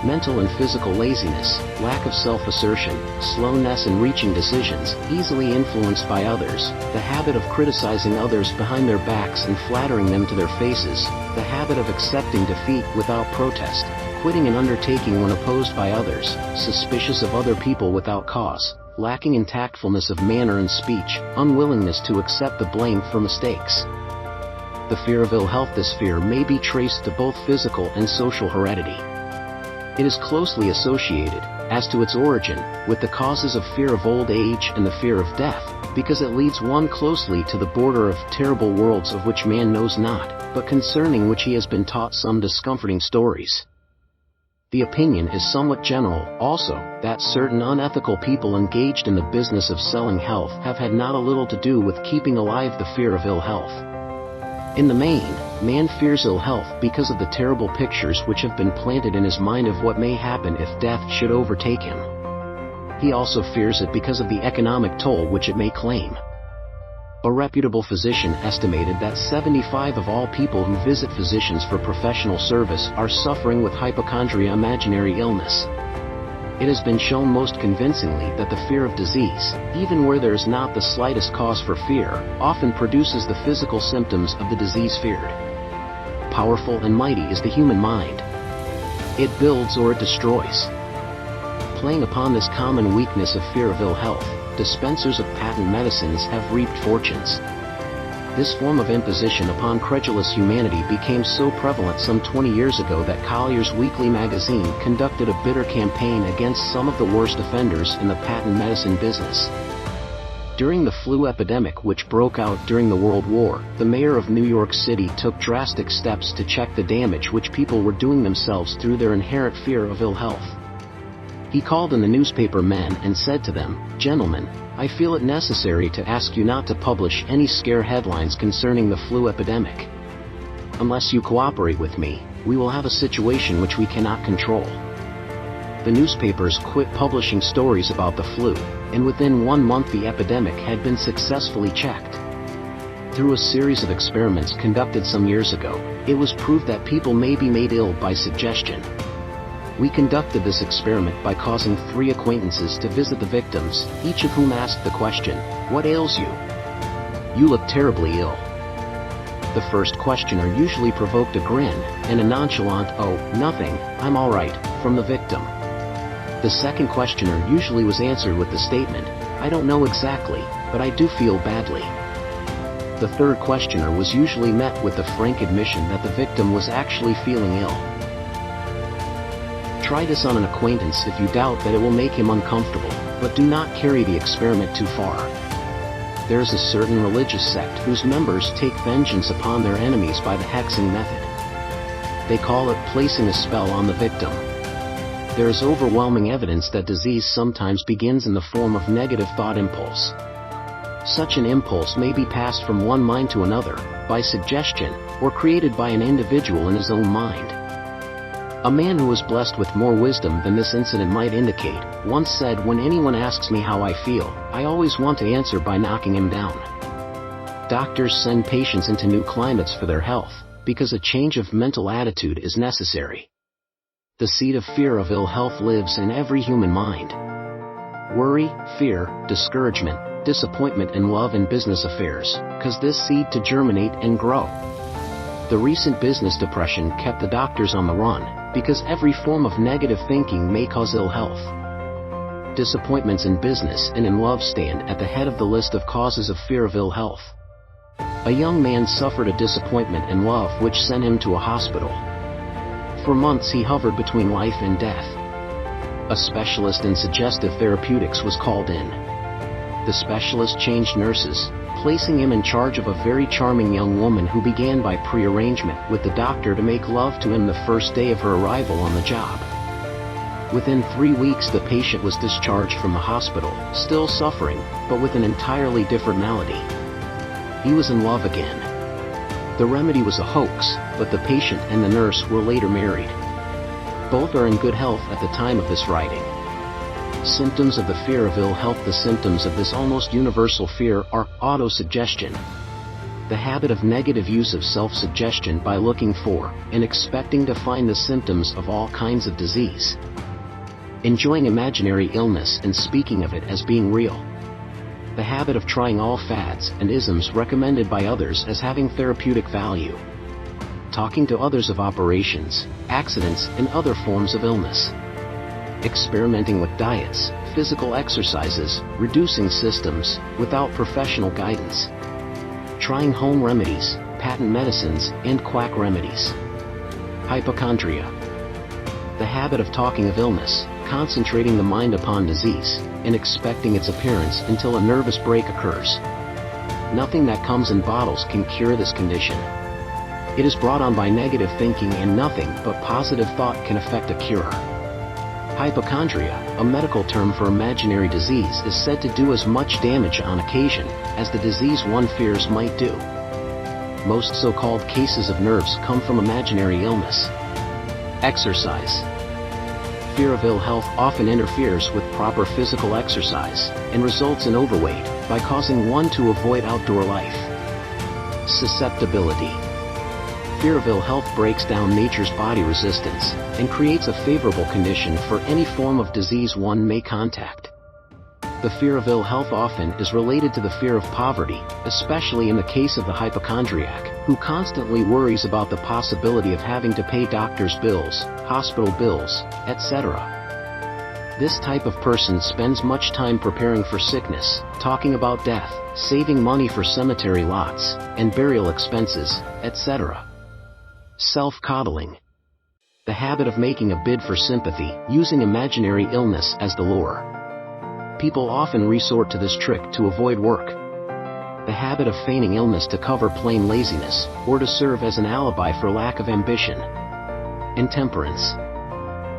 Mental and physical laziness, lack of self-assertion, slowness in reaching decisions, easily influenced by others, the habit of criticizing others behind their backs and flattering them to their faces, the habit of accepting defeat without protest, quitting an undertaking when opposed by others, suspicious of other people without cause, lacking in tactfulness of manner and speech, unwillingness to accept the blame for mistakes. The fear of ill health. This fear may be traced to both physical and social heredity. It is closely associated, as to its origin, with the causes of fear of old age and the fear of death, because it leads one closely to the border of terrible worlds of which man knows not, but concerning which he has been taught some discomforting stories. The opinion is somewhat general, also, that certain unethical people engaged in the business of selling health have had not a little to do with keeping alive the fear of ill health. In the main, man fears ill health because of the terrible pictures which have been planted in his mind of what may happen if death should overtake him. He also fears it because of the economic toll which it may claim. A reputable physician estimated that 75% of all people who visit physicians for professional service are suffering with hypochondria, imaginary illness. It has been shown most convincingly that the fear of disease, even where there is not the slightest cause for fear, often produces the physical symptoms of the disease feared. Powerful and mighty is the human mind. It builds or it destroys. Playing upon this common weakness of fear of ill health, dispensers of patent medicines have reaped fortunes. This form of imposition upon credulous humanity became so prevalent some 20 years ago that Collier's Weekly magazine conducted a bitter campaign against some of the worst offenders in the patent medicine business. During the flu epidemic which broke out during the World War, the mayor of New York City took drastic steps to check the damage which people were doing themselves through their inherent fear of ill health. He called in the newspaper men and said to them, "Gentlemen, I feel it necessary to ask you not to publish any scare headlines concerning the flu epidemic. Unless you cooperate with me, we will have a situation which we cannot control." The newspapers quit publishing stories about the flu, and within 1 month the epidemic had been successfully checked. Through a series of experiments conducted some years ago, it was proved that people may be made ill by suggestion. We conducted this experiment by causing 3 acquaintances to visit the victims, each of whom asked the question, "What ails you?" "You look terribly ill." The first questioner usually provoked a grin, and a nonchalant, "Oh, nothing, I'm all right," from the victim. The second questioner usually was answered with the statement, "I don't know exactly, but I do feel badly." The third questioner was usually met with the frank admission that the victim was actually feeling ill. Try this on an acquaintance if you doubt that it will make him uncomfortable, but do not carry the experiment too far. There is a certain religious sect whose members take vengeance upon their enemies by the hexing method. They call it placing a spell on the victim. There is overwhelming evidence that disease sometimes begins in the form of negative thought impulse. Such an impulse may be passed from one mind to another, by suggestion, or created by an individual in his own mind. A man who was blessed with more wisdom than this incident might indicate, once said, "When anyone asks me how I feel, I always want to answer by knocking him down." Doctors send patients into new climates for their health, because a change of mental attitude is necessary. The seed of fear of ill health lives in every human mind. Worry, fear, discouragement, disappointment and love in business affairs, cause this seed to germinate and grow. The recent business depression kept the doctors on the run, because every form of negative thinking may cause ill health. Disappointments in business and in love stand at the head of the list of causes of fear of ill health. A young man suffered a disappointment in love which sent him to a hospital. For months he hovered between life and death. A specialist in suggestive therapeutics was called in. The specialist changed nurses, placing him in charge of a very charming young woman who began by pre-arrangement with the doctor to make love to him the first day of her arrival on the job. Within 3 weeks the patient was discharged from the hospital, still suffering, but with an entirely different malady. He was in love again. The remedy was a hoax, but the patient and the nurse were later married. Both are in good health at the time of this writing. Symptoms of the fear of ill health. The symptoms of this almost universal fear are autosuggestion, the habit of negative use of self-suggestion by looking for and expecting to find the symptoms of all kinds of disease, enjoying imaginary illness and speaking of it as being real, the habit of trying all fads and isms recommended by others as having therapeutic value, talking to others of operations, accidents, and other forms of illness, experimenting with diets, physical exercises, reducing systems without professional guidance, trying home remedies, patent medicines, and quack remedies. Hypochondria, the habit of talking of illness, concentrating the mind upon disease, and expecting its appearance until a nervous break occurs. Nothing that comes in bottles can cure this condition. It is brought on by negative thinking, and nothing but positive thought can effect a cure. Hypochondria, a medical term for imaginary disease, is said to do as much damage on occasion as the disease one fears might do. Most so-called cases of nerves come from imaginary illness. Exercise. Fear of ill health often interferes with proper physical exercise and results in overweight by causing one to avoid outdoor life. Susceptibility. Fear of ill health breaks down nature's body resistance and creates a favorable condition for any form of disease one may contact. The fear of ill health often is related to the fear of poverty, especially in the case of the hypochondriac, who constantly worries about the possibility of having to pay doctor's bills, hospital bills, etc. This type of person spends much time preparing for sickness, talking about death, saving money for cemetery lots and burial expenses, etc. Self-coddling. The habit of making a bid for sympathy, using imaginary illness as the lure. People often resort to this trick to avoid work. The habit of feigning illness to cover plain laziness, or to serve as an alibi for lack of ambition. Intemperance.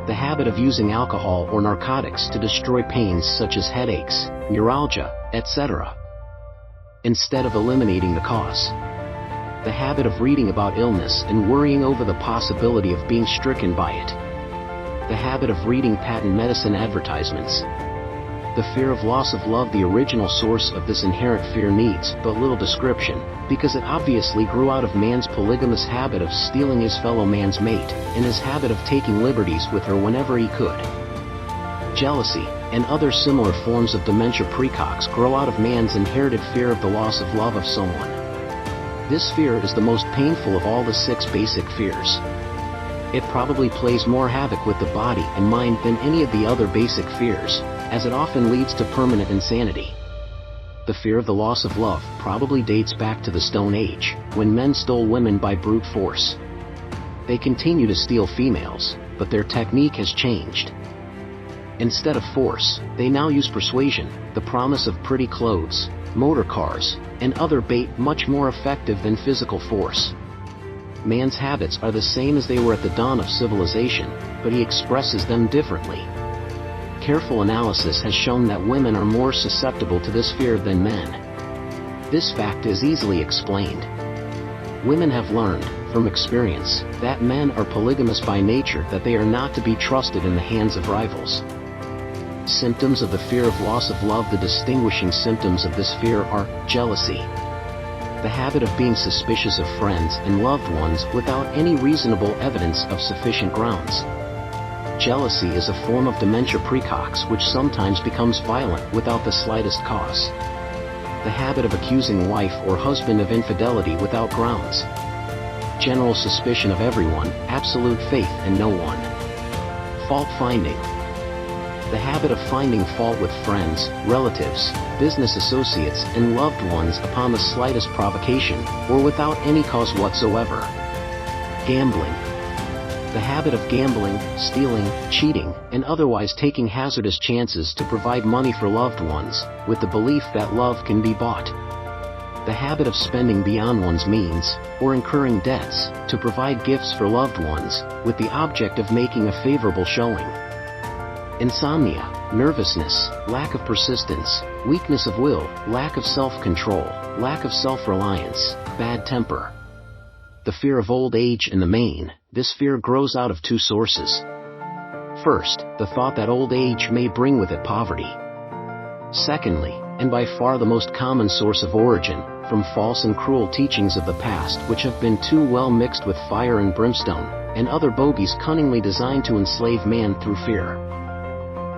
The habit of using alcohol or narcotics to destroy pains such as headaches, neuralgia, etc., instead of eliminating the cause. The habit of reading about illness and worrying over the possibility of being stricken by it. The habit of reading patent medicine advertisements. The fear of loss of love. The original source of this inherent fear needs but little description, because it obviously grew out of man's polygamous habit of stealing his fellow man's mate, and his habit of taking liberties with her whenever he could. Jealousy, and other similar forms of dementia precox grow out of man's inherited fear of the loss of love of someone. This fear is the most painful of all the 6 basic fears. It probably plays more havoc with the body and mind than any of the other basic fears, as it often leads to permanent insanity. The fear of the loss of love probably dates back to the Stone Age, when men stole women by brute force. They continue to steal females, but their technique has changed. Instead of force, they now use persuasion, the promise of pretty clothes, motor cars, and other bait much more effective than physical force. Man's habits are the same as they were at the dawn of civilization, but he expresses them differently. Careful analysis has shown that women are more susceptible to this fear than men. This fact is easily explained. Women have learned, from experience, that men are polygamous by nature, that they are not to be trusted in the hands of rivals. Symptoms of the fear of loss of love. The distinguishing symptoms of this fear are jealousy, the habit of being suspicious of friends and loved ones without any reasonable evidence of sufficient grounds. Jealousy is a form of dementia precox which sometimes becomes violent without the slightest cause. The habit of accusing wife or husband of infidelity without grounds. General suspicion of everyone, absolute faith in no one. Fault finding. The habit of finding fault with friends, relatives, business associates, and loved ones upon the slightest provocation, or without any cause whatsoever. Gambling. The habit of gambling, stealing, cheating, and otherwise taking hazardous chances to provide money for loved ones, with the belief that love can be bought. The habit of spending beyond one's means, or incurring debts, to provide gifts for loved ones, with the object of making a favorable showing. Insomnia, nervousness, lack of persistence, weakness of will, lack of self-control, lack of self-reliance, bad temper. The fear of old age. In the main, this fear grows out of 2 sources. First, the thought that old age may bring with it poverty. Secondly, and by far the most common source of origin, from false and cruel teachings of the past which have been too well mixed with fire and brimstone, and other bogies cunningly designed to enslave man through fear.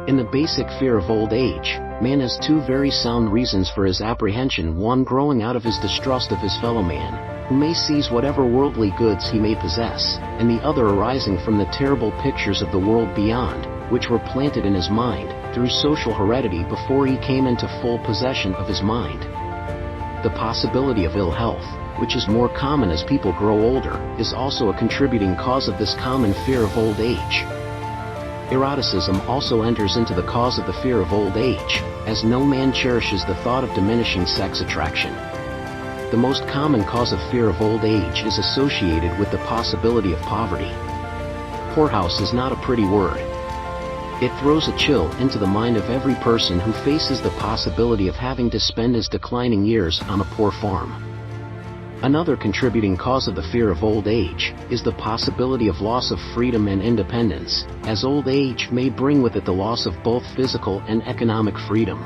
In the basic fear of old age, man has two very sound reasons for his apprehension, one growing out of his distrust of his fellow man, who may seize whatever worldly goods he may possess, and the other arising from the terrible pictures of the world beyond, which were planted in his mind, through social heredity before he came into full possession of his mind. The possibility of ill health, which is more common as people grow older, is also a contributing cause of this common fear of old age. Eroticism also enters into the cause of the fear of old age, as no man cherishes the thought of diminishing sex attraction. The most common cause of fear of old age is associated with the possibility of poverty. Poorhouse is not a pretty word. It throws a chill into the mind of every person who faces the possibility of having to spend his declining years on a poor farm. Another contributing cause of the fear of old age is the possibility of loss of freedom and independence, as old age may bring with it the loss of both physical and economic freedom.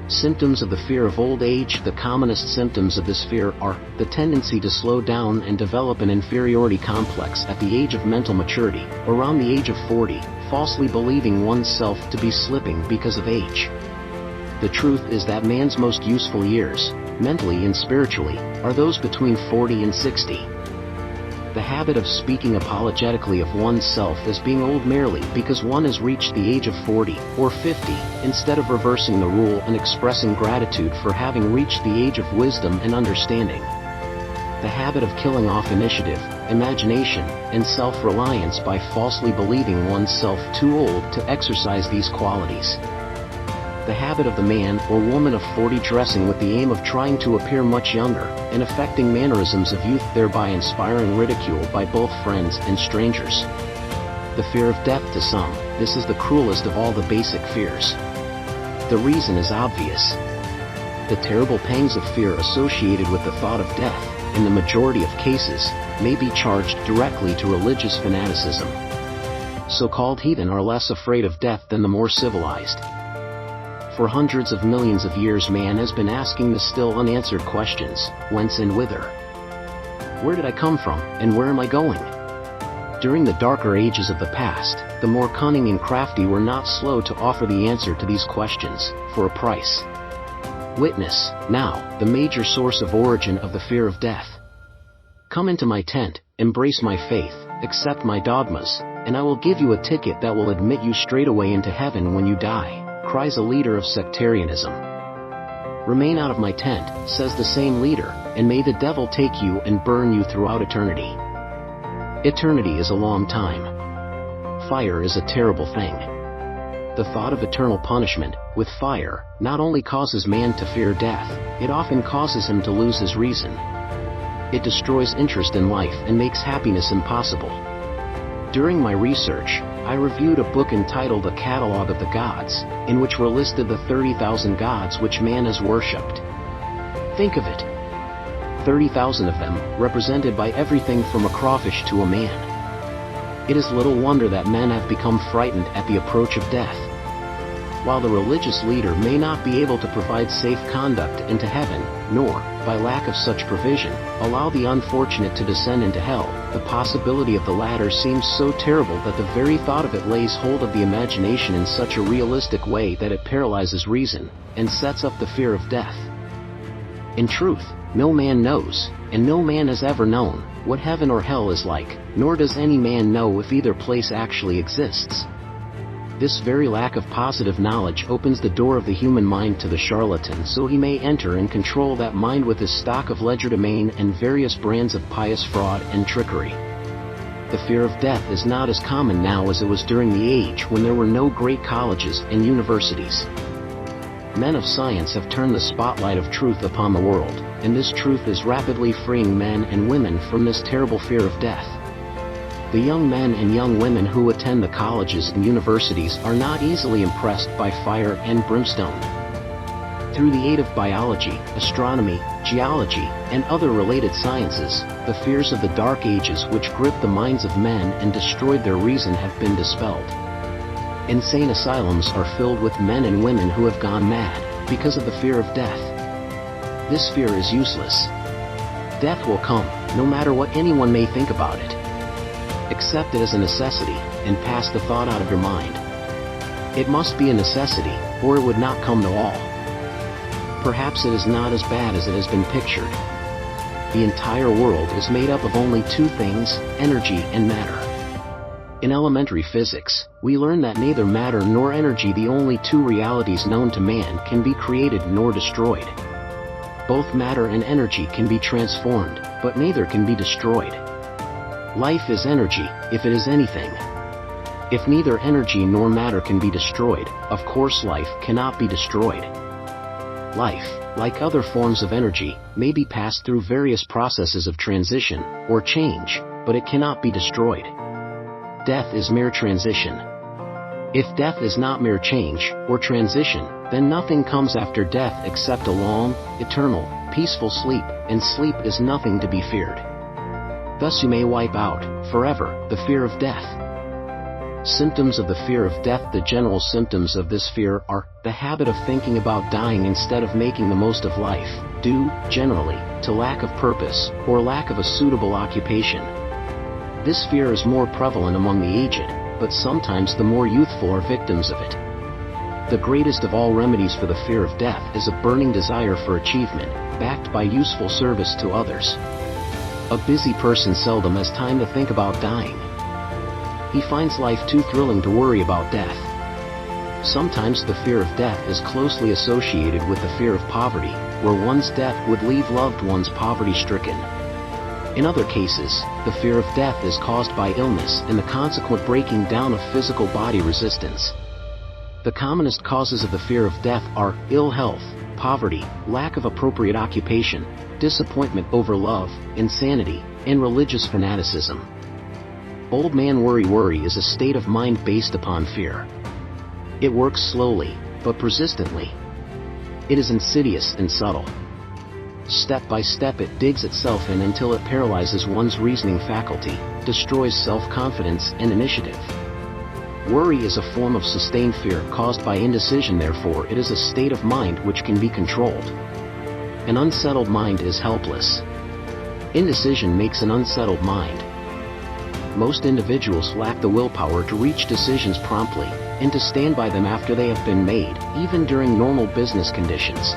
Symptoms of the fear of old age. The commonest symptoms of this fear are the tendency to slow down and develop an inferiority complex at the age of mental maturity, around the age of 40, falsely believing oneself to be slipping because of age. The truth is that man's most useful years, mentally and spiritually, are those between 40 and 60. The habit of speaking apologetically of oneself as being old merely because one has reached the age of 40 or 50, instead of reversing the rule and expressing gratitude for having reached the age of wisdom and understanding. The habit of killing off initiative, imagination, and self-reliance by falsely believing oneself too old to exercise these qualities. The habit of the man or woman of 40 dressing with the aim of trying to appear much younger, and affecting mannerisms of youth, thereby inspiring ridicule by both friends and strangers. The fear of death. To some, this is the cruelest of all the basic fears. The reason is obvious. The terrible pangs of fear associated with the thought of death, in the majority of cases, may be charged directly to religious fanaticism. So-called heathen are less afraid of death than the more civilized. For hundreds of millions of years man has been asking the still unanswered questions: whence and whither? Where did I come from, and where am I going? During the darker ages of the past, the more cunning and crafty were not slow to offer the answer to these questions, for a price. Witness, now, the major source of origin of the fear of death. Come into my tent, embrace my faith, accept my dogmas, and I will give you a ticket that will admit you straightaway into heaven when you die, cries a leader of sectarianism. Remain out of my tent, says the same leader, and may the devil take you and burn you throughout eternity. Eternity is a long time. Fire is a terrible thing. The thought of eternal punishment, with fire, not only causes man to fear death, it often causes him to lose his reason. It destroys interest in life and makes happiness impossible. During my research, I reviewed a book entitled A Catalogue of the Gods, in which were listed the 30,000 gods which man has worshipped. Think of it. 30,000 of them, represented by everything from a crawfish to a man. It is little wonder that men have become frightened at the approach of death. While the religious leader may not be able to provide safe conduct into heaven, nor, by lack of such provision, allow the unfortunate to descend into hell, the possibility of the latter seems so terrible that the very thought of it lays hold of the imagination in such a realistic way that it paralyzes reason, and sets up the fear of death. In truth, no man knows, and no man has ever known, what heaven or hell is like, nor does any man know if either place actually exists. This very lack of positive knowledge opens the door of the human mind to the charlatan, so he may enter and control that mind with his stock of legerdemain and various brands of pious fraud and trickery. The fear of death is not as common now as it was during the age when there were no great colleges and universities. Men of science have turned the spotlight of truth upon the world, and this truth is rapidly freeing men and women from this terrible fear of death. The young men and young women who attend the colleges and universities are not easily impressed by fire and brimstone. Through the aid of biology, astronomy, geology, and other related sciences, the fears of the Dark Ages which gripped the minds of men and destroyed their reason have been dispelled. Insane asylums are filled with men and women who have gone mad because of the fear of death. This fear is useless. Death will come, no matter what anyone may think about it. Accept it as a necessity, and pass the thought out of your mind. It must be a necessity, or it would not come at all. Perhaps it is not as bad as it has been pictured. The entire world is made up of only two things, energy and matter. In elementary physics, we learn that neither matter nor energy, the only two realities known to man, can be created nor destroyed. Both matter and energy can be transformed, but neither can be destroyed. Life is energy, if it is anything. If neither energy nor matter can be destroyed, of course life cannot be destroyed. Life, like other forms of energy, may be passed through various processes of transition or change, but it cannot be destroyed. Death is mere transition. If death is not mere change or transition, then nothing comes after death except a long, eternal, peaceful sleep, and sleep is nothing to be feared. Thus you may wipe out, forever, the fear of death. Symptoms of the fear of death. The general symptoms of this fear are the habit of thinking about dying instead of making the most of life, due, generally, to lack of purpose or lack of a suitable occupation. This fear is more prevalent among the aged, but sometimes the more youthful are victims of it. The greatest of all remedies for the fear of death is a burning desire for achievement, backed by useful service to others. A busy person seldom has time to think about dying. He finds life too thrilling to worry about death. Sometimes the fear of death is closely associated with the fear of poverty, where one's death would leave loved ones poverty-stricken. In other cases, the fear of death is caused by illness and the consequent breaking down of physical body resistance. The commonest causes of the fear of death are ill health, poverty, lack of appropriate occupation, disappointment over love, insanity, and religious fanaticism. Old man worry. Worry is a state of mind based upon fear. It works slowly, but persistently. It is insidious and subtle. Step by step it digs itself in until it paralyzes one's reasoning faculty, destroys self-confidence and initiative. Worry is a form of sustained fear caused by indecision. Therefore it is a state of mind which can be controlled. An unsettled mind is helpless. Indecision makes an unsettled mind. Most individuals lack the willpower to reach decisions promptly, and to stand by them after they have been made, even during normal business conditions.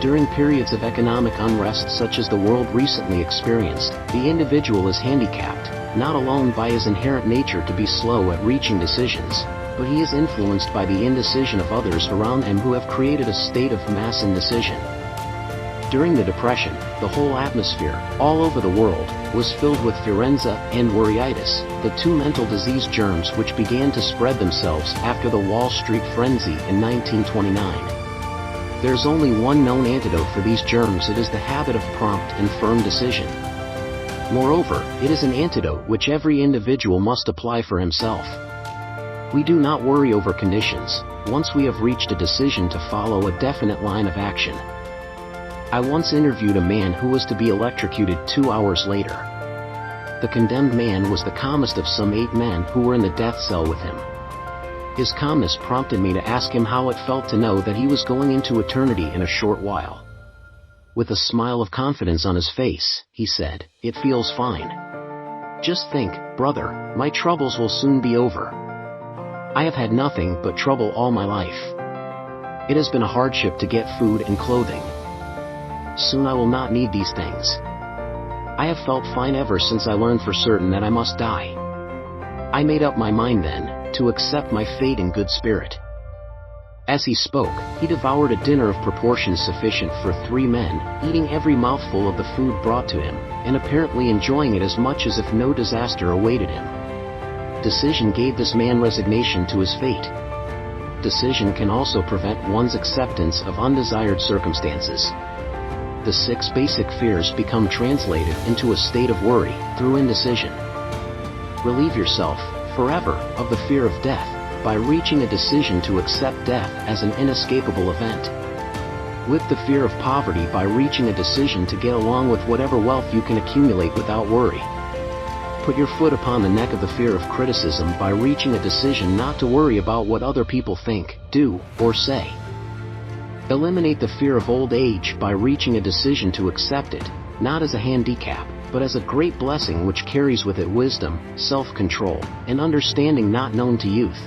During periods of economic unrest such as the world recently experienced, the individual is handicapped, not alone by his inherent nature to be slow at reaching decisions, but he is influenced by the indecision of others around him who have created a state of mass indecision. During the Depression, the whole atmosphere, all over the world, was filled with ferenza and worryitis, the two mental disease germs which began to spread themselves after the Wall Street frenzy in 1929. There's only one known antidote for these germs. It is the habit of prompt and firm decision. Moreover, it is an antidote which every individual must apply for himself. We do not worry over conditions, once we have reached a decision to follow a definite line of action. I once interviewed a man who was to be electrocuted 2 hours later. The condemned man was the calmest of some 8 men who were in the death cell with him. His calmness prompted me to ask him how it felt to know that he was going into eternity in a short while. With a smile of confidence on his face, he said, "It feels fine. Just think, brother, my troubles will soon be over. I have had nothing but trouble all my life. It has been a hardship to get food and clothing. Soon I will not need these things. I have felt fine ever since I learned for certain that I must die. I made up my mind then, to accept my fate in good spirit." As he spoke, he devoured a dinner of proportions sufficient for 3 men, eating every mouthful of the food brought to him, and apparently enjoying it as much as if no disaster awaited him. Decision gave this man resignation to his fate. Decision can also prevent one's acceptance of undesired circumstances. The 6 basic fears become translated into a state of worry through indecision. Relieve yourself, forever, of the fear of death, by reaching a decision to accept death as an inescapable event. With the fear of poverty by reaching a decision to get along with whatever wealth you can accumulate without worry. Put your foot upon the neck of the fear of criticism by reaching a decision not to worry about what other people think, do, or say. Eliminate the fear of old age by reaching a decision to accept it, not as a handicap, but as a great blessing which carries with it wisdom, self-control, and understanding not known to youth.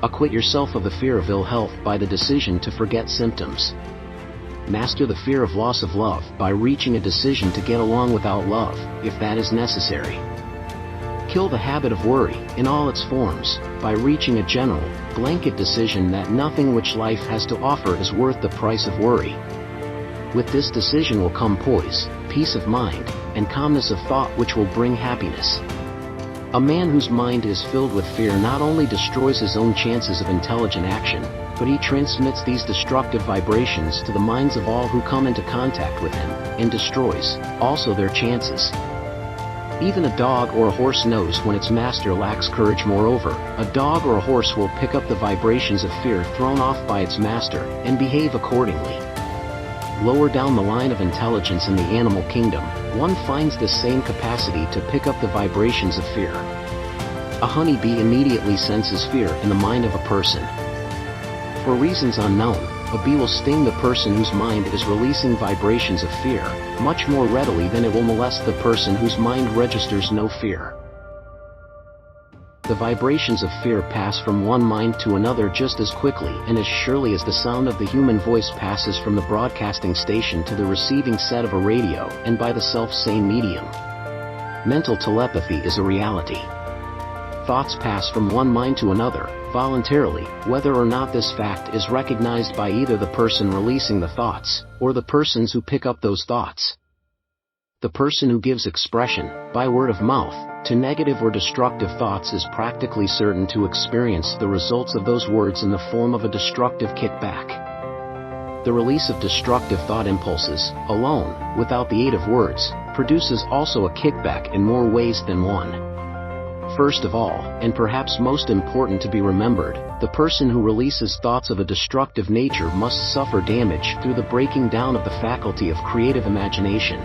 Acquit yourself of the fear of ill health by the decision to forget symptoms. Master the fear of loss of love by reaching a decision to get along without love, if that is necessary. Kill the habit of worry, in all its forms, by reaching a general, blanket decision that nothing which life has to offer is worth the price of worry. With this decision will come poise, peace of mind, and calmness of thought which will bring happiness. A man whose mind is filled with fear not only destroys his own chances of intelligent action, but he transmits these destructive vibrations to the minds of all who come into contact with him, and destroys, also their chances. Even a dog or a horse knows when its master lacks courage. Moreover, a dog or a horse will pick up the vibrations of fear thrown off by its master, and behave accordingly. Lower down the line of intelligence in the animal kingdom, one finds this same capacity to pick up the vibrations of fear. A honeybee immediately senses fear in the mind of a person. For reasons unknown, a bee will sting the person whose mind is releasing vibrations of fear, much more readily than it will molest the person whose mind registers no fear. The vibrations of fear pass from one mind to another just as quickly and as surely as the sound of the human voice passes from the broadcasting station to the receiving set of a radio, and by the self-same medium. Mental telepathy is a reality. Thoughts pass from one mind to another, voluntarily, whether or not this fact is recognized by either the person releasing the thoughts, or the persons who pick up those thoughts. The person who gives expression, by word of mouth, to negative or destructive thoughts is practically certain to experience the results of those words in the form of a destructive kickback. The release of destructive thought impulses, alone, without the aid of words, produces also a kickback in more ways than one. First of all, and perhaps most important to be remembered, the person who releases thoughts of a destructive nature must suffer damage through the breaking down of the faculty of creative imagination.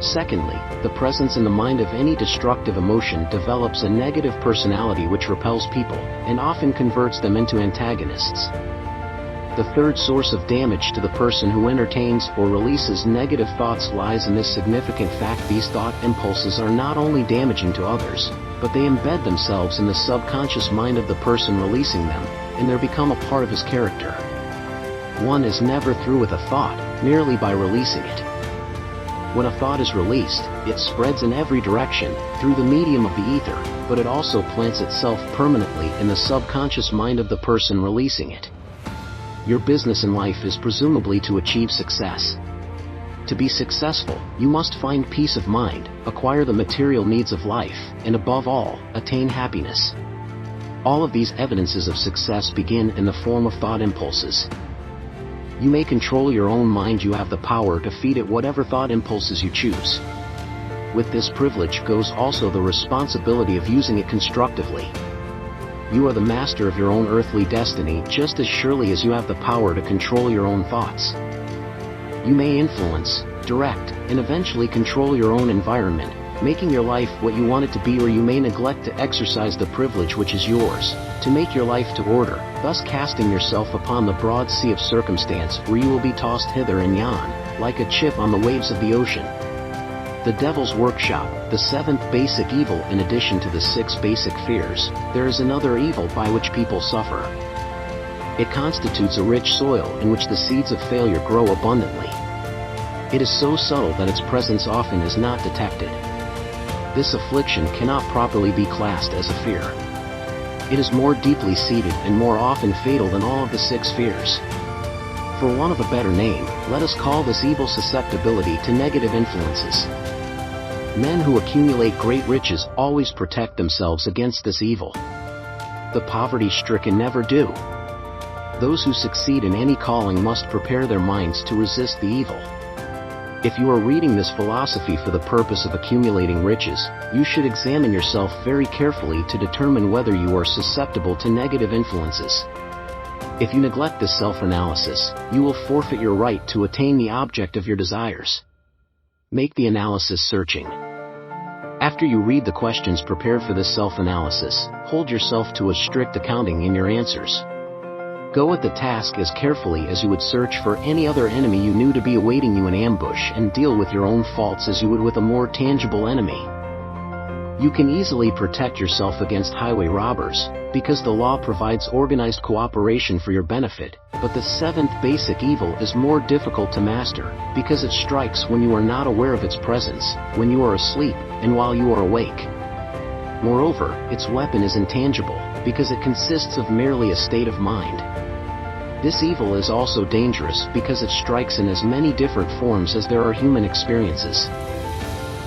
Secondly, the presence in the mind of any destructive emotion develops a negative personality which repels people, and often converts them into antagonists. The third source of damage to the person who entertains or releases negative thoughts lies in this significant fact: these thought impulses are not only damaging to others, but they embed themselves in the subconscious mind of the person releasing them, and they become a part of his character. One is never through with a thought, merely by releasing it. When a thought is released, it spreads in every direction, through the medium of the ether, but it also plants itself permanently in the subconscious mind of the person releasing it. Your business in life is presumably to achieve success. To be successful, you must find peace of mind, acquire the material needs of life, and above all, attain happiness. All of these evidences of success begin in the form of thought impulses. You may control your own mind. You have the power to feed it whatever thought impulses you choose. With this privilege goes also the responsibility of using it constructively. You are the master of your own earthly destiny just as surely as you have the power to control your own thoughts. You may influence, direct, and eventually control your own environment, making your life what you want it to be, or you may neglect to exercise the privilege which is yours, to make your life to order, thus casting yourself upon the broad sea of circumstance where you will be tossed hither and yon, like a chip on the waves of the ocean. The devil's workshop, the seventh basic evil. In addition to the 6 basic fears, there is another evil by which people suffer. It constitutes a rich soil in which the seeds of failure grow abundantly. It is so subtle that its presence often is not detected. This affliction cannot properly be classed as a fear. It is more deeply seated and more often fatal than all of the 6 fears. For want of a better name, let us call this evil susceptibility to negative influences. Men who accumulate great riches always protect themselves against this evil. The poverty-stricken never do. Those who succeed in any calling must prepare their minds to resist the evil. If you are reading this philosophy for the purpose of accumulating riches, you should examine yourself very carefully to determine whether you are susceptible to negative influences. If you neglect this self-analysis, you will forfeit your right to attain the object of your desires. Make the analysis searching. After you read the questions prepared for this self-analysis, hold yourself to a strict accounting in your answers. Go at the task as carefully as you would search for any other enemy you knew to be awaiting you in ambush, and deal with your own faults as you would with a more tangible enemy. You can easily protect yourself against highway robbers, because the law provides organized cooperation for your benefit, but the seventh basic evil is more difficult to master, because it strikes when you are not aware of its presence, when you are asleep, and while you are awake. Moreover, its weapon is intangible, because it consists of merely a state of mind. This evil is also dangerous because it strikes in as many different forms as there are human experiences.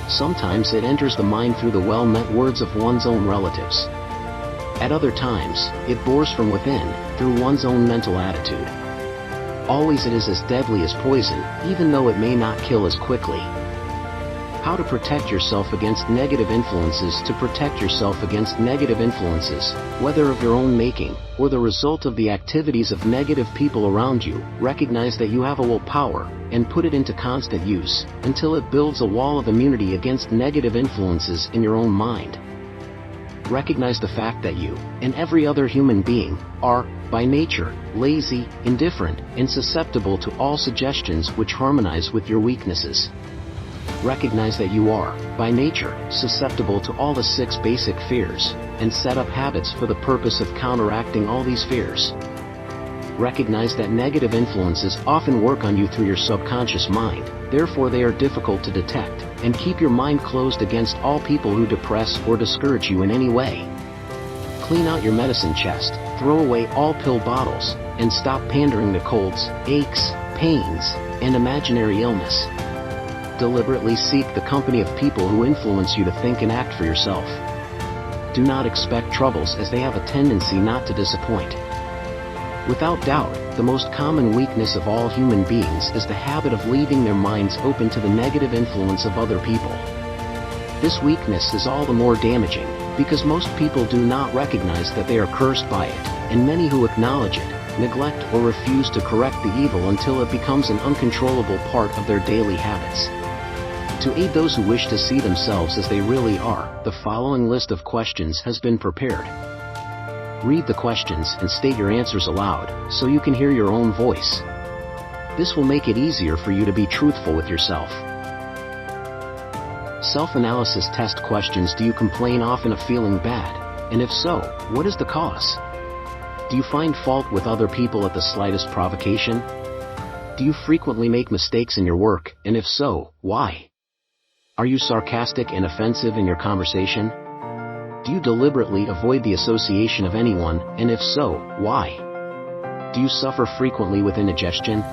Sometimes it enters the mind through the well-meant words of one's own relatives. At other times, it bores from within, through one's own mental attitude. Always it is as deadly as poison, even though it may not kill as quickly. How to protect yourself against negative influences? To protect yourself against negative influences, whether of your own making, or the result of the activities of negative people around you, recognize that you have a willpower, and put it into constant use, until it builds a wall of immunity against negative influences in your own mind. Recognize the fact that you, and every other human being, are, by nature, lazy, indifferent, and susceptible to all suggestions which harmonize with your weaknesses. Recognize that you are, by nature, susceptible to all the 6 basic fears, and set up habits for the purpose of counteracting all these fears. Recognize that negative influences often work on you through your subconscious mind, therefore they are difficult to detect, and keep your mind closed against all people who depress or discourage you in any way. Clean out your medicine chest, throw away all pill bottles, and stop pandering to colds, aches, pains, and imaginary illness. Deliberately seek the company of people who influence you to think and act for yourself. Do not expect troubles, as they have a tendency not to disappoint. Without doubt, the most common weakness of all human beings is the habit of leaving their minds open to the negative influence of other people. This weakness is all the more damaging, because most people do not recognize that they are cursed by it, and many who acknowledge it, neglect or refuse to correct the evil until it becomes an uncontrollable part of their daily habits. To aid those who wish to see themselves as they really are, the following list of questions has been prepared. Read the questions and state your answers aloud, so you can hear your own voice. This will make it easier for you to be truthful with yourself. Self-analysis test questions. Do you complain often of feeling bad? And if so, what is the cause? Do you find fault with other people at the slightest provocation? Do you frequently make mistakes in your work, and if so, why? Are you sarcastic and offensive in your conversation? Do you deliberately avoid the association of anyone, and if so, why? Do you suffer frequently with indigestion?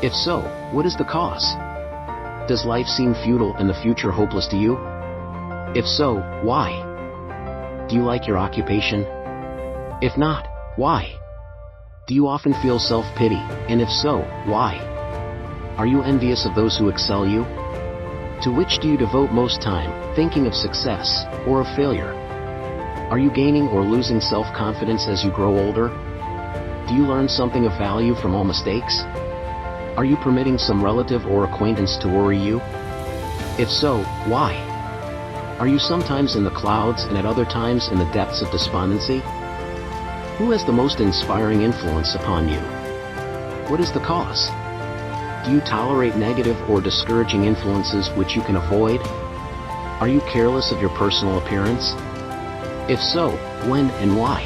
If so, what is the cause? Does life seem futile and the future hopeless to you? If so, why? Do you like your occupation? If not, why? Do you often feel self-pity, and if so, why? Are you envious of those who excel you? To which do you devote most time, thinking of success, or of failure? Are you gaining or losing self-confidence as you grow older? Do you learn something of value from all mistakes? Are you permitting some relative or acquaintance to worry you? If so, why? Are you sometimes in the clouds and at other times in the depths of despondency? Who has the most inspiring influence upon you? What is the cause? Do you tolerate negative or discouraging influences which you can avoid? Are you careless of your personal appearance? If so, when and why?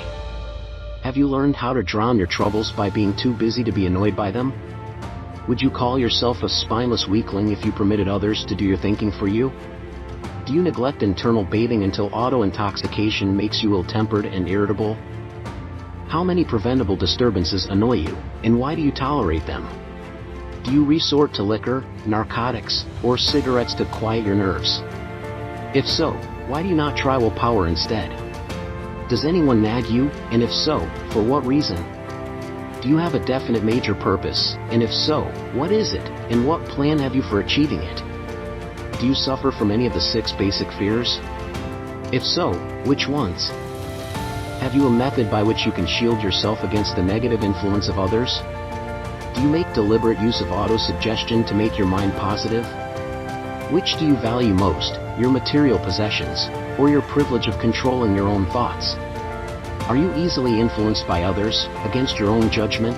Have you learned how to drown your troubles by being too busy to be annoyed by them? Would you call yourself a spineless weakling if you permitted others to do your thinking for you? Do you neglect internal bathing until auto-intoxication makes you ill-tempered and irritable? How many preventable disturbances annoy you, and why do you tolerate them? Do you resort to liquor, narcotics, or cigarettes to quiet your nerves? If so, why do you not try willpower instead? Does anyone nag you, and if so, for what reason? Do you have a definite major purpose, and if so, what is it, and what plan have you for achieving it? Do you suffer from any of the 6 basic fears? If so, which ones? Have you a method by which you can shield yourself against the negative influence of others? Do you make deliberate use of auto-suggestion to make your mind positive? Which do you value most, your material possessions, or your privilege of controlling your own thoughts? Are you easily influenced by others, against your own judgment?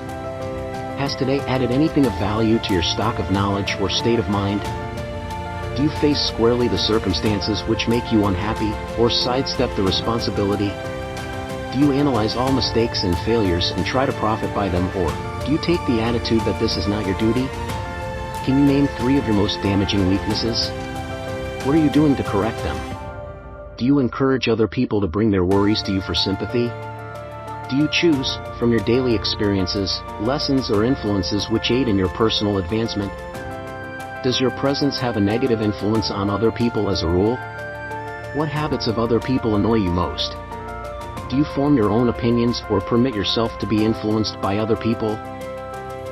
Has today added anything of value to your stock of knowledge or state of mind? Do you face squarely the circumstances which make you unhappy, or sidestep the responsibility? Do you analyze all mistakes and failures and try to profit by them, or do you take the attitude that this is not your duty? Can you name 3 of your most damaging weaknesses? What are you doing to correct them? Do you encourage other people to bring their worries to you for sympathy? Do you choose, from your daily experiences, lessons or influences which aid in your personal advancement? Does your presence have a negative influence on other people as a rule? What habits of other people annoy you most? Do you form your own opinions or permit yourself to be influenced by other people?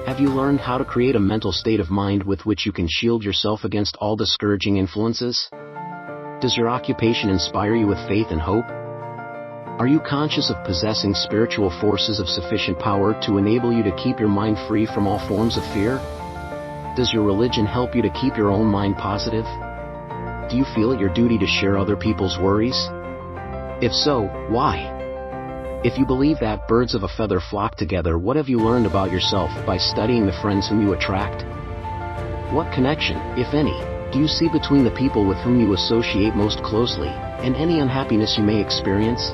Have you learned how to create a mental state of mind with which you can shield yourself against all discouraging influences? Does your occupation inspire you with faith and hope? Are you conscious of possessing spiritual forces of sufficient power to enable you to keep your mind free from all forms of fear? Does your religion help you to keep your own mind positive? Do you feel it your duty to share other people's worries? If so, why? If you believe that birds of a feather flock together, what have you learned about yourself by studying the friends whom you attract? What connection, if any, do you see between the people with whom you associate most closely, and any unhappiness you may experience?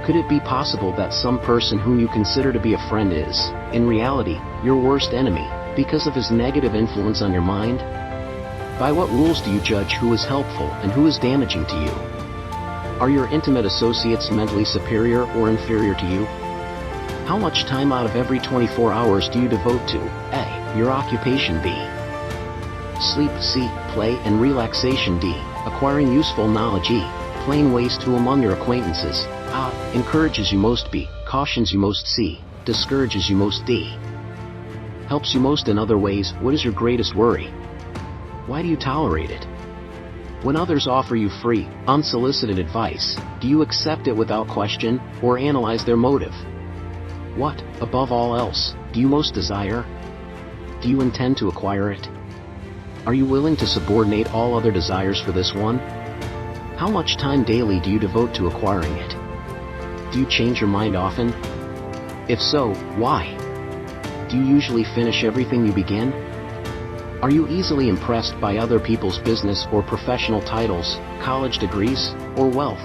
Could it be possible that some person whom you consider to be a friend is, in reality, your worst enemy, because of his negative influence on your mind? By what rules do you judge who is helpful and who is damaging to you? Are your intimate associates mentally superior or inferior to you? How much time out of every 24 hours do you devote to A. Your occupation, B. Sleep, C. Play and relaxation, D. Acquiring useful knowledge, E. Plain waste, who among your acquaintances A. Encourages you most, B. Cautions you most, C. Discourages you most, D. Helps you most in other ways, what is your greatest worry? Why do you tolerate it? When others offer you free, unsolicited advice, do you accept it without question, or analyze their motive? What, above all else, do you most desire? Do you intend to acquire it? Are you willing to subordinate all other desires for this one? How much time daily do you devote to acquiring it? Do you change your mind often? If so, why? Do you usually finish everything you begin? Are you easily impressed by other people's business or professional titles, college degrees, or wealth?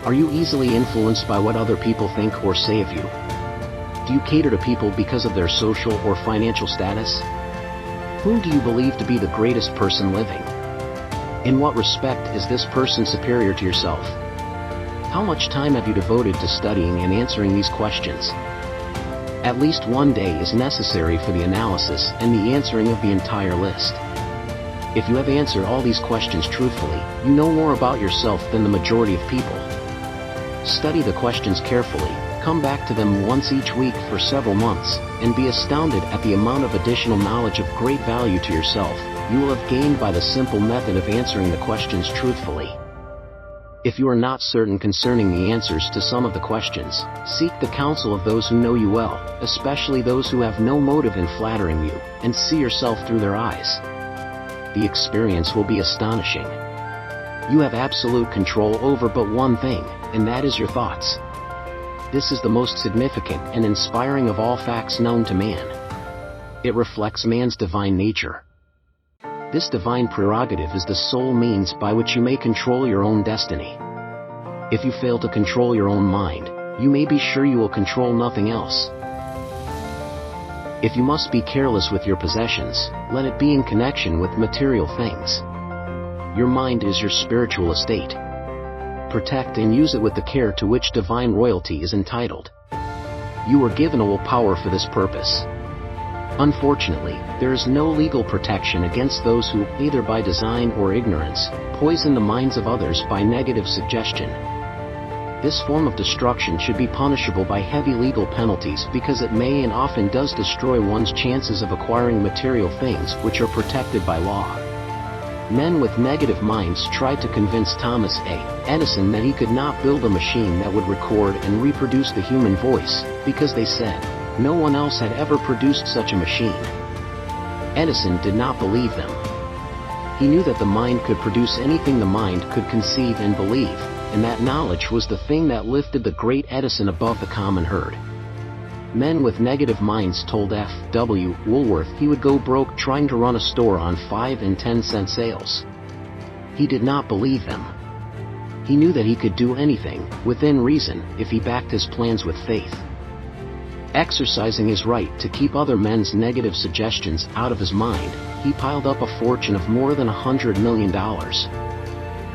Are you easily influenced by what other people think or say of you? Do you cater to people because of their social or financial status? Whom do you believe to be the greatest person living? In what respect is this person superior to yourself? How much time have you devoted to studying and answering these questions? At least one day is necessary for the analysis and the answering of the entire list. If you have answered all these questions truthfully, you know more about yourself than the majority of people. Study the questions carefully, come back to them once each week for several months, and be astounded at the amount of additional knowledge of great value to yourself you will have gained by the simple method of answering the questions truthfully. If you are not certain concerning the answers to some of the questions, seek the counsel of those who know you well, especially those who have no motive in flattering you, and see yourself through their eyes. The experience will be astonishing. You have absolute control over but one thing, and that is your thoughts. This is the most significant and inspiring of all facts known to man. It reflects man's divine nature. This divine prerogative is the sole means by which you may control your own destiny. If you fail to control your own mind, you may be sure you will control nothing else. If you must be careless with your possessions, let it be in connection with material things. Your mind is your spiritual estate. Protect and use it with the care to which divine royalty is entitled. You were given all power for this purpose. Unfortunately, there is no legal protection against those who, either by design or ignorance, poison the minds of others by negative suggestion. This form of destruction should be punishable by heavy legal penalties because it may and often does destroy one's chances of acquiring material things which are protected by law. Men with negative minds tried to convince Thomas A. Edison that he could not build a machine that would record and reproduce the human voice, because they said, no one else had ever produced such a machine. Edison did not believe them. He knew that the mind could produce anything the mind could conceive and believe, and that knowledge was the thing that lifted the great Edison above the common herd. Men with negative minds told F. W. Woolworth he would go broke trying to run a store on 5 and 10 cent sales. He did not believe them. He knew that he could do anything, within reason, if he backed his plans with faith. Exercising his right to keep other men's negative suggestions out of his mind, he piled up a fortune of more than $100 million.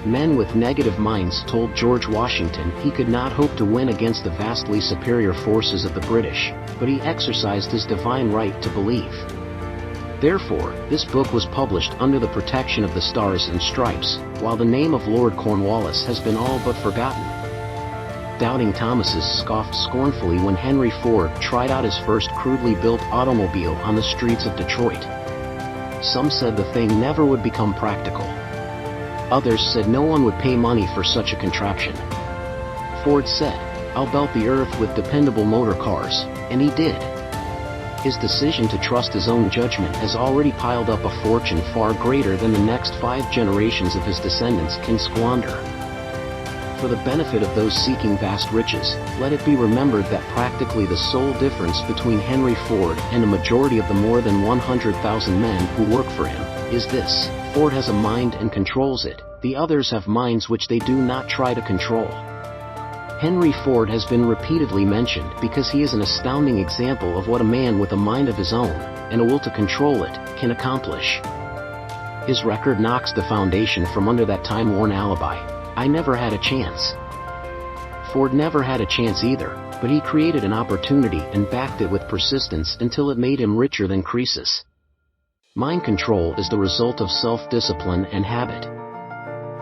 Men with negative minds told George Washington he could not hope to win against the vastly superior forces of the British, but he exercised his divine right to believe. Therefore, this book was published under the protection of the Stars and Stripes, while the name of Lord Cornwallis has been all but forgotten. Doubting Thomases scoffed scornfully when Henry Ford tried out his first crudely built automobile on the streets of Detroit. Some said the thing never would become practical. Others said no one would pay money for such a contraption. Ford said, "I'll belt the earth with dependable motor cars," and he did. His decision to trust his own judgment has already piled up a fortune far greater than the next 5 generations of his descendants can squander. For the benefit of those seeking vast riches, let it be remembered that practically the sole difference between Henry Ford and a majority of the more than 100,000 men who work for him is this: Ford has a mind and controls it, the others have minds which they do not try to control. Henry Ford has been repeatedly mentioned because he is an astounding example of what a man with a mind of his own, and a will to control it, can accomplish. His record knocks the foundation from under that time-worn alibi: "I never had a chance." Ford never had a chance either, but he created an opportunity and backed it with persistence until it made him richer than Croesus. Mind control is the result of self-discipline and habit.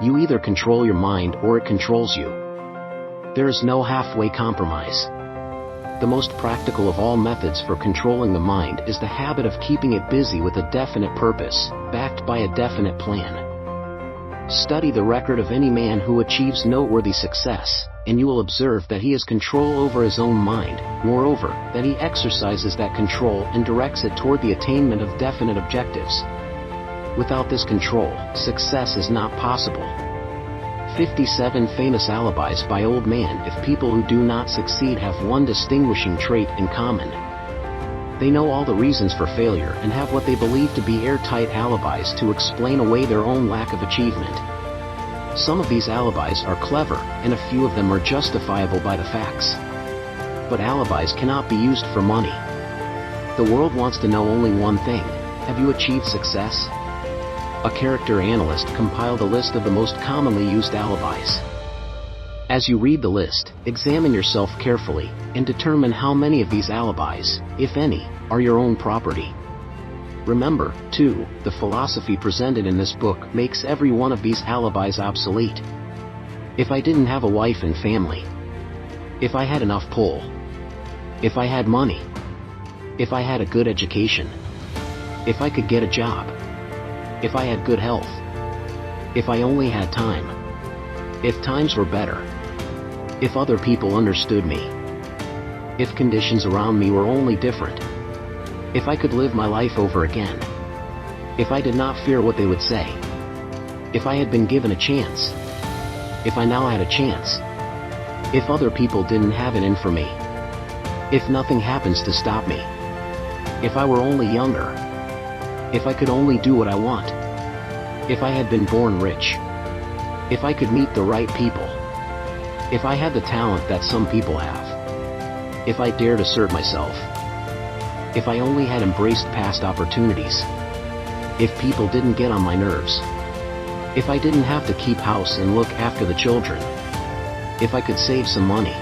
You either control your mind or it controls you. There is no halfway compromise. The most practical of all methods for controlling the mind is the habit of keeping it busy with a definite purpose, backed by a definite plan. Study the record of any man who achieves noteworthy success, and you will observe that he has control over his own mind, moreover, that he exercises that control and directs it toward the attainment of definite objectives. Without this control, success is not possible. 57 famous alibis by old man. If people who do not succeed have one distinguishing trait in common, they know all the reasons for failure and have what they believe to be airtight alibis to explain away their own lack of achievement. Some of these alibis are clever, and a few of them are justifiable by the facts. But alibis cannot be used for money. The world wants to know only one thing: have you achieved success? A character analyst compiled a list of the most commonly used alibis. As you read the list, examine yourself carefully, and determine how many of these alibis, if any, are your own property. Remember, too, the philosophy presented in this book makes every one of these alibis obsolete. If I didn't have a wife and family, if I had enough pull, if I had money, if I had a good education, if I could get a job, if I had good health, if I only had time, if times were better, if other people understood me, if conditions around me were only different, if I could live my life over again, if I did not fear what they would say, if I had been given a chance, if I now had a chance, if other people didn't have it in for me, if nothing happens to stop me, if I were only younger, if I could only do what I want, if I had been born rich, if I could meet the right people, if I had the talent that some people have, if I dared assert myself, if I only had embraced past opportunities, if people didn't get on my nerves, if I didn't have to keep house and look after the children, if I could save some money,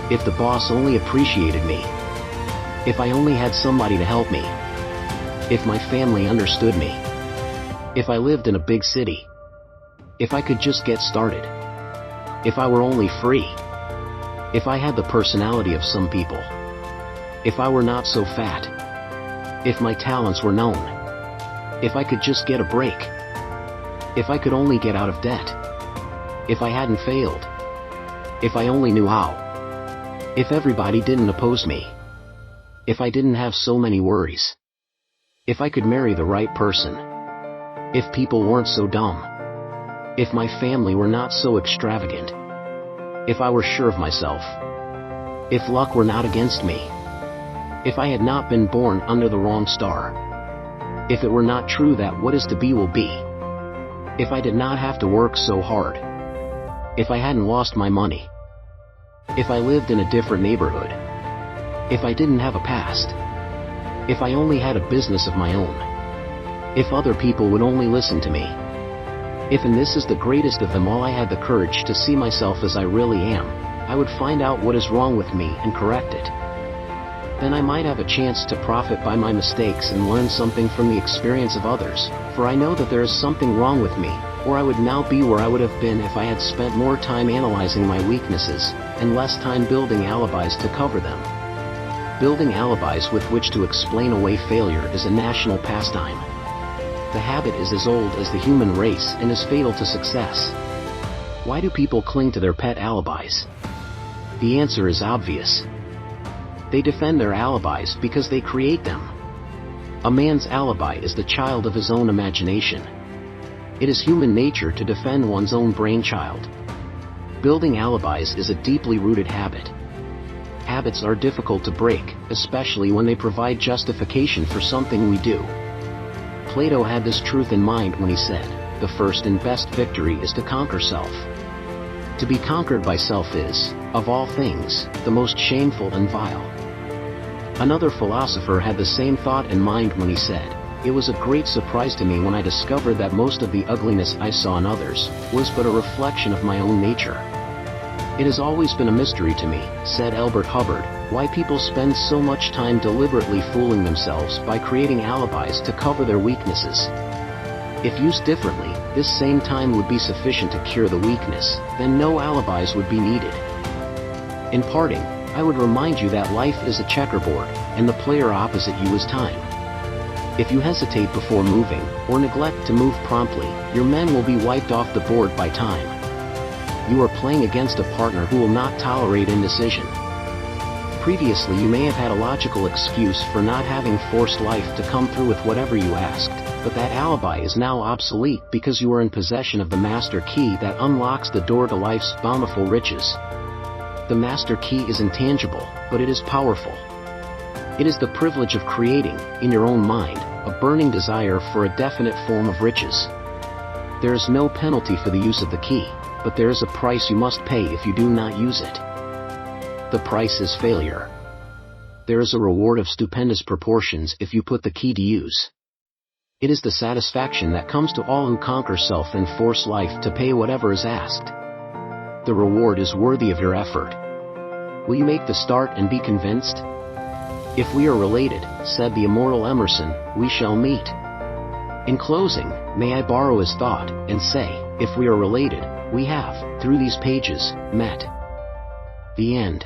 if the boss only appreciated me, if I only had somebody to help me, if my family understood me, if I lived in a big city, if I could just get started, if I were only free, if I had the personality of some people, if I were not so fat, if my talents were known, if I could just get a break, If I could only get out of debt. If I hadn't failed. If I only knew how. If everybody didn't oppose me. If I didn't have so many worries. If I could marry the right person. If people weren't so dumb. If my family were not so extravagant. If I were sure of myself. If luck were not against me. If I had not been born under the wrong star. If it were not true that what is to be will be. If I did not have to work so hard. If I hadn't lost my money. If I lived in a different neighborhood. If I didn't have a past. If I only had a business of my own. If other people would only listen to me. If, and this is the greatest of them all, I had the courage to see myself as I really am, I would find out what is wrong with me and correct it. Then I might have a chance to profit by my mistakes and learn something from the experience of others, for I know that there is something wrong with me, or I would now be where I would have been if I had spent more time analyzing my weaknesses, and less time building alibis to cover them. Building alibis with which to explain away failure is a national pastime. The habit is as old as the human race and is fatal to success. Why do people cling to their pet alibis? The answer is obvious. They defend their alibis because they create them. A man's alibi is the child of his own imagination. It is human nature to defend one's own brainchild. Building alibis is a deeply rooted habit. Habits are difficult to break, especially when they provide justification for something we do. Plato had this truth in mind when he said, "The first and best victory is to conquer self." To be conquered by self is, of all things, the most shameful and vile. Another philosopher had the same thought in mind when he said, "It was a great surprise to me when I discovered that most of the ugliness I saw in others was but a reflection of my own nature." It has always been a mystery to me, said Albert Hubbard, why people spend so much time deliberately fooling themselves by creating alibis to cover their weaknesses. If used differently, this same time would be sufficient to cure the weakness, then no alibis would be needed. In parting, I would remind you that life is a checkerboard, and the player opposite you is time. If you hesitate before moving, or neglect to move promptly, your men will be wiped off the board by time. You are playing against a partner who will not tolerate indecision. Previously you may have had a logical excuse for not having forced life to come through with whatever you asked, but that alibi is now obsolete because you are in possession of the master key that unlocks the door to life's bountiful riches. The master key is intangible, but it is powerful. It is the privilege of creating, in your own mind, a burning desire for a definite form of riches. There is no penalty for the use of the key, but there is a price you must pay if you do not use it. The price is failure. There is a reward of stupendous proportions if you put the key to use. It is the satisfaction that comes to all who conquer self and force life to pay whatever is asked. The reward is worthy of your effort. Will you make the start and be convinced? If we are related, said the immortal Emerson, we shall meet. In closing, may I borrow his thought, and say, if we are related, we have, through these pages, met. The end.